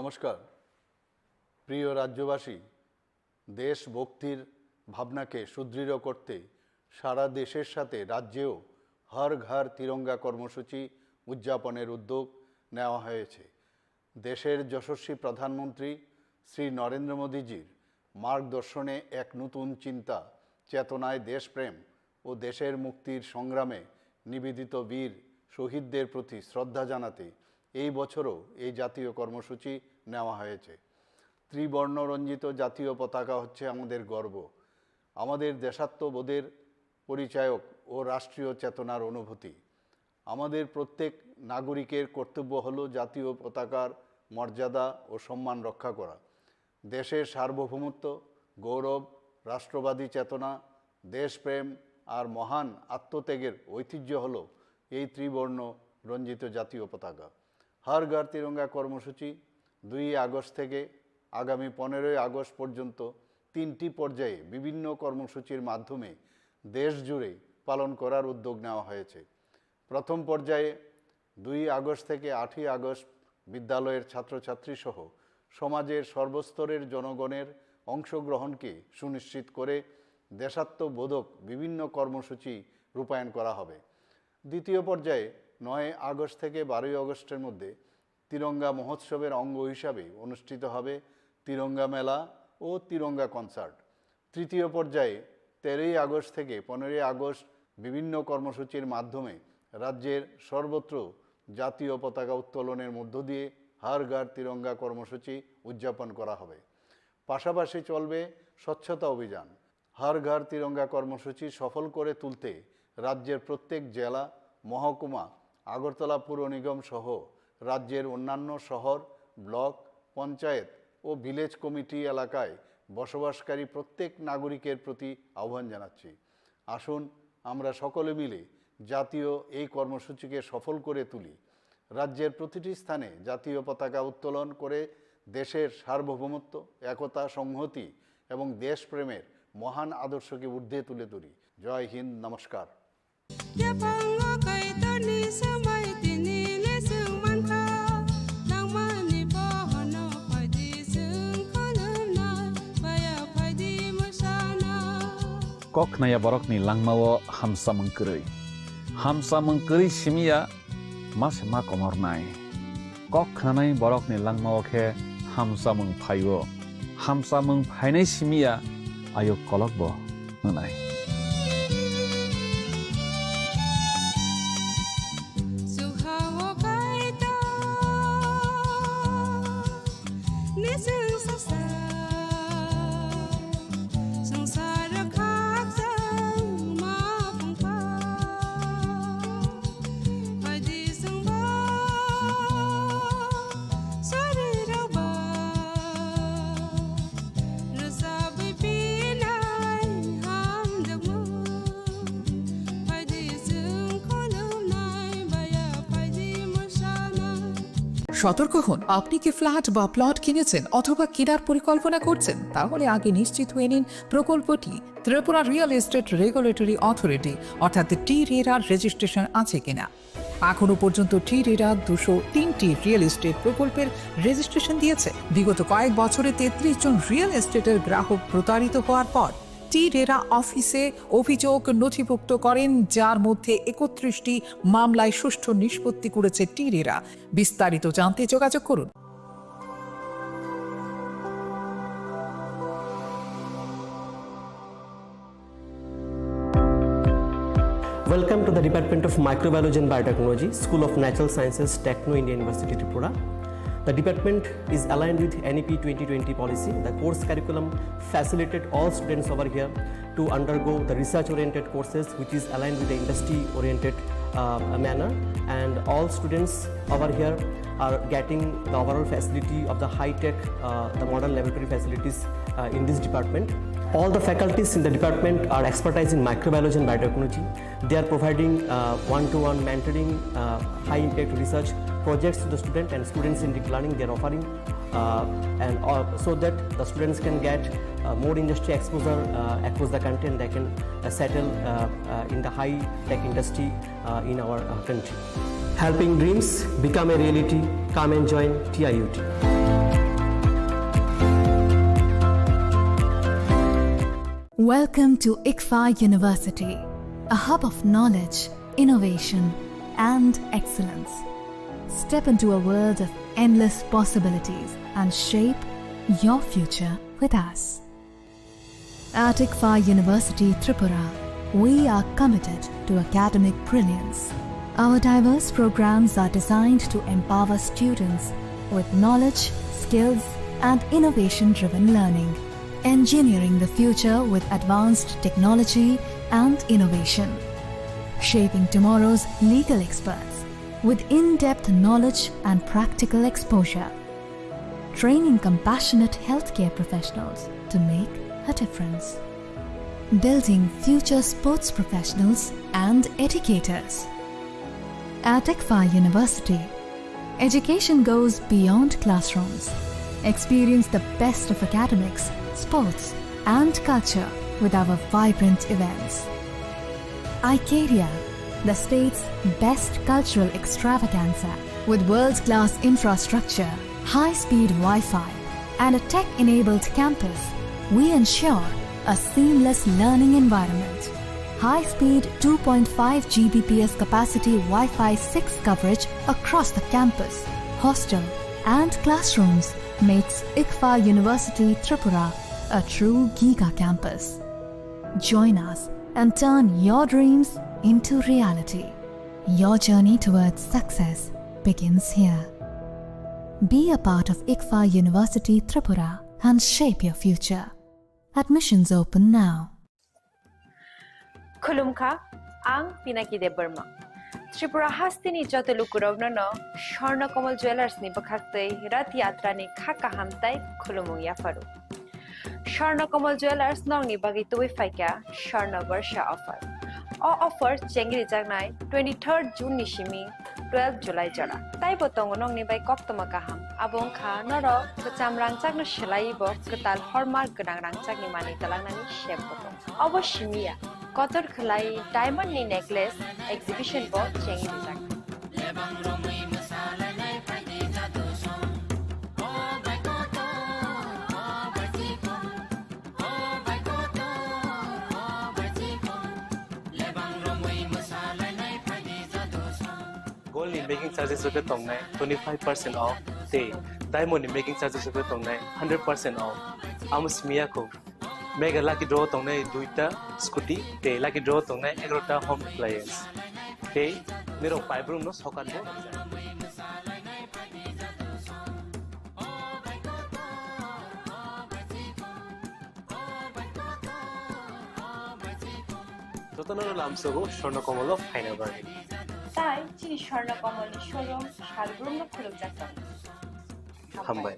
নমস্কার প্রিয় রাজ্যবাসী, দেশভক্তির ভাবনাকে সুদৃঢ় করতে সারা দেশের সাথে রাজ্যেও হর ঘর তিরঙ্গা কর্মসূচি উদযাপনের উদ্যোগ নেওয়া হয়েছে। দেশের যশস্বী প্রধানমন্ত্রী শ্রী নরেন্দ্র মোদীজির মার্গদর্শনে এক নতুন চিন্তা চেতনায় দেশপ্রেম ও দেশের মুক্তির সংগ্রামে নিবেদিত বীর শহীদদের প্রতি শ্রদ্ধা জানাতে এই বছরও এই জাতীয় কর্মসূচি নেওয়া হয়েছে। ত্রিবর্ণরঞ্জিত জাতীয় পতাকা হচ্ছে আমাদের গর্ব, আমাদের দেশাত্মবোধের পরিচায়ক ও রাষ্ট্রীয় চেতনার অনুভূতি। আমাদের প্রত্যেক নাগরিকের কর্তব্য হলো জাতীয় পতাকার মর্যাদা ও সম্মান রক্ষা করা। দেশের সার্বভৌমত্ব, গৌরব, রাষ্ট্রবাদী চেতনা, দেশপ্রেম আর মহান আত্মত্যাগের ঐতিহ্য হলো এই ত্রিবর্ণ রঞ্জিত জাতীয় পতাকা। হর ঘর তিরঙ্গা কর্মসূচি 2 আগস্ট থেকে আগামী 15 আগস্ট পর্যন্ত 3টি পর্যায়ে বিভিন্ন কর্মসূচির মাধ্যমে দেশ জুড়ে পালন করার উদ্যোগ নেওয়া হয়েছে। প্রথম পর্যায়ে 2 আগস্ট থেকে 8 আগস্ট বিদ্যালয়ের ছাত্রছাত্রী সহ সমাজের সর্বস্তরের জনগণের অংশগ্রহণকে সুনিশ্চিত করে দেশাত্মবোধক বিভিন্ন কর্মসূচি রূপায়ণ করা হবে। দ্বিতীয় পর্যায়ে 9 আগস্ট থেকে 12 আগস্টের মধ্যে তিরঙ্গা মহোৎসবের অঙ্গ হিসাবে অনুষ্ঠিত হবে তিরঙ্গা মেলা ও তিরঙ্গা কনসার্ট। তৃতীয় পর্যায়ে 13 আগস্ট থেকে 15 আগস্ট বিভিন্ন কর্মসূচির মাধ্যমে রাজ্যের সর্বত্র জাতীয় পতাকা উত্তোলনের মধ্য দিয়ে হর ঘর তিরঙ্গা কর্মসূচি উদযাপন করা হবে। পাশাপাশি চলবে স্বচ্ছতা অভিযান। হর ঘর তিরঙ্গা কর্মসূচি সফল করে তুলতে রাজ্যের প্রত্যেক জেলা, মহকুমা, আগরতলা পুর নিগম সহ রাজ্যের অন্যান্য শহর, ব্লক, পঞ্চায়েত ও ভিলেজ কমিটি এলাকায় বসবাসকারী প্রত্যেক নাগরিকের প্রতি আহ্বান জানাচ্ছি, আসুন আমরা সকলে মিলে জাতীয় এই কর্মসূচিকে সফল করে তুলি। রাজ্যের প্রতিটি স্থানে জাতীয় পতাকা উত্তোলন করে দেশের সার্বভৌমত্ব, একতা, সংহতি এবং দেশপ্রেমের মহান আদর্শকে ঊর্ধ্বে তুলে ধরি। জয় হিন্দ, নমস্কার। Kok naya borok ni langmawo hamsa mengkeri simia mas ma komor nai. Kok nanai borok ni langmawo ke hamsa mengphayo. Hamsa mengphainai simia ayo kolok bo nai. সতর্ক হন, আপনি কি ফ্ল্যাট বা প্লট কিনেছেন অথবা কেনার পরিকল্পনা করছেন? তাহলে আগে নিশ্চিত হয়ে নিন প্রকল্পটি Tripura real estate regulatory authority অর্থাৎ টি-রেরার রেজিস্ট্রেশন আছে কিনা। এখনো পর্যন্ত টি-রেরা 203টি রিয়েল এস্টেট প্রকল্পের রেজিস্ট্রেশন দিয়েছে। বিগত কয়েক বছরে 33 জন রিয়েল এস্টেটের গ্রাহক প্রতারিত হওয়ার পর টি-রেরা অফিসে অভিযোগ নথিভুক্ত করেন, যার মধ্যে 31টি মামলায় সুষ্ঠু নিষ্পত্তি করেছে টি-রেরা। বিস্তারিত জানতে যোগাযোগ করুন। Welcome to the Department of Microbiology and Biotechnology, School of Natural Sciences, Techno India University, Tripura. The department is aligned with NEP 2020 policy. The course curriculum facilitated all students over here to undergo the research-oriented courses, which is aligned with the industry-oriented manner. And all students over here are getting the overall facility of the high-tech, the modern laboratory facilities in this department. All the faculties in the department are expertise in microbiology and biotechnology. They are providing one-to-one mentoring, high-impact research projects to the student, and students in deep learning they are offering, so that the students can get more industry exposure across the country, and they can settle in the high-tech industry in our country. Helping dreams become a reality. Come and join TIUT. Welcome to ICFA University, a hub of knowledge, innovation, and excellence. Step into a world of endless possibilities and shape your future with us. At ICFA University Tripura, we are committed to academic brilliance. Our diverse programs are designed to empower students with knowledge, skills, and innovation-driven learning, engineering the future with advanced technology and innovation, shaping tomorrow's legal experts with in-depth knowledge and practical exposure, training compassionate healthcare professionals to make a difference, building future sports professionals and educators. At ICFA University, education goes beyond classrooms. Experience the best of academics, sports, and culture with our vibrant events. Icaria, the state's best cultural extravaganza, with world-class infrastructure, high-speed Wi-Fi, and a tech-enabled campus, we ensure a seamless learning environment. High-speed 2.5 Gbps capacity Wi-Fi 6 coverage across the campus, hostel, and classrooms makes ICFA University Tripura a true Giga campus. Join us and turn your dreams into reality. Your journey towards success begins here. Be a part of ICFA University Tripura and shape your future. Admissions open now. Khulumkha, ang Pinakide Burma. Tripura hastini jotelu kurogno no Sharna Kamal Jewelers ni bakhaktei rat yatra ni khaka hamtai khulumung yafaru. Sharna Kamal Jewelers nong ni bagi tuwi faika Sharna Varsha offer. All offer chengri jagnai 23rd June ni shimi 12 July jara. Tai botong nong ni bai koktoma kaham. Abong kha noro kecam rangcak no shelai bo ketal hallmark gedang rangcak ni mani talang nani shep botong. Obo shimia. Kotor khlai diamond ni necklace exhibition bo chengi dijak. Gold in making charges of the tongue 25% off. They diamond in making charges of the tongue 100% off. Amos Miyako. Mega lucky draw tongue duita scooty. They lucky draw tongue egrota home appliance. They nero pipe room no socket. Totanano Lamsogo, Shorna Komolo, Final Bargain. Tai, Chini Khorang Tripura showroom, Shalbrum no khuluk jakam. Hambai.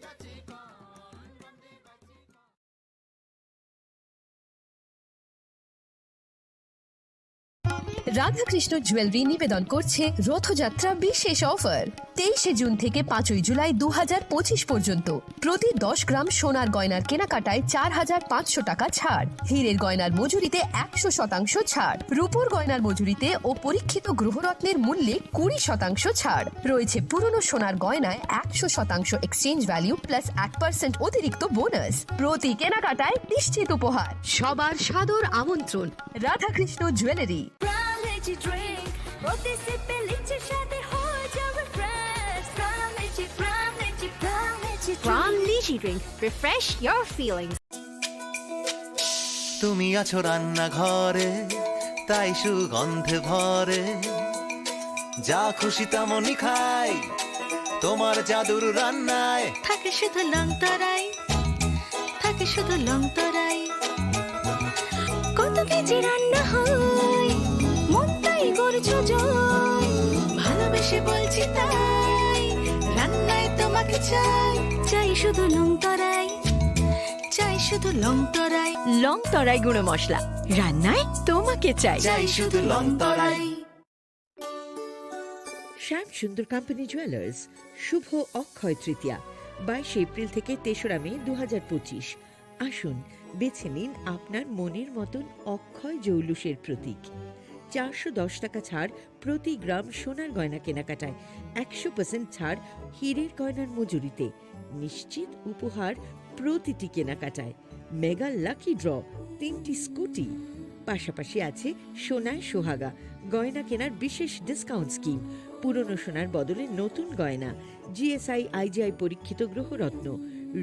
Radhakrishna jewellery নিবেদন করছে রথযাত্রা বিশেষ offer 23 June থেকে 5 জুলাই 2025 পর্যন্ত প্রতি 10 গ্রাম সোনার গয়নার কেনাকাটায় 4500 টাকা ছাড় হীরের গয়নার মজুরিতে 100% ছাড় রূপোর গয়নার মজুরিতে ও পরীক্ষিত গ্রহরত্নের মূল্যে 20% ছাড় রয়েছে পুরনো সোনার গয়নায় 100% এক্সচেঞ্জ ভ্যালু প্লাস 1% অতিরিক্ত বোনাস প্রতি কেনাকাটায় নিশ্চিত উপহার সবার সাদর আমন্ত্রণ রাধাকৃষ্ণ জুয়েলারি Drink, প্রতি সিপে লিচি সাথে হয়ে যাবে fresh Pram Lychee Drink. Refresh your feelings. তুমি আছো রান্না ঘরে তাই সুগন্ধে ভরে যা খুশি তেমনই খাই তোমার জাদুর রান্নায় থাকে শুধু লং তরাই থাকে শুধু লং তরাই কত কেজি রান্না হয় মনটাই করছো জয় ভালোবেসে বলছি তাই রান্নায় তোমাকে চাই চাই শুধু লং তরাই চাই শুধু লং তরাই লং তরাই গুঁড়ো মশলা রান্নায় তোমাকে চাই চাই শুধু লং তরাই শ্যাম সুন্দর কোম্পানি জুয়েলার্স শুভ অক্ষয় তৃতীয়া 22 এপ্রিল থেকে 3রা মে 2025 আসুন বেছে নিন আপনার মনের মতন অক্ষয় জৌলুসের প্রতীক 410 টাকা ছাড় প্রতি গ্রাম সোনার গয়না কেনাকাটায় 100% ছাড় হীরের গয়নার মজুরিতে নিশ্চিত উপহার প্রতিটি কেনাকাটায় মেগা লাকি ড্র 3টি স্কুটি। পাশাপাশি আছে সোনায় সোহাগা, গয়না কেনার বিশেষ ডিসকাউন্ট স্কিম, পুরনো সোনার বদলে নতুন গয়না, জিএসআই আইজিআই পরীক্ষিত গ্রহরত্ন,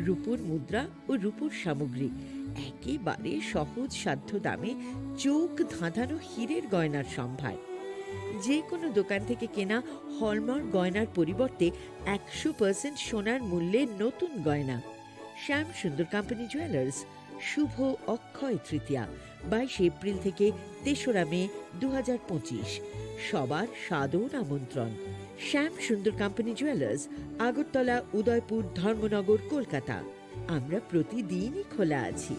রূপোর মুদ্রা ও রূপোর সামগ্রী, একেবারে সহজ সাধ্য দামে চোখ ধাঁধানো হীরের গয়নার সম্ভার। যে কোনো দোকান থেকে কেনা হলমার্ক গয়নার পরিবর্তে 100% সোনার মূল্যে নতুন গয়না। শ্যাম সুন্দর কোম্পানি জুয়েলার্স, শুভ অক্ষয় তৃতীয়া 22 এপ্রিল থেকে 3রা মে 2025। সবার সাদর আমন্ত্রণ। শ্যাম সুন্দর কোম্পানি জুয়েলার্স, আগরতলা, উদয়পুর, ধর্মনগর, কলকাতা। আমরা প্রতিদিনই খোলা আছি।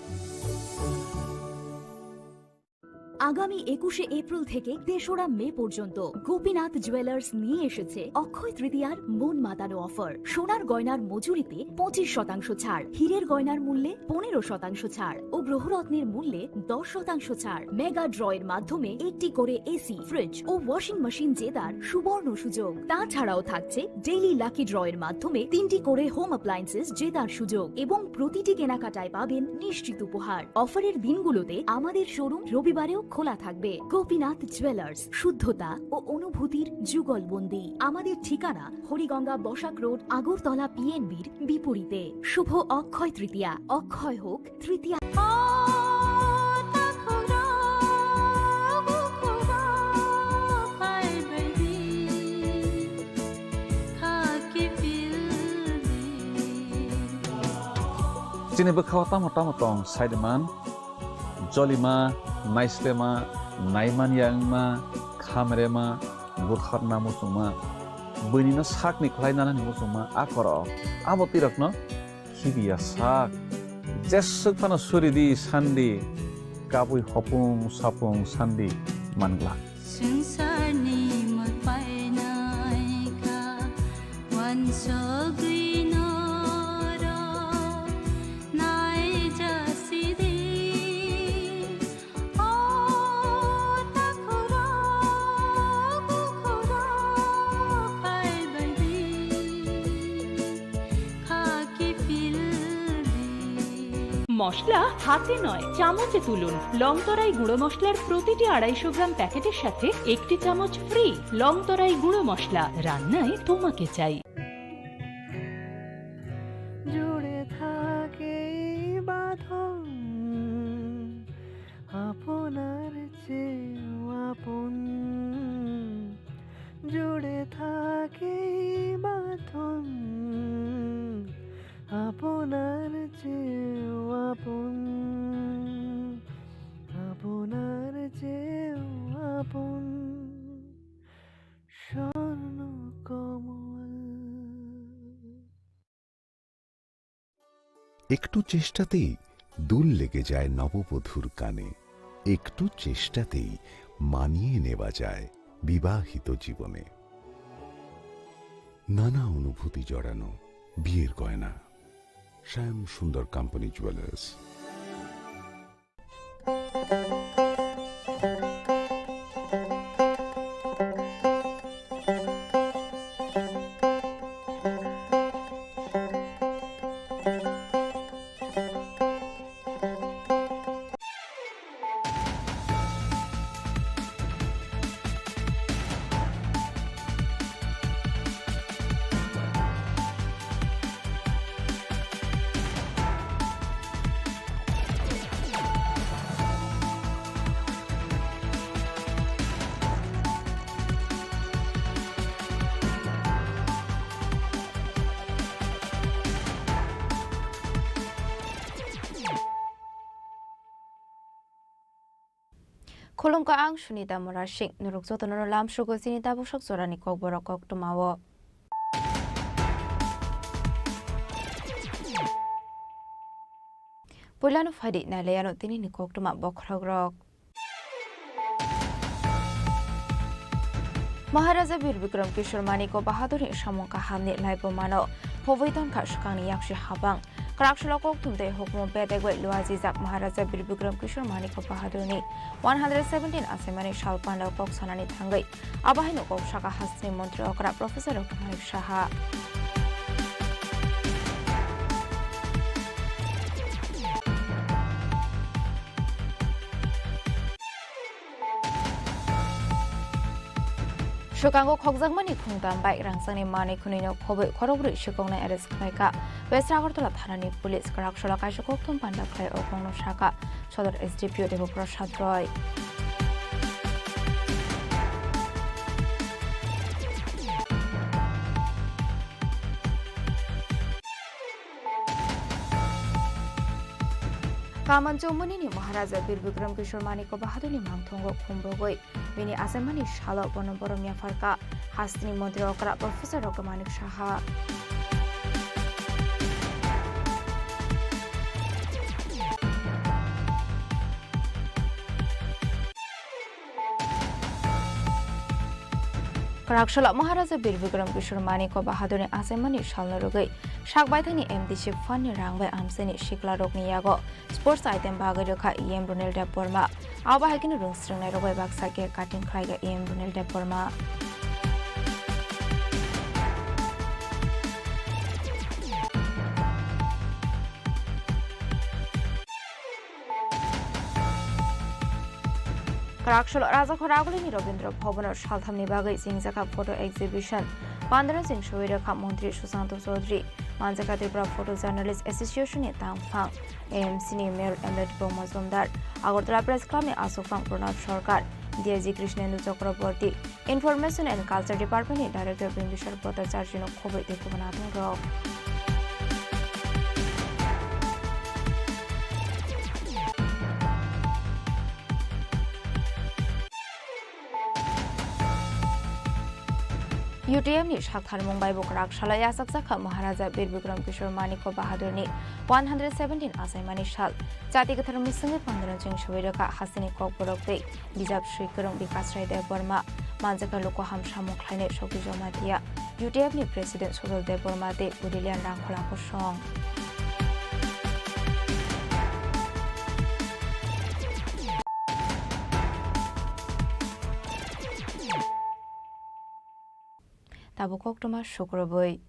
আগামী 21শে এপ্রিল থেকে 3রা মে পর্যন্ত গোপীনাথ জুয়েলার্স নিয়ে এসেছে অক্ষয় তৃতীয়ার মন মাতানো অফার। সোনার গয়নার মজুরিতে 25% ছাড়, হীরের গয়নার মূল্যে 15% ছাড় ও গ্রহরত্নের মূল্যে 10% ছাড়। মেগা ড্রয়ের মাধ্যমে একটি করে এসি, ফ্রিজ ও ওয়াশিং মেশিন জেতার সুবর্ণ সুযোগ। তাছাড়াও থাকছে ডেইলি লাকি ড্রয়ের মাধ্যমে 3টি করে হোম অ্যাপ্লায়েন্সেস জেতার সুযোগ এবং প্রতিটি কেনাকাটায় পাবেন নিশ্চিত উপহার। অফারের দিনগুলোতে আমাদের শোরুম রবিবারেও খোলা থাকবে। গোপীনাথ জুয়েলার্স, শুদ্ধতা ও অনুভূতির যুগলবন্দি। আমাদের ঠিকানা হরিগঙ্গা বসাক রোড, আগরতলা পিএনবির বিপরীতে। শুভ অক্ষয় তৃতীয়া, অক্ষয় হোক তৃতীয়া। Chini Khorang Tripura Saideman, Jolima, Naislema, Naiman Yangma, Khamrema, Butharna Musuma, Bunina Sakni Klainana Musuma, Akoro, Abotirakno, Kibia Sak, Jesukana Suridi, Sandi, Kabui Hopung, Sapung, Sandi, Mangla. মশলা হাতে নয় চামচে তুলুন। লংতরাই গুঁড়ো মশলার প্রতিটি 250 গ্রাম প্যাকেটের সাথে 1টি চামচ ফ্রি। লংতরাই গুঁড়ো মশলা, রান্নায় তোমাকে চাই। জুড়ে থাকে বাঁধন আপনার চেয়েও আপন, জুড়ে থাকে বাঁধন আপনার চেয়েও আপন, আপনার চেয়েও আপন স্বর্ণ কমল। একটু চেষ্টাতেই দুল লেগে যায় নববধূর কানে, একটু চেষ্টাতেই মানিয়ে নেওয়া যায় বিবাহিত জীবনে। নানা অনুভূতি জড়ানো বিয়ের গয়না। শ্যাম সুন্দর company jewellers. Khulungka ang Sunita Morashik nurukso tono lam shugo sinita bushok sorani kok borok kok tumawo. Pulanu fadi na leyano tini ni kok tuma bokragrok. Maharaja Bir Bikram Kishore Maniko Bahadur Shamon Kahamni Laibo Mano Hoviton Kashkani Yakshi Habang Krakshulokok Tumde Hokmo Bedegwe Luazizak Maharaja Bir Bikram Kishore Maniko Bahadurni 117 Asemani Shalpanda Kok Sanani Tangai Abahino Kok Shaka Hasni Montri Okra Professor Dr. Malik Shaha Shukango Khokjangmani Khungtam by Rangsani Mani Kunino Kobe Korobri Shukong Eres Kaika, West Agartala Thanani Police Karakshula Kashoktum Panda Clay Okono Shaka, Sodor SDP Devo Prashad Roy. Kaman Chomuni Maharaja Bir Vikram Kishore Maniko Bahaduri Mangthongo Kumbogoi, Vini Asemani Shala Bonoboromia Farka, Hastini Montri Okra, Professor Dr. Manik Shaha. Karakshula Maharaja Bir Vikram Kishore Maniko Bahaduri Asemani Shalnarugai, Shakbaitani MD Ship Funny Rangway Amseni Shikla Rokni Yago, Sports Item Bagadoka EM Brunel de Porma, Abahakin Rungstring Narowe Baksake Cutting Kraiga EM Brunel de Porma. Karakshula Raja Khoragulini Robindra Bhavanor Shalthamni Bagai Singjaka Photo Exhibition, Pandran Singh Shoiraka Montri Susanto Sodri, Manjaka Tripura Photo Journalist Association in Tangfang, AMC Mayor Emlet Bomazomdar, Agartala Press Club Asofang Pranab Sarkar, DIG Krishnendu Chakraborty, Information and Culture Department Director Bimbishar Bhattacharya Kobe Dekubanathang Rao. UTM ni Shakhar Mumbai Bukrak Shalaya Saksaka Maharaja Bir Vikram Kishore Maniko Bahadurni 117 Asaimani Shal Jati Kathar Musangi Pandran Ching Shoiraka Hasini Kokborokte Bijab Shri Kurung Vikas Rai Dev Burma Manjaka Loko Hamsha Mukhlaine Shoki Jomatia UTM ni President Sudol Dev Burma De Budilian Rangkhola Kosong Tabukokuma Shukraboi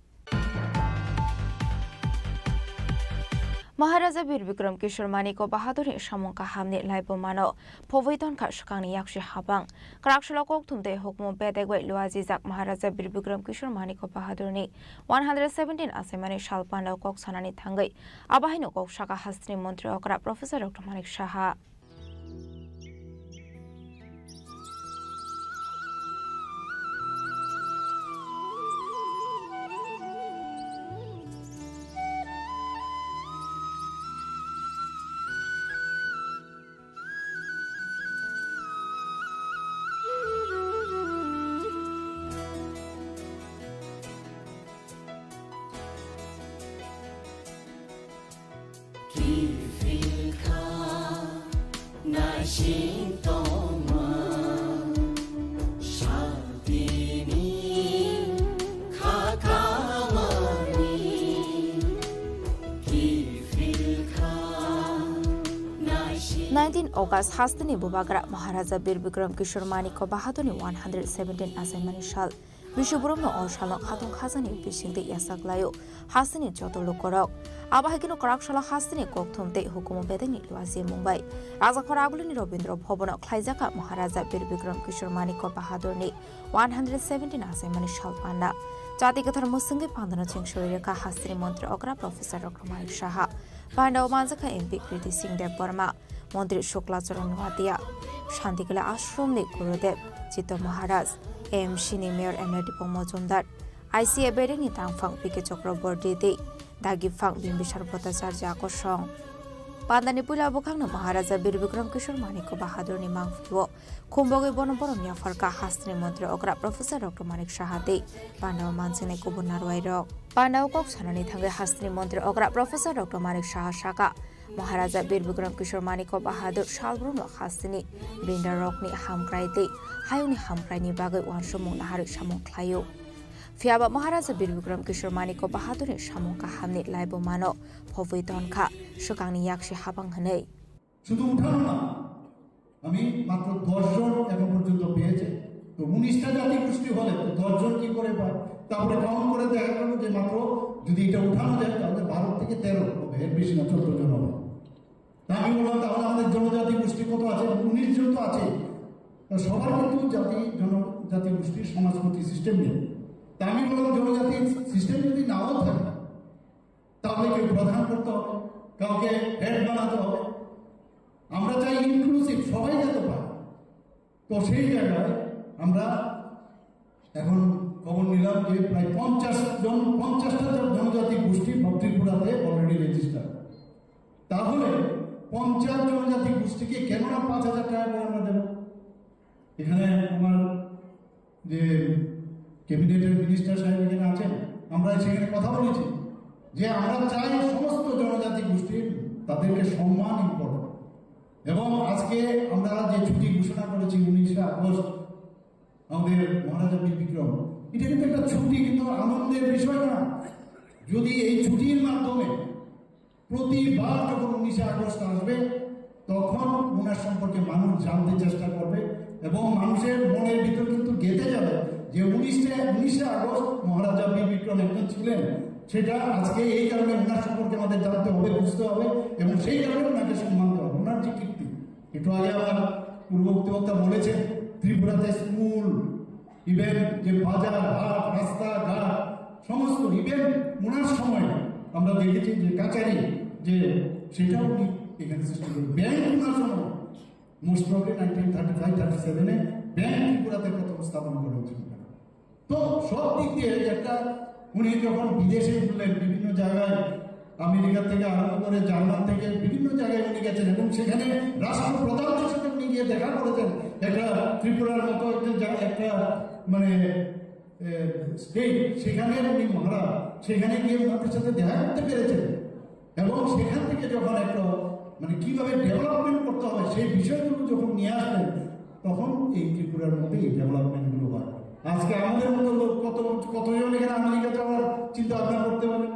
Maharaja Bir Vikram Kishore Maniko Bahaduri Shamunka Hamni Laibo Mano Poviton Kashkani Yakshi Habang Karakshula Koktumde Hokmo Bedegwe Luazizak Maharaja Bir Vikram Kishore Maniko Bahadurni 117 Asemani Shalpanda Kok Sanani Tangai Abahino Kok Shaka Hastri Montri Okra Professor Dr. Manik Shaha August Hastani Bubagra Maharaja Bir Vikram Kishore Maniko Bahaduni 117 Asaimani Shal Vishuburum or Shalom Hatun Khazani Fishing the Yasaklayo Hastani Joto Lukorok Abahikino Karakshala Hastani Koktum De Hukumu Bedeni Luazi Mumbai Raza Koragulini Robindro Bhobono Klaizaka Maharaja Bir Vikram Kishore Maniko Bahadurni 117 Asaimani Shal Panda Jati Kathar Musungi Pandana Ching Shoiraka Hastani Montri Okra Professor Dr. Manik Shaha Panda Manzaka MP Kriti Singh Dev Burma Montri Shukla Charan Wadia, Shantikala Ashram Ni Gurudev, Chito Maharaj, AMC ni Mayor Emlet Bomazomdar, ICA Bedeni Tangfang Pike Chakraborty De, Dagi Fang Bimbishar Bhattacharya Kosong. Pandani Pula Bukang Maharaja Bir Vikram Kishore Maniko Bahadurni Mangfiwo, Kumbogi Bonoboromia Farka Hastri Montri Okra Professor Dr. Manik Shaha De, Pandao Mansine Kubunarwairo. Pandao Kok Sanani Thange Hastri Montri Okra Professor Dr. Manik Shaha Shaka. Maharaja Bir Vikram Kishore Maniko Bahadur Shalbruno Hastini, Brinda Rockni Hamkraite, Hayuni Hamkraini Bagai Wanshamung Nahari Shamung Klayo. Fiaba Maharaja Bir Vikram Kishore Maniko Bahadur Shamung Kahamni Laibo Mano, Povitonka, Shukani Yakshi Habang Hane. শুধু উঠানো না আমি মাত্র 10 জন এখন পর্যন্ত পেয়েছে তো 19টা জাতি গোষ্ঠী হলে তো 10 জন কি করে পায় তারপরে কাউন্ট করে দেখা গেল যে মাত্র যদি এটা উঠানো যায় তাহলে 12 থেকে 13 হবে এর বেশি না 14 জন হবে তা আমি বললাম তাহলে আমাদের জনজাতি গোষ্ঠী কত আছে 19 জন তো আছে সবার কিন্তু জাতি জনজাতি গোষ্ঠী গোষ্ঠীর সমাজপতি সিস্টেম নেই। তা আমি বললাম জনজাতি সিস্টেম যদি নাও থাকে তাহলে কেউ প্রধান করতে হবে, কাউকে হেড বানাতে হবে। আমরা চাই ইনক্লুসিভ, সবাই যেতে পারে। তো সেই জায়গায় আমরা এখন খবর নিলাম যে প্রায় 50টা জনজাতি গোষ্ঠী ত্রিপুরাতে অলরেডি রেজিস্টার। তাহলে 50 জনজাতি গোষ্ঠীকে কেন না 5,000 টাকা করে আমরা দেব? এখানে আমার যে ক্যাবিনেটের মিনিস্টার সাহেব এখানে আছেন, আমরা সেখানে কথা বলেছি যে আমরা চাই সমস্ত জনজাতি গোষ্ঠীর তাদেরকে সম্মান ইম্পর্টেন্ট। এবং আজকে আমরা যে ছুটি ঘোষণা করেছি 19 আগস্ট আমাদের মহারাজা বীর বিক্রম, এটা কিন্তু একটা ছুটি, কিন্তু আনন্দের বিষয় না। যদি এই ছুটির মাধ্যমে প্রতিবার যখন 19 আগস্ট আসবে তখন ওনার সম্পর্কে মানুষ জানতে চেষ্টা করবে এবং মানুষের মনের ভিতর কিন্তু গেঁথে যাবে যে 19 আগস্ট মহারাজা বীর বিক্রম একজন ছিলেন। সেটা আজকে এই কারণে ওনার সম্পর্কে আমাদের জানতে হবে, বুঝতে হবে এবং সেই কারণে ওনাকে সম্মান দেওয়া হবে। ওনার যে কীর্তি, একটু আগে আমার পূর্ববর্তী বক্তা বলেছেন ত্রিপুরাতে স্কুল, ইভেন যে বাজার হাট রাস্তাঘাট সমস্ত, ইভেন ওনার সময় আমরা দেখেছি যে কাচারি, যে সেটাও উনি এখানে সৃষ্টি করেন। ব্যাংক ওনার সময় মোস্ট প্রবলি 1935-37 ব্যাংক ত্রিপুরাতে প্রথম স্থাপন করেছিল। তো সব দিক দিয়ে একটা উনি যখন বিদেশে ঘুরলেন, বিভিন্ন জায়গায় আমেরিকা থেকে আরম্ভ করে জার্মান থেকে বিভিন্ন জায়গায় উনি গেছেন এবং সেখানে রাষ্ট্রপ্রধানদের সাথে উনি গিয়ে দেখা করেছেন। একটা ত্রিপুরার মতো একটা মানে স্টেট, সেখানে উনি মহারাজ, সেখানে গিয়ে ওনাদের সাথে দেখা করতে পেরেছেন এবং সেখান থেকে যখন একটা মানে কিভাবে ডেভেলপমেন্ট করতে হবে সেই বিষয়গুলো যখন নিয়ে আসবেন তখন এই ত্রিপুরার মধ্যে এই ডেভেলপমেন্টগুলো হয়। আজকে আমাদের মতো লোক কতজন এখানে আমেরিকা যাওয়ার চিন্তা ভাবনা করতে পারে?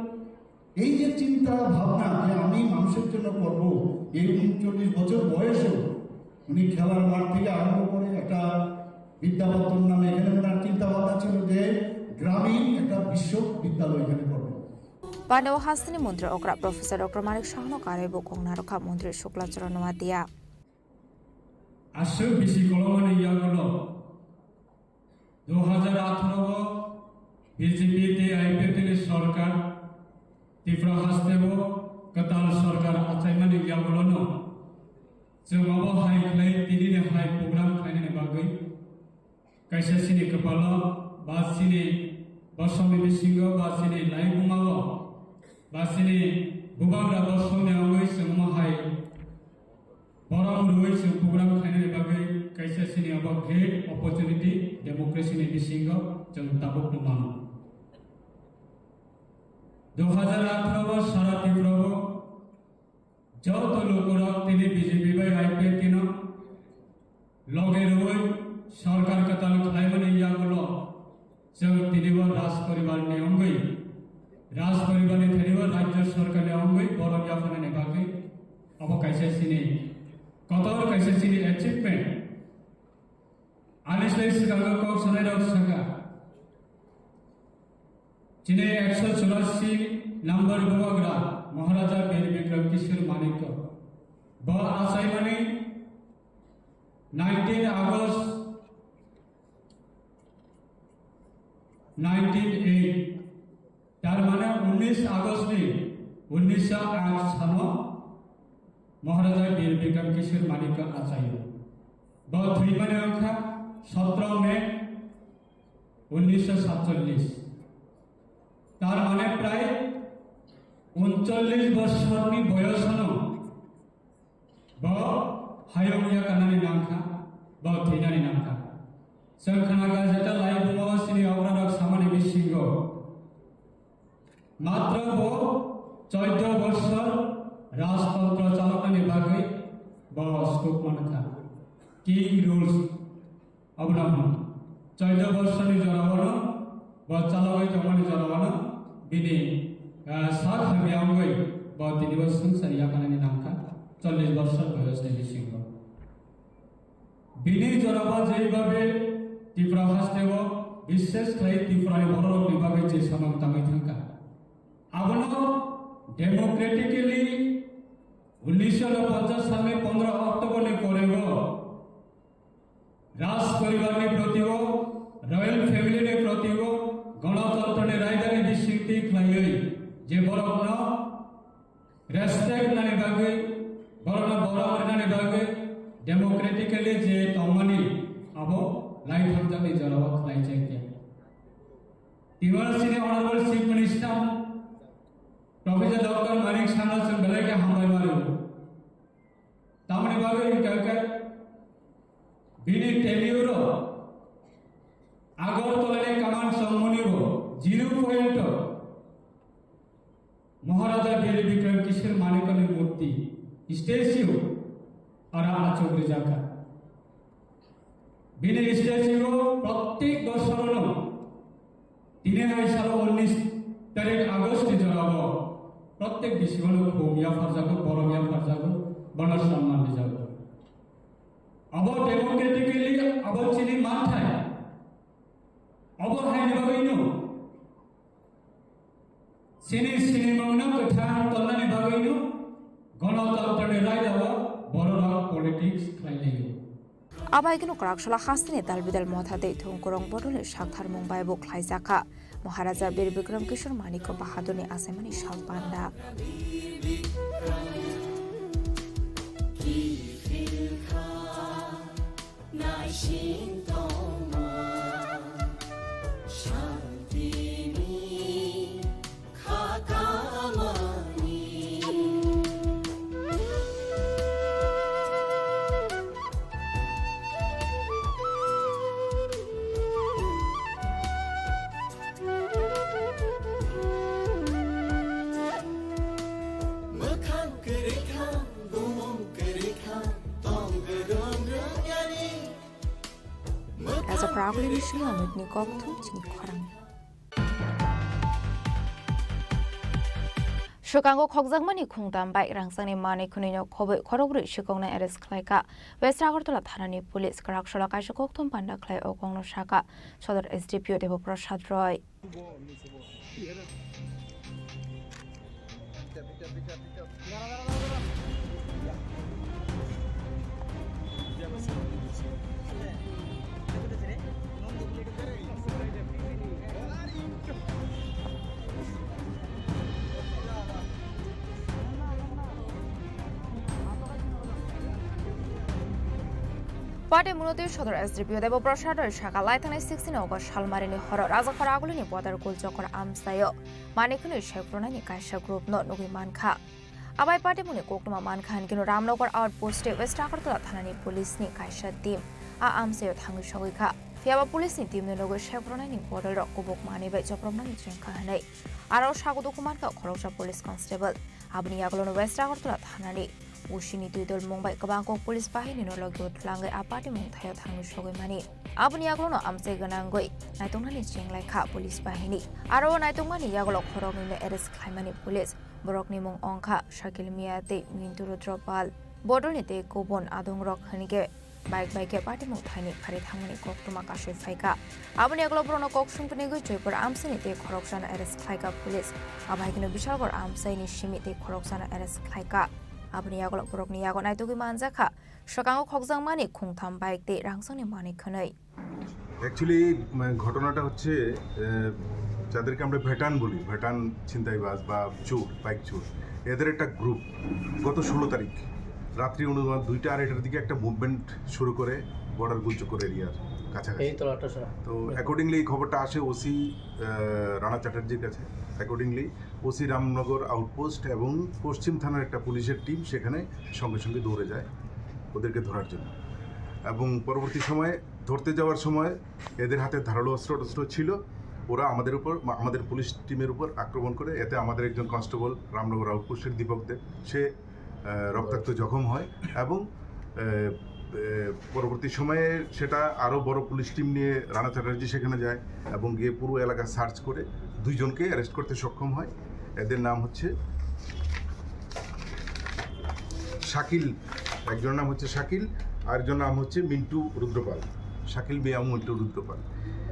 এই যে চিন্তা ভাবনা যে আমি মানুষের জন্য করব, এই 39 বছর বয়সেও উনি খেলার মাঠ থেকে আরম্ভ করে একটা বিদ্যাপত্তন নামে এখানে ওনার চিন্তা ভাবনা ছিল যে গ্রামীণ একটা বিশ্ববিদ্যালয় এখানে করবে। Pandawa Hastini Mundra Okra Professor Dr. Manik Shahno Karebo Kongnarokha Mundri Shuklachara Noadia. Ashu bisi kolomani yagulo 2018 BJP তে আইপিএল সরকার ত্রিপুরা হাসতেবো কতাল সরকার আচাইমানি ইয়াগুলো ন जोंबाबो हाय खलाई तिनिने हाय प्रोग्राम खाइने बागै कायसा सिनि कपाला बा सिनि बसमि बिसिंग बा सिनि लाइबुमाबो बा सिनि बुबाग्रा बसमि आंगै जोंमा हाय बरम रुइ जों प्रोग्राम खाइने बागै कायसा सिनि अब ग्रेट अपॉर्चुनिटी डेमोक्रेसी नि बिसिंग जों ताबुक नुमानो 2018 सारा ত্রিপুরা যত লোকরা তিনি বিজেপি বাই আইপিএল কিন লগে রই সরকার কতাল খাইমানে ইয়াগুলো जों তিনিব রাজ পরিবার নে অঙ্গই রাজ পরিবার নে থেরিব রাজ্য সরকার নে অঙ্গই বড় ইয়াফনে নে বাকি of কাইসে Sini কতর কাইসে Sini achievement আলিসলাই সিগাঙ্গ cock সনাই rock সাকা जिने 184 नंबर बुबाग्रा महाराजा वीर विक्रम किशोर मानिक ब आसाइमानी 19 अगस्त 1908 तार माने 19 अगस्त नि 1908 सानो महाराजा वीर विक्रम किशोर मानिक आचार्य ब थ्री माने अंका 17 मई 1947 तार माने प्राय 39 বছরনি বয়সনো ব হায়মিয়া কানানি নামখা ব থিনানি নামখা সংখানাগা যেটা লাইভ মহাসিনি অগ্রারক সামানি বিশিঙ্গ মাত্র ব 14 বছর রাজতন্ত্র চালনানি বাগৈ ব স্কোপ মানখা কিং রুলস অবলম্বন 14 বছরনি জনগণ ব চালবাই জমানি জনগণ बिनी सात हमियांगोई बहुत दिवस संसार याकाने नामका 40 वर्ष बयस ने बिसिंग बिनी जराबा जेइबाबे ত্রিপুরা হাসতেব বিশেষ খাই ত্রিপুরানি বড় বিভাগে যে সমাগতামই থাকা আবনো ডেমোক্রেটিক্যালি 1950 সালে 15 অক্টোবর নে করেব রাজ পরিবার নে প্রতিও royal je borok no respect nani bagi borok no borok nani bagi democratically je tomani abo life hamjani jalawak lai chekya Tiwal sini honorable chief minister Professor Dr. Manik Shanal sun belai ke hambai maru tamani bagi kaka bini tenure আগরতলায় কামান সম্মানিব 0 point মহারাজা বীর বিক্রম কিশোর মানিকনের মূর্তি statue আর আচমরে জায়গা বিনে statue প্রত্যেক বছর 3 সাল 19 তারিখ August জড়াব প্রত্যেক বিশ্বল ভূমিয়া ফারজাগো বড়মিয়া ফারজাগো বনর সম্মান যাব আবার ডেমোক্রেটিক্যালি আবার চিনি মাথায় অবহাই বাগাইনো সিনি মগ্ন কঠান তলনানি বাগাইনো গণতন্ত্রের রায়দাও বড়রা পলিটিক্স খাইলাইও আবাইগিনো করাকশলা হাসিনে দালবিদাল মথাতে থংকরং বদলে সাকথার মুম্বাই বো খাইজাকা মহারাজা Bir Bikram Kishore Manik বাহাদুরনি আসামানি শালপান্ডা Raja Praguli Nishli Amit Nikoktu Chini Khorang Shokango Khokjangmani Khungtam Bai Rangsani Mani Kunino Kobe Korobri Shikongna Eres Klaika West Agartala Thanani Police Karakshala Kaishokoktum Panda Klai Okongno Shaka Sodor SDPO Devo Prashad Roy Party Munoti Shodor SDPO Devo Prashad Shaka Laitana 16 August Halmarini Horror Raza Faragulini Water Kulchokor Amsayo Manikuni Shekronani Kaisha Group Not Nugi Manka Abai Party Muni Kokuma Manka and Gino Ramnokor Outpost West Agartala Thanani Police Ni Kaisha Team Amsayo Tangu Shawika Fiaba Police Team Nugo Shekronani Water Kubok Mani by Jopromani Chinkahane Aro Shagudukumanka Korosha Police Constable Abni Yaglon West Agartala Thanani Ushini Tudol Mumbai Kabangkok Police Bahini no Logo Langai Apati Munthayo Thangu Shogimani Abni Yaglono Amse Ganangoi Naitongani Chinglai Police Bahini Aro Naitongani Yaglo Khorong in the Eres Kaimani Police Borokni Mung Onka Shakil Miate Minturu Dropal Bodonite Kobon Adong Rock Hanige Bike Party Muthani Kari Hamani Kok to Makashu Faika Abni Yaglo Brono Kok Shumpanigo Jupur Amsenite Koroksan Eres Kaika Police Abhagino Bishalgor Amsai Nishimite Koroksan Eres Kaika Abni Yaglo Borokni Yago Naitugi Manzaka Shokango Khokjangmani Khungtham Bike De Rangsoni Mani Khanai actually ঘটনাটা হচ্ছে যাদেরকে আমরা ভেটান বলি ভেটান ছিনতাইবাজ বা চোর bike চোর এদের একটা গ্রুপ গত 16 তারিখ রাত্রি অনুমান 2টা আর এটার দিকে একটা মুভমেন্ট শুরু করে বর্ডার গুলচক্কর এরিয়ার কাছাকাছি তো অ্যাকর্ডিংলি এই খবরটা আসে ওসি রানা চ্যাটার্জির কাছে অ্যাকর্ডিংলি ওসি রামনগর আউটপোস্ট এবং পশ্চিম থানার একটা পুলিশের টিম সেখানে সঙ্গে সঙ্গে দৌড়ে যায় ওদেরকে ধরার জন্য এবং পরবর্তী সময়ে ধরতে যাওয়ার সময় এদের হাতে ধারালো অস্ত্র ছিল ওরা আমাদের পুলিশ টিমের উপর আক্রমণ করে এতে আমাদের একজন কনস্টেবল রামনগর আউটপোস্টের দীপক দেব সে রক্তাক্ত জখম হয় এবং পরবর্তী সময়ে সেটা আরও বড় পুলিশ টিম নিয়ে রানা চ্যাটার্জি সেখানে যায় এবং গিয়ে পুরো এলাকা সার্চ করে দুইজনকে অ্যারেস্ট করতে সক্ষম হয় এদের নাম হচ্ছে শাকিল একজনের নাম হচ্ছে শাকিল আরেকজনের নাম হচ্ছে মিন্টু রুদ্রপাল শাকিল মিয়া মিন্টু রুদ্রপাল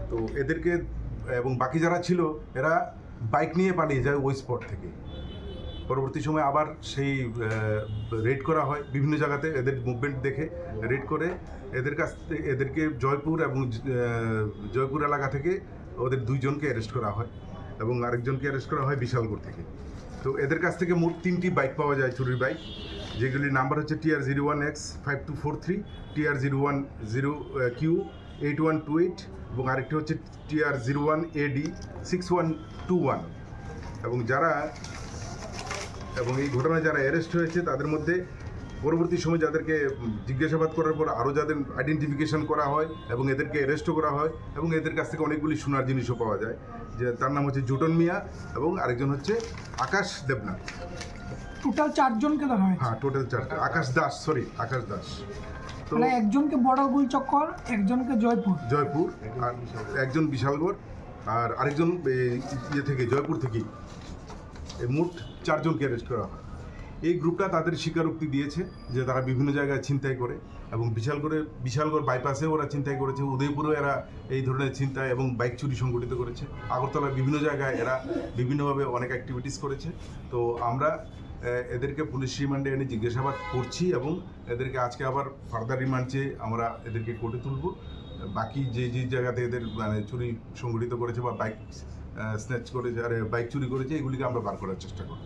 তো এদেরকে এবং বাকি যারা ছিল এরা বাইক নিয়ে পালিয়ে যায় ওই স্পট থেকে পরবর্তী সময় আবার সেই রেড করা হয় বিভিন্ন জায়গাতে এদের মুভমেন্ট দেখে রেড করে এদেরকে জয়পুর এবং জয়পুর এলাকা থেকে ওদের দুইজনকে অ্যারেস্ট করা হয় এবং আরেকজনকে অ্যারেস্ট করা হয় বিশালগড় থেকে। তো এদের কাছ থেকে মোট 3টি বাইক পাওয়া যায়, চুরির বাইক, যেগুলির নাম্বার হচ্ছে TR01X5243, TR010Q8128 এবং আরেকটি হচ্ছে TR01AD6121। এবং এই ঘটনায় যারা অ্যারেস্ট হয়েছে তাদের মধ্যে পরবর্তী সময় যাদেরকে জিজ্ঞাসাবাদ করার পর আরও যাদের আইডেন্টিফিকেশন করা হয় এবং এদেরকে অ্যারেস্টও করা হয় এবং এদের কাছ থেকে অনেকগুলি সোনার জিনিসও পাওয়া যায়, যে তার নাম হচ্ছে জুটন মিয়া এবং আরেকজন হচ্ছে আকাশ দেবনাথ। টোটাল 4 জনকে ধরা হয়েছে। হ্যাঁ, টোটাল 4। আকাশ দাস। তো একজনকে বড়গুল চক্কর, একজনকে জয়পুর, আর একজন বিশালগড়, আর আরেকজন জয়পুর থেকেই, মোট 4 জনকে অ্যারেস্ট করা হয়। এই গ্রুপটা তাদের স্বীকারোক্তি দিয়েছে যে তারা বিভিন্ন জায়গায় ছিনতাই করে এবং বিশালগড় বাইপাসে ওরা ছিনতাই করেছে, উদয়পুরেও এরা এই ধরনের ছিনতাই এবং বাইক চুরি সংগঠিত করেছে, আগরতলার বিভিন্ন জায়গায় এরা বিভিন্নভাবে অনেক অ্যাক্টিভিটিস করেছে। তো আমরা এদেরকে পুলিশ রিমান্ডে এনে জিজ্ঞাসাবাদ করছি এবং এদেরকে আজকে আবার ফার্দার রিমান্ড চেয়ে আমরা এদেরকে কোর্টে তুলব। বাকি যে জায়গাতে এদের চুরি সংগঠিত করেছে বা বাইক স্ন্যাচ করেছে আর বাইক চুরি করেছে, এগুলিকে আমরা বার করার চেষ্টা করব।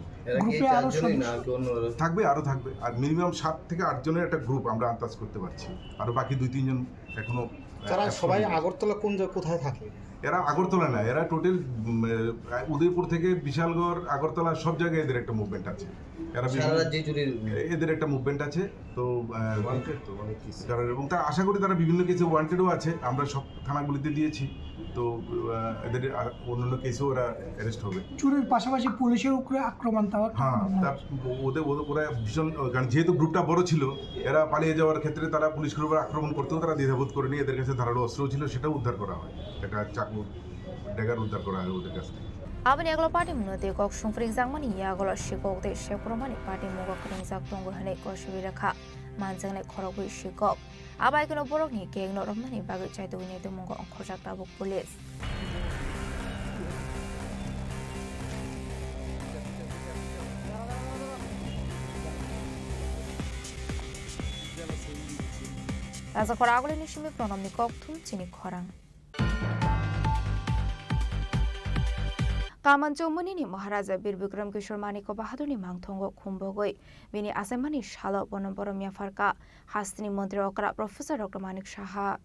আরও থাকবে আর মিনিমাম 7 থেকে 8 জনের একটা গ্রুপ আমরা আন্দাজ করতে পারছি। আরও বাকি 2-3 জন এখনো। তারা সবাই আগরতলা কোথায় থাকে? এরা আগরতলা না, এরা টোটাল উদয়পুর থেকে বিশালগড়, আগরতলা সব জায়গায় এদের একটা মুভমেন্ট আছে। এদের একটা মুভমেন্ট আছে। তো এবং তারা আশা করি তারা বিভিন্ন কেসে ওয়ান্টেডও আছে, আমরা সব থানাগুলিতে দিয়েছি। তো এদের অন্যান্য কেসেও ওরা অ্যারেস্ট হবে। চুরির পাশাপাশি পুলিশের উপরে আক্রমণ। হ্যাঁ, ওরা ভীষণ, কারণ যেহেতু গ্রুপটা বড় ছিল, এরা পালিয়ে যাওয়ার ক্ষেত্রে তারা পুলিশের উপর আক্রমণ করতেও তারা দ্বিধাবোধ করেনি। এদের কাছে ধারালো অস্ত্র ছিল, সেটাও উদ্ধার করা হয়, একটা চাকু ড্যাগার উদ্ধার করা হয় ওদের কাছ থেকে। Abani aglo party munode kok sungfring zangmani ya aglo shikok de shepromani party mogo kring zak tongo hane ko shibira kha manjangne khorogui shikok abai kono borok ni keng no romani bagai chai doi ne de mogo khojak tabuk police Asa khoragule ni shimi pronomni kok thum chini khorang Kamanchomuni ni Maharaja Bir Bikram Kishore Maniko Bahadurni Mangthongo Khumbogoi Bini Asemani Shalo Bonomborom Yafarka Hastini Montri Okra Professor Dr. Manik Shaha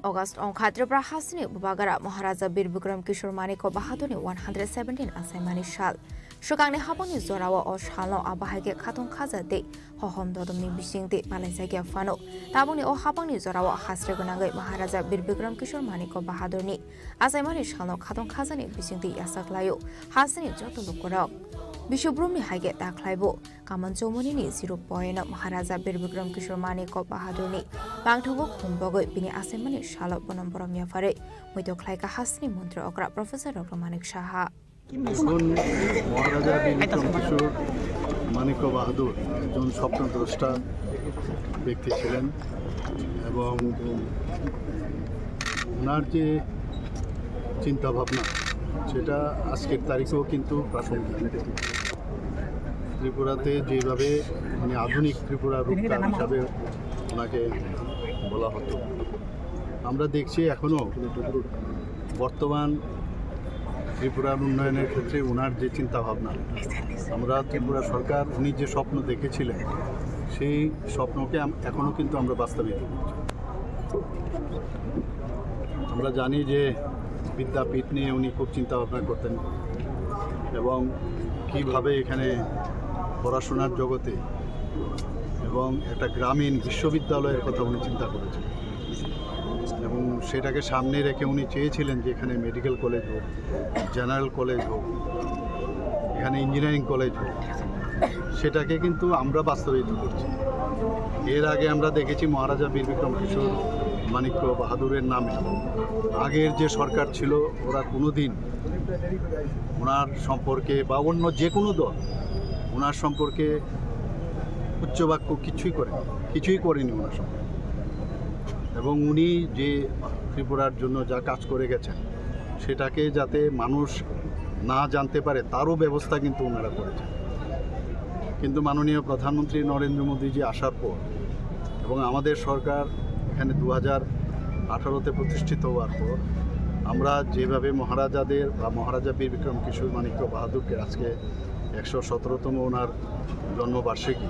August on Tripura Hasini Bubagara Maharaja Bir Bikram Kishore Maniko Bahadurni 117 Asemani Shal Shukangni Haboni Zorawa or Shalo Abahage Katong Kazade Hohom Dodomni Bishingti Malaysia Fano Tabuni or Haboni Zorawa Hasregunanga Maharaja Bir Bikram Kishore Maniko Bahadurni Asemani Shalo Katong Kazani Bishingti Yasaklayo Hasini Joto Lukurok Bishobrumi Hage Daklaibo Kamanchomuni 0 point Maharaja Bir Bikram Kishore Maniko Bahadurni Bangthogo Kumbogoi Bini Asemani Shalo Bonomborom Yafare Muidoklaika Hasni Montri Okra Professor Dr. Manik Shaha মহারাজা বিক্রম কিশোর মানিক বাহাদুর একজন স্বপ্নদ্রষ্টা ব্যক্তি ছিলেন এবং ওনার যে চিন্তাভাবনা সেটা আজকের তারিখেও কিন্তু প্রাসঙ্গিক। ত্রিপুরাতে যেভাবে আধুনিক ত্রিপুরা রূপকার হিসাবে ওনাকে বলা হতো, আমরা দেখছি এখনও বর্তমান ত্রিপুরার উন্নয়নের ক্ষেত্রে ওনার যে চিন্তাভাবনা, আমরা ত্রিপুরা সরকার উনি যে স্বপ্ন দেখেছিলেন সেই স্বপ্নকে এখনও কিন্তু আমরা বাস্তবায়িত করছি। আমরা জানি যে বিদ্যাপীঠ নিয়ে উনি খুব চিন্তাভাবনা করতেন এবং কীভাবে এখানে পড়াশোনার জগতে এবং একটা গ্রামীণ বিশ্ববিদ্যালয়ের কথা উনি চিন্তা করেছেন এবং সেটাকে সামনে রেখে উনি চেয়েছিলেন যে এখানে মেডিকেল কলেজ হোক, জেনারেল কলেজ হোক, এখানে ইঞ্জিনিয়ারিং কলেজ হোক, সেটাকে কিন্তু আমরা বাস্তবায়িত করছি। এর আগে আমরা দেখেছি মহারাজা বীর বিক্রম কিশোর মানিক্য বাহাদুরের নামে আগের যে সরকার ছিল ওরা কোনো দিন ওনার সম্পর্কে বা অন্য যে কোনো দল ওনার সম্পর্কে উচ্চবাক্য কিছুই করেনি ওনার সম্পর্কে। এবং উনি যে ত্রিপুরার জন্য যা কাজ করে গেছেন সেটাকে যাতে মানুষ না জানতে পারে তারও ব্যবস্থা কিন্তু ওনারা করেছেন। কিন্তু মাননীয় প্রধানমন্ত্রী নরেন্দ্র মোদীজি আসার পর এবং আমাদের সরকার এখানে 2018-তে প্রতিষ্ঠিত হওয়ার পর আমরা যেভাবে মহারাজাদের বা মহারাজা বীর বিক্রম কিশোর মাণিক্য বাহাদুরকে আজকে 117তম ওনার জন্মবার্ষিকী,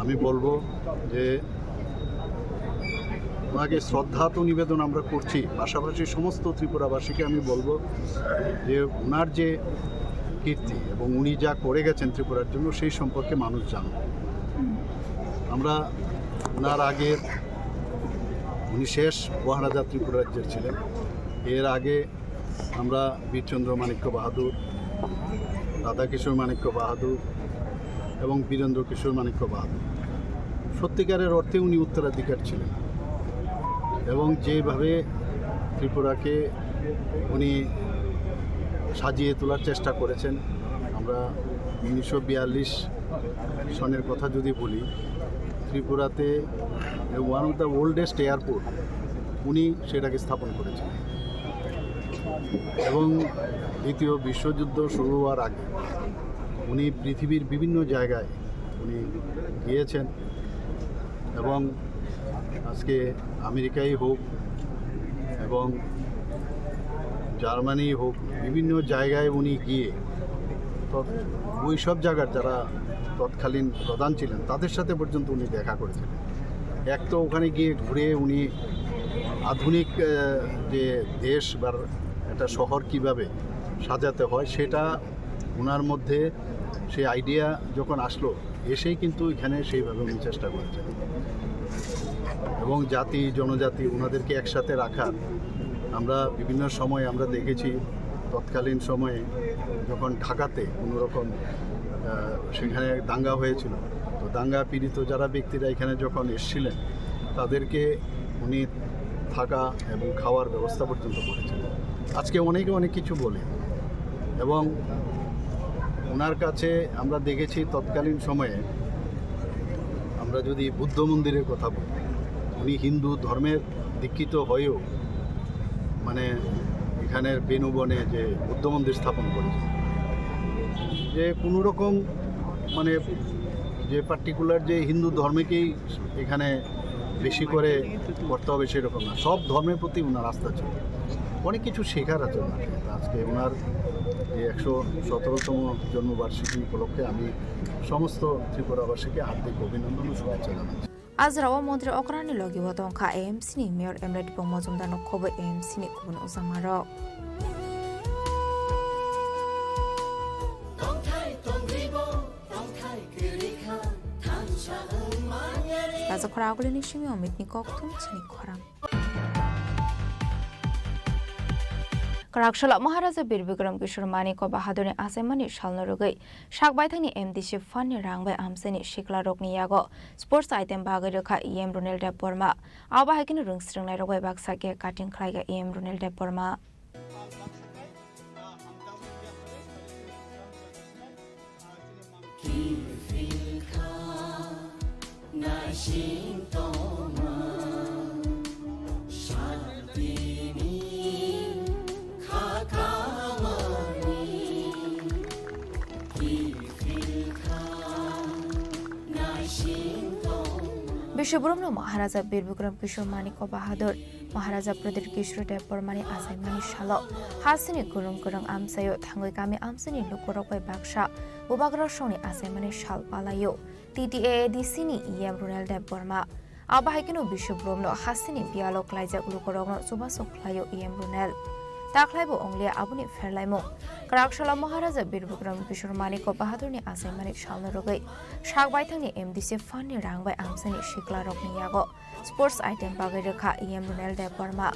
আমি বলবো যে ওনাকে শ্রদ্ধা তো নিবেদন আমরা করছি, পাশাপাশি সমস্ত ত্রিপুরাবাসীকে আমি বলবো যে ওনার যে কীর্তি এবং উনি যা করে গেছেন ত্রিপুরার জন্য সেই সম্পর্কে মানুষ জানুন। আমরা ওনার আগে উনি শেষ মহারাজা ত্রিপুরা রাজ্যের ছিলেন। এর আগে আমরা বীরচন্দ্র মাণিক্য বাহাদুর, রাধাকিশোর মাণিক্য বাহাদুর এবং বীরেন্দ্র কিশোর মাণিক্য বাহাদুর, সত্যিকারের অর্থে উনি উত্তরাধিকার ছিলেন এবং যেভাবে ত্রিপুরাকে উনি সাজিয়ে তোলার চেষ্টা করেছেন। আমরা 1942 সনের কথা যদি বলি, ত্রিপুরাতে one of the oldest airport উনি সেটাকে স্থাপন করেছেন এবং দ্বিতীয় বিশ্বযুদ্ধ শুরু হওয়ার আগে উনি পৃথিবীর বিভিন্ন জায়গায় উনি গিয়েছেন এবং আজকে আমেরিকাই হোক এবং জার্মানি হোক, বিভিন্ন জায়গায় উনি গিয়ে ওই সব জায়গার যারা তৎকালীন প্রধান ছিলেন তাদের সাথে পর্যন্ত উনি দেখা করেছিলেন। এক তো ওখানে গিয়ে ঘুরে উনি আধুনিক যে দেশ বা একটা শহর কিভাবে সাজাতে হয় সেটা ওনার মধ্যে সেই আইডিয়া যখন আসলো, এসেই কিন্তু এখানে সেইভাবে উনি চেষ্টা করেছেন এবং জাতি জনজাতি ওনাদেরকে একসাথে রাখার আমরা বিভিন্ন সময় আমরা দেখেছি। তৎকালীন সময়ে যখন ঢাকাতে কোনোরকম সেখানে দাঙ্গা হয়েছিল, তো দাঙ্গা পীড়িত যারা ব্যক্তিরা এখানে যখন এসেছিলেন তাদেরকে উনি থাকা এবং খাওয়ার ব্যবস্থা পর্যন্ত করেছিলেন। আজকে অনেকে অনেক কিছু বলে এবং ওনার কাছে আমরা দেখেছি তৎকালীন সময়ে আমরা যদি বুদ্ধ মন্দিরের কথা বলি, উনি হিন্দু ধর্মের দীক্ষিত হয়েও মানে এখানের বেনুবনে যে বুদ্ধ মন্দির স্থাপন করেছে, যে কোনো রকম মানে যে পার্টিকুলার যে হিন্দু ধর্মকেই এখানে বেশি করে করতে হবে সেরকম না, সব ধর্মের প্রতি ওনার আস্থা ছিল। অনেক কিছু শেখার আছে ওনার। আজকে ওনার এই 117তম জন্মবার্ষিকী উপলক্ষে আমি সমস্ত ত্রিপুরাবাসীকে হার্দিক অভিনন্দন ও শুভেচ্ছা জানাচ্ছি। আজ রাওয়া মন্ত্রী অকরানি লগি ওতংখা এএমসিনি মেয়র এমলেট মজুমদার নখবে এএমসিনি কুবুন উজামারক রাজা খরাগুলিনি সিমি অমিতনি ককতুম চিনি খরাং Karakshal Maharaja Bir Bikram Kishor Manik Bahadurni Asemani Shalnorugai Shakbaithani MDC Fani Rangbai Amseni Shikla Rokni Yago Sports Item Bagaruka EM Runel de Porma Abahakin Rungstring Narway Baksake Cutting Klaiga EM Runel de Porma Bishobrumno Maharaja Bir Bikram Kishor Manik Bahadur Maharaja Pradir Kishor de Pormani Asaimani Shalo Hasini Kurung Kurang Amsayo Tangoi Kami Amsini Lukorokoi Baksha Bubagra Shoni Asaimani Shal Palayo TTA Disini EM Runel de Porma Abahikino Bishobrumno Hasini Bialo Klaija Lukorogno Subasok Klayo EM Runel Taklaibo Onglia Abuni Ferlaimo Karakshala Maharaja Bir Bikram Kishor Manik Bahadurni Asaimani Shalnorugai Shakbaithangni MDC Fani Rangbai Amsani Shikla Rokni Yago Sports Item Bagarika EM Runel de Porma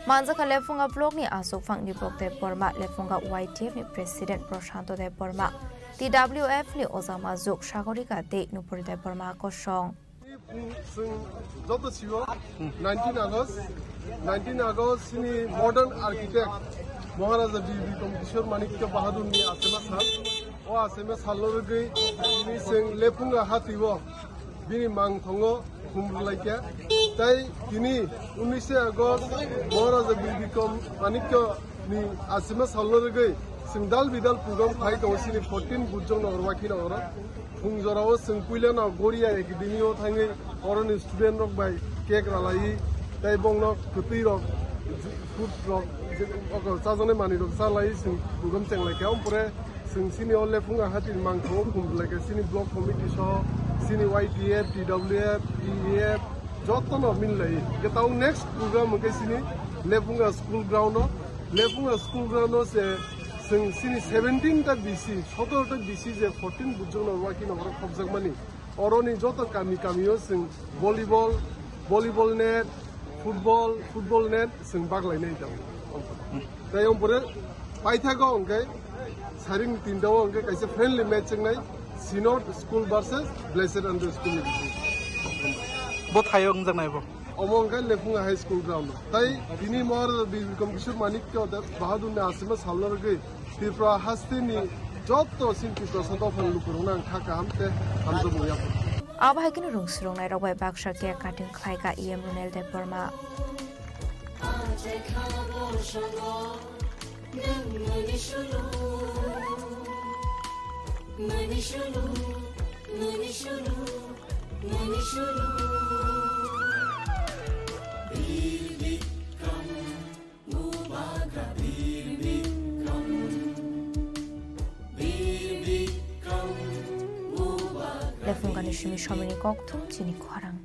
Manzaka Lefunga Vlogni Asufang ni Blog de Porma Lefunga YTF ni President Proshanto de Porma TWF ni Ozama Zuk Shagorika de Nupuri de Porma Koshong 19 August sini modern architect Maharaja Bir Bikram Kishor Manikya Bahadur ni asema sal o asema salorgai ni sing lepunga hatiwo bini mang thongo khumlaika tai kini 19 August Maharaja Bir Bikram Manikya ni asima salorgai singdal bidal program phai to sini 14 bujong norwa ki nora fungjorao singpuile na goria academy o thangi oron student rok bai cake ralai dai bongno kupi rok food rok oko sajone mani rok salai sing program chenglai ka pore sing sini ole funga hatin mangtho kumlai ka sini block committee so sini YPF TWF PEF jotono millai getau next program ke sini lefunga school ground no lefunga school ground no se sini 17 ta BC 17 ta BC je 14 bujong no waki no khobjak mani oroni joto kami kamio sing volleyball net football net sing baglai nei ta tai ompore paithago onke saring tindao onke kaise friendly match ngai Synod school versus Blessed Under School bot hayong janai bo among kai lefunga high school ground tai bini mor bikom kishor manik ko da bahadur ne asima sallar ge Tripura hastini jotto sinti prosanta fan lukuruna khaka hamte hamdo moya Abahakino rungsrong nai rabai baksha ke kating khlai ka Runel de Burma Lefungani shimi shomini koktu Chini Khorang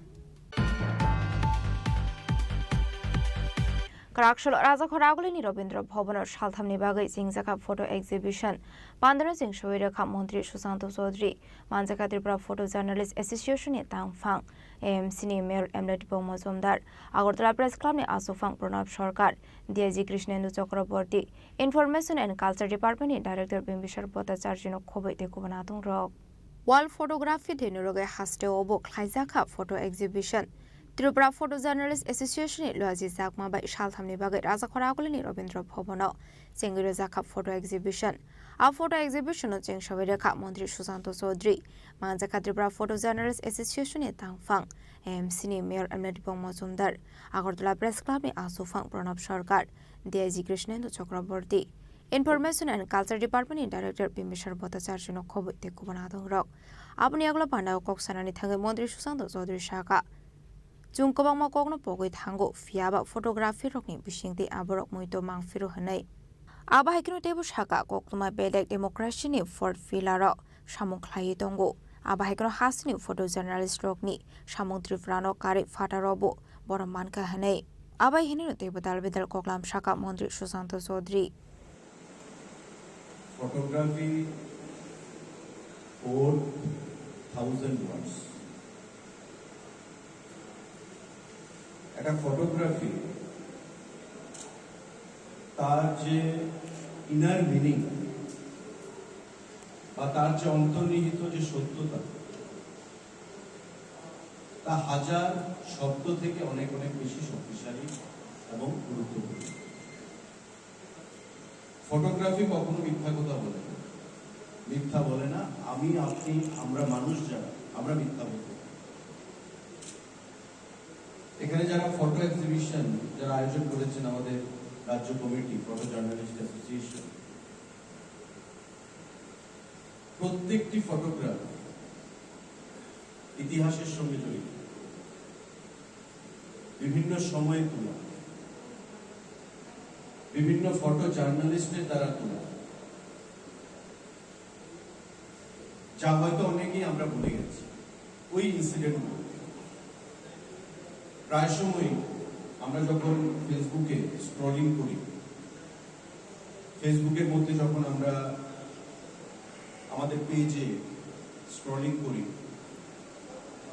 Karakshal Raja Khoragulini Robindra Bhavan Shalthamni Bagai Singzaka photo exhibition Pandana Singh Shoira Kham Mantri Susanto Chaudhary Manjaka Tripura Photo Journalist Association ni Tangphang AMC ni Mayor Emlet Bomazomdar Agartala Press Club ni Asofang Pranab Sarkar DIG Krishnendu Chakraborty Information and Culture Department ni Director Bimbishar Bhattacharya no Khobei Tekubanatung Rok Wall photography Denuroge Haste Obo Khlaijaka photo exhibition Tripura Photo Journalist Association ni Loaji Zakma by Shalthamni Bagai Raja Khoragulini Robindra Bhavano Sengiro Zakha photo exhibition A photo exhibition of Cheng Shavira Kap Mantri Susanto Chaudhary Manjaka Tripura Photo Journalist Association ni Tangphang AMC ni Mayor Emlet Bomazomdar Agartala Press Club ni Asofang Pranab Sarkar DIG Krishnendu Chakraborty Information and Culture Department ni Director Bimbishar Bhattacharya no Khobei Tekubanatung Rok Apni agla pandao kok sanani thangai Mantri Susanto Chaudhary Shaka Jungkobang makokno pogoi thango fiaba photography rokni bisingti aborok muito mangfiru hanai aba haikino tebu shaka kokluma belek democracy ni fourth pillar samung khlai tongo aba haikino hasni photo journalist rokni samung Tripurano kare fatarobo boroman ka hanai aba hinino tebu dalbedal koklam shaka Mantri Susanto Chaudhary photography 4,000 words একটা photography তার যে inner meaning বা তার যে অন্তর্নিহিত যে সত্যতা তা হাজার শব্দ থেকে অনেক অনেক বেশি শক্তিশালী এবং গুরুত্বপূর্ণ ফটোগ্রাফি কখনো মিথ্যা কথা বলে না মিথ্যা বলে না আমি আপনি আমরা মানুষ যারা আমরা মিথ্যা বলি এখানে যারা ফটো এক্সিবিশন যারা আয়োজন করেছেন আমাদের রাজ্য কমিটি ফটো জার্নালিস্ট অ্যাসোসিয়েশন প্রত্যেকটি ফটোগ্রাফ ইতিহাসের সঙ্গে জড়িত বিভিন্ন সময়ে তোলা বিভিন্ন ফটো জার্নালিস্টের দ্বারা তোলা যা হয়তো অনেকেই আমরা ভুলে গেছি ওই ইনসিডেন্টগুলো প্রায় সময় আমরা যখন ফেসবুকে স্ক্রলিং করি ফেসবুকের মধ্যে যখন আমরা আমাদের পেজে স্ক্রলিং করি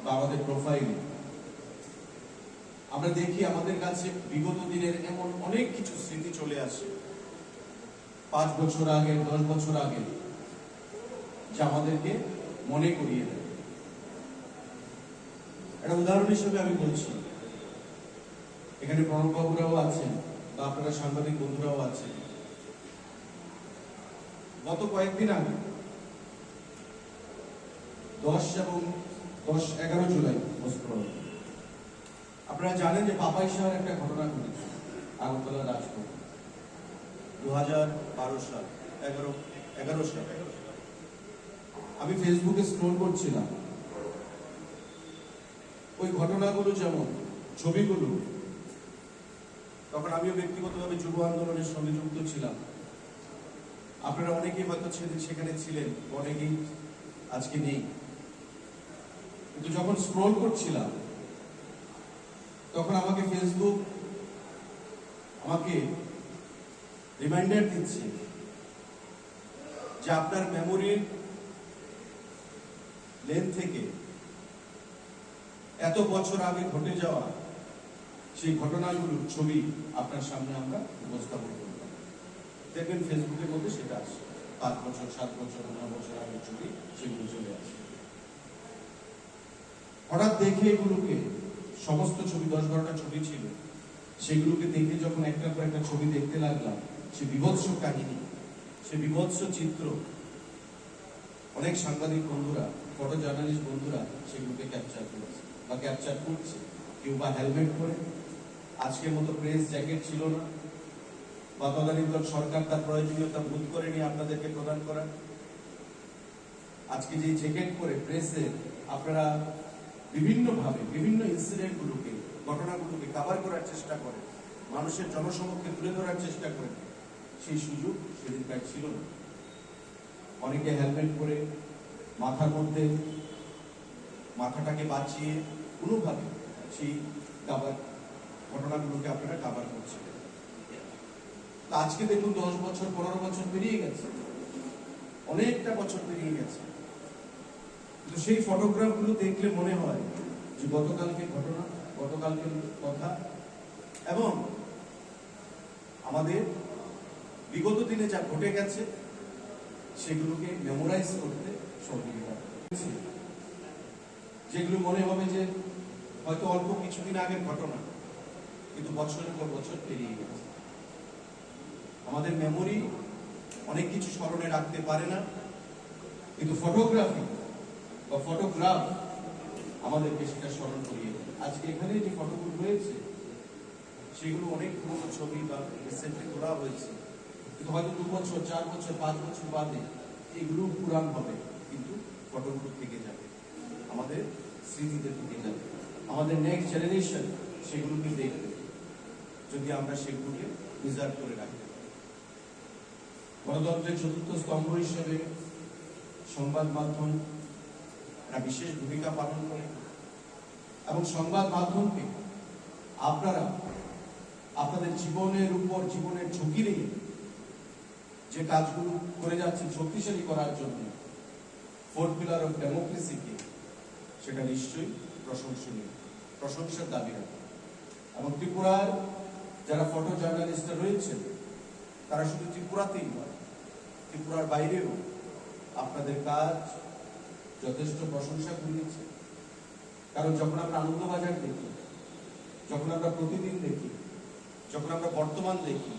বা আমাদের প্রোফাইলে আমরা দেখি আমাদের কাছে বিগত দিনের এমন অনেক কিছু স্মৃতি চলে আসে 5 বছর আগে 10 বছর আগে যা আমাদেরকে মনে করিয়ে দেয় একটা উদাহরণ হিসেবে আমি বলছি এখানে প্রণববাবুরাও আছেন বা আপনারা সাংবাদিক বন্ধুরাও আছেন গত কয়েকদিন আগে 10 এবং 11 জুলাই আপনারা জানেন যে পাপাই শাহের একটা ঘটনা ঘটেছে আগরতলা রাজপথ 2012 সাল 11 সাল আমি ফেসবুকে স্ক্রল করছিলাম, ওই ঘটনাগুলো যেমন ছবিগুলো, তখন আমিও ব্যক্তিগতভাবে যুব আন্দোলনের সঙ্গে যুক্ত ছিলাম। আপনারা অনেকেই হয়তো সেখানে ছিলেন, অনেকেই আজকে নেই, কিন্তু যখন স্ক্রল করছিলাম তখন আমাকে ফেসবুক আমাকে রিমাইন্ডার দিচ্ছে যে আপনার মেমোরির লেন থেকে এত বছর আগে ঘটে যাওয়া সেই ঘটনাগুলোর ছবি আপনার সামনে আমরা উপস্থাপন করলাম। দেখবেন ফেসবুকের মধ্যে সেটা আসে, 5 বছর 7 বছর 9 বছর আগের ছবি সেগুলো চলে আসে। হঠাৎ দেখে এগুলোকে, সমস্ত ছবি 10-12টা ছবি ছিল, সেগুলোকে দেখে যখন একটার পর একটা ছবি দেখতে লাগলাম, সে বিভৎস কাহিনী, সে বিভৎস চিত্র, অনেক সাংবাদিক বন্ধুরা, ফটো জার্নালিস্ট বন্ধুরা সেগুলোকে ক্যাপচার করেছে বা ক্যাপচার করছে। কেউ বা হেলমেট পরে, আজকের মতো প্রেস জ্যাকেট ছিল না, বা তদানীন্তন সরকার তার প্রয়োজনীয়তা বোধ করেনি আপনাদেরকে প্রদান করার। আজকে যে জ্যাকেট পরে প্রেসে আপনারা বিভিন্নভাবে বিভিন্ন ইনসিডেন্টগুলোকে, ঘটনাগুলোকে কভার করার চেষ্টা করেন, মানুষের জনসমক্ষে তুলে ধরার চেষ্টা করেন, সেই সুযোগ সেদিনকার ছিল না। অনেকে হেলমেট পরে মাথার মধ্যে মাথাটাকে বাঁচিয়ে কোনোভাবে সেই ঘটনাগুলোকে আপনারা কভার করছিলেন। আজকে দেখুন 10 বছর 15 বছর পেরিয়ে গেছে, অনেকটা বছর পেরিয়ে গেছে, কিন্তু সেই ফটোগ্রাফগুলো দেখলে মনে হয় যে গতকালকে ঘটনা, গতকালকে কথা, এবং আমাদের বিগত দিনে যা ঘটে গেছে সেগুলোকে মেমোরাইজ করতে সহযোগিতা করছে। যেগুলো মনে হবে যে হয়তো অল্প কিছুদিন আগের ঘটনা, কিন্তু বছরের পর বছর পেরিয়ে গেছে। আমাদের মেমোরি অনেক কিছু স্মরণে রাখতে পারে না, কিন্তু ফটোগ্রাফি বা ফটোগ্রাফ আমাদেরকে সেটা স্মরণ করিয়ে দেয়। আজকে এখানে যে ফটোগুলো রয়েছে সেগুলো অনেক পুরোনো ছবি বা রিসেন্টলি তোলা হয়েছে, কিন্তু হয়তো 2 বছর 4 বছর 5 বছর বাদে এগুলো পুরান হবে, কিন্তু ফটোগুলো থেকে যাবে, আমাদের স্মৃতিতে থেকে যাবে। আমাদের নেক্সট জেনারেশন সেগুলোকে দেখবে যদি আমরা সেগুলোকে প্রিজার্ভ করে রাখতে পারি। গণতন্ত্রের চতুর্থ স্তম্ভ হিসেবে সংবাদ মাধ্যম একটা বিশেষ ভূমিকা পালন করে, এবং সংবাদ মাধ্যমকে আপনারা আপনাদের জীবনের উপর, জীবনের ঝুঁকি নিয়ে যে কাজগুলো করে যাচ্ছেন শক্তিশালী করার জন্য, 4th পিলার অফ ডেমোক্রেসিকে, সেটা নিশ্চয়ই প্রশংসনীয়, প্রশংসার দাবি রাখে। এবং ত্রিপুরার যারা ফটো জার্নালিস্টরা রয়েছেন তারা শুধু ত্রিপুরাতেই নয়, ত্রিপুরার বাইরেও আপনাদের কাজ যথেষ্ট প্রশংসা কুড়িয়েছে। কারণ যখন আমরা আনন্দবাজার দেখি, যখন আমরা প্রতিদিন দেখি, যখন আমরা বর্তমান দেখি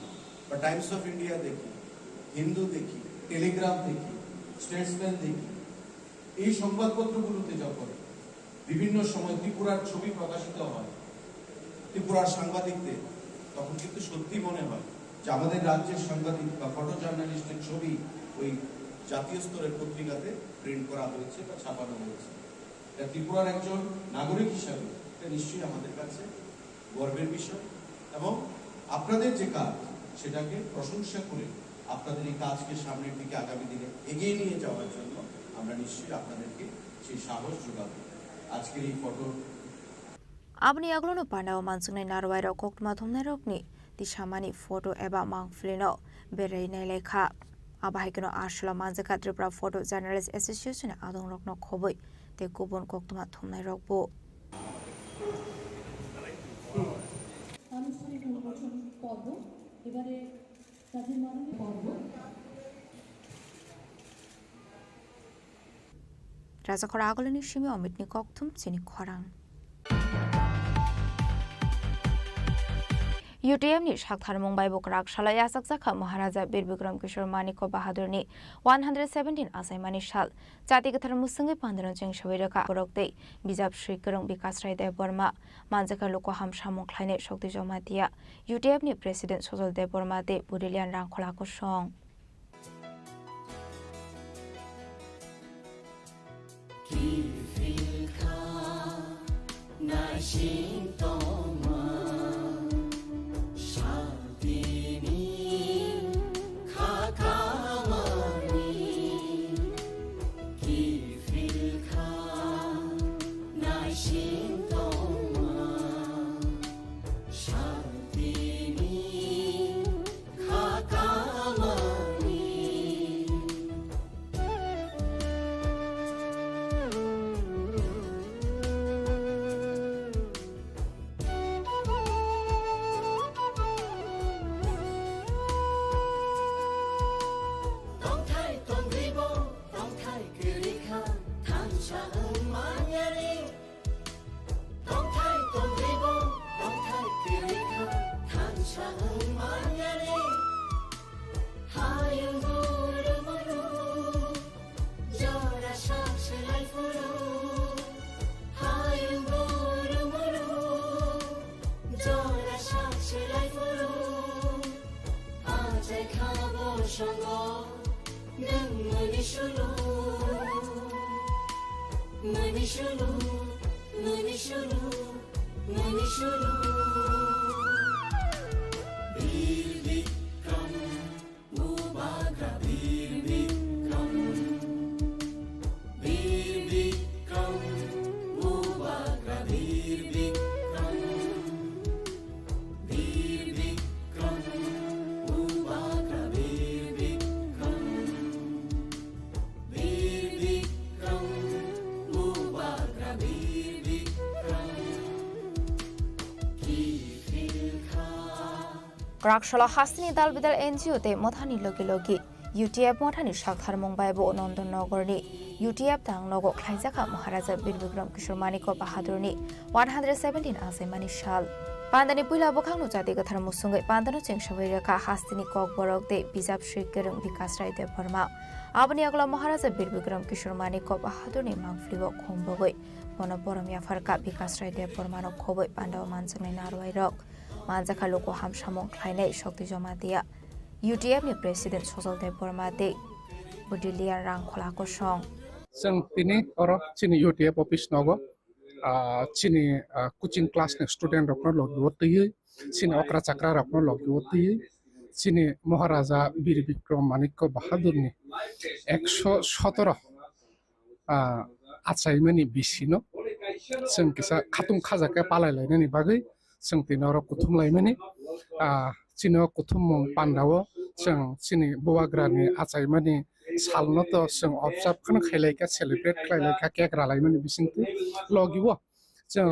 বা টাইমস অফ ইন্ডিয়া দেখি, হিন্দু দেখি, টেলিগ্রাফ দেখি, স্টেটসম্যান দেখি, এই সংবাদপত্রগুলোতে যখন বিভিন্ন সময় ত্রিপুরার ছবি প্রকাশিত হয়, ত্রিপুরার সাংবাদিকদের, তখন কিন্তু সত্যি মনে হয় যে আমাদের রাজ্যের সাংবাদিক বা ফটো জার্নালিস্টের ছবি ওই জাতীয় স্তরের পত্রিকাতে প্রিন্ট করা হয়েছে বা ছাপানো হয়েছে। ত্রিপুরার একজন নাগরিক হিসাবে এটা নিশ্চয়ই আমাদের কাছে গর্বের বিষয়, এবং আপনাদের যে কাজ সেটাকে প্রশংসা করে আপনাদের এই কাজকে সামনের দিকে আগামী দিনে এগিয়ে নিয়ে যাওয়ার জন্য আমরা নিশ্চয়ই আপনাদেরকে সেই সাহস যোগাবো। আজকের এই photo Abni aglono pandao mansungnai narwairo kokma thomnairokni dishamani photo eba mangflino bereina lekha abahaikino ashla manjaka Tripura Photo Journalist Association adongrokno khoboi te kubon koktuma thomnairokbo আনুষ্ঠানিক উন্মোচন পর্ব এবারে কাজের মাননীয় পর্ব Rajakhora agoloni shimi omitni kokthum Chini Khorang UTM-ni sakthar mungbai bokrak shala yasak jakha Maharaja Bir Bikram Kishore Maniko Bahadur-ni 117 asaimani sal jati kathar musungi pandaron jeng shawiraka borokdei bijab Shri Kerong Bikas Rai Dev Burma manjaka loko hamsamung khlaine shokti jomatia UTM-ni President Sojol Dev Burma de Budilian Rangkhola ko song Rakshala Hastini Dal Bidal NGO te Mothani Logi Logi UTF Mothani Sakthar Mumbai Bo Nondan Nogorni UTF Tang Logo Klaijaka Maharaja Bir Bikram Kishore Maniko Bahadurni 117 asaimani shal Pandani Pula Bokangno Jati Kathar Musungai Pandano Chengshawairaka Hastini Kok Borok de Bijab Shri Kerong Bikas Rai Dev Burma Abani Agla Maharaja Bir Bikram Kishore Maniko Bahadurni Mangflibo Khombogoi Bono Borom Yafarka Bikas Rai Dev Burma no Khoboi Pandaw Manjangnai Narwai Rok manjaka loko hamsamung khlainai shokti jomatia UTF-ni President Sojol Dev Burma de Budilian Rangkhola ko song जों दिनै अर चिनि UTF office नगो चिनि कोचिं class ने student रखनो लगियो तयै चिनि अक्रा चक्रा रखनो लगियो तयै चिनि महाराजा बीर बिक्रम मानिक्य बाहादुरनि 117 आचाइमानि बिसिनो जों किसा खातुम खाजाके पालायलायनायनि बागै जों दिनाव कुथुम लाइमानि चिनो कुथुम पान्डाव जों चिनि बुवाग्रानि आचाइमानि सालनो तो जों ऑब्जर्व खन खैलायका सेलिब्रेट खैलायका केक रालाइमानि बिसिंतु लगिवो जों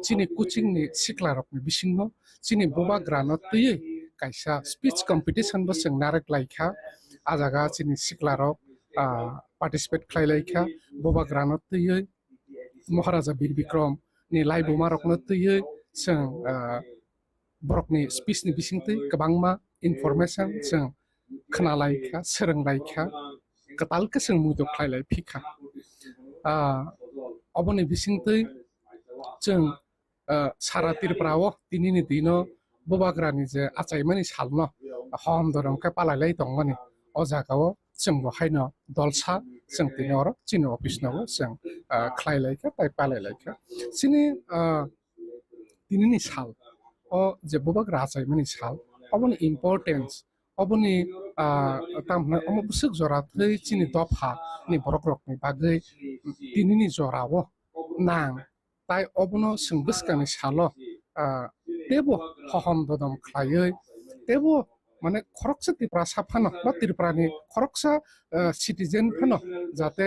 चिनि कोचिंनि सिक्लारकनि बिसिंनो चिनि बुवाग्रानो तयै काइसा स्पीच कम्पिटिशन बो जों नारक लाइका आजागा चिनि सिक्लारक पार्टिसिपेट खैलायका बुवाग्रानो तयै महाराजा बीर बिक्रम नि लाइबुमा रकनो तयै जों बरकनि स्पीचनि बिसिंतै गोबांमा इनफरमेशन जों खोनालायका सोलोंलायका कतालके जों मुदु खायलाय फिखा अबनि बिसिंतै जों सारा त्रिपुराव दिनैनि दिनाव बुबाग्रानि जे आचाइमानि सालनो हम दरंके पालायलाय दंमानि अ जागाव जों बहायनो दलसा जों दिनाव चिनि अफिस नाव जों खायलायका पाय पालायलायका चिनि दिनैनि साल अ जे बुबाग्रा आचाइमानि साल अबनि इम्पोर्टेंस अबनि तामना अमबुसुक जराथै चिनि दफा नि बरकरकनि बागै दिनैनि जराव नां ताइ अबनो सोंबुसकानि साल तेबो हहम ददम खायै तेबो माने खरकसा त्रिपुरा साफानो बा त्रिपुरानि खरकसा सिटिजेन फानो जाते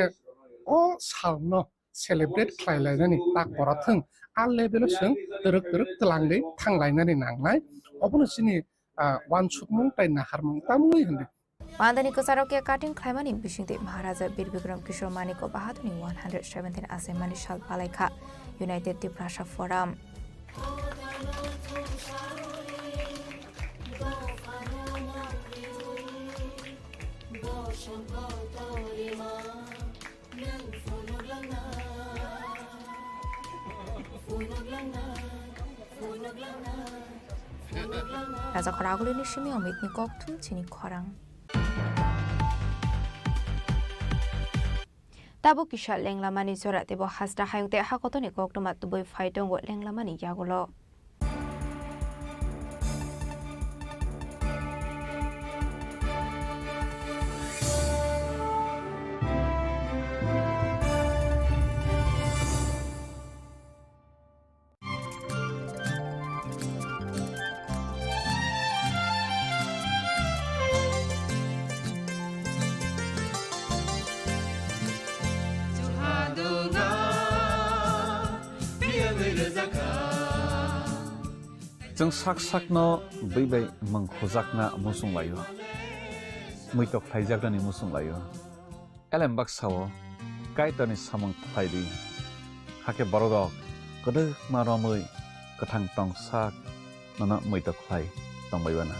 अ सालनो सेलिब्रेट खायलायनानै ताक बराथों आ लेभेल जों दरक दरक तलांगै थांलायनानै नांनाय अबनो चिनि वान सुकमुं ताइ नाहारमुं तामुइ होनदे Mandani Kusarokya cutting Klimani Bishinte Maharaja Bir Bikram Kishore Maniko Bahadurni 117 Asaimani Shal Palaika United Tripura Forum Raja Khoragulini Shimi Omitni Koktum Chini Khorang Tabo Kisha Lenglamani Zora Tebo Hasta Hayute Hakotoni Koktumat to Boy Fighton what Lenglamani Yagulo. जों साक साकनो बैबाय मंखुजाकना मुसुं लायो मैतक थाइजाकनि मुसुं लायो एलेम बाक्साओ काइटनि सामं थाइदि हाके बरदक गदो मारमै गथां टं साक नना मैतक Thai तंबायबाना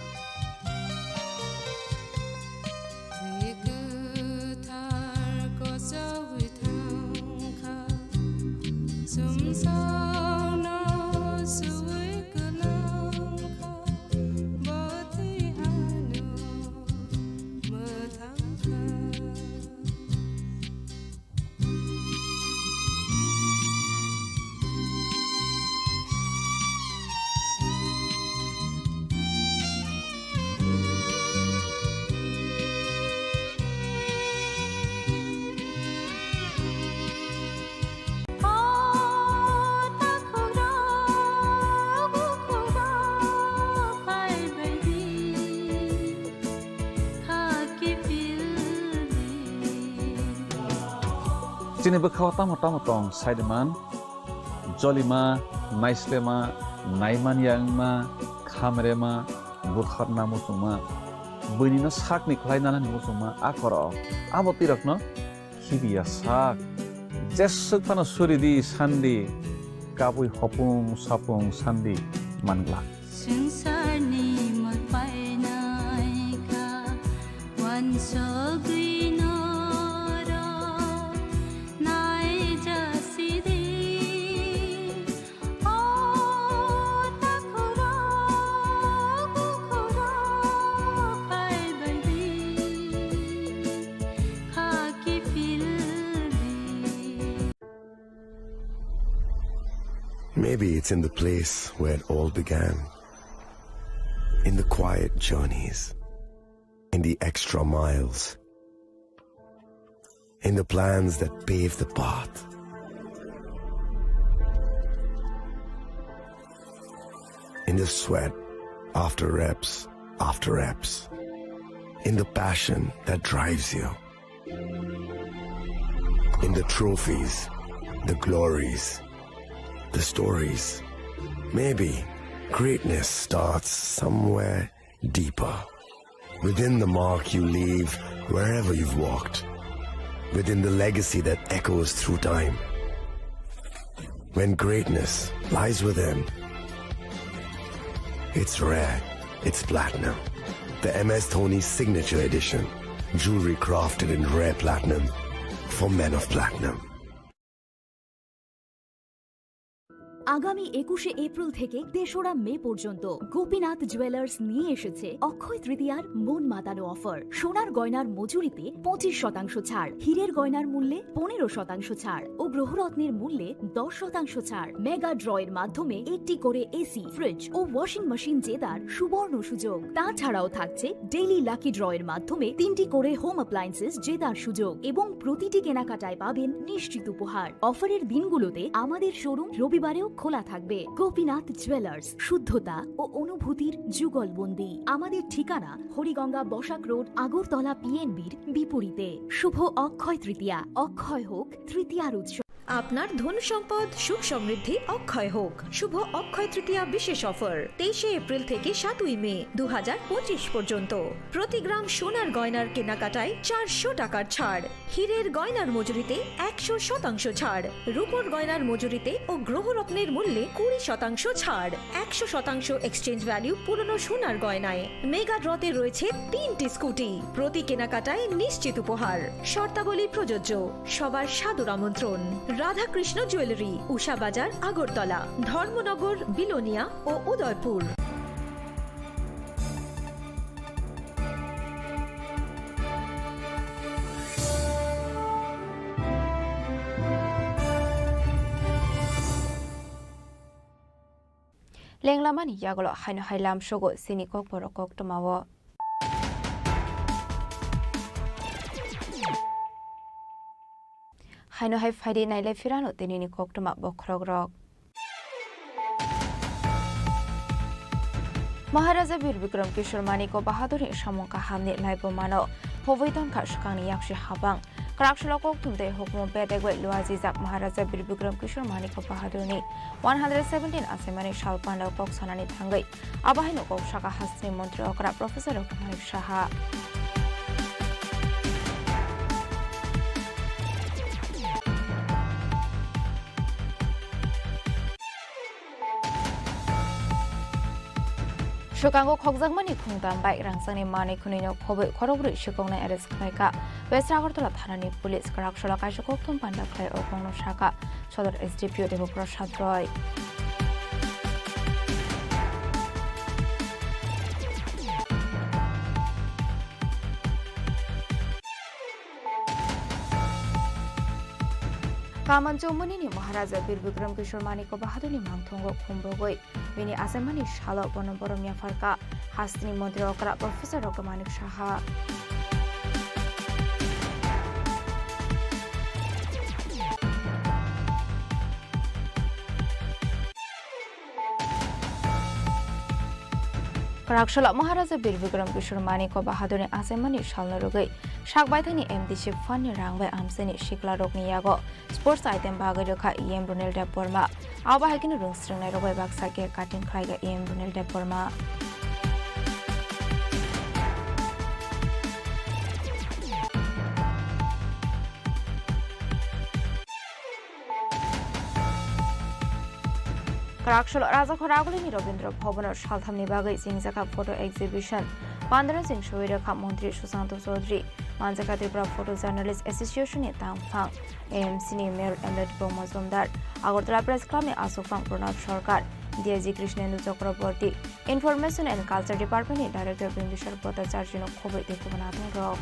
Chini bekhaw tamo tong Saideman, Jolima, Naislema, Naiman Yangma, Kamerema, Bukharna Musuma, Bunina Sakni Klainana Musuma, Akoro, Abotirakno, Hibia Sak, Jessukana Suridi, Sandi, Kapui Hopung, Sapung, Sandi, Mangla. Singsarni magpainaika, one so green. Maybe it's in the place where it all began, in the quiet journeys, in the extra miles, in the plans that pave the path. In the sweat after reps, in the passion that drives you, in the trophies, the glories, the stories. Maybe greatness starts somewhere deeper, within the mark you leave wherever you've walked, within the legacy that echoes through time. When greatness lies within, it's rare, it's platinum. The MS Dhoni Signature Edition, jewelry crafted in rare platinum for men of platinum. আগামী 21শে April থেকে ৩রা মে পর্যন্ত Gopinath jewellers নিয়ে এসেছে অক্ষয় তৃতীয়ার মন মাতানো offer. সোনার গয়নার মজুরিতে 25% ছাড়, হীরের গয়নার মূল্যে 15% ছাড় ও গ্রহরত্নের মূল্যে 10% ছাড়। মেগা ড্রয়ের মাধ্যমে একটি করে এসি, ফ্রিজ ও ওয়াশিং মেশিন জেতার সুবর্ণ সুযোগ। তাছাড়াও থাকছে ডেইলি লাকি ড্রয়ের মাধ্যমে 3টি করে হোম অ্যাপ্লায়েন্সেস জেতার সুযোগ এবং প্রতিটি কেনাকাটায় পাবেন নিশ্চিত উপহার। অফারের দিনগুলোতে আমাদের শোরুম রবিবারেও খোলা থাকবে। গোপীনাথ জুয়েলার্স, শুদ্ধতা ও অনুভূতির যুগলবন্দি। আমাদের ঠিকানা হরিগঙ্গা বসাক রোড, আগরতলা PNBর বিপরীতে। শুভ অক্ষয় তৃতীয়া, অক্ষয় হোক তৃতীয়ার উৎসব। আপনার ধন সম্পদ সুখ সমৃদ্ধি অক্ষয় হোক। শুভ অক্ষয় তৃতীয়া বিশেষ অফার 23 এপ্রিল থেকে 7 মে 2025 পর্যন্ত। প্রতি গ্রাম সোনার গয়নার কেনাকাটায় 400 টাকার ছাড়, হীরের গয়নার মজুরিতে 100% ছাড়, রূপোর গয়নার মজুরিতে ও গ্রহরত্নের মূল্যে 20% ছাড়, 100% এক্সচেঞ্জ ভ্যালু পুরনো সোনার গয়নায়। মেগা ড্রতে রয়েছে 3টি স্কুটি, প্রতি কেনাকাটায় নিশ্চিত উপহার। শর্তাবলী প্রযোজ্য। সবার সাদর আমন্ত্রণ। রাধাকৃষ্ণ জুয়েলারি, উষা বাজার, আগরতলা, ধর্মনগর, বিলোনিয়া ও উদয়পুর। লেংলামানি ইয়াগলো হাইনো হাইলাম সগো সিনি কক বড় কক টমাও হাইনো হাই ফাইডে নাইলে ফিরানো তিনিনি কক টমা বখরগ রক महाराजा वीर विक्रम किशोर मानिको बहादुर सामुका हामने लाइबो मानो होवैदन का शकांनि याक्सि हाबां क्राक्सलको तुमते हुकुम बेदेगवे लुआजी जाब महाराजा वीर विक्रम किशोर मानिको बहादुरनि 117 आसेमानि सालपान्डा कक सनानि थांगै आबाहायनो कक शाखा हास्नि मन्त्री अकरा प्रोफेसर डॉ Saha Shukango Khokjangmani Khungdam by Rangsani Mani Kunino Kobe Korobri Shukona Eres Klaika, West Agartala Thanani Police Karakshula Kashakotum Panda Clay or Kono Shaka, Sodar SDP Devo Prashad Roy. Kamancho Munini Maharaja Bir Vikram Kishore Maniko Bahaduri Mangthongo Kumbogoi, Vini Asemani Shala Bonoboromia Farka, Hastini Mantri Okra, Professor Dr. Manik Shaha. Karakshula Maharaja Bir Vikram Kishore Maniko Bahaduri Asemani Shalnarugai, Shakbaitani MD Ship Funny Rangway Amseni Shikla Rogniago, Sports Item Bagadoka EM Brunel de Porma, Abahakin Rungstring Nairway Baksake Cutting Kraiga EM Brunel de Porma. Karakshula Raja Khoragulini Robindra Bhavanor Shalthamni Bagai Singjaka Photo Exhibition, Pandran Singh Shoira Kap Montri Susanto Chaudhary, Manjaka Tripura Photo Journalist Association e Tangphang, AMC ni Mayor Emlet Bomazomdar, Agartala Press Club ni Asofang Pranab Sarkar, DIG Krishnendu Chakraborty, Information and Culture Department ni Director Bimbishar Bhattacharya no Khobai Dekubanathong Rao.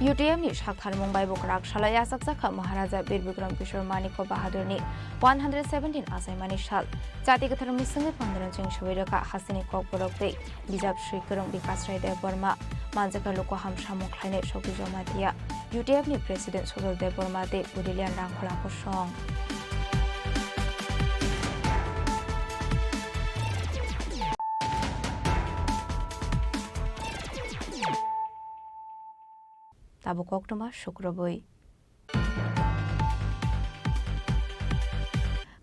UTM ni Shakhar Mumbai Bukrak Shalaya Saksaka Maharaja Bir Vikram Kishore Maniko Bahadur ni 117 Asaimani Shal Jati Kathar Misangi Pandran Singh Shoiraka Hasini Kok Borokte Bijab Shri Kurung Vikas Rai Dev Burma Manjaka Loko Ham Shamuk Khlaine Shoki Jomatia UTM ni President Sudol Dev Burma de Budilian Rangkhola Kosong Tabu Koktoma Shukraboi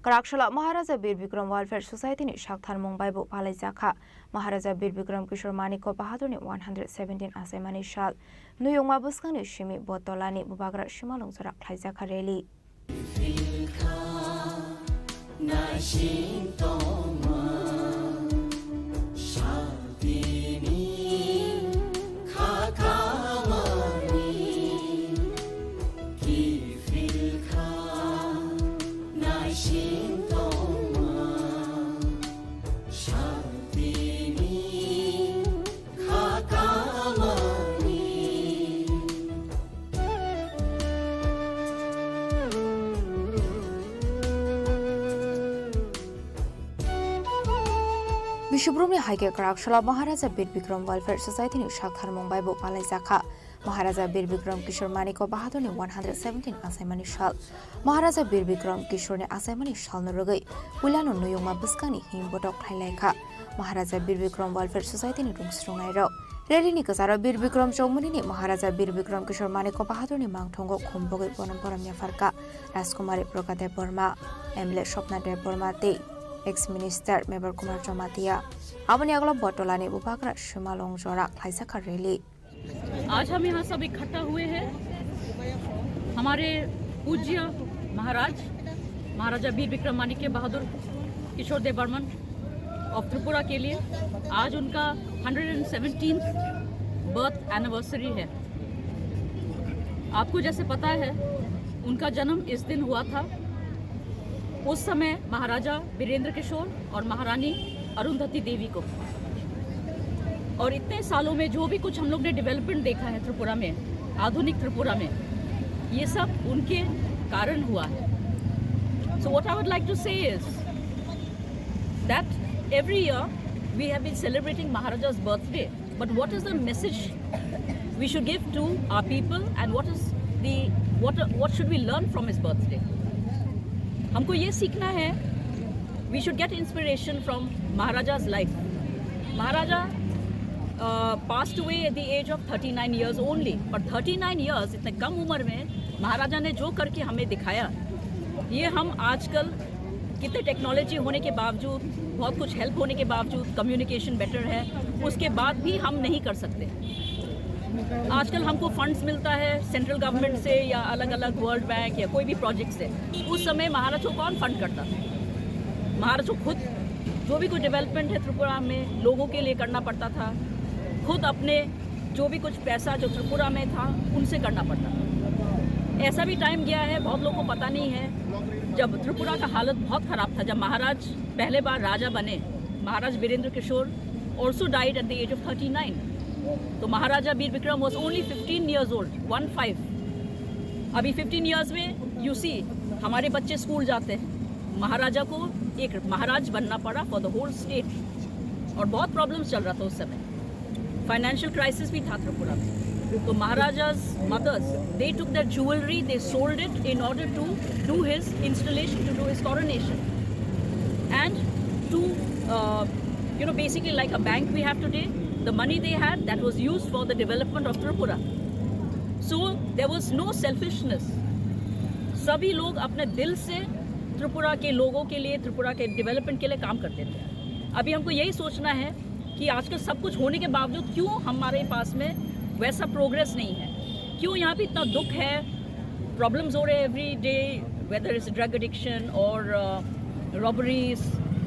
Karakshula Maharaja Bir Vikram Welfare Society ni Shakhtar Mumbai Bu Palai Jakha Maharaja Bir Vikram Kishore Maniko Bahadur ni 117 Asemani Shal Nuyongma Buskang ni Shimi Botolani Bubagra Shimalung Zorak Khlai Jakha Rally Bishubrumi Haike Karakshula Maharaja Bir Vikram Welfare Society ni Shakhar Mumbai Bu Palai Jakha महाराजा बीर विक्रम किशोर मानिक बाहादुरनि 117 आसाइमानि साल महाराजा Bir Vikram किशोरनि आसाइमानि सालनो रगै पुलानो नुयुमा बिस्कानि him बटक थाइलायखा महाराजा Bir Vikram welfare सोसाइटिनि रुंस्रुंनाय Rao रेलिनि कसारो बीर विक्रम चौमुनिनि महाराजा बीर विक्रम किशोर मानिक बाहादुरनि मांथंगो खुमबगै परम्परा फरका राजकुमारी प्रकादेव Verma MLA स्वप्नादेव Verma ते ex minister member Kumar Jamatia अपनी अगला बटोलाने बुबाकरा शिमालोंग जोरा खाइसका rally. आज हम यहाँ सब इकट्ठा हुए हैं हमारे पूज्य महाराजा बीर विक्रम मानिक्य बहादुर किशोर देव बर्मन ऑफ त्रिपुरा के लिए। आज उनका 117th बर्थ एनिवर्सरी है। आपको जैसे पता है उनका जन्म इस दिन हुआ था। उस समय महाराजा वीरेंद्र किशोर और महारानी अरुंधति देवी को, और इतने सालों में जो भी कुछ हम लोग ने डेवलपमेंट देखा है त्रिपुरा में, आधुनिक त्रिपुरा में, ये सब उनके कारण हुआ है। So what I would like to say is that every year we have been celebrating Maharaja's birthday, but what is the message we should give to our people, and what should we learn from his birthday? हमको ये सीखना है, we should get inspiration from Maharaja's life. Maharaja passed away at the age of 39 years only, but 39 years इतने कम उम्र में महाराजा ने जो करके हमें दिखाया, ये हम आजकल कितने टेक्नोलॉजी होने के बावजूद, बहुत कुछ हेल्प होने के बावजूद, कम्युनिकेशन बेटर है, उसके बाद भी हम नहीं कर सकते। आजकल हमको फंड्स मिलता है सेंट्रल गवर्नमेंट से या अलग अलग वर्ल्ड बैंक या कोई भी प्रोजेक्ट से। उस समय महाराज को कौन फंड करता था? महाराज को खुद जो भी कुछ डेवलपमेंट है त्रिपुरा में लोगों के लिए करना पड़ता था, खुद अपने जो भी कुछ पैसा जो त्रिपुरा में था उनसे करना पड़ता था। ऐसा भी टाइम गया है, बहुत लोगों को पता नहीं है, जब त्रिपुरा का हालत बहुत ख़राब था, जब महाराज पहले बार राजा बने। Maharaj Virendra Kishore also died at the age of 39। तो Maharaja Bir Bikram was only 15 years old, 15। अभी 15 years में यू सी हमारे बच्चे स्कूल जाते हैं। महाराजा को एक महाराज बनना पड़ा फॉर द होल स्टेट, और बहुत प्रॉब्लम्स चल रहा था उस समय। फाइनेंशियल क्राइसिस भी था त्रिपुरा में। तो महाराजा's mothers, they took their jewelry, they sold it in order to do his installation, to do his coronation, and to basically like a bank we have today, the money they had that was used for the development of Tripura. So there was no selfishness. सभी लोग अपने दिल से त्रिपुरा के लोगों के लिए, त्रिपुरा के डेवलपमेंट के लिए काम करते थे। अभी हमको यही सोचना है कि आजकल सब कुछ होने के बावजूद क्यों हमारे पास में वैसा प्रोग्रेस नहीं है, क्यों यहाँ पे इतना दुख है, प्रॉब्लम्स हो रहे हैं every day, whether is drug addiction और रॉबरीज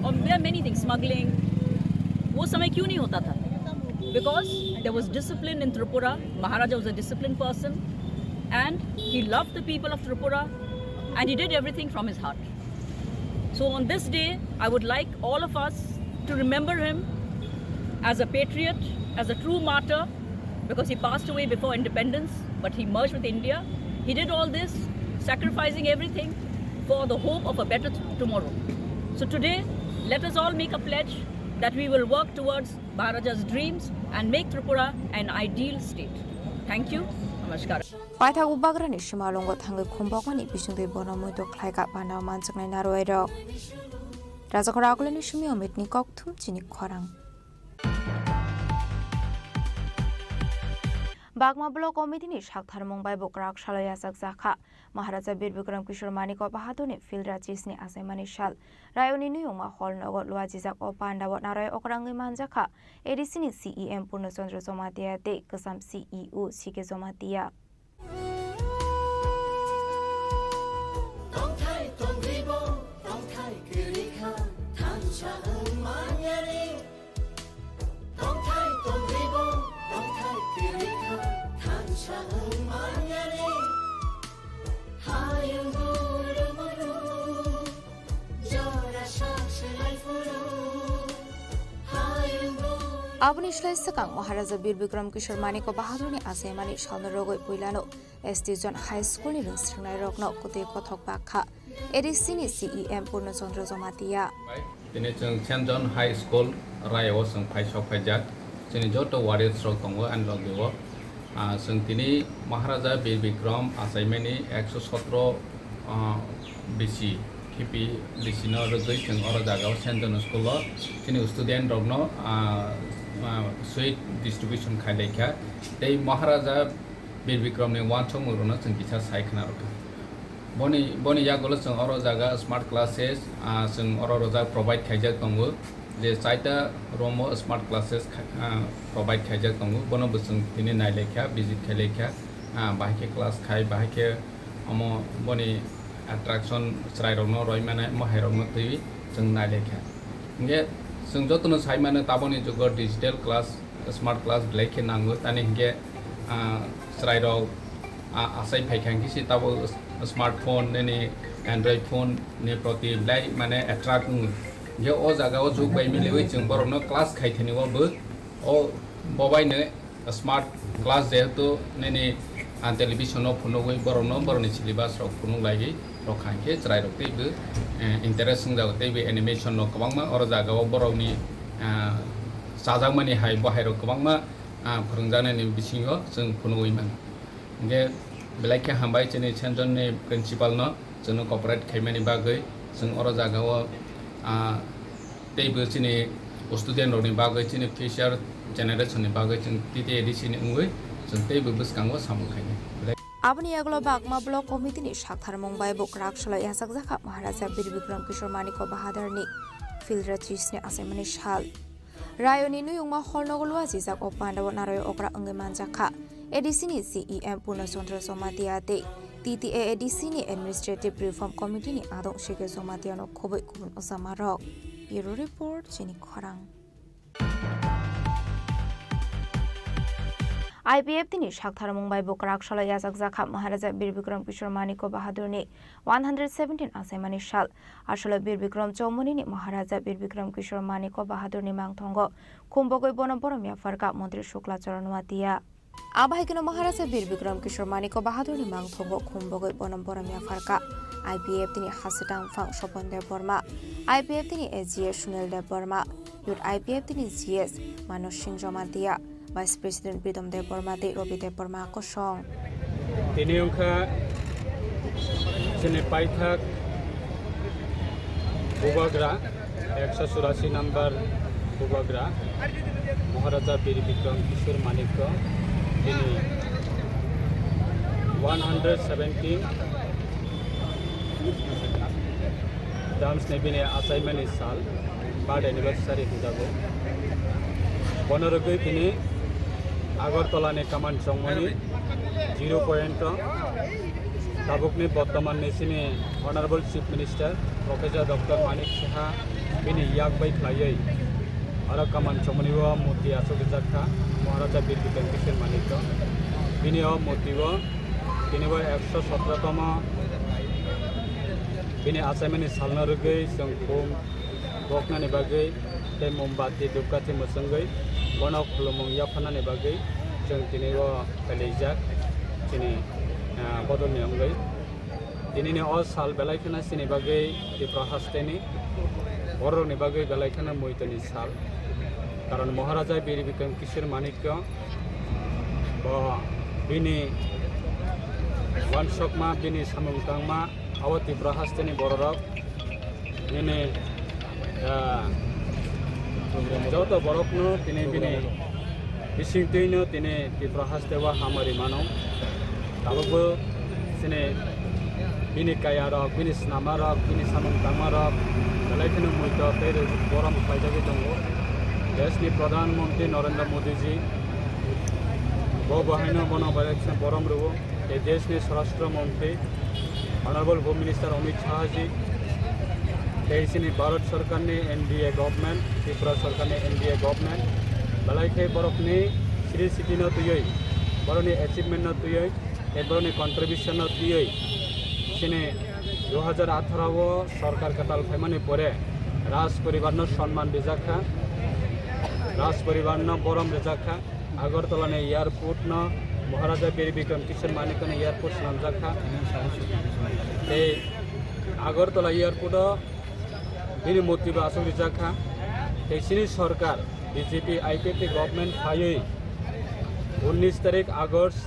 और there are many things, smuggling. वो समय क्यों नहीं होता था? Because there was discipline in Tripura. Maharaja was a discipline person and he loved the people of Tripura and he did everything from his heart. So on this day I would like all of us to remember him as a patriot, as a true martyr, because he passed away before independence, but he merged with India. He did all this, sacrificing everything for the hope of a better tomorrow. So today, let us all make a pledge that we will work towards Maharaja's dreams and make Tripura an ideal state. Thank you. Namaskar. Paitha ubagrani shimalongo thangai khumbokmani bisungdei bonomoi to khlaika panaw manchaknai naroiro. Rajakora akulani shumi omitni kokthum Chini Khorang. बागमा block कमिटिनि साक्थार मुंबाई बोक्राक शालया सकजाखा महाराजा बीर विक्रम किशोर मानिक बाहादुरनि फिल्ड्रा चिसनि आसाइमानि साल रायनि नुयंगा हल नगर लुआजिजाक ओ पांडाव नाराय अकरांगै मानजाखा एडिसिनि सीईएम पूर्णचंद्र जमातिया ते कसाम CEO CK Jamatia Abuni shlai sakang Maharaja Bir Bikram Kishore Maniko Bahadurni Asaimani Shalno Rogoi Puilano ST John High School ni Ringstringnai Rokno Kote Kothok Bakha Edisini CEM Purnachandra Jamatia Tini Chung St John High School Rayo Sang Pai Shok Pai Jak Chini Joto Warrior Srok Tongo and Logiwo जों दिनै महाराजा बीर विक्रम आसाइमानि 117 बेसि खेपि बिसिनो रगै जों अर जागाव saint जन school दिनै student रगनो sweet distribution खाइलायखा दै महाराजा बीर विक्रमनि वानसो मुरुनो जों बिसा सायखना रगो बनि यागोलो जों अर जागा स्मार्ट क्लासेस जों अर रजा प्रोवाइड खाइजाक दंगो जे चाइटा रोमो स्मार्ट क्लासेस प्रोवाइड खाइजाक दंगो बनो जों दिनै नायलायखा विजिट खाइलायखा बाहायके क्लास खाइ बाहायके अमो बनि एट्राक्शन स्राइरनो रयमाने महायरनो तै जों नायलायखा इंगे जों जतनो साइमाने ताबनि जुगर डिजिटल क्लास स्मार्ट क्लास ब्लेके नांगो तानि इंगे स्राइरो आसाइ फाइखांखि ताबो स्मार्टफोन ने एंड्रॉइड फोन ने प्रति ब्लाई माने एट्राक्ट ये ओ जगह जुग बाय मिलेवै जों बरनो क्लास खाइथेनिवाबो ओ बबाइनो स्मार्ट क्लास जेहेतु ने टेलिभिजन फुनोवै बरनि सिलेबास रक फुनु लागि रखांखे ज्राय रक्तैबो इंटरेस्टिं जागतैबो एनिमेशन न गोबांमा अर जागाव बरनि साजांमानि हाय बाहायरो गोबांमा फोरोंजानायनि बिसिङाव जों फुनुवैमोन इंगे बेलाइके हामबाय जोंनि सेन्टरनि प्रिन्सिपाल न जोंनो कॉपरेट खायमानि बागै जों अर जागाव तैबो जोंनि स्टुडेन्टनि बागै जोंनि फ्यूचर जेनेरेशननि बागै जों टिटी एडिसिनि उंगै जों तैबो बसकांगो सामुखायनो Abani aglo bagma blok komiti ni sakthar mumbai bokrak solo yasak jaka Maharaja Bir Bikram Kishore Maniko Bahadur ni fildratis ni asemani shal Rayoni nuyungma holnogolwa jizak opanda naroy okra angeman jaka edisini CEM Purna Chandra Somatiate TTA edisini Administrative Reform Committee ni adong shike Somatiano khoboi kubun osamarok Bureau Report Chini Khorang IPF tini sakthar mumbai bokrak solo yasak jaka Maharaja Bir Bikram Kishore Maniko Bahadur ni 117 asemani shal asolo Bir Bikram Chomoni ni Maharaja Bir Bikram Kishore Maniko Bahadur ni mangthongo kumbogoi bonoborom yafarka Mantri Shukla Charanwatia Abhaikino Maharaja Bir Bikram Kishore Maniko Bahadur ni mangthongo kumbogoi bonoborom yafarka IPF tini Hasitang Phang Sopon Dev Burma IPF tini AGS Sunil Dev Burma Yut IPF tini GS Manoj Singh Jomatia Vice President Pritam Dev Burma de Robi Dev Burma Kosong Tini ungka Chini Paithak Bubagra 184 number Bubagra Maharaja Bir Bikram Kishore Maniko Tini 117 Dams Nebine assignment is sal birth anniversary hisabe Bonorogoi tini Agartala ne command Chongmoni 0 point Tabukni Bottoman Nesini Honorable Chief Minister Professor Dr. Manik Saha Bini Yakbai Klayai Ara command Chongmoniwa Muti Asogizaka Maharaja Bir Bikram Kishore Maniko Bini o Mutiwa Tiniwa 117 tama Bini assignment salna rugai sangkum dokna ne bagai te mombati dukati musangai bonok khulumung yapana ne bagai jeng tiniwa kalejak tini bodol ne amgai tini ne all sal belaikana sini bagai di prahasteni boro ne bagai belaikana moitani sal karon Maharaja Bir Bikram Kishore Maniko ba bini wan shokma bini samungtangma awati prahasteni bororok ini joto borokno tini bini bisingteino tini ti prahastewa hamari mano tabobo sini bini kayarok bini snamarok bini samungtamarok dalaikhene muito ter borom paidagi dongo desni pradhan mantri Narendra Modi ji bo bahino bono election borom rubo e desni swarashtra mantri Honorable Home Minister Amit Shah ji Deisini Bharat Sarkar ne NDA government Tripura Sarkar ne NDA government balaike borok ne Sri City no tuyoi boroni achievement no tuyoi e boroni contribution no tuyoi sine 2018 সরকার কাতাল ফেমানি পরে রাজ পরিবার no সম্মান রেজাখা রাজ পরিবার no বরম রেজাখা Agartala ne airport no Maharaja Bir Bikram Kishore Maniko ne airport নামজাখা এই Agartala airport bini motiba asong rijaka এই sini সরকার বিজেপি আইপিএফ গভর্নমেন্ট ফাইয়ে 19 তারিখ আগস্ট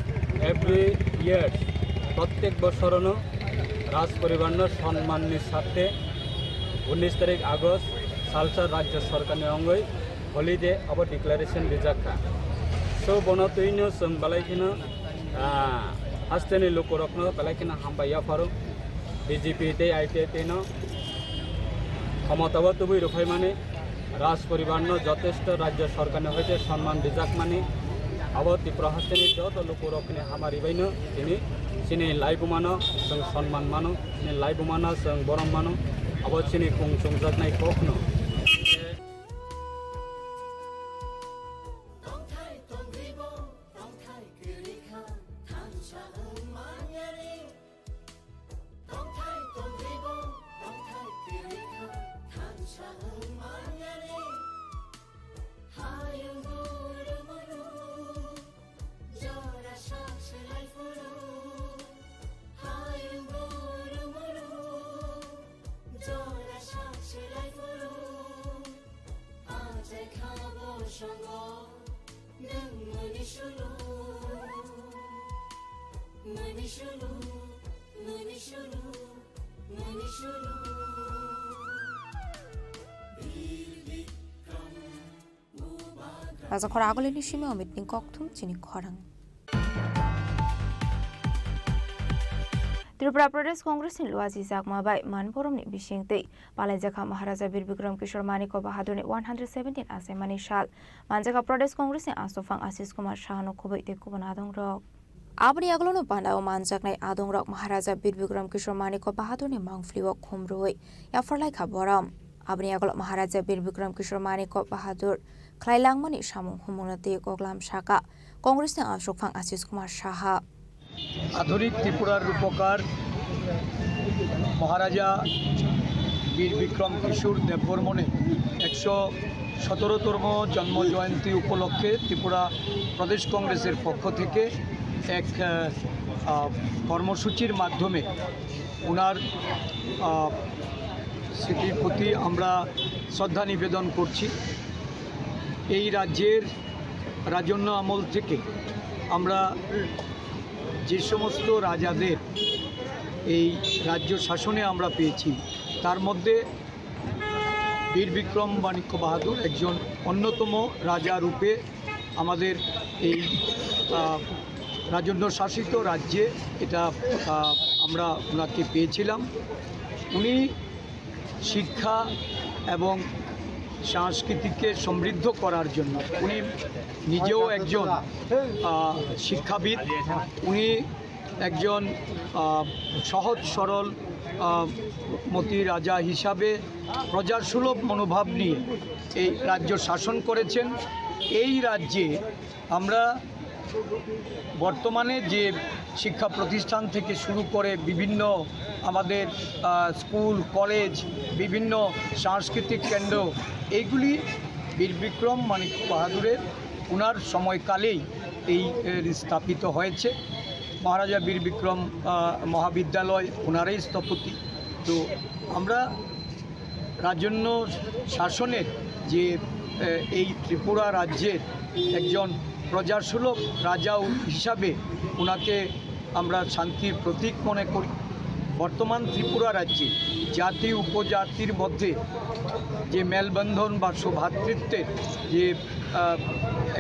এভরি ইয়ার প্রত্যেক বছরনো রাজ পরিবারનો সম্মানের সাথে 19 তারিখ আগস্ট সালসার রাজ্য সরকারनि অঙ্গই হলিডে अब डिक्लेरेशन दिजाखा सो बनतैनो जों बालायखिनो हास्टेनि लोकरकनो बालायखिनो हामबाया फारो बीजेपी ते आईटी तेनो ক্ষমতাবো তুবই রুফাই মানে রাজ পরিবারনো যথেষ্ট রাজ্য সরকারনি হইতে সম্মান দিজাক মানে अब त्रिपुरा हास्टेनि যত लोकरकनि हामारिबायनो दिनै सिनि लाइबुमानो जों सम्मान मानो सिनि लाइबुमानो जों बरम मानो अब सिनि खुंसुंजानाय कखनो Raja Khora Agolini Shime Omit Ning Kokthum Chini Khorang Tripura Pradesh Congress ni Luazi Zakma Bai Manporom ni Bishingte Palajaka Maharaja Bir Bikram Kishore Maniko Bahadur ni 117 Asemani Shal Manjaka Pradesh Congress ni Asofang Asis Kumar Shahano Kubai te Kubanadong Rok Abni aglono pandao manjaknai adong rok Maharaja Bir Bikram Kishore Maniko Bahadur ni Mangfliwa Khumroi ya farlai khaboram Abni aglo Maharaja Bir Bikram Kishore Maniko Bahadur Klailangmani Samung Humunati Goglam Shaka Congress ni Asofang Asis Kumar Shaha আধুনিক ত্রিপুরার রূপকার মহারাজা বীর বিক্রম কিশোর দেববর্মনে 117তম জন্ম জয়ন্তী উপলক্ষে ত্রিপুরা প্রদেশ কংগ্রেসের পক্ষ থেকে এক কর্মসূচির মাধ্যমে ওনার স্মৃতির প্রতি আমরা শ্রদ্ধা নিবেদন করছি। এই রাজ্যের রাজন্য আমল থেকে আমরা যে সমস্ত রাজাদের এই রাজ্য শাসনে আমরা পেয়েছি তার মধ্যে বীর বিক্রম মাণিক্য বাহাদুর একজন অন্যতম রাজা রূপে আমাদের এই রাজন্য শাসিত রাজ্যে এটা আমরা ওনাকে পেয়েছিলাম। উনি শিক্ষা এবং সংস্কৃতিকে সমৃদ্ধ করার জন্য উনি নিজেও একজন শিক্ষাবিদ, উনি একজন সহজ সরল মতি রাজা হিসাবে প্রজাসুলভ মনোভাব নিয়ে এই রাজ্য শাসন করেছেন। এই রাজ্যে আমরা বর্তমানে যে শিক্ষা প্রতিষ্ঠান থেকে শুরু করে বিভিন্ন আমাদের স্কুল কলেজ বিভিন্ন সাংস্কৃতিক কেন্দ্র এইগুলি বীর বিক্রম মাণিক্য বাহাদুরের ওনার সময়কালেই এই স্থাপিত হয়েছে। মহারাজা বীর বিক্রম মহাবিদ্যালয় ওনারাই স্থপতি। তো আমরা রাজন্য শাসনের যে এই ত্রিপুরা রাজ্যের একজন প্রজাসুলভ রাজা হিসাবে ওনাকে আমরা শান্তির প্রতীক মনে করি। বর্তমান ত্রিপুরা রাজ্যে জাতি উপজাতির মধ্যে যে মেলবন্ধন বা সৌভ্রাতৃত্বের যে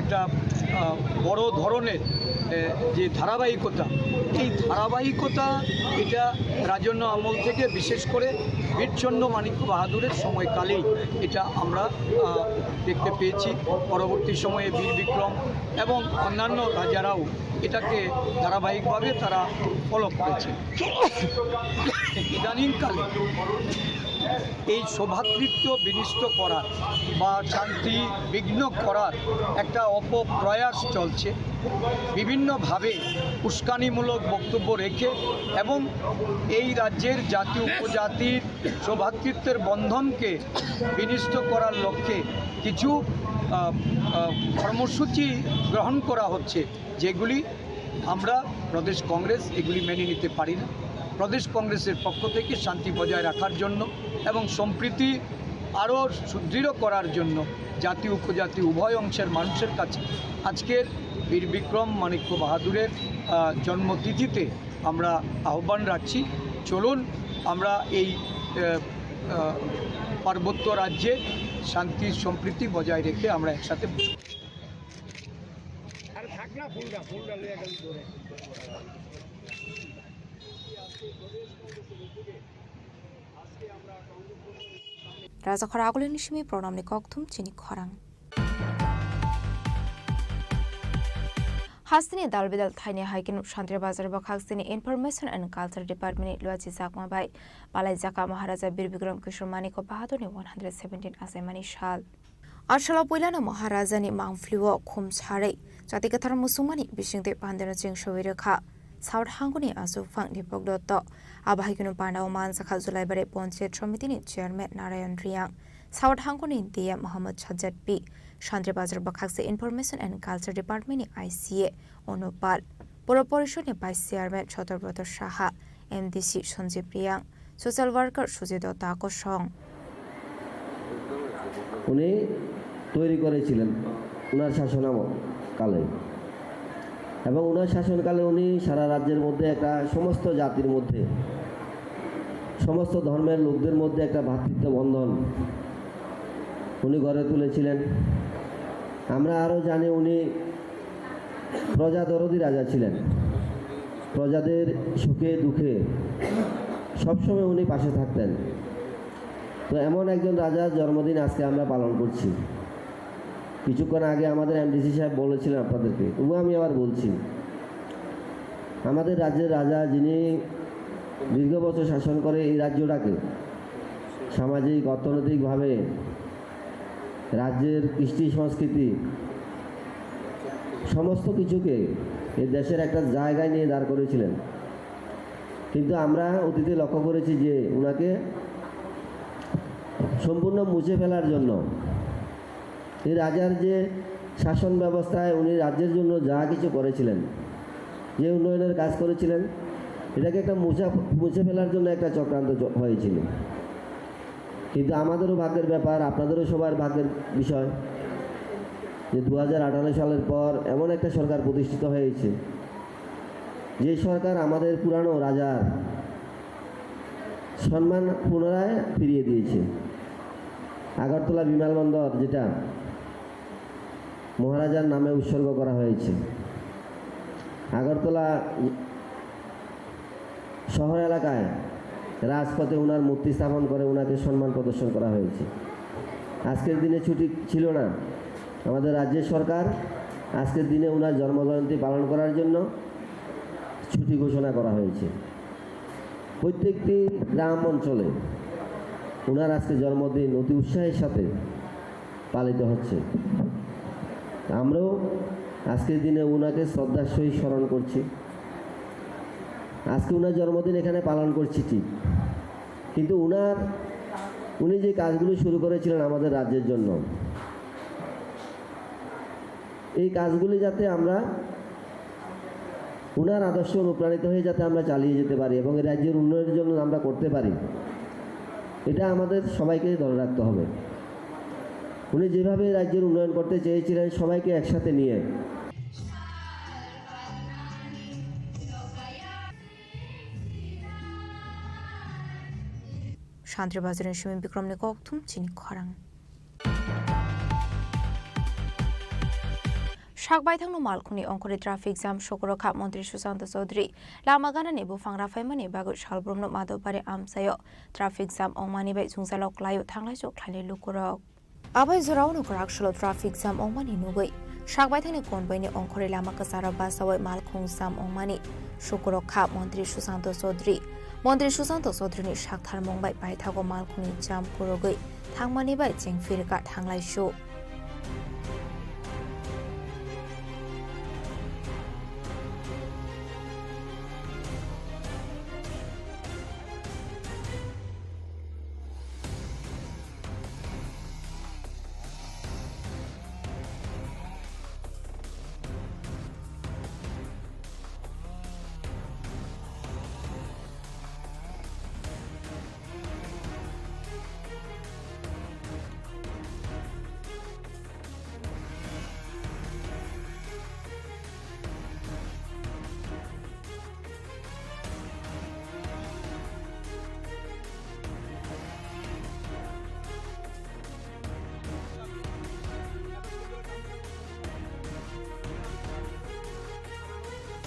একটা বড় ধরনের যে ধারাবাহিকতা, এই ধারাবাহিকতা এটা রাজন্য আমল থেকে বিশেষ করে বীরচন্দ্র মাণিক্য বাহাদুরের সময়কালেই এটা আমরা দেখতে পেয়েছি। পরবর্তী সময়ে বীর বিক্রম এবং অন্যান্য রাজারাও এটাকে ধারাবাহিকভাবে তারা ফলো করেছে। ইদানিংকালে এই সৌভ্রাতৃত্ব বিনষ্ট করার বা শান্তি বিঘ্ন করার একটা অপপ্রয়াস চলছে। বিভিন্নভাবে উস্কানিমূলক বক্তব্য রেখে এবং এই রাজ্যের জাতি উপজাতির সৌভ্রাতৃত্বের বন্ধনকে বিনষ্ট করার লক্ষ্যে কিছু কর্মসূচি গ্রহণ করা হচ্ছে, যেগুলি আমরা প্রদেশ কংগ্রেস এগুলি মেনে নিতে পারি না। প্রদেশ কংগ্রেসের পক্ষ থেকে শান্তি বজায় রাখার জন্য এবং সম্প্রীতি আরও সুদৃঢ় করার জন্য জাতি উপজাতি উভয় অংশের মানুষের কাছে আজকের বীর বিক্রম মাণিক্য বাহাদুরের জন্মতিথিতে আমরা আহ্বান রাখছি। চলুন আমরা এই পার্বত্য রাজ্যে শান্তি সম্প্রীতি বজায় রেখে আমরা একসাথে Raja Khoragulin Nishimi program ni kokthum Chini Khorang Hastini Dalbidal Thaini Haikin Shantri Bazar Bak Hastini Information and Culture Department Luachi Sakma Bai Balai Jaka Maharaja Bir Bikram Kishore Maniko Bahadurni 117 Asaimani Shal Arshala Puilana Maharajani Mangfluo Khum Chare Jati Kathar Musumani Bishingte Pandana Jing Showirekha South Hanguni Asufang Dipok Dotto Abahikunu Pandao Mansakha Julai Bare Ponche Tromitini Chairman Narayan Riang South Hanguni Dia Muhammad Chajat P Shantri Bazar Bakhaksi Information and Culture Department ICA Onopal Poroporishoni Vice Chairman Chotobrata Shaha MDC Sonjip Riang Social Worker Sujido Tako Song উনি তৈরি করেছিলেন ওনার শাসনকালে এবং ওনার শাসনকালে উনি সারা রাজ্যের মধ্যে একটা সমস্ত জাতির মধ্যে সমস্ত ধর্মের লোকদের মধ্যে একটা ভ্রাতৃত্ব বন্ধন উনি গড়ে তুলেছিলেন। আমরা আরও জানি উনি প্রজাদরদী রাজা ছিলেন। প্রজাদের সুখে দুঃখে সবসময় উনি পাশে থাকতেন। তো এমন একজন রাজার জন্মদিন আজকে আমরা পালন করছি। কিছুক্ষণ আগে আমাদের এমডিসি সাহেব বলেছিলেন আপনাদেরকে, তবু আমি আবার বলছি, আমাদের রাজ্যের রাজা যিনি দীর্ঘ বছর শাসন করে এই রাজ্যটাকে সামাজিক অর্থনৈতিকভাবে রাজ্যের কৃষ্টি সংস্কৃতি সমস্ত কিছুকে এই দেশের একটা জায়গায় নিয়ে দাঁড় করেছিলেন। কিন্তু আমরা অতীতে লক্ষ্য করেছি যে ওনাকে সম্পূর্ণ মুছে ফেলার জন্য এই রাজার যে শাসন ব্যবস্থায় উনি রাজ্যের জন্য যা কিছু করেছিলেন, যে উন্নয়নের কাজ করেছিলেন, এটাকে একটা মুছে ফেলার জন্য একটা চক্রান্ত হয়েছিল। কিন্তু আমাদেরও ভাগ্যের ব্যাপার, আপনাদেরও সবার ভাগ্যের বিষয় যে 2018 সালের পর এমন একটা সরকার প্রতিষ্ঠিত হয়েছে, যে সরকার আমাদের পুরানো রাজার সম্মান পুনরায় ফিরিয়ে দিয়েছে। আগরতলা বিমানবন্দর যেটা মহারাজার নামে উৎসর্গ করা হয়েছে, আগরতলা শহর এলাকায় রাজপথে ওনার মূর্তি স্থাপন করে ওনাকে সম্মান প্রদর্শন করা হয়েছে। আজকের দিনে ছুটি ছিল না, আমাদের রাজ্যের সরকার আজকের দিনে ওনার জন্মজয়ন্তী পালন করার জন্য ছুটি ঘোষণা করা হয়েছে। প্রত্যেকটি গ্রাম অঞ্চলে ওনার আজকে জন্মদিন অতি উৎসাহের সাথে পালিত হচ্ছে। আমরাও আজকের দিনে ওনাকে শ্রদ্ধার সহিত স্মরণ করছি। আজকে ওনার জন্মদিন এখানে পালন করছি ঠিক, কিন্তু উনি যে কাজগুলো শুরু করেছিলেন আমাদের রাজ্যের জন্য, এই কাজগুলি যাতে আমরা ওনার আদর্শ অনুপ্রাণিত হয়ে যাতে আমরা চালিয়ে যেতে পারি এবং এই রাজ্যের উন্নয়নের জন্য আমরা করতে পারি, এটা আমাদের সবাইকে ধরে রাখতে হবে। উনি যেভাবে রাজ্যের উন্নয়ন করতে চেয়েছিলেন সবাইকে একসাথে নিয়ে, Shantri Bazarin Shimi Bikram ni kokthum Chini Khorang Shakbaithangno Malkhuni Onkori Traffic Jam Shokorokha Montri Sushant Chaudhary Lamagana ni Bufang Rafaimani Bagut Shalbromno Madopare Amsayo Traffic Jam Ongmani bai Jungsalok Layo Thanglai Jok Thlani Lukurok Abai Zorauno Korakshalo Traffic Jam Ongmani Nugoi Shakbaithangni Konboini Onkori Lama Kasara Basawai Malkhung Jam Ongmani Shokorokha Montri Sushant Chaudhary Montri Sushant Chaudhary ni Shakthar Mongbai Baithago Malkhuni Jam Kurogoi Thangmani bai Jengfirka Thanglai Sho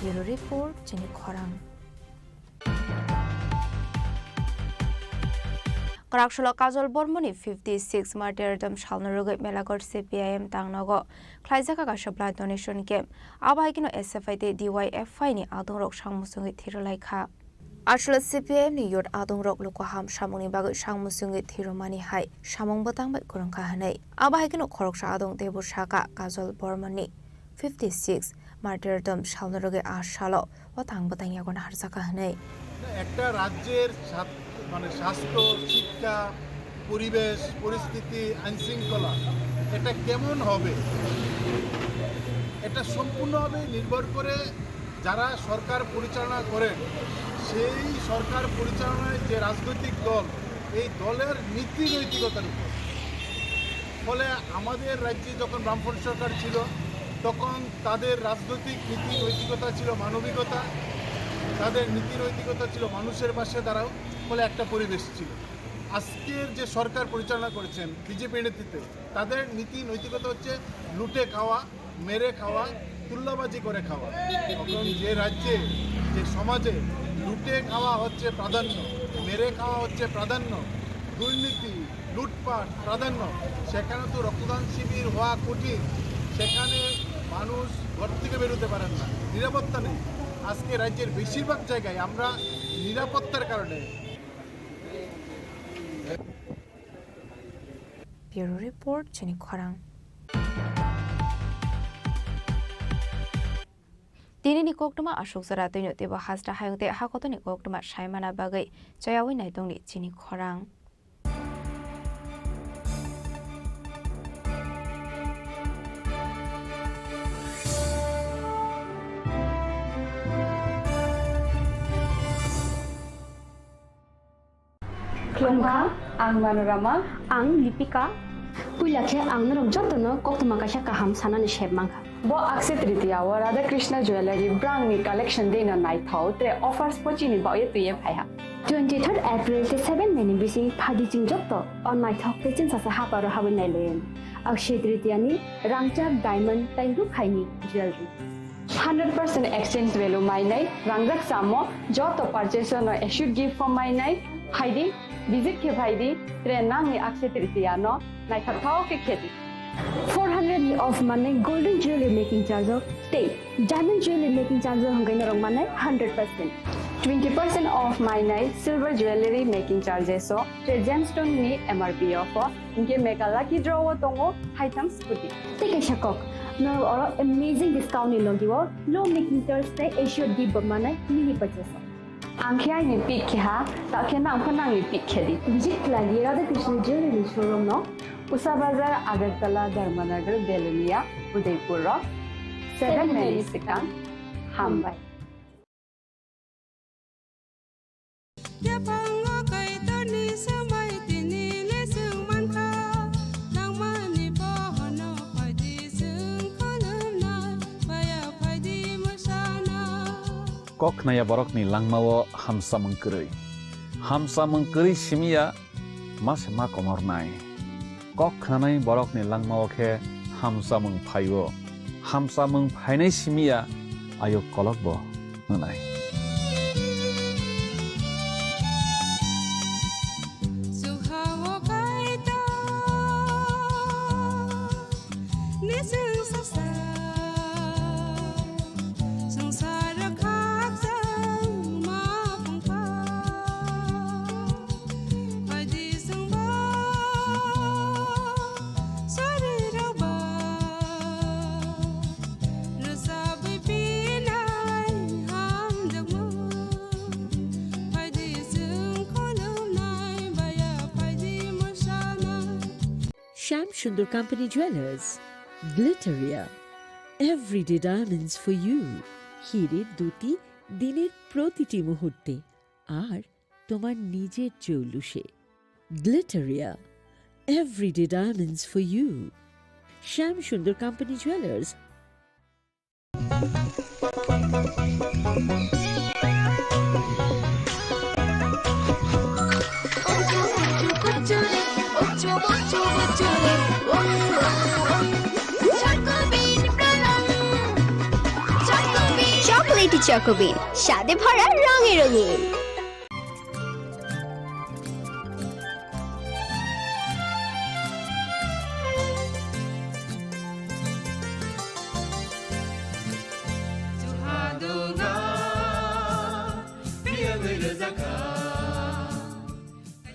Bureau Report, Chini Khorang. Karaksholo Kajol Bormoni 56 martyrdom Shalnaruga Melagor CPIM Tangnago, Klaizaka Supply Donation Game, Abahikino SFID DYFI ni Adongrok Shangmusungi Tirolaika. Ashla CPM ni Yod Adongrok Lukoham Shamoni Bagu Shangmusungi Tiromani Hai, Shamong Batang by Kurangkahane, Abahikino Koroksha Adong Debu Shaka Kajol Bormoni 56 martyrdom Shalnaruga Ashalo, Watang Batanyagon Harzakahane. একটা রাজ্যের মানে স্বাস্থ্য শিক্ষা পরিবেশ পরিস্থিতি আইনশৃঙ্খলা এটা কেমন হবে এটা সম্পূর্ণভাবে নির্ভর করে যারা সরকার পরিচালনা করেন সেই সরকার পরিচালনায় যে রাজনৈতিক দল এই দলের নীতি নৈতিকতার উপর ফলে আমাদের রাজ্যে যখন বামফ্রন্ট সরকার ছিল তখন তাদের রাজনৈতিক নীতি নৈতিকতা ছিল মানবিকতা তাদের নীতি নৈতিকতা ছিল মানুষের পাশে দাঁড়াও ফলে একটা পরিবেশ ছিল আজকের যে সরকার পরিচালনা করেছেন বিজেপি নেতৃত্বে তাদের নীতি নৈতিকতা হচ্ছে লুটে খাওয়া মেরে খাওয়া তুল্যবাজি করে খাওয়া এখন যে রাজ্যে যে সমাজে লুটে খাওয়া হচ্ছে প্রাধান্য মেরে খাওয়া হচ্ছে প্রাধান্য দুর্নীতি লুটপাট প্রাধান্য সেখানে তো রক্তদান শিবির হওয়া কঠিন সেখানে মানুষ ঘর থেকে বেরোতে পারেন না নিরাপত্তা নেই আজকে রাজ্যের বেশিরভাগ জায়গায় আমরা নিরাপত্তার কারণে Bureau Report, Chini Khorang. Dini ni koktuma ashok zara tuino tiba hasra hayungte hakoto ni koktuma shaimana bagai jayawi naitong ni Chini Khorang. Klungha, ang Manorama, ang Lipika. Puilakhe ang narok jotono koktuma kasha kaham sanani shebmangha. Bo akse tritiya wa Radha Krishna Jewelry brand ni collection dena nai thau tre offers pochini ba ye tuye phaiha. 23rd April te 7 May ni bisi phadi jing jotto on nai thok te chin sa ha paro hawen nai len. Akse tritiya ni rangchak diamond taingu phaini jewelry. 100% exchange value my nai rangrak samo joto purchase no issued gift from my nai haidi visit ke bhaidi tre nang ni akse tritiya no nai thau ke kheti 400 of money golden jewelry making charge of stay diamond jewelry making charge of hangai rong manai 100% 20% off my night silver jewelry making charges so tre gemstone ni MRP of inke mega lucky draw tongo items puti take a shakok no or amazing discount ni logiwo low making charge te assured give manai mini purchase Angkya ni pick ha takhe nang phonang ni pick khedi visit lagi Radha Krishna Jewelry showroom no Usa Bazar Agartala Dharmanagar Belunia Udaipur Rock 7 May Sikang Hambai Kok naya borok ni langmawo hamsa mengkeri simia mas ma komor nai Kok khanai borok ni langmawo khe hamsa mengphainai simia ayo kolok bo nai Sham Sundar Company Jewelers, Glitteria, everyday diamonds for you. Hirer duti diner protiti muhurte ar tomar nijer jowlushe. Glitteria, everyday diamonds for you. Sham Sundar Company Jewelers. Chocolatey Chocobean, স্বাদে ভরা রঙে রঙিন।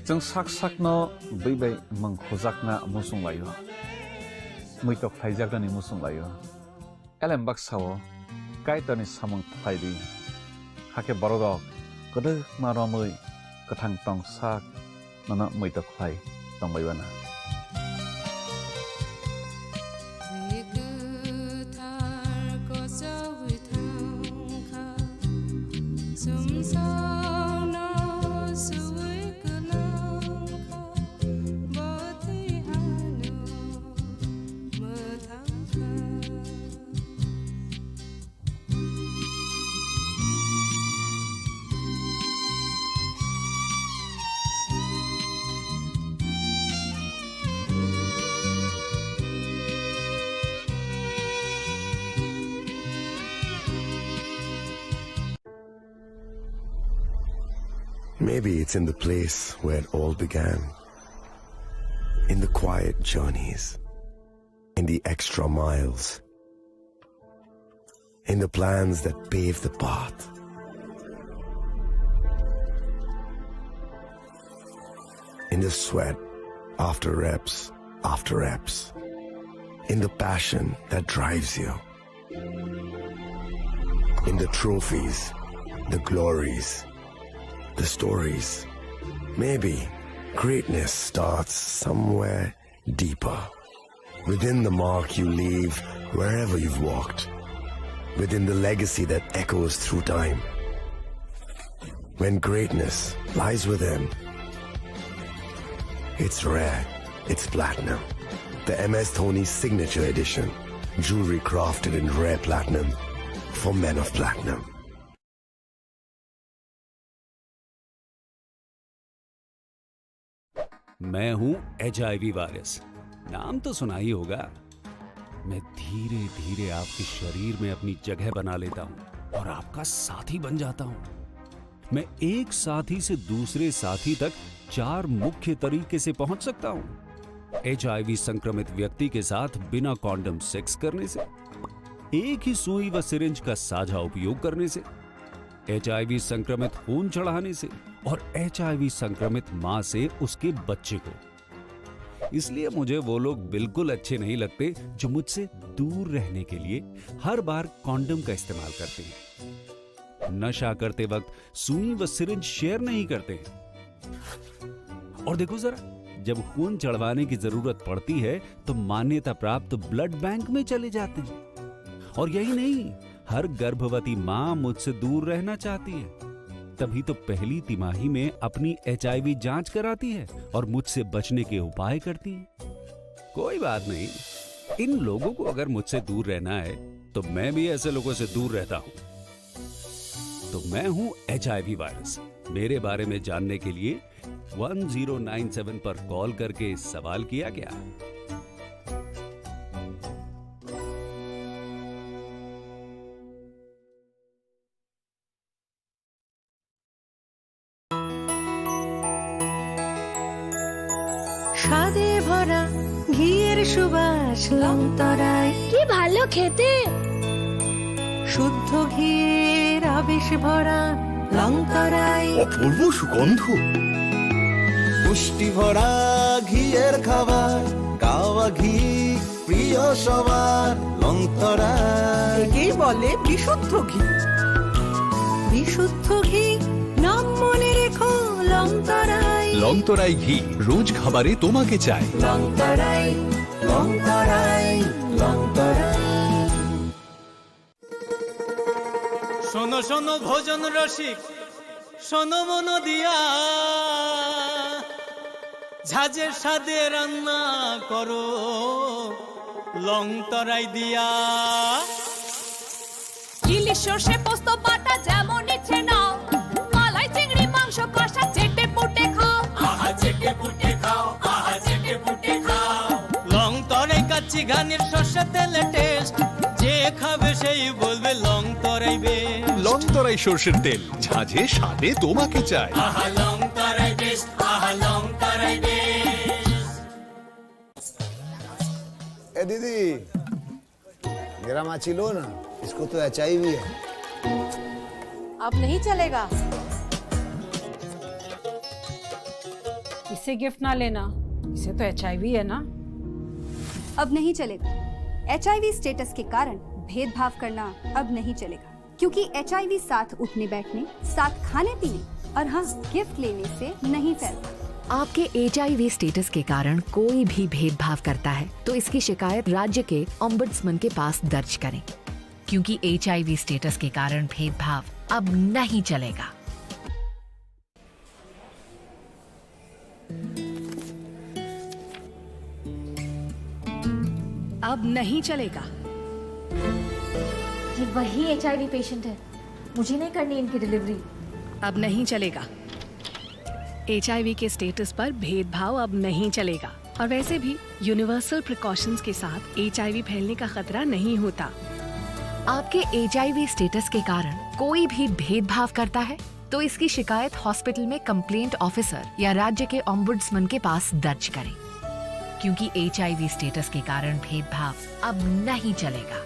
जों sak sakno by mang khojakna musung layo muitok phaijakni musung layo elem baksao kaitani samung phaidi hake borogok kodo maromui kathang tong sak nana muitok phai tongbaibana Maybe it's in the place where it all began. In the quiet journeys. In the extra miles. In the plans that pave the path. In the sweat after reps after reps. In the passion that drives you. In the trophies, the glories, the stories. Maybe greatness starts somewhere deeper. Within the mark you leave wherever you've walked. Within the legacy that echoes through time. When greatness lies within, it's rare, it's platinum. The MS Dhoni Signature Edition. Jewelry crafted in rare platinum for men of platinum. मैं हूं HIV virus, नाम तो सुना ही होगा। मैं धीरे धीरे आपके शरीर में अपनी जगह बना लेता हूं और आपका साथी बन जाता हूं। मैं एक साथी से दूसरे साथी तक 4 मुख्य तरीके से पहुंच सकता हूं। HIV संक्रमित व्यक्ति के साथ बिना कॉन्डम सेक्स करने से, एक ही सुई व सिरिंज का साझा उपयोग करने से, HIV संक्रमित खून चढ़ाने से और HIV संक्रमित मां से उसके बच्चे को। इसलिए मुझे वो लोग बिल्कुल अच्छे नहीं लगते जो मुझसे दूर रहने के लिए हर बार कॉन्डम का इस्तेमाल करते हैं, नशा करते वक्त सुई व सिरिंज शेयर नहीं करते हैं। और देखो जरा, जब खून चढ़वाने की जरूरत पड़ती है तो मान्यता प्राप्त ब्लड बैंक में चले जाते हैं। और यही नहीं, हर गर्भवती मां मुझसे दूर रहना चाहती है, तभी तो पहली तिमाही में अपनी HIV जांच कराती है और मुझसे बचने के उपाय करती है। कोई बात नहीं, इन लोगों को अगर मुझसे दूर रहना है तो मैं भी ऐसे लोगों से दूर रहता हूं। तो मैं हूं HIV वायरस। मेरे बारे में जानने के लिए 1097 पर कॉल करके सवाल किया क्या? স্বাদে ভরা ঘিয়ের সুবাস লংতরায়, কি ভালো খেতে। শুদ্ধ ঘিয়ের আবেশ ভরা লংতরায়, অপূর্ব সুগন্ধ। পুষ্টি ভরা ঘিয়ের খাবার, গাওয়া ঘি প্রিয় সবার লংতরায়। একেই বলে বিশুদ্ধ ঘি। বিশুদ্ধ ঘি নাম মনে রেখো লংতরায়। লংতরাই ঘি রোজ খাবারে তোমাকে চাই। লংতরায়, লংতরায়, লংতরায়। শোনো শোনো ভোজন রসিক, শোনো মন দিয়া, ঝাঁঝের স্বাদে রান্না করো লংতরাই দিয়া। ইলিশ সর্ষে পোস্ত বাটা যেমন ইচ্ছে নাও, মালাই চিংড়ি মাংস কষা চেটে পুটে খাও। আহা চেটে পুটে খাও, আহা চেটে পুটে খাও। লংতরাই কাচ্চি ঘানির সর্ষে তেলে টেস্ট, যে খাবে সেই বলবে লংতরাই বেস্ট। তরাই সরষের তেল, ঝাঁঝে স্বাদে তোমাকে চাই। আহা লং তরাই বেস্ট, আহা লং তরাই বেস্ট। ए दीदी, मेरा माची लो ना, इसको तो HIV है। अब नहीं चलेगा। इसे गिफ्ट ना लेना, इसे तो HIV है ना। अब नहीं चलेगा। HIV स्टेटस के कारण भेदभाव करना अब नहीं चलेगा, क्योंकि HIV साथ उठने बैठने, साथ खाने पीने और हाँ गिफ्ट लेने से नहीं फैलता। आपके HIV स्टेटस के कारण कोई भी भेदभाव करता है तो इसकी शिकायत राज्य के ओम्बुड्समैन के पास दर्ज करें, क्योंकि HIV स्टेटस के कारण भेदभाव अब नहीं चलेगा। अब नहीं चलेगा। ये वही HIV पेशेंट है, मुझे नहीं करनी इनकी डिलीवरी। अब नहीं चलेगा। HIV के स्टेटस पर भेदभाव अब नहीं चलेगा। और वैसे भी यूनिवर्सल प्रिकॉशंस के साथ HIV फैलने का खतरा नहीं होता। आपके HIV स्टेटस के कारण कोई भी भेदभाव करता है तो इसकी शिकायत हॉस्पिटल में कंप्लेंट ऑफिसर या राज्य के ओम्बुड्समैन के पास दर्ज करें, क्योंकि HIV स्टेटस के कारण भेदभाव अब नहीं चलेगा।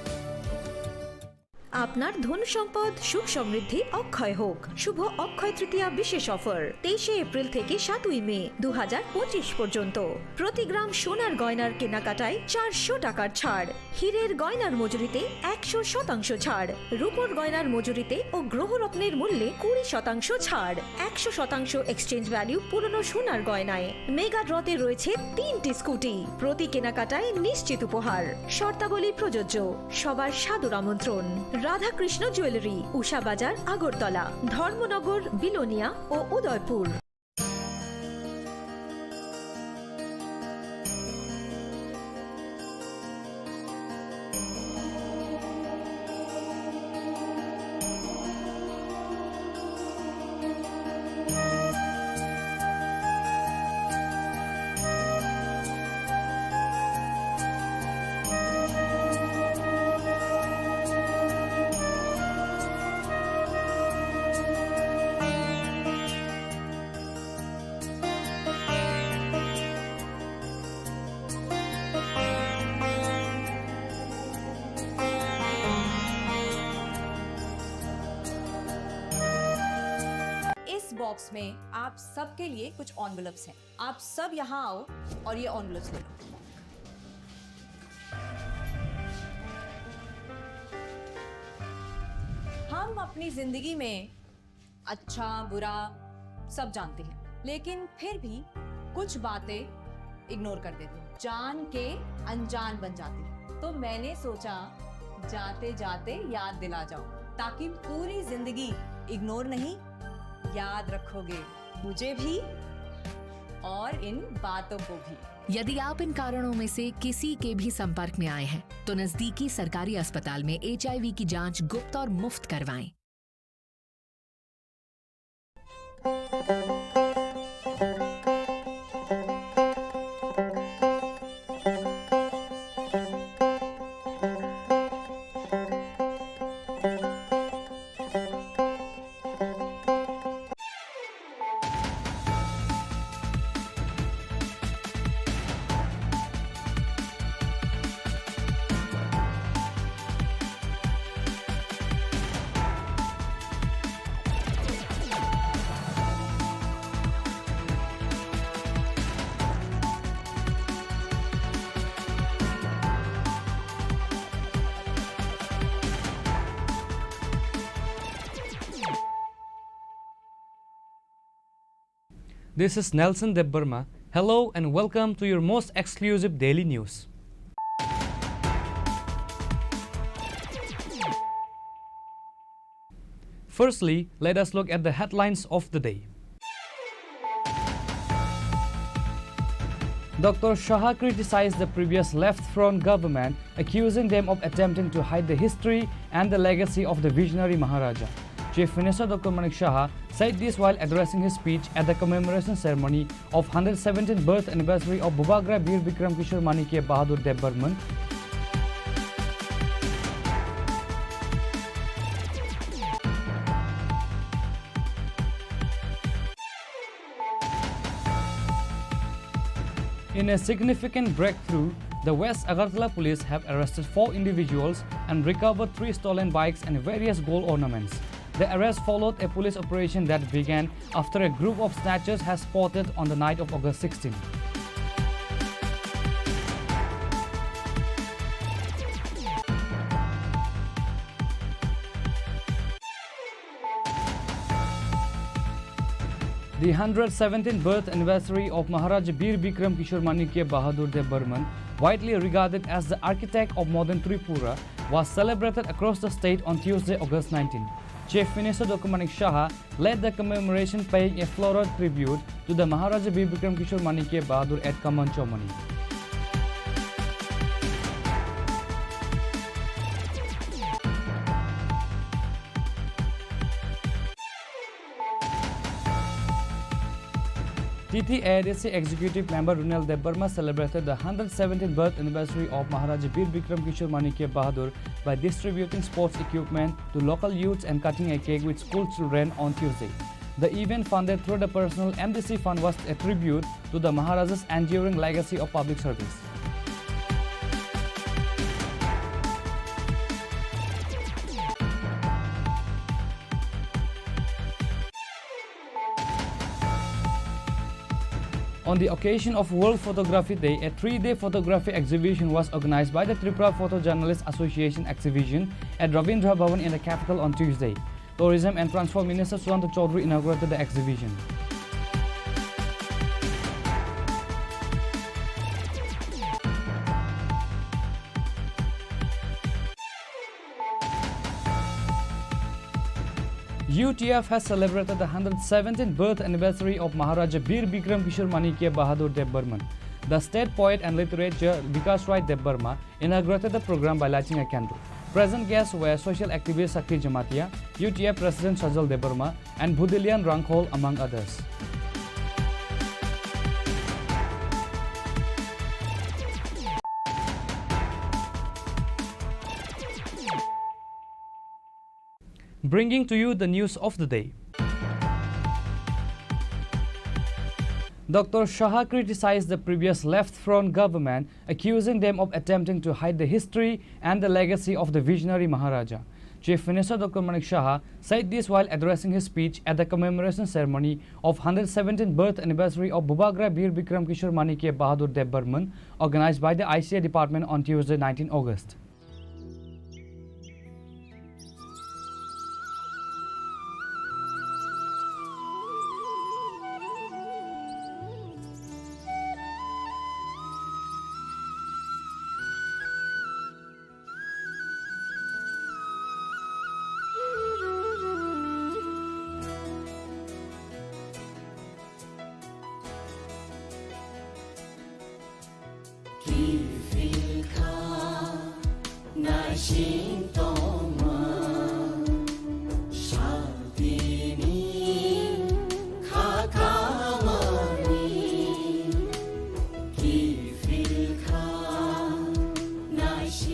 আপনার ধন সম্পদ সুখ সমৃদ্ধি অক্ষয় হোক। শুভ অক্ষয় তৃতীয়া বিশেষ অফার 23 এপ্রিল থেকে 7 মে 2025 পর্যন্ত। প্রতি গ্রাম সোনার গয়নার কেনাকাটায় 400 টাকার ছাড়, হীরের গয়নার মজুরিতে 100% ছাড়, রূপোর গয়নার মজুরিতে ও গ্রহরত্নের মূল্যে 20% ছাড়, 100% এক্সচেঞ্জ ভ্যালু পুরনো সোনার গয়নায়। মেগা ড্রতে রয়েছে 3টি স্কুটি, প্রতি কেনাকাটায় নিশ্চিত উপহার। শর্তাবলী প্রযোজ্য। সবার সাদর আমন্ত্রণ। রাধাকৃষ্ণ জুয়েলারি, উষা বাজার, আগরতলা, ধর্মনগর, বিলোনিয়া ও উদয়পুর। बॉक्स में आप सबके लिए कुछ एनवेलप्स हैं। आप सब यहाँ आओ और ये एनवेलप्स ले लो। हम अपनी जिंदगी में अच्छा बुरा सब जानते हैं, लेकिन फिर भी कुछ बातें इग्नोर कर देते हैं, जान के अनजान बन जाती हैं। तो मैंने सोचा जाते जाते याद दिला जाओ, ताकि पूरी जिंदगी इग्नोर नहीं याद रखोगे, मुझे भी और इन बातों को भी। यदि आप इन कारणों में से किसी के भी संपर्क में आए हैं तो नजदीकी सरकारी अस्पताल में HIV की जांच गुप्त और मुफ्त करवाएं। This is Nelson Debbarma. Hello and welcome to your most exclusive daily news. Firstly, let us look at the headlines of the day. Dr. Shah criticized the previous Left Front government, accusing them of attempting to hide the history and the legacy of the visionary Maharaja. Chief Minister Dr. Manik Shah said this while addressing his speech at the commemoration ceremony of 117th birth anniversary of Bhubagra Bir Bikram Kishore Manikya Bahadur Debbarman. In a significant breakthrough, the West Agartala police have arrested 4 individuals and recovered 3 stolen bikes and various gold ornaments. The arrest followed a police operation that began after a group of snatchers has spotted on the night of August 16. The 117th birth anniversary of Maharaja Bir Bikram Kishore Manikya Bahadur Dev Burman, widely regarded as the architect of modern Tripura, was celebrated across the state on Tuesday, August 19. Chief Minister Dr. Manik Shah led the commemoration, paying a floral tribute to the Maharaja Bir Bikram Kishore Manikya Bahadur at Kaman Chomani. TTADC Executive Member Runal Dev Burma celebrated the 117th birth anniversary of Maharaja Bir Bikram Kishore Manikya Bahadur by distributing sports equipment to local youths and cutting a cake with school children on Tuesday. The event, funded through the personal MDC fund, was a tribute to the Maharaja's enduring legacy of public service. On the occasion of World Photography Day, a 3-day photography exhibition was organized by the Tripura Photojournalists Association exhibition at Ravindra Bhavan in the capital on Tuesday. Tourism and Transport Minister Suranta Chaudhary inaugurated the exhibition. UTF has celebrated the 117th birth anniversary of Maharaja Bir Bikram Kishore Manikya Bahadur Dev Burman. The state poet and literature Vikas Rai Dev Burma inaugurated the program by lighting a candle. Present guests were social activist Sakhi Jamatia, UTF President Sajal Dev Burma, and Budilian Rankhol, among others. Bringing to you the news of the day. Dr. Shah criticized the previous Left Front government, accusing them of attempting to hide the history and the legacy of the visionary Maharaja. Chief Minister Dr. Manik Shah said this while addressing his speech at the commemoration ceremony of 117th birth anniversary of Bhubagra Bir Bikram Kishore Manikya Bahadur Dev Burman, organized by the ICA department on Tuesday, 19 August.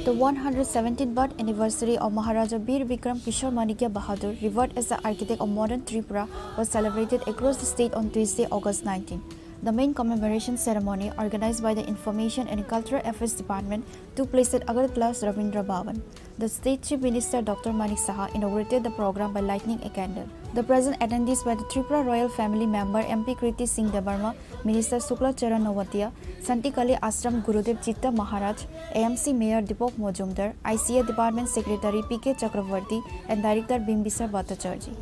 The 117th birth anniversary of Maharaja Bir Bikram Kishore Manikya Bahadur, revered as the architect of modern Tripura, was celebrated across the state on Tuesday, August 19. The main commemoration ceremony, organized by the Information and Cultural Affairs Department, took place at Agartala's Ravindra Bhavan. The State Chief Minister Dr. Manik Shah inaugurated the program by lighting a candle. The present attendees were the Tripura Royal Family Member MP Kriti Singh Debarma, Minister Shukla Charan Nawatia, Santikali Ashram Gurudev Chitta Maharaj, AMC Mayor Dipok Mojumdar, ICA Department Secretary PK Chakravarti, and Director Bimbisar Bhattacharjee.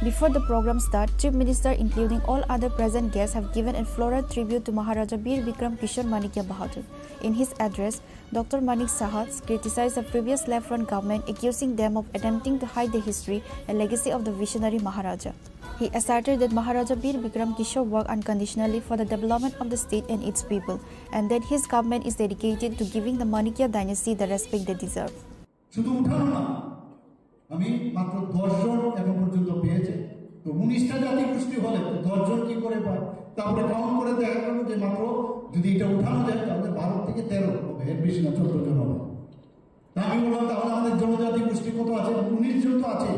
Before the program starts, Chief Minister, including all other present guests, have given a floral tribute to Maharaja Bir Bikram Kishore Manikya Bahadur. In his address, Dr. Manik Shah criticized the previous Left Front government, accusing them of attempting to hide the history and legacy of the visionary Maharaja. He asserted that Maharaja Bir Bikram Kishore worked unconditionally for the development of the state and its people, and that his government is dedicated to giving the Manikya dynasty the respect they deserve. আমি মাত্র 10 জন এখন পর্যন্ত পেয়েছে তো 19টা জাতি গোষ্ঠী হলে তো 10 জন কি করে পায় তারপরে কাউন্ট করে দেখা গেল যে মাত্র যদি এটা উঠানো যায় তাহলে 12 থেকে 13 হবে এর বেশি না 14 জন হবে তা আমি বললাম তাহলে আমাদের জনজাতি গোষ্ঠী কত আছে 19 জন তো আছে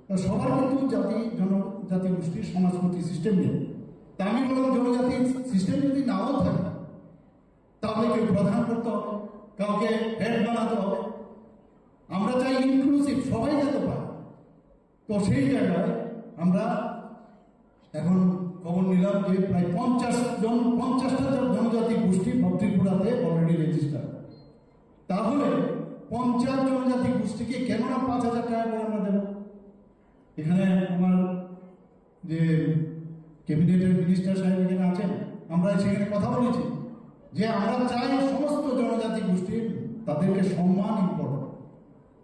তো সবার কিন্তু জনজাতি গোষ্ঠীর সমাজপতি সিস্টেম নেই তা আমি বললাম জনজাতি সিস্টেম যদি নাও থাকে প্রধান করতে হবে, কাউকে হেড বানাতে হবে। আমরা চাই ইনক্লুসিভ, সবাই যেতে পারে। তো সেই জায়গায় আমরা এখন খবর নিলাম যে প্রায় 50টা জনজাতি গোষ্ঠী ত্রিপুরাতে অলরেডি রেজিস্টার। তাহলে 50 জনজাতি গোষ্ঠীকে কেন না 5,000 টাকা করে আমরা দেব? এখানে আমার যে ক্যাবিনেটের মিনিস্টার সাহেব এখানে আছেন, আমরা সেখানে কথা বলেছি যে আমরা চাই সমস্ত জনজাতি গোষ্ঠীর তাদেরকে সম্মান ইম্পর্টেন্ট।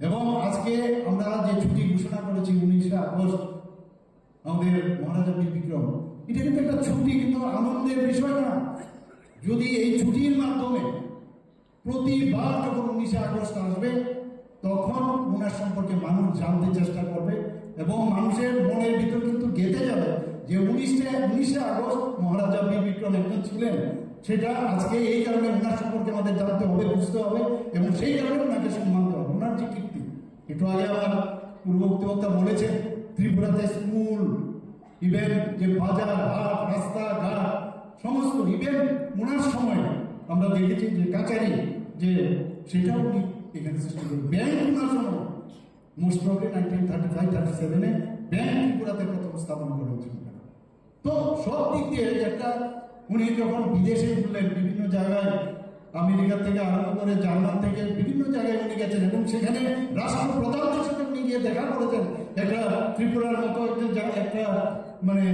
এবং আজকে আমরা যে ছুটি ঘোষণা করেছি 19 আগস্ট আমাদের মহারাজা বীর বিক্রম, এটা কিন্তু একটা ছুটি, কিন্তু আনন্দের বিষয় না। যদি এই ছুটির মাধ্যমে প্রতিবার যখন 19 আগস্ট আসবে তখন ওনার সম্পর্কে মানুষ জানতে চেষ্টা করবে এবং মানুষের মনের ভিতর কিন্তু গেঁথে যাবে যে 19 আগস্ট মহারাজা বীর বিক্রম একজন ছিলেন। সেটা আজকে এই কারণে ওনার সম্পর্কে আমাদের জানতে হবে, বুঝতে হবে এবং সেই কারণে ওনাকে সম্মান দেওয়া, ওনার যে কীর্তি। একটু আগে আমার পূর্ববর্তী বক্তা বলেছেন ত্রিপুরাতে স্কুল, ইভেন যে বাজার হাট রাস্তাঘাট সমস্ত, ইভেন ওনার সময় আমরা দেখেছি যে কাচারি, যে সেটাও উনি এখানে সৃষ্টি করেন। ব্যাংক ওনার সময় মোস্ট প্রবলি 1935-37 ব্যাংক ত্রিপুরাতে প্রথম স্থাপন করেছেন। তো সব দিক দিয়ে একটা উনি যখন বিদেশে ঘুরলেন, বিভিন্ন জায়গায় আমেরিকা থেকে আরম্ভ করে জার্মান থেকে বিভিন্ন জায়গায় উনি গেছেন এবং সেখানে রাষ্ট্রপ্রধানদের সাথে উনি গিয়ে দেখা করেছেন। একটা ত্রিপুরার মতো একটা মানে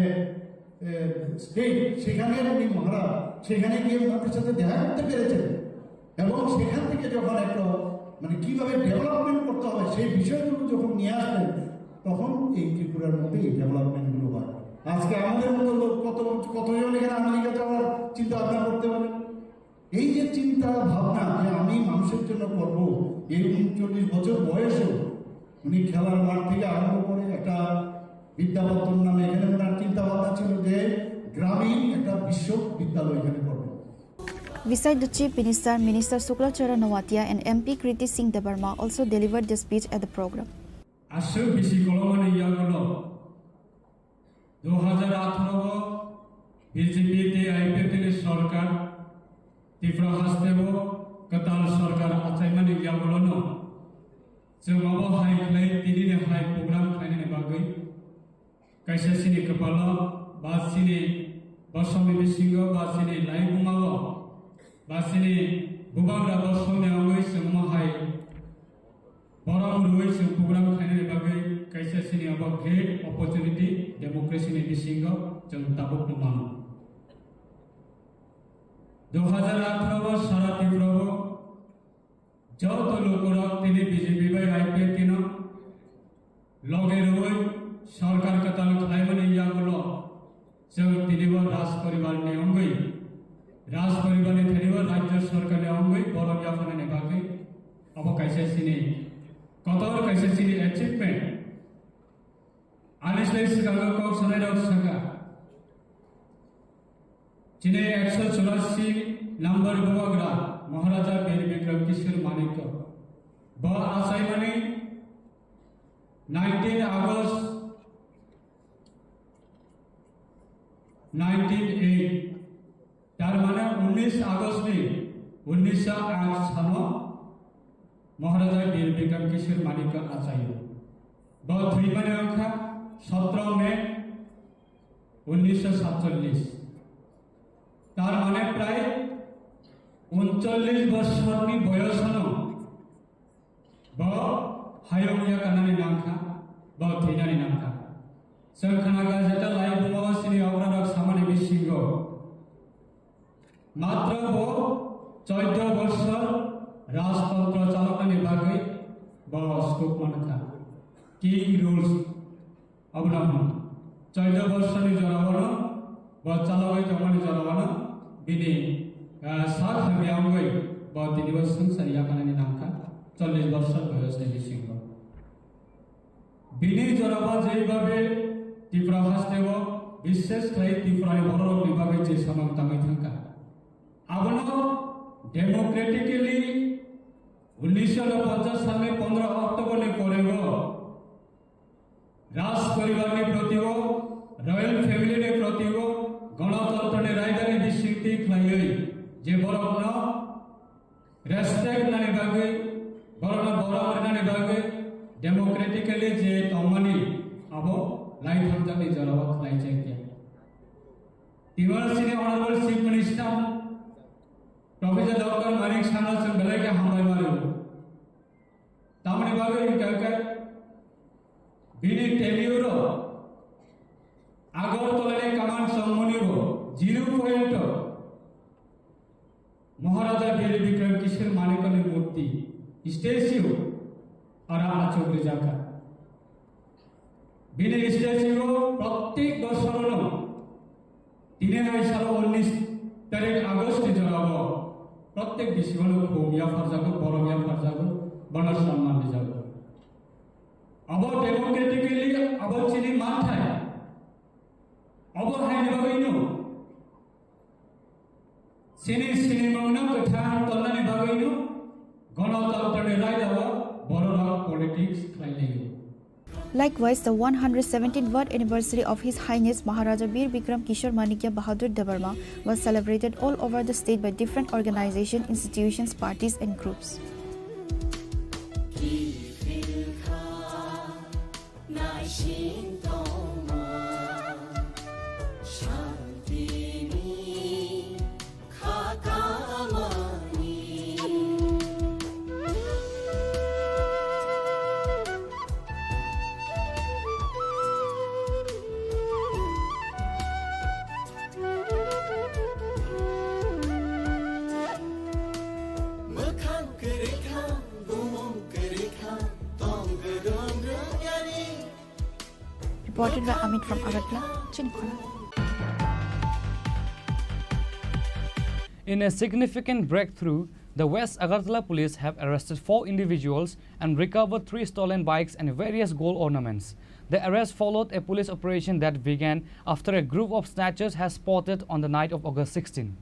স্টেট, সেখানে উনি মহারাজ, সেখানে গিয়ে ওনাদের সাথে দেখা করতে পেরেছেন এবং সেখান থেকে যখন একটা মানে কিভাবে ডেভেলপমেন্ট করতে হবে সেই বিষয়গুলো যখন নিয়ে আসবেন তখন এই ত্রিপুরার মধ্যে এই ডেভেলপমেন্টগুলো হয়। আজকে আমাদের মতো লোক কতজন এখানে আমেরিকা যাওয়ার চিন্তা ভাবনা করতে পারে? এই যে চিন্তা ভাবনা যে আমি মানুষের জন্য করব, এই 39 বছর বয়সেও উনি খেলার মাঠ থেকে আরম্ভ করে একটা বিদ্যাপত্তন নামে এখানে ওনার চিন্তা ভাবনা ছিল যে গ্রামীণ একটা বিশ্ববিদ্যালয় এখানে করবে। Beside the Chief Minister, Minister Suklachara Nawatia and MP Kriti Singh Debarma also delivered the speech at the program. আসো বেশি কলমানে ইয়াগুলো 2018 বিজেপিতে আইপিএল সরকার ত্রিপুরা হাসতেব কতাল সরকার আচাইমানে ইয়াগুলো ন जों माबा हाय खालाय दिनै हाय प्रग्राम खालायनायनि बागै कायसा सिनि कपाला बा सिनि बसमि बिसिंग बा सिनि लाइबुमाव बा सिनि बुबाग्रा बसमि आवै जों माहाय बराम रुइ जों प्रग्राम खालायनायनि बागै कायसा सिनि आबा ग्रेट अपरचुनिटी डेमोक्रेसिनि बिसिंग जों ताबुक मानो 2018 सारा ত্রিপুরা যত লোকরা তিনি বিজেপি বাই আইপিএল কিন লগে রই সরকার কতাল খাইমানে ইয়াগুলো जों তিনিব রাজ পরিবারनि অঙ্গই রাজ পরিবারनि থেনিব রাজ্য সরকারनि অঙ্গই বড় ইয়াফানে বাকি अब কাইসে সিনি কতর কাইসে সিনি অ্যাচিভমেন্ট আলিসলাই সিগাঙ্গ কক সনাই রক সাকা जिने 184 नंबर बवाग्रा महाराजा वीर विक्रम किशोर मानिक्य ब आसाइमानी 19 अगस्त 1908 तार माने 19 अगस्त नि 1908 सानो महाराजा वीर विक्रम किशोर मानिक्य आचार्य ब थ्री माने अंका 17 मई 1947 तार माने प्राय 39 বছরনি বয়সনো ब हायंगिया कानानि नामखा ब थैनानि नामखा जों खानागा जेटा लाइफ बुमावा सिनि अग्रारक सामानि बिसिंग मात्र ब 14 বছর राजतंत्र चालकनि बागै ब स्कोप मानखा किंग रूल्स अबनाम 14 বছরनि जरावनो ब चालकै जमानि जरावनो बिनि सात हाबियांगै ब दिनिबस संसारिया कानानि नामखा 40 বছর বয়সে বিসিংহ বিনি জরাবা যেইভাবে ত্রিপুরা হাসতেব বিশেষ করে ত্রিপুরানি বড় বিভাগে যে সমাগতামে থাকা আবনো ডেমোক্রেটিক্যালি 1950 সালে 15 অক্টোবরে করেব রাজ পরিবারनि प्रतिव रॉयल फैमिली प्रतिव गणतंत्र राजधानी विस्कृति खाई जे बरफन রেসপেক্ট নানি বাগে বড় নানি বাগে ডেমোক্রেটিক্যালি যে তমানি আবো লাইফ হমজানি জনবা খাই চাই কে তিমার সিনে honourable chief minister professor doctor Manik Saha সে বেলাকে হামলাই মারে তামনি বাগে কাকা বিনি টেলিউরো আগরতলায় কামান সম্মানিব 0 পয়েন্ট মহারাজা বীর বিক্রম কিশোর মানিকনের মূর্তি স্ট্যাচু আর আচকরে জায়গা বিনি স্ট্যাচু প্রত্যেক বছর 19 তারিখ আগস্ট জনাব প্রত্যেক বিশ্বন ভূমিয়া ফারজাগো বড়মিয়া ফারজাগো বনর সম্মান দিজাগো अब डेमोक्रेटिकली अब चिनी मानथाय अब हायनि बागैनो सिनि मंगना कथा तलनानि बागैनो गणतन्त्रनि रायदाव बररा politics खालायलायो. Likewise, the 117th birth anniversary of His Highness Maharaja Bir Bikram Kishore Manikya Bahadur Debarma was celebrated all over the state by different organizations, institutions, parties and groups. Reported by Amit from Agartala, Chini Khorang. In a significant breakthrough, the West Agartala police have arrested 4 individuals and recovered 3 stolen bikes and various gold ornaments. The arrest followed a police operation that began after a group of snatchers has spotted on the night of August 16.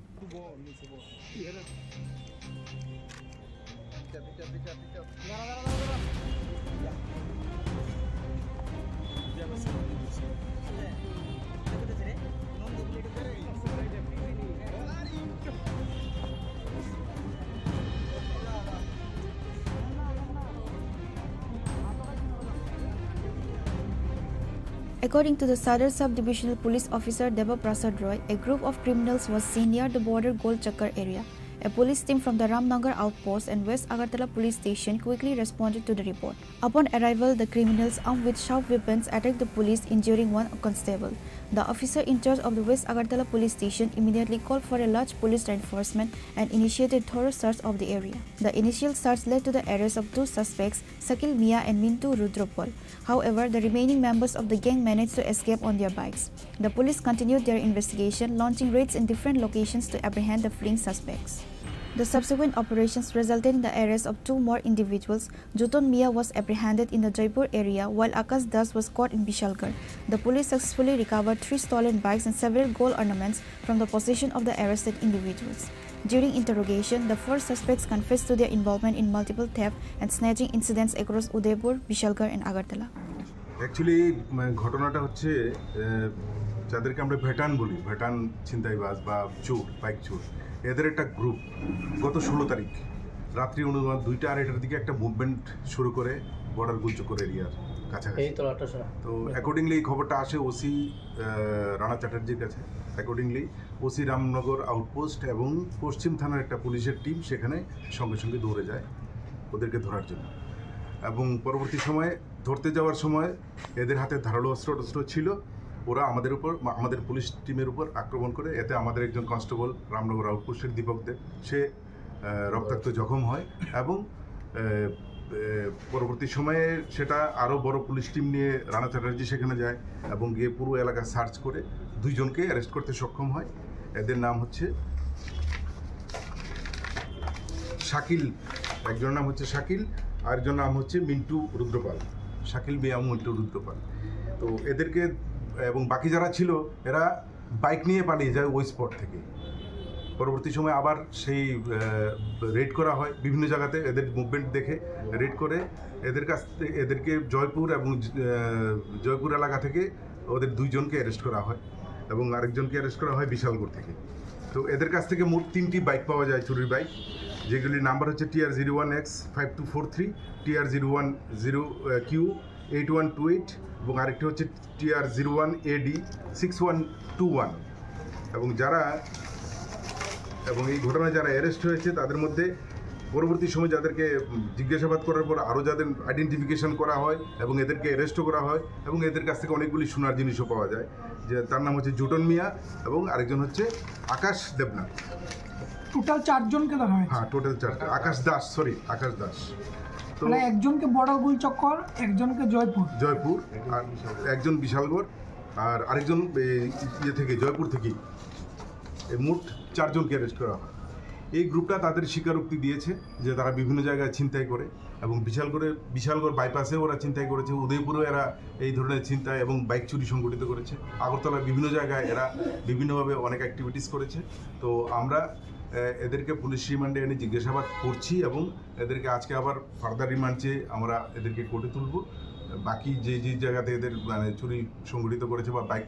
According to the Sadar Sub-Divisional Police Officer Deba Prasad Roy, a group of criminals was seen near the border Gol Chakkar area. A police team from the Ramnagar outpost and West Agartala police station quickly responded to the report. Upon arrival, the criminals armed with sharp weapons attacked the police, injuring one constable. The officer in charge of the West Agartala police station immediately called for a large police reinforcement and initiated thorough search of the area. The initial search led to the arrest of 2 suspects, Sakil Mia and Mintu Rudropal. However, the remaining members of the gang managed to escape on their bikes. The police continued their investigation, launching raids in different locations to apprehend the fleeing suspects. The subsequent operations resulted in the arrest of 2 more individuals. Juton Mia was apprehended in the Jaipur area, while Akash Das was caught in Bishalgarh. The police successfully recovered 3 stolen bikes and several gold ornaments from the possession of the arrested individuals. During interrogation, the 4 suspects confessed to their involvement in multiple theft and snatching incidents across Udaipur, Bishalgarh and Agartala. Actually, ঘটনাটা হচ্ছে যাদেরকে আমরা ভেটান বলি, ভেটান ছিনতাইবাজ বা চোর, bike চোর, এদের একটা গ্রুপ গত 16 তারিখ রাত্রি অনুমান 2টা 2:30টার দিকে একটা মুভমেন্ট শুরু করে বর্ডার গুলচক্কর এরিয়ার কাছাকাছি। তো অ্যাকর্ডিংলি এই খবরটা আসে ওসি রানা চ্যাটার্জির কাছে। অ্যাকর্ডিংলি ওসি রামনগর আউটপোস্ট এবং পশ্চিম থানার একটা পুলিশের টিম সেখানে সঙ্গে সঙ্গে দৌড়ে যায় ওদেরকে ধরার জন্য। এবং পরবর্তী সময়ে ধরতে যাওয়ার সময় এদের হাতে ধারালো অস্ত্র ছিল। ওরা আমাদের পুলিশ টিমের উপর আক্রমণ করে, এতে আমাদের একজন কনস্টেবল রামনগর আউটপোস্টের দীপক দেব সে রক্তাক্ত জখম হয় এবং পরবর্তী সময়ে সেটা আরও বড় পুলিশ টিম নিয়ে রানা চ্যাটার্জি সেখানে যায় এবং গিয়ে পুরো এলাকা সার্চ করে 2 জনকে অ্যারেস্ট করতে সক্ষম হয়। এদের নাম হচ্ছে শাকিল, একজনের নাম হচ্ছে শাকিল, আরেকজনের নাম হচ্ছে মিন্টু রুদ্রপাল, শাকিল মিয়া মিন্টু রুদ্রপাল। তো এদেরকে এবং বাকি যারা ছিল এরা বাইক নিয়ে পালিয়ে যায় ওই স্পট থেকে। পরবর্তী সময় আবার সেই রেড করা হয় বিভিন্ন জায়গাতে, এদের মুভমেন্ট দেখে রেড করে এদেরকে জয়পুর এলাকা থেকে ওদের 2 জনকে অ্যারেস্ট করা হয় এবং আরেকজনকে অ্যারেস্ট করা হয় বিশালগড় থেকে। তো এদের কাছ থেকে মোট 3টি বাইক পাওয়া যায়, চুরির বাইক, যেগুলির নাম্বার হচ্ছে TR01X5243, TR010Q 8128 এবং আরেকটি হচ্ছে TR01AD 6121। এবং এই ঘটনায় যারা অ্যারেস্ট হয়েছে তাদের মধ্যে পরবর্তী সময় যাদেরকে জিজ্ঞাসাবাদ করার পর আরও যাদের আইডেন্টিফিকেশন করা হয় এবং এদেরকে অ্যারেস্টও করা হয় এবং এদের কাছ থেকে অনেকগুলি সোনার জিনিসও পাওয়া যায়, যে তার নাম হচ্ছে জুটন মিয়া এবং আরেকজন হচ্ছে আকাশ দেবনাথ। টোটাল 4 জনকে ধরা হয়েছে। হ্যাঁ, টোটাল 4টা। আকাশ দাস। তো মানে একজনকে বড়গুল চক্কর, একজনকে জয়পুর, আর একজন বিশালগড়, আর আরেকজন জয়পুর থেকেই, মোট 4 জনকে অ্যারেস্ট করা হয়। এই গ্রুপটা তাদের স্বীকারোক্তি দিয়েছে যে তারা বিভিন্ন জায়গায় ছিনতাই করে এবং বিশালগড় বাইপাসে ওরা ছিনতাই করেছে, উদয়পুরেও এরা এই ধরনের ছিনতাই এবং বাইক চুরি সংগঠিত করেছে, আগরতলার বিভিন্ন জায়গায় এরা বিভিন্নভাবে অনেক অ্যাক্টিভিটিস করেছে। তো আমরা এদেরকে পুলিশ রিমান্ডে এনে জিজ্ঞাসাবাদ করছি এবং এদেরকে আজকে আবার ফার্দার রিমান্ড চেয়ে আমরা এদেরকে কোর্টে তুলব। বাকি যে জায়গাতে এদের মানে চুরি সংগঠিত করেছে বা বাইক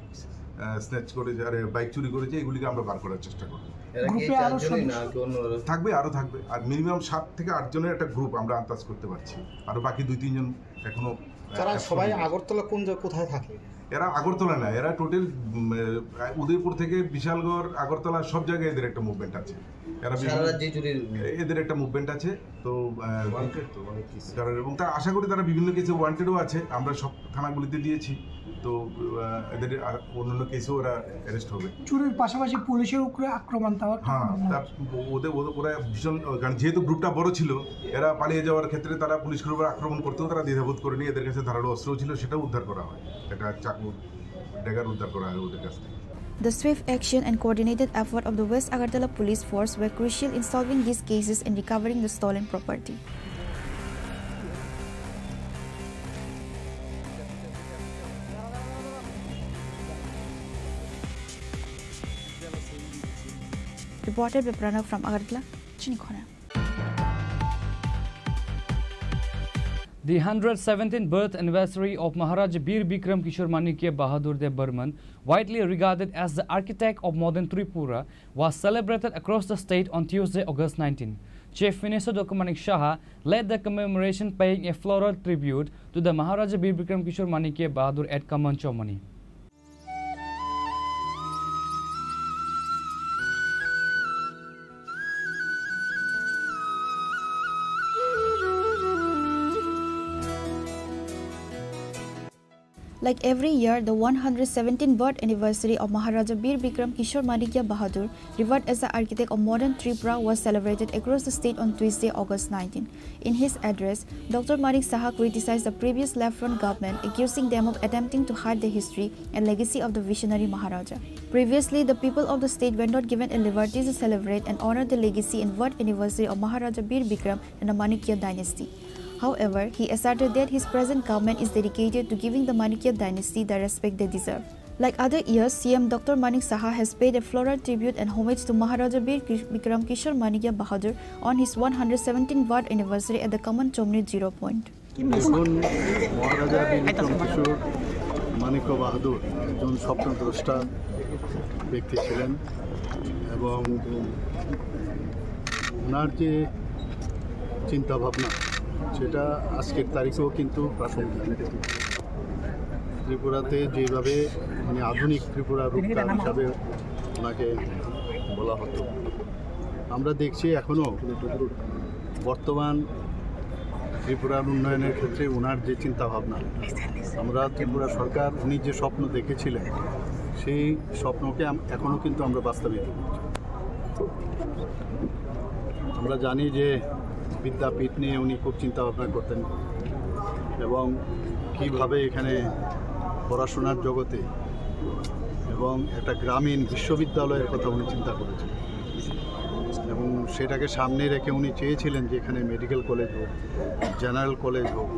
স্ন্যাচ করেছে আর বাইক চুরি করেছে, এগুলিকে আমরা বার করার চেষ্টা করব। থাকবে, আর মিনিমাম 7 থেকে 8 জনের একটা গ্রুপ আমরা আন্দাজ করতে পারছি, আরও বাকি 2-3 জন এখনো। সবাই আগরতলা কোথায় থাকে? এরা আগরতলা না, এরা টোটাল উদয়পুর থেকে বিশালগড়, আগরতলা সব জায়গায় এদের একটা মুভমেন্ট আছে। এদের একটা মুভমেন্ট আছে। তো এবং তারা আশা করি তারা বিভিন্ন কেসে ওয়ান্টেডও আছে, আমরা সব থানাগুলিতে দিয়েছি। তো এদের অন্যান্য কেসেও ওরা অ্যারেস্ট হবে। চুরির পাশাপাশি পুলিশের উপরে আক্রমণ। হ্যাঁ, ওরা ভীষণ, কারণ যেহেতু গ্রুপটা বড় ছিল, এরা পালিয়ে যাওয়ার ক্ষেত্রে তারা পুলিশের উপর আক্রমণ করতেও তারা দ্বিধাবোধ করেনি। এদের কাছে ধারালো অস্ত্র ছিল, সেটাও উদ্ধার করা হয়, একটা চাকু ড্যাগার উদ্ধার করা হয় ওদের কাছ থেকে। The swift action and coordinated effort of the West Agartala Police Force were crucial in solving these cases and recovering the stolen property. Reported by Pranav from Agartala, Chini Khorang. The 117th birth anniversary of Maharaja Bir Bikram Kishore Manikya Bahadur Dev Burman, widely regarded as the architect of modern Tripura, was celebrated across the state on Tuesday, August 19. Chief Minister Dr. Manik Saha led the commemoration, paying a floral tribute to the Maharaja Bir Bikram Kishore Manikya Bahadur at Kaman Chomani. Like every year, the 117th birth anniversary of Maharaja Bir Bikram Kishore Manikya Bahadur, revered as the architect of modern Tripura, was celebrated across the state on Tuesday, August 19. In his address, Dr. Manik Saha criticized the previous left-front government, accusing them of attempting to hide the history and legacy of the visionary Maharaja. Previously, the people of the state were not given a liberty to celebrate and honor the legacy and birth anniversary of Maharaja Bir Bikram and the Manikya dynasty. However, he asserted that his present government is dedicated to giving the Manikya dynasty the respect they deserve. Like other years, CM Dr. Manik Saha has paid a floral tribute and homage to Maharaja Bir Bikram Kishore Manikya Bahadur on his 117th birth anniversary at the Kaman Chomni 0 point. মহারাজা বিক্রম কিশোর মানিক্য বাহাদুর একজন স্বপ্নদ্রষ্টা ব্যক্তি ছিলেন এবং ওনার যে চিন্তাভাবনা সেটা আজকের তারিখেও কিন্তু প্রাসঙ্গিক। ত্রিপুরাতে যেভাবে মানে আধুনিক ত্রিপুরা রূপকার হিসাবে ওনাকে বলা হতো, আমরা দেখছি এখনও বর্তমান ত্রিপুরার উন্নয়নের ক্ষেত্রে ওনার যে চিন্তাভাবনা, আমরা ত্রিপুরা সরকার উনি যে স্বপ্ন দেখেছিলেন সেই স্বপ্নকে এখনও কিন্তু আমরা বাস্তবায়িত করছি। আমরা জানি যে বিদ্যাপীঠ নিয়ে উনি খুব চিন্তাভাবনা করতেন এবং কীভাবে এখানে পড়াশোনার জগতে এবং একটা গ্রামীণ বিশ্ববিদ্যালয়ের কথা উনি চিন্তা করেছেন এবং সেটাকে সামনে রেখে উনি চেয়েছিলেন যে এখানে মেডিকেল কলেজ হোক, জেনারেল কলেজ হোক,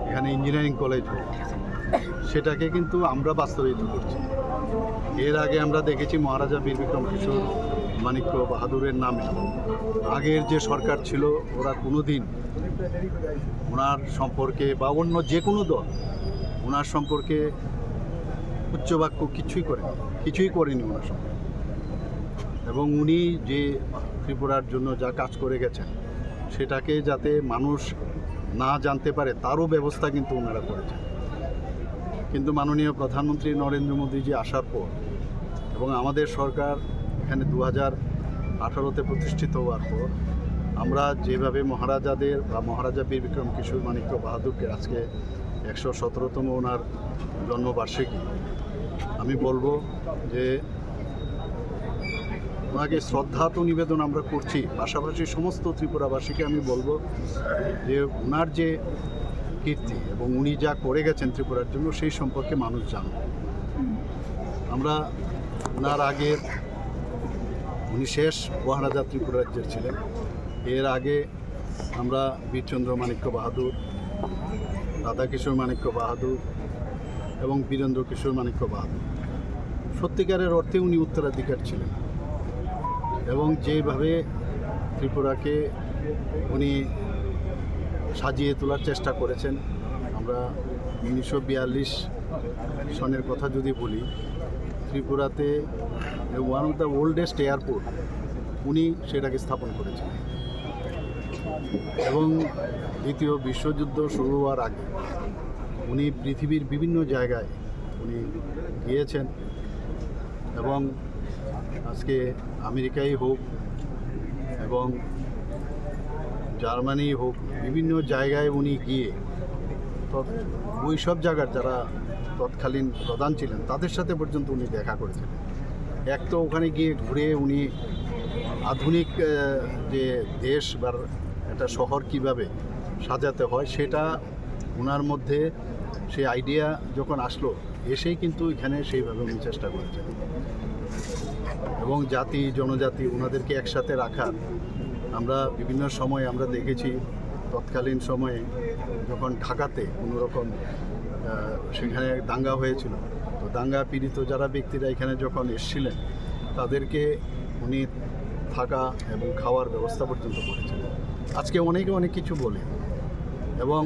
এখানে ইঞ্জিনিয়ারিং কলেজ হোক, সেটাকে কিন্তু আমরা বাস্তবায়িত করছি। এর আগে আমরা দেখেছি মহারাজা বীর বিক্রম কিশোর মানিক্য বাহাদুরের নামে আগের যে সরকার ছিল ওরা কোনো দিন ওনার সম্পর্কে বা অন্য যে কোনো দল ওনার সম্পর্কে উচ্চবাক্য কিছুই করেনি ওনার সম্পর্কে। এবং উনি যে ত্রিপুরার জন্য যা কাজ করে গেছেন সেটাকে যাতে মানুষ না জানতে পারে তারও ব্যবস্থা কিন্তু ওনারা করেছেন। কিন্তু মাননীয় প্রধানমন্ত্রী নরেন্দ্র মোদীজি আসার পর এবং আমাদের সরকার এখানে 2018-তে প্রতিষ্ঠিত হওয়ার পর আমরা যেভাবে মহারাজাদের বা মহারাজা বীর বিক্রম কিশোর মাণিক্য বাহাদুরকে আজকে 117তম ওনার জন্মবার্ষিকী, আমি বলবো যে ওনাকে শ্রদ্ধা তো নিবেদন আমরা করছি, পাশাপাশি সমস্ত ত্রিপুরাবাসীকে আমি বলবো যে ওনার যে কীর্তি এবং উনি যা করে গেছেন ত্রিপুরার জন্য সেই সম্পর্কে মানুষ জানুক। আমরা ওনার আগের উনি শেষ মহারাজা ত্রিপুরা রাজ্যের ছিলেন, এর আগে আমরা বীরচন্দ্র মাণিক্য বাহাদুর, রাধাকিশোর মাণিক্য বাহাদুর এবং বীরেন্দ্র কিশোর মাণিক্য বাহাদুর, সত্যিকারের অর্থে উনি উত্তরাধিকার ছিলেন এবং যেভাবে ত্রিপুরাকে উনি সাজিয়ে তোলার চেষ্টা করেছেন। আমরা 1942 সনের কথা যদি বলি, ত্রিপুরাতে one of the oldest airport উনি সেটাকে স্থাপন করেছেন এবং দ্বিতীয় বিশ্বযুদ্ধ শুরু হওয়ার আগে উনি পৃথিবীর বিভিন্ন জায়গায় উনি গিয়েছেন এবং আজকে আমেরিকাই হোক এবং জার্মানি হোক, বিভিন্ন জায়গায় উনি গিয়ে ওই সব জায়গার যারা তৎকালীন প্রধান ছিলেন তাদের সাথে পর্যন্ত উনি দেখা করেছিলেন। এক তো ওখানে গিয়ে ঘুরে উনি আধুনিক যে দেশ বা একটা শহর কিভাবে সাজাতে হয় সেটা ওনার মধ্যে সেই আইডিয়া যখন আসলো, এসেই কিন্তু এখানে সেইভাবে উনি চেষ্টা করেছেন এবং জাতি জনজাতি ওনাদেরকে একসাথে রাখার আমরা বিভিন্ন সময় আমরা দেখেছি। তৎকালীন সময়ে যখন ঢাকাতে কোনোরকম সেখানে দাঙ্গা হয়েছিল, তো দাঙ্গা পীড়িত যারা ব্যক্তিরা এখানে যখন এসেছিলেন তাদেরকে উনি থাকা এবং খাওয়ার ব্যবস্থা পর্যন্ত করেছিলেন। আজকে অনেকে অনেক কিছু বলে এবং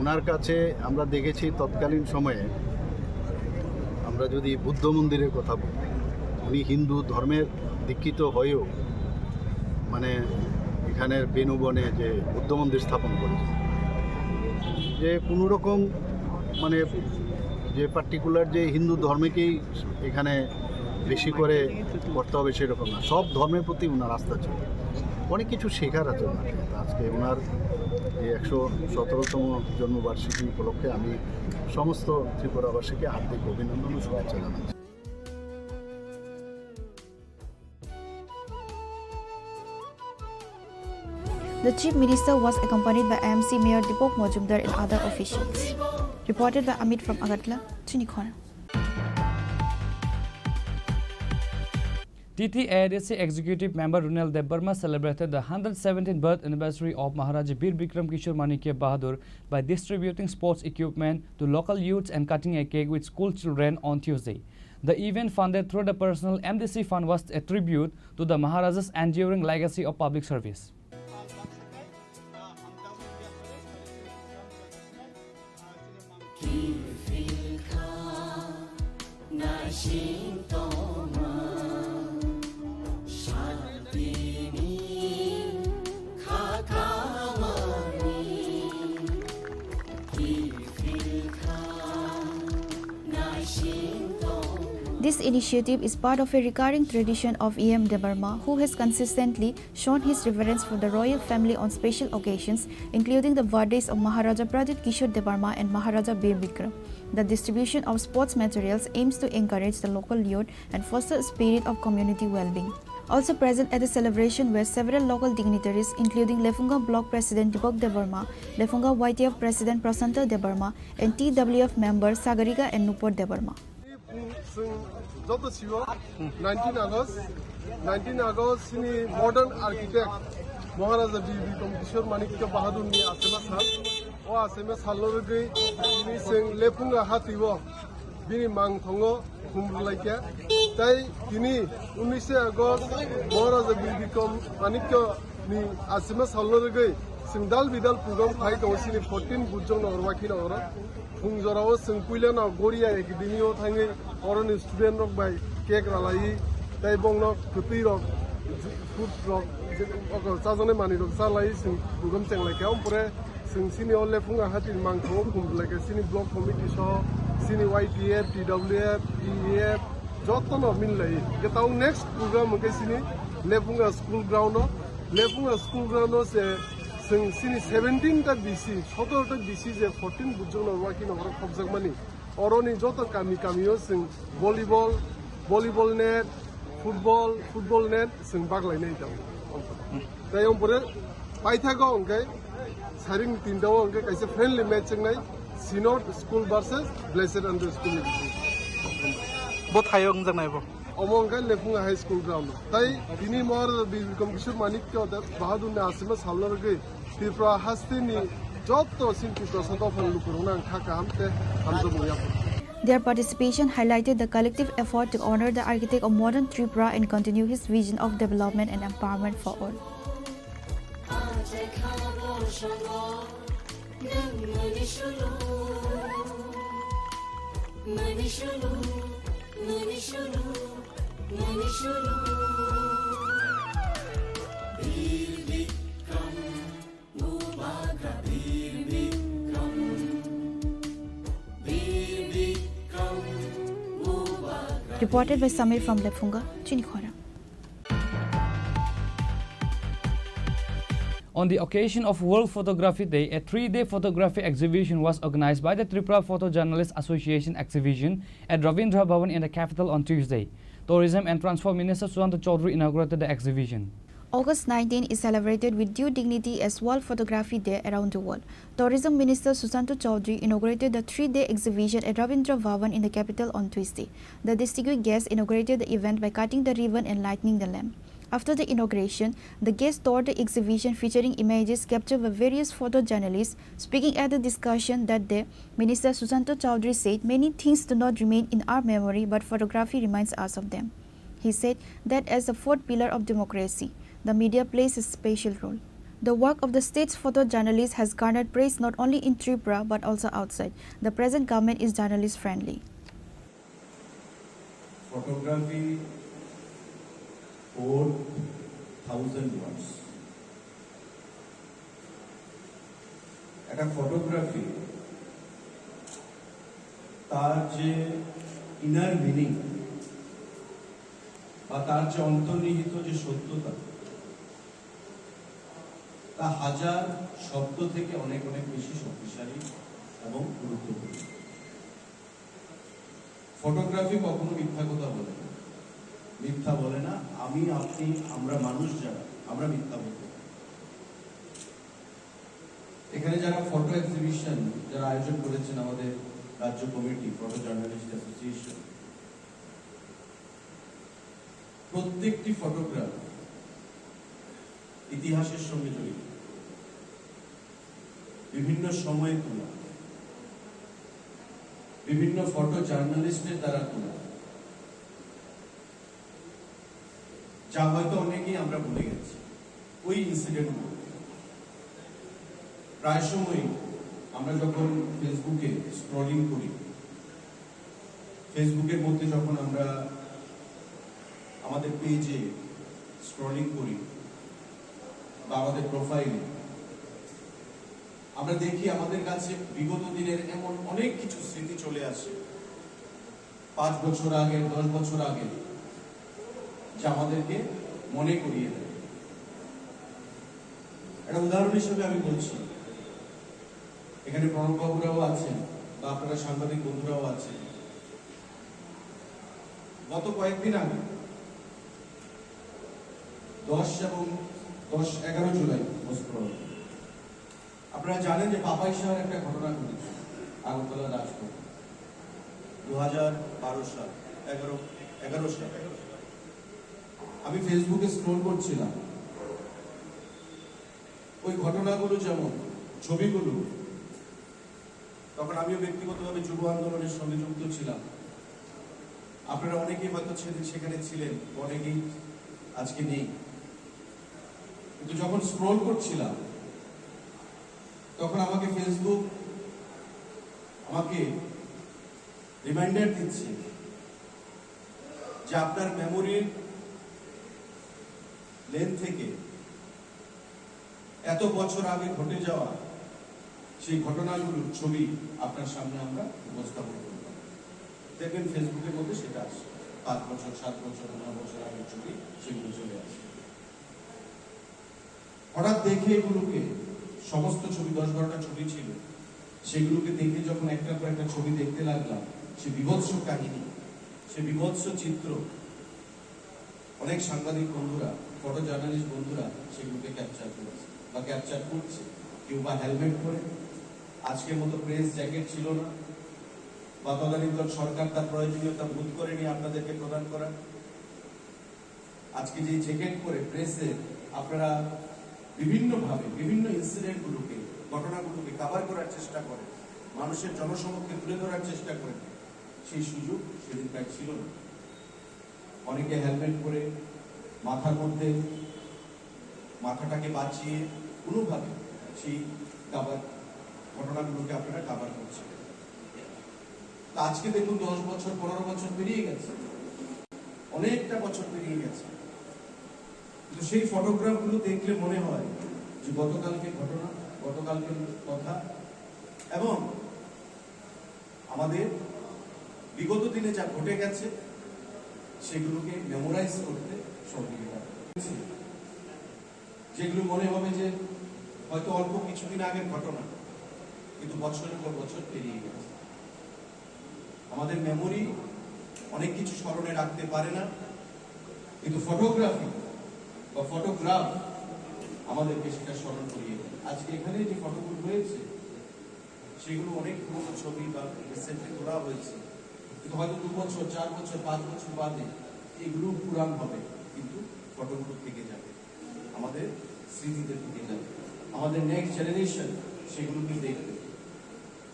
ওনার কাছে আমরা দেখেছি তৎকালীন সময়ে, আমরা যদি বুদ্ধ মন্দিরের কথা বলি, উনি হিন্দু ধর্মের দীক্ষিত হয়েও মানে এখানের বেনুবনে যে বুদ্ধ মন্দির স্থাপন করেছে, যে কোনো রকম মানে যে পার্টিকুলার যে হিন্দু ধর্মকেই এখানে বেশি করে করতে হবে সেরকম না, সব ধর্মের প্রতি ওনার আস্থা ছিল। অনেক কিছু শেখার আছে ওনার। আজকে ওনার এই 117তম জন্মবার্ষিকী উপলক্ষে আমি সমস্ত ত্রিপুরাবাসীকে হার্দিক অভিনন্দন ও শুভেচ্ছা জানাচ্ছি। The Chief Minister was accompanied by MC Mayor Dipok Mojumdar and other officials. Reported by Amit from Agartala, Chini Khorang. TTADC Executive Member Runal Debarma celebrated the 117th birth anniversary of Maharaja Bir Bikram Kishore Manikya Bahadur by distributing sports equipment to local youths and cutting a cake with school children on Tuesday. The event, funded through the personal MDC fund, was a tribute to the Maharaja's enduring legacy of public service. This initiative is part of a recurring tradition of EM Debarma, who has consistently shown his reverence for the royal family on special occasions, including the birthdays of Maharaja Pradit Kishore Debarma and Maharaja Bir Bikram. The distribution of sports materials aims to encourage the local youth and foster a spirit of community well-being. Also present at the celebration were several local dignitaries, including Lefunga Block President Dipok Debarma, Lefunga YTF President Prasanta Debarma, and TWF members Sagarika and Nupur Debarma. 19 August ni modern architect Maharaja Bir Bikram Kishore Manikya Bahadur ni asema sal o asema salor gei ni sing lepunga hatibo bini mang thongo khumlaikya tai tini 19 August Maharaja Bir Bikram Manikya ni asema salor gei singdal bidal program khai kausini 14 bujong na orwaki na ora Fungjorao sing puila na goria ekdinio thangi oron student rok bai cake ralai তাই বংনো copy rock food rock চাজনে মানি rock চালাই जों गुगम चेंलायखायाव ओमफ्राय जों सिनि लेफुङा हातिन मांखौ बुंलायखे सिनि block committee स सिनि YPF TWF EF যতন মিললাই গেতাও নেক্সট প্রোগ্রাম के सिनि लेफुङा स्कुल ग्राउन्ड से जों सिनि 17 टा BC 17 टा BC जे 14 बुजों वाकिन हर खबजक मानि अरनि जत गामियाव जों भलिबल नेट फुटबल नेट जों बागलायनाय दं दाय ओमफ्राय पाइथागो अंके सारिं तिनदाव अंके कैसे फ्रेंडली मैच जोंनाय synod school versus blessed under school बथायं जोंनायबो अमंका लेफुङा हाई स्कुल ग्राउन्ड ताई बिनि मर बिकम किशोर मानिक के बाहादुर ने आसिमा सावलर गई त्रिपुरा हास्तिनी जत सिंपि प्रसाद फलुकुरना थाका हमते हमजो मोया Their participation highlighted the collective effort to honor the architect of modern Tripura and continue his vision of development and empowerment for all. Reported by Samir from Lefunga, Chini Khorang. On the occasion of World Photography Day, a 3-day photography exhibition was organized by the Tripura Photojournalists Association exhibition at Ravindra Bhavan in the capital on Tuesday. Tourism and Transport Minister Susanto Chaudhary inaugurated the exhibition. August 19 is celebrated with due dignity as World Photography Day around the world. Tourism Minister Susanto Chaudhary inaugurated the 3-day exhibition at Ravindra Bhavan in the capital on Tuesday. The distinguished guest inaugurated the event by cutting the ribbon and lighting the lamp. After the inauguration, the guest toured the exhibition featuring images captured by various photojournalists. Speaking at the discussion that day, Minister Susanto Chaudhary said many things do not remain in our memory, but photography reminds us of them. He said that as the fourth pillar of democracy, the media plays a special role. The work of the state's photojournalists has garnered praise not only in Tripura but also outside. The present government is journalist friendly. Photography 4,000 words. একটা photography তার যে inner meaning বা তার যে অন্তর্নিহিত যে সত্যতা তা হাজার শব্দ থেকে অনেক বেশি শক্তিশালী এবং গুরুত্বপূর্ণ। ফটোগ্রাফি কখনো মিথ্যা কথা বলে না, মিথ্যা বলে না, আমি আপনি আমরা মানুষ যারা আমরা মিথ্যা বলতে। এখানে যারা ফটো এক্সিবিশন যারা আয়োজন করেছেন আমাদের রাজ্য কমিটি ফটো জার্নালিস্ট অ্যাসোসিয়েশন, প্রত্যেকটি ফটোগ্রাফ ইতিহাসের সঙ্গে জড়িত, বিভিন্ন সময়ে তোলা, বিভিন্ন ফটো জার্নালিস্টের দ্বারা তোলা, যা হয়তো অনেকেই আমরা ভুলে গেছি। ওই ইনসিডেন্টগুলো প্রায় সময়ই আমরা যখন ফেসবুকে স্ক্রলিং করি, ফেসবুকের মধ্যে যখন আমরা আমাদের পেজে স্ক্রলিং করি বা আমাদের প্রোফাইলে, আমরা দেখি আমাদের কাছে বিগত দিনের এমন অনেক কিছু স্মৃতি চলে আসে 5 বছর আগে, 10 বছর আগে, যা আমাদেরকে মনে করিয়ে দেয়। একটা উদাহরণ হিসেবে আমি বলছি, এখানে প্রণববাবুরাও আছেন বা আপনারা সাংবাদিক বন্ধুরাও আছেন। গত কয়েকদিন আগে 10 এবং 10-11 জুলাই আপনারা জানেন যে পাপাইশার একটা ঘটনা ঘটেছে আগরতলা রাজপথ 2012 সাল 11 সাল। আমি ফেসবুকে স্ক্রল করছিলাম, ওই ঘটনাগুলো যেমন ছবিগুলো, তখন আমিও ব্যক্তিগতভাবে যুব আন্দোলনের সঙ্গে যুক্ত ছিলাম। আপনারা অনেকেই হয়তো সেখানে ছিলেন, অনেকেই আজকে নেই, কিন্তু যখন স্ক্রল করছিলাম তখন আমাকে ফেসবুক আমাকে রিমাইন্ডার দিচ্ছে যে আপনার মেমোরির লেন থেকে এত বছর আগে ঘটে যাওয়া সেই ঘটনাগুলোর ছবি আপনার সামনে আমরা উপস্থাপন করব। দেখবেন ফেসবুকের মধ্যে সেটা আসে, 5 বছর 7 বছর 9 বছর আগের ছবি সেগুলো চলে আসে। হঠাৎ দেখে এগুলোকে, সমস্ত ছবি 10-12টা ছবি ছিল, সেগুলোকে দেখে যখন একটার পর একটা ছবি দেখতে লাগলাম, সে বিভৎস কাহিনী, সে বিভৎস চিত্র, অনেক সাংবাদিক বন্ধুরা, ফটো জার্নালিস্ট বন্ধুরা সেগুলোকে ক্যাপচার করেছে বা ক্যাপচার করছে। কেউ বা হেলমেট পরে, আজকের মতো প্রেস জ্যাকেট ছিল না, বা তদানীন্তন সরকার তার প্রয়োজনীয়তা বোধ করেনি আপনাদেরকে প্রদান করার। আজকে যে জ্যাকেট পরে প্রেসে আপনারা বিভিন্নভাবে বিভিন্ন ইনসিডেন্টগুলোকে, ঘটনাগুলোকে কভার করার চেষ্টা করেন, মানুষের জনসমক্ষে তুলে ধরার চেষ্টা করেন, সেই সুযোগ সেদিনকার ছিল না। অনেকে হেলমেট পরে মাথার মধ্যে মাথাটাকে বাঁচিয়ে কোনোভাবে সেই ঘটনাগুলোকে আপনারা কভার করছেন। আজকে দেখুন 10 বছর 15 বছর পেরিয়ে গেছে, অনেকটা বছর পেরিয়ে গেছে, কিন্তু সেই ফটোগ্রাফগুলো দেখলে মনে হয় যে গতকালকে ঘটনা, গতকালকের কথা, এবং আমাদের বিগত দিনে যা ঘটে গেছে সেগুলোকে মেমোরাইজ করতে সহযোগিতা করছে। যেগুলো মনে হবে যে হয়তো অল্প কিছুদিন আগের ঘটনা, কিন্তু বছরের পর বছর পেরিয়ে গেছে। আমাদের মেমোরি অনেক কিছু স্মরণে রাখতে পারে না, কিন্তু ফটোগ্রাফি বা ফটোগ্রাফ আমাদেরকে সেটা স্মরণ করিয়ে দেয়। আজকে এখানে যে ফটোগুলো রয়েছে সেগুলো অনেক পুরোনো ছবি বা রিসেন্টলি তোলা হয়েছে, কিন্তু হয়তো 2 বছর 4 বছর 5 বছর বাদে এগুলো পুরান হবে, কিন্তু ফটোগুলো থেকে যাবে, আমাদের স্মৃতিতে থেকে যাবে। আমাদের নেক্সট জেনারেশন সেগুলোকে দেখবে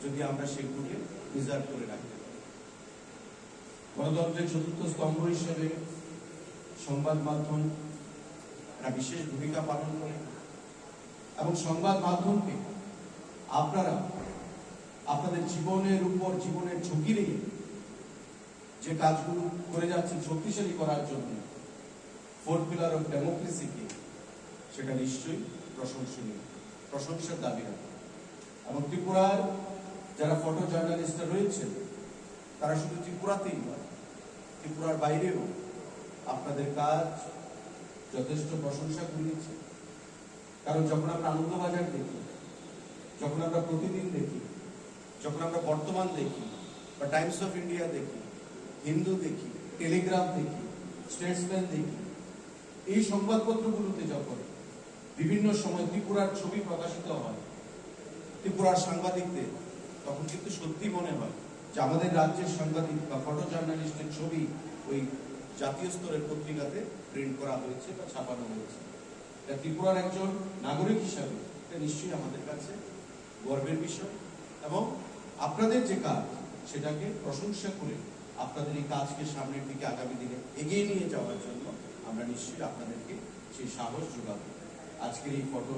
যদি আমরা সেগুলোকে প্রিজার্ভ করে রাখতে পারি। গণতন্ত্রের চতুর্থ স্তম্ভ হিসেবে সংবাদ মাধ্যম একটা বিশেষ ভূমিকা পালন করে, এবং সংবাদ মাধ্যমকে আপনারা আপনাদের জীবনের উপর, জীবনের ঝুঁকি নিয়ে যে কাজগুলো করে যাচ্ছেন শক্তিশালী করার জন্য, 4th পিলার অফ ডেমোক্রেসিকে, সেটা নিশ্চয়ই প্রশংসনীয়, প্রশংসার দাবি রাখে। এবং ত্রিপুরার যারা ফটো জার্নালিস্টরা রয়েছেন তারা শুধু ত্রিপুরাতেই নয়, ত্রিপুরার বাইরেও আপনাদের কাজ যথেষ্ট প্রশংসা কুড়িয়েছে। কারণ যখন আমরা আনন্দবাজার দেখি, যখন আমরা প্রতিদিন দেখি, যখন আমরা বর্তমান দেখি বা টাইমস অফ ইন্ডিয়া দেখি, হিন্দু দেখি, টেলিগ্রাফ দেখি, স্টেটসম্যান দেখি, এই সংবাদপত্রগুলোতে যখন বিভিন্ন সময় ত্রিপুরার ছবি প্রকাশিত হয়, ত্রিপুরার সাংবাদিকদের, তখন কিন্তু সত্যি মনে হয় যে আমাদের রাজ্যের সাংবাদিক বা ফটো জার্নালিস্টের ছবি ওই জাতীয় স্তরের পত্রিকাতে প্রিন্ট করা হয়েছে বা ছাপানো হয়েছে। ত্রিপুরার একজন নাগরিক হিসাবে এটা নিশ্চয়ই আমাদের কাছে গর্বের বিষয়, এবং আপনাদের যে কাজ সেটাকে প্রশংসা করে আপনাদের এই কাজকে সামনের দিকে আগামী দিনে এগিয়ে নিয়ে যাওয়ার জন্য আমরা নিশ্চয়ই আপনাদেরকে সেই সাহস যোগাবো। আজকের এই photo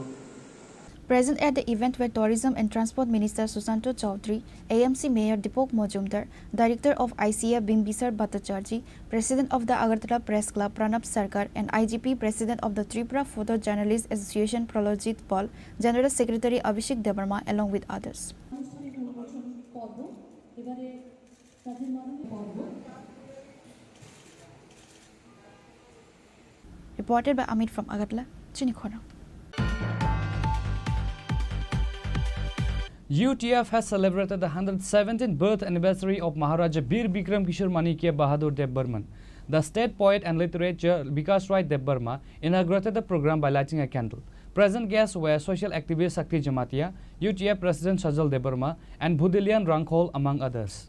Present at the event were Tourism and Transport Minister Susanto Chaudhary, AMC Mayor Dipok Mojumdar, Director of ICA Bimbisar Bhattacharjee, President of the Agartala Press Club Pranab Sarkar, and IGP President of the Tripura Photo Journalists Association Pralojit Paul, General Secretary Abhishek Debarma, along with others. Reported by Amit from Agartala, Chini Khorang. UTF has celebrated the 117th birth anniversary of Maharaja Bir Bikram Kishore Manikya Bahadur Debbarman. The state poet and literature Vikas Rai Debbarma inaugurated the program by lighting a candle. Present guests were social activist Sakti Jamatia, UTF President Sajal Debbarma, and Budilian Rankhol, among others.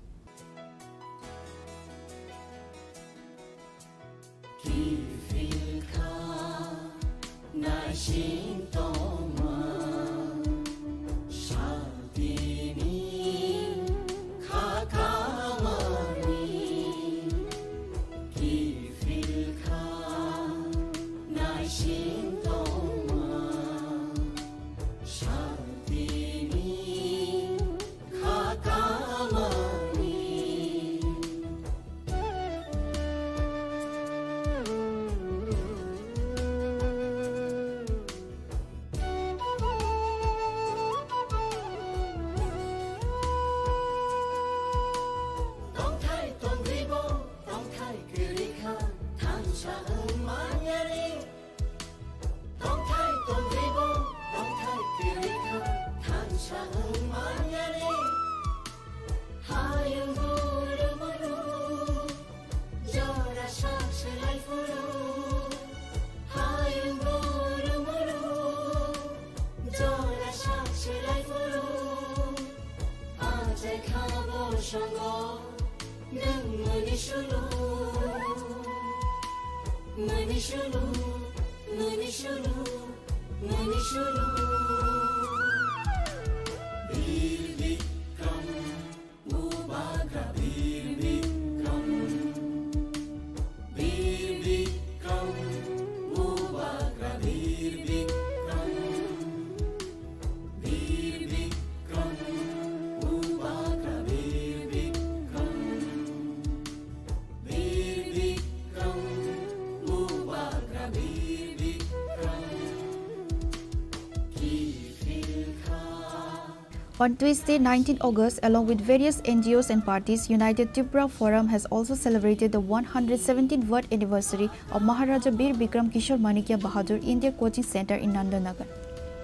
On Tuesday, 19 August, along with various NGOs and parties, United Tripura Forum has also celebrated the 117th birth anniversary of Maharaja Bir Bikram Kishore Manikya Bahadur India Coaching Center in Nandanagar.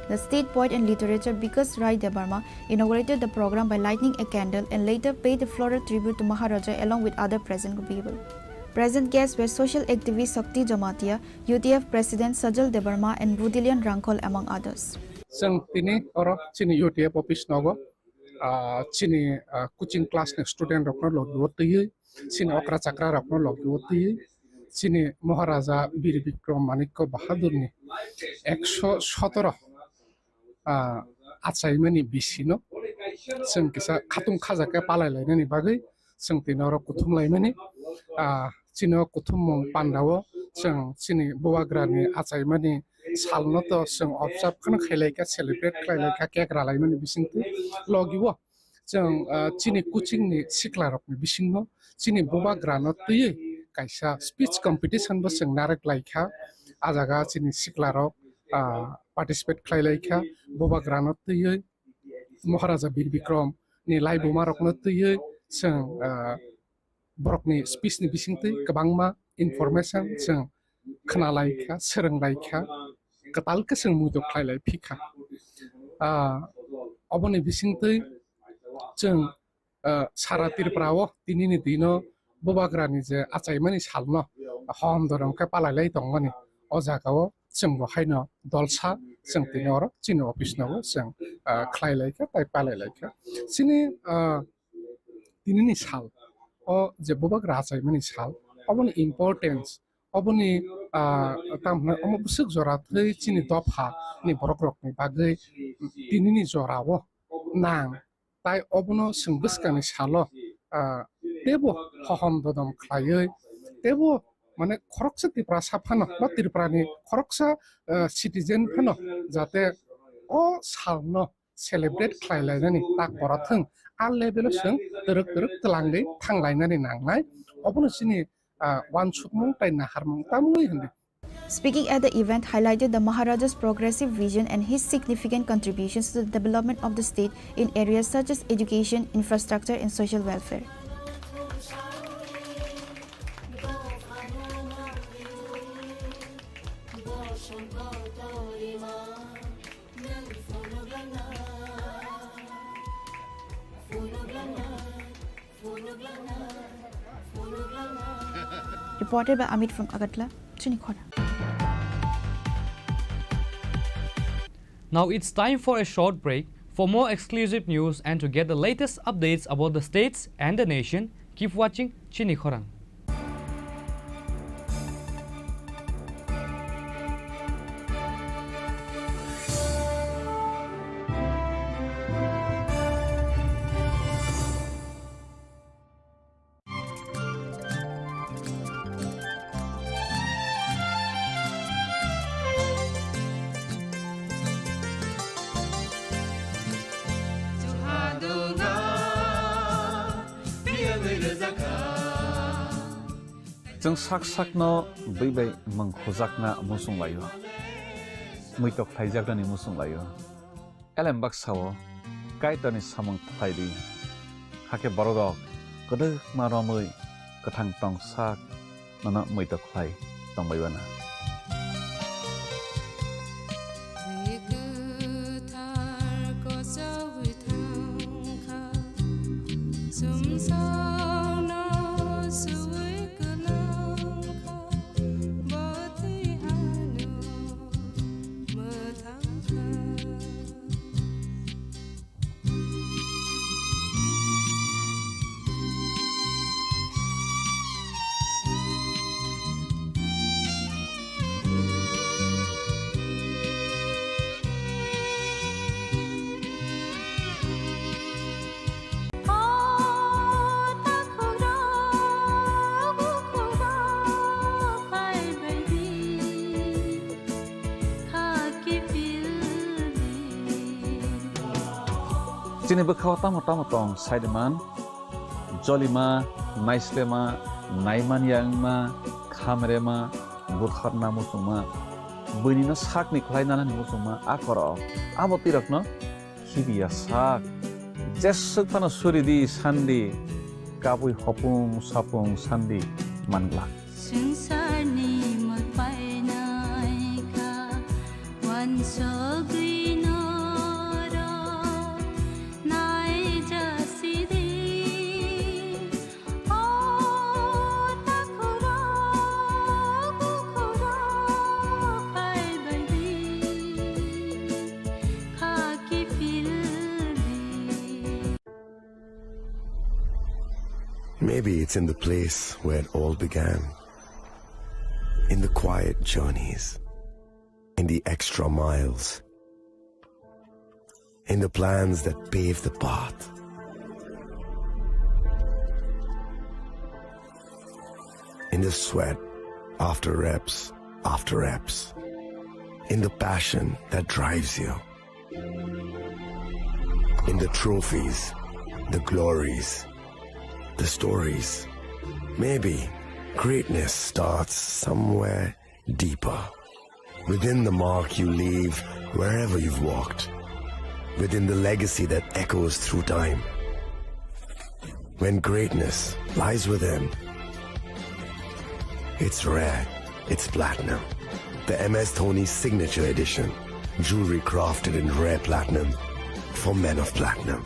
The state poet and literature Bikas Rai Debarma inaugurated the program by lighting a candle and later paid a floral tribute to Maharaja along with other present people. Present guests were social activist Sakti Jamatia, UTF President Sajal Debarma and Budilian Rangkol among others. Sang tini orang Chini UTF office nogo, Chini coaching class ne student rokno logi wotiye, Chini okra chakra rokno logi wotiye, Chini Maharaja Bir Bikram Manikya Bahadur ni 117 achaimani bisino, Sang kisa khatung khajaka palai lainani bagai, Sang tini orang kuthum lainani, Chini kuthum pandawo, Sang Chini buagrani achaimani salno to sing observe khana khailai celebrate khailai ka cake ralai mani bisingti logiwo jeng Chini coaching ni sikla rok ni bisingno Chini boba grano tuye kaisa speech competition bo sing narak laikha ajaga Chini sikla rok participate khailai kha boba grano tuye Maharaja Bir Bikram ni lai boma rok no tuye sing borok ni speech ni bisingti kabangma information sing khana laikha sereng laikha katal ke sing mudo khailai phika oboni bisingtei jeng sara Tripurao tinini dino bobagrani je achaimani salno homdorong ke palailai tongmani o jagao jeng bo haino dolsa jeng tinoro Chini office no jeng khlailai ke tai palailai ke Chini tinini sal o je bobagra achaimani sal oboni importance oboni tamna omo busuk jora thei Chini dopha ni borok rok ni bagai tinini jorao nang tai obono singbuskani salo tebo hohom dodom khlaioi tebo mane khoroksa Tripura saphano ba Tripura ni khoroksa citizen phano jate o salno celebrate khlailainani tak borathung a level sing teruk telangai thanglainani nangnai obono Chini Speaking at the event highlighted the Maharaja's progressive vision and his significant contributions to the development of the state in areas such as education, infrastructure and social welfare. Reported by Amit from Agatla, Chini Khorang. Now it's time for a short break. For more exclusive news and to get the latest updates about the states and the nation, keep watching Chini Khorang. Jeng sak no bai mengkhojak na musung layo, muitok thaijak ni musung layo. Elembak sawo, kaitani samang thaidi, hake borodok, kedek maromui, ketang tong sak, nana muitok thai tong baywana. Chini Khorang Tripura Saideman Jolima Naislema Naiman Yangma Khamrema Bukharna Musuma Bunina Sakni Klainana Musuma Akoro Abotirakno Hibia Sak Jesukana Suridi Sandi Kapui Hopung Sapung Sandi Mangla Maybe it's in the place where it all began. In the quiet journeys. In the extra miles. In the plans that pave the path. In the sweat after reps. In the passion that drives you. In the trophies, the glories, the stories. Maybe greatness starts somewhere deeper. Within the mark you leave wherever you've walked. Within the legacy that echoes through time. When greatness lies within, it's rare, it's platinum. The MS Dhoni Signature Edition. Jewelry crafted in rare platinum for men of platinum.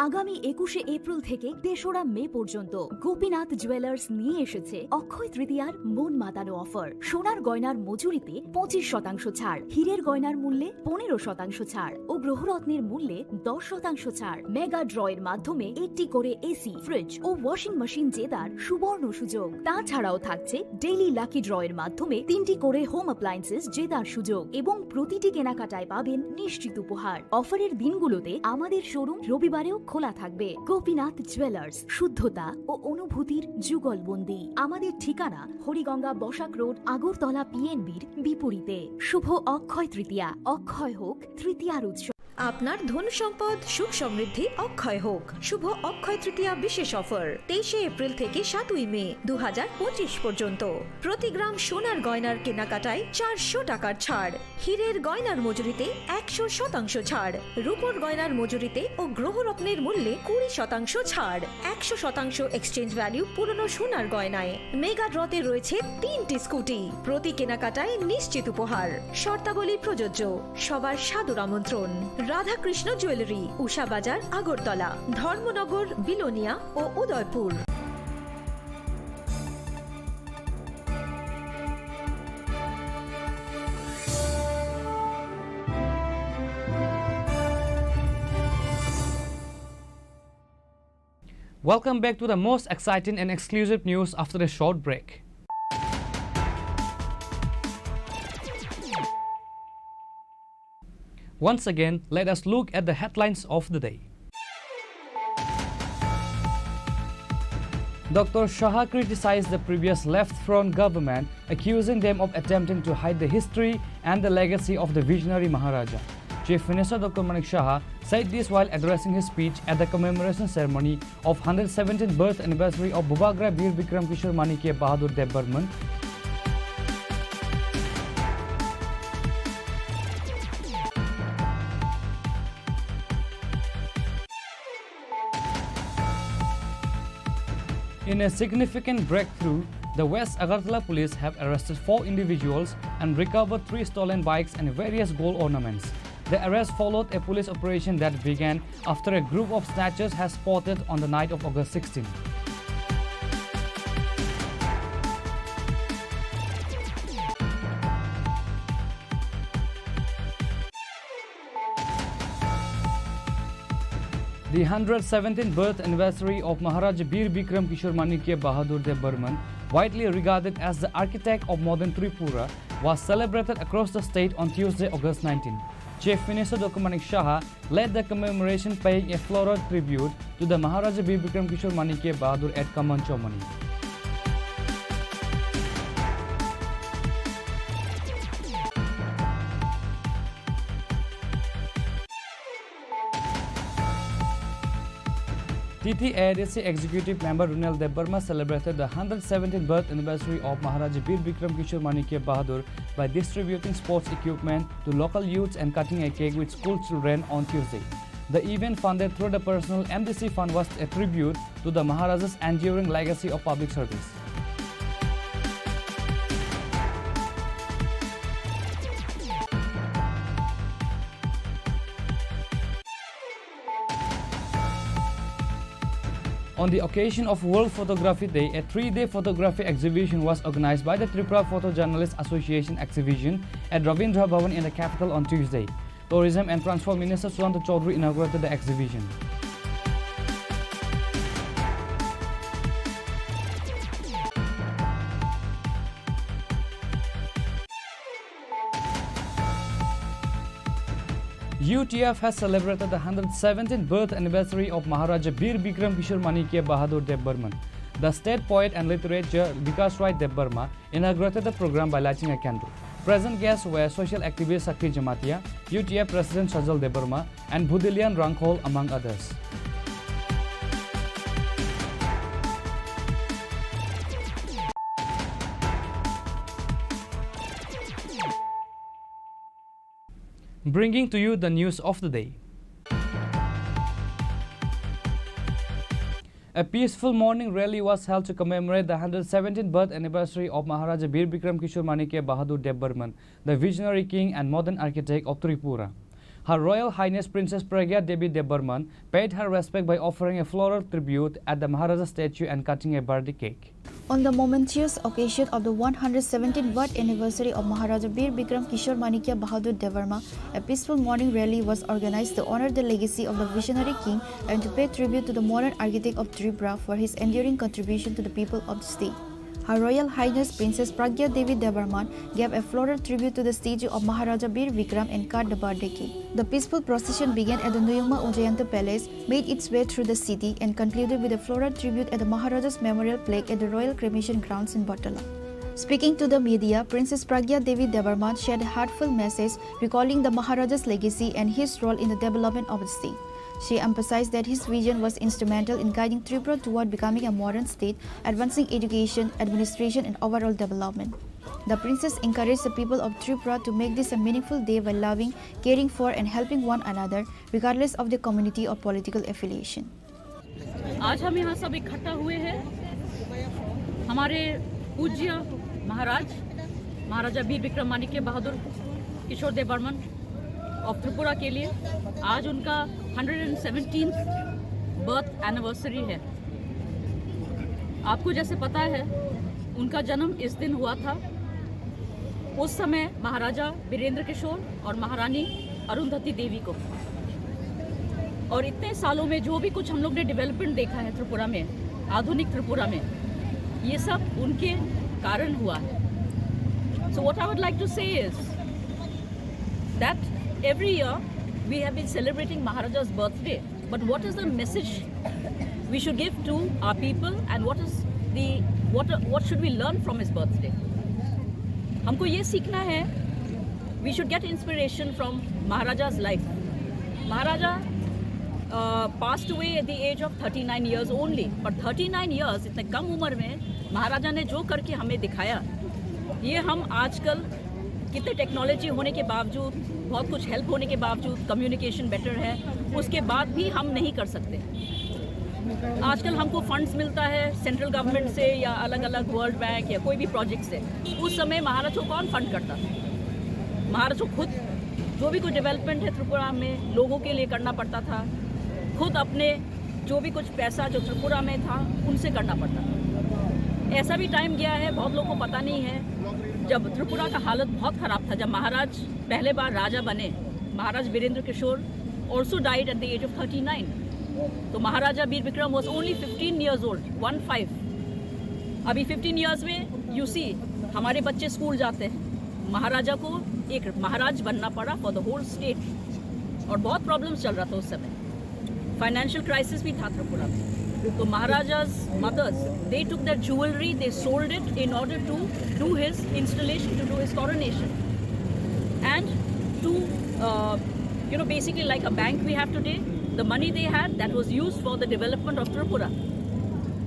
আগামী 21শে April থেকে ৩রা মে পর্যন্ত Gopinath jewellers নিয়ে এসেছে অক্ষয় তৃতীয়ার মন মাতানো offer. সোনার গয়নার মজুরিতে 25% ছাড়, হীরের গয়নার মূল্যে 15% ছাড় ও গ্রহরত্নের মূল্যে 10% ছাড়। মেগা ড্রয়ের মাধ্যমে একটি করে এসি, ফ্রিজ ও ওয়াশিং মেশিন জেতার সুবর্ণ সুযোগ। তাছাড়াও থাকছে ডেইলি লাকি ড্রয়ের মাধ্যমে 3টি করে হোম অ্যাপ্লায়েন্সেস জেতার সুযোগ এবং প্রতিটি কেনাকাটায় পাবেন নিশ্চিত উপহার। অফারের দিনগুলোতে আমাদের শোরুম রবিবারেও খোলা থাকবে। গোপীনাথ জুয়েলার্স, শুদ্ধতা ও অনুভূতির যুগলবন্দি। আমাদের ঠিকানা হরিগঙ্গা বসাক রোড, আগরতলা পিএনবির বিপরীতে। শুভ অক্ষয় তৃতীয়া, অক্ষয় হোক তৃতীয়ার উৎসব। আপনার ধন সম্পদ সুখ সমৃদ্ধি অক্ষয় হোক। শুভ অক্ষয় তৃতীয়া বিশেষ অফার 23শে এপ্রিল থেকে 7ই মে 2025 পর্যন্ত। প্রতি গ্রাম সোনার গয়নার কেনাকাটায় 400 টাকার ছাড়, হীরের গয়নার মজুরিতে 100% ছাড়, রূপোর গয়নার মজুরিতে ও গ্রহরত্নের মূল্যে 20% ছাড়, 100% এক্সচেঞ্জ ভ্যালু পুরনো সোনার গয়নায়। মেগা ড্রতে রয়েছে 3টি স্কুটি, প্রতি কেনাকাটায় নিশ্চিত উপহার। শর্তাবলী প্রযোজ্য। সবার সাদর আমন্ত্রণ। রাধাকৃষ্ণ জুয়েলারি, উষা বাজার, আগরতলা, ধর্মনগর, বিলোনিয়া ও Udaipur. Welcome back to the most exciting and exclusive news after a short break. Once again, let us look at the headlines of the day. Dr. Shah criticized the previous left-front government, accusing them of attempting to hide the history and the legacy of the visionary Maharaja. Chief Minister Dr. Chini Khorang said this while addressing his speech at the commemoration ceremony of 117th birth anniversary of Bhubagra Veer Vikram Kishore Manikya Bahadur Deb Burman. In a significant breakthrough, the West Agartala police have arrested 4 individuals and recovered 3 stolen bikes and various gold ornaments. The arrest followed a police operation that began after a group of snatchers has spotted on the night of August 16. The 117th birth anniversary of Maharaja Veer Vikram Kishore Manikya Bahadur Deb Burman, widely regarded as the architect of modern Tripura, was celebrated across the state on Tuesday, August 19. Chief Minister Dr. Chini Khorang led the commemoration, paying a floral tribute to the Maharaja Veer Vikram Kishore Manikya Bahadur at Kamanchomani. TTADC Executive Member Runal Debarma celebrated the 117th birth anniversary of Maharaja Bir Bikram Kishore Manikya Bahadur by distributing sports equipment to local youths and cutting a cake with school children on Tuesday. The event funded through the personal MDC fund was a tribute to the Maharaja's enduring legacy of public service. On the occasion of World Photography Day, a 3-day photography exhibition was organized by the Tripura Photojournalists Association exhibition at Ravindra Bhavan in the capital on Tuesday. Tourism and Transport Minister Suwanta Chaudhary inaugurated the exhibition. UTF has celebrated the 117th birth anniversary of Maharaja Bir Bikram Kishore Manikya Bahadur Debbarman. The state poet and literature Vikas Rai Debbarma inaugurated the program by lighting a candle. Present guests were social activist Sakri Jamatia, UTF President Sajal Debbarma, and Budilian Rankhol, among others. Bringing to you the news of the day. A peaceful morning rally was held to commemorate the 117th birth anniversary of Maharaja Bir Bikram Kishore Manikya Bahadur Debbarman, the visionary king and modern architect of Tripura. Her Royal Highness Princess Pragya Devi Debbarman paid her respect by offering a floral tribute at the Maharaja statue and cutting a birthday cake. On the momentous occasion of the 117th birth anniversary of Maharaja Bir Bikram Kishore Manikya Bahadur Debbarma, a peaceful morning rally was organized to honor the legacy of the visionary king and to pay tribute to the modern architect of Tripura for his enduring contribution to the people of the state. Her Royal Highness Princess Pragya Devi Debbarman gave a floral tribute to the statue of Maharaja Bir Bikram and cut the birthday cake. The peaceful procession began at the Nuyungma Ujayanta Palace, made its way through the city, and concluded with a floral tribute at the Maharaja's Memorial Plaque at the Royal Cremation Grounds in Batala. Speaking to the media, Princess Pragya Devi Debbarman shared a heartfelt message recalling the Maharaja's legacy and his role in the development of the state. She emphasized that his vision was instrumental in guiding Tripura toward becoming a modern state, advancing education, administration, and overall development. The princess encouraged the people of Tripura to make this a meaningful day by loving, caring for, and helping one another, regardless of their community or political affiliation. आज हम यहाँ सब इकट्ठा हुए हैं हमारे पूज्य महाराजा बीर विक्रम मानिक्य बहादुर किशोर Debbarman of Tripura के लिए। आज उनका 117th बर्थ एनिवर्सरी है। आपको जैसे पता है उनका जन्म इस दिन हुआ था। उस समय महाराजा वीरेंद्र किशोर और महारानी अरुंधति देवी को, और इतने सालों में जो भी कुछ हम लोग ने डेवलपमेंट देखा है त्रिपुरा में, आधुनिक त्रिपुरा में, ये सब उनके कारण हुआ है। So what I would like to say is that every year we have been celebrating Maharaja's birthday, but what is the message we should give to our people, and what should we learn from his birthday? हमको ये सीखना है, we should get inspiration from Maharaja's life. Maharaja passed away at the age of 39 years only, but 39 years इतने कम उम्र में महाराजा ने जो करके हमें दिखाया, ये हम आजकल कितने टेक्नोलॉजी होने के बावजूद, बहुत कुछ हेल्प होने के बावजूद, कम्युनिकेशन बेटर है, उसके बाद भी हम नहीं कर सकते। आजकल हमको फंड्स मिलता है सेंट्रल गवर्नमेंट से या अलग अलग वर्ल्ड बैंक या कोई भी प्रोजेक्ट से। उस समय महाराज को कौन फंड करता था? महाराज को खुद जो भी कोई डेवलपमेंट है त्रिपुरा में लोगों के लिए करना पड़ता था, खुद अपने जो भी कुछ पैसा जो त्रिपुरा में था उनसे करना पड़ता था। ऐसा भी टाइम गया है, बहुत लोगों को पता नहीं है, जब त्रिपुरा का हालत बहुत ख़राब था। जब महाराज पहले बार राजा बने, Maharaj Virendra Kishore also died at the age of 39। तो Maharaja Bir Bikram was only 15 years old, 15। अभी 15 ईयर्स में यू सी हमारे बच्चे स्कूल जाते हैं। महाराजा को एक महाराज बनना पड़ा फॉर द होल स्टेट, और बहुत प्रॉब्लम्स चल रहा था उस समय। फाइनेंशियल क्राइसिस भी था त्रिपुरा में। तो महाराजा's mothers, they took their jewelry, they sold it in order to do his installation, to do his coronation, and to basically like a bank we have today, the money they had, that was used for the development of Tripura.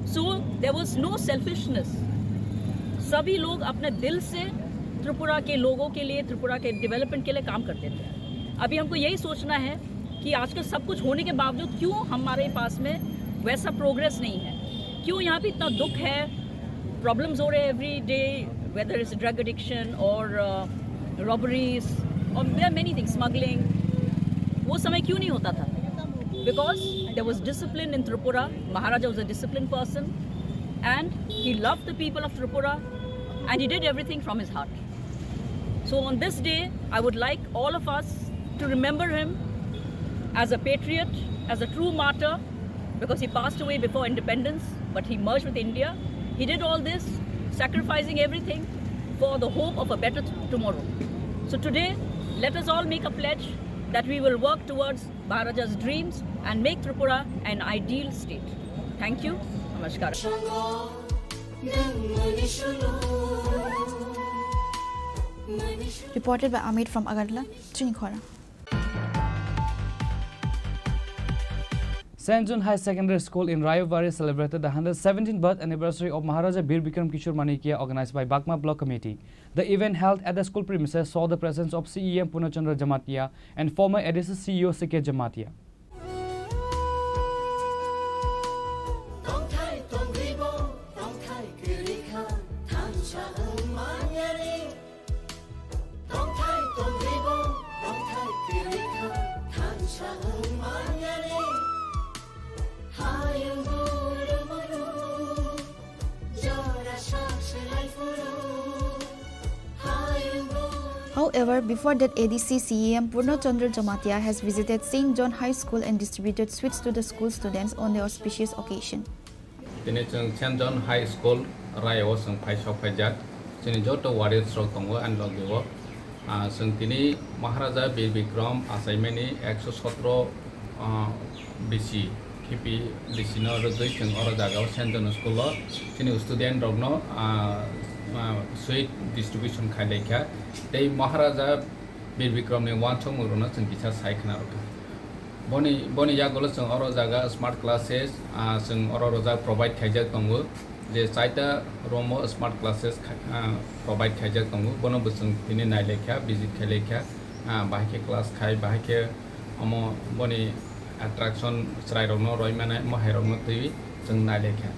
So there was no selfishness. सभी लोग अपने दिल से त्रिपुरा के लोगों के लिए, त्रिपुरा के डेवलपमेंट के लिए काम करते थे. अभी हमको यही सोचना है कि आजकल सब कुछ होने के बावजूद क्यों हमारे पास में वैसा प्रोग्रेस नहीं है, क्यों यहाँ पे इतना दुख है, प्रॉब्लम्स हो रहे हैं every day, whether is drug addiction और रॉबरीज और there are many things, smuggling. वो समय क्यों नहीं होता था? Because there was discipline in Tripura. Maharaja was a discipline person and he loved the people of Tripura and he did everything from his heart. So on this day, I would like all of us to remember him as a patriot, as a true martyr, because he passed away before independence, but he merged with India. He did all this, sacrificing everything for the hope of a better tomorrow. So today, let us all make a pledge that we will work towards Maharaja's dreams and make Tripura an ideal state. Thank you. Namaskar. Reported by Amit from Agartala, Chini Khorang. St. John High Secondary School in Rayobari celebrated the 117th birth anniversary of Maharaja Bir Bikram Kishore Manikia, organized by Bakma Block Committee. The event held at the school premises saw the presence of CEM Purnachandra Jamatia and former editor CEO Sikhe Jamatia. However, before that, ADC CEM Purnachandra Jamatia has visited St. John High School and distributed sweets to the school students on the auspicious occasion. Tini chung St. John High School Rayo sung phai shop phajat tini joto warit sro kongo an logiwo sung tini Maharaja Bir Bikram asaimani 117 BC kipi BC no rodoi chung oro jagao St. John School lo tini student rogno sweet distribution khailekha tei Maharaja Bir Bikram ni wanchong muruna chung bisa saikhna roka boni ya golo chung oro jaga smart classes chung oro roja provide khaijak tongo je saita romo smart classes provide khaijak tongo bono busung tini nailekha visit khailekha bahike class khai bahike amo boni attraction srai rogno roimana mohai rogno tui chung nailekha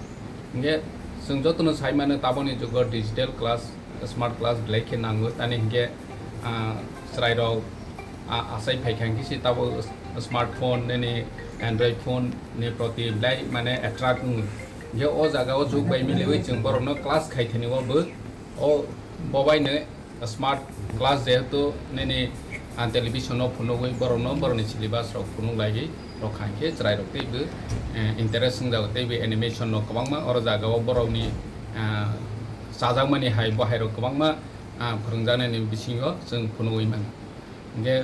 nge sung jotono saimane taboni jugo digital class smart class blake nango tani nge srai rog asai phaikhangi si tabo smartphone ne android phone ne proti blai mane attract je o jaga o jug bai milewi chung borno class khaithani wa bu o bobai ne smart class je to ne television of phone oi borno borni syllabus rok phone lagi rokhangke chrai rok tei bu interesting jaga tei bu animation no kwangma or jaga o boroni sajangmani hai bahai rok kwangma phurungjane ni bisingo chung phone oi man nge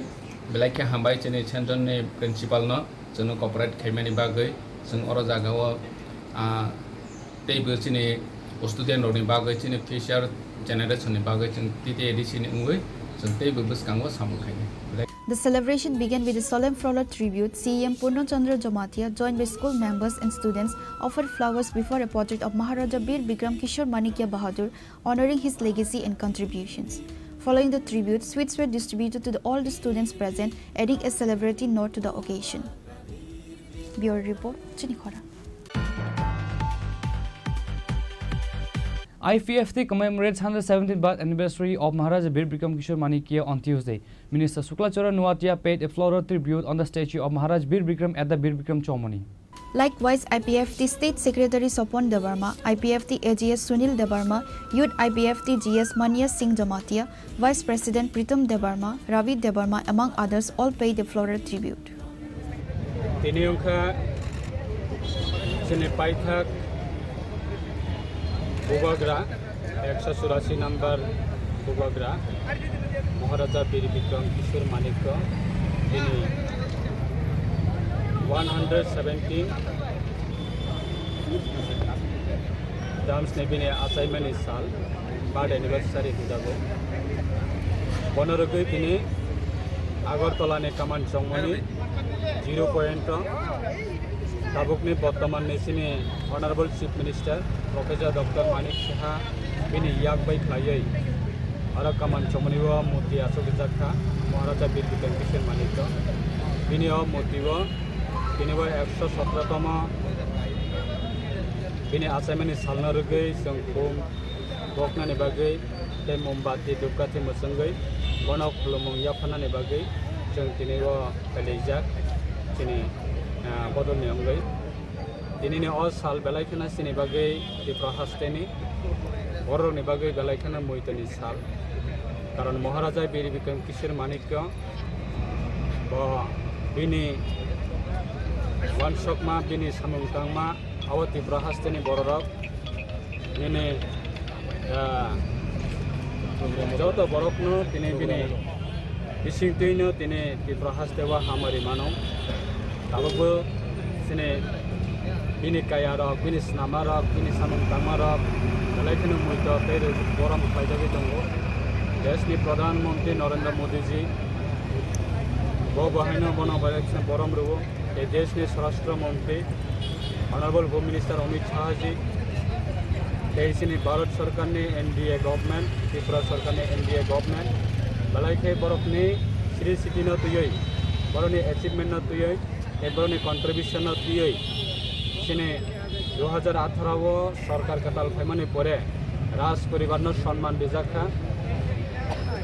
belai hambai chini St. John ni principal no chung corporate khaimani bagai chung oro jaga o tei bu chini student rok ni bagai chini future generation ni bagai chung tite edition ni ngui chung tei bu buskango samu khaine. The celebration began with a solemn floral tribute. CEM Purnachandra Jamatia, joined by school members and students, offered flowers before a portrait of Maharaja Bir Bikram Kishore Manikia Bahadur, honoring his legacy and contributions. Following the tribute, sweets were distributed to all the students present, adding a celebratory note to the occasion. Bureau Report, Chini Khorang. IPFT commemorates 117th birth anniversary of Maharaja Bir Bikram Kishore Manikia on Tuesday. Minister Suklachara Nuatia paid a floral tribute on the statue of Maharaj Bir Bikram at the Bir Bikram ceremony. Likewise, IPFT State Secretary Sopon Debarma, IPFT AGS Sunil Debarma, Youth IPFT GS Mania Singh Jamatia, Vice President Pritam Debarma, Ravi Debarma, among others, all paid a floral tribute. Bubagra, 184 number Bubagra, Maharaja Bir Bikram Kishore Manikia, 117 Dams Nebine assignment is Sal, bad anniversary Hudago. Bonorogui Pine, Agartala ne Kaman Chongmani, 0 point tabukni बर्तमान निसिनि honourable chief minister professor doctor Manik Saha बिनि याक bai khlaiयै आरो कामान चमनिबो मूर्ति आसोक जाखा महाराजा बीर बिक्रम किशोर मानिक बिनि मूर्तिबो बिनिबो 117तम बिनि आसामनि सालना रगै जों खम बकनानि बागै ते मोमबाति दुपकाति मसंगै बनक खुलुमं याफानानि बागै जों दिनैबो फालिजाक दिनै बदलनि अनगायै दिनैनि अ साल बेलायखोना सिनि बागै त्रिपुरा हास्टेनि बर'नि बागै बेलायखोना मैतनि साल कारण महाराजा बीर बिक्रम किशोर मानिक्य बिनि वानसकमा बिनि सामुंतांमा आव त्रिपुरा हास्टेनि बर'राव बिनि जत बर'खनो दिनै बिनि बिसिंतैनो दिनै त्रिपुरा हास्टेवा हामारि मानव दाबो सिने बिनि काया रक बिनि स्नामा रक बिनि सामुंतांमा रक बेलायखोनो मैत बे बरम फायजागै दङ देशनि प्रधानमंत्री नरेंद्र मोदी जी बहायनो बना बेलायखोनो बरम रुवो ए देशनि स्वराष्ट्र मंत्री honourable home minister Amit Shah ji देशनि भारत सरकार ने एनडीए गवर्नमेंट त्रिपुरा सरकार ने एनडीए गवर्नमेंट बेलायखे बरफनि श्री सिटिनो तुयै बरनि अचिवमेंट न तुयै ए बरनि कंट्रीब्यूशन न तुयै सिने 2018 सरकार कताल फैमानि परे राज परिवार न सम्मान दिजाखा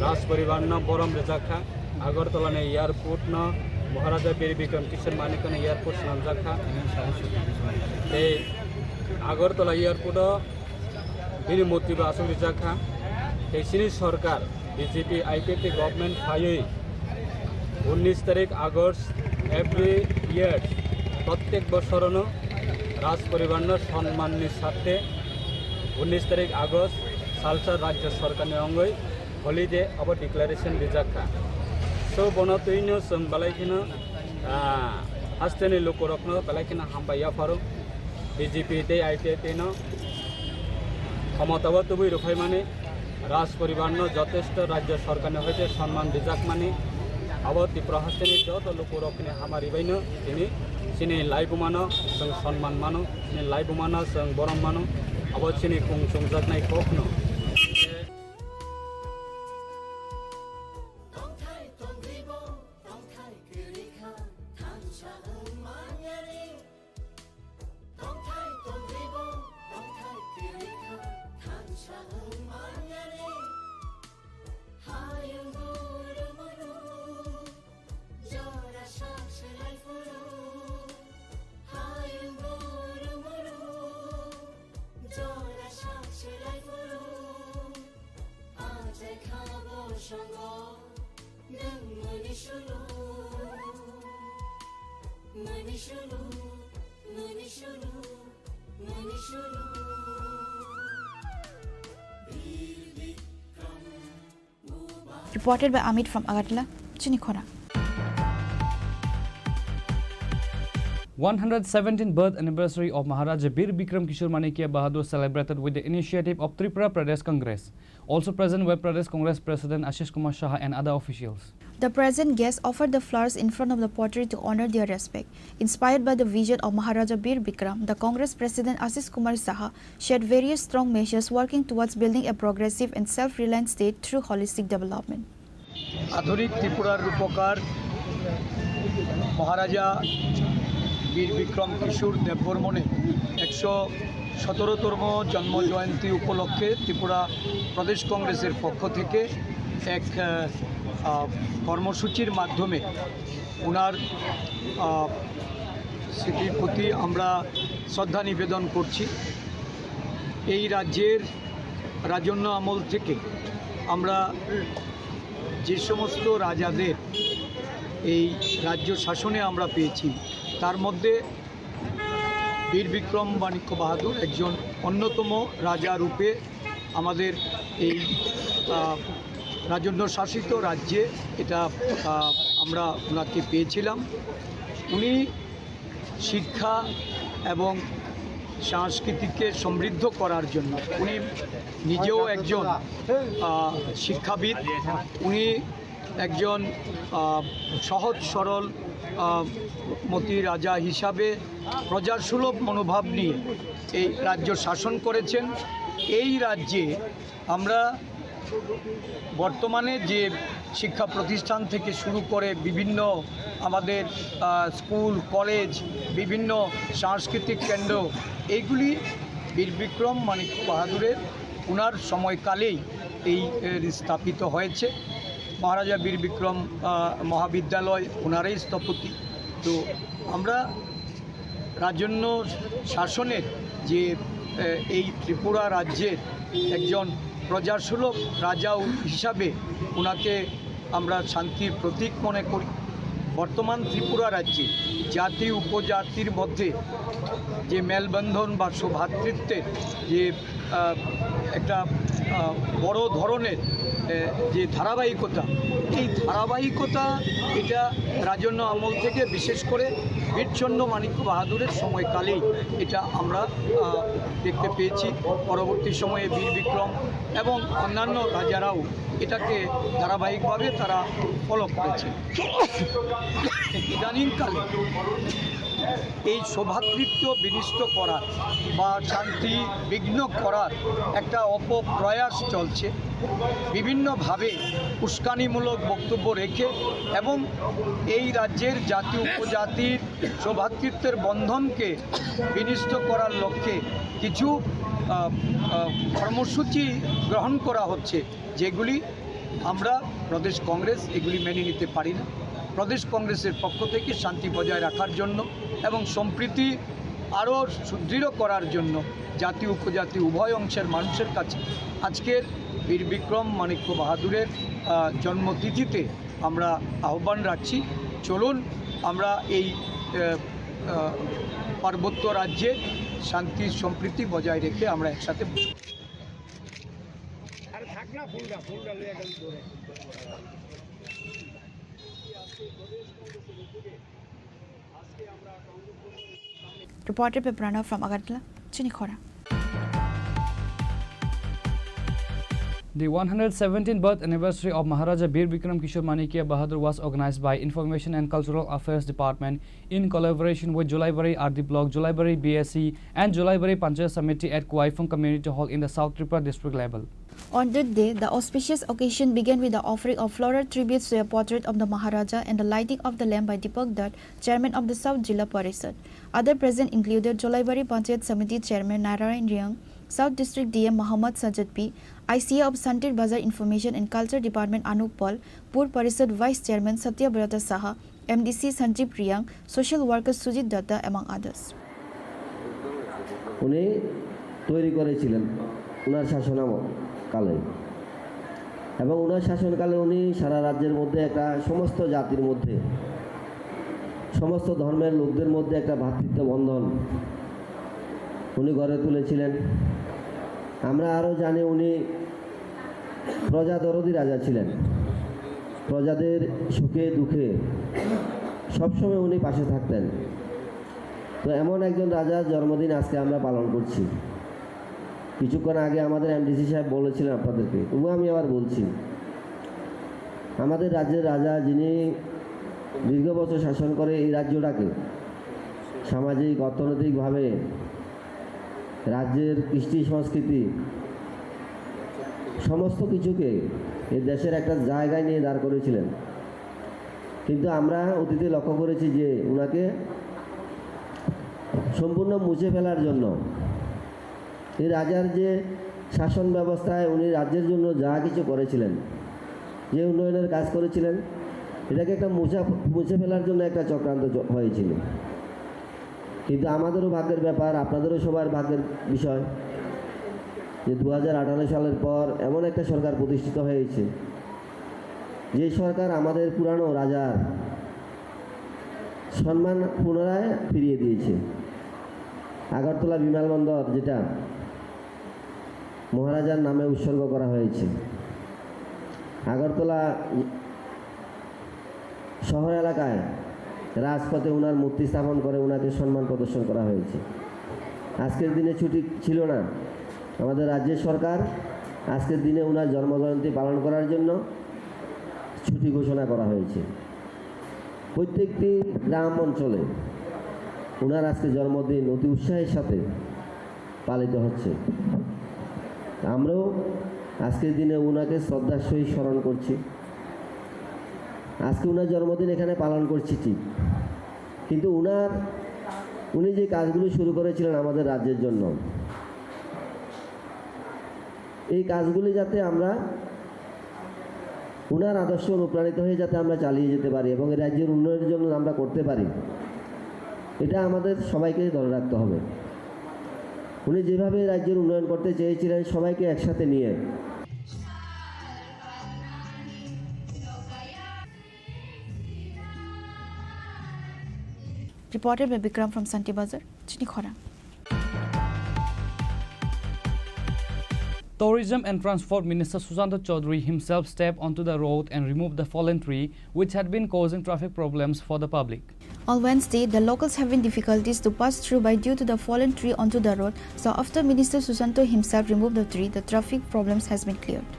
राज परिवार न बरम दिजाखा अगरतला ने एयरपोर्ट न महाराजा बीर बिक्रम किशोर मानिक ने एयरपोर्ट नामजाखा ए अगरतला एयरपोर्ट बिनि मूर्ति आसुक दिजाखा एसिनी सरकार बीजेपी आईपीएफटी गवर्नमेंट फायै 19 तारीख अगस्त एवरी ईयर प्रत्येक बछरनो राज परिवार सम्मान साथे 19 तारीख अगस्त सालसा राज्य सरकार अंगै हॉलिडे अब डिक्लेरेशन दिजाखा सो बनतैनो जों बेलायखिनो हास्टेनि लोकरकनो बेलायखिनो हामबाया फारो बीजेपी ते आईपीएफटी न क्षमताव तुबुई रुफाय माने राज परिवार यथेष्ट राज्य सरकार हईते सम्मान दिजाक माने अब त्रिपुरा हास्टेनि जत लोकरकनि हामारिबायनो दिनै सिनि लाइफ मानो जों सम्मान मानो सिनि लाइफ मानो जों बरम मानो अब सिनि खुं संजाकनाय खखनो Reported by Amit from Agartala, Chini Khorang. 117th birth anniversary of Maharaja Bir Bikram Kishore Manikya Bahadur celebrated with the initiative of Tripura Pradesh Congress. Also present were Pradesh Congress President Ashish Kumar Shah and other officials. The present guests offered the flowers in front of the pottery to honor their respect. Inspired by the vision of Maharaja Bir Bikram, the Congress President Ashish Kumar Shah shared various strong measures working towards building a progressive and self-reliant state through holistic development. आधुनिक त्रिपुरार रूपकार महाराजा बीर बिक्रम किशोर देवबर्मने 117तम जन्म जयंती उपलक्षे त्रिपुरा प्रदेश कांग्रेसের পক্ষ থেকে এক কর্মসূচির মাধ্যমে ওনার স্মৃতির প্রতি আমরা শ্রদ্ধা নিবেদন করছি। এই রাজ্যের রাজন্য আমল থেকে আমরা যে সমস্ত রাজাদের এই রাজ্য শাসনে আমরা পেয়েছি তার মধ্যে বীর বিক্রম মানিক্য বাহাদুর একজন অন্যতম রাজা রূপে আমাদের এই রাজন্য শাসিত রাজ্যে এটা আমরা ওনাকে পেয়েছিলাম। উনি শিক্ষা এবং সংস্কৃতিকে সমৃদ্ধ করার জন্য উনি নিজেও একজন শিক্ষাবিদ, উনি একজন সহজ সরল মতি রাজা হিসাবে প্রজাসুলভ মনোভাব নিয়ে এই রাজ্য শাসন করেছেন। এই রাজ্যে আমরা বর্তমানে যে শিক্ষা প্রতিষ্ঠান থেকে শুরু করে বিভিন্ন আমাদের স্কুল কলেজ, বিভিন্ন সাংস্কৃতিক কেন্দ্র, এইগুলি বীর বিক্রম মানিক্য বাহাদুরের ওনার সময়কালেই এই স্থাপিত হয়েছে। মহারাজা বীর বিক্রম মহাবিদ্যালয় ওনারাই স্থপতি। তো আমরা রাজন্য শাসনের যে এই ত্রিপুরা রাজ্যের একজন প্রজাসুলভ রাজা হিসাবে ওনাকে আমরা শান্তির প্রতীক মনে করি। বর্তমান ত্রিপুরা রাজ্যে জাতি উপজাতির মধ্যে যে মেলবন্ধন বা সৌভ্রাতৃত্বের যে একটা বড় ধরনের যে ধারাবাহিকতা, এই ধারাবাহিকতা এটা রাজন্য আমল থেকে বিশেষ করে বীরচন্দ্র মানিক্য বাহাদুরের সময়কালেই এটা আমরা দেখতে পেয়েছি। পরবর্তী সময়ে বীর বিক্রম এবং অন্যান্য রাজারাও এটাকে ধারাবাহিকভাবে তারা ফলো করেছে। ইদানিংকালে এই সৌভ্রাতৃত্ব বিনষ্ট করার বা শান্তি বিঘ্ন করার একটা অপপ্রয়াস চলছে। বিভিন্নভাবে উস্কানিমূলক বক্তব্য রেখে এবং এই রাজ্যের জাতি উপজাতির সৌভ্রাতৃত্বের বন্ধনকে বিনষ্ট করার লক্ষ্যে কিছু কর্মসূচি গ্রহণ করা হচ্ছে, যেগুলি আমরা প্রদেশ কংগ্রেস এগুলি মেনে নিতে পারি না। প্রদেশ কংগ্রেসের পক্ষ থেকে শান্তি বজায় রাখার জন্য এবং সম্প্রীতি আরও সুদৃঢ় করার জন্য জাতি উপজাতি উভয় অংশের মানুষের কাছে আজকের বীর বিক্রম মানিক্য বাহাদুরের জন্মতিথিতে আমরা আহ্বান রাখছি, চলুন আমরা এই পার্বত্য রাজ্যে শান্তি সম্প্রীতি বজায় রেখে আমরা একসাথে বসি। Reported by Pranav from Agartala, Chini Khorang. The 117th birth anniversary of Maharaja Bir Bikram Kishore Manikya Bahadur was organized by Information and Cultural Affairs Department in collaboration with Julaibari RD Block, Julaibari BSc and Julaibari Panchayat Samiti at Kuaifung Community Hall in the South Tripura district level. On that day, the auspicious occasion began with the offering of floral tributes to a portrait of the Maharaja and the lighting of the lamp by Deepak Dutt, Chairman of the South Jilla Parishad. Other present included Jolaibari Panchayat Samiti Chairman Narayan Riang, South District DM Muhammad Sajjad P, ICA of Santir Bazar Information and Culture Department Anup Paul, Pur Parishad Vice Chairman Satya Brata Saha, MDC Sanjeev Riyang, Social Worker Sujit Datta, among others. উনি তৈরি করেছিলেন ওনার শাসনকালে এবং ওনার শাসনকালে উনি সারা রাজ্যের মধ্যে একটা সমস্ত জাতির মধ্যে সমস্ত ধর্মের লোকদের মধ্যে একটা ভ্রাতৃত্ব বন্ধন উনি গড়ে তুলেছিলেন। আমরা আরও জানি উনি প্রজাদরদী রাজা ছিলেন। প্রজাদের সুখে দুঃখে সবসময় উনি পাশে থাকতেন। তো এমন একজন রাজার জন্মদিন আজকে আমরা পালন করছি। কিছুক্ষণ আগে আমাদের এমডিসি সাহেব বলেছিলেন আপনাদেরকে, তবু আমি আবার বলছি, আমাদের রাজ্যের রাজা যিনি দীর্ঘ বছর শাসন করে এই রাজ্যটাকে সামাজিক অর্থনৈতিকভাবে রাজ্যের কৃষ্টি সংস্কৃতি সমস্ত কিছুকে এই দেশের একটা জায়গায় নিয়ে দাঁড় করেছিলেন। কিন্তু আমরা অতীতে লক্ষ্য করেছি যে ওনাকে সম্পূর্ণ মুছে ফেলার জন্য এই রাজার যে শাসন ব্যবস্থায় উনি রাজ্যের জন্য যা কিছু করেছিলেন, যে উন্নয়নের কাজ করেছিলেন, এটাকে একটা মুছে ফেলার জন্য একটা চক্রান্ত হয়েছিল। কিন্তু আমাদেরও ভাগ্যের ব্যাপার, আপনাদেরও সবার ভাগ্যের বিষয় যে 2018 সালের পর এমন একটা সরকার প্রতিষ্ঠিত হয়েছে, যে সরকার আমাদের পুরানো রাজার সম্মান পুনরায় ফিরিয়ে দিয়েছে। আগরতলা বিমানবন্দর যেটা মহারাজার নামে উৎসর্গ করা হয়েছে, আগরতলা শহর এলাকায় রাজপথে ওনার মূর্তি স্থাপন করে ওনাকে সম্মান প্রদর্শন করা হয়েছে। আজকের দিনে ছুটি ছিল না, আমাদের রাজ্যের সরকার আজকের দিনে ওনার জন্মজয়ন্তী পালন করার জন্য ছুটি ঘোষণা করা হয়েছে। প্রত্যেকটি গ্রাম অঞ্চলে ওনার আজকে জন্মদিন অতি উৎসাহের সাথে পালিত হচ্ছে। আমরাও আজকের দিনে ওনাকে শ্রদ্ধার সহিত স্মরণ করছি। আজকে ওনার জন্মদিন এখানে পালন করছি ঠিক, কিন্তু উনি যে কাজগুলো শুরু করেছিলেন আমাদের রাজ্যের জন্য, এই কাজগুলি যাতে আমরা ওনার আদর্শ অনুপ্রাণিত হয়ে যাতে আমরা চালিয়ে যেতে পারি এবং এই রাজ্যের উন্নয়নের জন্য আমরা করতে পারি, এটা আমাদের সবাইকে ধরে রাখতে হবে। উনি যেভাবে রাজ্যের উন্নয়ন করতে চেয়েছিলেন সবাইকে একসাথে নিয়ে, Reported by Bikram from Santi Bazar, Chini Khorang. Tourism and Transport Minister Susanto Chaudhary himself stepped onto the road and removed the fallen tree which had been causing traffic problems for the public. On Wednesday, the locals having difficulties to pass through by due to the fallen tree onto the road, so after Minister Susanto himself removed the tree, the traffic problems has been cleared.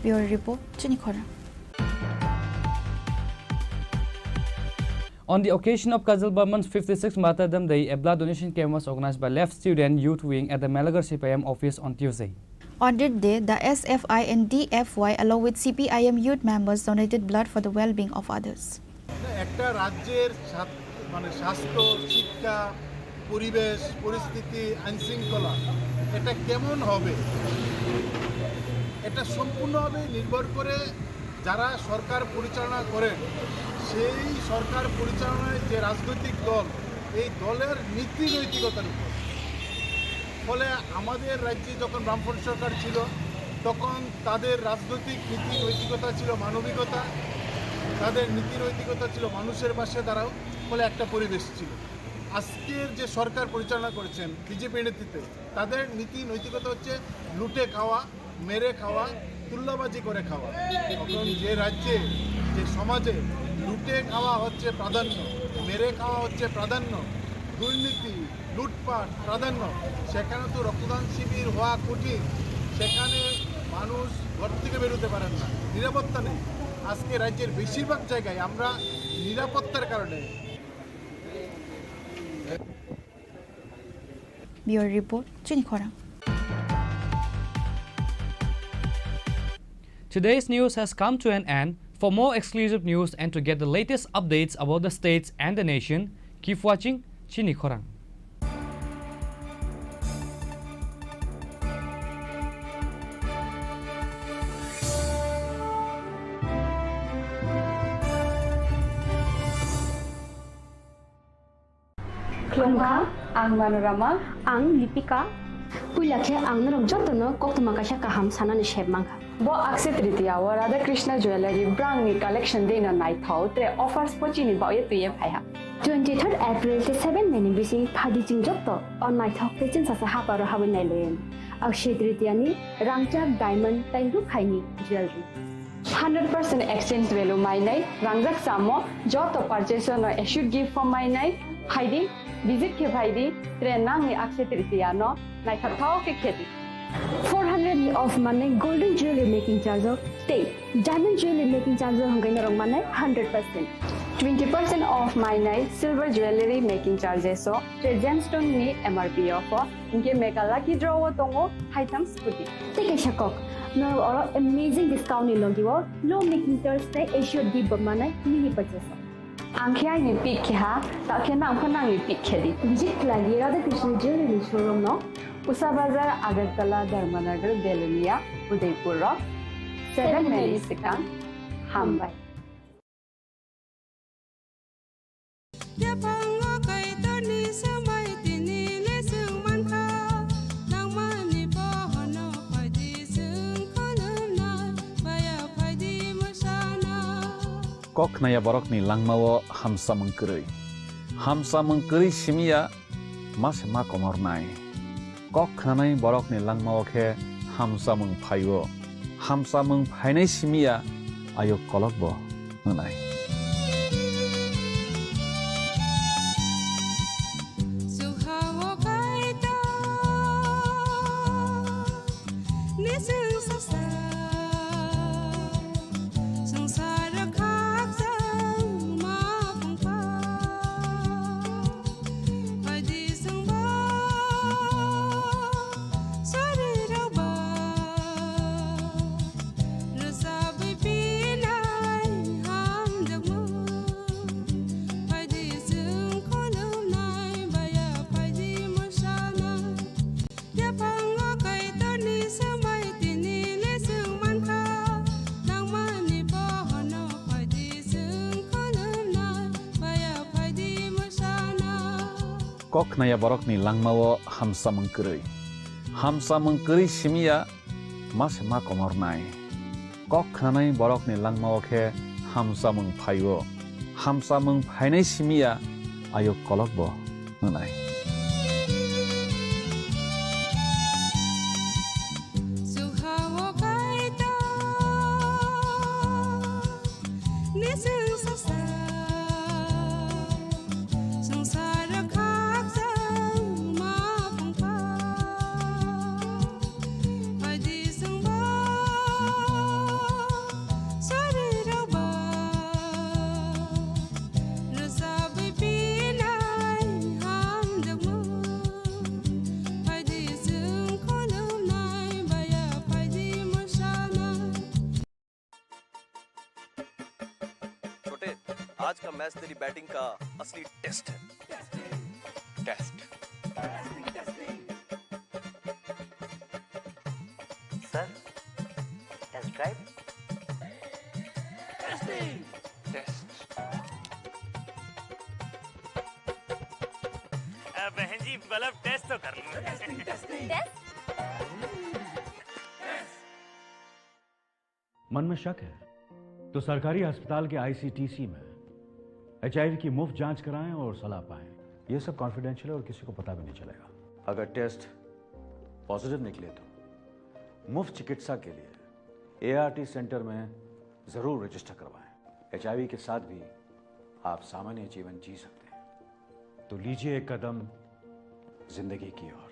Bureau Report, Chini Khorang. On the occasion of Kajal Burman's 56th Martyrdom Day, a blood donation camp was organized by Left Student Youth Wing at the Malagar CPIM office on Tuesday. On that day, the SFI and DFY along with CPIM youth members donated blood for the well-being of others. একটা রাজ্যের মানে স্বাস্থ্য, শিক্ষা, পরিবেশ, পরিস্থিতি, আইনশৃঙ্খলা এটা কেমন হবে, এটা সম্পূর্ণভাবে নির্ভর করে যারা সরকার পরিচালনা করেন, সেই সরকার পরিচালনায় যে রাজনৈতিক দল, এই দলের নীতি নৈতিকতার উপর। ফলে আমাদের রাজ্যে যখন বামফ্রন্ট সরকার ছিল তখন তাদের রাজনৈতিক নীতি নৈতিকতা ছিল মানবিকতা, তাদের নীতি নৈতিকতা ছিল মানুষের পাশে দাঁড়াও, ফলে একটা পরিবেশ ছিল। আজকের যে সরকার পরিচালনা করেছেন বিজেপি নেতৃত্বে, তাদের নীতি নৈতিকতা হচ্ছে লুটে খাওয়া, মেরে খাওয়া, তুল্যবাজি করে খাওয়া। তখন যে রাজ্যে, যে সমাজে লুটে খাওয়া হচ্ছে প্রাধান্য, মেরে খাওয়া হচ্ছে প্রাধান্য, দুর্নীতি, লুটপাট প্রাধান্য, সেখানে তো রক্তদান শিবির হওয়া কঠিন। সেখানে মানুষ ঘর থেকে বেরোতে পারেন না, নিরাপত্তা নেই। আজকে রাজ্যের বেশিরভাগ জায়গায় আমরা নিরাপত্তার কারণে। Bureau Report, Chini Khorang. Today's news has come to an end. For more exclusive news and to get the latest updates about the states and the nation, keep watching Chini Khorang. Klungha, ang Manorama, ang Lipika, Pulakhe ang narok jotono koktuma kasha kaham sanani shebmangha. Bo Akshaya Tritiya wa Radha Krishna Jewelry brand ni collection dena nai thau tre offers pochini ba ye tuye phaiha. 23rd April te 7 meni bisi phadi jing jotto on my talk te chin sasa haparo habin nai loyen. Akshaya Tritiya ni rangchak diamond tairu khaini jewelry. 100% exchange value my nai rangjak samo joto purchase no issued gift from my nai haidi visit ke bhaidi tre nang ni Akshaya Tritiya no nai thau ke kheti. 400 of money golden jewelry making charge of state. Diamond jewelry making charge of hangai narong money 100%. 20% off my night silver jewelry making charges so gemstone ni MRP offer inke make a lucky draw tongo item scooty. Take a shakok. No amazing discount ni logiwo low making charge te issued give money mini purchase. Angkhya ni pick kha ta khena angkhana ni pick khedi. Visit lagi Radha Krishna jewelry showroom no Usa Bazar Agartala Dharmanagar Belunia Udaipur 7 milliseconds hambai. Kok naya borok ni langmawo hamsa mengkeri simia mas ma komor nai. Kok nanai borok ni langmawo ke hamsa mengphainai simia ayo kolok bo nai. Kok naya borok ni langmawo hamsa mengkeri simia mas ma komor nai. Kok nanai borok ni langmawo ke hamsa mengphainai simia ayo kolok bo nai. आज का match तेरी batting का असली test है। Test sir test drive test बहन जी मतलब test तो कर लो। मन में शक है तो सरकारी अस्पताल के ICTC में HIV की मुफ्त जांच कराएं और सलाह पाएं। ये सब कॉन्फिडेंशियल है और किसी को पता भी नहीं चलेगा। अगर टेस्ट पॉजिटिव निकले तो मुफ्त चिकित्सा के लिए ART सेंटर में जरूर रजिस्टर करवाएं। HIV के साथ भी आप सामान्य जीवन जी सकते हैं। तो लीजिए एक कदम जिंदगी की ओर।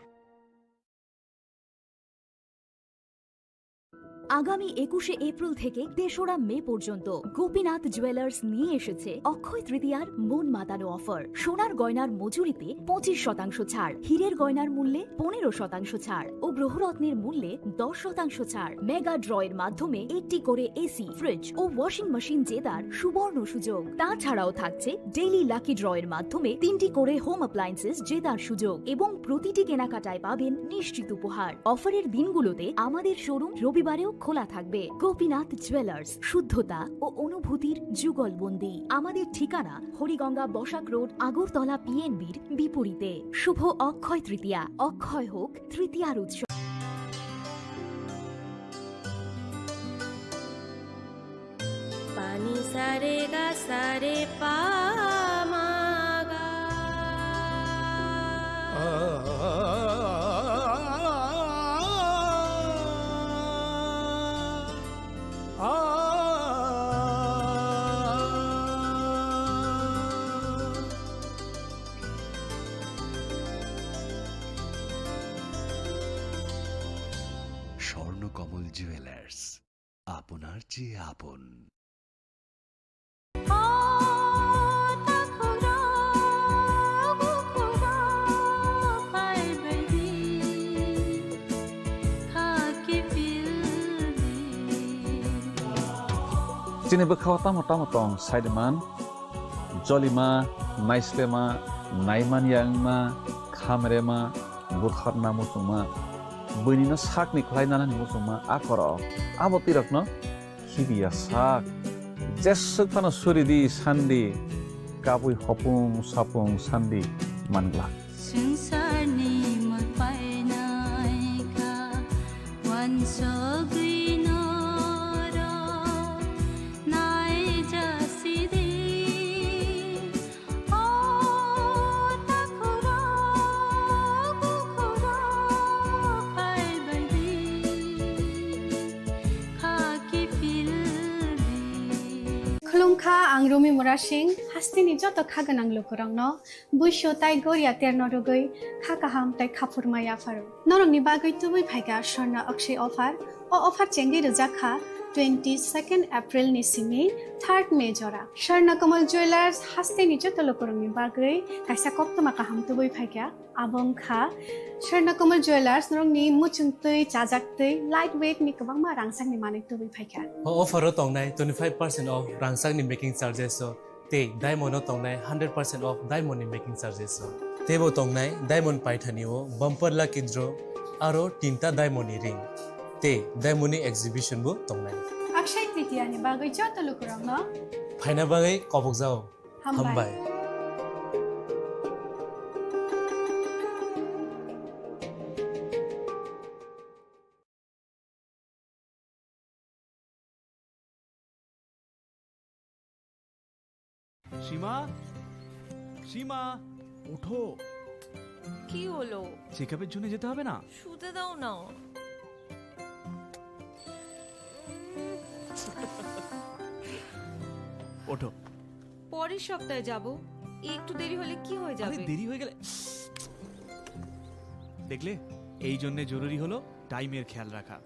আগামী 21শে এপ্রিল থেকে ৩রা মে পর্যন্ত গোপীনাথ জুয়েলার্স নিয়ে এসেছে অক্ষয় তৃতীয়ার মন মাতানো অফার। সোনার গয়নার মজুরিতে 25% ছাড়, হীরের গয়নার মূল্যে 15% ছাড় ও গ্রহরত্নের মূল্যে 10% ছাড়। মেগা ড্রয়ের মাধ্যমে একটি করে এসি, ফ্রিজ ও ওয়াশিং মেশিন জেতার সুবর্ণ সুযোগ। তাছাড়াও থাকছে ডেইলি লাকি ড্রয়ের মাধ্যমে 3টি করে হোম অ্যাপ্লায়েন্সেস জেতার সুযোগ এবং প্রতিটি কেনাকাটায় পাবেন নিশ্চিত উপহার। অফারের দিনগুলোতে আমাদের শোরুম রবিবারেও খোলা থাকবে। গোপীনাথ জুয়েলার্স, শুদ্ধতা ও অনুভূতির যুগলবন্দি। আমাদের ঠিকানা হরিগঙ্গা বসাক রোড, আগরতলা PNBর বিপরীতে। শুভ অক্ষয় তৃতীয়া, অক্ষয় হোক তৃতীয়ার উৎসব। পানি সারে গা সারে পা মা গা। স্বর্ণকমল জুয়েলার্স, আপনার চেয়ে আপন। Chini Khorang Tripura Saideman, Jolima, Naislema, Naiman Yangma, Khamrema, Butharna Musuma, Bunina Sakni Klainana Musuma, Akoro, Abotirakno, prithibiya sak jesuk phano suridi sandi kabui hopung sapung sandi mangla संसारनि मपाइनाइका वंशगिनो र नाइ जसिदे ओ तखरा बुखरा फाइबदी खाकी फिलबी खुलुमखा आं रुमि मुरा सिंह हास्तिनि जत खागोनां लोगोरांनो बुइसो ताइ गोरिया तेरनो रुगै खाकाहाम ताइ खाफुरमाया फारो नरंनि बागै तुबै फाइगा स्वर्न अक्षय अफार ओ अफार चेंगि रजाखा 22 एप्रिल नि सिमी 3 मे जरा स्वर्ण कमल ज्वेलर्स हास्तिनि जत लोगोरांनि बागै काइसा कक्तमा काहाम तुबै फाइगा आबंखा स्वर्ण कमल ज्वेलर्स नरंनि मुचुंतै चाजाक्तै लाइट वेट नि गोबांमा रांसांनि माने तुबै फाइगा अफारो तंनाय 25% ऑफ रांसांनि मेकिंग चार्जेस ते डायमंड तंनाय 100% ऑफ डायमंड नि मेकिंग चार्जेस तेबो तंनाय डायमंड पाइथानिओ बम्पर लाकी ड्र आरो तीनटा डायमंड नि रिंग ते डायमंड नि एग्जिबिशन बो तंनाय अक्षय तृतीया नि बागै जत लोगोरांनो फाइना बागै कबक जाओ हामबाय সীমা সীমা ওঠো কি হলো চেকআপের জন্য যেতে হবে না শুতে দাও না ওঠো পরের সপ্তাহে যাব একটু দেরি হলে কি হয়ে যাবে দেরি হয়ে গেলে দেখলে এই জন্য জরুরি হলো টাইমের খেয়াল রাখা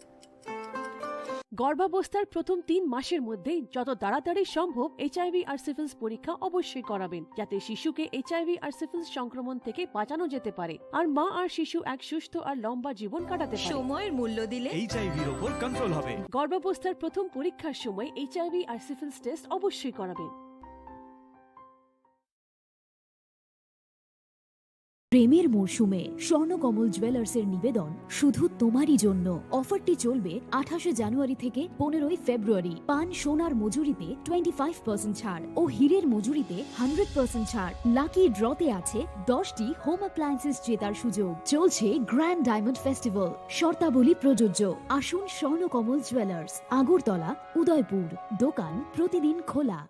গর্ভাবস্থার প্রথম 3 মাসের মধ্যে যত তাড়াতাড়ি সম্ভব এইচআইভি আর সিফিলিস পরীক্ষা অবশ্যই করাবেন যাতে শিশুকে এইচআইভি আর সিফিলিস সংক্রমণ থেকে বাঁচানো যেতে পারে আর মা আর শিশু এক সুস্থ আর লম্বা জীবন কাটাতে পারে সময়ের মূল্য দিলে এইচআইভির উপর কন্ট্রোল হবে গর্ভাবস্থার প্রথম পরীক্ষার সময় এইচআইভি আর সিফিলিস টেস্ট অবশ্যই করাবেন প্রেমের মরশুমে স্বর্ণকমল জুয়েলার্সের নিবেদন শুধু তোমারই জন্য অফারটি চলবে 28 জানুয়ারি থেকে 15 ফেব্রুয়ারি পান সোনার মজুরিতে 25% ছাড় ও হীরের মজুরিতে 100% ছাড় লাকি ড্রতে আছে 10টি হোম অ্যাপ্লায়েন্সেস জেতার সুযোগ চলছে গ্র্যান্ড ডায়মন্ড ফেস্টিভ্যাল শর্তাবলী প্রযোজ্য আসুন স্বর্ণকমল জুয়েলার্স আগরতলা উদয়পুর দোকান প্রতিদিন খোলা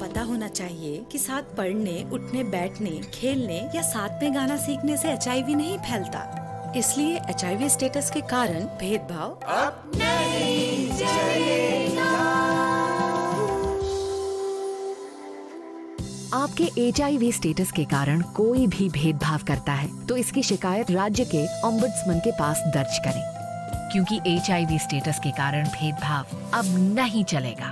पता होना चाहिए कि साथ पढ़ने, उठने, बैठने, खेलने या साथ में गाना सीखने से एचआईवी नहीं फैलता। इसलिए एचआईवी स्टेटस के कारण भेदभाव अब नहीं चलेगा। आपके एचआईवी स्टेटस के कारण कोई भी भेदभाव करता है तो इसकी शिकायत राज्य के ओम्बुड्समैन के पास दर्ज करें, क्योंकि एचआईवी स्टेटस के कारण भेदभाव अब नहीं चलेगा।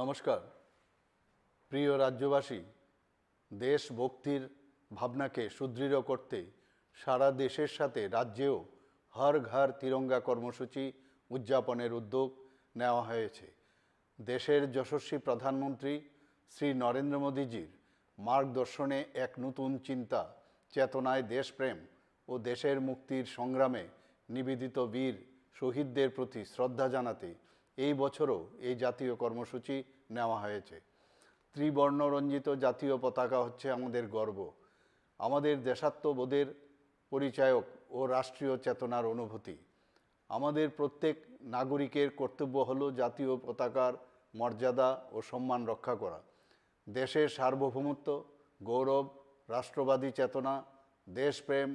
নমস্কার প্রিয় রাজ্যবাসী, দেশভক্তির ভাবনাকে সুদৃঢ় করতে সারা দেশের সাথে রাজ্যেও হর ঘর তিরঙ্গা কর্মসূচি উদযাপনের উদ্যোগ নেওয়া হয়েছে। দেশের যশস্বী প্রধানমন্ত্রী শ্রী নরেন্দ্র মোদীজির মার্গদর্শনে এক নতুন চিন্তা চেতনায় দেশপ্রেম ও দেশের মুক্তির সংগ্রামে নিবেদিত বীর শহীদদের প্রতি শ্রদ্ধা জানাতে এই বছরও এই জাতীয় কর্মসূচি নেওয়া হয়েছে। ত্রিবর্ণরঞ্জিত জাতীয় পতাকা হচ্ছে আমাদের গর্ব, আমাদের দেশাত্মবোধের পরিচায়ক ও রাষ্ট্রীয় চেতনার অনুভূতি। আমাদের প্রত্যেক নাগরিকের কর্তব্য হলো জাতীয় পতাকার মর্যাদা ও সম্মান রক্ষা করা। দেশের সার্বভৌমত্ব, গৌরব, রাষ্ট্রবাদী চেতনা, দেশপ্রেম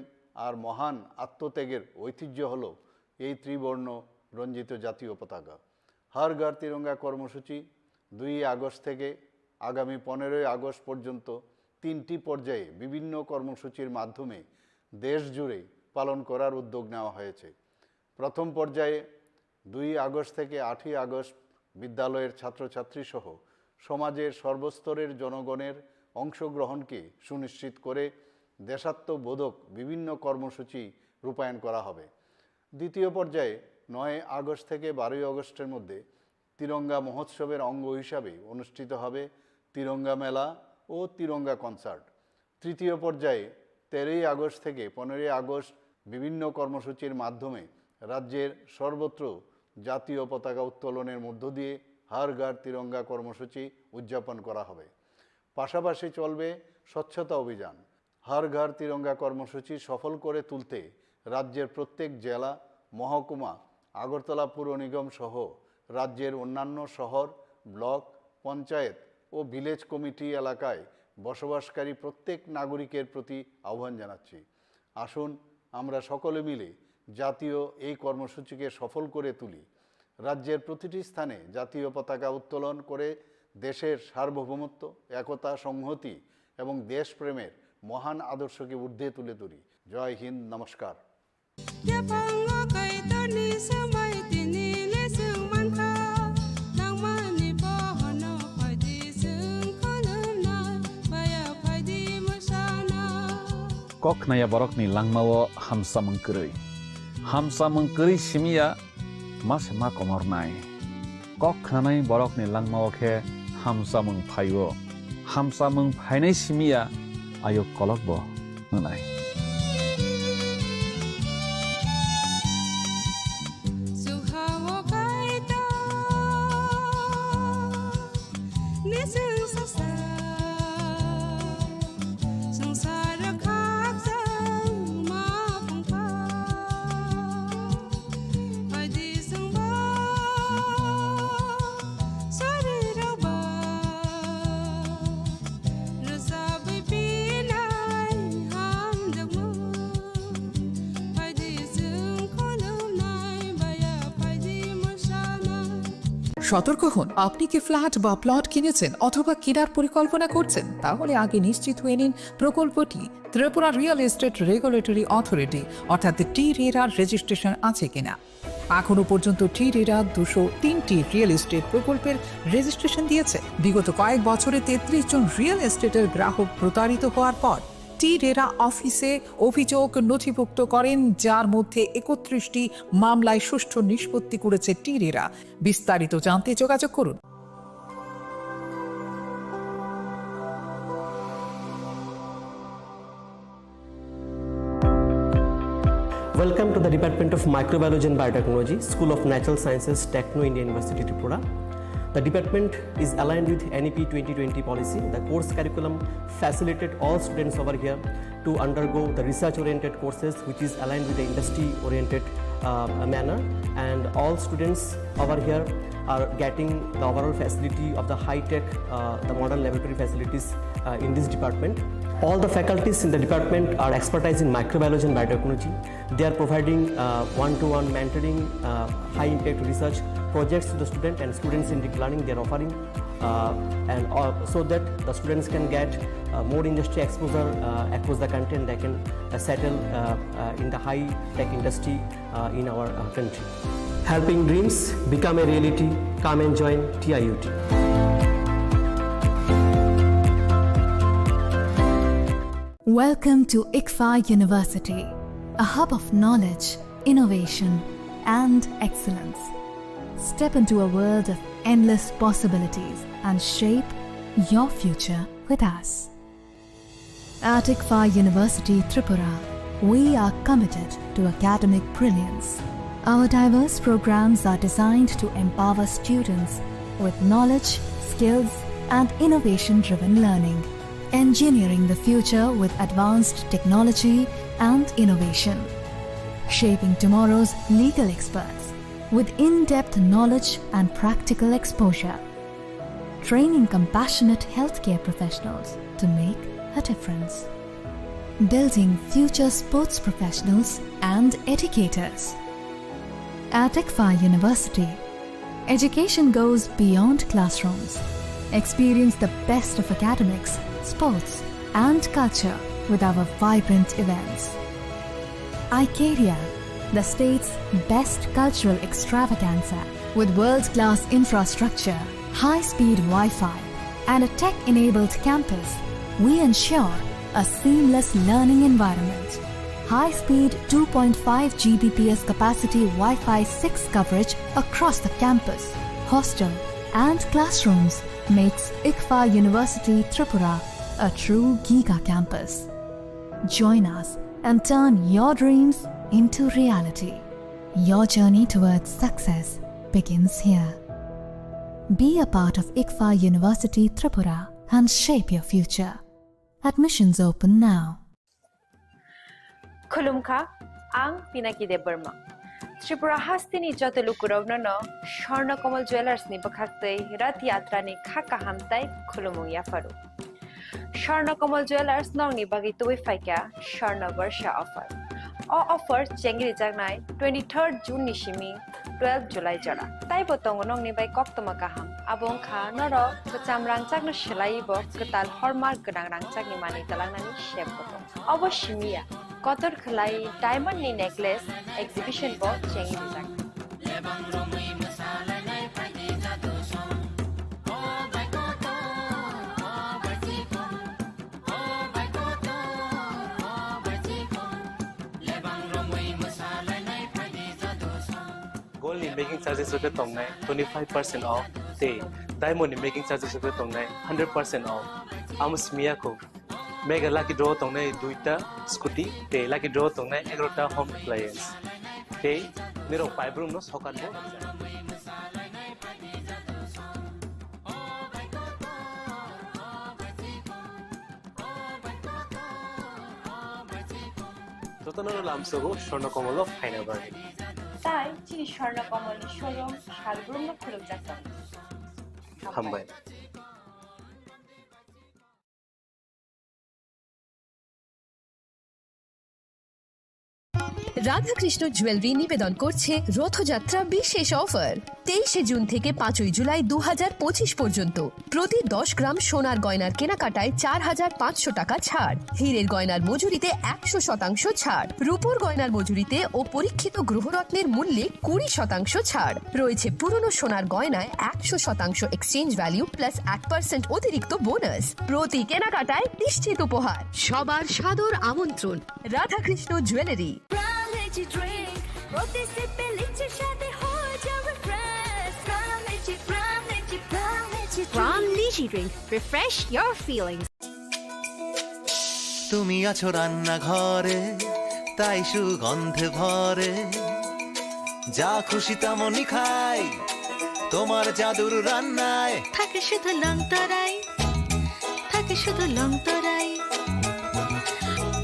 আর মহান আত্মত্যাগের ঐতিহ্য হলো এই ত্রিবর্ণ রঞ্জিত জাতীয় পতাকা। হর ঘর তিরঙ্গা কর্মসূচি 2 আগস্ট থেকে আগামী 15 আগস্ট পর্যন্ত 3টি পর্যায়ে বিভিন্ন কর্মসূচির মাধ্যমে দেশ জুড়ে পালন করার উদ্যোগ নেওয়া হয়েছে। প্রথম পর্যায়ে 2 আগস্ট থেকে 8 আগস্ট বিদ্যালয়ের ছাত্রছাত্রী সহ সমাজের সর্বস্তরের জনগণের অংশগ্রহণকে সুনিশ্চিত করে দেশাত্মবোধক বিভিন্ন কর্মসূচি রূপায়ণ করা হবে। দ্বিতীয় পর্যায়ে 9 আগস্ট থেকে 12 আগস্টের মধ্যে তিরঙ্গা মহোৎসবের অঙ্গ হিসাবে অনুষ্ঠিত হবে তিরঙ্গা মেলা ও তিরঙ্গা কনসার্ট। তৃতীয় পর্যায়ে 13 আগস্ট থেকে 15 আগস্ট বিভিন্ন কর্মসূচির মাধ্যমে রাজ্যের সর্বত্র জাতীয় পতাকা উত্তোলনের মধ্য দিয়ে হর ঘর তিরঙ্গা কর্মসূচি উদযাপন করা হবে। পাশাপাশি চলবে স্বচ্ছতা অভিযান। হর ঘর তিরঙ্গা কর্মসূচি সফল করে তুলতে রাজ্যের প্রত্যেক জেলা, মহকুমা, আগরতলা পুর নিগম সহ রাজ্যের অন্যান্য শহর, ব্লক, পঞ্চায়েত ও ভিলেজ কমিটি এলাকায় বসবাসকারী প্রত্যেক নাগরিকের প্রতি আহ্বান জানাচ্ছি। আসুন আমরা সকলে মিলে জাতীয় এই কর্মসূচিকে সফল করে তুলি। রাজ্যের প্রতিটি স্থানে জাতীয় পতাকা উত্তোলন করে দেশের সার্বভৌমত্ব, একতা, সংহতি এবং দেশপ্রেমের মহান আদর্শকে ঊর্ধ্বে তুলে ধরি। জয় হিন্দ, নমস্কার। Kok naya borok ni langmawo hamsa mengkeri simia mas ma komor nai. Kok nanai borok ni langmawo ke hamsa mengphayo. Hamsa mengphainai simia ayo kolok bo nai. সতর্ক হন, আপনি কি ফ্ল্যাট বা প্লট কিনেছেন অথবা কেনার পরিকল্পনা করছেন? তাহলে আগে নিশ্চিত হয়ে নিন প্রকল্পটি Tripura real estate regulatory authority অর্থাৎ টি-রেরার রেজিস্ট্রেশন আছে কিনা। এখনো পর্যন্ত টি-রেরা 203টি রিয়েল এস্টেট প্রকল্পের রেজিস্ট্রেশন দিয়েছে। বিগত কয়েক বছরে 33 জন রিয়েল এস্টেটের গ্রাহক প্রতারিত হওয়ার পর টি-রেরা অফিসে অভিযোগ নথিভুক্ত করেন, যার মধ্যে 31টি মামলায় সুষ্ঠু নিষ্পত্তি করেছে টি-রেরা। বিস্তারিত জানতে যোগাযোগ করুন। Welcome to the Department of Microbiology and Biotechnology, School of Natural Sciences, Techno India University, Tripura. The department is aligned with NEP 2020 policy. The course curriculum facilitated all students over here to undergo the research-oriented courses, which is aligned with the industry-oriented manner. And all students over here are getting the overall facility of the high-tech, the modern laboratory facilities in this department. All the faculties in the department are expertise in microbiology and biotechnology. They are providing one-to-one mentoring, high-impact research projects to the student, and students in deep learning they are offering, so that the students can get more industry exposure across the country, and they can settle in the high-tech industry in our country. Helping dreams become a reality. Come and join TIUT. Welcome to ICFA University, a hub of knowledge, innovation, and excellence. Step into a world of endless possibilities and shape your future with us. At ICFA University Tripura, we are committed to academic brilliance. Our diverse programs are designed to empower students with knowledge, skills, and innovation-driven learning, engineering the future with advanced technology and innovation, shaping tomorrow's legal experts with in-depth knowledge and practical exposure, training compassionate healthcare professionals to make a difference, building future sports professionals and educators. At ICFA University, education goes beyond classrooms. Experience the best of academics, sports, and culture with our vibrant events. Icaria, the state's best cultural extravaganza, with world-class infrastructure, high-speed Wi-Fi, and a tech-enabled campus, we ensure a seamless learning environment. High-speed 2.5 Gbps capacity Wi-Fi 6 coverage across the campus, hostel, and classrooms makes ICFA University Tripura a true Giga campus. Join us and turn your dreams into reality. Your journey towards success begins here. Be a part of ICFA University Tripura and shape your future. Admissions open now. Khulumkha, ang Pinaki de Burma. Tripura hastini joto lukurovna no Sharna Komal Jewelers ni bakhaktei rat yatra ni khaka hamtai khulumung yafaru. Sharna Komal Jewelers nong ni bagi tuwi faika Sharna Varsha offer. O offer chengri jagnai 23rd June ni shimi 12 July jara. Tai botong nong ni bai koktoma kaham. Abong kha noro kecam rangcak no shelai bo ketal hallmark gedang rangcak ni mani talang nani shep botong. Obo shimia Kotor Khalai diamond ni necklace exhibition bo chengi dijak. Gold ni making charges rupe tongnai 25% off. Te diamond ni making charges rupe tongnai 100% off. Amus miya ko Mega lucky draw tongnai duita scooty te lucky draw tongnai 11ta home appliance te niro five room no sokan bo totanoro lamsogo Sharna Komal of Hainabar Tai Chini Khorang Komal showroom shalbrum no khuluk jakam. Hambai Radhakrishna jewellery নিবেদন করছে রথযাত্রা বিশেষ offer 23 June থেকে 5 জুলাই 2025 পর্যন্ত প্রতি 10 গ্রাম সোনার গয়নার কেনাকাটায় 4500 টাকা ছাড় হীরের গয়নার মজুরিতে 100% ছাড় রূপোর গয়নার মজুরিতে ও পরীক্ষিত গ্রহরত্নের মূল্যে 20% ছাড় রয়েছে পুরনো সোনার গয়নায় 100% এক্সচেঞ্জ ভ্যালু প্লাস 8% অতিরিক্ত বোনাস প্রতি কেনাকাটায় নিশ্চিত উপহার সবার সাদর আমন্ত্রণ Radhakrishna jewellery Drink, roti sippe lichi shade ho jawe fresh. From Lychee Drink, refresh your feelings. তুমি আছো রান্না ঘরে তাই সুগন্ধে ভরে যা খুশি তেমনই খাই তোমার জাদুর রান্নায় থাকে শুধু লং তরাই থাকে শুধু লং তরাই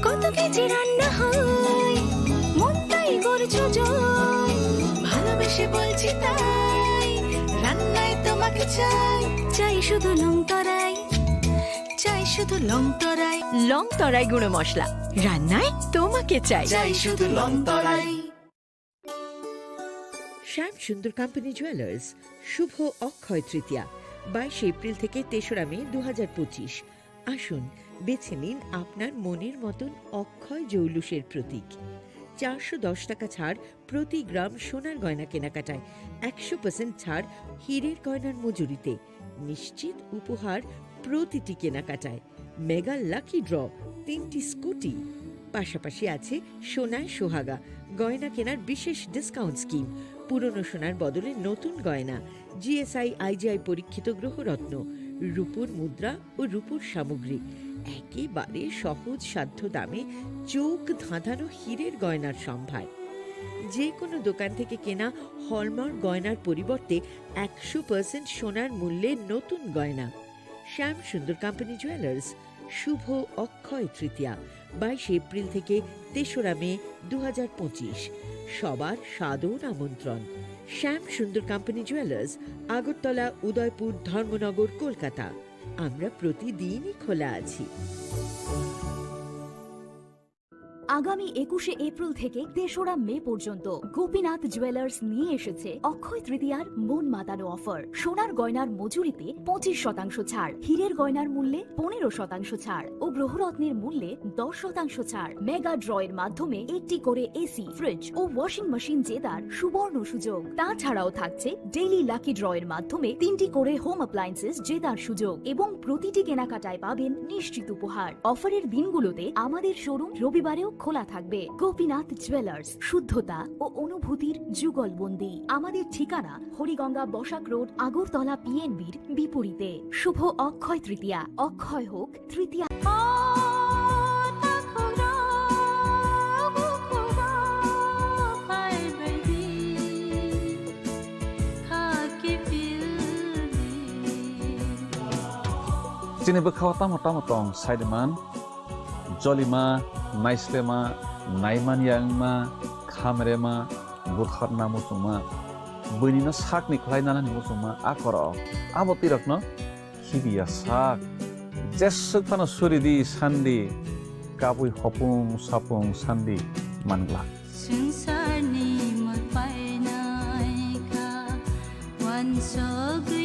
কত কেজি রান্না হয় মনটাই করছো জয় ভালোবেসে বলছি তাই রান্নায় তোমাকে চাই চাই শুধু লং তরাই চাই শুধু লং তরাই গুঁড়ো মশলা রান্নায় তোমাকে চাই চাই শুধু লং তরাই শ্যাম সুন্দর কোম্পানি জুয়েলার্স শুভ অক্ষয় তৃতীয়া 22 এপ্রিল থেকে 3রা মে 2025 আসুন বেছে নিন আপনার মনের মতন অক্ষয় জৌলুসের প্রতীক 410 টাকা ছাড় প্রতি গ্রাম সোনার গয়না কেনাকাটায় 100% ছাড় হীরের গয়নার মজুরিতে নিশ্চিত উপহার প্রতিটি কেনাকাটায় মেগা লাকি ড্র 3টি স্কুটি। পাশাপাশি আছে সোনায় সোহাগা, গয়না কেনার বিশেষ ডিসকাউন্ট স্কিম, পুরনো সোনার বদলে নতুন গয়না, জিএসআই আইজিআই পরীক্ষিত গ্রহরত্ন, রূপোর মুদ্রা ও রূপোর সামগ্রী, একেবারে সহজ সাধ্য দামে চোখ ধাঁধানো হীরের গয়নার সম্ভার। যে কোনো দোকান থেকে কেনা হলমার্ক গয়নার পরিবর্তে 100% সোনার মূল্যে নতুন গয়না। শ্যাম সুন্দর কোম্পানি জুয়েলার্স, শুভ অক্ষয় তৃতীয়া 22 এপ্রিল থেকে 3রা মে 2025। সবার সাদর আমন্ত্রণ। শ্যাম সুন্দর কোম্পানি জুয়েলার্স, আগরতলা, উদয়পুর, ধর্মনগর, কলকাতা। আমরা প্রতিদিনই খোলা আছি। আগামী 21শে এপ্রিল থেকে 3রা মে পর্যন্ত গোপীনাথ জুয়েলার্স নিয়ে এসেছে অক্ষয় তৃতীয়ার মন মাতানো অফার। সোনার গয়নার মজুরিতে 25% ছাড়, হীরের গয়নার মূল্যে 15% ছাড় ও গ্রহরত্নের মূল্যে 10% ছাড়। মেগা ড্রয়ের মাধ্যমে একটি করে এসি, ফ্রিজ ও ওয়াশিং মেশিন জেতার সুবর্ণ সুযোগ। তাছাড়াও থাকছে ডেইলি লাকি ড্রয়ের মাধ্যমে 3টি করে হোম অ্যাপ্লায়েন্সেস জেতার সুযোগ এবং প্রতিটি কেনাকাটায় পাবেন নিশ্চিত উপহার। অফারের দিনগুলোতে আমাদের শোরুম রবিবারেও খোলা থাকবে। গোপীনাথ জুয়েলার্স, শুদ্ধতা ও অনুভূতির যুগলবন্দি। আমাদের ঠিকানা হরিগঙ্গা বসাক রোড, আগরতলা পিএনবির বিপরীতে। শুভ অক্ষয় তৃতীয়া, অক্ষয় হোক তৃতীয়া। Chini Khorang Tripura tong Saideman, Jolima, Naislema, Naiman Yangma, Khamrema, Budharna Musuma, Bunina Sakni Klainana Musuma, Akoro, Abotirakno, Hibia Sak, Jessupano Suridi, Sandi, Kabui Hopung, Sapung, Sandi, Mangla. Sunsarni magpainaika, wansogri.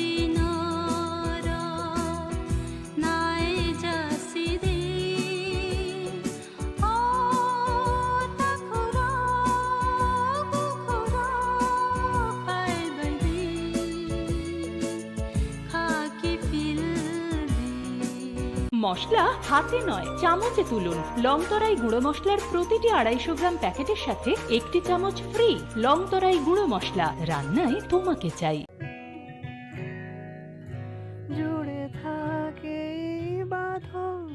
মশলা হাতে নয় চামচে তুলুন। লংতরাই গুঁড়ো মশলার প্রতিটি 250 গ্রাম প্যাকেটের সাথে 1টি চামচ ফ্রি। লংতরাই গুঁড়ো মশলা, রান্নায় তোমাকে চাই। জুড়ে থাকে বাঁধন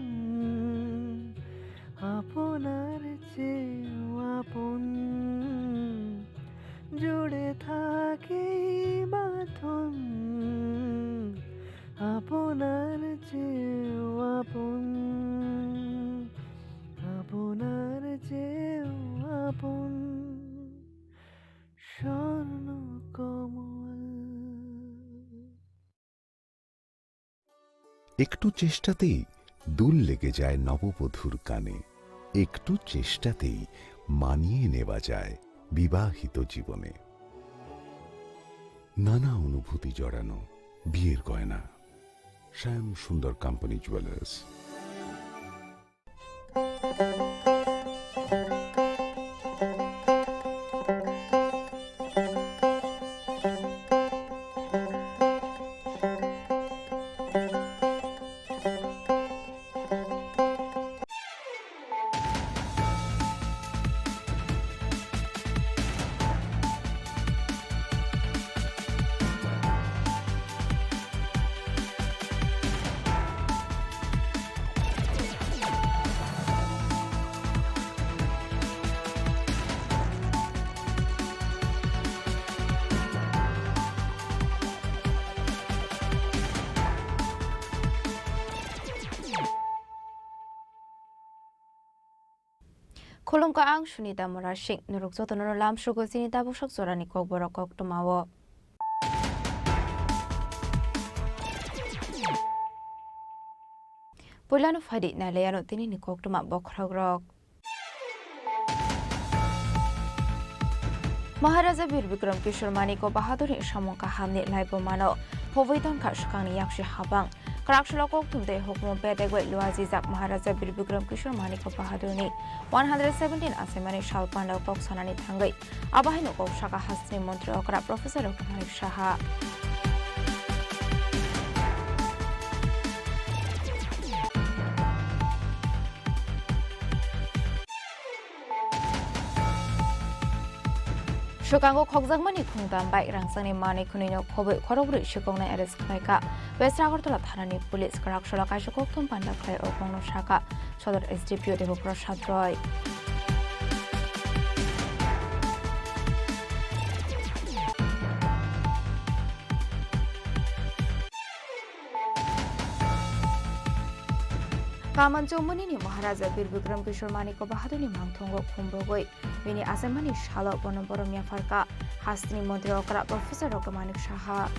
আপনার চেয়েও আপন, জুড়ে থাকে বাঁধন আপনার চেয়েও আপন, আপনার চেয়েও আপন স্বর্ণ কমল। একটু চেষ্টাতেই দুল লেগে যায় নববধূর কানে, একটু চেষ্টাতেই মানিয়ে নেওয়া যায় বিবাহিত জীবনে। নানা অনুভূতি জড়ানো বিয়ের গয়না। শ্যাম সুন্দর company jewellers. Khulum ka ang Sunita Morashing, Nurukso to Nolam Sugo Sinita Bushok Sorani Kogborokok to Mawo. Pulano Fadi Naleano Tini Nikok to Map Bokragrok. Maharaja Bir Bikram Kishurmani ko Bahaduri Shamonka Hamni Laibo Mano, Hoviton Kashkani Yakshi Habang. Karakshalokok tunde hukmo pedegwe luazizak Maharaja Bir Bikram Kishurmani ko Bahadurni 117 asemani shalpanda kok sanani thangai abahino kok shaka hasni montri okra Professor Dr. Hanik Shaha. Shokango Khokjangmani Khungtam by Rangsani Mani Kunino Kobe Korobri Shikona Eres Kaika, West Agartala Tharani Police Karakshula Kashokoktum Panda Clay Okono Shaka, Shodor is Deputy Prashad Roy. Kamancho Munini Maharaja Bir Vikram Kishore Maniko Bahaduni Mangtongo Kumbogoi, Vini Asemani Shala Bonoboromia Farka, Hastini Montrokara, Professor Dr. Manik Shaha.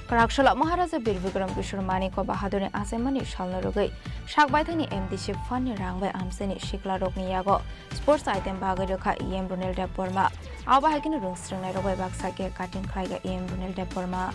Karakshula Maharaja Bir Vikram Kishore Maniko Bahaduni Asemani Shalnarugai, Shakbaitani MD Fani Rangway Amseni Shikla Rokni Yago, Sports Item Bagadoka EM Brunel de Porma, Alba Hakin Rungstring Naroga Baksake Cutting Kraiga EM Brunel de Porma.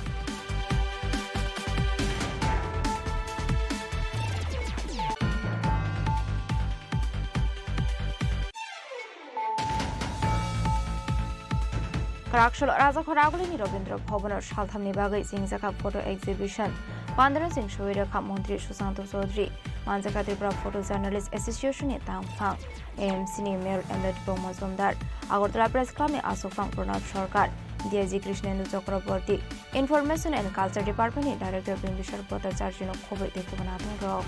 Karakshula Raja Khoragulini Robindra Bhavan Shalthamni Bagai Singjaka Photo Exhibition, Pandran Singh Shoira Montri Susanto Sodri, Manjaka Tripura Photo Journalist Association Tangfang, AMC Mayor Emlet Bomazumdar, Agartala Press Club Asofang Pranab Sarkar, DIG Krishnendu Chakraborty, Information and Culture Department Director Bimbishar Bhattacharya Kobe Dekubanathang Rao.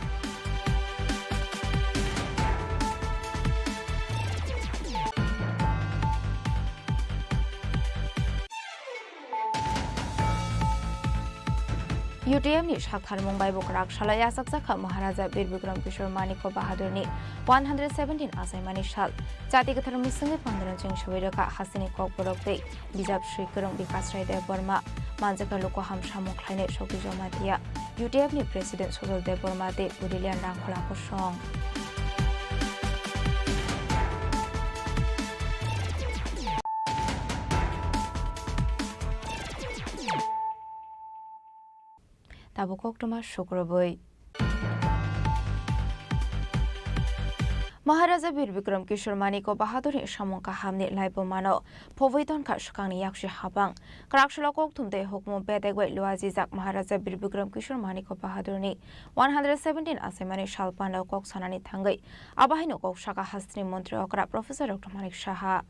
UTM ni Shakhar Mumbai Bukrak Shalaya Saksaka Maharaja Bir Vikram Kishore Maniko Bahadurni 117 Asaimani Shal Jati Katharmi Singi Pandaran Ching Shawiraka Hasini Kokborokte Bijab Shri Kurung Vikas Rai De Burma Manjaka Loko Ham Shamuk Khaine Shoki Jomatia UTM ni President Sodol De Burma De Budilian Rangkhola Kosong Tabukok Toma Shokraboi Maharaja Bir Vikram Kishore Maniko Bahaduri Shamunka Hamni Laibo Mano Povaiton Kashkani Yakshi Habang Karakshula Koktum De Hokmo Bedegwe Luazizak Maharaja Bir Vikram Kishore Maniko Bahadurni 117 Asemani Shalpanda Kok Sanani Tangai Abahino Kok Shaka Hastri Montri Okra Professor Dr. Manik Shaha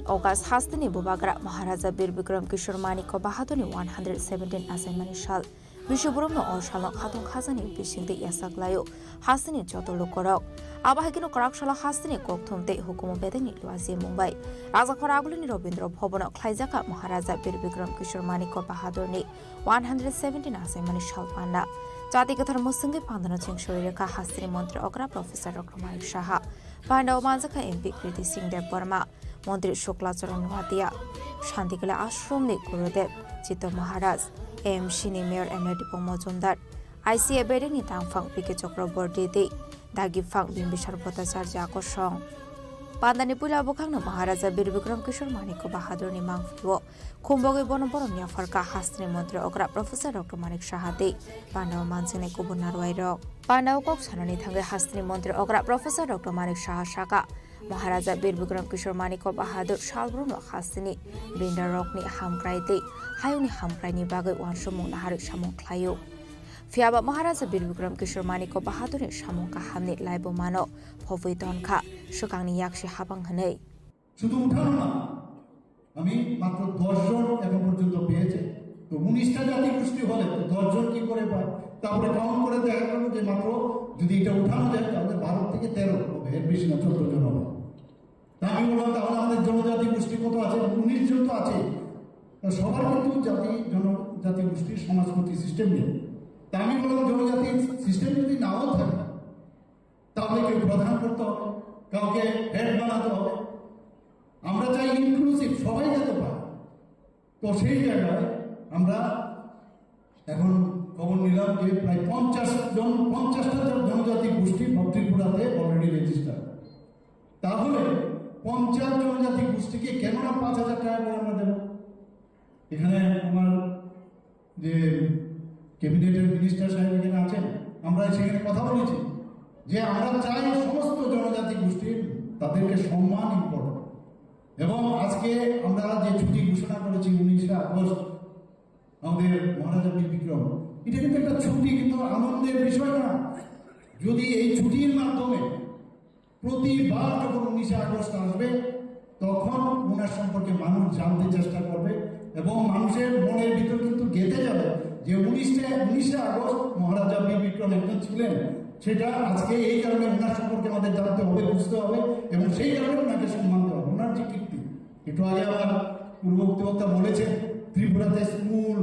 August Hastini Bubagra Maharaja Bir Vikram Kishore Maniko Bahaduni 117 Asaimani Shal Bishuburumno Oshalok Hatun Khazani Bishindi Yasaklayo Hastini Joto Lukorok Abahikino Karakshala Hastini Koktum De Hukumu Bedeni Luazi Mumbai Raja Khoragulini Robindra Bhavan Klaizaka Maharaja Bir Vikram Kishore Maniko Bahadurni 117 Asaimani Shal Panda Jati Kathar Musungi Pandana Ching Shoireka Hastini Montri Okra Professor Dr. Manik Shaha Panda Manjaka MP Kriti Singh De Burma Montri Shukla Charan Watia, Shantikala Ashram Ni Gurudev, Chito Maharaj, AM Shini Mayor Emlet Bomazumdar, ICA Bedeni Tangfang Pike Chakraborty De, Dagi Fang Bimbishar Bhattacharya Kosong. Pandani Pula Bukang Maharaja Bir Vikram Kishore Maniko Bahadurni Mangfiwo, Kumbogi Bonoboromia Farka Hastri Montri Okra Professor Dr. Manik Shahade, Pandaw Mansine Kubunarwairo. Pandaw Kok Sanani Thange Hastri Montri Okra Professor Dr. Manik Shaha Shaka. Maharaja Bir Vikram Kishore Maniko Bahadur Shalbruno Hastini, Brinda Rokni Hamkraide, Hayuni Hamkraini Bagai Wansumung Nahari Shamung Klayo. Fiaba Maharaja Bir Vikram Kishore Maniko Bahadur Shamungka Hamni Laibo Mano, Povaitonka, Shukangni Yakshi Habang Hane. শুধু উঠানো না আমি মাত্র 10 জন এখন পর্যন্ত পেয়েছে তো 19টা জাতি গোষ্ঠী হলে তো 10 জন কি করে পায় তারপরে কাউন্ট করে দেখা গেল যে মাত্র যদি এটা উঠানো যায় তাহলে 12 থেকে 13 হবে এর বেশি না 14 জন হবে আমি বললাম তাহলে আমাদের জনজাতি গোষ্ঠী কত আছে 19 জন তো আছে সবার কিন্তু জাতি জনজাতি গোষ্ঠীর সমাজপতি সিস্টেম নেই। তা আমি বললাম জনজাতি সিস্টেম যদি নাও থাকে তাহলে কেউ প্রধান করতে হবে, কাউকে হেড বানাতে হবে। আমরা চাই ইনক্লুসিভ, সবাই যেতে পারে। তো সেই জায়গায় আমরা এখন খবর নিলাম যে প্রায় 50টা জনজাতি গোষ্ঠী ত্রিপুরাতে অলরেডি রেজিস্টার। তাহলে 50 জনজাতি গোষ্ঠীকে কেন না 5,000 টাকা করে আমরা দেব? এখানে আমার যে ক্যাবিনেটের মিনিস্টার সাহেব এখানে আছেন, আমরা সেখানে কথা বলেছি যে আমরা চাই সমস্ত জনজাতি গোষ্ঠীর তাদেরকে সম্মান ইম্পর্টেন্ট। এবং আজকে আমরা যে ছুটি ঘোষণা করেছি 19শে আগস্ট আমাদের মহারাজা বীর বিক্রম, এটা কিন্তু একটা ছুটি, কিন্তু আনন্দের বিষয় না। যদি এই ছুটির মাধ্যমে প্রতিবার যখন 19শে আগস্ট আসবে তখন ওনার সম্পর্কে মানুষ জানতে চেষ্টা করবে এবং মানুষের মনের ভিতর কিন্তু গেঁথে যাবে যে 19শে আগস্ট মহারাজা বীর বিক্রম একজন ছিলেন। সেটা আজকে এই কারণে ওনার সম্পর্কে আমাদের জানতে হবে, বুঝতে হবে এবং সেই কারণে ওনাকে সম্মান দেওয়া হবে। ওনার যে কীর্তি, একটু আগে আমার পূর্ব বক্তা বলেছেন, ত্রিপুরাতে স্কুল,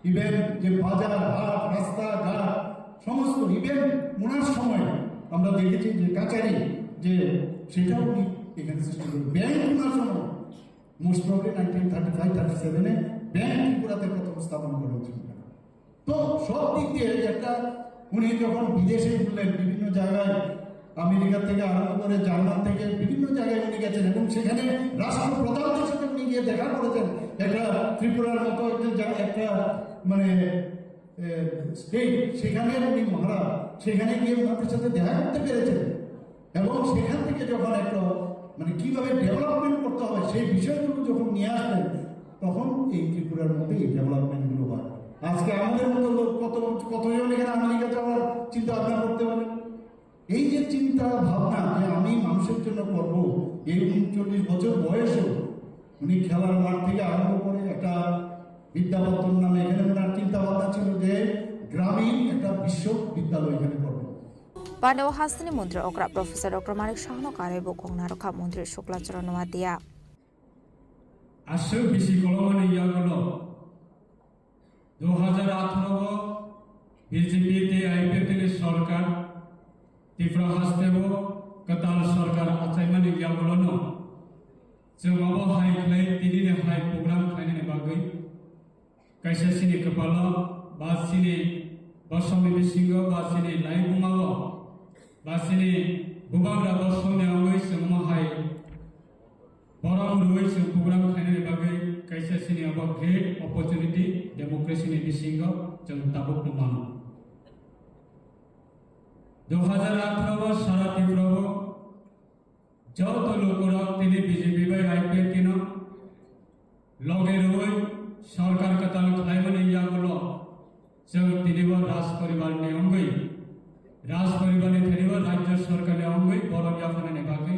ইভেন যে বাজার হাট, রাস্তাঘাট সমস্ত, ইভেন ওনার সময় আমরা দেখেছি যে কাচারি, যে সেটাও উনি এখানে সৃষ্টি করেন। ব্যাংক ওনার সময় মোস্ট প্রবলি 1935-37 ব্যাংক ত্রিপুরাতে প্রথম স্থাপন করেছিল। তো সব দিক দিয়ে একটা উনি যখন বিদেশে ঘুরলেন, বিভিন্ন জায়গায় আমেরিকা থেকে আরম্ভ করে জার্মান থেকে বিভিন্ন জায়গায় উনি গেছেন এবং সেখানে রাষ্ট্রপ্রধানদের সাথে উনি গিয়ে দেখা করেছেন। একটা ত্রিপুরার মতো একটা মানে স্টেট, সেখানে উনি মহারাজ, সেখানে গিয়ে ওনাদের সাথে দেখা করতে পেরেছেন এবং সেখান থেকে যখন একটা মানে কিভাবে ডেভেলপমেন্ট করতে হবে সেই বিষয়গুলো যখন নিয়ে আসবেন তখন এই ত্রিপুরার মধ্যে এই ডেভেলপমেন্টগুলো হয়। আজকে আমাদের মতো লোক কতজন এখানে আমেরিকা যাওয়ার চিন্তা ভাবনা করতে পারে? এই যে চিন্তা ভাবনা যে আমি মানুষের জন্য করবো, এই 39 বছর বয়সেও উনি খেলার মাঠ থেকে আরম্ভ করে একটা বিদ্যাবর্তন নামে এখানে ওনার চিন্তা ভাবনা ছিল যে গ্রামীণ একটা বিশ্ববিদ্যালয় এখানে করবে। Pandawa Hastini Mundra Okra Professor Dr. Marik Shahno Karebo Kongnarokha Mundri Shuklachara Noadia. Ashu bisi kolomani yagulo 2018 BJP তে আইপিএল সরকার ত্রিপুরা হাসতেব কতাল সরকার আচাইমানি ইয়াগুলো ন जोंबाबो हाय खाय तिनिने हाय प्रग्राम खायने बागै कायसा सिनि कपाला बासिनि बसमनि बिसिंग बासिनि लाइबुमाबो बासिनि बुबाग्रा बसमनि आवै जोंमा हाय बरम रुइ जों प्रग्राम खायने बागै कायसा सिनि अब ग्रेट अपॉर्चुनिटी डेमोक्रेसीनि बिसिंग जों ताबुक नुमानो 2018 सारा ত্রিপুরা যত লোকরা তিনি বিজেপি বাই আইপিএল কিন লগে রই সরকার কতাল খাইমানে ইয়াগুলো जों তিনিবা রাজ পরিবারনি অঙ্গই রাজ পরিবারনি থেনিবা রাজ্য সরকারনি অঙ্গই বড় ইয়াফানে বাকি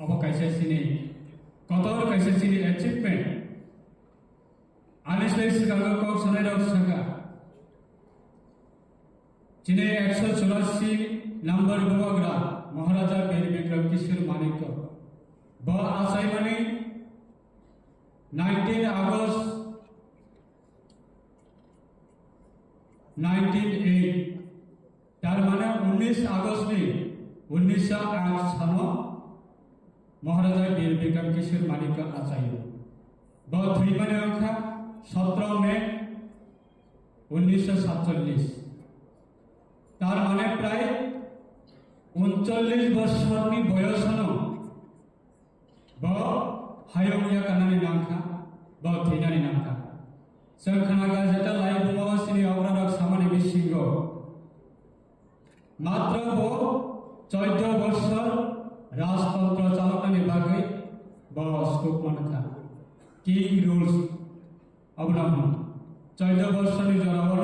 অবকাশে সিনি কতর কাইসে সিনি অ্যাচিভমেন্ট আলিশলাই সিগাঙ্গ কক সনাই রক সাকা जिन्हें 184 नंबर बुबाग्रा महाराजा वीर विक्रम किशोर मानिक ब आसाई मानी 19 अगस्त 1908 तार माने 19 अगस्त में 1908 सानो महाराजा वीर विक्रम किशोर मानिक आसाई ब थ्री माने अंका 17 मई 1947 तार माने प्राय 39 বছরনি বয়সনো ব হায়মিয়া কানানি নামখা ব থিনানি নামখা সংখানাগা যেটা লাইভ মহাসিনি অগ্রারক সামানি বিশিঙ্গ মাত্র ব 14 বছর রাজতন্ত্র চালনানি বাগে ব স্কোপ মানখা কিং রুলস অবলম্বন 14 বছরনি জনগণ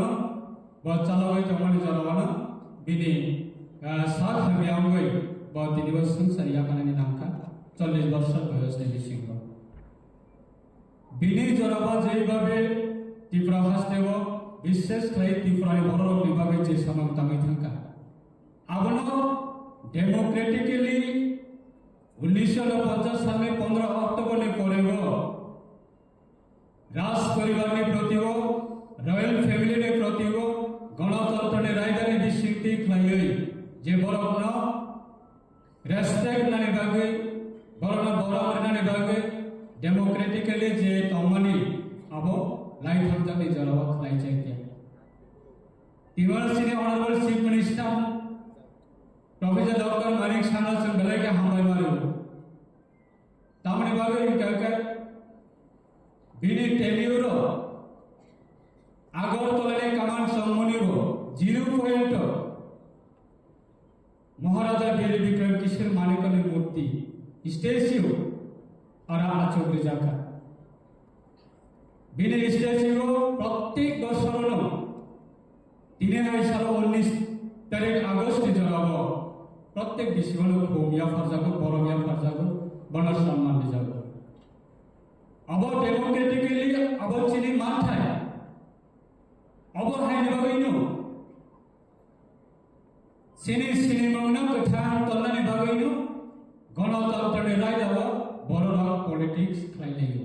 ব চালবাই জমানি জনগণ बिनि सात हबियांगै ब तिनि बसर सरिया कानानि नामखा 40 বছর বয়সनि बिसिंग बिनि जराबा जेइबाबे ত্রিপুরা हास्तेव विशेष खाय ত্রিপুরাनि बर' बिभागे जे सामां ताङै थांखा आबनो डेमोक्रेटिकली 1950 सालनि 15 अक्टोबरनि परेबो राज परिवारनि प्रतिबो रॉयल फैमिली ने प्रतिगो गणतंत्र ने राजधानी विश्वती खलाई जे बरम न रेस्पेक्ट नाने बागे बरम बरम नाने बागे डेमोक्रेटिकली जे तमनी अब लाइफ हम तक जलवा खलाई चाहिए तिवार सिने honourable chief minister professor doctor Manik साहब से मिले के हम मारे तामने बागे इनका बिनी टेलियो আগরতলায় কামান সম্মানিব 0 পয়েন্ট মহারাজা বীর বিক্রম কিশোর মানিকনের মূর্তি স্ট্যাচু আর আচৌরে জায়গা বীরের স্ট্যাচু প্রত্যেক বছর 2019 তারিখ আগস্টে জড়াব প্রত্যেক বিশ্বল ভূমিয়া ফারজাগো বড়মিয়া ফারজাগো বড় সম্মান যাব আব ডেমোক্রেটিক্যালি আব চিনি মাথায় অবহাই বাগাইনো সিনি মৌন কঠান তল্লানি বাগাইনো গণতন্ত্রে রায়দাওয়া বড়রা পলিটিক্স খাইলাইও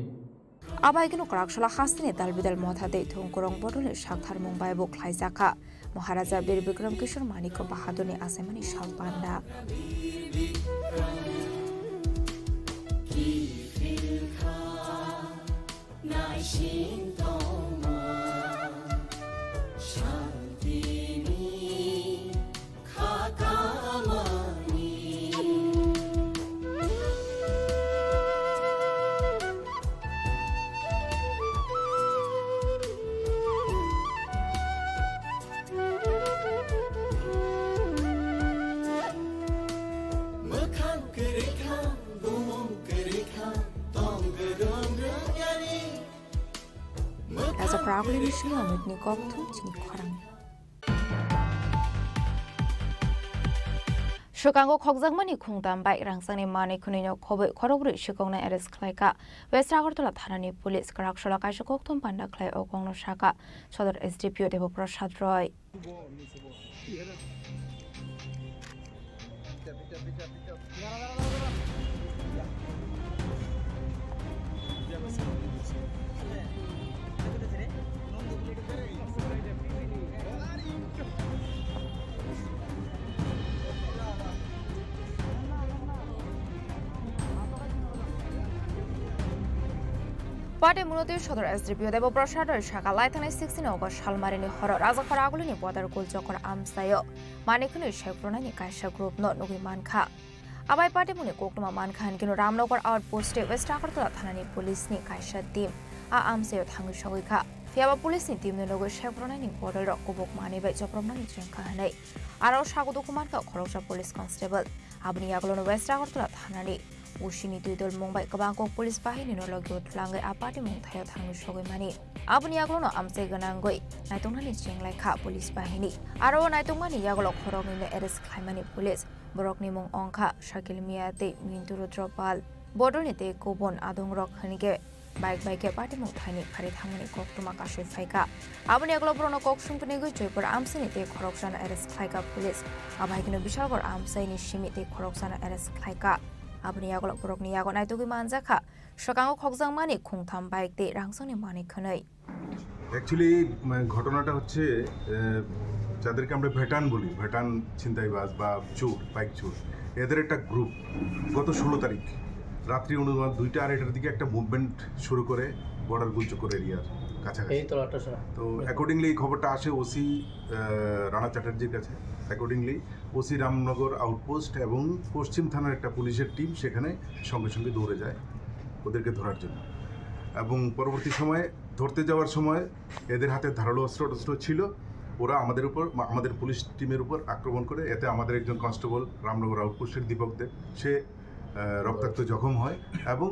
আবাইগিনো করাকশলা হাসিনে দালবিদাল মথাদে থুংকরং বদলে সাকথার মুম্বাই বো খাইজাখা মহারাজা Bir Bikram Kishore Manik বাহাদুরনি আসামানি শালপান্ডা As a proclamation of Chini Khorang Shukango Khogzangmani Khungtam by Rangsani Mani Kunino Kobe Korobri Shukona Eres Klaika, West Agartola Thanani Police Karakshula Kashokoktum Panda Clay Okongno Shaka, Shodor SDPO Devo Prashad Roy. Party মূলত সদর SDPO Deb প্রসাদের শাখা লাইথানে 16 August সালমারিনি হর রাজাখর আগুলিনি পদার কুলচকর আমসায় মানিকনি শেখরনানি কাইসা গ্রুপ নগি মানখা আবাই পার্টি মুনি কোকটমা মানখান কিনো রামনগর আউটপোস্টে ওয়েস্ট আগরতলা থানানি পুলিশনি কাইসা টিম আমসায় থাঙ্গি সগৈখা ফিয়াবা পুলিশনি টিমনি নগি শেখরনানি পদর কুবক মানিবাই জপ্রমনানি জেংখা হানাই আরো স্বাগত কুমারকা খরকসা পুলিশ কনস্টেবল আবনি আগলন ওয়েস্ট আগরতলা থানানি Ushini Tudol Mumbai Kabangko Police Bahini no Logo Langai Apati Mungthayo Thangu Shogoi Mani Abuni Aglono Amse Ganangoi Naitungani Chenglai Kha Police Bahini Aro Naitungani Yagolo Khorong in the Eres Khaimani Police Borokni Mung Onka Shakil Miate Minturo Dropal Bodonite Kobon Adung Rock Hanige Bike Bike Party Mungthani Parit Hamani Kok Tumakashi Faika Abuni Aglo Brono Kok Shumpunigo Joypur Amsinite Koroksan Eres Klaika Police Abhagino Bishalgor Amsaini Shimite Koroksan Eres Klaika Abni Yagolok Borokni Yagon Aitugi Manjaka, Shokango Khogzangmani Khungtham Bike de Rangsoni Mani Khanai. Actually, ঘটনাটা হচ্ছে যাদেরকে আমরা ভেটান বলি, ভেটান ছিনতাইবাজ বা চোর, bike চোর, এদের একটা গ্রুপ গত 16 তারিখ রাত্রি 2:30 দিকে একটা মুভমেন্ট শুরু করে বর্ডার গুলচক্কর এরিয়ার কাছাকাছি। তো অ্যাকর্ডিংলি এই খবরটা আসে ওসি রানা চ্যাটার্জির কাছে। অ্যাকর্ডিংলি ওসি রামনগর আউটপোস্ট এবং পশ্চিম থানার একটা পুলিশের টিম সেখানে সঙ্গে সঙ্গে দৌড়ে যায় ওদেরকে ধরার জন্য, এবং পরবর্তী সময়ে ধরতে যাওয়ার সময় এদের হাতে ধারালো অস্ত্র ছিল। ওরা আমাদের পুলিশ টিমের উপর আক্রমণ করে, এতে আমাদের একজন কনস্টেবল রামনগর আউটপোস্টের দীপক দেব সে রক্তাক্ত জখম হয়, এবং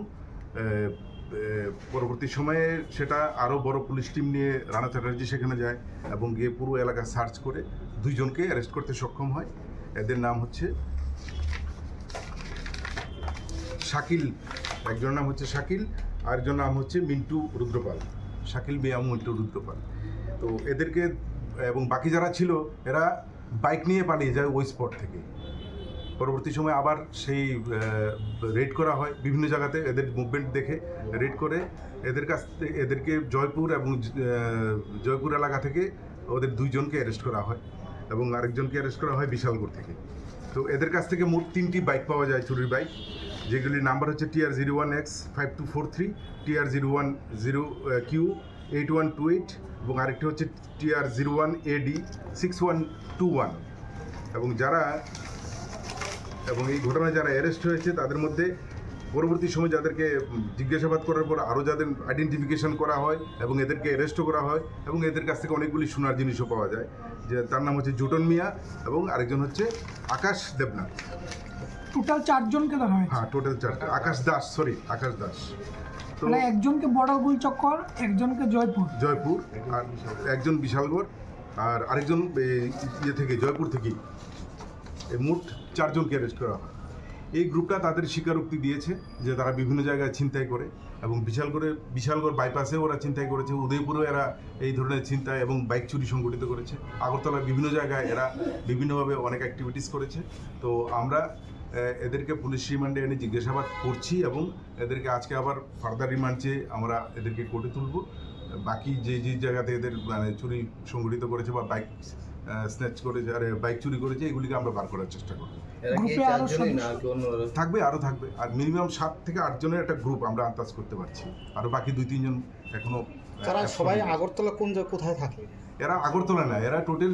পরবর্তী সময়ে সেটা আরও বড় পুলিশ টিম নিয়ে রানা চ্যাটার্জি সেখানে যায় এবং গিয়ে পুরো এলাকা সার্চ করে 2 জনকে অ্যারেস্ট করতে সক্ষম হয়। এদের নাম হচ্ছে শাকিল, একজনের নাম হচ্ছে শাকিল, আরেকজন নাম হচ্ছে মিন্টু রুদ্রপাল, শাকিল মিয়া মিন্টু রুদ্রপাল। তো এদেরকে এবং বাকি যারা ছিল এরা বাইক নিয়ে পালিয়ে যায় ওই স্পট থেকে। পরবর্তী সময় আবার সেই রেড করা হয় বিভিন্ন জায়গাতে, এদের মুভমেন্ট দেখে রেড করে এদেরকে জয়পুর এবং জয়পুর এলাকা থেকে ওদের 2 জনকে অ্যারেস্ট করা হয় এবং আরেকজনকে অ্যারেস্ট করা হয় বিশালগড় থেকে। তো এদের কাছ থেকে মোট 3টি বাইক পাওয়া যায়, চুরির বাইক, যেগুলির নাম্বার হচ্ছে TR01X5243, TR010Q8128 এবং আরেকটি হচ্ছে TR01AD6121। এবং এই ঘটনায় যারা অ্যারেস্ট হয়েছে তাদের মধ্যে পরবর্তী সময় যাদেরকে জিজ্ঞাসাবাদ করার পর আরও যাদের আইডেন্টিফিকেশন করা হয় এবং এদেরকে অ্যারেস্টও করা হয় এবং এদের কাছ থেকে অনেকগুলি সোনার জিনিসও পাওয়া যায়, যে তার নাম হচ্ছে জুটন মিয়া এবং আরেকজন হচ্ছে আকাশ দেবনাথ। টোটাল 4 জনকে ধরা হয়েছে। হ্যাঁ, টোটাল 4। আকাশ দাস। তো একজনকে বড় গুলচক্কর, একজনকে জয়পুর, আর একজন বিশালগড়, আর আরেকজন থেকে জয়পুর থেকে, মোট 4 জনকে অ্যারেস্ট করা হয়। এই গ্রুপটা তাদের স্বীকারোক্তি দিয়েছে যে তারা বিভিন্ন জায়গায় ছিনতাই করে এবং বিশালগড় বাইপাসে ওরা ছিনতাই করেছে, উদয়পুরেও এরা এই ধরনের ছিনতাই এবং বাইক চুরি সংগঠিত করেছে, আগরতলার বিভিন্ন জায়গায় এরা বিভিন্নভাবে অনেক অ্যাক্টিভিটিস করেছে। তো আমরা এদেরকে পুলিশ রিমান্ডে এনে জিজ্ঞাসাবাদ করছি এবং এদেরকে আজকে আবার ফার্দার রিমান্ড চেয়ে আমরা এদেরকে কোর্টে তুলব। বাকি যে জায়গাতে এদের চুরি সংগঠিত করেছে বা বাইক স্ন্যাচ করেছে আর বাইক চুরি করেছে, এগুলিকে আমরা বার করার চেষ্টা করব। আরও থাকবে আর মিনিমাম 7 থেকে 8 জনের একটা গ্রুপ আমরা আন্দাজ করতে পারছি, আরও বাকি 2-3 জন এখনো। তারা সবাই আগরতলা কোথায় থাকে? এরা আগরতলা না, এরা টোটাল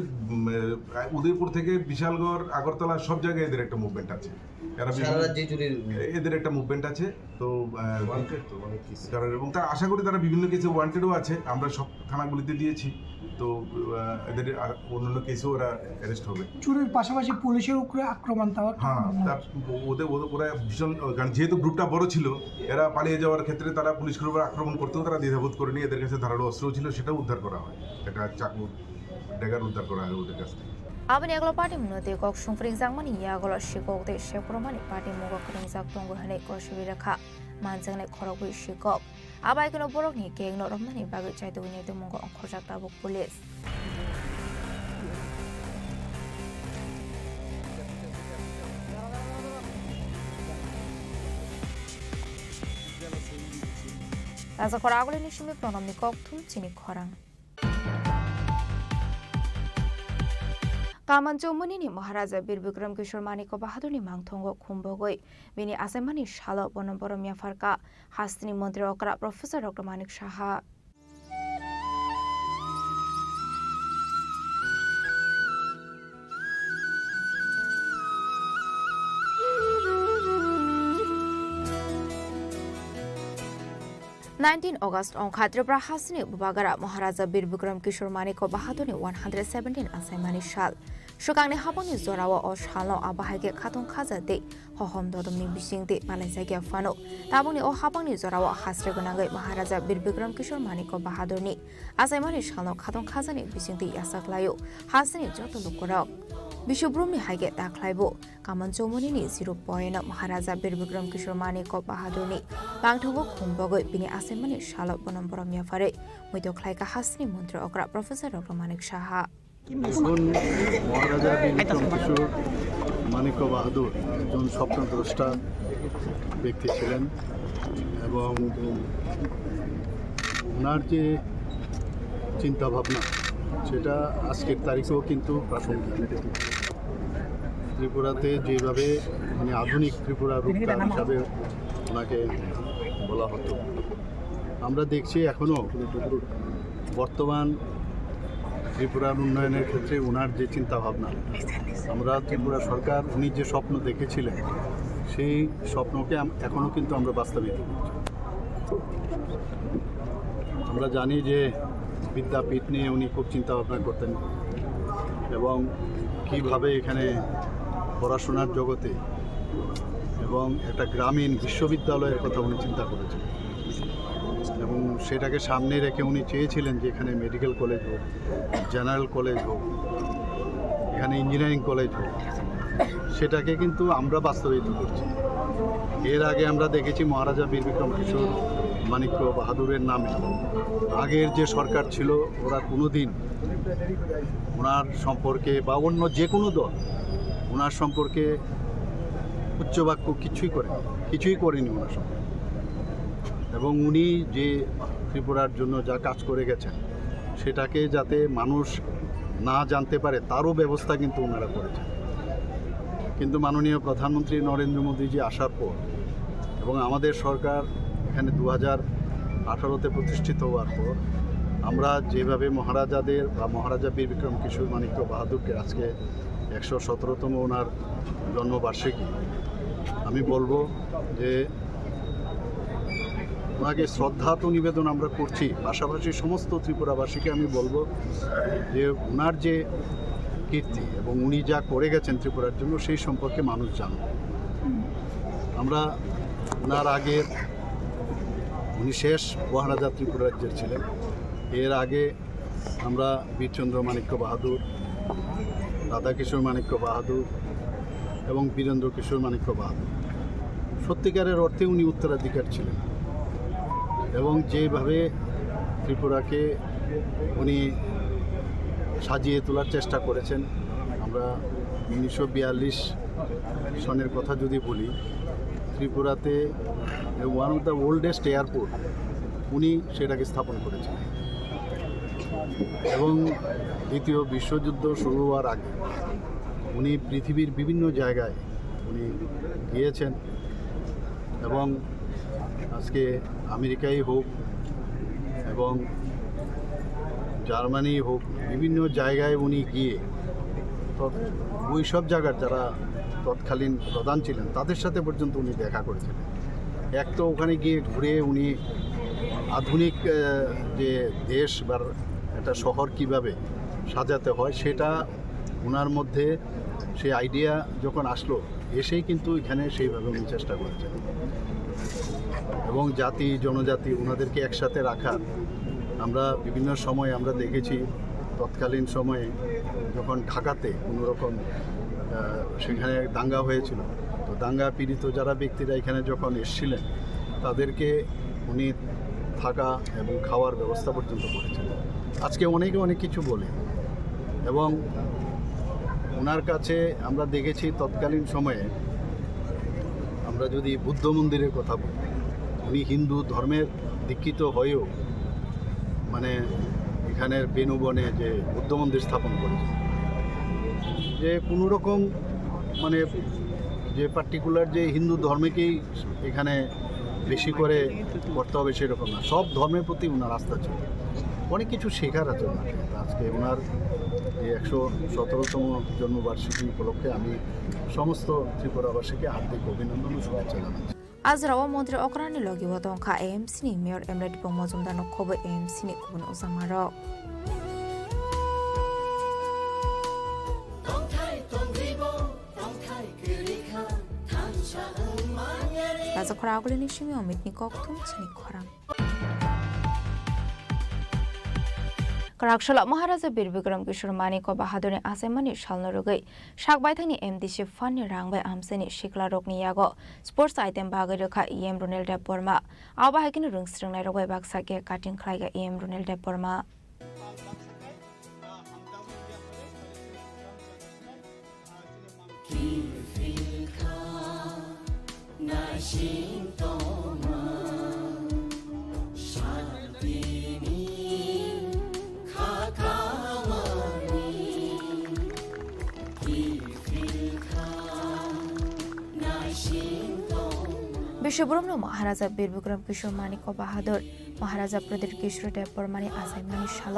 উদয়পুর থেকে বিশালগড়, আগরতলা সব জায়গায় এদের একটা মুভমেন্ট আছে। এদের একটা মুভমেন্ট আছে। তো এবং তারা আশা করি তারা বিভিন্ন কেসে ওয়ান্টেডও আছে, আমরা সব থানাগুলিতে দিয়েছি। তো এদের অন্যান্য কেসেও ওরা অ্যারেস্ট হবে। চুরির পাশাপাশি পুলিশের উপরে আক্রমণ। হ্যাঁ, ওরা ভীষণ, কারণ যেহেতু গ্রুপটা বড় ছিল, এরা পালিয়ে যাওয়ার ক্ষেত্রে তারা পুলিশের উপর আক্রমণ করতেও তারা দ্বিধাবোধ করেনি। এদের কাছে ধারালো অস্ত্র ছিল, সেটাও উদ্ধার করা হয়, একটা চাকু ড্যাগার উদ্ধার করা হয় ওদের কাছ থেকে। Abang ni aglo parti menurut kok sumfring zangmani ya aglo shikok te shepromani parti moga kering zak tonggo hane ko shibiraka manjang ne khorogui shikok abai kono borok ni keng no romani bagi chaito ni te mongo khorjak tabuk pulis Asa khoragule ni shimi pronom ni kok thum chini khorang Kamanjomani ni Maharaja Bir Bikram Kishore Maniko Bahadur ni Mangthongo Khumbogoi bini asemani shalo bonoborom yafarka hastini mantri okra Professor Dr. Manik Shaha August on Tripura Hasni Bubagara Maharaja Bir Bikram Kishore Maniko Bahadur ni 117 asemani shal Shukangni haboni zorawa o shalo abahage khatong khaja de hohom dodomni bising de Malaysia ge fano taboni o haboni zorawa hasre gonangai Maharaja Bir Bikram Kishore Maniko Bahadur ni asemani shalo khatong khaja ni bising de yasaklayo hasni joto lokorok Bishubhrumi haige taklaibo Kamanjomani ni 0 point Maharaja Bir Bikram Kishore Maniko Bahadur ni Bangthongo Khumbogoi bini asemani shalo bonomborom yafare muito khlaika hasni mantri okra Professor Dr. Manik Shaha মহারাজা বিক্রম কিশোর মানিক্য বাহাদুর একজন স্বপ্নদ্রষ্টা ব্যক্তি ছিলেন এবং ওনার যে চিন্তাভাবনা সেটা আজকের তারিখেও কিন্তু প্রাসঙ্গিক। ত্রিপুরাতে যেভাবে মানে আধুনিক ত্রিপুরা রূপকার হিসাবে ওনাকে বলা হতো, আমরা দেখছি এখনও বর্তমান ত্রিপুরার উন্নয়নের ক্ষেত্রে ওনার যে চিন্তাভাবনা, আমরা ত্রিপুরা সরকার উনি যে স্বপ্ন দেখেছিলেন সেই স্বপ্নকে এখনও কিন্তু আমরা বাস্তবায়িত করছি। আমরা জানি যে বিদ্যাপীঠ নিয়ে উনি খুব চিন্তাভাবনা করতেন এবং কীভাবে এখানে পড়াশোনার জগতে এবং একটা গ্রামীণ বিশ্ববিদ্যালয়ের কথা উনি চিন্তা করেছেন এবং সেটাকে সামনে রেখে উনি চেয়েছিলেন যে এখানে মেডিকেল কলেজ হোক, জেনারেল কলেজ হোক, এখানে ইঞ্জিনিয়ারিং কলেজ হোক, সেটাকে কিন্তু আমরা বাস্তবায়িত করছি। এর আগে আমরা দেখেছি মহারাজা বীর বিক্রম কিশোর মানিক্য বাহাদুরের নামে আগের যে সরকার ছিল ওরা কোনো দিন ওনার সম্পর্কে বা অন্য যে কোনো দল ওনার সম্পর্কে উচ্চবাক্য কিছুই করেনি ওনার সঙ্গে। এবং উনি যে ত্রিপুরার জন্য যা কাজ করে গেছেন সেটাকে যাতে মানুষ না জানতে পারে তারও ব্যবস্থা কিন্তু ওনারা করেছেন। কিন্তু মাননীয় প্রধানমন্ত্রী নরেন্দ্র মোদীজি আসার পর এবং আমাদের সরকার এখানে 2018-তে প্রতিষ্ঠিত হওয়ার পর আমরা যেভাবে মহারাজাদের বা মহারাজা বীর বিক্রম কিশোর মাণিক্য বাহাদুরকে আজকে 117তম ওনার জন্মবার্ষিকী, আমি বলবো যে ওনাকে শ্রদ্ধা তো নিবেদন আমরা করছি, পাশাপাশি সমস্ত ত্রিপুরাবাসীকে আমি বলবো যে ওনার যে কীর্তি এবং উনি যা করে গেছেন ত্রিপুরার জন্য সেই সম্পর্কে মানুষ জানুক। আমরা ওনার আগে উনি শেষ মহারাজা ত্রিপুরা রাজ্যের ছিলেন। এর আগে আমরা বীরচন্দ্র মাণিক্য বাহাদুর, রাধাকিশোর মাণিক্য বাহাদুর এবং বীরেন্দ্র কিশোর মাণিক্য বাহাদুর, সত্যিকারের অর্থে উনি উত্তরাধিকার ছিলেন এবং যেভাবে ত্রিপুরাকে উনি সাজিয়ে তোলার চেষ্টা করেছেন। আমরা 1942 সনের কথা যদি বলি, ত্রিপুরাতে one of the oldest airport উনি সেটাকে স্থাপন করেছেন এবং দ্বিতীয় বিশ্বযুদ্ধ শুরু হওয়ার আগে উনি পৃথিবীর বিভিন্ন জায়গায় উনি গিয়েছেন এবং আজকে আমেরিকাই হোক এবং জার্মানি হোক, বিভিন্ন জায়গায় উনি গিয়ে ওই সব জায়গার যারা তৎকালীন প্রধান ছিলেন তাদের সাথে পর্যন্ত উনি দেখা করেছিলেন। এক তো ওখানে গিয়ে ঘুরে উনি আধুনিক যে দেশ বা একটা শহর কিভাবে সাজাতে হয় সেটা ওনার মধ্যে সেই আইডিয়া যখন আসলো, এসেই কিন্তু এখানে সেইভাবে উনি চেষ্টা করেছেন এবং জাতি জনজাতি ওনাদেরকে একসাথে রাখার আমরা বিভিন্ন সময় আমরা দেখেছি। তৎকালীন সময়ে যখন ঢাকাতে কোনো রকম সেখানে দাঙ্গা হয়েছিল, তো দাঙ্গা পীড়িত যারা ব্যক্তিরা এখানে যখন এসেছিলেন তাদেরকে উনি থাকা এবং খাওয়ার ব্যবস্থা পর্যন্ত করেছিলেন। আজকে অনেকে অনেক কিছু বলে এবং ওনার কাছে আমরা দেখেছি তৎকালীন সময়ে, আমরা যদি বুদ্ধ মন্দিরের কথা বলি, উনি হিন্দু ধর্মের দীক্ষিত হয়েও মানে এখানের বেনুবনে যে বুদ্ধ মন্দির স্থাপন করেছে, যে কোনো রকম মানে যে পার্টিকুলার যে হিন্দু ধর্মকেই এখানে বেশি করে করতে হবে সেরকম না, সব ধর্মের প্রতি ওনার আস্থা ছিল। অনেক কিছু শেখার আছে ওনার। আজকে ওনার এই 117তম জন্মবার্ষিকী উপলক্ষে আমি সমস্ত ত্রিপুরাবাসীকে হার্দিক অভিনন্দন ও শুভেচ্ছা জানাচ্ছি। আজ রাওয়া মন্ত্রী অকরানি লগি ওতংখা এএমসিনি মেয়র এমরেট মজুমদার নখব এএমসিনি গুবুন উজামারক রাজাখরা আগলিনি সিমি অমিতনি ককথুম চিনি খরাং Karakshal Maharaja Bir Bikram Kishore Manik Bahadurni Asemani Shalnorugui Shakbaithani MDC Fani Rangbai Amseni Shikla Rokni Yago Sports Item Bagarukha EM Runel de Porma Abahakin Rungstring Nairobi Baksake Cutting Klaiga EM Runel de Porma বিশ্বব্রহ্ম মহারাজা বীর বিক্রম কিশোর মানিক বাহাদুর মহারাজা প্রদীপ কিশোর দেব বর্মানি আসাইমানি শাল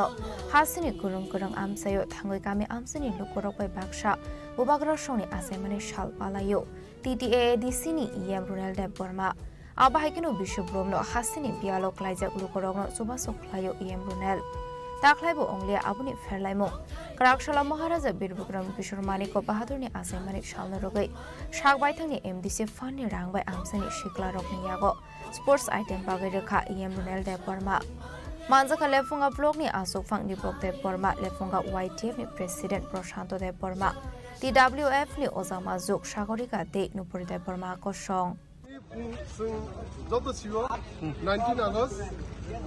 হাসিনি গুরুং গুরুং আমসায়ো থাঙ্গই কামি আমসিনি লুকরকবাই বাক্সা বুবাগ্রসনি আসাইমানি শাল পালায়ো টিটিএডিসিনি EM Runel Debbarma আবাহাইকিনো বিশ্বব্রহ্ম হাসিনি বিয়ালক লাইজাক লুকরগ্ন সুবাসক লায়ো ইএম রুনেল তাখলাইবো অংলিয়া আবুনি ফেরলাইমো কারাকশালা মহারাজা বীর বিক্রম কিশোর মানিক বাহাদুরনি আসাইমানি শালনরগৈ শাকবাইথাংনি এমডিসি ফাননি রাংবাই আমসানি শিকলা রকনি ইয়াগো স্পোর্টস আইটেম বাগৈ রেখা ইএম রুনেল দেব বর্মা মানজাকা লেফুঙ্গা ব্লকনি আসুকফাং নিপক দেব বর্মা লেফুঙ্গা YTF ni president Prashanta Debbarma TWF ni ওজামা যুগ সাগরিকা দে নুপুরি দেব Varma কসং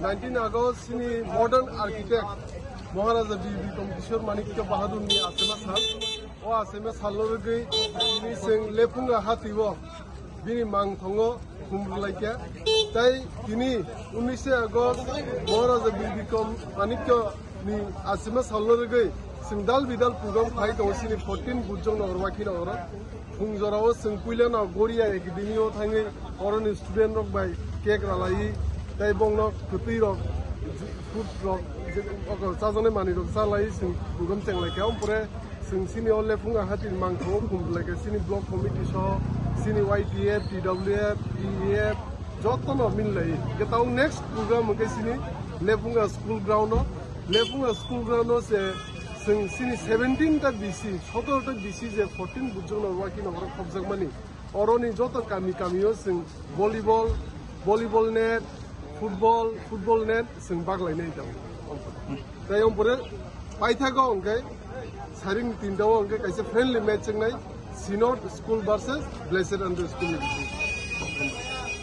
19 August ni modern architect Maharaja Bir Bikram Kishore Manik Bahadur ni asema sal ও আসামে সালরগৈ তিনি जों लेफुंगा हातिबो बिनि मांथंगो खुमलाइका ताई তিনি 19 আগস্ট महाराजा बिरबिक्रम मानिक्यनि आसामে सालरगै जों दाल बिदाल प्रग्राम फाइ दसिनि 14 बुजों नरवाखि नगर फुंजराव जों पुइलाना गरिया एकाडेमियाव थाङै अरनि स्टुडेन्ट रक बाय केक रालायि ताई बंनो खुतै रक फुड रक जाजने मानि रक जालायि जों प्रग्राम चेंलायका ओमफ्राय जों सिनि लेफुंगा हातिनि मांथंगो खुमलाइका सिनि ब्लक कमिटि सह सिनि YTF TWF EF যত্ন মিললাই গেতাও নেক্সট প্রোগ্রাম के सिनि लेफुंगा स्कुल ग्राउन्ड से जों सिनि 17 टा BC 17 टा BC जे 14 बुजों नरवाखि नगर खबजाकमानि अरनि जत गामि गामियाव जों भलिबल नेट फुटबल नेट जों बागलायनाय दं ताय ओमफ्राय पाइथागो अंके सारिं तिनटाव अंके काइसे फ्रेन्डलि मैच जोंनाय synod school versus blessed under school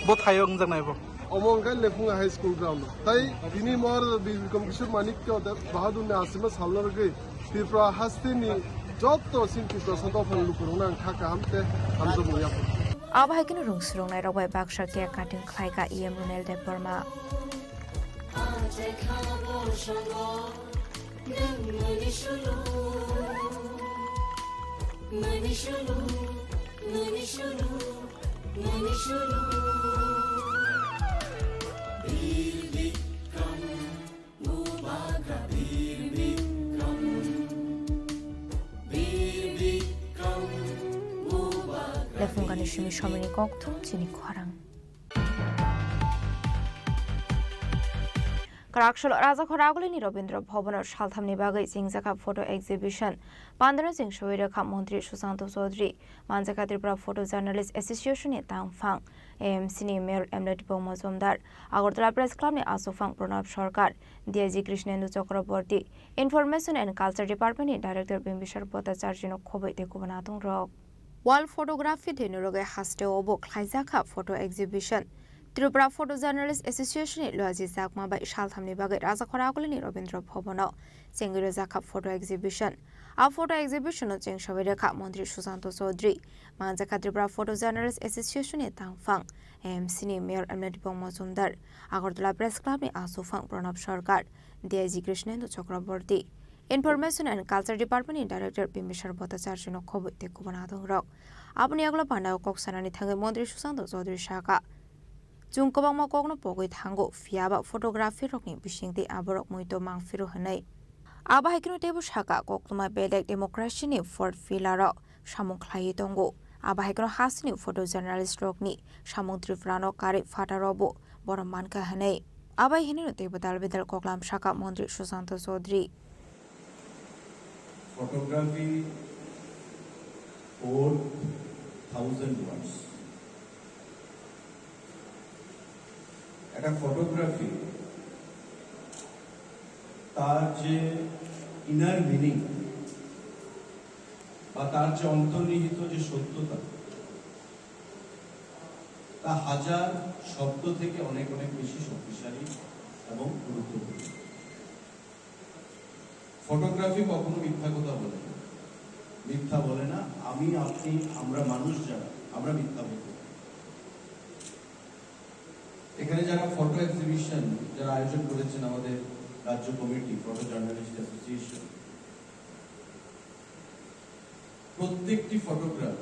बथायं जानायबो अमंका लेफुंगा हाई स्कुल ग्राउन्ड ताई बिनि महाराजा बिरबिक्रम किशोर मानिक्य बाहादुरनि आसामে सालरगै त्रिपुरा हास्तिनि जत्त सिन्ति प्रसाद फानलुकुरंना खाका हामते हामजो मुया आबाहायकिनो रुंसुरंनाय रबाय बाक्सा के काटिं खायका EM रुनेल दे बर्मा लेफुंगानि सुमी समिनि कक्थुम चिनी खरां काराकशल राजा खरागुलिनि रवीन्द्र भवनर सालथामनि बागै जिंजाका फटो एक्जिबिशन पान्दरा जिं सवैरखा मन्त्री सुशांत चौधरी मानजाका त्रिपुरा फटो जार्नालिस्ट एसोसिएशननि तांफां AMCनि मेयर एमलेटिपो मजुमदार आगरतला प्रेस क्लाबनि आसुफां Pranab Sarkar DIG Krishnendu Chakraborty information and culture डिपार्टमेन्टनि डाइरेक्टर बिम्बिसार भट्टाचार्यनो खबै देखुबनादों रक वाल फटोग्राफी धेनुरगे हास्टेओबो खाइजाखा फटो exhibition Tripura photo journalist एसोसिएशननि लुआजि जाकमा bye सालथामनि बागै राजा खरागुलिनि रवीन्द्र भवनाव सेंगिरो जाखा फटो एक्जिबिशन आ फटो एक्जिबिशनआव जों सवैरखा मन्त्री सुशांत चौधरी मानजाका त्रिपुरा फटो जार्नालिस्ट एसोसिएशननि तांफां AMCनि मेयर एमलेटिपो मजुमदार आगरतला प्रेस क्लाबनि आसुफां Pranab Sarkar DIG Krishnendu Chakraborty information and culture डिपार्टमेन्टनि डाइरेक्टर बिम्बिसार भट्टाचार्यनो खबै देखुबनादों रक आपनि आगला पान्डाव कक्सानानि थाङै मन्त्री सुशांत चौधरी साका जों गोबां कगनो पगै थांगो फियाबा फोटोग्राफी रकनि बिसिंति आबरक मुइतो मांफिरु हनै आबाहायकिनो टेबु साका कक्तुमा बेलेग डेमोक्रेसीनि फोर्थ पिलार सामुं ख्लायै दंगो आबाहायकिनो हासिनि फोटो जार्नालिस्ट रकनि सामुं त्रिपुरानो कारि फाटारबो बर मानका हनै आबाहायकिनो टेबु दालबेदाल कक्लाम साका मन्त्री सुशांत चौधरी photography 4,000 words. একটা ফটোগ্রাফি তার যে ইনার মিনিং বা তার যে অন্তর্নিহিত যে সত্যতা তা হাজার শব্দ থেকে অনেক অনেক বেশি শক্তিশালী এবং গুরুত্বপূর্ণ। ফটোগ্রাফি কখনো মিথ্যা কথা বলে না আমি আপনি আমরা মানুষ যারা আমরা মিথ্যা বলতে এখানে যারা ফটো এক্সিবিশন যারা আয়োজন করেছেন আমাদের রাজ্য কমিটি ফটো জার্নালিস্ট অ্যাসোসিয়েশন প্রত্যেকটি ফটোগ্রাফ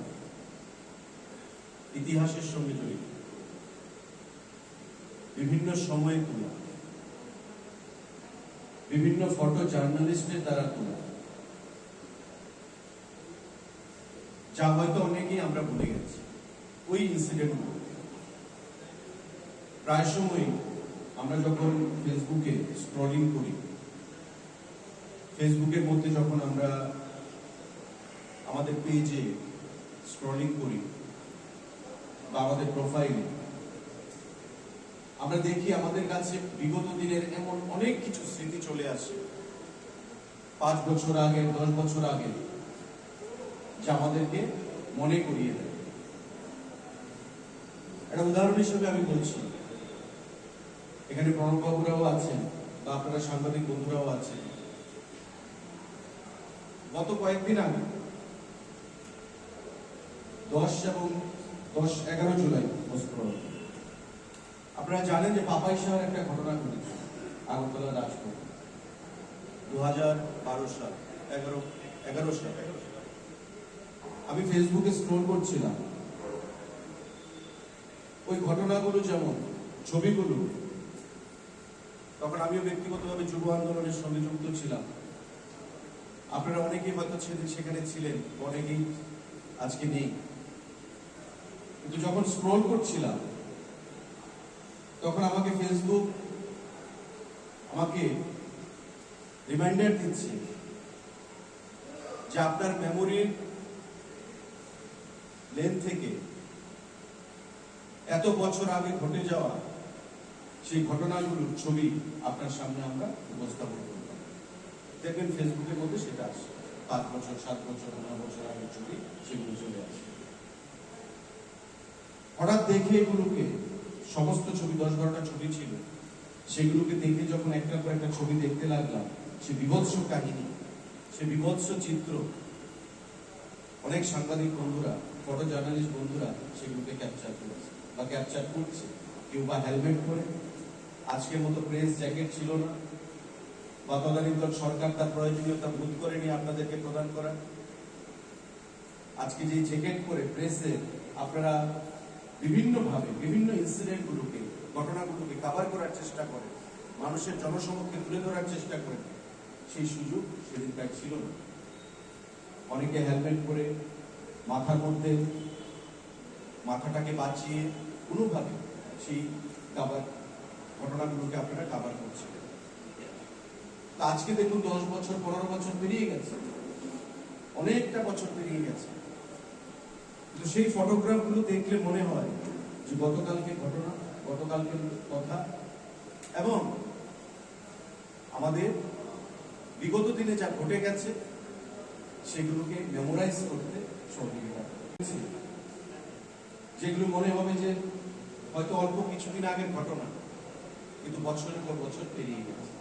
ইতিহাসের সঙ্গে জড়িত বিভিন্ন সময়ে তোলা বিভিন্ন ফটো জার্নালিস্টের দ্বারা তোলা যা হয়তো অনেকেই আমরা ভুলে গেছি ওই ইনসিডেন্টগুলো প্রায় সময়ই আমরা যখন ফেসবুকে স্ক্রলিং করি ফেসবুকের মধ্যে যখন আমরা আমাদের পেজে স্ক্রলিং করি বা আমাদের প্রোফাইলে আমরা দেখি আমাদের কাছে বিগত দিনের এমন অনেক কিছু স্মৃতি চলে আসে 5 বছর আগে 10 বছর আগে যা আমাদেরকে মনে করিয়ে দেয় একটা উদাহরণ হিসেবে আমি বলছি এখানে প্রণব বাবুরাও আছেন বা আপনারা সাংবাদিক বন্ধুরাও আছেন গত কয়েকদিন আগে 10 এবং 10-11 জুলাই স্ক্রল। আপনারা জানেন যে পাপাইশার একটা ঘটনা ঘটেছে আগরতলা রাজপথ 2012 সাল 11 সাল। আমি ফেসবুকে স্ক্রল করছিলাম, ওই ঘটনাগুলো যেমন ছবিগুলো, তখন আমিও ব্যক্তিগতভাবে যুব আন্দোলনের সঙ্গে যুক্ত ছিলাম। আপনারা অনেকেই হয়তো সেখানে ছিলেন, অনেকেই আজকে নেই, কিন্তু যখন স্ক্রল করছিলাম তখন আমাকে ফেসবুক আমাকে রিমাইন্ডার দিচ্ছে যে আপনার মেমোরির লেন থেকে এত বছর আগে ঘটে যাওয়া সেই ঘটনাগুলোর ছবি আপনার সামনে আমরা উপস্থাপন করলাম। দেখবেন ফেসবুকের মধ্যে সেটা আসে, 5 বছর 7 বছর 9 বছর আগের ছবি সেগুলো চলে আসে। হঠাৎ দেখে এগুলোকে সমস্ত ছবি 10-12টা ছবি ছিল, সেগুলোকে দেখে যখন একটার পর একটা ছবি দেখতে লাগলাম, সে বিভৎস কাহিনী, সে বিভৎস চিত্র, অনেক সাংবাদিক বন্ধুরা, ফটো জার্নালিস্ট বন্ধুরা সেগুলোকে ক্যাপচার করেছে বা ক্যাপচার করছে। কেউ বা হেলমেট পরে, আজকের মতো প্রেস জ্যাকেট ছিল না, বা তদানীন্তন সরকার তার প্রয়োজনীয়তা বোধ করেনি আপনাদেরকে প্রদান করা। আজকে যে জ্যাকেট পরে প্রেসে আপনারা বিভিন্নভাবে বিভিন্ন ইনসিডেন্টগুলোকে, ঘটনাগুলোকে কভার করার চেষ্টা করেন, মানুষের জনসমক্ষে তুলে ধরার চেষ্টা করেন, সেই সুযোগ সেদিনকার ছিল না। অনেকে হেলমেট পরে মাথার মধ্যে মাথাটাকে বাঁচিয়ে কোনোভাবে সেই ঘটনাগুলোকে আপনারা কভার করছেন। আজকে দেখুন 10 বছর 15 বছর পেরিয়ে গেছে, অনেকটা বছর পেরিয়ে গেছে, কিন্তু সেই ফটোগ্রাফগুলো দেখলে মনে হয় যে গতকালকে ঘটনা, গতকালকের কথা, এবং আমাদের বিগত দিনে যা ঘটে গেছে সেগুলোকে মেমোরাইজ করতে সহযোগিতা করছে। যেগুলো মনে হবে যে হয়তো অল্প কিছুদিন আগের ঘটনা, কিন্তু বছরের পর বছর পেরিয়ে গেছে।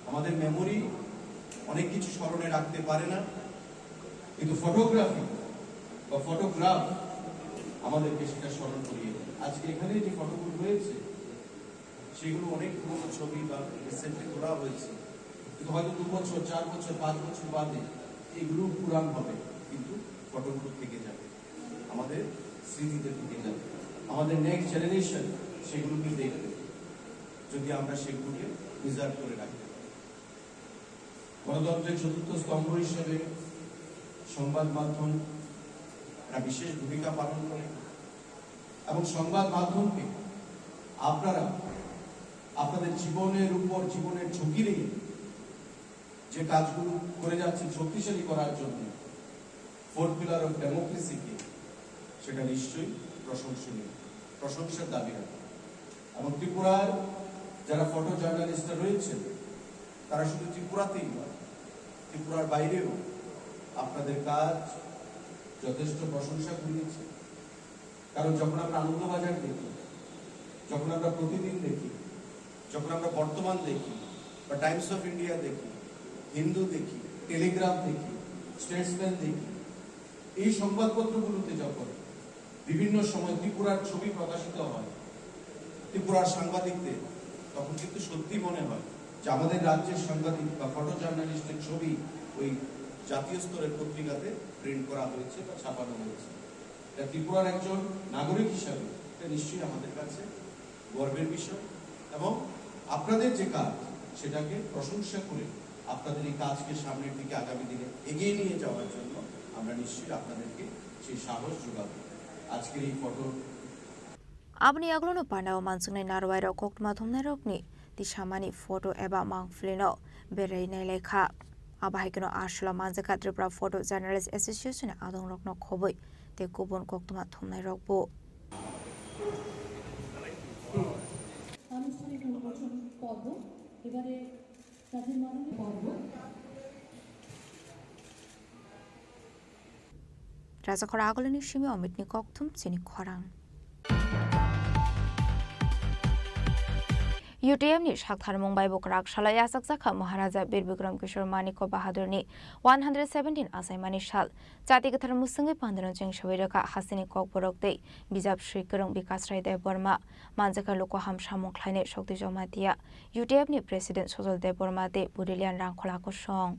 আমাদের মেমোরি অনেক কিছু স্মরণে রাখতে পারে না, কিন্তু ফটোগ্রাফি বা ফটোগ্রাফ আমাদেরকে সেটা স্মরণ করিয়ে দেয়। আজকে এখানে যে ফটোগুলো রয়েছে সেগুলো অনেক পুরোনো ছবি বা রিসেন্টলি তোলা হয়েছে, কিন্তু হয়তো 2 বছর 4 বছর 5 বছর বাদে এগুলো পুরান হবে, কিন্তু ফটোগুলো থেকে যাবে, আমাদের স্মৃতিতে থেকে যাবে। আমাদের নেক্সট জেনারেশন সেগুলোকে দেখবে যদি আমরা সেগুলোকে প্রিজার্ভ করে রাখতে পারি। গণতন্ত্রের 4র্থ স্তম্ভ হিসেবে সংবাদ মাধ্যম একটা বিশেষ ভূমিকা পালন করে, এবং সংবাদ মাধ্যমকে আপনারা আপনাদের জীবনের উপর, জীবনের ঝুঁকি নিয়ে যে কাজগুলো করে যাচ্ছেন শক্তিশালী করার জন্য, 4th পিলার অফ ডেমোক্রেসিকে, সেটা নিশ্চয়ই প্রশংসনীয়, প্রশংসার দাবি রাখে। এবং ত্রিপুরার যারা ফটো জার্নালিস্টরা রয়েছেন তারা শুধু ত্রিপুরাতেই নয়, ত্রিপুরার বাইরেও আপনাদের কাজ যথেষ্ট প্রশংসা কুড়িয়েছে। কারণ যখন আমরা আনন্দবাজার দেখি, যখন আমরা প্রতিদিন দেখি, যখন আমরা বর্তমান দেখি বা টাইমস অফ ইন্ডিয়া দেখি, হিন্দু দেখি, টেলিগ্রাফ দেখি, স্টেটসম্যান দেখি, এই সংবাদপত্রগুলোতে যখন বিভিন্ন সময় ত্রিপুরার ছবি প্রকাশিত হয়, ত্রিপুরার সাংবাদিকদের, তখন কিন্তু সত্যি মনে হয় যে আমাদের রাজ্যের সাংবাদিক বা ফটো জার্নালিস্টের ছবি ওই জাতীয় স্তরের পত্রিকাতে প্রিন্ট করা হয়েছে বা ছাপানো হয়েছে। এটা ত্রিপুরার একজন নাগরিক হিসাবে এটা নিশ্চয়ই আমাদের কাছে গর্বের বিষয়, এবং আপনাদের যে কাজ সেটাকে প্রশংসা করে আপনাদের এই কাজকে সামনের দিকে আগামী দিনে এগিয়ে নিয়ে যাওয়ার জন্য আমরা নিশ্চয়ই আপনাদেরকে সেই সাহস যোগাবো। আজকের এই photo Abni aglono panao mansungnai narwairo koktma thumnai rokni tishamani photo eba mangflino bereinai lekha abahaikono ashla manjaka Tripura Photo Journalist Association adong rokno khoboi te kubon koktma thumnai rokbo আনুষ্ঠানিক উন্মোচন পর্ব এবারে তাদের মাননীয় পর্ব Rajakhora agoloni shimi omitni kokthum Chini Khorang UTM ni Shakthar Mumbai Bukrak Shala Yasak Zakha Maharaja Bir Bikram Kishore Maniko Bahadur ni 117 Asaimani Shal Jati Kathar Musungi Pandano Jeng Shawiraka Hasini Kok Borokte Bijab Shri Kurung Bikas Rai De Burma Manjaka Loko Ham Shamong Kleine Shokti Jomatia UTM ni President Sojol De Burma De Budilian Rangkola Kosong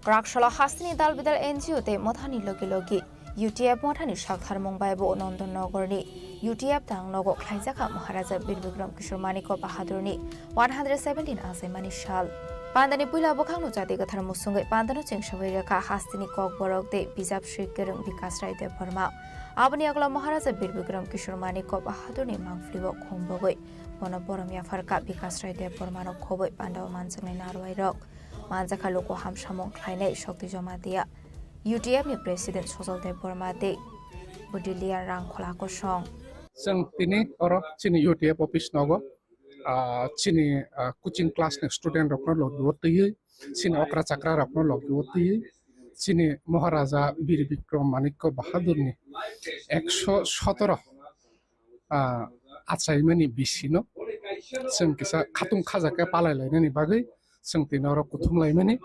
Grakshla Hastini Dal Bidal NGO te Mothani Logi Logi UTF Mothani Shakthar Mumbai Bo Nondon Nogorni UTF Tang Logo Klaizaka Maharaja Bir Bikram Kishore Maniko Bahadurni 117 Asaimani Shal Pandani Pula Bokang Jati Kathar Musungai Pandano Cheng Shawiraka Hastini Kok Borok de Bijab Shri Kurung Bikas Rai De Burma Abani Agla Maharaja Bir Bikram Kishore Maniko Bahadurni Mangflibo Khombogoi Bono Borom Yafarka Bikas Rai De Burma no Khoboi Pandaw Manjungai Narwai Rok Manjaka Loko Ham Shamong Kleine Shokti Jomatia UTF ni President Sojol De Burma De Budilia Rangkola Kosong Sang tini oro Chini UTF office nogo Chini coaching class ne student rokno logoti Chini okra chakra rokno logoti Chini Maharaja Bir Bikram Maniko Bahadur ni 117 achaimani bisino Sang kisa khatung khajaka palai lainani bagai Sang tinoro kuthum laimani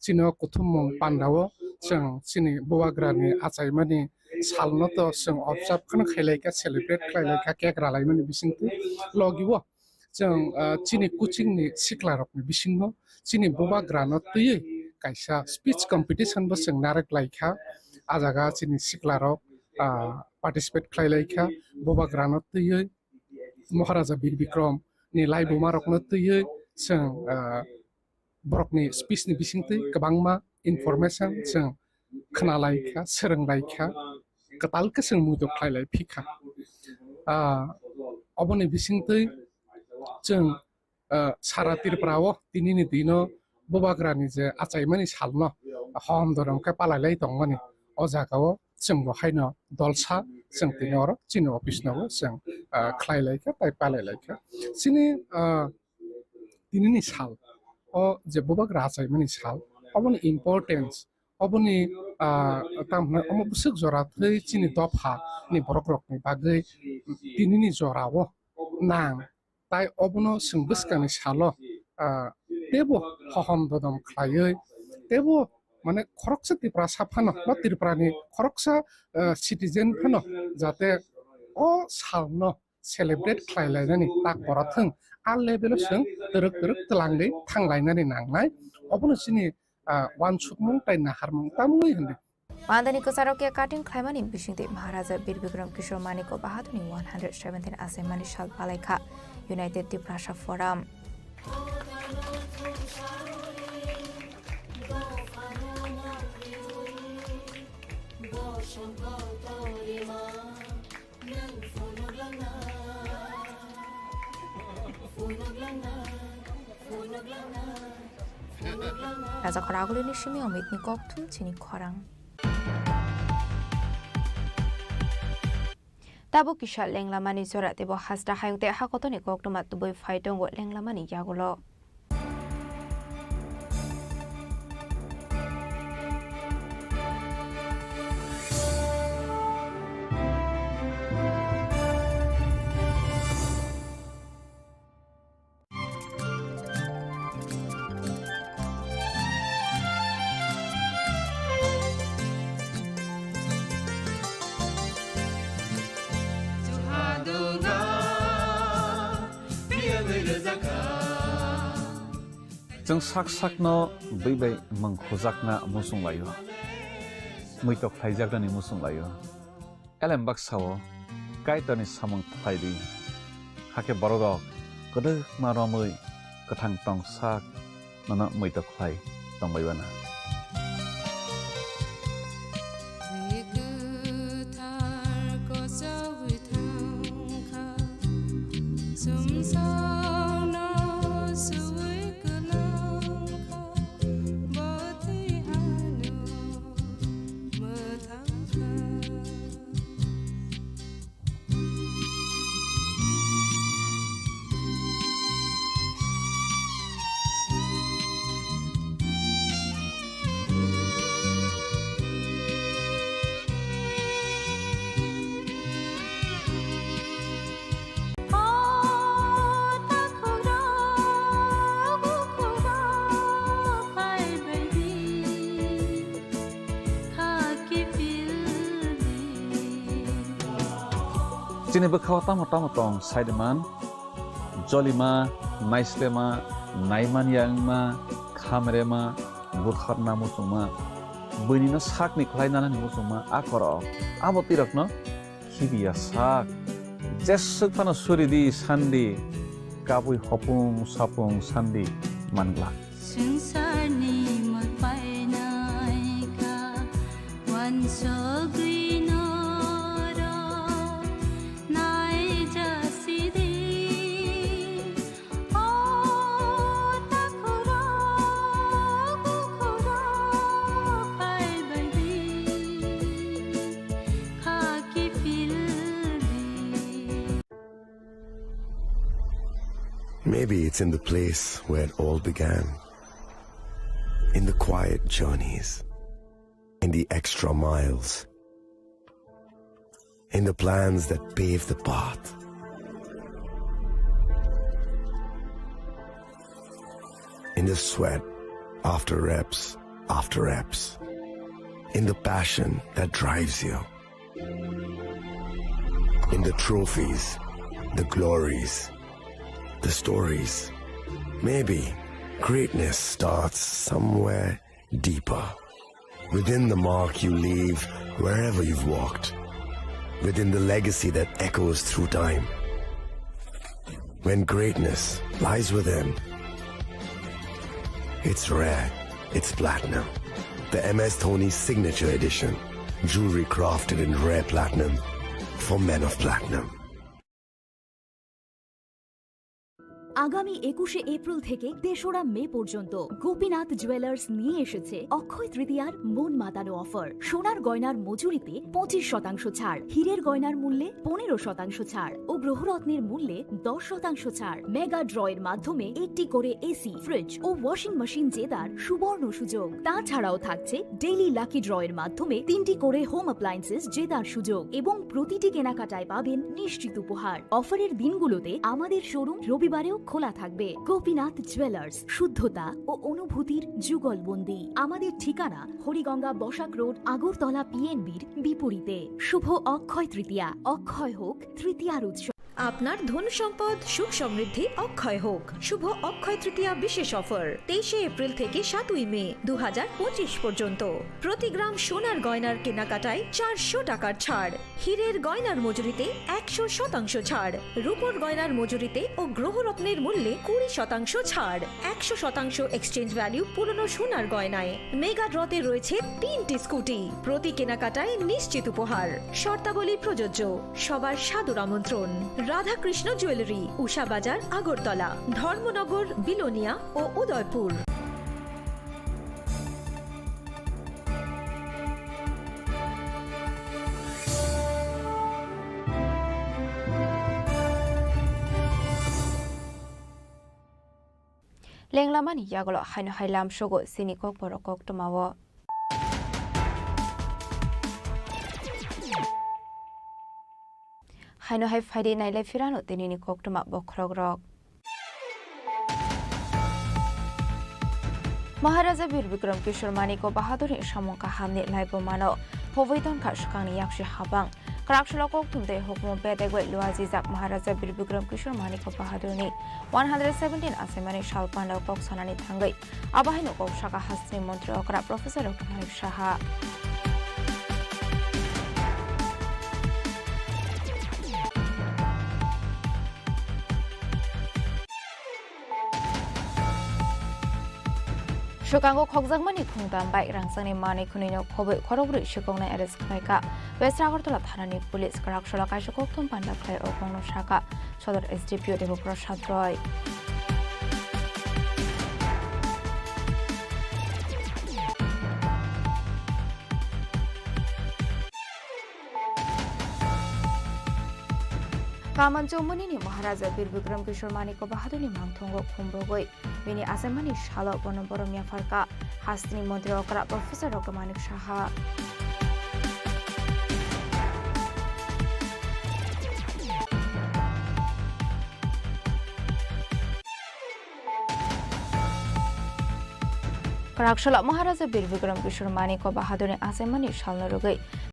Chino kuthum pandawo Sang Chini Boagrani achaimani salno to Sang observe khana khailaika celebrate khailaika cake ralaimani bisingti logiwo Sang Chini coaching ni siklarok ni bisingno Chini Boagrano tuye kaisa speech competition bo Sang narak laika ajaga Chini siklarok participate khailaika Boagrano tuye Maharaja Bir Bikram ni lai bumarokno tuye Sang borokni speech ni bisingti kabangma information Sang khnalaika seranglaika katalka Sang mudok khailai phika oboni bisingti Sang sara Tripurawo tinini dino bobagrani je achaimani salno homdorong ka palalai tongmani o jagao Sang bo haino dolsa Sang tinoro Chini office no Sang khlailaika pai palalaika Chini tinini sal o je bobagra achaimani sal oboni importance oboni tamna omo busuk jora thai Chini dopha ni borokrok ni bagai tinini jorawo nang tai obono singbiskani salo tebo hohom dodom khlaioi tebo mane khoroksa Tripura saphano ba Tripurani khoroksa citizen phano jate o salno celebrate khlailainani tak borathang a level sing teruk telangai thanglainani nangnai obono Chini wansukmung tai naharmung tamui hande Pandani Kosarokia cutting Klamani Bishing Maharaja Bir Bikram Kishore Maniko Bahaduni 117 Asaimani Shal Palaika United Tripura Forum Raja Khorang agulini shimi omitni koktum Chini Khorang. Tabo kisha lenglamani zora tebo hasda hayungte hakotoni koktum atuboi faitong go lenglamani yagulo. जों साक साकनो बैबाय मंखोजाकना मुसुं लायो मैतक थाइजाकनि मुसुं लायो एलेम बाक्साओ काइतनि सामं थाइदि हाके बरगक गदो मारमै गथां टं साक नना मैतक Thai तंबायबाना Chini bekhaw tamo-tong saideman jolima naislema naiman yangma khamrema butharna musuma bunina sakni khlainana ni musuma akoro abotirokno khibiya sak jesuk phana suridi sandi kapui hopung sapung sandi mangla Sungsarni magpainay ka wansogri Maybe it's in the place where it all began, in the quiet journeys, in the extra miles, in the plans that pave the path. In the sweat after reps, in the passion that drives you, in the trophies, the glories, the stories. Maybe greatness starts somewhere deeper, within the mark you leave wherever you've walked, within the legacy that echoes through time. When greatness lies within, it's rare, it's platinum. The MS Dhoni Signature Edition, jewelry crafted in rare platinum for men of platinum. আগামী 21শে April থেকে ৩রা মে পর্যন্ত Gopinath jewellers নিয়ে এসেছে অক্ষয় তৃতীয়ার মন মাতানো offer. সোনার গয়নার মজুরিতে 25% ছাড়, হীরের গয়নার মূল্যে 15% ছাড় ও গ্রহরত্নের মূল্যে 10% ছাড়। মেগা ড্রয়ের মাধ্যমে একটি করে এসি, ফ্রিজ ও ওয়াশিং মেশিন জেতার সুবর্ণ সুযোগ। তাছাড়াও থাকছে ডেইলি লাকি ড্রয়ের মাধ্যমে 3টি করে হোম অ্যাপ্লায়েন্সেস জেতার সুযোগ এবং প্রতিটি কেনাকাটায় পাবেন নিশ্চিত উপহার। অফারের দিনগুলোতে আমাদের শোরুম রবিবারেও খোলা থাকবে। গোপীনাথ জুয়েলার্স, শুদ্ধতা ও অনুভূতির যুগলবন্দি। আমাদের ঠিকানা হরিগঙ্গা বসাক রোড, আগরতলা পিএনবির বিপরীতে। শুভ অক্ষয় তৃতীয়া, অক্ষয় হোক তৃতীয়ার উৎসব। আপনার ধন সম্পদ সুখ সমৃদ্ধি অক্ষয় হোক। শুভ অক্ষয় তৃতীয়া বিশেষ অফার 23 এপ্রিল থেকে 7 মে 2025 পর্যন্ত। প্রতি গ্রাম সোনার গয়নার কেনাকাটায় 400 টাকার ছাড়, হীরের গয়নার মজুরিতে 100% ছাড়, রূপোর গয়নার মজুরিতে ও গ্রহরত্নের মূল্যে 20% ছাড়, 100% এক্সচেঞ্জ ভ্যালু পুরনো সোনার গয়নায়। মেগা ড্রতে রয়েছে 3টি স্কুটি, প্রতি কেনাকাটায় নিশ্চিত উপহার। শর্তাবলী প্রযোজ্য। সবার সাদর আমন্ত্রণ। রাধাকৃষ্ণ জুয়েলারি, উষা বাজার, আগরতলা, ধর্মনগর, বিলোনিয়া ও Udaipur. Lenglamani yagolo haino hailam shogo Chini Khorang Tripura. Haino hai Friday nailai firano Chini Khorang Tripura bokhrogrok. Maharaja Bir Bikram Kishore Maniko Bahaduri Shamongka Hamni Laibo Mano Povidon Kashkani Yakshi Habang Karakshulakok Tunde Hokmo Bedegwe Luazizak Maharaja Bir Bikram Kishore Maniko Bahadurni 117 Asemani Shalpanda Kok Sanani Tangai Abahino Kok Shaka Hasni Montri Okra Professor Dr. Malik Shaha Shukango Khokjagmani Khungtam Bai Rangsangni Mani Khunino Khobe Khorobri Shukongna Arrest Khlaika West Agartala Thanani Police Karakshula Kaishokoktum Panda Khlai Okongno Shaka Sodor SDPO Devo Prasad Roy Kamancho Munini Maharaja Bir Bikram Kishore Maniko Bahaduri Mangthongo Khumbogoi Bini Asemani Shala Bonoboromia Farka Hastini Montri Okra Professor Dr. Malik Shaha Karakshula Maharaja Bir Bikram Kishore Maniko Bahaduri Asemani Shalna Rogai